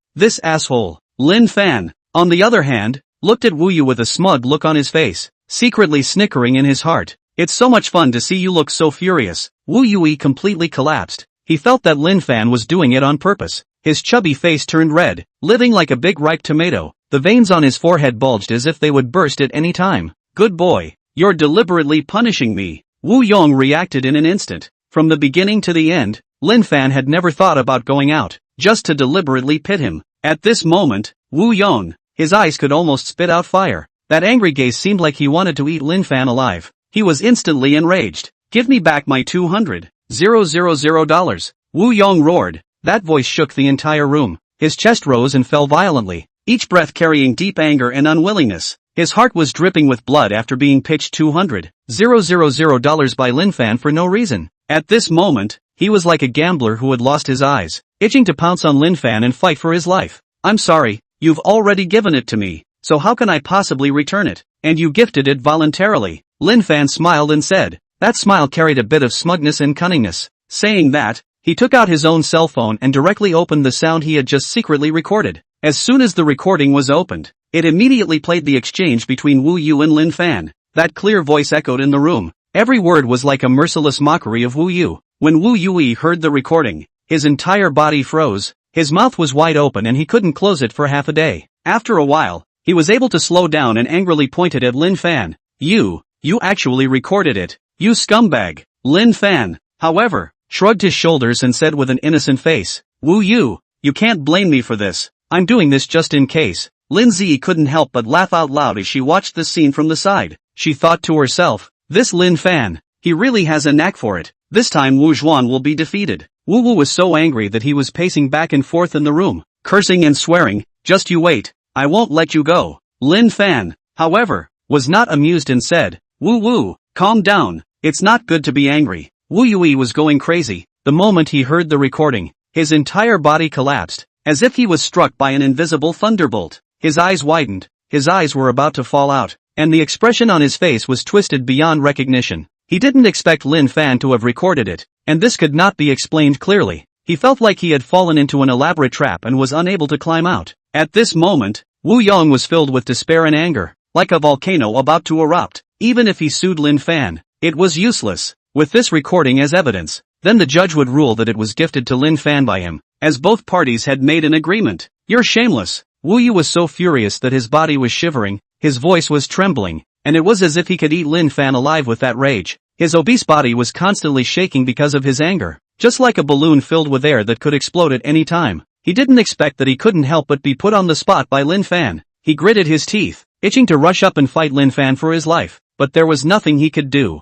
Lin Fan, on the other hand, looked at Wu Yu with a smug look on his face, secretly snickering in his heart. "It's so much fun to see you look so furious." Wu Yui completely collapsed. He felt that Lin Fan was doing it on purpose. His chubby face turned red, living like a big ripe tomato. The veins on his forehead bulged as if they would burst at any time. "Good boy, you're deliberately punishing me." Wu Yong reacted in an instant. From the beginning to the end, Lin Fan had never thought about going out, just to deliberately pit him. At this moment, Wu Yong, his eyes could almost spit out fire. That angry gaze seemed like he wanted to eat Lin Fan alive. He was instantly enraged. "Give me back my $200,000. Wu Yong roared. That voice shook the entire room. His chest rose and fell violently, each breath carrying deep anger and unwillingness. His heart was dripping with blood after being pitched $200,000 by Lin Fan for no reason. At this moment, he was like a gambler who had lost his eyes, itching to pounce on Lin Fan and fight for his life. "I'm sorry, you've already given it to me, so how can I possibly return it? And you gifted it voluntarily." Lin Fan smiled and said. That smile carried a bit of smugness and cunningness. Saying that, he took out his own cell phone and directly opened the sound he had just secretly recorded. As soon as the recording was opened, it immediately played the exchange between Wu Yu and Lin Fan. That clear voice echoed in the room. Every word was like a merciless mockery of Wu Yu. When Wu Yui heard the recording, his entire body froze, his mouth was wide open and he couldn't close it for half a day. After a while, he was able to slow down and angrily pointed at Lin Fan. You actually recorded it, you scumbag." Lin Fan, however, shrugged his shoulders and said with an innocent face, "Wu Yu, you can't blame me for this. I'm doing this just in case." Lin Zi couldn't help but laugh out loud as she watched the scene from the side. She thought to herself, this Lin Fan, he really has a knack for it. This time Wu Zhuan will be defeated. Wu Wu was so angry that he was pacing back and forth in the room, cursing and swearing. "Just you wait, I won't let you go." Lin Fan, however, was not amused and said, "Wu Wu, calm down, it's not good to be angry." Wu Yui was going crazy. The moment he heard the recording, his entire body collapsed, as if he was struck by an invisible thunderbolt. His eyes widened, his eyes were about to fall out, and the expression on his face was twisted beyond recognition. He didn't expect Lin Fan to have recorded it, and this could not be explained clearly. He felt like he had fallen into an elaborate trap and was unable to climb out. At this moment, Wu Yong was filled with despair and anger, like a volcano about to erupt. Even if he sued Lin Fan, it was useless. With this recording as evidence, then the judge would rule that it was gifted to Lin Fan by him, as both parties had made an agreement. "You're shameless." Wu Yu was so furious that his body was shivering, his voice was trembling, and it was as if he could eat Lin Fan alive with that rage. His obese body was constantly shaking because of his anger, just like a balloon filled with air that could explode at any time. He didn't expect that he couldn't help but be put on the spot by Lin Fan. He gritted his teeth, itching to rush up and fight Lin Fan for his life, but there was nothing he could do.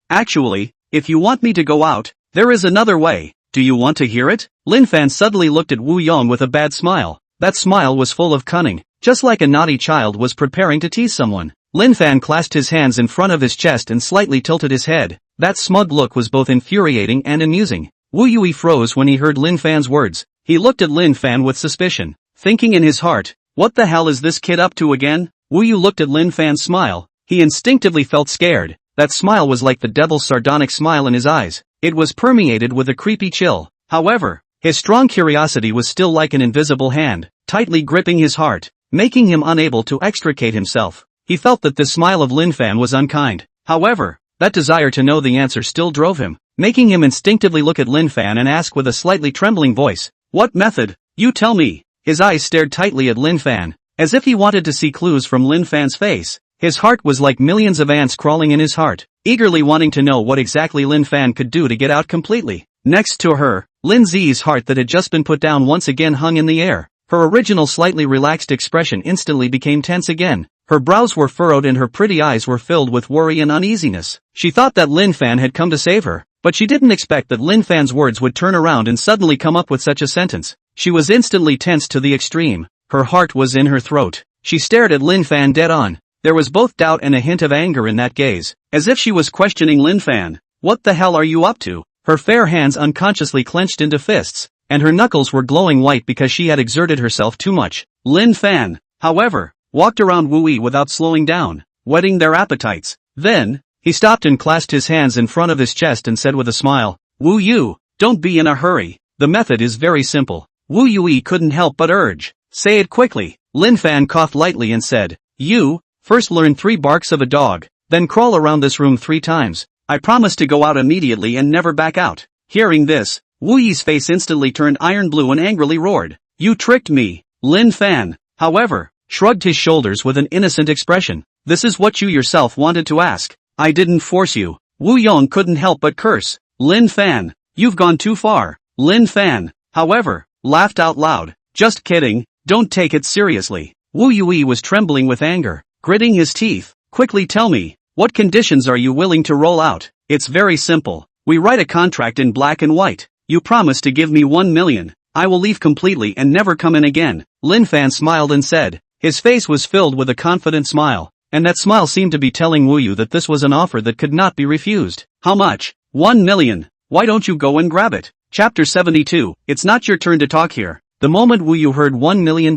Actually, if you want me to go out, there is another way. Do you want to hear it?" Lin Fan suddenly looked at Wu Yong with a bad smile. That smile was full of cunning, just like a naughty child was preparing to tease someone. Lin Fan clasped his hands in front of his chest and slightly tilted his head. That smug look was both infuriating and amusing. Wu Yui froze when he heard Lin Fan's words. He looked at Lin Fan with suspicion, thinking in his heart, what the hell is this kid up to again? Wu Yu looked at Lin Fan's smile. He instinctively felt scared. That smile was like the devil's sardonic smile in his eyes. It was permeated with a creepy chill. However, his strong curiosity was still like an invisible hand, tightly gripping his heart, making him unable to extricate himself. He felt that this smile of Lin Fan was unkind. However, that desire to know the answer still drove him, making him instinctively look at Lin Fan and ask with a slightly trembling voice, "What method? You tell me." His eyes stared tightly at Lin Fan, as if he wanted to see clues from Lin Fan's face. His heart was like millions of ants crawling in his heart, eagerly wanting to know what exactly Lin Fan could do to get out completely. Next to her, Lin Zi's heart that had just been put down once again hung in the air. Her original slightly relaxed expression instantly became tense again. Her brows were furrowed and her pretty eyes were filled with worry and uneasiness. She thought that Lin Fan had come to save her, but she didn't expect that Lin Fan's words would turn around and suddenly come up with such a sentence. She was instantly tense to the extreme. Her heart was in her throat. She stared at Lin Fan dead on. There was both doubt and a hint of anger in that gaze, as if she was questioning Lin Fan. "What the hell are you up to?" Her fair hands unconsciously clenched into fists, and her knuckles were glowing white because she had exerted herself too much. Lin Fan, however, walked around Wu Yi without slowing down, whetting their appetites. Then, he stopped and clasped his hands in front of his chest and said with a smile, "Wu Yu, don't be in a hurry. The method is very simple." Wu Yui couldn't help but urge, "Say it quickly." Lin Fan coughed lightly and said, "You, first learn 3 barks of a dog, then crawl around this room 3 times. I promise to go out immediately and never back out." Hearing this, Wu Yi's face instantly turned iron blue and angrily roared, "You tricked me." Lin Fan, however, shrugged his shoulders with an innocent expression. "This is what you yourself wanted to ask. I didn't force you." Wu Yong couldn't help but curse. "Lin Fan, you've gone too far." Lin Fan, however, laughed out loud. "Just kidding, Don't take it seriously. Wu Yui was trembling with anger, gritting his teeth. Quickly tell me, what conditions are you willing to roll out? It's very simple. We write a contract in black and white. You promise to give me 1 million. I will leave completely and never come in again. Lin Fan smiled and said. His face was filled with a confident smile, and that smile seemed to be telling Wu Yu that this was an offer that could not be refused. How much? 1 million. Why don't you go and grab it? Chapter 72. It's not your turn to talk here. The moment Wu Yu heard $1 million,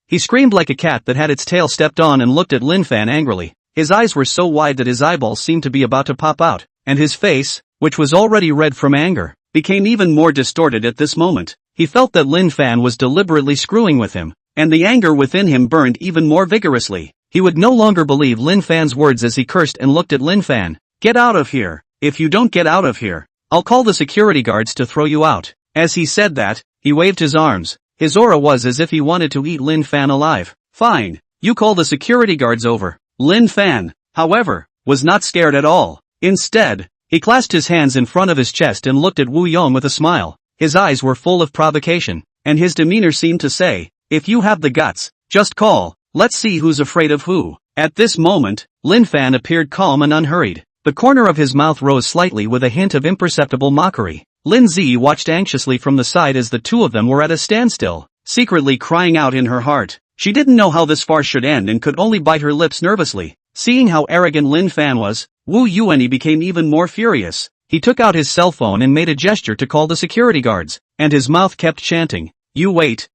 he screamed like a cat that had its tail stepped on and looked at Lin Fan angrily. His eyes were so wide that his eyeballs seemed to be about to pop out, and his face, which was already red from anger, became even more distorted at this moment. He felt that Lin Fan was deliberately screwing with him, and the anger within him burned even more vigorously. He would no longer believe Lin Fan's words as he cursed and looked at Lin Fan. Get out of here. If you don't get out of here, I'll call the security guards to throw you out. As he said that, he waved his arms. His aura was as if he wanted to eat Lin Fan alive. Fine. You call the security guards over. Lin Fan, however, was not scared at all. Instead, he clasped his hands in front of his chest and looked at Wu Yong with a smile. His eyes were full of provocation, and his demeanor seemed to say, if you have the guts, just call. Let's see who's afraid of who. At this moment, Lin Fan appeared calm and unhurried. The corner of his mouth rose slightly with a hint of imperceptible mockery. Lin Zi watched anxiously from the side as the two of them were at a standstill, secretly crying out in her heart. She didn't know how this farce should end and could only bite her lips nervously. Seeing how arrogant Lin Fan was, Wu Yuanyi became even more furious. He took out his cell phone and made a gesture to call the security guards, and his mouth kept chanting, you wait,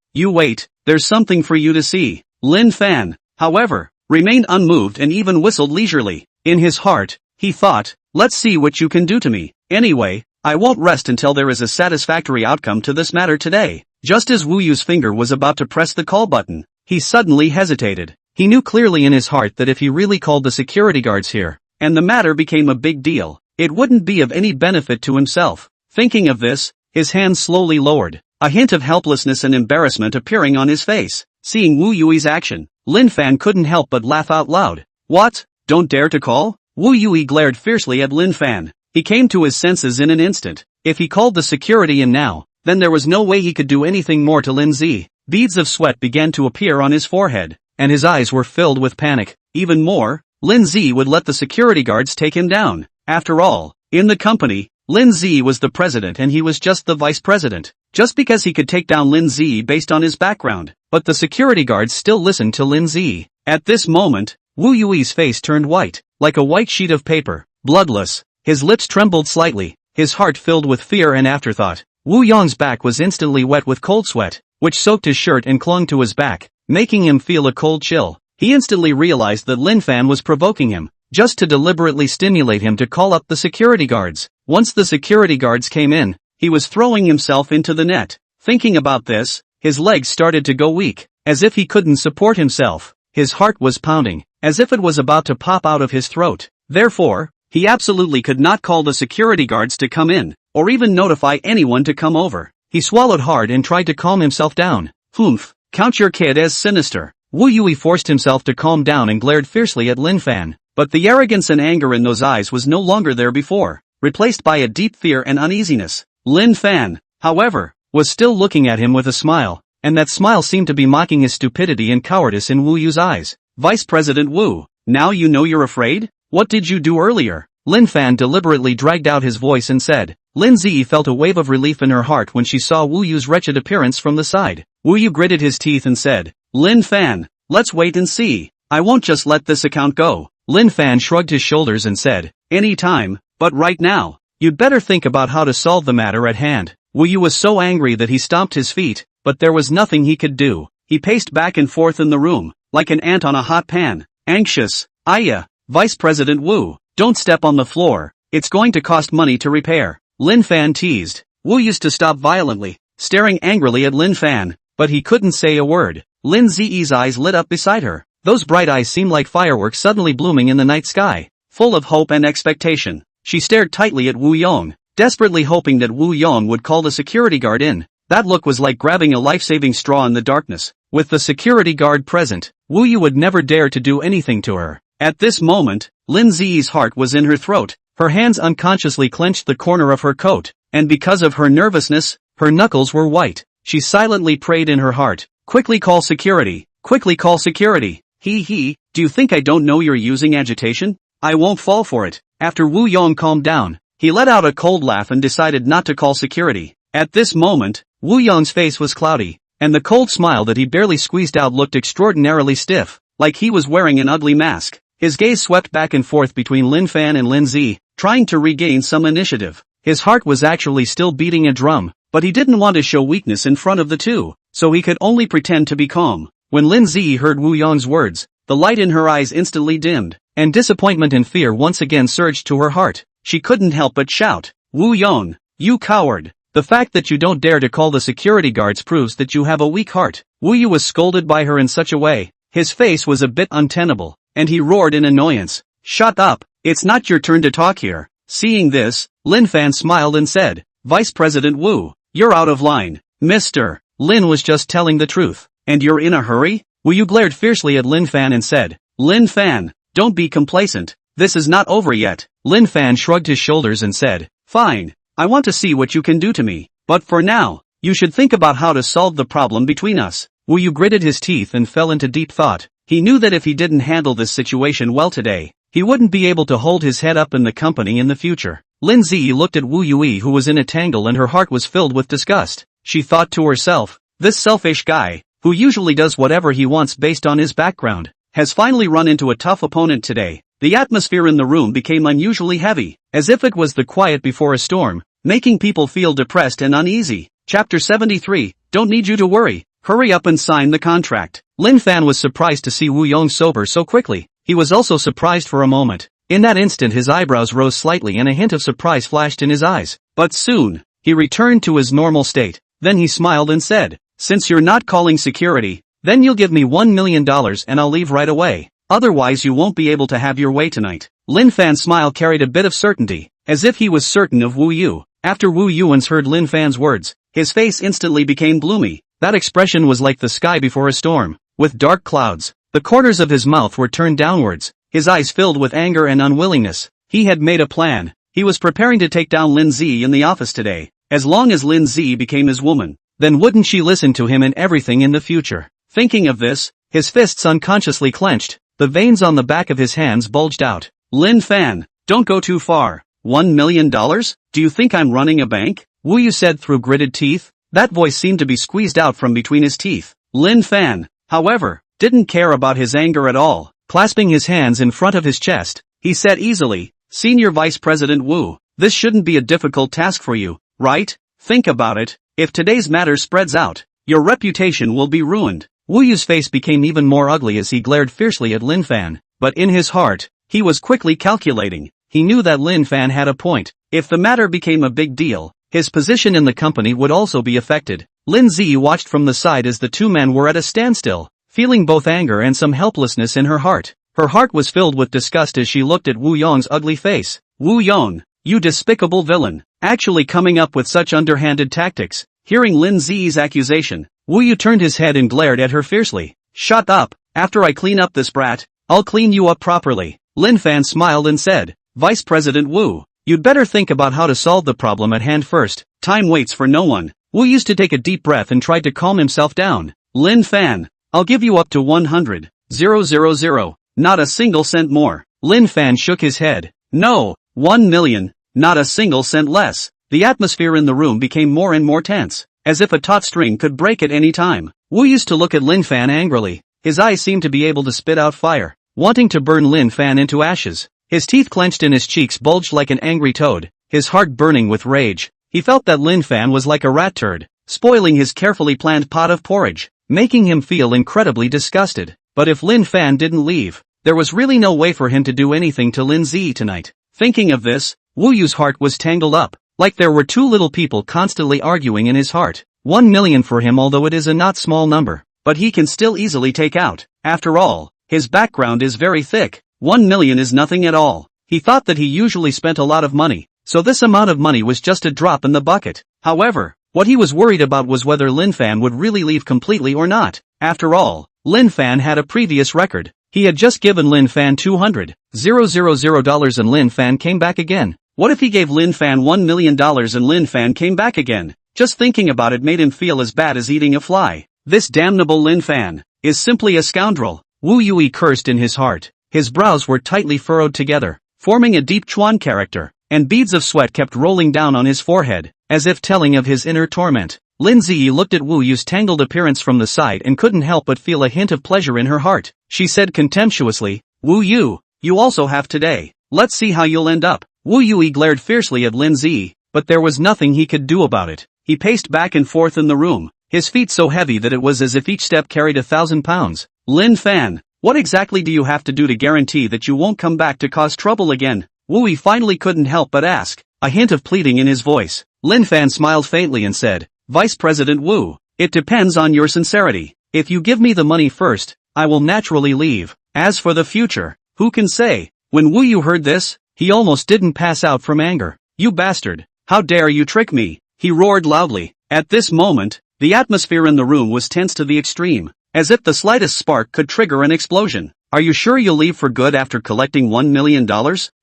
there's something for you to see. Lin Fan, however, remained unmoved and even whistled leisurely. In his heart, he thought, let's see what you can do to me. Anyway, I won't rest until there is a satisfactory outcome to this matter today. Just as Wu Yu's finger was about to press the call button, he suddenly hesitated. He knew clearly in his heart that if he really called the security guards here, and the matter became a big deal, it wouldn't be of any benefit to himself. Thinking of this, his hands slowly lowered, a hint of helplessness and embarrassment appearing on his face. Seeing Wu Yui's action, Lin Fan couldn't help but laugh out loud. What? Don't dare to call? Wu Yui glared fiercely at Lin Fan. He came to his senses in an instant. If he called the security in now, then there was no way he could do anything more to Lin Zi. Beads of sweat began to appear on his forehead, and his eyes were filled with panic. Even more, Lin Zi would let the security guards take him down. After all, in the company, Lin Zi was the president and he was just the vice president. Just because he could take down Lin Zi based on his background. But the security guards still listened to Lin Zi. At this moment, Wu Yui's face turned white, like a white sheet of paper, bloodless. His lips trembled slightly, his heart filled with fear and afterthought. Wu Yong's back was instantly wet with cold sweat, which soaked his shirt and clung to his back, making him feel a cold chill. He instantly realized that Lin Fan was provoking him, just to deliberately stimulate him to call up the security guards. Once the security guards came in, he was throwing himself into the net. Thinking about this, his legs started to go weak, as if he couldn't support himself. His heart was pounding, as if it was about to pop out of his throat. Therefore, he absolutely could not call the security guards to come in, or even notify anyone to come over. He swallowed hard and tried to calm himself down. Humph, count your kid as sinister. Wu Yui forced himself to calm down and glared fiercely at Lin Fan. But the arrogance and anger in those eyes was no longer there before, replaced by a deep fear and uneasiness. Lin Fan, however, was still looking at him with a smile, and that smile seemed to be mocking his stupidity and cowardice in Wu Yu's eyes. Vice President Wu, now you know you're afraid? What did you do earlier? Lin Fan deliberately dragged out his voice and said. Lin Zi felt a wave of relief in her heart when she saw Wu Yu's wretched appearance from the side. Wu Yu gritted his teeth and said, Lin Fan, let's wait and see. I won't just let this account go. Lin Fan shrugged his shoulders and said, any time, but right now, you'd better think about how to solve the matter at hand. Wu Yu was so angry that he stomped his feet, but there was nothing he could do. He paced back and forth in the room, like an ant on a hot pan. Anxious. Aya, Vice President Wu, don't step on the floor, it's going to cost money to repair. Lin Fan teased. Wu used to stop violently, staring angrily at Lin Fan, but he couldn't say a word. Lin Zi's eyes lit up beside her. Those bright eyes seemed like fireworks suddenly blooming in the night sky, full of hope and expectation. She stared tightly at Wu Yong, desperately hoping that Wu Yong would call the security guard in. That look was like grabbing a life-saving straw in the darkness. With the security guard present, Wu Yu would never dare to do anything to her. At this moment, Lin Zi's heart was in her throat. Her hands unconsciously clenched the corner of her coat, and because of her nervousness, her knuckles were white. She silently prayed in her heart, Quickly call security. Quickly call security. He, do you think I don't know you're using agitation? I won't fall for it. After Wu Yong calmed down, he let out a cold laugh and decided not to call security. At this moment, Wu Yong's face was cloudy, and the cold smile that he barely squeezed out looked extraordinarily stiff, like he was wearing an ugly mask. His gaze swept back and forth between Lin Fan and Lin Zi, trying to regain some initiative. His heart was actually still beating a drum, but he didn't want to show weakness in front of the two, so he could only pretend to be calm. When Lin Zi heard Wu Yong's words, the light in her eyes instantly dimmed, and disappointment and fear once again surged to her heart. She couldn't help but shout, "Wu Yong, you coward! The fact that you don't dare to call the security guards proves that you have a weak heart." Wu Yu was scolded by her in such a way, his face was a bit untenable, and he roared in annoyance, "Shut up, it's not your turn to talk here." Seeing this, Lin Fan smiled and said, "Vice President Wu, you're out of line. Mr. Lin was just telling the truth, and you're in a hurry?" Wu Yu glared fiercely at Lin Fan and said, "Lin Fan, don't be complacent, this is not over yet." Lin Fan shrugged his shoulders and said, "Fine, I want to see what you can do to me, but for now, you should think about how to solve the problem between us." Wu Yu gritted his teeth and fell into deep thought. He knew that if he didn't handle this situation well today, he wouldn't be able to hold his head up in the company in the future. Lin Zi looked at Wu Yui, who was in a tangle, and her heart was filled with disgust. She thought to herself, this selfish guy, who usually does whatever he wants based on his background, has finally run into a tough opponent today. The atmosphere in the room became unusually heavy, as if it was the quiet before a storm, making people feel depressed and uneasy. Chapter 73, Don't need you to worry, hurry up and sign the contract. Lin Fan was surprised to see Wu Yong sober so quickly. He was also surprised for a moment. In that instant his eyebrows rose slightly and a hint of surprise flashed in his eyes. But soon, he returned to his normal state. Then he smiled and said, "Since you're not calling security, then you'll give me $1 million and I'll leave right away. Otherwise you won't be able to have your way tonight." Lin Fan's smile carried a bit of certainty, as if he was certain of Wu Yu. After Wu Yuan's heard Lin Fan's words, his face instantly became gloomy. That expression was like the sky before a storm, with dark clouds. The corners of his mouth were turned downwards, his eyes filled with anger and unwillingness. He had made a plan. He was preparing to take down Lin Zi in the office today. As long as Lin Zi became his woman, then wouldn't she listen to him in everything in the future? Thinking of this, his fists unconsciously clenched. The veins on the back of his hands bulged out. "Lin Fan, don't go too far. $1 million? Do you think I'm running a bank?" Wu Yu said through gritted teeth. That voice seemed to be squeezed out from between his teeth. Lin Fan, however, didn't care about his anger at all. Clasping his hands in front of his chest, he said easily, "Senior Vice President Wu, this shouldn't be a difficult task for you, right? Think about it. If today's matter spreads out, your reputation will be ruined." Wu Yu's face became even more ugly as he glared fiercely at Lin Fan, but in his heart, he was quickly calculating. He knew that Lin Fan had a point. If the matter became a big deal, his position in the company would also be affected. Lin Zi watched from the side as the two men were at a standstill, feeling both anger and some helplessness in her heart. Her heart was filled with disgust as she looked at Wu Yong's ugly face. "Wu Yong, you despicable villain, actually coming up with such underhanded tactics." Hearing Lin Zi's accusation, Wu Yu turned his head and glared at her fiercely. "Shut up, after I clean up this brat, I'll clean you up properly." Lin Fan smiled and said, "Vice President Wu, you'd better think about how to solve the problem at hand first. Time waits for no one." Wu used to take a deep breath and tried to calm himself down. "Lin Fan, I'll give you up to 100,000, not a single cent more." Lin Fan shook his head. "No, 1 million, not a single cent less." The atmosphere in the room became more and more tense, as if a taut string could break at any time. Wu used to look at Lin Fan angrily. His eyes seemed to be able to spit out fire, wanting to burn Lin Fan into ashes. His teeth clenched and his cheeks bulged like an angry toad, his heart burning with rage. He felt that Lin Fan was like a rat turd, spoiling his carefully planned pot of porridge, making him feel incredibly disgusted. But if Lin Fan didn't leave, there was really no way for him to do anything to Lin Zi tonight. Thinking of this, Wu Yu's heart was tangled up, like there were two little people constantly arguing in his heart. 1 million for him, although it is a not small number, but he can still easily take out. After all, his background is very thick. 1 million is nothing at all. He thought that he usually spent a lot of money, so this amount of money was just a drop in the bucket. However, what he was worried about was whether Lin Fan would really leave completely or not. After all, Lin Fan had a previous record. He had just given Lin Fan $200,000 and Lin Fan came back again. What if he gave Lin Fan $1 million and Lin Fan came back again? Just thinking about it made him feel as bad as eating a fly. This damnable Lin Fan is simply a scoundrel. Wu Yui cursed in his heart. His brows were tightly furrowed together, forming a deep Chuan character, and beads of sweat kept rolling down on his forehead, as if telling of his inner torment. Lin Ziyi looked at Wu Yu's tangled appearance from the side and couldn't help but feel a hint of pleasure in her heart. She said contemptuously, "Wu Yu, you also have today. Let's see how you'll end up." Wu Yui glared fiercely at Lin Ziyi, but there was nothing he could do about it. He paced back and forth in the room, his feet so heavy that it was as if each step carried 1,000 pounds. "Lin Fan, what exactly do you have to do to guarantee that you won't come back to cause trouble again?" Wu Yi finally couldn't help but ask, a hint of pleading in his voice. Lin Fan smiled faintly and said, "Vice President Wu, it depends on your sincerity. If you give me the money first, I will naturally leave. As for the future, who can say?" When Wu Yu heard this, he almost didn't pass out from anger. "You bastard, how dare you trick me?" he roared loudly. At this moment, the atmosphere in the room was tense to the extreme, as if the slightest spark could trigger an explosion. "Are you sure you'll leave for good after collecting $1 million?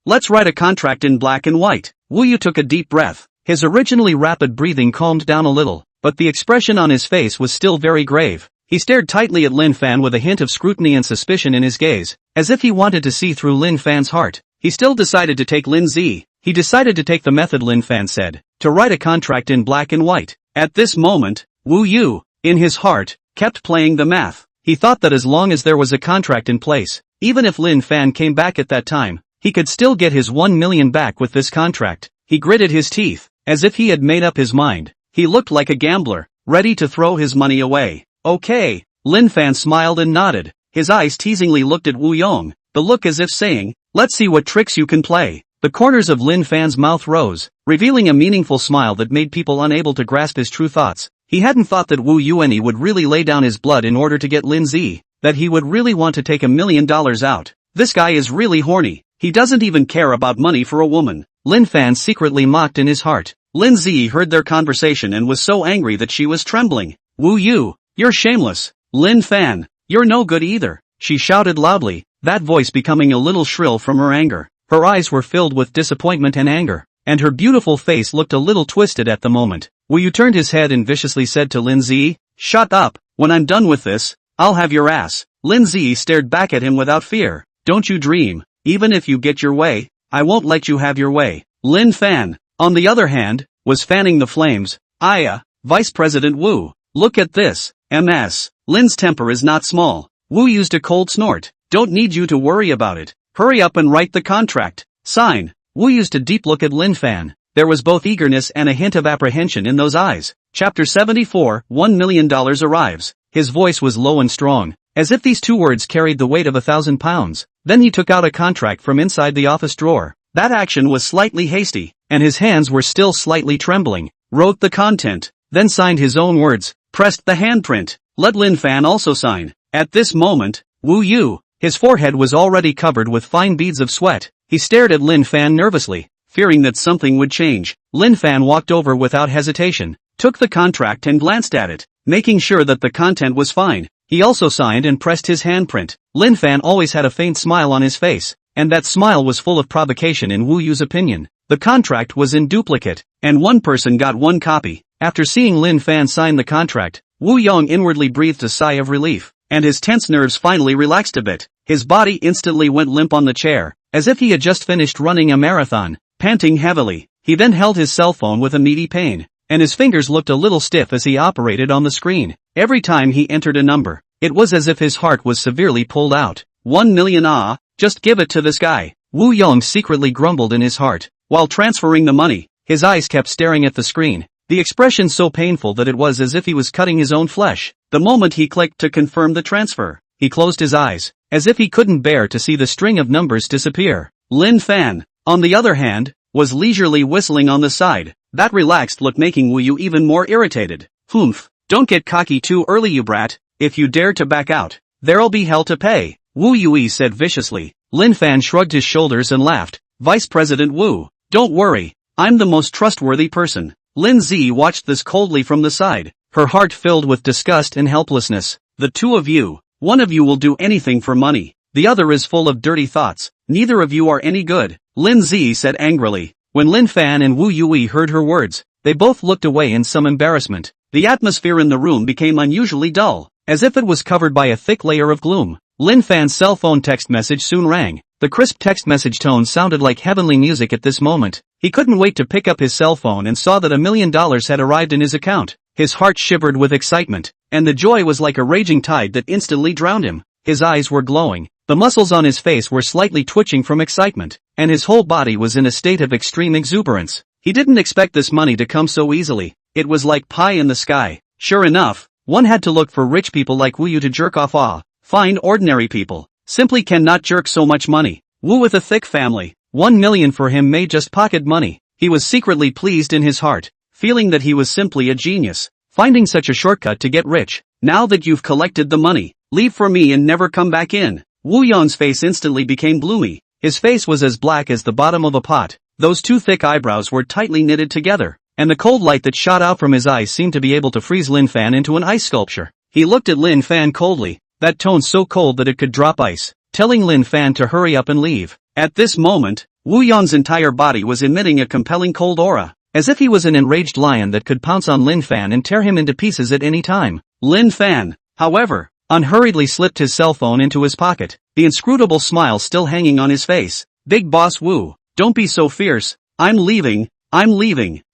Let's write a contract in black and white." Wu Yu took a deep breath. His originally rapid breathing calmed down a little, but the expression on his face was still very grave. He stared tightly at Lin Fan with a hint of scrutiny and suspicion in his gaze, as if he wanted to see through Lin Fan's heart. He still decided to take Lin Zi. He decided to take the method Lin Fan said, to write a contract in black and white. At this moment, Wu Yu, in his heart, kept playing the math. He thought that as long as there was a contract in place, even if Lin Fan came back at that time, he could still get his 1 million back with this contract. He gritted his teeth, as if he had made up his mind. He looked like a gambler, ready to throw his money away. "Okay." Lin Fan smiled and nodded. His eyes teasingly looked at Wu Yong, the look as if saying, "Let's see what tricks you can play." The corners of Lin Fan's mouth rose, revealing a meaningful smile that made people unable to grasp his true thoughts. He hadn't thought that Wu Yuani would really lay down his blood in order to get Lin Zi, that he would really want to take $1 million out. This guy is really horny. He doesn't even care about money for a woman. Lin Fan secretly mocked in his heart. Lin Zi heard their conversation and was so angry that she was trembling. "Wu Yu, you're shameless. Lin Fan, you're no good either," she shouted loudly, that voice becoming a little shrill from her anger. Her eyes were filled with disappointment and anger, and her beautiful face looked a little twisted at the moment. Wu Yu turned his head and viciously said to Lin Zi, "Shut up. When I'm done with this, I'll have your ass." Lin Zi stared back at him without fear. "Don't you dream. Even if you get your way, I won't let you have your way." Lin Fan, on the other hand, was fanning the flames. Vice President Wu, look at this. MS. Lin's temper is not small. Wu used a cold snort. "Don't need you to worry about it. Hurry up and write the contract. Sign." Wu used a deep look at Lin Fan. There was both eagerness and a hint of apprehension in those eyes. Chapter 74, $1 million arrives. His voice was low and strong, as if these two words carried the weight of 1,000 pounds. Then he took out a contract from inside the office drawer. That action was slightly hasty, and his hands were still slightly trembling. Wrote the content, then signed his own words, pressed the handprint. Let Lin Fan also sign. At this moment, Wu Yu, his forehead was already covered with fine beads of sweat. He stared at Lin Fan nervously, fearing that something would change. Lin Fan walked over without hesitation, took the contract and glanced at it, making sure that the content was fine. He also signed and pressed his handprint. Lin Fan always had a faint smile on his face, and that smile was full of provocation in Wu Yu's opinion. The contract was in duplicate, and one person got one copy. After seeing Lin Fan sign the contract, Wu Yong inwardly breathed a sigh of relief, and his tense nerves finally relaxed a bit. His body instantly went limp on the chair, as if he had just finished running a marathon. Panting heavily, he then held his cell phone with immediate pain, and his fingers looked a little stiff as he operated on the screen. Every time he entered a number, it was as if his heart was severely pulled out. 1 million just give it to this guy. Wu Yong secretly grumbled in his heart. While transferring the money, his eyes kept staring at the screen, the expression so painful that it was as if he was cutting his own flesh. The moment he clicked to confirm the transfer, he closed his eyes, as if he couldn't bear to see the string of numbers disappear. Lin Fan, on the other hand, was leisurely whistling on the side, that relaxed look making Wu Yu even more irritated. "Humph, don't get cocky too early you brat. If you dare to back out, there'll be hell to pay," Wu Yui said viciously. Lin Fan shrugged his shoulders and laughed. "Vice President Wu, don't worry, I'm the most trustworthy person." Lin Zi watched this coldly from the side, her heart filled with disgust and helplessness. "The two of you, one of you will do anything for money, the other is full of dirty thoughts. Neither of you are any good," Lin Zi said angrily. When Lin Fan and Wu Yui heard her words, they both looked away in some embarrassment. The atmosphere in the room became unusually dull, as if it was covered by a thick layer of gloom. Lin Fan's cell phone text message soon rang. The crisp text message tone sounded like heavenly music at this moment. He couldn't wait to pick up his cell phone and saw that $1 million had arrived in his account. His heart shivered with excitement, and the joy was like a raging tide that instantly drowned him. His eyes were glowing, the muscles on his face were slightly twitching from excitement, and his whole body was in a state of extreme exuberance. He didn't expect this money to come so easily. It was like pie in the sky. Sure enough, one had to look for rich people like Wu Yu to jerk off. Fine ordinary people simply cannot jerk so much money. Wu with a thick family, 1 million for him made just pocket money. He was secretly pleased in his heart, feeling that he was simply a genius, finding such a shortcut to get rich. Now that you've collected the money, leave for me and never come back in. Wu Yong's face instantly became gloomy. His face was as black as the bottom of a pot. Those two thick eyebrows were tightly knitted together, and the cold light that shot out from his eyes seemed to be able to freeze Lin Fan into an ice sculpture. He looked at Lin Fan coldly, that tone so cold that it could drop ice, telling Lin Fan to hurry up and leave. At this moment, Wu Yong's entire body was emitting a compelling cold aura, as if he was an enraged lion that could pounce on Lin Fan and tear him into pieces at any time. Lin Fan, however, unhurriedly slipped his cell phone into his pocket, the inscrutable smile still hanging on his face. Big Boss Wu, don't be so fierce. I'm leaving,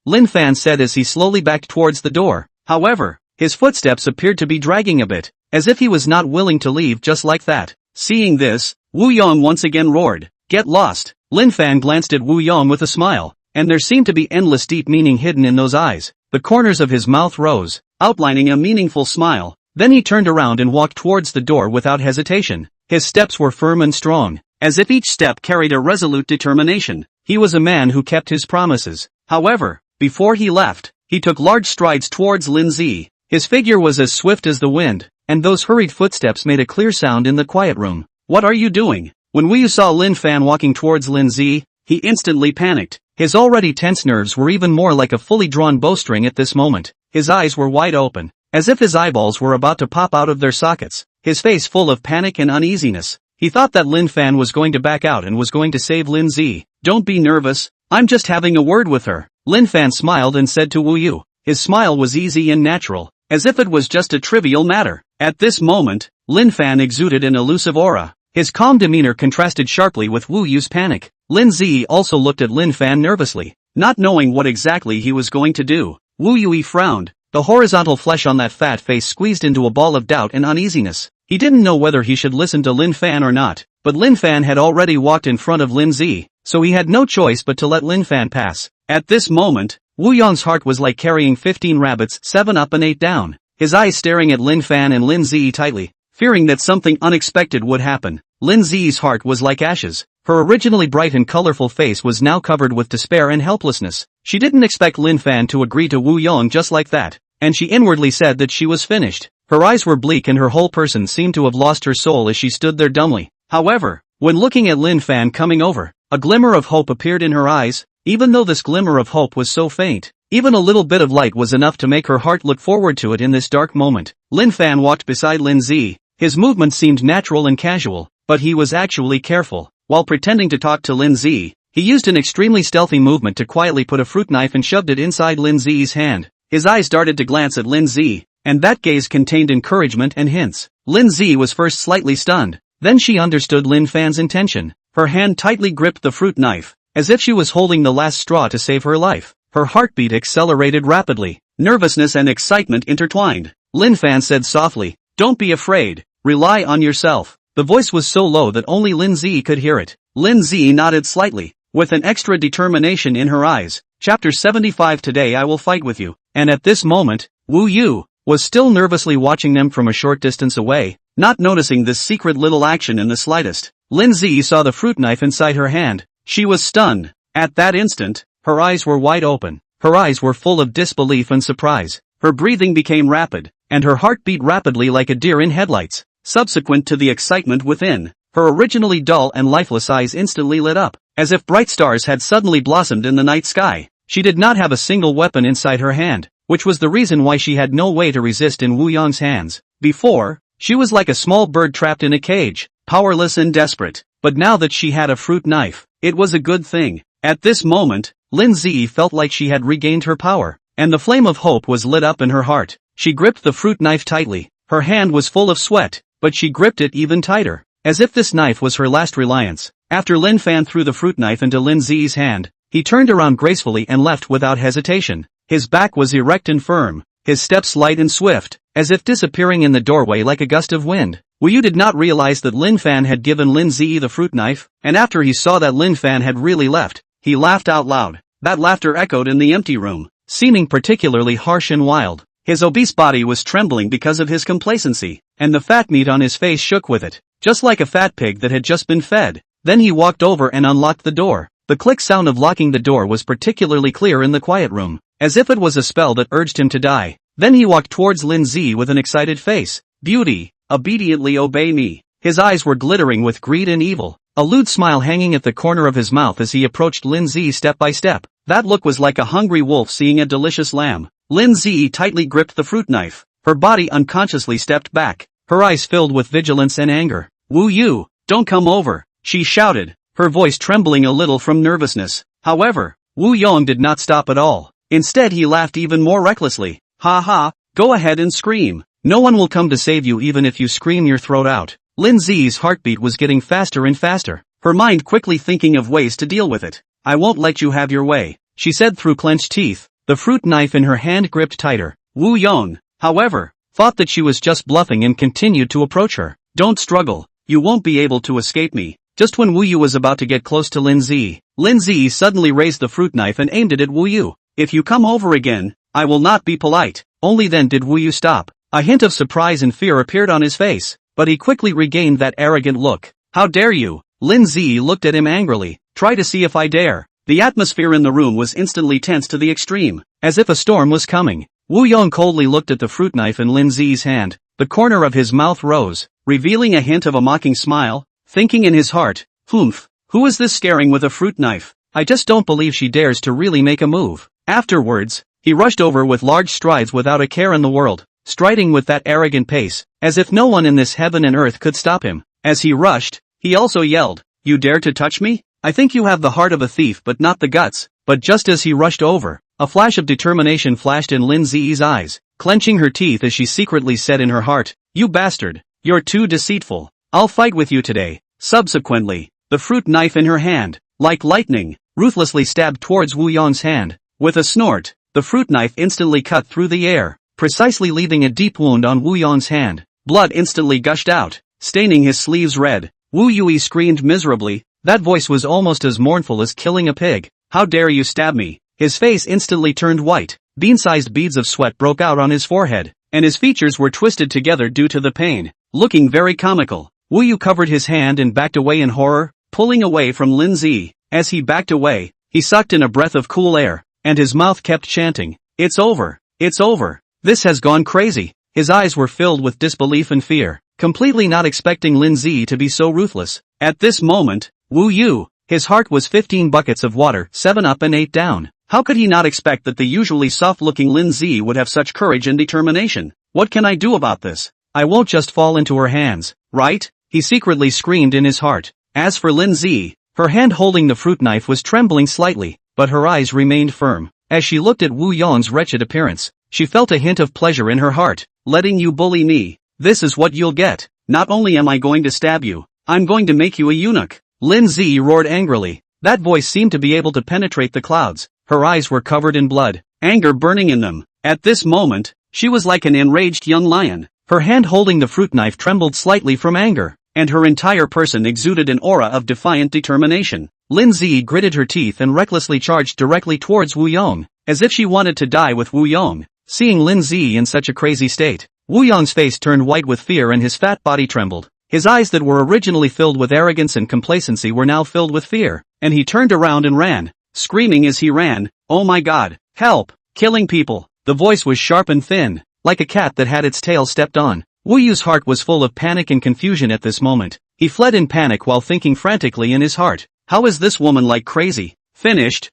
Lin Fan said as he slowly backed towards the door. However, his footsteps appeared to be dragging a bit, as if he was not willing to leave just like that. Seeing this, Wu Yong once again roared, "Get lost!" Lin Fan glanced at Wu Yong with a smile, and there seemed to be endless deep meaning hidden in those eyes. The corners of his mouth rose, outlining a meaningful smile. Then he turned around and walked towards the door without hesitation. His steps were firm and strong, as if each step carried a resolute determination. He was a man who kept his promises. However, before he left, he took large strides towards Lin Zi. His figure was as swift as the wind, and those hurried footsteps made a clear sound in the quiet room. "What are you doing?" When Wu Yu saw Lin Fan walking towards Lin Zi, he instantly panicked. His already tense nerves were even more like a fully drawn bowstring at this moment. His eyes were wide open, as if his eyeballs were about to pop out of their sockets, his face full of panic and uneasiness. He thought that Lin Fan was going to back out and was going to save Lin Zi. "Don't be nervous, I'm just having a word with her." Lin Fan smiled and said to Wu Yu. His smile was easy and natural, as if it was just a trivial matter. At this moment, Lin Fan exuded an elusive aura. His calm demeanor contrasted sharply with Wu Yu's panic. Lin Zi also looked at Lin Fan nervously, not knowing what exactly he was going to do. Wu Yu frowned, the horizontal flesh on that fat face squeezed into a ball of doubt and uneasiness. He didn't know whether he should listen to Lin Fan or not, but Lin Fan had already walked in front of Lin Zi, so he had no choice but to let Lin Fan pass. At this moment, Wu Yong's heart was like carrying 15 rabbits, 7 up and 8 down, his eyes staring at Lin Fan and Lin Zi tightly, fearing that something unexpected would happen. Lin Zi's heart was like ashes. Her originally bright and colorful face was now covered with despair and helplessness. She didn't expect Lin Fan to agree to Wu Yong just like that, and she inwardly said that she was finished. Her eyes were bleak and her whole person seemed to have lost her soul as she stood there dumbly. However, when looking at Lin Fan coming over, a glimmer of hope appeared in her eyes. Even though this glimmer of hope was so faint, even a little bit of light was enough to make her heart look forward to it in this dark moment. Lin Fan walked beside Lin Zi. His movement seemed natural and casual, but he was actually careful. While pretending to talk to Lin Zi, he used an extremely stealthy movement to quietly put a fruit knife and shoved it inside Lin Zi's hand. His eyes darted to glance at Lin Zi, and that gaze contained encouragement and hints. Lin Zi was first slightly stunned, then she understood Lin Fan's intention. Her hand tightly gripped the fruit knife, as if she was holding the last straw to save her life. Her heartbeat accelerated rapidly. Nervousness and excitement intertwined. Lin Fan said softly, "Don't be afraid, rely on yourself." The voice was so low that only Lin Zi could hear it. Lin Zi nodded slightly, with an extra determination in her eyes. Chapter 75. Today I will fight with you. And at this moment, Wu Yu was still nervously watching them from a short distance away, not noticing this secret little action in the slightest. Lin Zi saw the fruit knife inside her hand. She was stunned. At that instant, her eyes were wide open. Her eyes were full of disbelief and surprise. Her breathing became rapid, and her heart beat rapidly like a deer in headlights. Subsequent to the excitement within, her originally dull and lifeless eyes instantly lit up, as if bright stars had suddenly blossomed in the night sky. She did not have a single weapon inside her hand, which was the reason why she had no way to resist in Wu Yong's hands. Before, she was like a small bird trapped in a cage, powerless and desperate. But now that she had a fruit knife, it was a good thing. At this moment, Lin Zi felt like she had regained her power. and the flame of hope was lit up in her heart. She gripped the fruit knife tightly. Her hand was full of sweat, but she gripped it even tighter, as if this knife was her last reliance. After Lin Fan threw the fruit knife into Lin Zi's hand, he turned around gracefully and left without hesitation. His back was erect and firm, his steps light and swift, as if disappearing in the doorway like a gust of wind. Wu Yu did not realize that Lin Fan had given Lin Zi the fruit knife, and after he saw that Lin Fan had really left, he laughed out loud. That laughter echoed in the empty room, seeming particularly harsh and wild. His obese body was trembling because of his complacency, and the fat meat on his face shook with it, just like a fat pig that had just been fed. Then he walked over and unlocked the door. The click sound of locking the door was particularly clear in the quiet room, as if it was a spell that urged him to die. Then he walked towards Lin Zi with an excited face. Beauty, obediently obey me. His eyes were glittering with greed and evil, a lewd smile hanging at the corner of his mouth as he approached Lin Zi step by step. That look was like a hungry wolf seeing a delicious lamb. Lin Zi tightly gripped the fruit knife. Her body unconsciously stepped back, her eyes filled with vigilance and anger. Wu Yu, don't come over, she shouted, her voice trembling a little from nervousness. However, Wu Yong did not stop at all. Instead he laughed even more recklessly. Ha ha, go ahead and scream. No one will come to save you even if you scream your throat out. Lin Zi's heartbeat was getting faster and faster, her mind quickly thinking of ways to deal with it. I won't let you have your way, she said through clenched teeth, the fruit knife in her hand gripped tighter. Wu Yong, however, thought that she was just bluffing and continued to approach her. Don't struggle, you won't be able to escape me. Just when Wu Yu was about to get close to Lin Zi suddenly raised the fruit knife and aimed it at Wu Yu. If you come over again, I will not be polite. Only then did Wu Yu stop. A hint of surprise and fear appeared on his face, but he quickly regained that arrogant look. How dare you? Lin Zi looked at him angrily. Try to see if I dare. The atmosphere in the room was instantly tense to the extreme, as if a storm was coming. Wu Yong coldly looked at the fruit knife in Lin Zi's hand. The corner of his mouth rose, revealing a hint of a mocking smile, thinking in his heart, "Humph, who is this scaring with a fruit knife? I just don't believe she dares to really make a move." Afterwards, he rushed over with large strides without a care in the world, striding with that arrogant pace, as if no one in this heaven and earth could stop him. As he rushed, he also yelled, "You dare to touch me? I think you have the heart of a thief but not the guts." But just as he rushed over, a flash of determination flashed in Lin Zi's eyes, clenching her teeth as she secretly said in her heart, "You bastard, you're too deceitful. I'll fight with you today." Subsequently, the fruit knife in her hand, like lightning, ruthlessly stabbed towards Wu Yong's hand. With a snort, the fruit knife instantly cut through the air, precisely leaving a deep wound on Wu Yong's hand. Blood instantly gushed out, staining his sleeves red. Wu Yui screamed miserably. That voice was almost as mournful as killing a pig. "How dare you stab me?" His face instantly turned white. Bean-sized beads of sweat broke out on his forehead, and his features were twisted together due to the pain. Looking very comical, Wu Yu covered his hand and backed away in horror, pulling away from Lin Zi. As he backed away, he sucked in a breath of cool air, and his mouth kept chanting, "It's over, it's over. This has gone crazy." His eyes were filled with disbelief and fear, completely not expecting Lin Zi to be so ruthless. At this moment, Wu Yu, his heart was 15 buckets of water, 7 up and 8 down. How could he not expect that the usually soft-looking Lin Zi would have such courage and determination? What can I do about this? I won't just fall into her hands, right? He secretly screamed in his heart. As for Lin Zi, her hand holding the fruit knife was trembling slightly, but her eyes remained firm. As she looked at Wu Yong's wretched appearance, she felt a hint of pleasure in her heart. "Letting you bully me. This is what you'll get. Not only am I going to stab you, I'm going to make you a eunuch." Lin Zi roared angrily. That voice seemed to be able to penetrate the clouds. Her eyes were covered in blood, anger burning in them. At this moment, she was like an enraged young lion. Her hand holding the fruit knife trembled slightly from anger, and her entire person exuded an aura of defiant determination. Lin Zi gritted her teeth and recklessly charged directly towards Wu Yong, as if she wanted to die with Wu Yong. Seeing Lin Zi in such a crazy state, Wu Yong's face turned white with fear and his fat body trembled. His eyes that were originally filled with arrogance and complacency were now filled with fear, and he turned around and ran, screaming as he ran, "Oh my God, help, killing people." The voice was sharp and thin, like a cat that had its tail stepped on. Wu Yu's heart was full of panic and confusion at this moment. He fled in panic while thinking frantically in his heart, "How is this woman like crazy? Finished,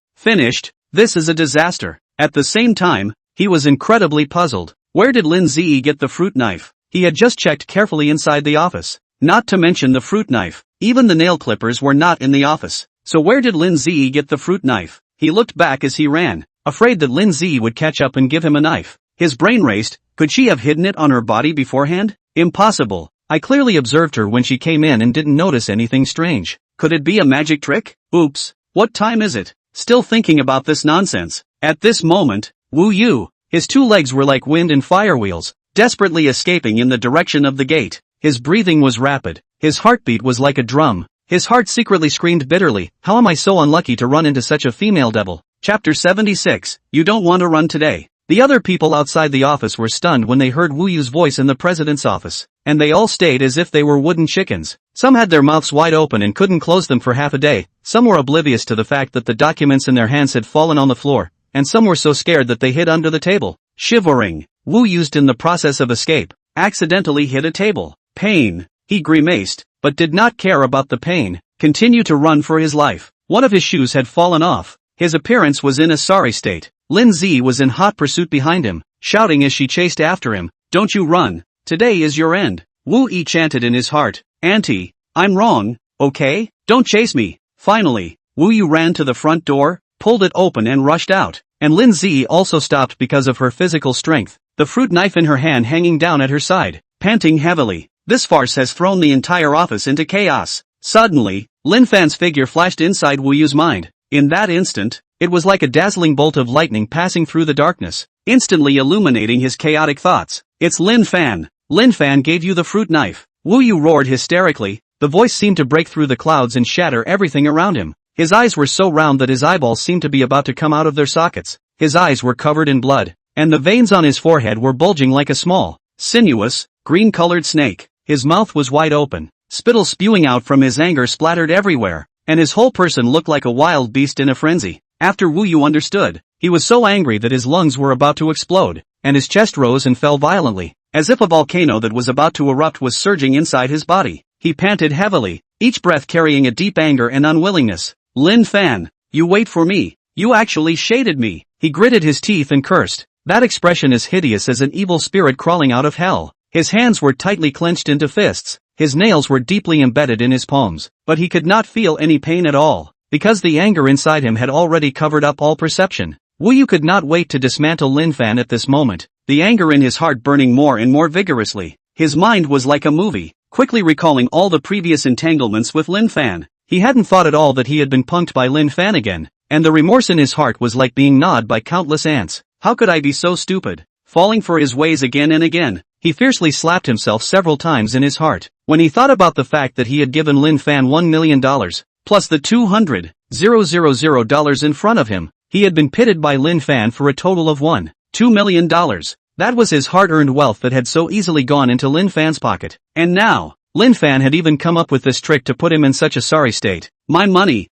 this is a disaster." At the same time, he was incredibly puzzled. Where did Lin Zi get the fruit knife? He had just checked carefully inside the office. Not to mention the fruit knife, even the nail clippers were not in the office. So where did Lin Zi get the fruit knife? He looked back as he ran. afraid that Lin Zi would catch up and give him a knife. His brain raced. Could she have hidden it on her body beforehand? Impossible. I clearly observed her when she came in and didn't notice anything strange. Could it be a magic trick? Oops. What time is it? Still thinking about this nonsense. At this moment, Wu Yu, his two legs were like wind and fire wheels, desperately escaping in the direction of the gate. His breathing was rapid. His heartbeat was like a drum. His heart secretly screamed bitterly, how am I so unlucky to run into such a female devil? Chapter 76, You don't want to run today. The other people outside the office were stunned when they heard Wu Yu's voice in the president's office, and they all stayed as if they were wooden chickens. Some had their mouths wide open and couldn't close them for half a day, some were oblivious to the fact that the documents in their hands had fallen on the floor, and some were so scared that they hid under the table. Shivering, Wu used in the process of escape, accidentally hit a table. Pain. He grimaced, but did not care about the pain, continued to run for his life. One of his shoes had fallen off. His appearance was in a sorry state. Lin Zi was in hot pursuit behind him, shouting as she chased after him, don't you run. Today is your end. Wu Yi chanted in his heart, Auntie, I'm wrong, okay? Don't chase me. Finally, Wu Yu ran to the front door, pulled it open and rushed out, and Lin Zi also stopped because of her physical strength, the fruit knife in her hand hanging down at her side, panting heavily. This farce has thrown the entire office into chaos. Suddenly, Lin Fan's figure flashed inside Wu Yu's mind. In that instant, it was like a dazzling bolt of lightning passing through the darkness, instantly illuminating his chaotic thoughts. It's Lin Fan. Lin Fan gave you the fruit knife. Wu Yu roared hysterically. The voice seemed to break through the clouds and shatter everything around him. His eyes were so round that his eyeballs seemed to be about to come out of their sockets. His eyes were covered in blood, and the veins on his forehead were bulging like a small, sinuous, green-colored snake. His mouth was wide open. Spittle spewing out from his anger splattered everywhere, and his whole person looked like a wild beast in a frenzy. After Wu Yu understood, he was so angry that his lungs were about to explode, and his chest rose and fell violently, as if a volcano that was about to erupt was surging inside his body. He panted heavily, each breath carrying a deep anger and unwillingness. Lin Fan, you wait for me. You actually shaded me. He gritted his teeth and cursed. That expression is hideous as an evil spirit crawling out of hell. His hands were tightly clenched into fists. His nails were deeply embedded in his palms, but he could not feel any pain at all, because the anger inside him had already covered up all perception. Wu Yu could not wait to dismantle Lin Fan at this moment, the anger in his heart burning more and more vigorously. His mind was like a movie, quickly recalling all the previous entanglements with Lin Fan. He hadn't thought at all that he had been punked by Lin Fan again, and the remorse in his heart was like being gnawed by countless ants. How could I be so stupid? Falling for his ways again and again. He fiercely slapped himself several times in his heart. When he thought about the fact that he had given Lin Fan $1 million, plus the $200,000 in front of him, he had been pitted by Lin Fan for a total of $2 million. That was his hard-earned wealth that had so easily gone into Lin Fan's pocket. And now, Lin Fan had even come up with this trick to put him in such a sorry state. My money,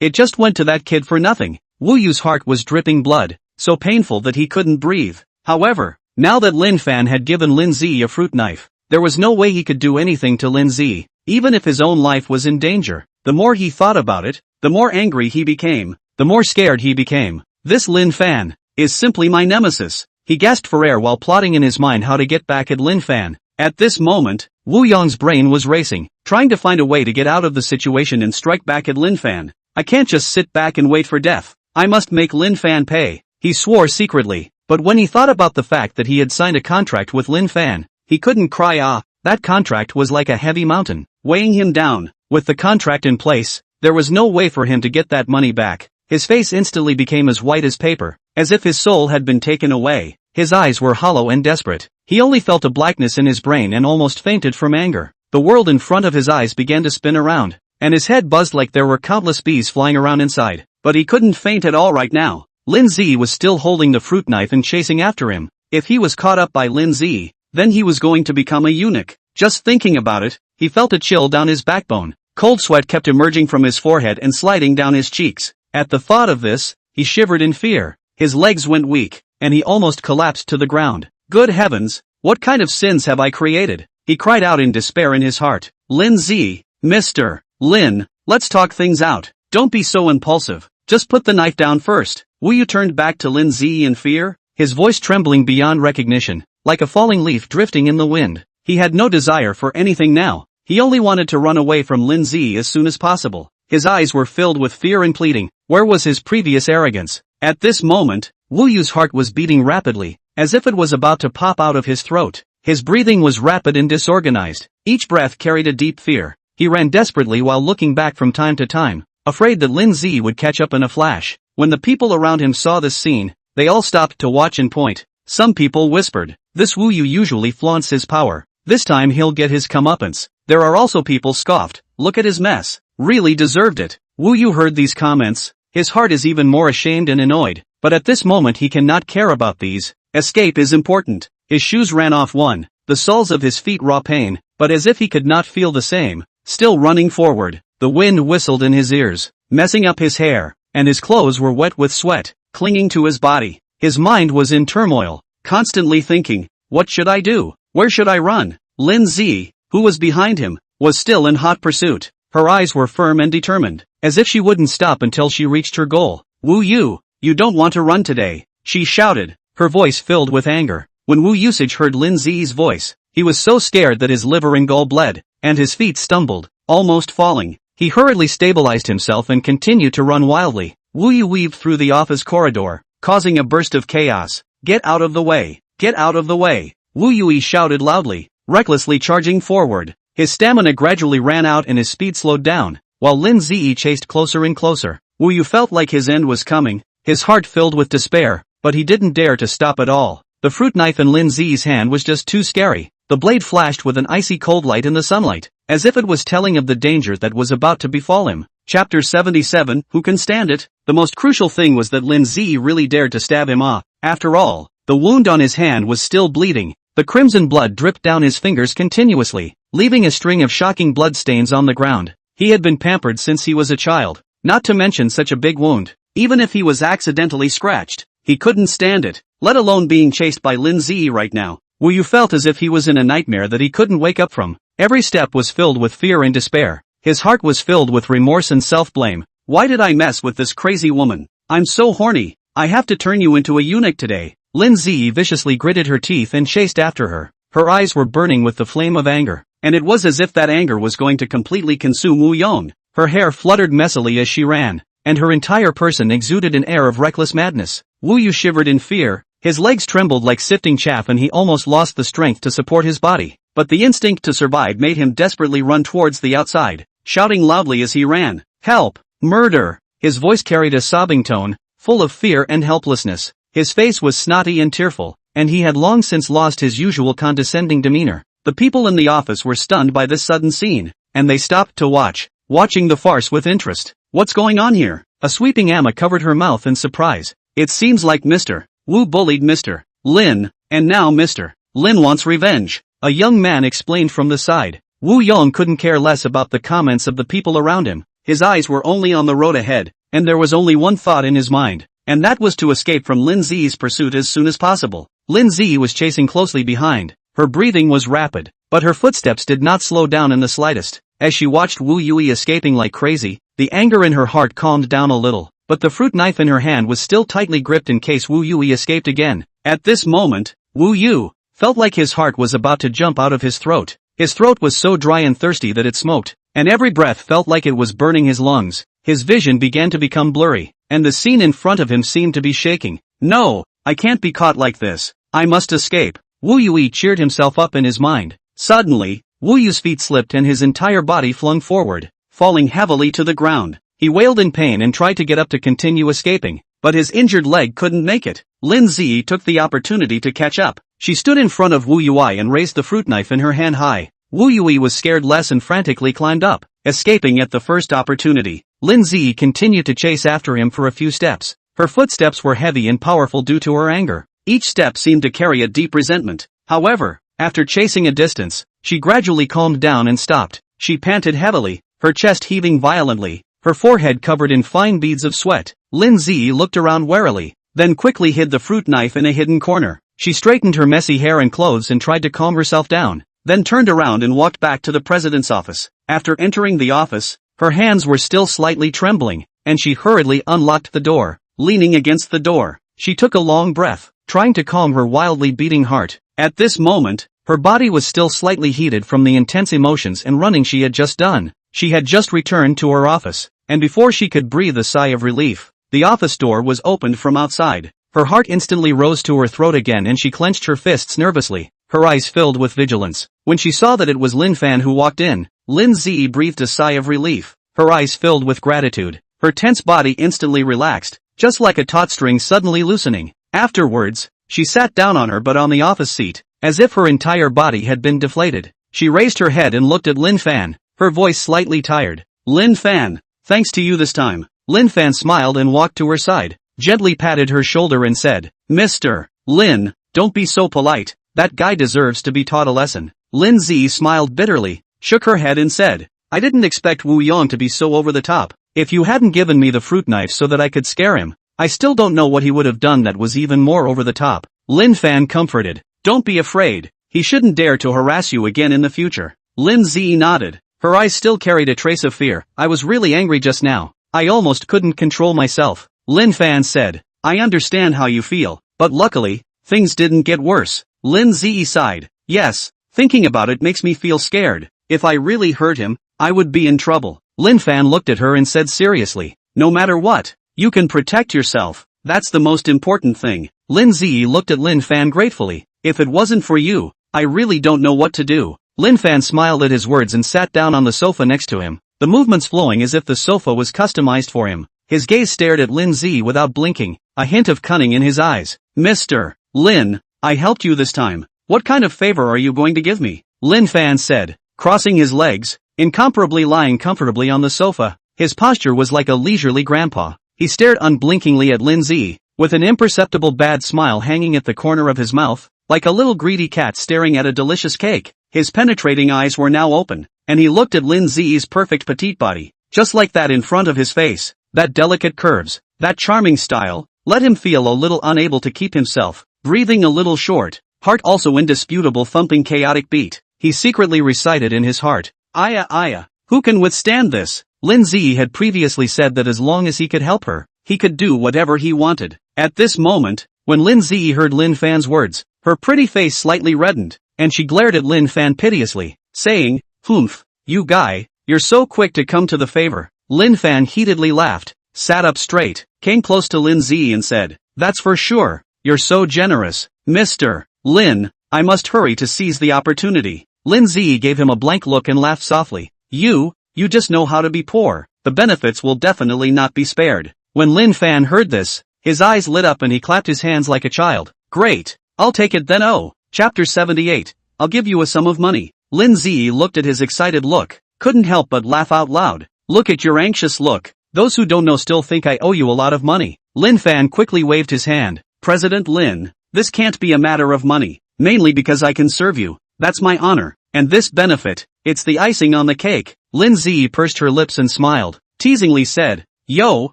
it just went to that kid for nothing. Wu Yu's heart was dripping blood, so painful that he couldn't breathe. However, now that Lin Fan had given Lin Zi a fruit knife, there was no way he could do anything to Lin Zi, even if his own life was in danger. The more he thought about it, the more angry he became, the more scared he became. This Lin Fan is simply my nemesis. He gasped for air while plotting in his mind how to get back at Lin Fan. At this moment, Wu Yong's brain was racing, trying to find a way to get out of the situation and strike back at Lin Fan. I can't just sit back and wait for death. I must make Lin Fan pay. He swore secretly. But when he thought about the fact that he had signed a contract with Lin Fan, he couldn't cry. That contract was like a heavy mountain, weighing him down. With the contract in place, there was no way for him to get that money back. His face instantly became as white as paper, as if his soul had been taken away. His eyes were hollow and desperate. He only felt a blackness in his brain and almost fainted from anger. The world in front of his eyes began to spin around, and his head buzzed like there were countless bees flying around inside. But he couldn't faint at all right now. Lin Zi was still holding the fruit knife and chasing after him. If he was caught up by Lin Zi, then he was going to become a eunuch. Just thinking about it, he felt a chill down his backbone. Cold sweat kept emerging from his forehead and sliding down his cheeks. At the thought of this, he shivered in fear. His legs went weak, and he almost collapsed to the ground. Good heavens, what kind of sins have I created? He cried out in despair in his heart. Lin Zi, Mr. Lin, let's talk things out. Don't be so impulsive. Just put the knife down first. Wu Yu turned back to Lin Zi in fear, his voice trembling beyond recognition, like a falling leaf drifting in the wind. He had no desire for anything now. He only wanted to run away from Lin Zi as soon as possible. His eyes were filled with fear and pleading. Where was his previous arrogance? At this moment, Wu Yu's heart was beating rapidly, as if it was about to pop out of his throat. His breathing was rapid and disorganized. Each breath carried a deep fear. He ran desperately while looking back from time to time, afraid that Lin Zi would catch up in a flash. When the people around him saw this scene, they all stopped to watch and point. Some people whispered, "This Wu Yu usually flaunts his power. This time he'll get his comeuppance." There are also people scoffed, "Look at his mess. Really deserved it." Wu Yu heard these comments. His heart is even more ashamed and annoyed, but at this moment he cannot care about these. Escape is important. His shoes ran off one, the soles of his feet raw pain, but as if he could not feel the same. Still running forward, the wind whistled in his ears, messing up his hair, and his clothes were wet with sweat, clinging to his body. His mind was in turmoil, constantly thinking, "What should I do? Where should I run?" Lin Zi, who was behind him, was still in hot pursuit. Her eyes were firm and determined, as if she wouldn't stop until she reached her goal. "Wu Yu, you don't want to run today," she shouted, her voice filled with anger. When Wu Usage heard Lin Zi's voice, he was so scared that his liver and gall bled, and his feet stumbled, almost falling. He hurriedly stabilized himself and continued to run wildly. Wu Yu weaved through the office corridor, causing a burst of chaos. "Get out of the way! Get out of the way!" Wu Yui shouted loudly, recklessly charging forward. His stamina gradually ran out and his speed slowed down, while Lin Zi chased closer and closer. Wu Yu felt like his end was coming, his heart filled with despair, but he didn't dare to stop at all. The fruit knife in Lin Zi's hand was just too scary. The blade flashed with an icy cold light in the sunlight, as if it was telling of the danger that was about to befall him. Chapter 77, Who Can Stand It? The most crucial thing was that Lin Zi really dared to stab him off. After all, the wound on his hand was still bleeding. The crimson blood dripped down his fingers continuously, leaving a string of shocking bloodstains on the ground. He had been pampered since he was a child, not to mention such a big wound. Even if he was accidentally scratched, he couldn't stand it, let alone being chased by Lin Zi right now. Wu Yu felt as if he was in a nightmare that he couldn't wake up from. Every step was filled with fear and despair. His heart was filled with remorse and self-blame. "Why did I mess with this crazy woman? I'm so horny. I have to turn you into a eunuch today." Lin Zi viciously gritted her teeth and chased after her. Her eyes were burning with the flame of anger, and it was as if that anger was going to completely consume Wu Yong. Her hair fluttered messily as she ran, and her entire person exuded an air of reckless madness. Wu Yu shivered in fear, his legs trembled like sifting chaff and he almost lost the strength to support his body. But the instinct to survive made him desperately run towards the outside, shouting loudly as he ran, "Help! Murder!" His voice carried a sobbing tone, full of fear and helplessness. His face was snotty and tearful, and he had long since lost his usual condescending demeanor. The people in the office were stunned by this sudden scene, and they stopped to watch, watching the farce with interest. "What's going on here?" A sweeping Amma covered her mouth in surprise. "It seems like Mr. Wu bullied Mr. Lin, and now Mr. Lin wants revenge," a young man explained from the side. Wu Yong couldn't care less about the comments of the people around him. His eyes were only on the road ahead, and there was only one thought in his mind, and that was to escape from Lin Zi's pursuit as soon as possible. Lin Zi was chasing closely behind. Her breathing was rapid, but her footsteps did not slow down in the slightest. As she watched Wu Yui escaping like crazy, the anger in her heart calmed down a little, but the fruit knife in her hand was still tightly gripped in case Wu Yui escaped again. At this moment, Wu Yu felt like his heart was about to jump out of his throat. His throat was so dry and thirsty that it smoked, and every breath felt like it was burning his lungs. His vision began to become blurry, and the scene in front of him seemed to be shaking. "No, I can't be caught like this. I must escape." Wu Yui cheered himself up in his mind. Suddenly, Wu Yu's feet slipped and his entire body flung forward, falling heavily to the ground. He wailed in pain and tried to get up to continue escaping, but his injured leg couldn't make it. Lin Zi took the opportunity to catch up. She stood in front of Wu Yui and raised the fruit knife in her hand high. Wu Yui was scared less and frantically climbed up, escaping at the first opportunity. Lin Zi continued to chase after him for a few steps. Her footsteps were heavy and powerful due to her anger. Each step seemed to carry a deep resentment. However, after chasing a distance, she gradually calmed down and stopped. She panted heavily, her chest heaving violently, her forehead covered in fine beads of sweat. Lin Zi looked around warily, then quickly hid the fruit knife in a hidden corner. She straightened her messy hair and clothes and tried to calm herself down, then turned around and walked back to the president's office. After entering the office, her hands were still slightly trembling, and she hurriedly unlocked the door. Leaning against the door, she took a long breath, trying to calm her wildly beating heart. At this moment, her body was still slightly heated from the intense emotions and running she had just done. She had just returned to her office, and before she could breathe a sigh of relief, The office door was opened from outside. Her heart instantly rose to her throat again and she clenched her fists nervously, her eyes filled with vigilance. When she saw that it was Lin Fan who walked in, Lin Ziyi breathed a sigh of relief, her eyes filled with gratitude. Her tense body instantly relaxed, just like a taut string suddenly loosening. Afterwards, she sat down on her butt on the office seat, as if her entire body had been deflated. She raised her head and looked at Lin Fan, her voice slightly tired. Lin Fan, thanks to you this time. Lin Fan smiled and walked to her side, gently patted her shoulder and said, Mr. Lin, don't be so polite, that guy deserves to be taught a lesson. Lin Zi smiled bitterly, shook her head and said, I didn't expect Wu Yong to be so over the top. If you hadn't given me the fruit knife so that I could scare him, I still don't know what he would have done that was even more over the top. Lin Fan comforted, don't be afraid, he shouldn't dare to harass you again in the future. Lin Zi nodded, her eyes still carried a trace of fear. I was really angry just now, I almost couldn't control myself. Lin Fan said, I understand how you feel, but luckily, things didn't get worse. Lin Zi sighed, yes, thinking about it makes me feel scared. If I really hurt him, I would be in trouble. Lin Fan looked at her and said seriously, no matter what, you can protect yourself, that's the most important thing. Lin Zi looked at Lin Fan gratefully, if it wasn't for you, I really don't know what to do. Lin Fan smiled at his words and sat down on the sofa next to him, the movements flowing as if the sofa was customized for him. His gaze stared at Lin Zi without blinking, a hint of cunning in his eyes. Mr. Lin, I helped you this time. What kind of favor are you going to give me? Lin Fan said, crossing his legs, incomparably lying comfortably on the sofa. His posture was like a leisurely grandpa. He stared unblinkingly at Lin Zi, with an imperceptible bad smile hanging at the corner of his mouth, like a little greedy cat staring at a delicious cake. His penetrating eyes were now open, and he looked at Lin Zi's perfect petite body, just like that in front of his face. That delicate curves, that charming style, let him feel a little unable to keep himself, breathing a little short, heart also indisputable thumping chaotic beat. He secretly recited in his heart, Aya, who can withstand this? Lin Zi had previously said that as long as he could help her, he could do whatever he wanted. At this moment, when Lin Zi heard Lin Fan's words, her pretty face slightly reddened, and she glared at Lin Fan piteously, saying, Humph, you guy, you're so quick to come to the favor. Lin Fan heatedly laughed, sat up straight, came close to Lin Zi and said, that's for sure, you're so generous. Mr. Lin, I must hurry to seize the opportunity. Lin Zi gave him a blank look and laughed softly. You just know how to be poor, the benefits will definitely not be spared. When Lin Fan heard this, his eyes lit up and he clapped his hands like a child. Great, I'll take it then. Oh, chapter 78, I'll give you a sum of money. Lin Zi looked at his excited look, couldn't help but laugh out loud. Look at your anxious look, those who don't know still think I owe you a lot of money. Lin Fan quickly waved his hand. President Lin, this can't be a matter of money, mainly because I can serve you, that's my honor, and this benefit, it's the icing on the cake. Lin Zi pursed her lips and smiled, teasingly said, Yo,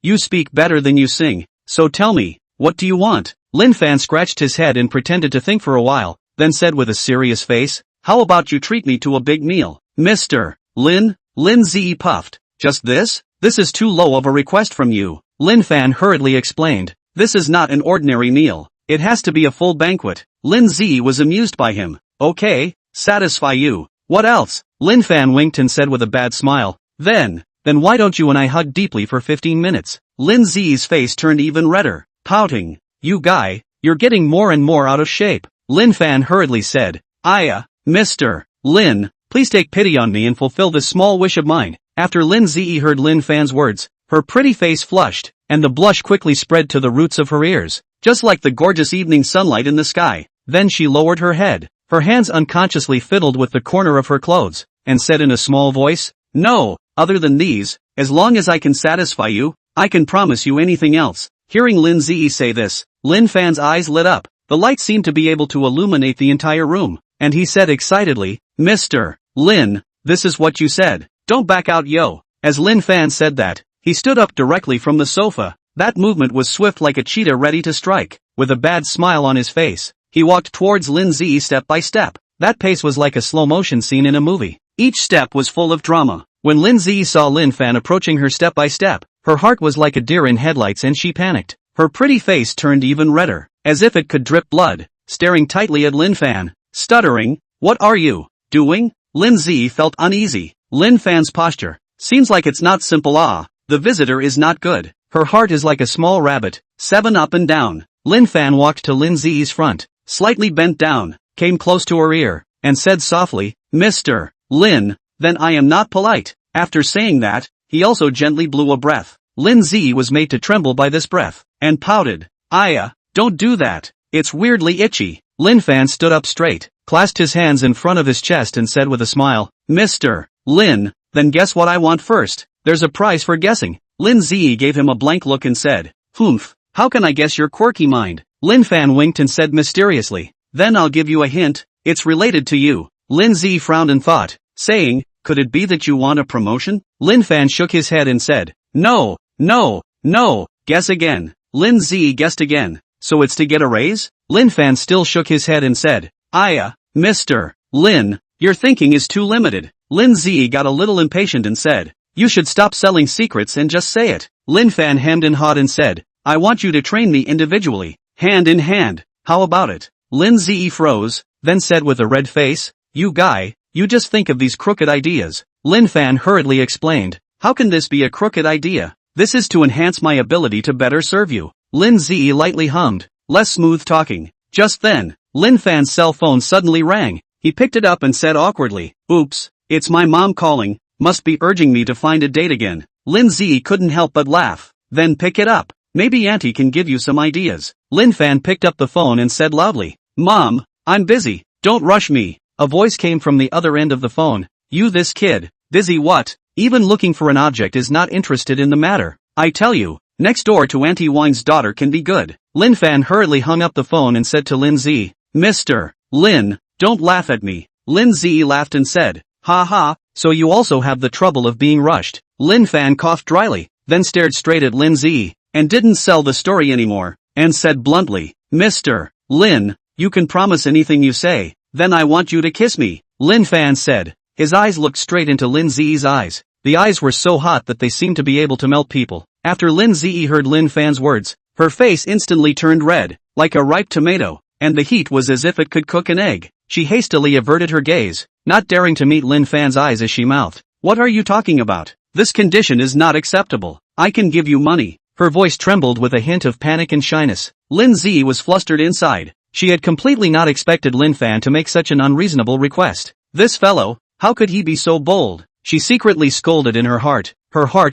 you speak better than you sing, so tell me, what do you want? Lin Fan scratched his head and pretended to think for a while, then said with a serious face, how about you treat me to a big meal? Mr. Lin? Lin Zi puffed. Just this? This is too low of a request from you. Lin Fan hurriedly explained, this is not an ordinary meal, it has to be a full banquet. Lin Zi was amused by him. Okay, satisfy you. What else? Lin Fan winked and said with a bad smile, then why don't you and I hug deeply for 15 minutes? Lin Zi's face turned even redder, pouting, you guy, you're getting more and more out of shape. Lin Fan hurriedly said, Mr. Lin, please take pity on me and fulfill this small wish of mine. After Lin Zi heard Lin Fan's words, her pretty face flushed, and the blush quickly spread to the roots of her ears, just like the gorgeous evening sunlight in the sky. Then she lowered her head, her hands unconsciously fiddled with the corner of her clothes, and said in a small voice, no, other than these, as long as I can satisfy you, I can promise you anything else. Hearing Lin Zi say this, Lin Fan's eyes lit up, the light seemed to be able to illuminate the entire room, and he said excitedly, Mr. Lin, this is what you said. Don't back out, yo. As Lin Fan said that, he stood up directly from the sofa. That movement was swift like a cheetah ready to strike. With a bad smile on his face, he walked towards Lin Zi step by step. That pace was like a slow-motion scene in a movie. Each step was full of drama. When Lin Zi saw Lin Fan approaching her step by step, her heart was like a deer in headlights and she panicked. Her pretty face turned even redder, as if it could drip blood, staring tightly at Lin Fan, stuttering, what are you doing? Lin Zi felt uneasy. Lin Fan's posture, seems like it's not simple. The visitor is not good. Her heart is like a small rabbit, 7 up and down. Lin Fan walked to Lin Ziyi's front, slightly bent down, came close to her ear, and said softly, Mr. Lin, then I am not polite. After saying that, he also gently blew a breath. Lin Ziyi was made to tremble by this breath, and pouted. Don't do that. It's weirdly itchy. Lin Fan stood up straight, clasped his hands in front of his chest and said with a smile, Mr. Lin, then guess what I want first. There's a prize for guessing. Lin Ziyi gave him a blank look and said, Humph, how can I guess your quirky mind? Lin Fan winked and said mysteriously, then I'll give you a hint, it's related to you. Lin Ziyi frowned and thought, saying, could it be that you want a promotion? Lin Fan shook his head and said, no, guess again. Lin Ziyi guessed again, so it's to get a raise? Lin Fan still shook his head and said, Mr. Lin, your thinking is too limited. Lin Ziyi got a little impatient and said, you should stop selling secrets and just say it. Lin Fan hemmed and hawed and said, I want you to train me individually, hand in hand, how about it? Lin Ziyi froze, then said with a red face, you guy, you just think of these crooked ideas. Lin Fan hurriedly explained, how can this be a crooked idea? This is to enhance my ability to better serve you. Lin Ziyi lightly hummed, less smooth talking. Just then, Lin Fan's cell phone suddenly rang. He picked it up and said awkwardly, oops, it's my mom calling, must be urging me to find a date again. Lin Ziyi couldn't help but laugh. Then pick it up. Maybe auntie can give you some ideas. Lin Fan picked up the phone and said loudly, Mom, I'm busy, don't rush me. A voice came from the other end of the phone, you this kid, busy what? Even looking for an object is not interested in the matter. I tell you, next door to Auntie Wine's daughter can be good. Lin Fan hurriedly hung up the phone and said to Lin Ziyi, Mr. Lin, don't laugh at me. Lin Ziyi laughed and said, ha ha, so you also have the trouble of being rushed. Lin Fan coughed dryly, then stared straight at Lin Ziyi, and didn't sell the story anymore, and said bluntly, Mr. Lin, you can promise anything you say, then I want you to kiss me. Lin Fan said. His eyes looked straight into Lin Ziyi's eyes. The eyes were so hot that they seemed to be able to melt people. After Lin Ziyi heard Lin Fan's words, her face instantly turned red, like a ripe tomato, and the heat was as if it could cook an egg. She hastily averted her gaze, not daring to meet Lin Fan's eyes as she mouthed, what are you talking about? This condition is not acceptable. I can give you money. Her voice trembled with a hint of panic and shyness. Lin Ziyi was flustered inside. She had completely not expected Lin Fan to make such an unreasonable request. This fellow, how could he be so bold? She secretly scolded in her heart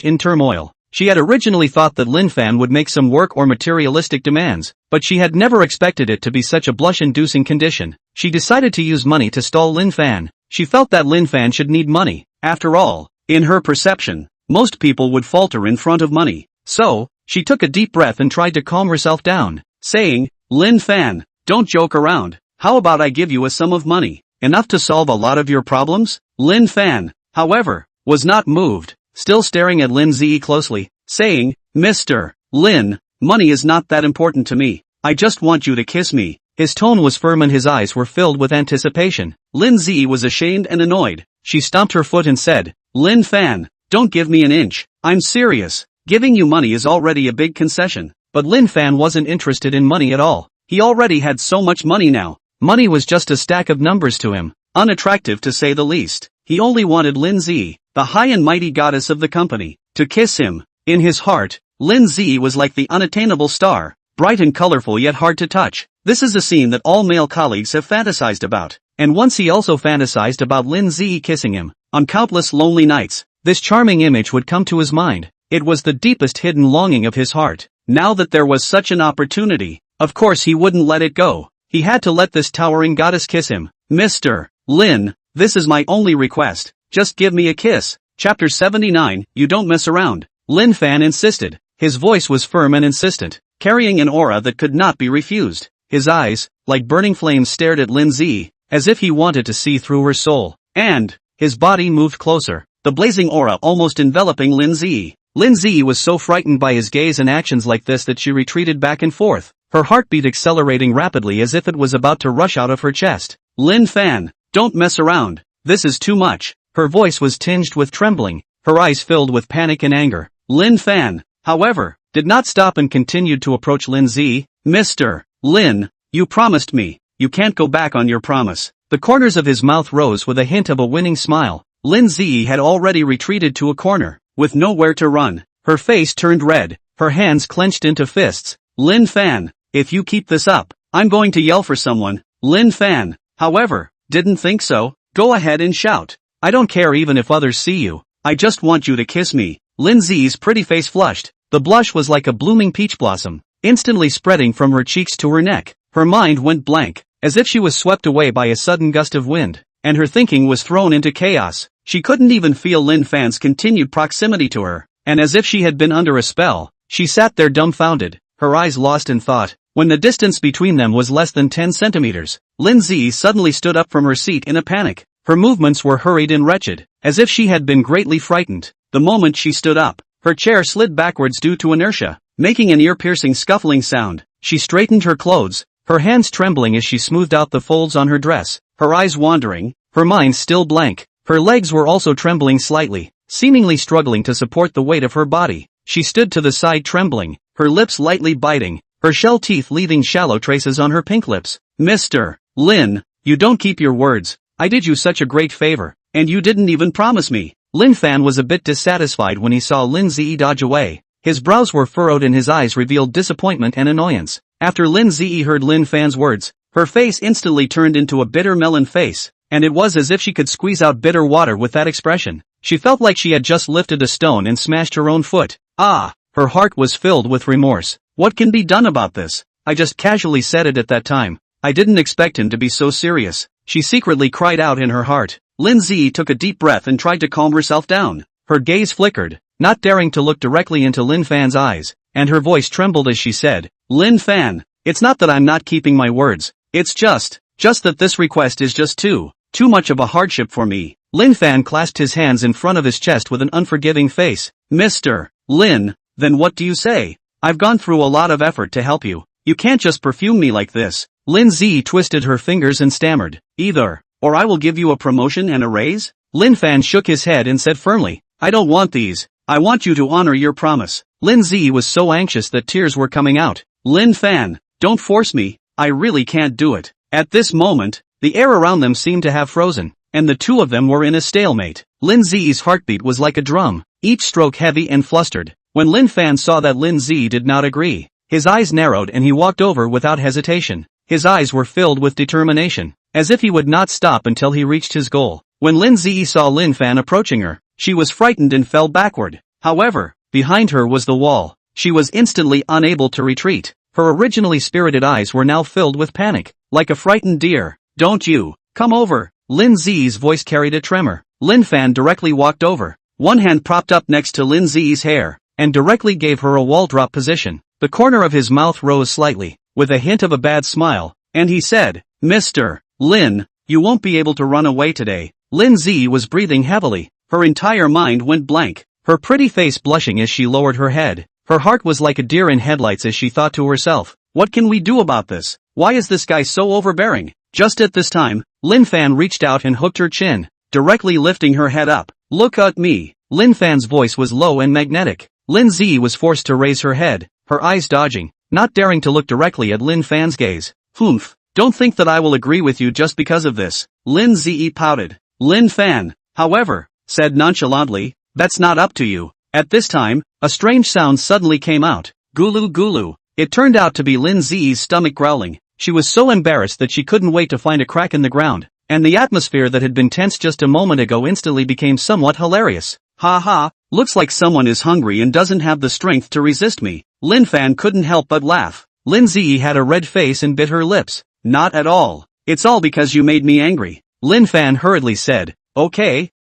in turmoil. She had originally thought that Lin Fan would make some work or materialistic demands, but she had never expected it to be such a blush-inducing condition. She decided to use money to stall Lin Fan. She felt that Lin Fan should need money. After all, in her perception, most people would falter in front of money. So, she took a deep breath and tried to calm herself down, saying, Lin Fan, don't joke around. How about I give you a sum of money, enough to solve a lot of your problems? Lin Fan, however, was not moved, still staring at Lin Ziyi closely, saying, Mr. Lin, money is not that important to me. I just want you to kiss me. His tone was firm and his eyes were filled with anticipation. Lin Ziyi was ashamed and annoyed. She stomped her foot and said, Lin Fan, don't give me an inch. I'm serious. Giving you money is already a big concession. But Lin Fan wasn't interested in money at all. He already had so much money now. Money was just a stack of numbers to him. Unattractive to say the least. He only wanted Lin Ziyi, the high and mighty goddess of the company, to kiss him. In his heart, Lin Ziyi was like the unattainable star, bright and colorful yet hard to touch. This is a scene that all male colleagues have fantasized about. And once he also fantasized about Lin Ziyi kissing him. On countless lonely nights, this charming image would come to his mind. It was the deepest hidden longing of his heart. Now that there was such an opportunity, of course he wouldn't let it go. He had to let this towering goddess kiss him. Mr. Lin, this is my only request. Just give me a kiss. Chapter 79, You Don't Mess Around. Lin Fan insisted. His voice was firm and insistent, carrying an aura that could not be refused. His eyes, like burning flames, stared at Lin Ziyi, as if he wanted to see through her soul. And his body moved closer, the blazing aura almost enveloping Lin Ziyi. Lin Ziyi was so frightened by his gaze and actions like this that she retreated back and forth, her heartbeat accelerating rapidly as if it was about to rush out of her chest. Lin Fan, don't mess around. This is too much. Her voice was tinged with trembling, her eyes filled with panic and anger. Lin Fan, however, did not stop and continued to approach Lin Ziyi. Mr. Lin, you promised me. You can't go back on your promise. The corners of his mouth rose with a hint of a winning smile. Lin Ziyi had already retreated to a corner, with nowhere to run. Her face turned red, her hands clenched into fists. Lin Fan, if you keep this up, I'm going to yell for someone. Lin Fan, however, didn't think so. Go ahead and shout. I don't care even if others see you. I just want you to kiss me. Lin Zi's pretty face flushed. The blush was like a blooming peach blossom, instantly spreading from her cheeks to her neck. Her mind went blank, as if she was swept away by a sudden gust of wind, and her thinking was thrown into chaos. She couldn't even feel Lin Fan's continued proximity to her, and as if she had been under a spell, she sat there dumbfounded, her eyes lost in thought. When the distance between them was less than 10 centimeters, Lin Zi suddenly stood up from her seat in a panic. Her movements were hurried and wretched, as if she had been greatly frightened. The moment she stood up, her chair slid backwards due to inertia, making an ear-piercing scuffling sound. She straightened her clothes, her hands trembling as she smoothed out the folds on her dress, her eyes wandering, her mind still blank. Her legs were also trembling slightly, seemingly struggling to support the weight of her body. She stood to the side trembling, her lips lightly biting, her shell teeth leaving shallow traces on her pink lips. Mr. Lin, you don't keep your words. I did you such a great favor, and you didn't even promise me. Lin Fan was a bit dissatisfied when he saw Lin Zi dodge away. His brows were furrowed and his eyes revealed disappointment and annoyance. After Lin Zi heard Lin Fan's words, her face instantly turned into a bitter melon face, and it was as if she could squeeze out bitter water with that expression. She felt like she had just lifted a stone and smashed her own foot. Ah! Her heart was filled with remorse. What can be done about this? I just casually said it at that time. I didn't expect him to be so serious. She secretly cried out in her heart. Lin Zi took a deep breath and tried to calm herself down. Her gaze flickered, not daring to look directly into Lin Fan's eyes, and her voice trembled as she said, Lin Fan, it's not that I'm not keeping my words. It's just that this request is just too much of a hardship for me. Lin Fan clasped his hands in front of his chest with an unforgiving face. Mr. Lin, then what do you say? I've gone through a lot of effort to help you. You can't just perfume me like this. Lin Zi twisted her fingers and stammered, either, or I will give you a promotion and a raise? Lin Fan shook his head and said firmly, I don't want these. I want you to honor your promise. Lin Zi was so anxious that tears were coming out. Lin Fan, don't force me. I really can't do it. At this moment, the air around them seemed to have frozen, and the two of them were in a stalemate. Lin Zi's heartbeat was like a drum, each stroke heavy and flustered. When Lin Fan saw that Lin Zi did not agree, his eyes narrowed and he walked over without hesitation. His eyes were filled with determination, as if he would not stop until he reached his goal. When Lin Zi saw Lin Fan approaching her, she was frightened and fell backward. However, behind her was the wall. She was instantly unable to retreat. Her originally spirited eyes were now filled with panic, like a frightened deer. Don't you come over. Lin Zi's voice carried a tremor. Lin Fan directly walked over, one hand propped up next to Lin Zi's hair, and directly gave her a wall drop position. The corner of his mouth rose slightly, with a hint of a bad smile, and he said, Mr. Lin, you won't be able to run away today. Lin Zi was breathing heavily, her entire mind went blank, her pretty face blushing as she lowered her head. Her heart was like a deer in headlights as she thought to herself, what can we do about this? Why is this guy so overbearing? Just at this time, Lin Fan reached out and hooked her chin, directly lifting her head up. Look at me. Lin Fan's voice was low and magnetic. Lin Zi was forced to raise her head, her eyes dodging, not daring to look directly at Lin Fan's gaze. Humph, don't think that I will agree with you just because of this. Lin Zi pouted. Lin Fan, however, said nonchalantly, that's not up to you. At this time, a strange sound suddenly came out. Gulu gulu. It turned out to be Lin Zi's stomach growling. She was so embarrassed that she couldn't wait to find a crack in the ground, and the atmosphere that had been tense just a moment ago instantly became somewhat hilarious. Ha ha, looks like someone is hungry and doesn't have the strength to resist me. Lin Fan couldn't help but laugh. Lin Zi had a red face and bit her lips. Not at all. It's all because you made me angry. Lin Fan hurriedly said, okay,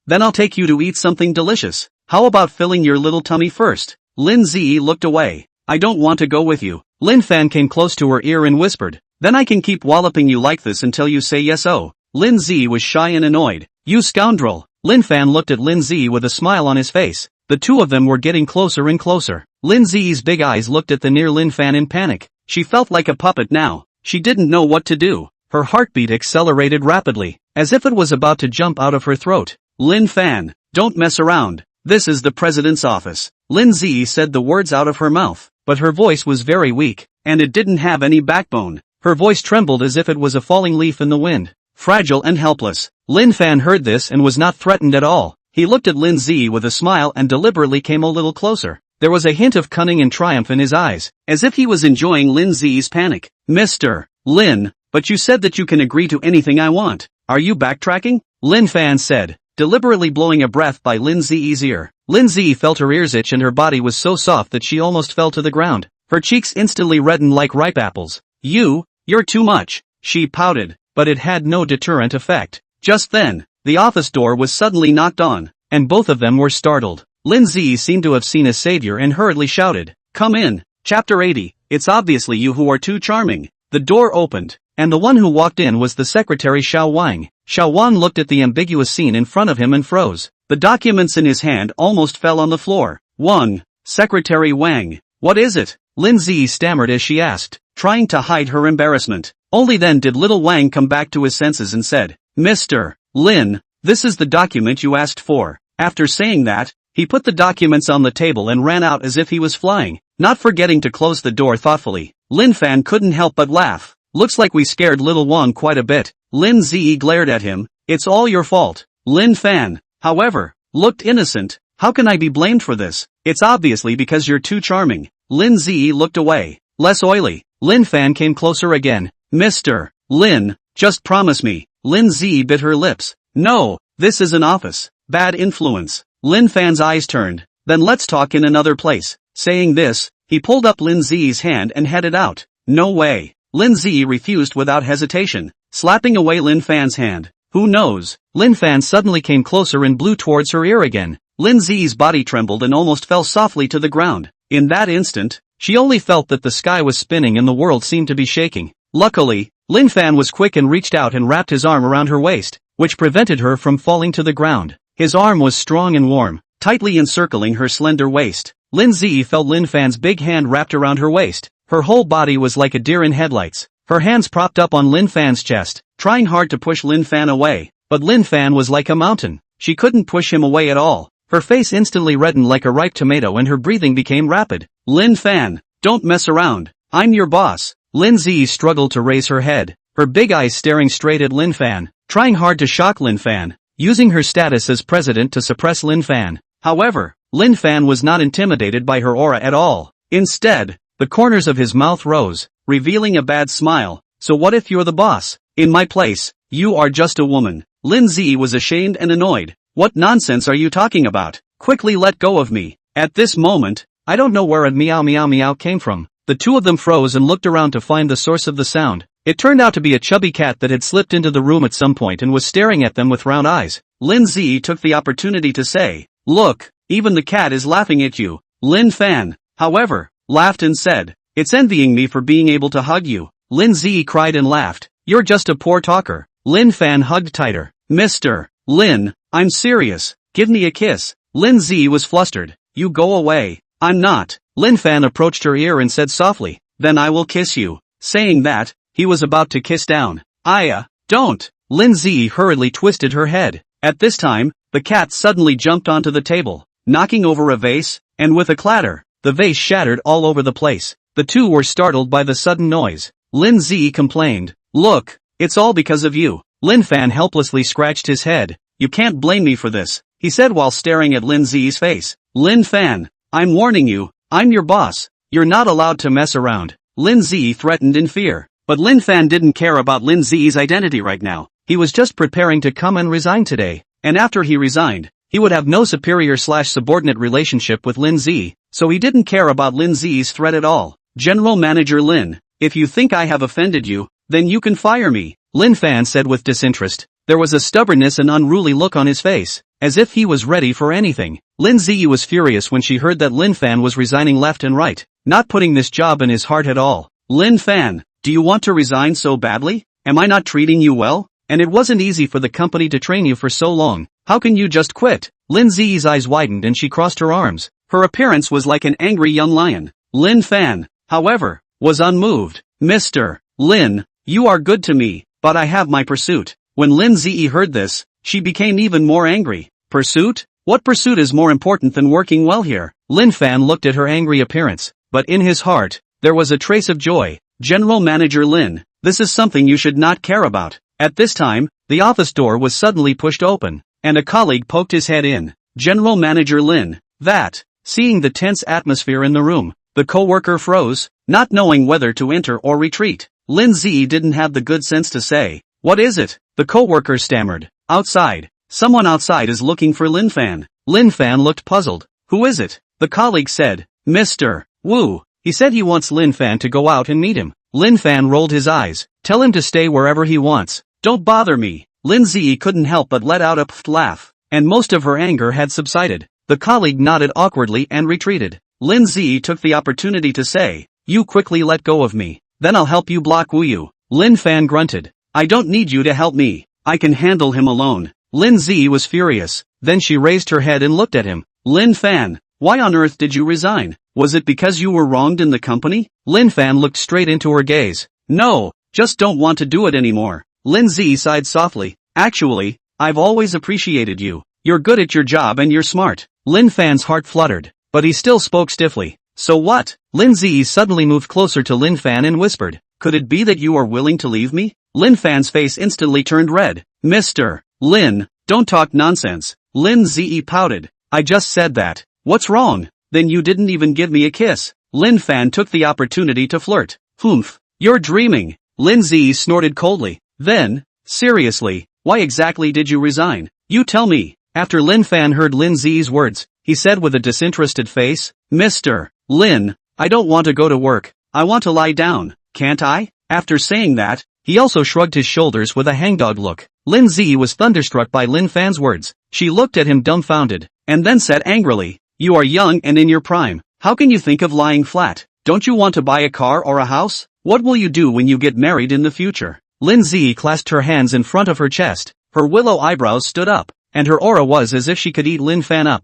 then I'll take you to eat something delicious. How about filling your little tummy first? Lin Zi looked away. I don't want to go with you. Lin Fan came close to her ear and whispered, then I can keep walloping you like this until you say yes. Oh. Lin Zi was shy and annoyed. You scoundrel. Lin Fan looked at Lin Zi with a smile on his face. The two of them were getting closer and closer. Lin Zi's big eyes looked at the near Lin Fan in panic. She felt like a puppet now. She didn't know what to do. Her heartbeat accelerated rapidly, as if it was about to jump out of her throat. Lin Fan, don't mess around. This is the president's office. Lin Zi said the words out of her mouth, but her voice was very weak, and it didn't have any backbone. Her voice trembled as if it was a falling leaf in the wind, fragile and helpless. Lin Fan heard this and was not threatened at all. He looked at Lin Zi with a smile and deliberately came a little closer. There was a hint of cunning and triumph in his eyes, as if he was enjoying Lin Zi's panic. Mr. Lin, but you said that you can agree to anything I want. Are you backtracking? Lin Fan said, deliberately blowing a breath by Lin Zi's ear. Lin Zi felt her ears itch and her body was so soft that she almost fell to the ground. Her cheeks instantly reddened like ripe apples. You're too much, she pouted, but it had no deterrent effect. Just then, the office door was suddenly knocked on, and both of them were startled. Lin Zi seemed to have seen a savior and hurriedly shouted, "Come in." Chapter 80, It's obviously you who are too charming. The door opened, and the one who walked in was the secretary Xiao Wang. Xiao Wang looked at the ambiguous scene in front of him and froze. The documents in his hand almost fell on the floor. Wang, Secretary Wang, what is it? Lin Zi stammered as she asked, trying to hide her embarrassment. Only then did little Wang come back to his senses and said, Mr. Lin, this is the document you asked for. After saying that, he put the documents on the table and ran out as if he was flying, not forgetting to close the door thoughtfully. Lin Fan couldn't help but laugh. Looks like we scared little Wang quite a bit. Lin Zi glared at him. It's all your fault. Lin Fan, however, looked innocent. How can I be blamed for this? It's obviously because you're too charming. Lin Zi looked away. Less oily. Lin Fan came closer again. Mr. Lin, just promise me. Lin Zi bit her lips. No, this is an office. Bad influence. Lin Fan's eyes turned. Then let's talk in another place. Saying this, he pulled up Lin Zi's hand and headed out. No way. Lin Zi refused without hesitation, slapping away Lin Fan's hand. Who knows? Lin Fan suddenly came closer and blew towards her ear again. Lin Zi's body trembled and almost fell softly to the ground. In that instant, she only felt that the sky was spinning and the world seemed to be shaking. Luckily, Lin Fan was quick and reached out and wrapped his arm around her waist, which prevented her from falling to the ground. His arm was strong and warm, tightly encircling her slender waist. Lin Zi felt Lin Fan's big hand wrapped around her waist. Her whole body was like a deer in headlights. Her hands propped up on Lin Fan's chest, trying hard to push Lin Fan away. But Lin Fan was like a mountain. She couldn't push him away at all. Her face instantly reddened like a ripe tomato and her breathing became rapid. Lin Fan, don't mess around. I'm your boss. Lin Zi struggled to raise her head, her big eyes staring straight at Lin Fan, trying hard to shock Lin Fan, using her status as president to suppress Lin Fan. However, Lin Fan was not intimidated by her aura at all. Instead, the corners of his mouth rose, revealing a bad smile. So what if you're the boss? In my place, you are just a woman. Lin Zi was ashamed and annoyed. What nonsense are you talking about? Quickly let go of me. At this moment, I don't know where a meow meow meow came from. The two of them froze and looked around to find the source of the sound. It turned out to be a chubby cat that had slipped into the room at some point and was staring at them with round eyes. Lin Zi took the opportunity to say, look, even the cat is laughing at you. Lin Fan, however, laughed and said, it's envying me for being able to hug you. Lin Zi cried and laughed. You're just a poor talker. Lin Fan hugged tighter. Mr. Lin, I'm serious. Give me a kiss. Lin Zi was flustered. You go away. I'm not. Lin Fan approached her ear and said softly, then I will kiss you. Saying that, he was about to kiss down. Don't. Lin Zi hurriedly twisted her head. At this time, the cat suddenly jumped onto the table, knocking over a vase, and with a clatter, the vase shattered all over the place. The two were startled by the sudden noise. Lin Zi complained, look, it's all because of you. Lin Fan helplessly scratched his head. You can't blame me for this, he said while staring at Lin Zi's face. Lin Fan, I'm warning you, I'm your boss. You're not allowed to mess around. Lin Zi threatened in fear. But Lin Fan didn't care about Lin Zi's identity right now. He was just preparing to come and resign today. And after he resigned, he would have no superior/subordinate relationship with Lin Zi, so he didn't care about Lin Zi's threat at all. General Manager Lin, if you think I have offended you, then you can fire me, Lin Fan said with disinterest. There was a stubbornness and unruly look on his face, as if he was ready for anything. Lin Zi was furious when she heard that Lin Fan was resigning left and right, not putting this job in his heart at all. Lin Fan, do you want to resign so badly? Am I not treating you well? And it wasn't easy for the company to train you for so long. How can you just quit? Lin Zi's eyes widened and she crossed her arms. Her appearance was like an angry young lion. Lin Fan, however, was unmoved. Mr. Lin, you are good to me, but I have my pursuit. When Lin Zi heard this, she became even more angry. Pursuit? What pursuit is more important than working well here? Lin Fan looked at her angry appearance, but in his heart, there was a trace of joy. General Manager Lin, this is something you should not care about. At this time, the office door was suddenly pushed open, and a colleague poked his head in. General Manager Lin, that Seeing the tense atmosphere in the room, the coworker froze, not knowing whether to enter or retreat. Lin Ziyi didn't have the good sense to say, "What is it?" The coworker stammered, "Outside. Someone outside is looking for Lin Fan." Lin Fan looked puzzled. "Who is it?" The colleague said, "Mr. Wu. He said he wants Lin Fan to go out and meet him." Lin Fan rolled his eyes. "Tell him to stay wherever he wants. Don't bother me." Lin Ziyi couldn't help but let out a pfft laugh, and most of her anger had subsided. The colleague nodded awkwardly and retreated. Lin Ziyi took the opportunity to say, "You quickly let go of me. Then I'll help you block Wu Yu." Lin Fan grunted. "I don't need you to help me. I can handle him alone." Lin Ziyi was furious. Then she raised her head and looked at him. "Lin Fan, why on earth did you resign? Was it because you were wronged in the company?" Lin Fan looked straight into her gaze. "No, just don't want to do it anymore." Lin Ziyi sighed softly. "Actually, I've always appreciated you. You're good at your job and you're smart." Lin Fan's heart fluttered, but he still spoke stiffly. "So what?" Lin Ziyi suddenly moved closer to Lin Fan and whispered, "Could it be that you are willing to leave me?" Lin Fan's face instantly turned red. "Mr. Lin, don't talk nonsense." Lin Ziyi pouted. "I just said that. What's wrong? Then you didn't even give me a kiss." Lin Fan took the opportunity to flirt. "Humph, you're dreaming." Lin Ziyi snorted coldly. Then, seriously, why exactly did you resign? You tell me. After Lin Fan heard Lin Ziyi's words, he said with a disinterested face, "Mr. Lin, I don't want to go to work. I want to lie down, can't I?" After saying that, he also shrugged his shoulders with a hangdog look. Lin Ziyi was thunderstruck by Lin Fan's words. She looked at him dumbfounded, and then said angrily, "You are young and in your prime. How can you think of lying flat? Don't you want to buy a car or a house? What will you do when you get married in the future?" Lin Ziyi clasped her hands in front of her chest. Her willow eyebrows stood up, and her aura was as if she could eat Lin Fan up.